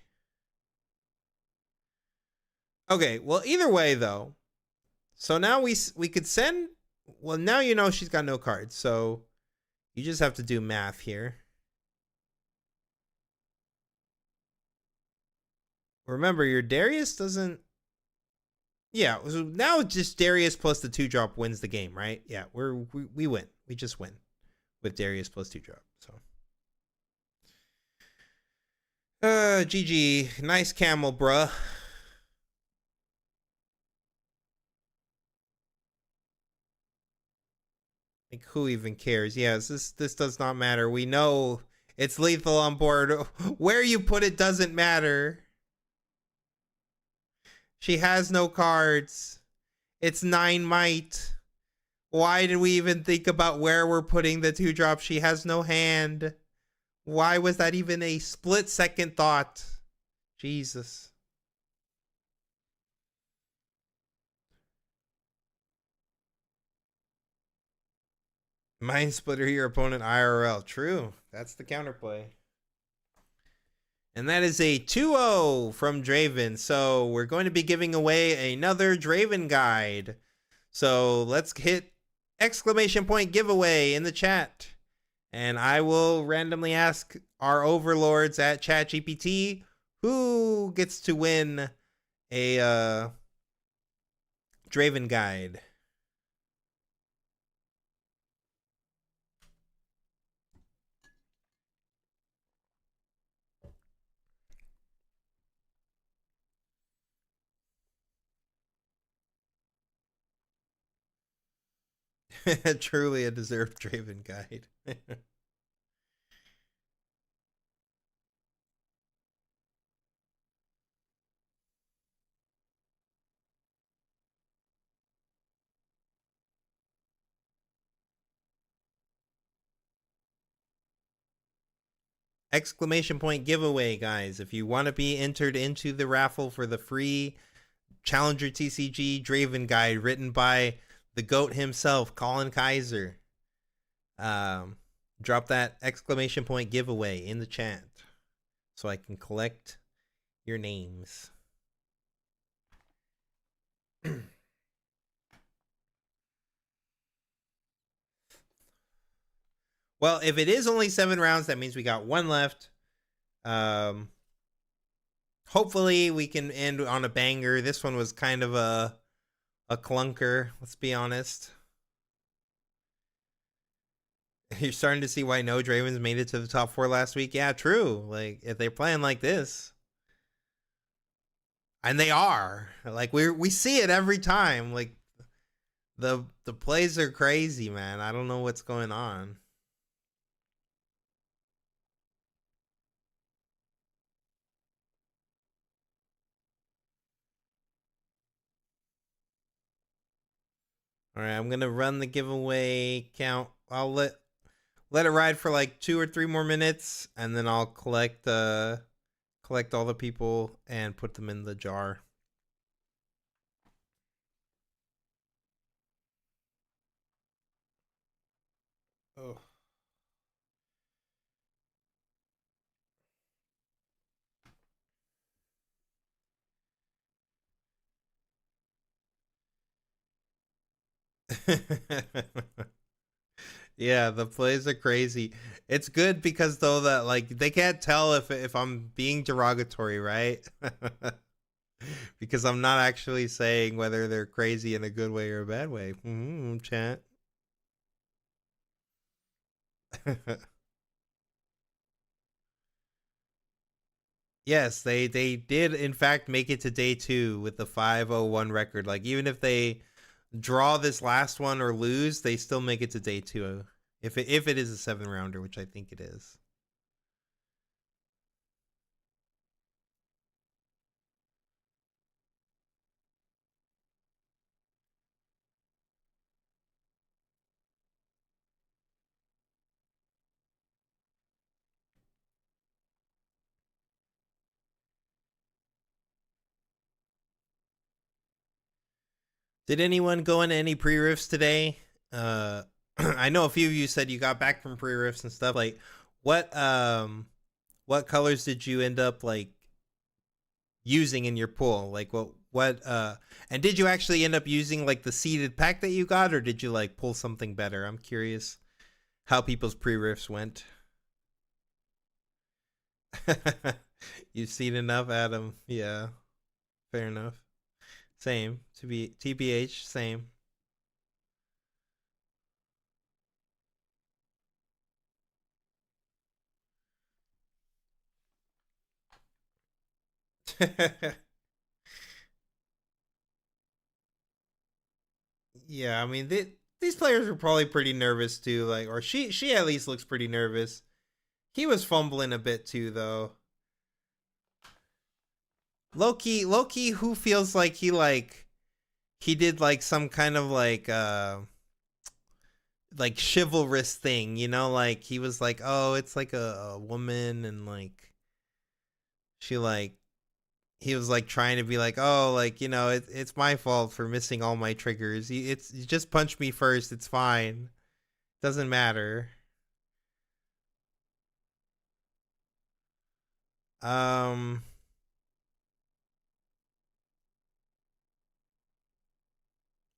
Okay, well, either way though. So now we could send. Well, now you know she's got no cards, so you just have to do math here. Remember, your Darius doesn't. Yeah, so now just Darius plus the 2-drop wins the game, right? Yeah, we win. We just win with Darius plus 2-drop. So, GG, nice camel, bruh. Like, who even cares? Yes, this does not matter. We know it's lethal on board. Where you put it doesn't matter. She has no cards. It's 9 might. Why did we even think about where we're putting the 2-drop? She has no hand. Why was that even a split-second thought? Jesus. Mind splitter your opponent IRL. True. That's the counterplay. And that is a 2-0 from Draven. So we're going to be giving away another Draven guide. So let's hit exclamation point giveaway in the chat. And I will randomly ask our overlords at ChatGPT who gets to win a Draven guide. Truly a deserved Draven guide. Exclamation point giveaway, guys. If you want to be entered into the raffle for the free Challenger TCG Draven guide written by the GOAT himself, Colin Kaiser, drop that exclamation point giveaway in the chat so I can collect your names. Well, if it is only 7 rounds, that means we got 1 left. Hopefully we can end on a banger. This one was kind of a clunker, let's be honest. You're starting to see why no Dravens made it to the top 4 last week. Yeah, true. Like, if they're playing like this, and they are, like, we see it every time. Like, the plays are crazy, man. I don't know what's going on. All right, I'm gonna run the giveaway count. I'll let it ride for like 2 or 3 more minutes, and then I'll collect all the people and put them in the jar. Oh. Yeah, the plays are crazy. It's good because though that like they can't tell if I'm being derogatory, right? Because I'm not actually saying whether they're crazy in a good way or a bad way. Chat. Yes, they did in fact make it to day 2 with the 501 record. Like even if they draw this last one or lose, they still make it to day 2 if it is a 7 rounder, which I think it is. Did anyone go into any pre-riffs today? I know a few of you said you got back from pre-riffs and stuff. Like, what colors did you end up like using in your pool? Like, and did you actually end up using like the seeded pack that you got, or did you like pull something better? I'm curious how people's pre-riffs went. You've seen enough, Adam. Yeah, fair enough. Same. To be TBH, same. Yeah, I mean these players are probably pretty nervous too. Like, or she at least looks pretty nervous. He was fumbling a bit too, though. Loki, who feels like he did like some kind of like chivalrous thing, you know, like he was like, oh, it's like a woman, and like she like he was like trying to be like, oh, like, you know, it's my fault for missing all my triggers. You just punch me first, it's fine, doesn't matter. um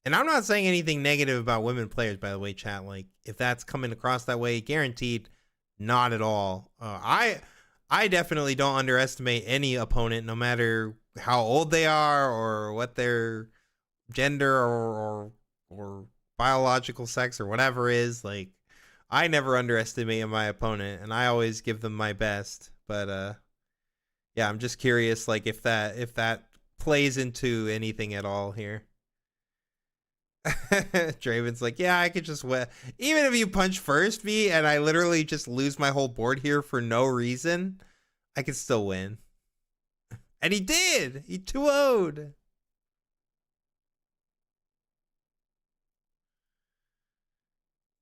and I'm not saying anything negative about women players, by the way, chat. Like, if that's coming across that way, guaranteed, not at all. I definitely don't underestimate any opponent, no matter how old they are or what their gender or biological sex or whatever is. Like, I never underestimate my opponent, and I always give them my best. But yeah, I'm just curious, like if that plays into anything at all here. Draven's like, yeah, I could just win. Even if you punch first me and I literally just lose my whole board here for no reason, I could still win. And he did. He 2-0'd.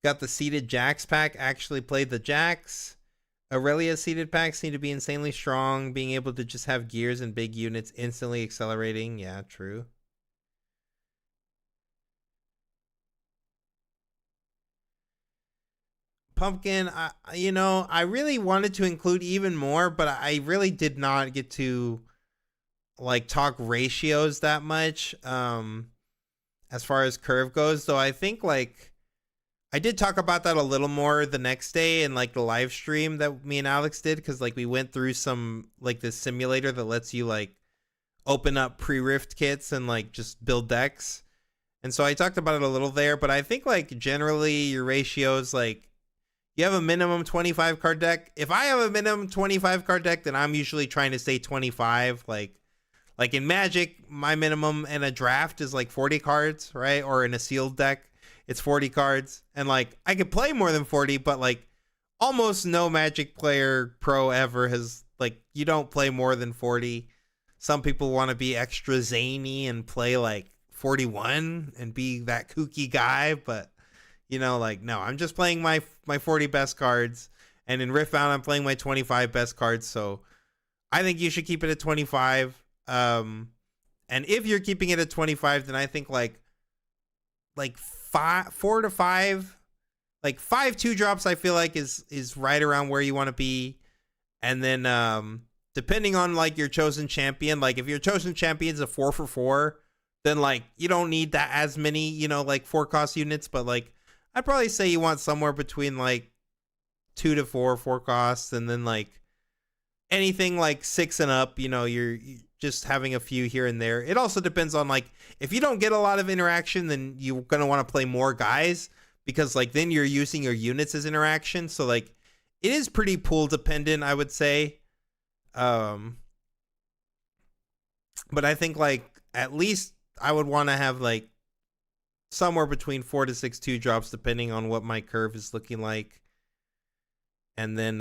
Got the seeded Jacks pack. Actually played the Jacks. Aurelia seeded packs seem to be insanely strong. Being able to just have gears and big units instantly accelerating. Yeah, true. Pumpkin, I really wanted to include even more, but I really did not get to like talk ratios that much as far as curve goes. Though I think like I did talk about that a little more the next day in like the live stream that me and Alex did, because like we went through some like this simulator that lets you like open up pre-rift kits and like just build decks. And so I talked about it a little there, but I think like generally your ratios, like you have a minimum 25 card deck. If I have a minimum 25 card deck, then I'm usually trying to stay 25. Like in Magic, my minimum in a draft is like 40 cards, right? Or in a sealed deck, it's 40 cards. And like I could play more than 40, but like almost no Magic player pro ever has, like, you don't play more than 40. Some people want to be extra zany and play like 41 and be that kooky guy, but like, no, I'm just playing my 40 best cards, and in Riftbound I'm playing my 25 best cards. So I think you should keep it at 25. And if you're keeping it at 25, then I think like 4 to 5, like 5 2-drops, I feel like is right around where you want to be. And then depending on like your chosen champion, like if your chosen champion's a 4 for 4, then like you don't need that as many, like 4-cost units. But like I'd probably say you want somewhere between like 2 to 4 costs, and then like anything like 6 and up, you're just having a few here and there. It also depends on like if you don't get a lot of interaction, then you're gonna want to play more guys, because like then you're using your units as interaction. So like it is pretty pool dependent, I would say. But I think like at least I would want to have like somewhere between 4 to 6 2 drops depending on what my curve is looking like. And then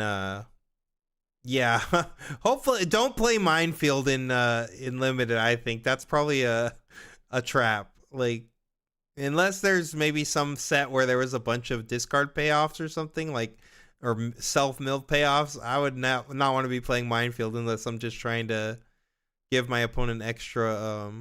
yeah, hopefully don't play minefield in limited. I think that's probably a trap. Like unless there's maybe some set where there was a bunch of discard payoffs or something like or self-milled payoffs, I would not want to be playing minefield unless I'm just trying to give my opponent extra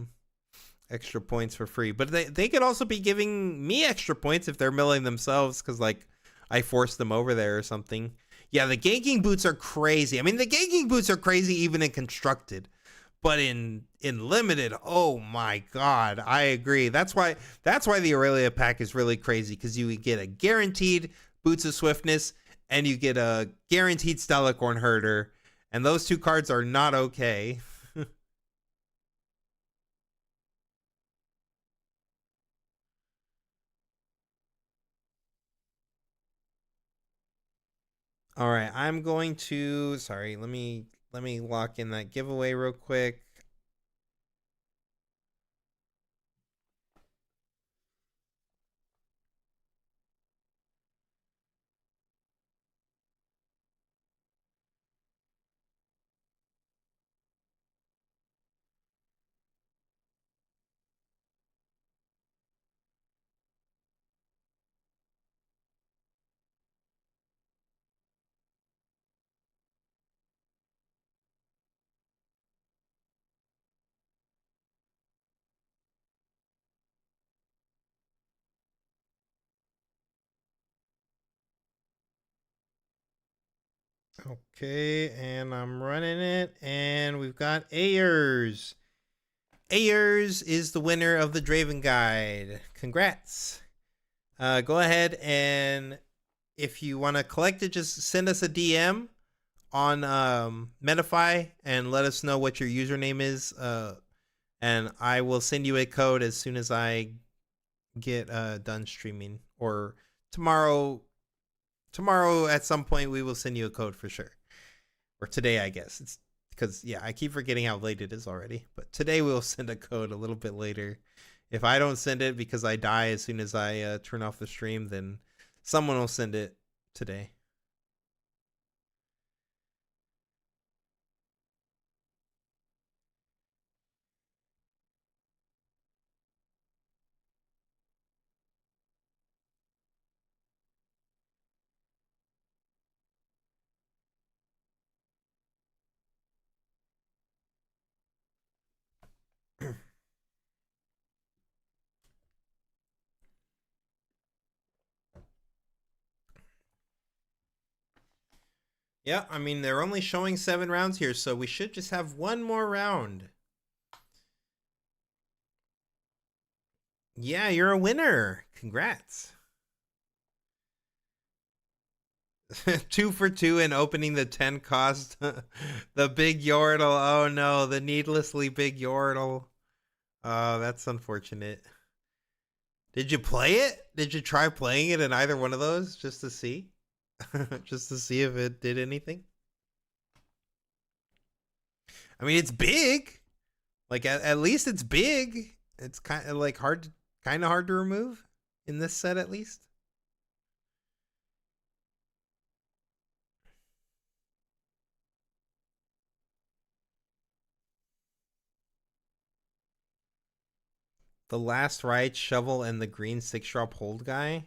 points for free. But they could also be giving me extra points if they're milling themselves because like I forced them over there or something. Yeah, the ganking boots are crazy. I mean, the ganking boots are crazy even in constructed, but in limited, oh my god, I agree. That's why the Aurelia pack is really crazy because you get a guaranteed boots of swiftness and you get a guaranteed Stellicorn herder, and those two cards are not okay. All right, I'm going to sorry, let me lock in that giveaway real quick. Okay, and I'm running it, and we've got Ayers. Ayers is the winner of the Draven Guide. Congrats. Go ahead and if you want to collect it, just send us a DM on Metafy and let us know what your username is. And I will send you a code as soon as I get done streaming. Or tomorrow at some point we will send you a code for sure. Or today, I guess. It's because yeah, I keep forgetting how late it is already. But today we'll send a code a little bit later. If I don't send it because I die as soon as I turn off the stream, then someone will send it today. Yeah, I mean, they're only showing 7 rounds here, so we should just have one more round. Yeah, you're a winner. Congrats. 2 for 2 and opening the 10 cost. The big Yordle. Oh no, the needlessly big Yordle. Oh, that's unfortunate. Did you play it? Did you try playing it in either one of those just to see? Just to see if it did anything? I mean, it's big. Like at least it's big. It's kind of like kind of hard to remove in this set at least. The last right shovel and the green 6-drop hold guy.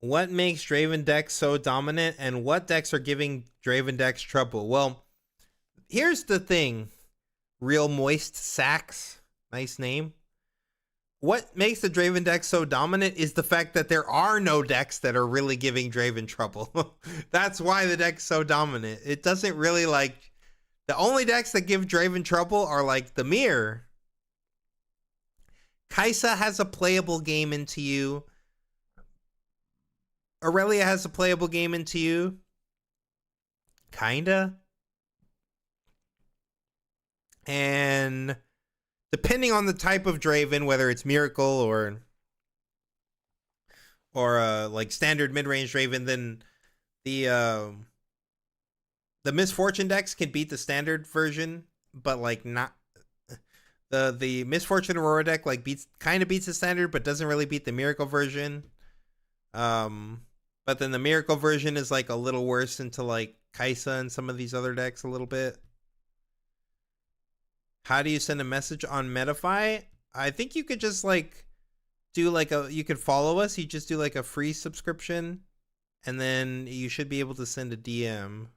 What makes Draven decks so dominant, and what decks are giving Draven decks trouble? Well, here's the thing. Real Moist Sacks, nice name. What makes the Draven deck so dominant is the fact that there are no decks that are really giving Draven trouble. That's why the deck's so dominant. It doesn't really like... The only decks that give Draven trouble are like the Mirror. Kaisa has a playable game into you. Aurelia has a playable game into you. Kinda. And depending on the type of Draven, whether it's Miracle or like standard mid-range Draven, then the Misfortune decks can beat the standard version, but like not. The Misfortune Aurora deck like beats the standard, but doesn't really beat the Miracle version. But then the Miracle version is like a little worse into like Kaisa and some of these other decks a little bit. How do you send a message on Metafy? I think you could just like do like you could follow us. You just do like a free subscription, and then you should be able to send a DM.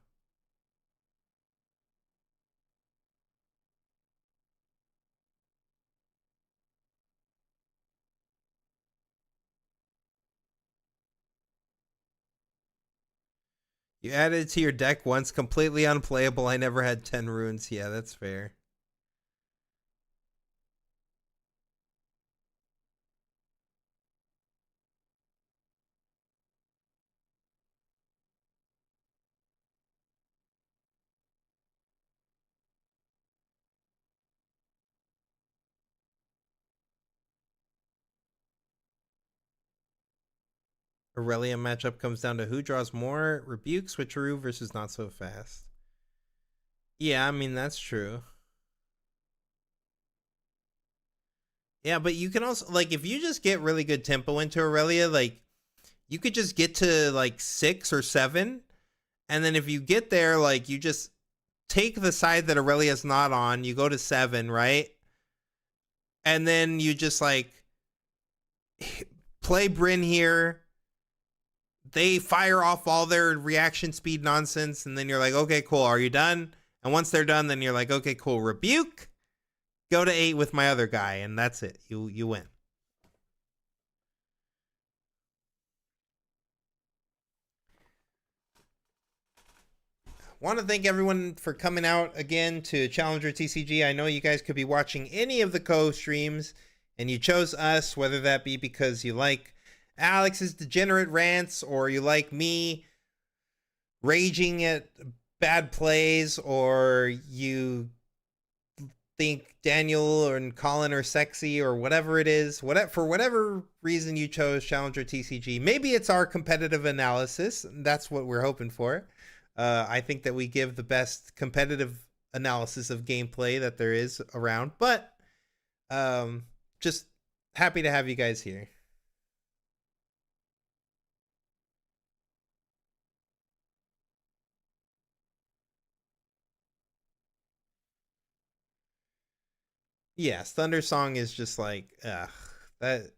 You added it to your deck once, completely unplayable. I never had 10 runes. Yeah, that's fair. Aurelia matchup comes down to who draws more Rebuke, Switcheroo versus Not So Fast. Yeah, I mean, that's true. Yeah, but you can also, like, if you just get really good tempo into Aurelia, like, you could just get to, like, 6 or 7. And then if you get there, like, you just take the side that Aurelia's not on, you go to 7, right? And then you just, like, play Bryn here. They fire off all their reaction speed nonsense, and then you're like, okay, cool, are you done? And once they're done, then you're like, okay, cool, Rebuke, go to 8 with my other guy, and that's it. You win. Want to thank everyone for coming out again to Challenger TCG. I know you guys could be watching any of the co-streams, and you chose us, whether that be because you like Alex's degenerate rants, or you like me raging at bad plays, or you think Daniel and Colin are sexy, or whatever it is. For whatever reason you chose Challenger TCG, maybe it's our competitive analysis. That's what we're hoping for. I think that we give the best competitive analysis of gameplay that there is around, but just happy to have you guys here. Yes, Thunder Song is just like that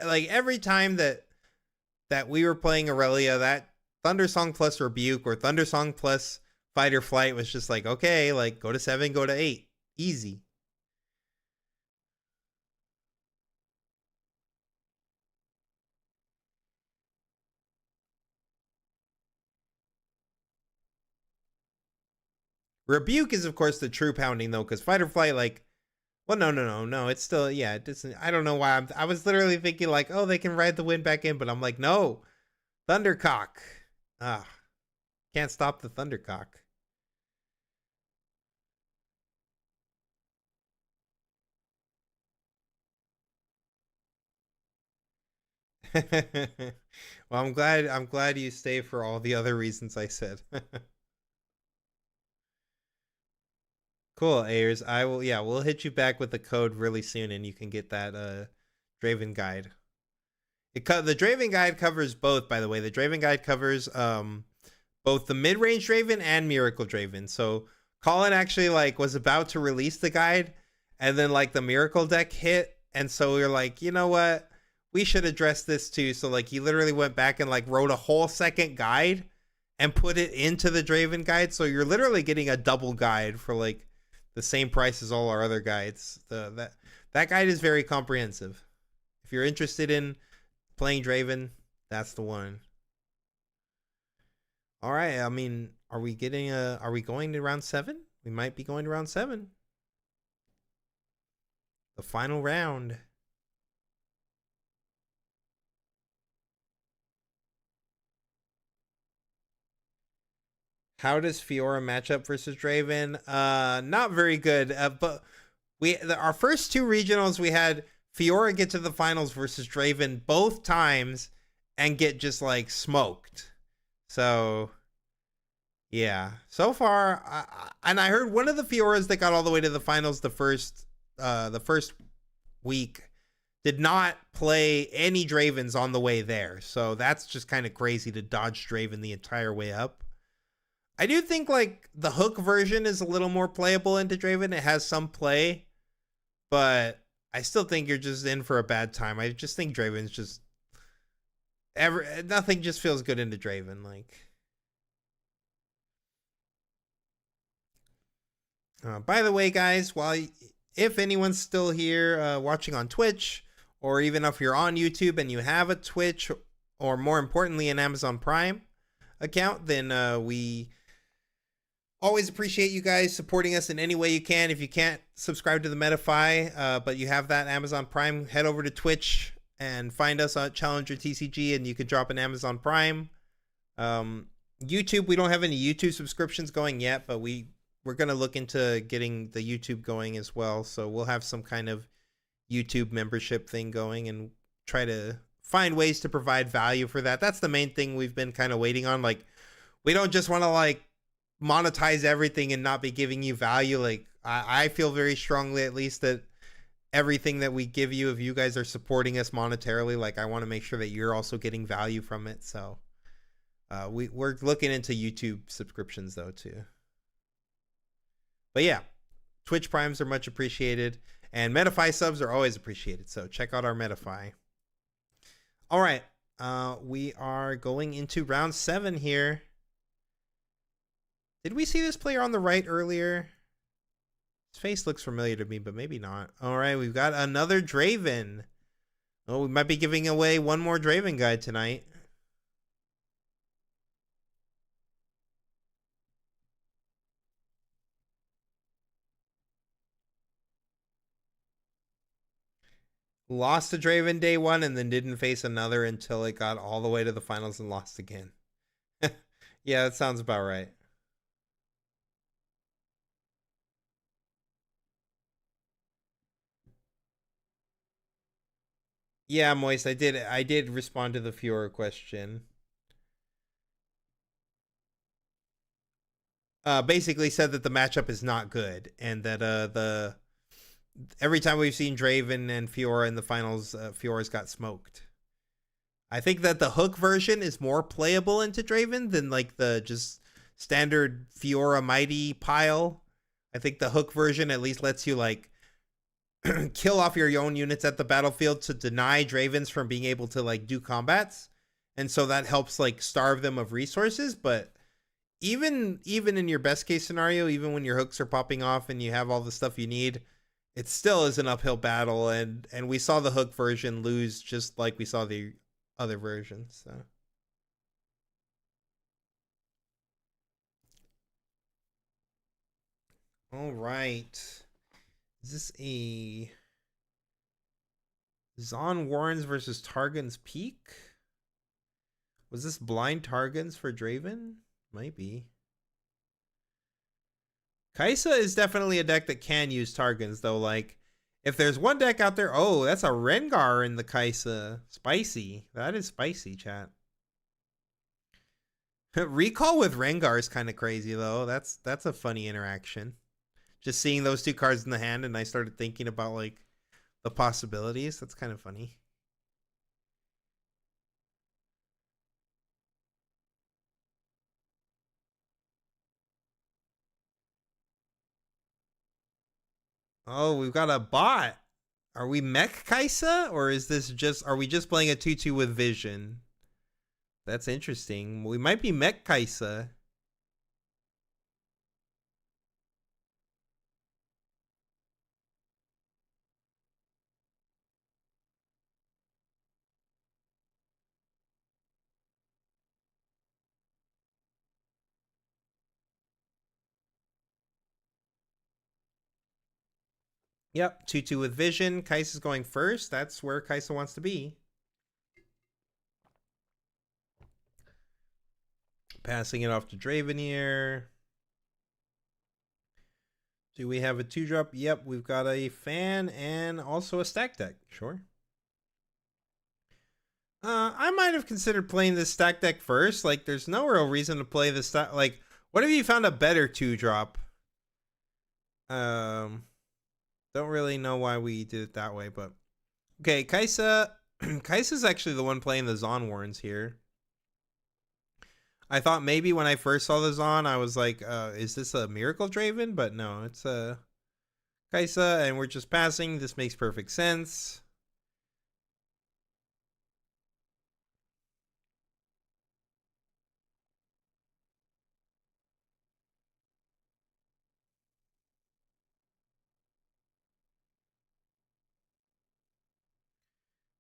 like every time that we were playing Aurelia, that Thunder Song plus Rebuke or Thunder Song plus Fight or Flight was just like, okay, like go to 7, go to 8. Easy. Rebuke is of course the true pounding though, because Fight or Flight, like, well, no. It's still, yeah, it doesn't. I don't know why. I was literally thinking like, oh, they can ride the wind back in, but I'm like, no, Thundercock. Ah, can't stop the Thundercock. Well, I'm glad you stay for all the other reasons I said. Cool, Ayers. I will. Yeah, we'll hit you back with the code really soon, and you can get that Draven guide. The Draven guide covers both, by the way. The Draven guide covers both the mid-range Draven and Miracle Draven. So Colin actually like was about to release the guide, and then like the Miracle deck hit, and so we were like, you know what? We should address this too. So like he literally went back and like wrote a whole second guide and put it into the Draven guide. So you're literally getting a double guide for like the same price as all our other guides. That guide is very comprehensive. If you're interested in playing Draven, that's the one. All right. I mean, are we going to round 7? We might be going to round 7. The final round. How does Fiora match up versus Draven? Not very good. But our first 2 regionals, we had Fiora get to the finals versus Draven both times and get just like smoked. So Yeah. So far, and I heard one of the Fioras that got all the way to the finals the first week did not play any Dravens on the way there. So that's just kind of crazy to dodge Draven the entire way up. I do think like the hook version is a little more playable into Draven. It has some play, but I still think you're just in for a bad time. I just think Draven's just nothing just feels good into Draven. Like, by the way, guys, if anyone's still here watching on Twitch, or even if you're on YouTube and you have a Twitch, or more importantly, an Amazon Prime account, then we always appreciate you guys supporting us in any way you can. If you can't subscribe to the Metafy, but you have that Amazon Prime, head over to Twitch and find us on Challenger TCG, and you can drop an Amazon Prime. YouTube, we don't have any YouTube subscriptions going yet, but we're going to look into getting the YouTube going as well. So we'll have some kind of YouTube membership thing going and try to find ways to provide value for that. That's the main thing we've been kind of waiting on. Like, we don't just want to like monetize everything and not be giving you value. Like, I feel very strongly, at least, that everything that we give you, if you guys are supporting us monetarily, like, I want to make sure that you're also getting value from it. So we're looking into YouTube subscriptions though too. But yeah, Twitch Primes are much appreciated, and Metafy subs are always appreciated. So check out our Metafy. All right, we are going into round 7 here. Did we see this player on the right earlier? His face looks familiar to me, but maybe not. All right, we've got another Draven. Oh, we might be giving away one more Draven guide tonight. Lost to Draven day 1 and then didn't face another until it got all the way to the finals and lost again. Yeah, that sounds about right. Yeah, Moist, I did respond to the Fiora question. Basically said that the matchup is not good, and that every time we've seen Draven and Fiora in the finals, Fiora's got smoked. I think that the hook version is more playable into Draven than like the just standard Fiora Mighty pile. I think the hook version at least lets you like kill off your own units at the battlefield to deny Dravens from being able to like do combats. And so that helps like starve them of resources. But even in your best case scenario, even when your hooks are popping off and you have all the stuff you need, it still is an uphill battle. And we saw the hook version lose just like we saw the other versions. So. All right. Is this a Zon Warrens versus Targon's Peak? Was this blind Targons for Draven? Might be. Kaisa is definitely a deck that can use Targons, though. Like, if there's one deck out there, oh, that's a Rengar in the Kaisa. Spicy. That is spicy, chat. Recall with Rengar is kind of crazy, though. That's a funny interaction. Just seeing those 2 cards in the hand, and I started thinking about like the possibilities. That's kind of funny. Oh, we've got a bot. Are we Mech Kaisa, or is this just, are we just playing a 2/2 with Vision? That's interesting. We might be Mech Kaisa. Yep, 2/2 with Vision. Kaisa's going first. That's where Kaisa wants to be. Passing it off to Draven here. Do we have a 2-drop? Yep, we've got a fan and also a stack deck. Sure. I might have considered playing this stack deck first. Like, there's no real reason to play this stack. Like, What if you found a better 2-drop? Um, don't really know why we did it that way, but okay, Kaisa. Kaisa's actually the one playing the Zon Warrens here. I thought maybe when I first saw the Zon, I was like, is this a Miracle Draven? But no, it's a Kaisa, and we're just passing. This makes perfect sense.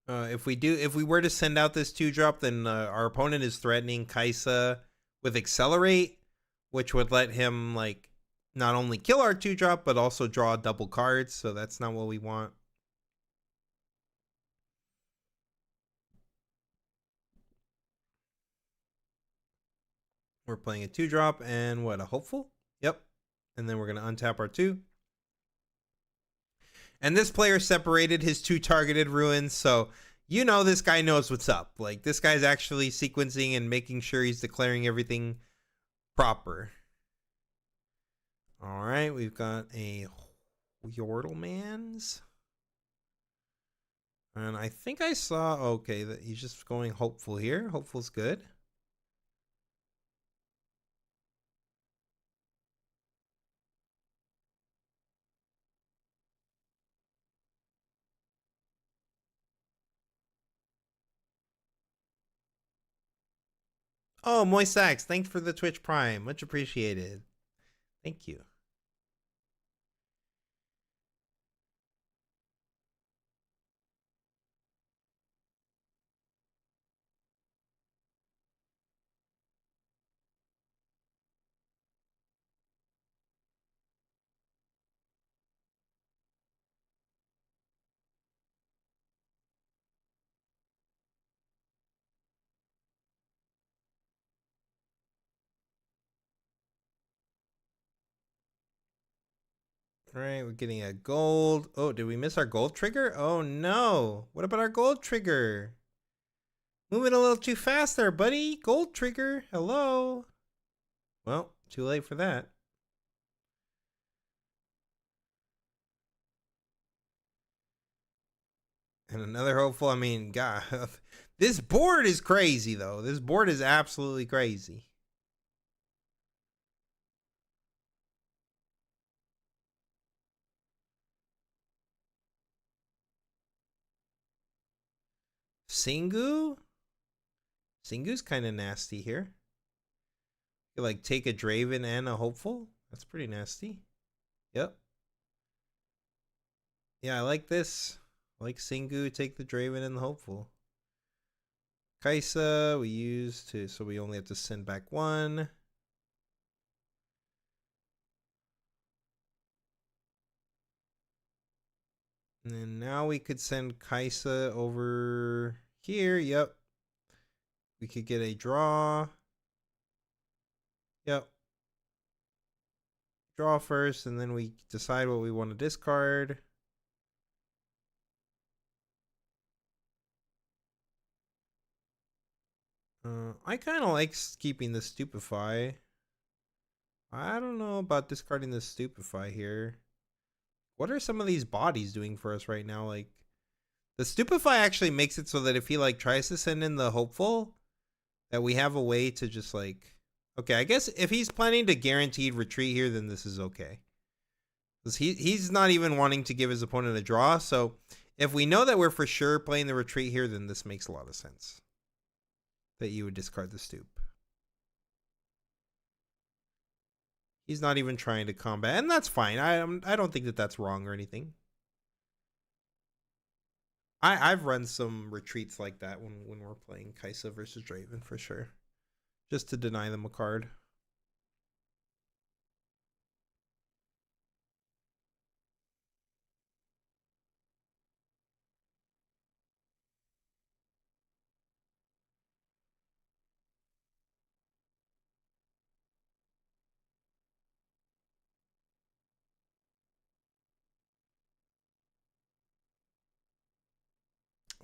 If we were to send out this 2-drop, then our opponent is threatening Kaisa with Accelerate, which would let him like not only kill our 2-drop but also draw double cards. So that's not what we want. We're playing a 2-drop and what, a Hopeful? Yep. And then we're gonna untap our 2. And this player separated his 2 targeted ruins, so you know this guy knows what's up. Like, this guy's actually sequencing and making sure he's declaring everything proper. All right, we've got a Yordlemans. And I think I saw, okay, that he's just going Hopeful here. Hopeful's good. Oh, Moisax, thanks for the Twitch Prime. Much appreciated. Thank you. All right, we're getting a gold. Oh, did we miss our gold trigger? Oh, no. What about our gold trigger? Moving a little too fast there, buddy. Gold trigger. Hello. Well, too late for that. And another hopeful. I mean, God, this board is crazy, though. This board is absolutely crazy. Singu? Singu's kind of nasty here. You like take a Draven and a hopeful? That's pretty nasty. Yep. Yeah, I like this. I like Singu, take the Draven and the hopeful. Kaisa, we use to, so we only have to send back 1. And then now we could send Kaisa over here. Yep. We could get a draw. Yep. Draw first, and then we decide what we want to discard. I kind of like keeping the Stupefy. I don't know about discarding the Stupefy here. What are some of these bodies doing for us right now? Like, the Stupefy actually makes it so that if he like tries to send in the hopeful, that we have a way to just like, okay, I guess if he's planning to guaranteed retreat here, then this is okay. Because he's not even wanting to give his opponent a draw. So if we know that we're for sure playing the retreat here, then this makes a lot of sense. That you would discard the Stoop. He's not even trying to combat, and that's fine. I don't think that that's wrong or anything. I've run some retreats like that when we're playing Kaisa versus Draven for sure, just to deny them a card.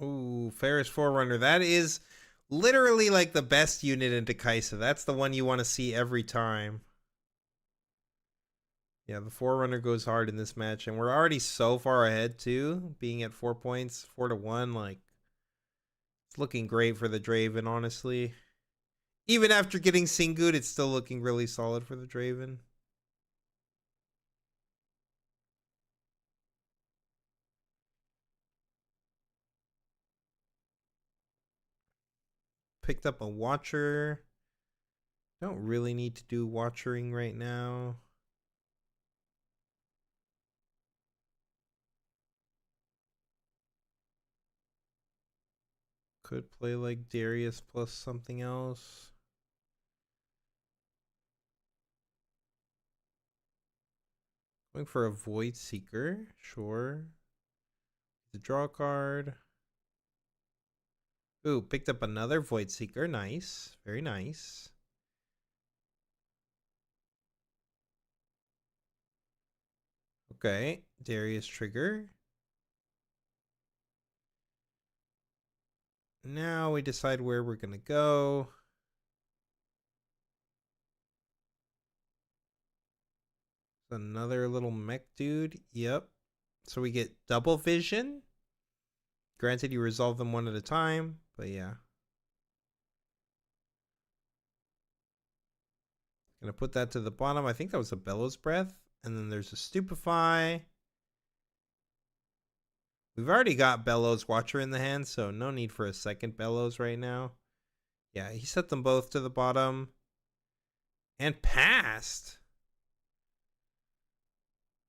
Ooh, Ferris Forerunner. That is literally like the best unit into Kaisa. That's the one you want to see every time. Yeah, the Forerunner goes hard in this match, and we're already so far ahead too, being at 4 points, 4-1. Like, it's looking great for the Draven, honestly. Even after getting Singood, it's still looking really solid for the Draven. Picked up a Watcher. Don't really need to do Watchering right now. Could play like Darius plus something else. Going for a Void Seeker, sure. The draw card. Ooh, picked up another Void Seeker. Nice. Very nice. Okay, Darius trigger. Now we decide where we're going to go. Another little mech dude. Yep. So we get double vision. Granted, you resolve them one at a time, but yeah. Gonna put that to the bottom. I think that was a Bellows Breath. And then there's a Stupefy. We've already got Bellows Watcher in the hand, so no need for a second Bellows right now. Yeah, he set them both to the bottom. And passed.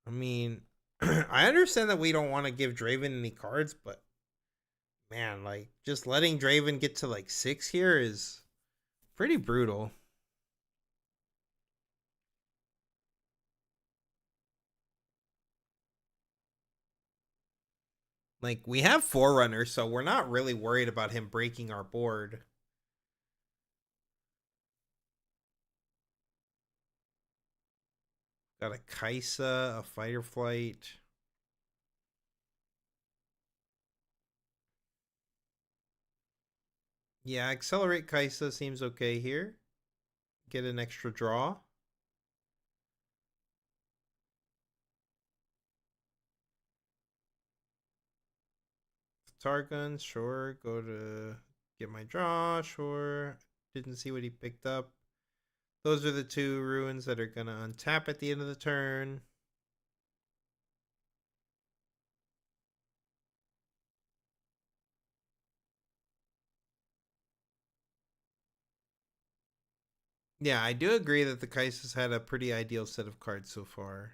I mean, I understand that we don't want to give Draven any cards, but man, like, just letting Draven get to like 6 here is pretty brutal. Like, we have Forerunner, so we're not really worried about him breaking our board. Got a Kaisa, a Fighter Flight. Yeah, Accelerate Kaisa seems okay here. Get an extra draw. Targun, sure. Go to get my draw, sure. Didn't see what he picked up. Those are the 2 ruins that are going to untap at the end of the turn. Yeah, I do agree that the Kaisa's had a pretty ideal set of cards so far.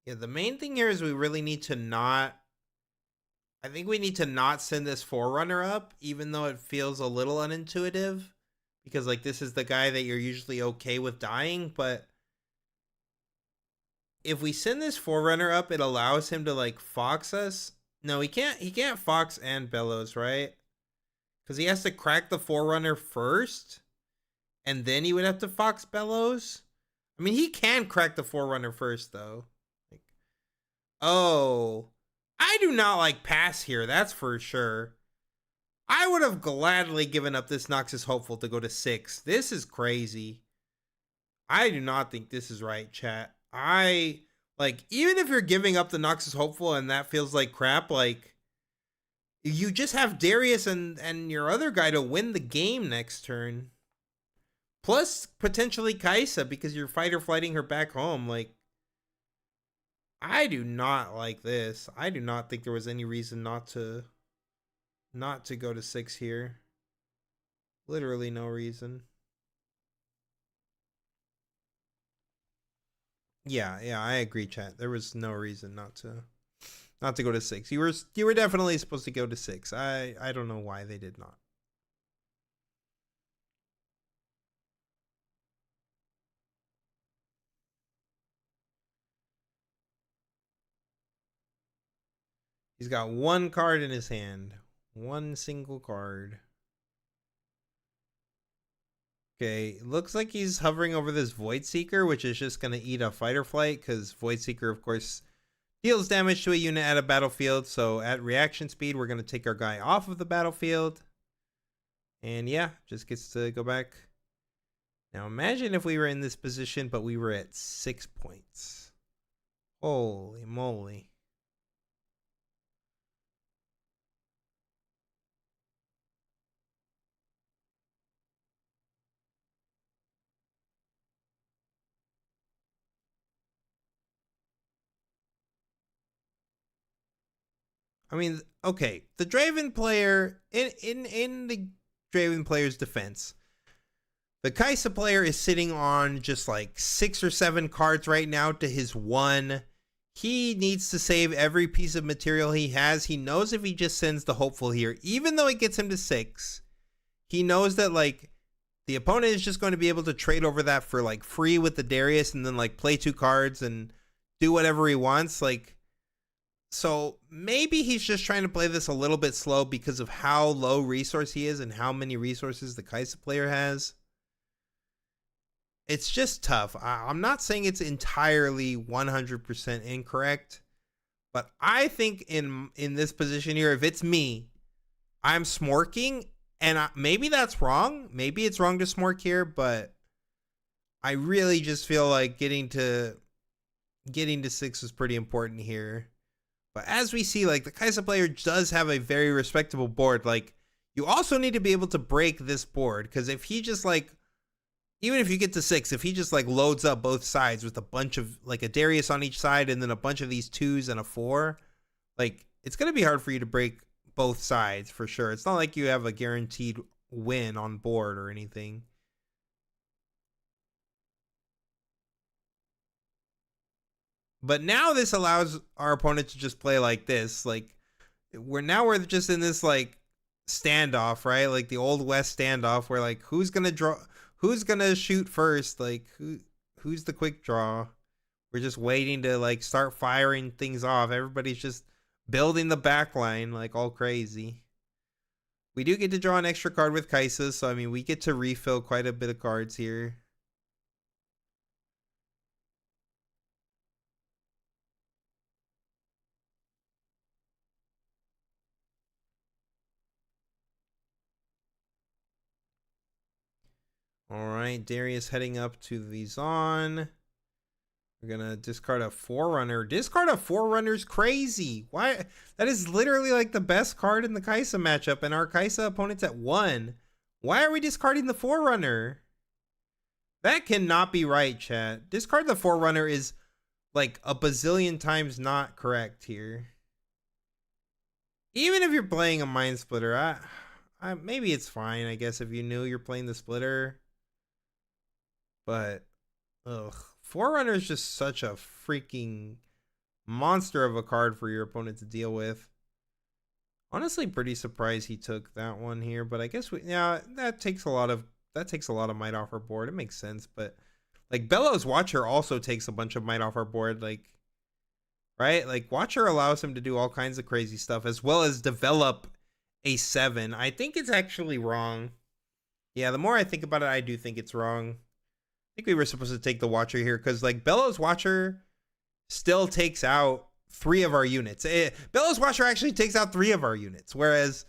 Yeah, the main thing here is we really need to not... I think we need to not send this Forerunner up, even though it feels a little unintuitive. Because, like, this is the guy that you're usually okay with dying, but... if we send this Forerunner up, it allows him to, like, Fox us. No, he can't Fox and Bellows, right? Because he has to crack the Forerunner first, and then he would have to Fox Bellows. I mean, he can crack the Forerunner first, though. Like, oh, I do not like pass here, that's for sure. I would have gladly given up this Noxus Hopeful to go to 6. This is crazy. I do not think this is right, chat. Like, even if you're giving up the Noxus Hopeful and that feels like crap, like, you just have Darius and your other guy to win the game next turn. Plus, potentially Kaisa, because you're fighter flighting her back home. Like, I do not like this. I do not think there was any reason not to go to 6 here. Literally no reason. Yeah, I agree, chat. There was no reason not to go to 6. You were definitely supposed to go to 6. I don't know why they did not. He's got 1 card in his hand. 1 single card. Okay, looks like he's hovering over this Void Seeker, which is just going to eat a Fighter Flight, because Void Seeker, of course, Deals damage to a unit at a battlefield, so at reaction speed, we're going to take our guy off of the battlefield. And yeah, just gets to go back. Now imagine if we were in this position, but we were at 6 points. Holy moly. I mean, okay, the Draven player, in the Draven player's defense, the Kaisa player is sitting on just like 6 or 7 cards right now to his 1. He needs to save every piece of material he has. He knows if he just sends the hopeful here, even though it gets him to 6, he knows that like the opponent is just going to be able to trade over that for like free with the Darius and then like play 2 cards and do whatever he wants. Like, so maybe he's just trying to play this a little bit slow because of how low resource he is and how many resources the Kaisa player has. It's just tough. I'm not saying it's entirely 100% incorrect, but I think in this position here, if it's me, I'm smorking, and maybe that's wrong. Maybe it's wrong to smork here, but I really just feel like getting to 6 is pretty important here. But as we see, like the Kaisa player does have a very respectable board. Like you also need to be able to break this board, because if he just like, even if you get to 6, if he just like loads up both sides with a bunch of like a Darius on each side and then a bunch of these 2s and a 4, like it's going to be hard for you to break both sides for sure. It's not like you have a guaranteed win on board or anything. But now this allows our opponent to just play like this. Like we're just in this like standoff, right? Like the old West standoff where like who's gonna shoot first? Like who's the quick draw? We're just waiting to like start firing things off. Everybody's just building the back line like all crazy. We do get to draw an extra card with Kaisa, so I mean we get to refill quite a bit of cards here. All right, Darius heading up to the Zon. We're gonna discard a Forerunner. Discard a Forerunner's crazy. Why? That is literally like the best card in the Kaisa matchup, and our Kaisa opponent's at 1. Why are we discarding the Forerunner? That cannot be right, chat. Discard the Forerunner is like a bazillion times not correct here. Even if you're playing a Mind Splitter, maybe it's fine, I guess, if you knew you're playing the Splitter. But, ugh. Forerunner is just such a freaking monster of a card for your opponent to deal with. Honestly, pretty surprised he took that one here, but I guess that takes a lot of might off our board. It makes sense, but like Bellows Watcher also takes a bunch of might off our board, like, right? Like Watcher allows him to do all kinds of crazy stuff as well as develop a 7. I think it's actually wrong. Yeah, the more I think about it, I do think it's wrong. I think we were supposed to take the Watcher here because like Bellows Watcher still takes out 3 of our units. Bellows Watcher actually takes out 3 of our units, whereas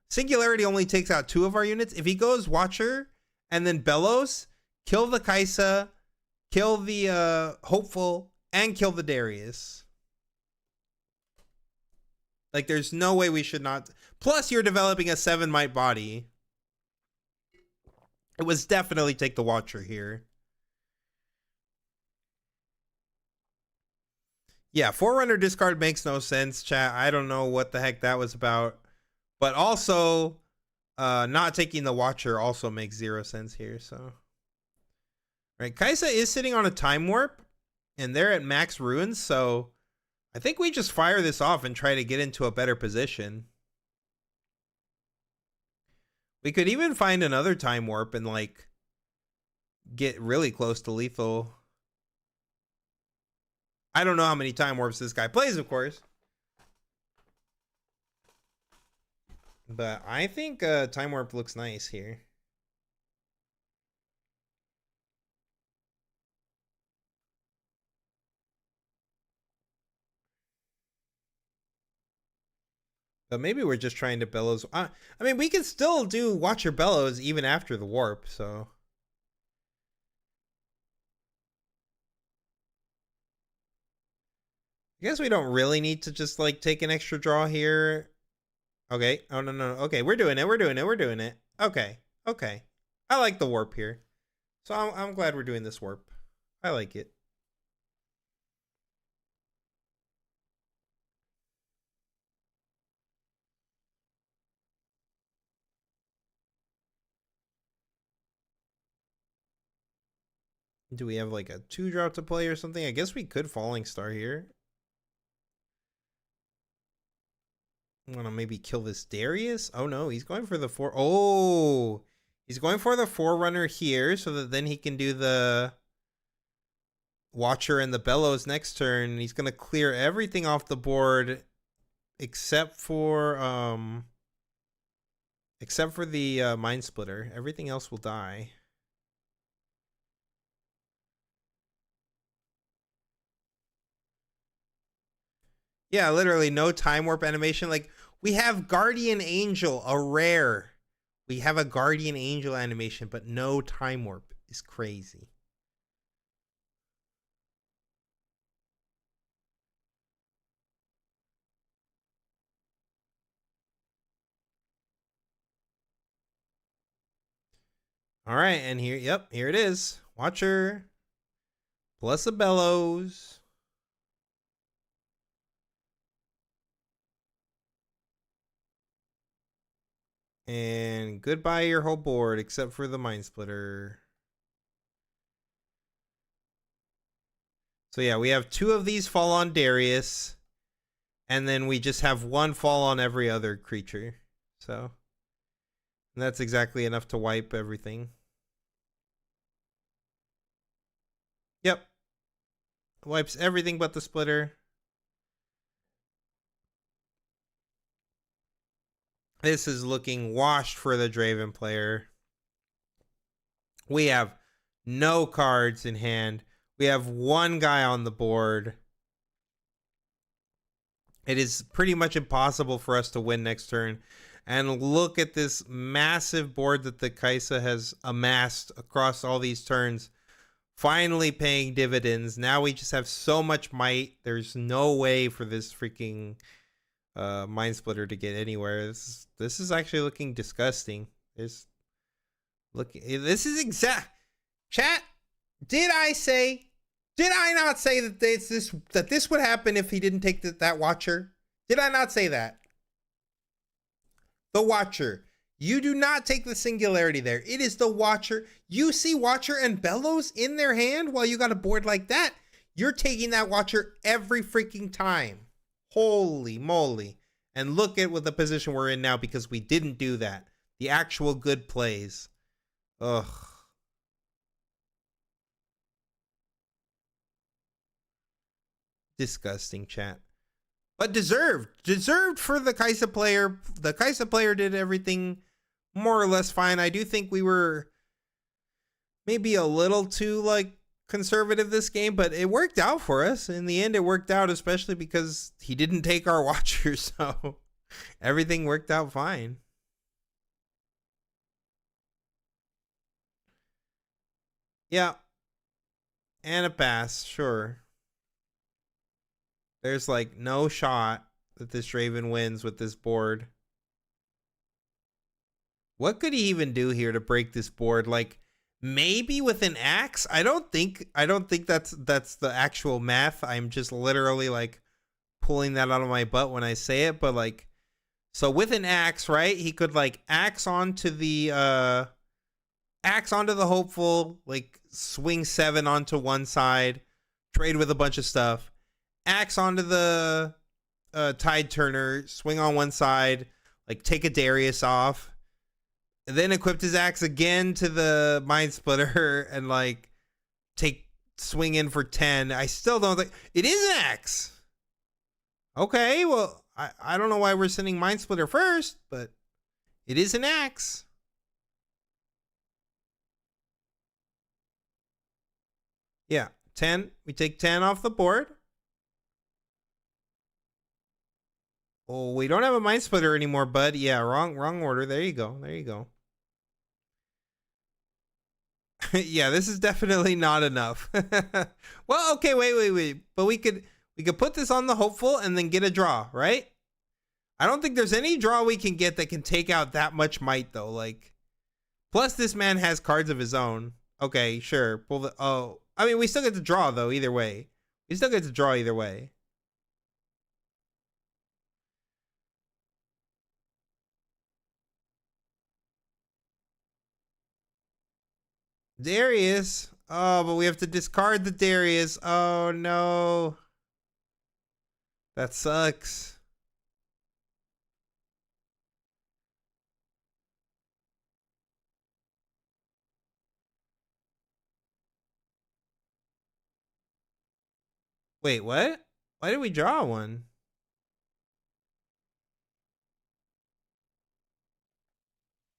Singularity only takes out 2 of our units. If he goes Watcher and then Bellows, kill the Kaisa, kill the Hopeful, and kill the Darius. Like there's no way we should not. Plus you're developing a 7 might body. It was definitely take the Watcher here. Yeah, Forerunner discard makes no sense, chat. I don't know what the heck that was about. But also, not taking the Watcher also makes 0 sense here, so. Right, Kaisa is sitting on a Time Warp, and they're at max ruins, so I think we just fire this off and try to get into a better position. We could even find another Time Warp and, like, get really close to lethal. I don't know how many Time Warps this guy plays, of course. But I think Time Warp looks nice here. But maybe we're just trying to bellows. I mean, we can still do Watcher Bellows even after the warp, so. I guess we don't really need to just like take an extra draw here. Okay. Oh, no, no. Okay, we're doing it. We're doing it. We're doing it. Okay. Okay. I like the warp here. So I'm glad we're doing this warp. I like it. Do we have like a 2 draw to play or something? I guess we could Falling Star here. I want to maybe kill this Darius. Oh no, he's going for the 4. Oh, he's going for the Forerunner here so that then he can do the Watcher and the Bellows next turn. He's going to clear everything off the board except for the Mind Splitter. Everything else will die. Yeah, literally no time warp animation. Like, we have Guardian Angel, a rare. We have a Guardian Angel animation, but no time warp. Is crazy. All right, and here, yep, here it is. Watcher plus a Bellows. And goodbye your whole board except for the Mind Splitter. So yeah, we have 2 of these fall on Darius. And then we just have 1 fall on every other creature. So and that's exactly enough to wipe everything. Yep. Wipes everything but the splitter. This is looking washed for the Draven player. We have no cards in hand. We have 1 guy on the board. It is pretty much impossible for us to win next turn. And look at this massive board that the Kaisa has amassed across all these turns. Finally paying dividends. Now we just have so much might. There's no way for this freaking Mind Splitter to get anywhere. This is actually looking disgusting. This is exact chat. Did I not say that this would happen if he didn't take that Watcher? Did I not say that? The Watcher. You do not take the Singularity there. It is the Watcher. You see Watcher and Bellows in their hand while you got a board like that. You're taking that Watcher every freaking time. Holy moly. And look at what the position we're in now because we didn't do that. The actual good plays. Ugh. Disgusting, chat. But deserved for the Kaisa player. The Kaisa player did everything more or less fine. I do think we were maybe a little too like conservative this game, but it worked out for us. In the end, it worked out, especially because he didn't take our Watcher, so everything worked out fine. Yeah. And a pass, sure. There's like no shot that this Draven wins with this board. What could he even do here to break this board? Like maybe with an axe? I don't think that's the actual math. I'm just literally like pulling that out of my butt when I say it, but like so with an axe, right? He could like axe onto the hopeful, like swing 7 onto one side, trade with a bunch of stuff, axe onto the Tide Turner, swing on one side, like take a Darius off, and then equipped his axe again to the Mind Splitter and like swing in for 10. I still don't think it is an axe. Okay, well, I don't know why we're sending Mind Splitter first, but it is an axe. Yeah, 10. We take 10 off the board. Oh, we don't have a mind splitter anymore, bud. Yeah, wrong order. There you go. There you go. Yeah, this is definitely not enough. Well, okay, wait. But we could put this on the hopeful and then get a draw, right? I don't think there's any draw we can get that can take out that much might though. Like, plus this man has cards of his own. Okay, sure. Pull the I mean, we still get to draw though. Either way, we still get to draw either way. Darius. Oh, but we have to discard the Darius. Oh no, that sucks. Wait, what? Why did we draw one?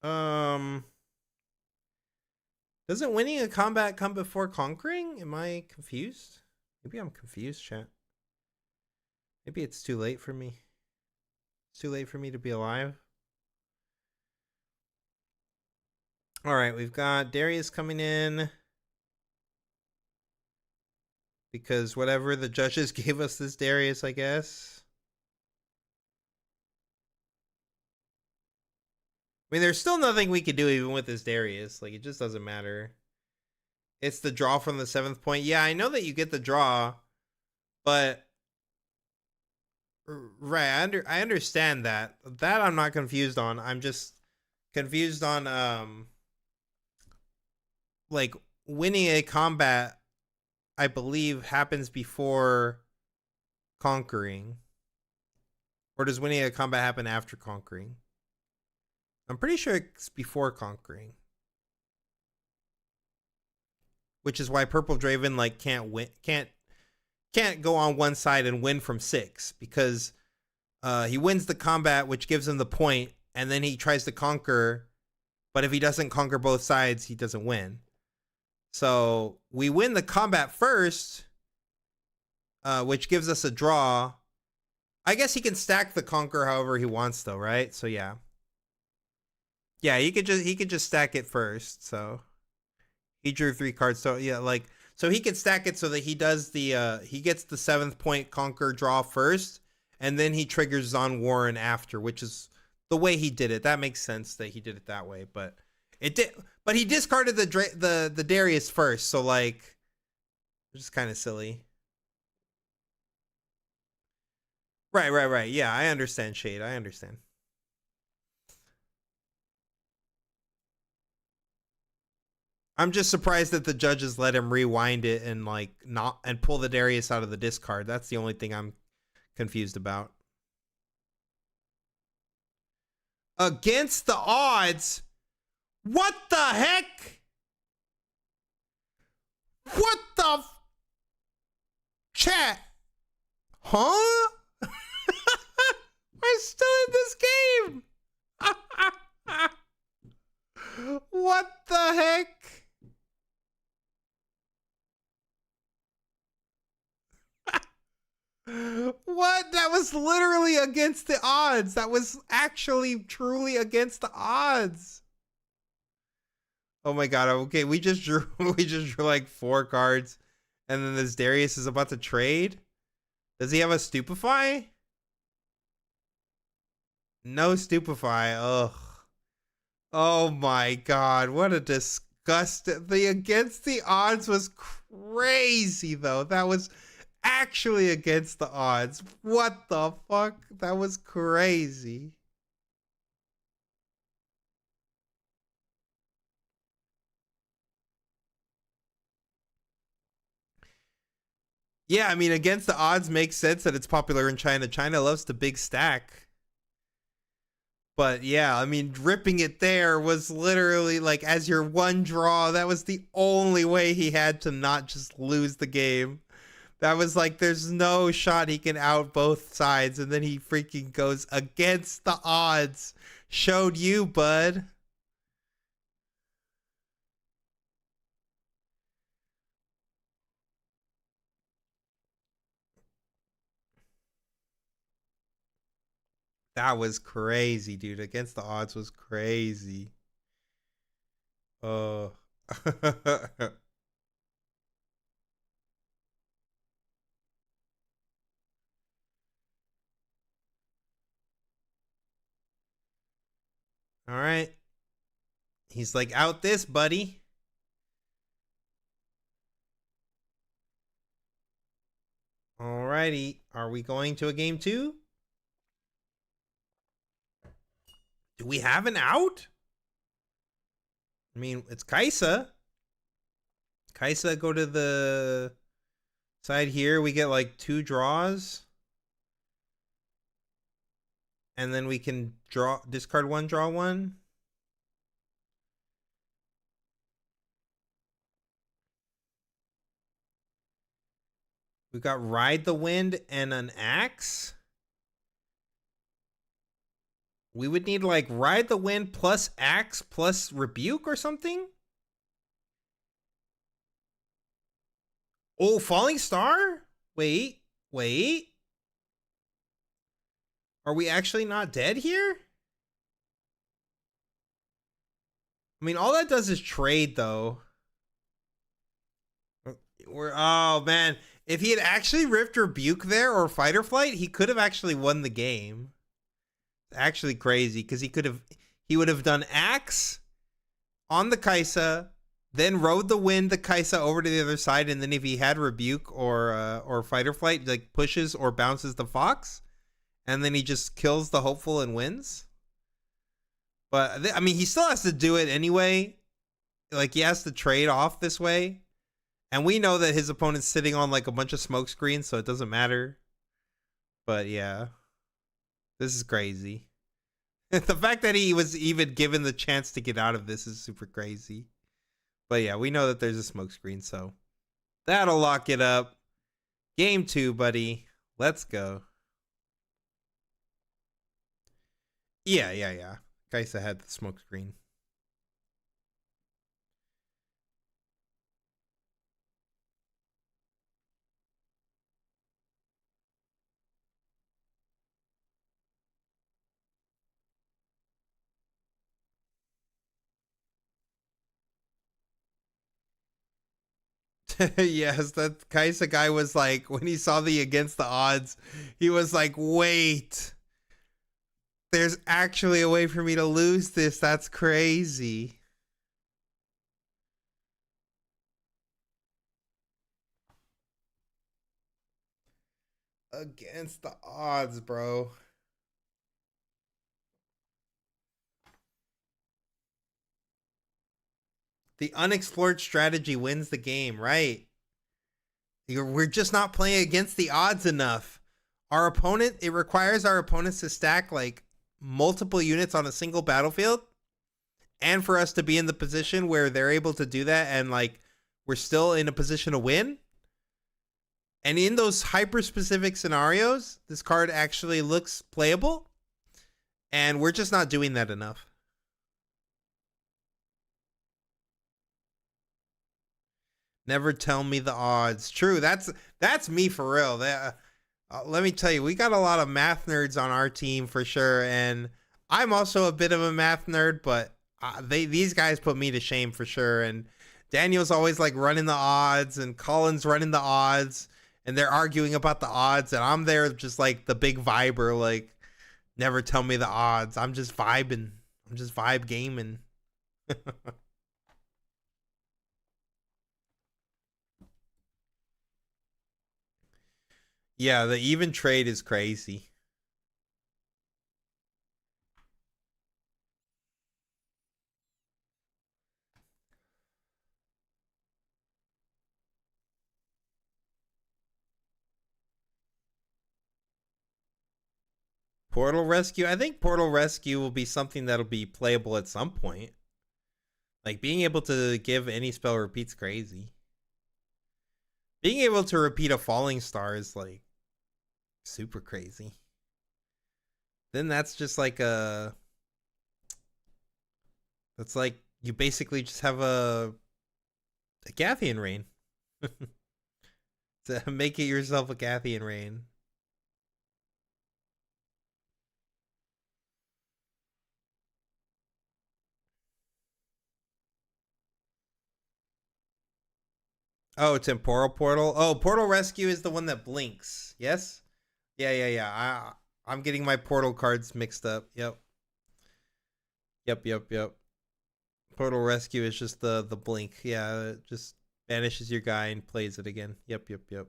Um, doesn't winning a combat come before conquering? Am I confused? Maybe I'm confused, chat. Maybe it's too late for me. It's too late for me to be alive. All right, we've got Darius coming in because whatever the judges gave us this Darius, I guess. I mean, there's still nothing we could do even with this Darius. Like, it just doesn't matter. It's the draw from the 7th point. Yeah, I know that you get the draw, but right, I understand that. That I'm not confused on. I'm just confused on like winning a combat, I believe happens before conquering. Or does winning a combat happen after conquering? I'm pretty sure it's before conquering. Which is why Purple Draven like can't go on one side and win from 6 because he wins the combat, which gives him the point, and then he tries to conquer, but if he doesn't conquer both sides, he doesn't win. So we win the combat first, which gives us a draw. I guess he can stack the conquer however he wants, though, right? So yeah, he could just stack it first. So he drew 3 cards. So yeah, like so he can stack it so that he does the he gets the 7th point conquer draw first, and then he triggers Zon Warren after, which is the way he did it. That makes sense that he did it that way, but it did. But he discarded the Darius first, so like, it's just kind of silly. Right. Yeah, I understand, Shade. I understand. I'm just surprised that the judges let him rewind it and like not and pull the Darius out of the discard. That's the only thing I'm confused about. Against the odds? What the heck? What the chat? Huh? We're still in this game. What the heck? What? That was literally against the odds. That was actually truly against the odds. Oh my god. Okay, we just drew like 4 cards, and then this Darius is about to trade. Does he have a stupefy? No stupefy. Ugh. Oh my god, what a disgust. The against the odds was crazy though. That was actually against the odds. What the fuck? That was crazy. Yeah, I mean, against the odds makes sense that it's popular in China. China loves the big stack. But yeah, I mean, ripping it there was literally like as your one draw. That was the only way he had to not just lose the game. That was like, there's no shot he can out both sides. And then he freaking goes against the odds. Showed you, bud. That was crazy, dude. Against the odds was crazy. Oh. All right. He's like, out this, buddy. Alrighty. Are we going to a game 2? Do we have an out? I mean, it's Kaisa. Kaisa go to the side here. We get like 2 draws. And then we can discard 1, draw 1. We've got Ride the Wind and an Axe. We would need like Ride the Wind plus Axe plus Rebuke or something. Oh, Falling Star? Wait. Are we actually not dead here? I mean, all that does is trade, though. Oh, man. If he had actually ripped Rebuke there or Fight or Flight, he could have actually won the game. Actually crazy, because he would have done Axe on the Kaisa, then rode the wind the Kaisa over to the other side, and then if he had Rebuke or Fight or Flight, like pushes or bounces the Fox, and then he just kills the hopeful and wins. But I mean, he still has to do it anyway. Like, he has to trade off this way, and we know that his opponent's sitting on like a bunch of smoke screens, so it doesn't matter. But yeah, this is crazy. The fact that he was even given the chance to get out of this is super crazy. But yeah, we know that there's a smoke screen, so that'll lock it up. Game 2, buddy. Let's go. Yeah. Kaisa had the smoke screen. Yes, that Kaisa guy was like, when he saw the against the odds, he was like, wait, there's actually a way for me to lose this. That's crazy. Against the odds, bro. The unexplored strategy wins the game, right? We're just not playing against the odds enough. It requires our opponents to stack like multiple units on a single battlefield, and for us to be in the position where they're able to do that, and like we're still in a position to win. And in those hyper specific scenarios, this card actually looks playable, and we're just not doing that enough. Never tell me the odds. True, that's me for real. Let me tell you, we got a lot of math nerds on our team for sure, and I'm also a bit of a math nerd, but these guys put me to shame for sure. And Daniel's always like running the odds, and Colin's running the odds, and they're arguing about the odds, and I'm there just like the big viber, like never tell me the odds. I'm just vibing. I'm just vibe gaming. Yeah, the even trade is crazy. Portal Rescue. I think Portal Rescue will be something that'll be playable at some point. Like, being able to give any spell repeats crazy. Being able to repeat a falling star is like super crazy. Then that's just like that's like you basically just have a Gathian Rain. To make it yourself a Gathian Rain. Oh, Temporal Portal. Oh, Portal Rescue is the one that blinks. Yes. Yeah, yeah, yeah. I'm getting my portal cards mixed up. Yep. Yep, yep, yep. Portal Rescue is just the blink. Yeah, it just banishes your guy and plays it again. Yep, yep, yep.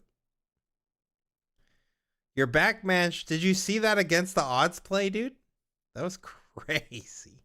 Your back match. Did you see that against the odds play, dude? That was crazy.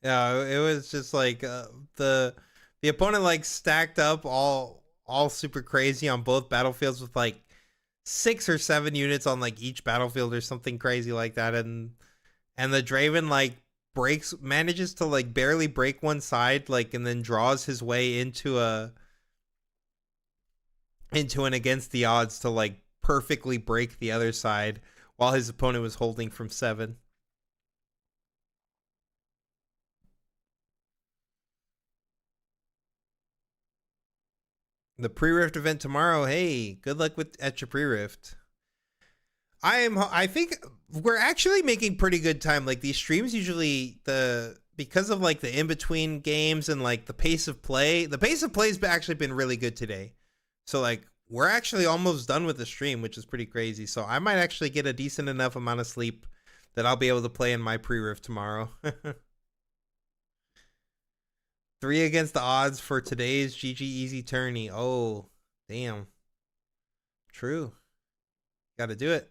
Yeah, it was just like the opponent like stacked up all super crazy on both battlefields with like 6 or 7 units on like each battlefield or something crazy like that, and the Draven like breaks manages to like barely break one side like and then draws his way into an against the odds to like perfectly break the other side while his opponent was holding from 7. The pre-rift event tomorrow. Hey, good luck with at your pre-rift. I think we're actually making pretty good time. Like these streams usually because of like the in-between games and like the pace of play. The pace of play has actually been really good today. So like we're actually almost done with the stream, which is pretty crazy. So I might actually get a decent enough amount of sleep that I'll be able to play in my pre-rift tomorrow. 3 against the odds for today's GG easy tourney. Oh, damn. True. Got to do it.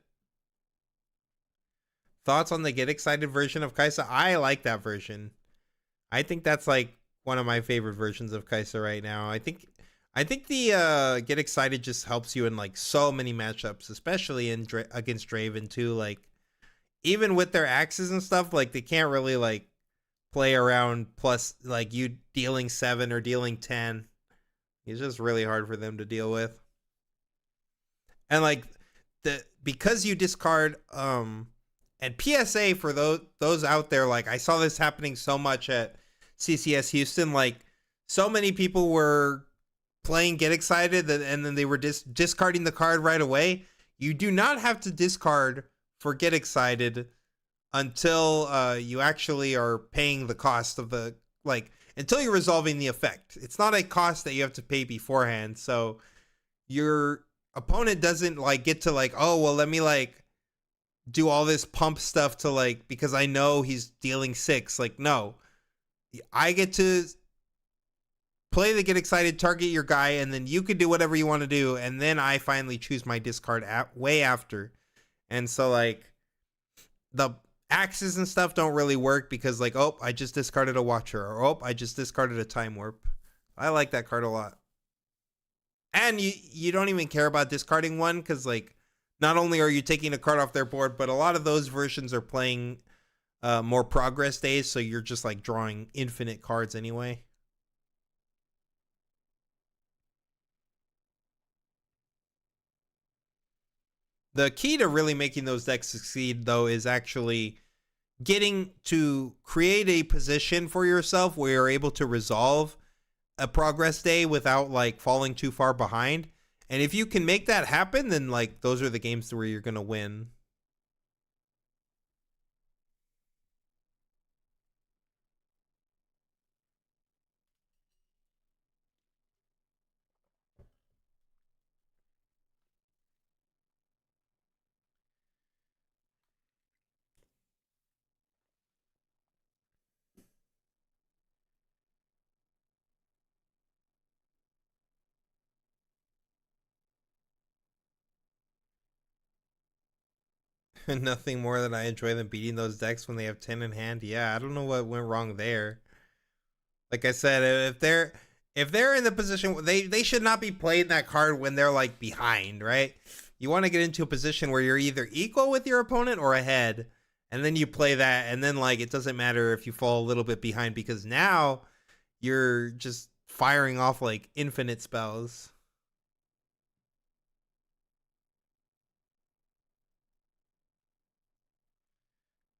Thoughts on the Get Excited version of Kaisa? I like that version. I think that's like one of my favorite versions of Kaisa right now. I think the Get Excited just helps you in like so many matchups, especially in against Draven too. Like even with their axes and stuff, like they can't really like play around plus like you dealing 7 or dealing 10. It's just really hard for them to deal with. And like because you discard and PSA for those out there, like I saw this happening so much at CCS Houston, like so many people were playing Get Excited and then they were discarding the card right away. You do not have to discard for Get Excited until you actually are paying the cost of the like until you're resolving the effect. It's not a cost that you have to pay beforehand. So your opponent doesn't like get to like, oh well, let me like do all this pump stuff to like because I know he's dealing 6. Like no, I get to play the Get Excited, target your guy, and then you can do whatever you want to do, and then I finally choose my discard way after. And so like the axes and stuff don't really work because like, oh, I just discarded a Watcher, or oh, I just discarded a Time Warp. I like that card a lot. And you don't even care about discarding one because like not only are you taking a card off their board, but a lot of those versions are playing more progress days, so you're just like drawing infinite cards anyway. The key to really making those decks succeed, though, is actually getting to create a position for yourself where you're able to resolve a progress day without like falling too far behind. And if you can make that happen, then like those are the games where you're gonna win. Nothing more than I enjoy than beating those decks when they have 10 in hand. Yeah, I don't know what went wrong there. Like I said, if they're in the position they should not be playing that card when they're like behind, right? You want to get into a position where you're either equal with your opponent or ahead. and then you play that, and then like it doesn't matter if you fall a little bit behind because now you're just firing off like infinite spells.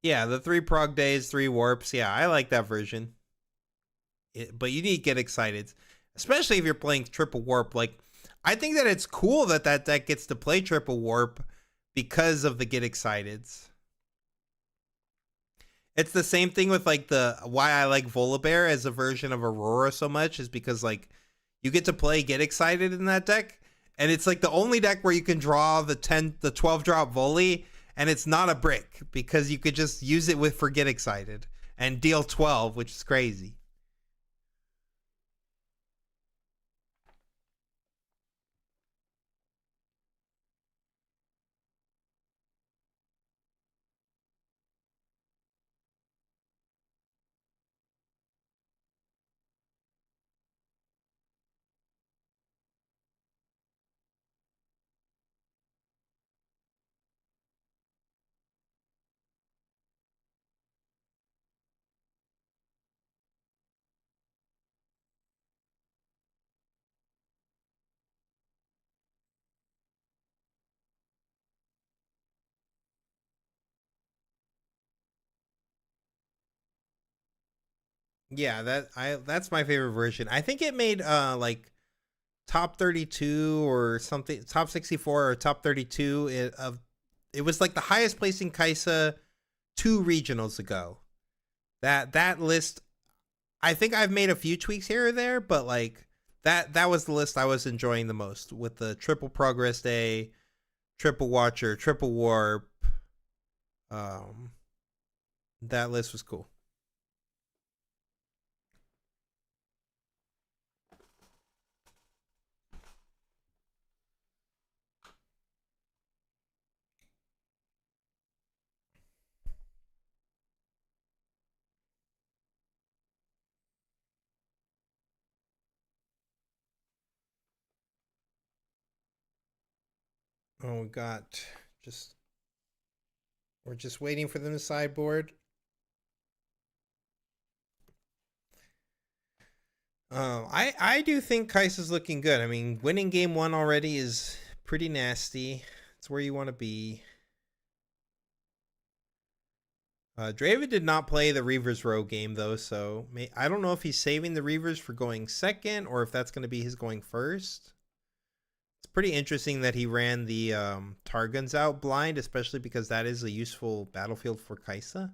Yeah, the 3 prog days, 3 warps. Yeah, I like that version. But you need to get excited, especially if you're playing triple warp. Like, I think that it's cool that that deck gets to play triple warp because of the get exciteds. It's the same thing with like the why I like Volibear as a version of Aurora so much is because like you get to play get excited in that deck, and it's like the only deck where you can draw the 12 drop volley, and it's not a brick because you could just use it with for get excited and deal 12, which is crazy. Yeah, that's my favorite version. I think it made like top 32 or something, top 64 or top 32 it was like the highest placing Kaisa 2 regionals ago. That list, I think I've made a few tweaks here or there, but like that was the list I was enjoying the most with the triple progress day, triple watcher, triple warp. Um that list was cool. Oh, we got just we're just waiting for them to sideboard. I do think Kaisa's looking good. I mean, winning game one already is pretty nasty. It's where you want to be. Draven did not play the Reavers Row game though, so I don't know if he's saving the Reavers for going second or if that's going to be his going first. It's pretty interesting that he ran the Targons out blind, especially because that is a useful battlefield for Kaisa.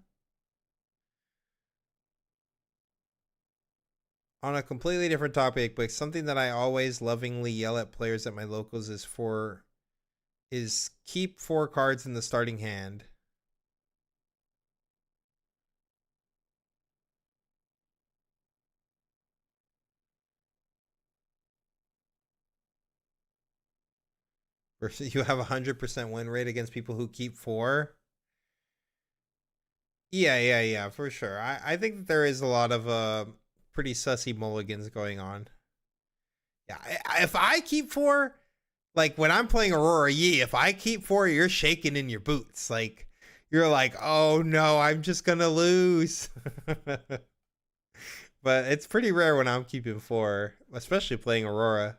On a completely different topic, but something that I always lovingly yell at players at my locals is keep 4 cards in the starting hand. Versus you have 100% win rate against people who keep 4. Yeah, for sure. I think that there is a lot of pretty sussy mulligans going on. Yeah, if I keep 4, like when I'm playing Aurora Yi, if I keep 4, you're shaking in your boots. Like you're like, oh no, I'm just gonna lose. But it's pretty rare when I'm keeping 4, especially playing Aurora.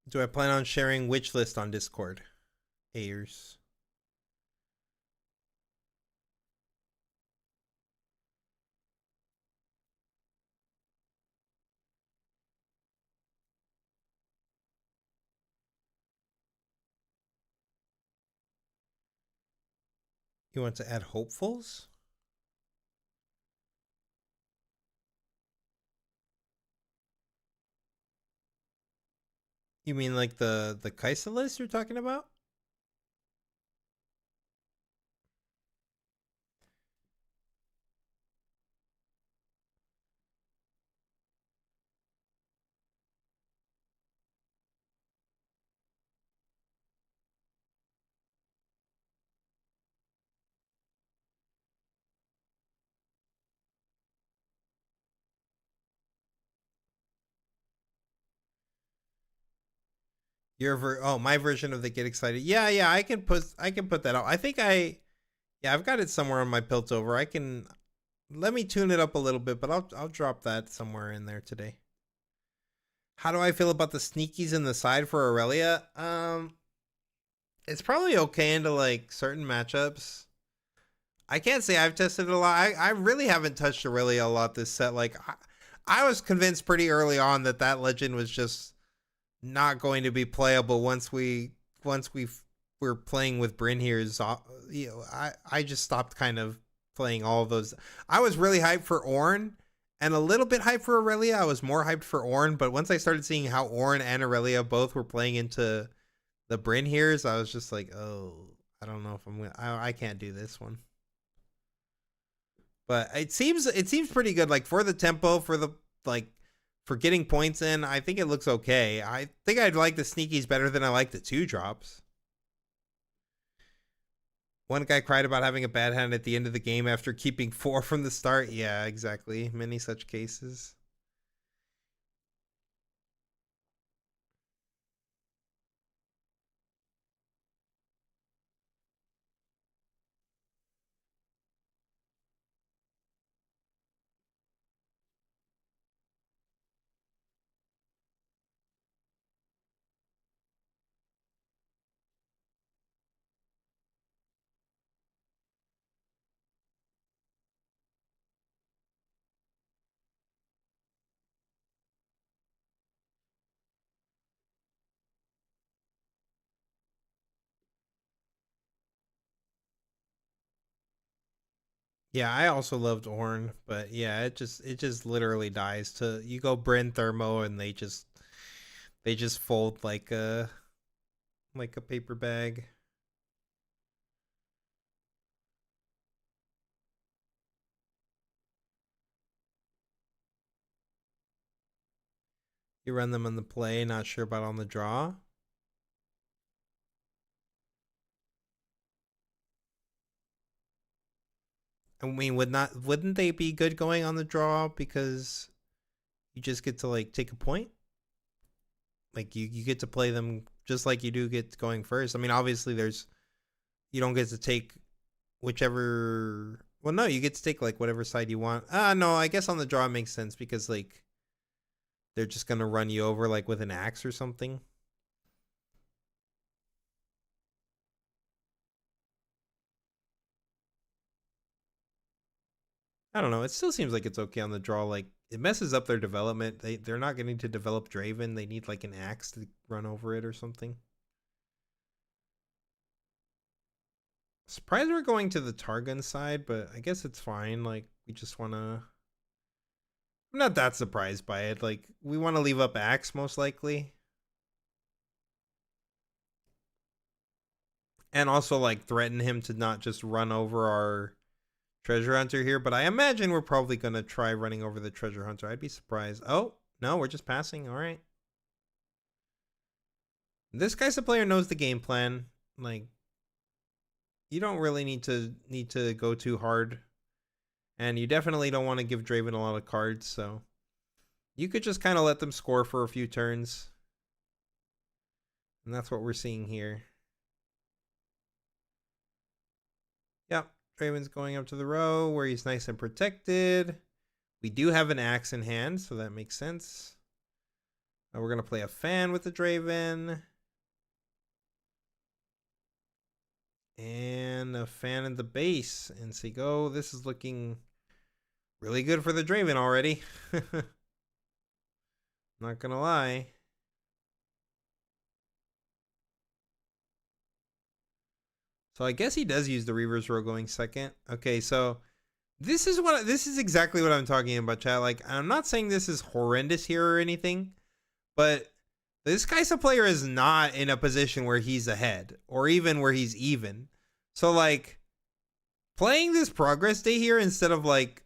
Do I plan on sharing which list on Discord? Ayers. You want to add hopefuls? You mean like the Kaisa list you're talking about? my version of the get excited. Yeah, I can put that out. I think I've got it somewhere on my Piltover. Let me tune it up a little bit, but I'll drop that somewhere in there today. How do I feel about the sneakies in the side for Aurelia? It's probably okay into like certain matchups. I can't say I've tested it a lot. I really haven't touched Aurelia a lot this set. Like I was convinced pretty early on that legend was just not going to be playable once we were playing with Bryn here's. I just stopped kind of playing all of those. I was really hyped for Ornn and a little bit hyped for Aurelia. I was more hyped for Ornn, but once I started seeing how Ornn and Aurelia both were playing into the Bryn here's, I was just like, oh, I don't know if I can't do this one. But it seems pretty good. Like for the tempo, for getting points in, I think it looks okay. I think I'd like the sneakies better than I like the 2-drops. One guy cried about having a bad hand at the end of the game after keeping 4 from the start. Yeah, exactly. Many such cases. Yeah, I also loved Ornn, but yeah, it just literally dies to you go Bryn Thermo and they just fold like a paper bag. You run them on the play, not sure about on the draw. I mean, wouldn't they be good going on the draw because you just get to like take a point? Like you get to play them just like you do get going first. I mean, obviously you don't get to take whichever. Well, no, you get to take like whatever side you want. No, I guess on the draw it makes sense because like they're just gonna run you over like with an axe or something. I don't know. It still seems like it's okay on the draw. Like it messes up their development. They're not getting to develop Draven. They need like an axe to run over it or something. Surprised we're going to the Targon side, but I guess it's fine. Like we just wanna. I'm not that surprised by it. Like we want to leave up axe most likely, and also like threaten him to not just run over our treasure hunter here. But I imagine we're probably gonna try running over the treasure hunter. I'd be surprised. Oh no, we're just passing. All right. This guy's a player knows the game plan. Like you don't really need to go too hard, and you definitely don't want to give Draven a lot of cards. So you could just kind of let them score for a few turns, and that's what we're seeing here. Yep, Draven's going up to the row where he's nice and protected. We do have an axe in hand, so that makes sense. We're gonna play a fan with the Draven. And a fan in the base. And Seago, this is looking really good for the Draven already. Not gonna lie. So I guess he does use the reverse row going second. Okay, so this is exactly what I'm talking about, chat. Like, I'm not saying this is horrendous here or anything, but this Kaisa player is not in a position where he's ahead or even where he's even. So like playing this progress day here instead of like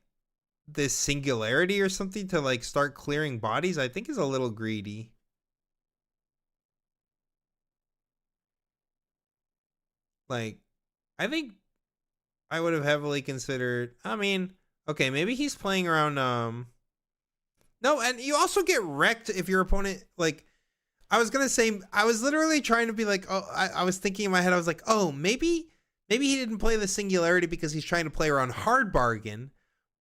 this singularity or something to like start clearing bodies, I think is a little greedy. Like I think I would have heavily considered, I mean, okay, maybe he's playing around no, and you also get wrecked if your opponent like I was gonna say, I was literally trying to be like, oh, I was thinking in my head, I was like, oh, maybe he didn't play the Singularity because he's trying to play around Hard Bargain,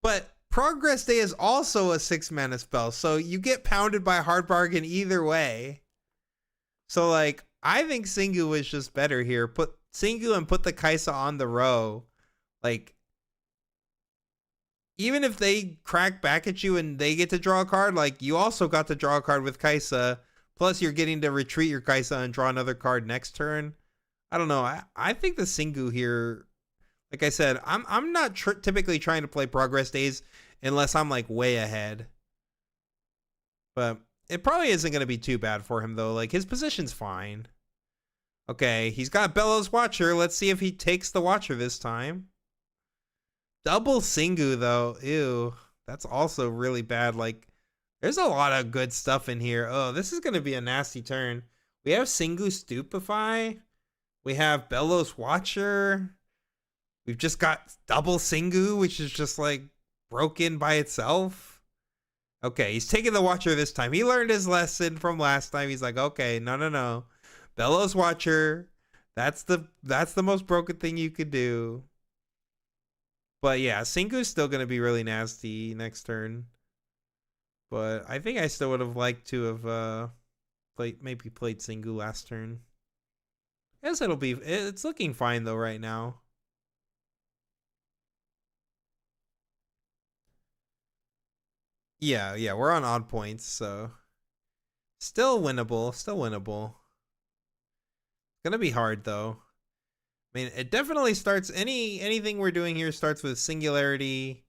but Progress Day is also a 6-mana spell, so you get pounded by Hard Bargain either way. So like, I think Singu was just better here. Put Singu and put the Kaisa on the row. Like, even if they crack back at you and they get to draw a card, like you also got to draw a card with Kaisa. Plus, you're getting to retreat your Kaisa and draw another card next turn. I don't know. I think the Singu here, like I said, I'm not typically trying to play Progress Days unless I'm like way ahead. But it probably isn't going to be too bad for him though. Like his position's fine. Okay, he's got Bellows Watcher. Let's see if he takes the Watcher this time. Double Singu though. Ew. That's also really bad. Like there's a lot of good stuff in here. Oh, this is going to be a nasty turn. We have Singu Stupefy. We have Bellows Watcher. We've just got double Singu, which is just like broken by itself. Okay, he's taking the Watcher this time. He learned his lesson from last time. He's like, okay, no. Bellows Watcher. That's the most broken thing you could do. But yeah, Singu's still going to be really nasty next turn. But I think I still would have liked to have played Singu last turn. I guess it's looking fine though right now. Yeah, we're on odd points, so still winnable. Gonna be hard though. I mean, it definitely starts anything we're doing here starts with Singularity,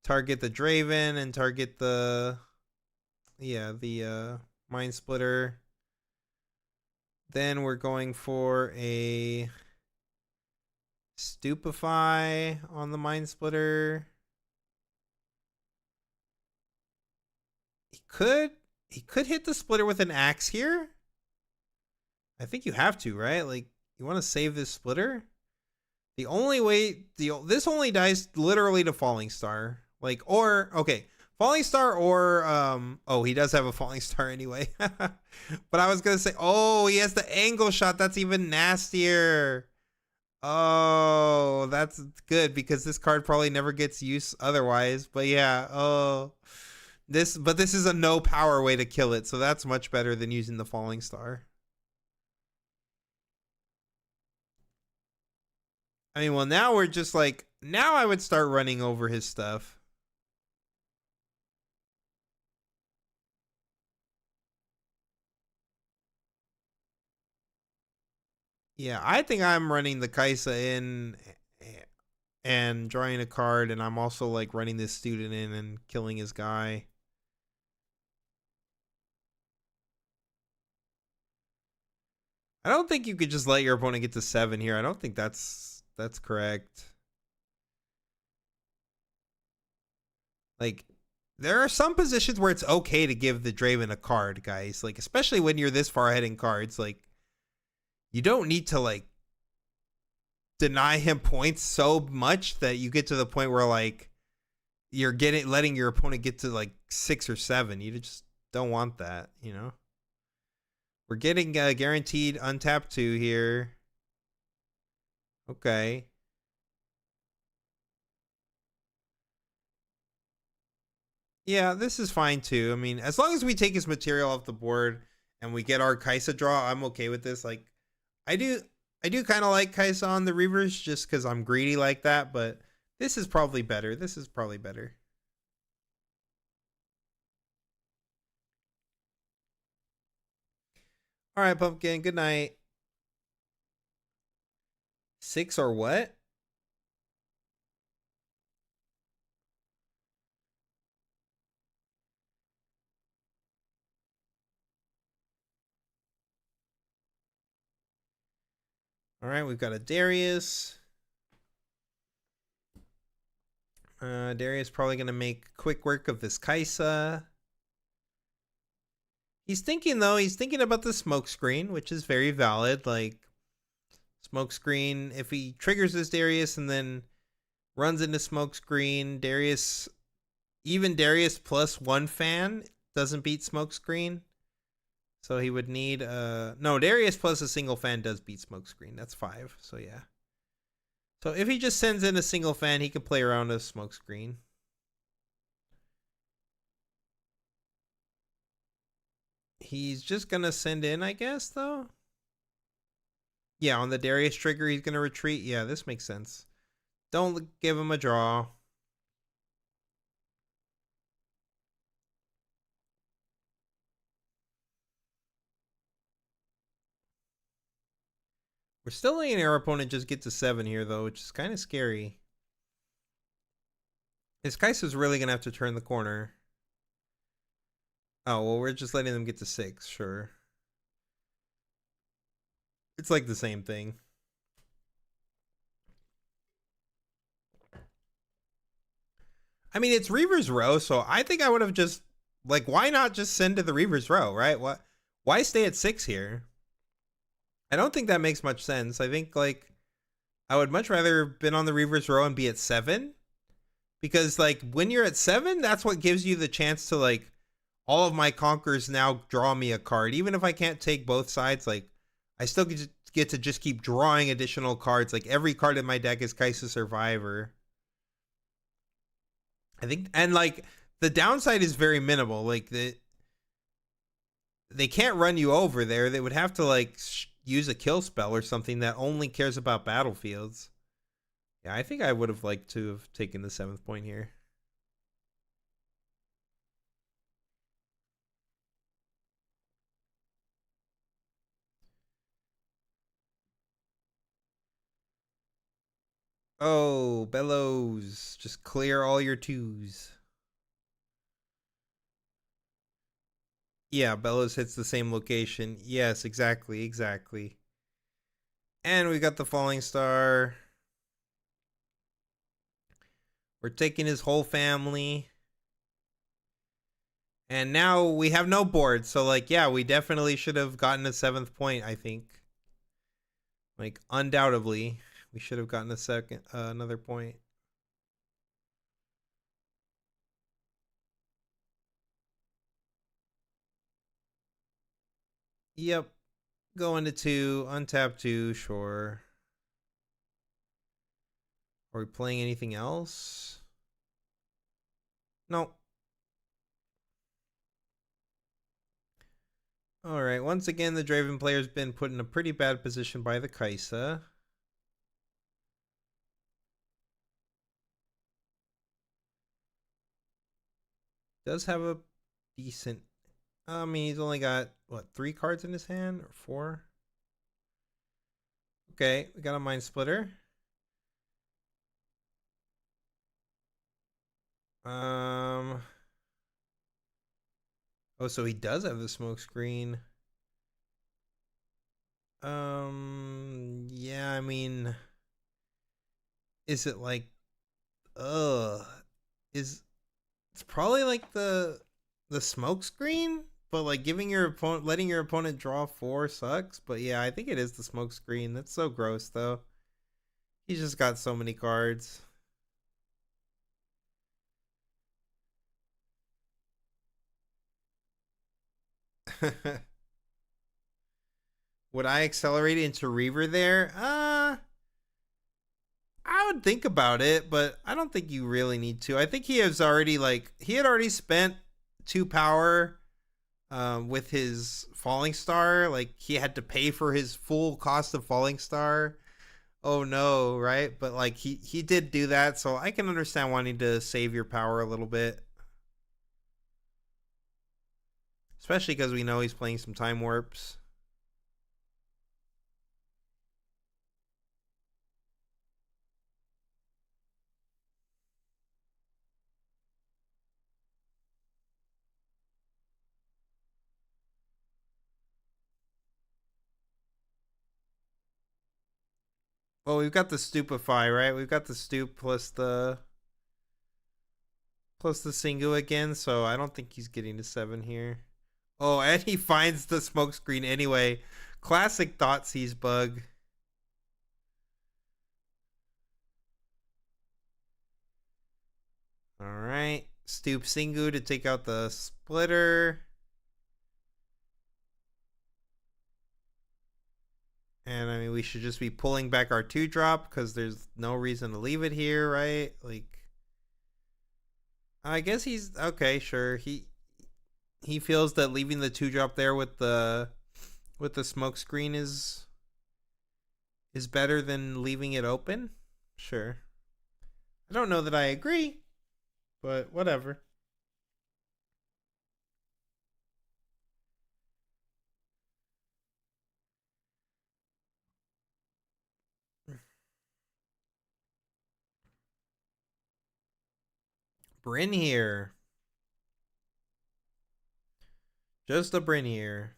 target the Draven and target the Mind Splitter. Then we're going for a Stupefy on the Mind Splitter. He could hit the Splitter with an axe here. I think you have to, right? Like you want to save this Splitter. The only way this only dies literally to Falling Star. Like Falling Star or oh, he does have a Falling Star anyway. But I was gonna say, oh, he has the angle shot. That's even nastier. Oh, that's good because this card probably never gets use otherwise. But yeah, this is a no power way to kill it, so that's much better than using the Falling Star. I mean, well, now we're just like, now I would start running over his stuff. Yeah, I think I'm running the Kaisa in and drawing a card, and I'm also like running this student in and killing his guy. I don't think you could just let your opponent get to 7 here. I don't think that's correct. Like, there are some positions where it's okay to give the Draven a card, guys. Like, especially when you're this far ahead in cards. Like, you don't need to, like, deny him points so much that you get to the point where, like, you're letting your opponent get to, like, 6 or 7. You just don't want that, you know? We're getting guaranteed untapped 2 here. Okay. Yeah, this is fine too. I mean, as long as we take his material off the board and we get our Kaisa draw, I'm okay with this. Like, I do kind of like Kaisa on the Reavers just because I'm greedy like that, but this is probably better. All right, Pumpkin, good night. 6 or what? All right, we've got a Darius. Darius probably going to make quick work of this Kaisa. He's thinking about the smoke screen, which is very valid. Like, smoke screen, if he triggers this Darius and then runs into smoke screen, Darius plus 1 fan doesn't beat smoke screen. So he would need no, Darius plus a single fan does beat Smokescreen. That's 5. So yeah. So if he just sends in a single fan, he could play around a Smokescreen. He's just gonna send in, I guess, though. Yeah, on the Darius trigger, he's gonna retreat. Yeah, this makes sense. Don't give him a draw. We're still letting our opponent just get to 7 here, though, which is kind of scary. His Kaisa's really gonna have to turn the corner. Oh, well, we're just letting them get to 6, sure. It's like the same thing. I mean, it's Reaver's Row, so I think I would have just, like, why not just send to the Reaver's Row, right? Why stay at 6 here? I don't think that makes much sense. I think, like, I would much rather have been on the Reaver's Row and be at 7. Because, like, when you're at 7, that's what gives you the chance to, like, all of my conquerors now draw me a card. Even if I can't take both sides, like, I still get to just keep drawing additional cards. Like, every card in my deck is Kaisa Survivor. I think, and, like, the downside is very minimal. Like, they can't run you over there. They would have to, like, use a kill spell or something that only cares about battlefields. Yeah, I think I would have liked to have taken the 7th point here. Oh, Bellows. Just clear all your 2s. Yeah, Bellows hits the same location. Yes, exactly, exactly. And we got the Falling Star. We're taking his whole family. And now we have no board. So, like, yeah, we definitely should have gotten a 7th point, I think. Like, undoubtedly, we should have gotten another point. Yep. Going to 2, untap 2, sure. Are we playing anything else? No. Alright, once again, the Draven player's been put in a pretty bad position by the Kaisa. Does have a decent... I mean, he's only got, what, 3 cards in his hand? Or 4? Okay, we got a Mind Splitter. Oh, so he does have the smoke screen. Yeah, I mean, is it like, is it's probably like the smoke screen, but like giving your opponent, letting your opponent draw 4 sucks. But yeah, I think it is the smoke screen. That's so gross though. He's just got so many cards. Would I accelerate into Reaver there? I would think about it, but I don't think you really need to. I think he has already he had already spent 2 power with his Falling Star. Like he had to pay for his full cost of Falling Star. Oh no, right? But like he did do that, so I can understand wanting to save your power a little bit. Especially because we know he's playing some time warps. Well, we've got the Stupefy, right? We've got the Stup plus the Singu again, so I don't think he's getting to 7 here. Oh, and he finds the smoke screen anyway. Classic Thoughtseize bug. Alright. Stoop Singu to take out the splitter. And I mean, we should just be pulling back our 2-drop because there's no reason to leave it here, right? Like, I guess he's okay. Sure, he feels that leaving the 2-drop there with the smoke screen is better than leaving it open. Sure, I don't know that I agree, but whatever. Bryn here. Just a Bryn here.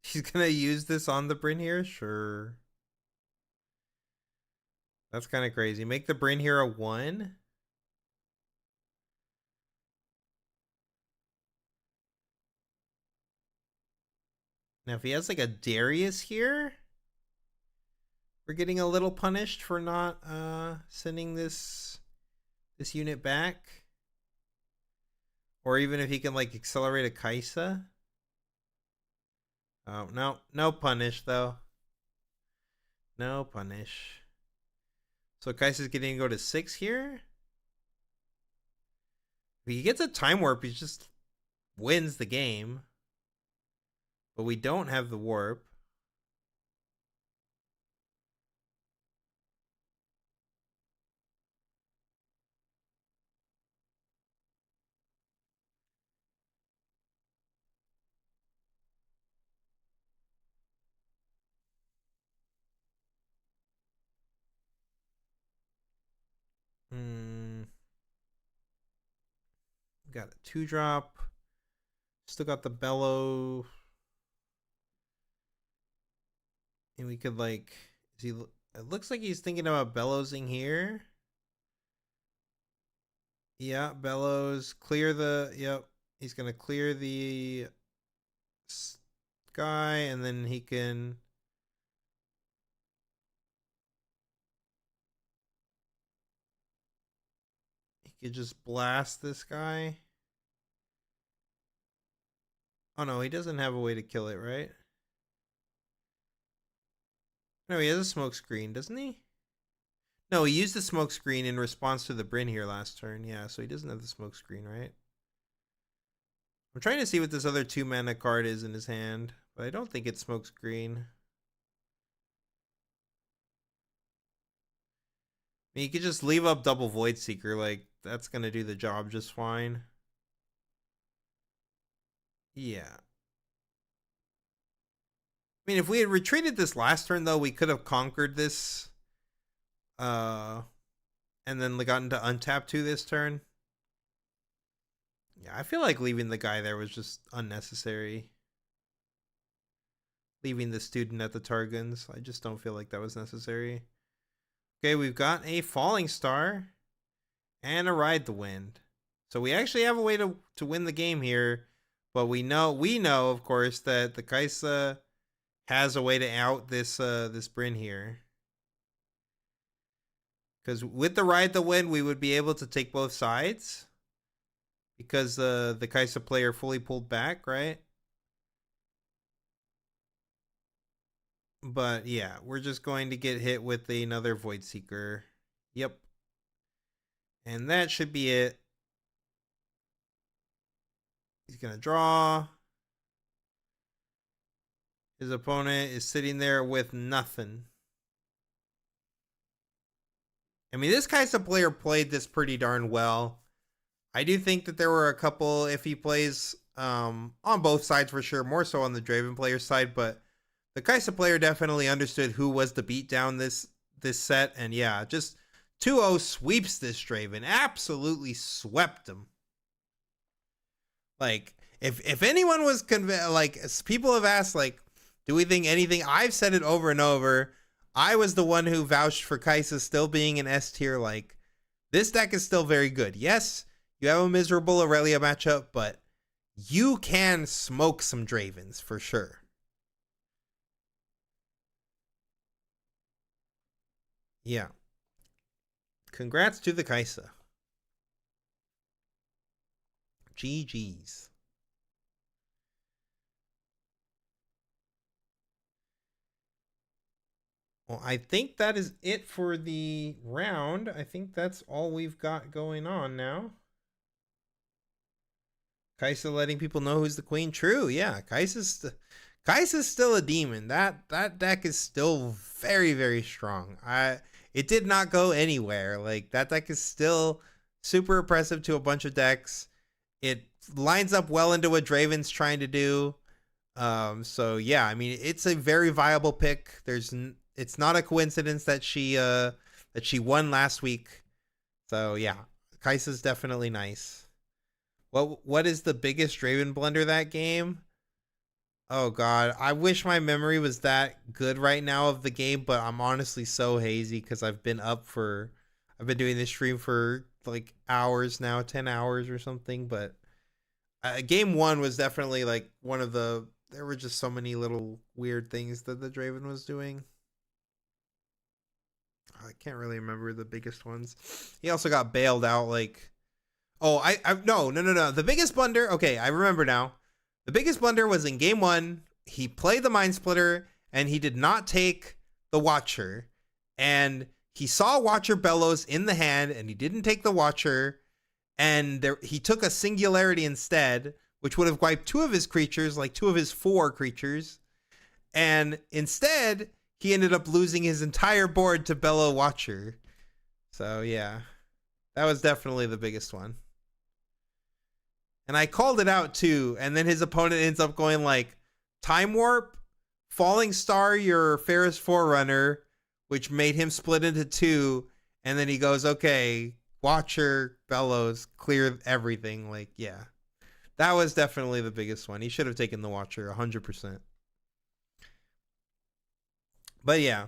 He's gonna use this on the Bryn here? Sure. That's kind of crazy. Make the Bryn here a 1. Now, if he has like a Darius here, we're getting a little punished for not sending this unit back. Or even if he can like accelerate a Kaisa. Oh, no. No punish, though. No punish. So Kaisa's getting to go to 6 here. If he gets a time warp, he just wins the game. But we don't have the warp. Got a 2-drop. Still got the bellow. And we could like, it looks like he's thinking about bellowsing here. Yeah, bellows. Clear the, yep. He's going to clear the sky and then he can just blast this guy. Oh no, he doesn't have a way to kill it, right? No, he has a smoke screen, doesn't he? No, he used the smoke screen in response to the Bryn here last turn. Yeah, so he doesn't have the smoke screen, right? I'm trying to see what this other 2-mana card is in his hand, but I don't think it's smoke screen. I mean, you could just leave up double Void Seeker, like, that's gonna do the job just fine. Yeah. I mean, if we had retreated this last turn, though, we could have conquered this. And then gotten to untap 2 this turn. Yeah, I feel like leaving the guy there was just unnecessary. Leaving the student at the Targons. I just don't feel like that was necessary. Okay, we've got a Falling Star and a Ride the Wind. So we actually have a way to win the game here. But we know, of course, that the Kaisa has a way to out this Bryn here. Because with the Ride the Wind, we would be able to take both sides. Because the Kaisa player fully pulled back, right? But yeah, we're just going to get hit with another Void Seeker. Yep. And that should be it. He's going to draw. His opponent is sitting there with nothing. I mean, this Kaisa player played this pretty darn well. I do think that there were a couple iffy plays on both sides for sure, more so on the Draven player side, but the Kaisa player definitely understood who was the beatdown this set, and yeah, just 2-0 sweeps this Draven. Absolutely swept him. Like, if anyone was convinced, like, people have asked, like, do we think anything? I've said it over and over. I was the one who vouched for Kaisa still being an S tier. Like, this deck is still very good. Yes, you have a miserable Aurelia matchup, but you can smoke some Dravens for sure. Yeah. Congrats to the Kaisa. GG's. Well, I think that is it for the round. I think that's all we've got going on now. Kaisa letting people know who's the queen. True, yeah. Kaisa's still a demon. That deck is still very, very strong. It did not go anywhere. Like, that deck is still super oppressive to a bunch of decks. It lines up well into what Draven's trying to do. So yeah, I mean, it's a very viable pick. It's not a coincidence that she won last week. So yeah, Kaisa's definitely nice. What is the biggest Draven blunder that game? Oh god, I wish my memory was that good right now of the game, but I'm honestly so hazy because I've been doing this stream for like hours now, 10 hours or something. But game one was definitely like one of the. There were just so many little weird things that the Draven was doing. I can't really remember the biggest ones. He also got bailed out like. Oh, no. The biggest blunder. Okay, I remember now. The biggest blunder was in game one. He played the Mind Splitter and he did not take the Watcher. And he saw Watcher Bellows in the hand and he didn't take the Watcher. And he took a Singularity instead, which would have wiped two of his creatures, like two of his 4 creatures. And instead, he ended up losing his entire board to Bellow Watcher. So yeah, that was definitely the biggest one. And I called it out too. And then his opponent ends up going like, Time Warp, Falling Star, your Ferris Forerunner, which made him split into 2. And then he goes, okay, Watcher, Bellows, clear everything. Like, yeah. That was definitely the biggest one. He should have taken the Watcher 100%. But yeah.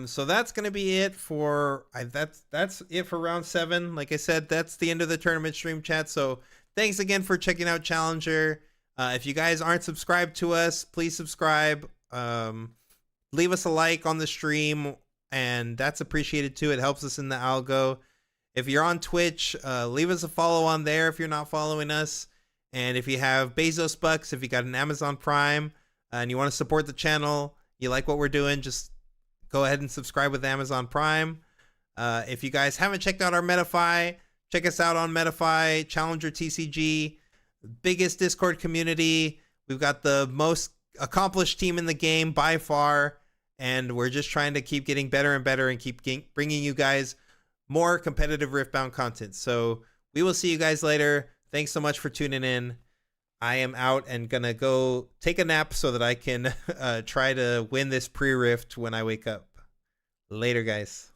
So that's gonna be it for that's it for round 7. Like I said, that's the end of the tournament stream, chat. So thanks again for checking out Challenger. If you guys aren't subscribed to us, please subscribe. Leave us a like on the stream, and that's appreciated too. It helps us in the algo. If you're on Twitch, leave us a follow on there if you're not following us. And if you have Bezos Bucks, if you got an Amazon Prime, and you want to support the channel, you like what we're doing, just go ahead and subscribe with Amazon Prime. If you guys haven't checked out our Metafy, check us out on Metafy, Challenger TCG, biggest Discord community. We've got the most accomplished team in the game by far, and we're just trying to keep getting better and better and keep bringing you guys more competitive Riftbound content. So we will see you guys later. Thanks so much for tuning in. I am out and gonna go take a nap so that I can try to win this pre-rift when I wake up. Later, guys.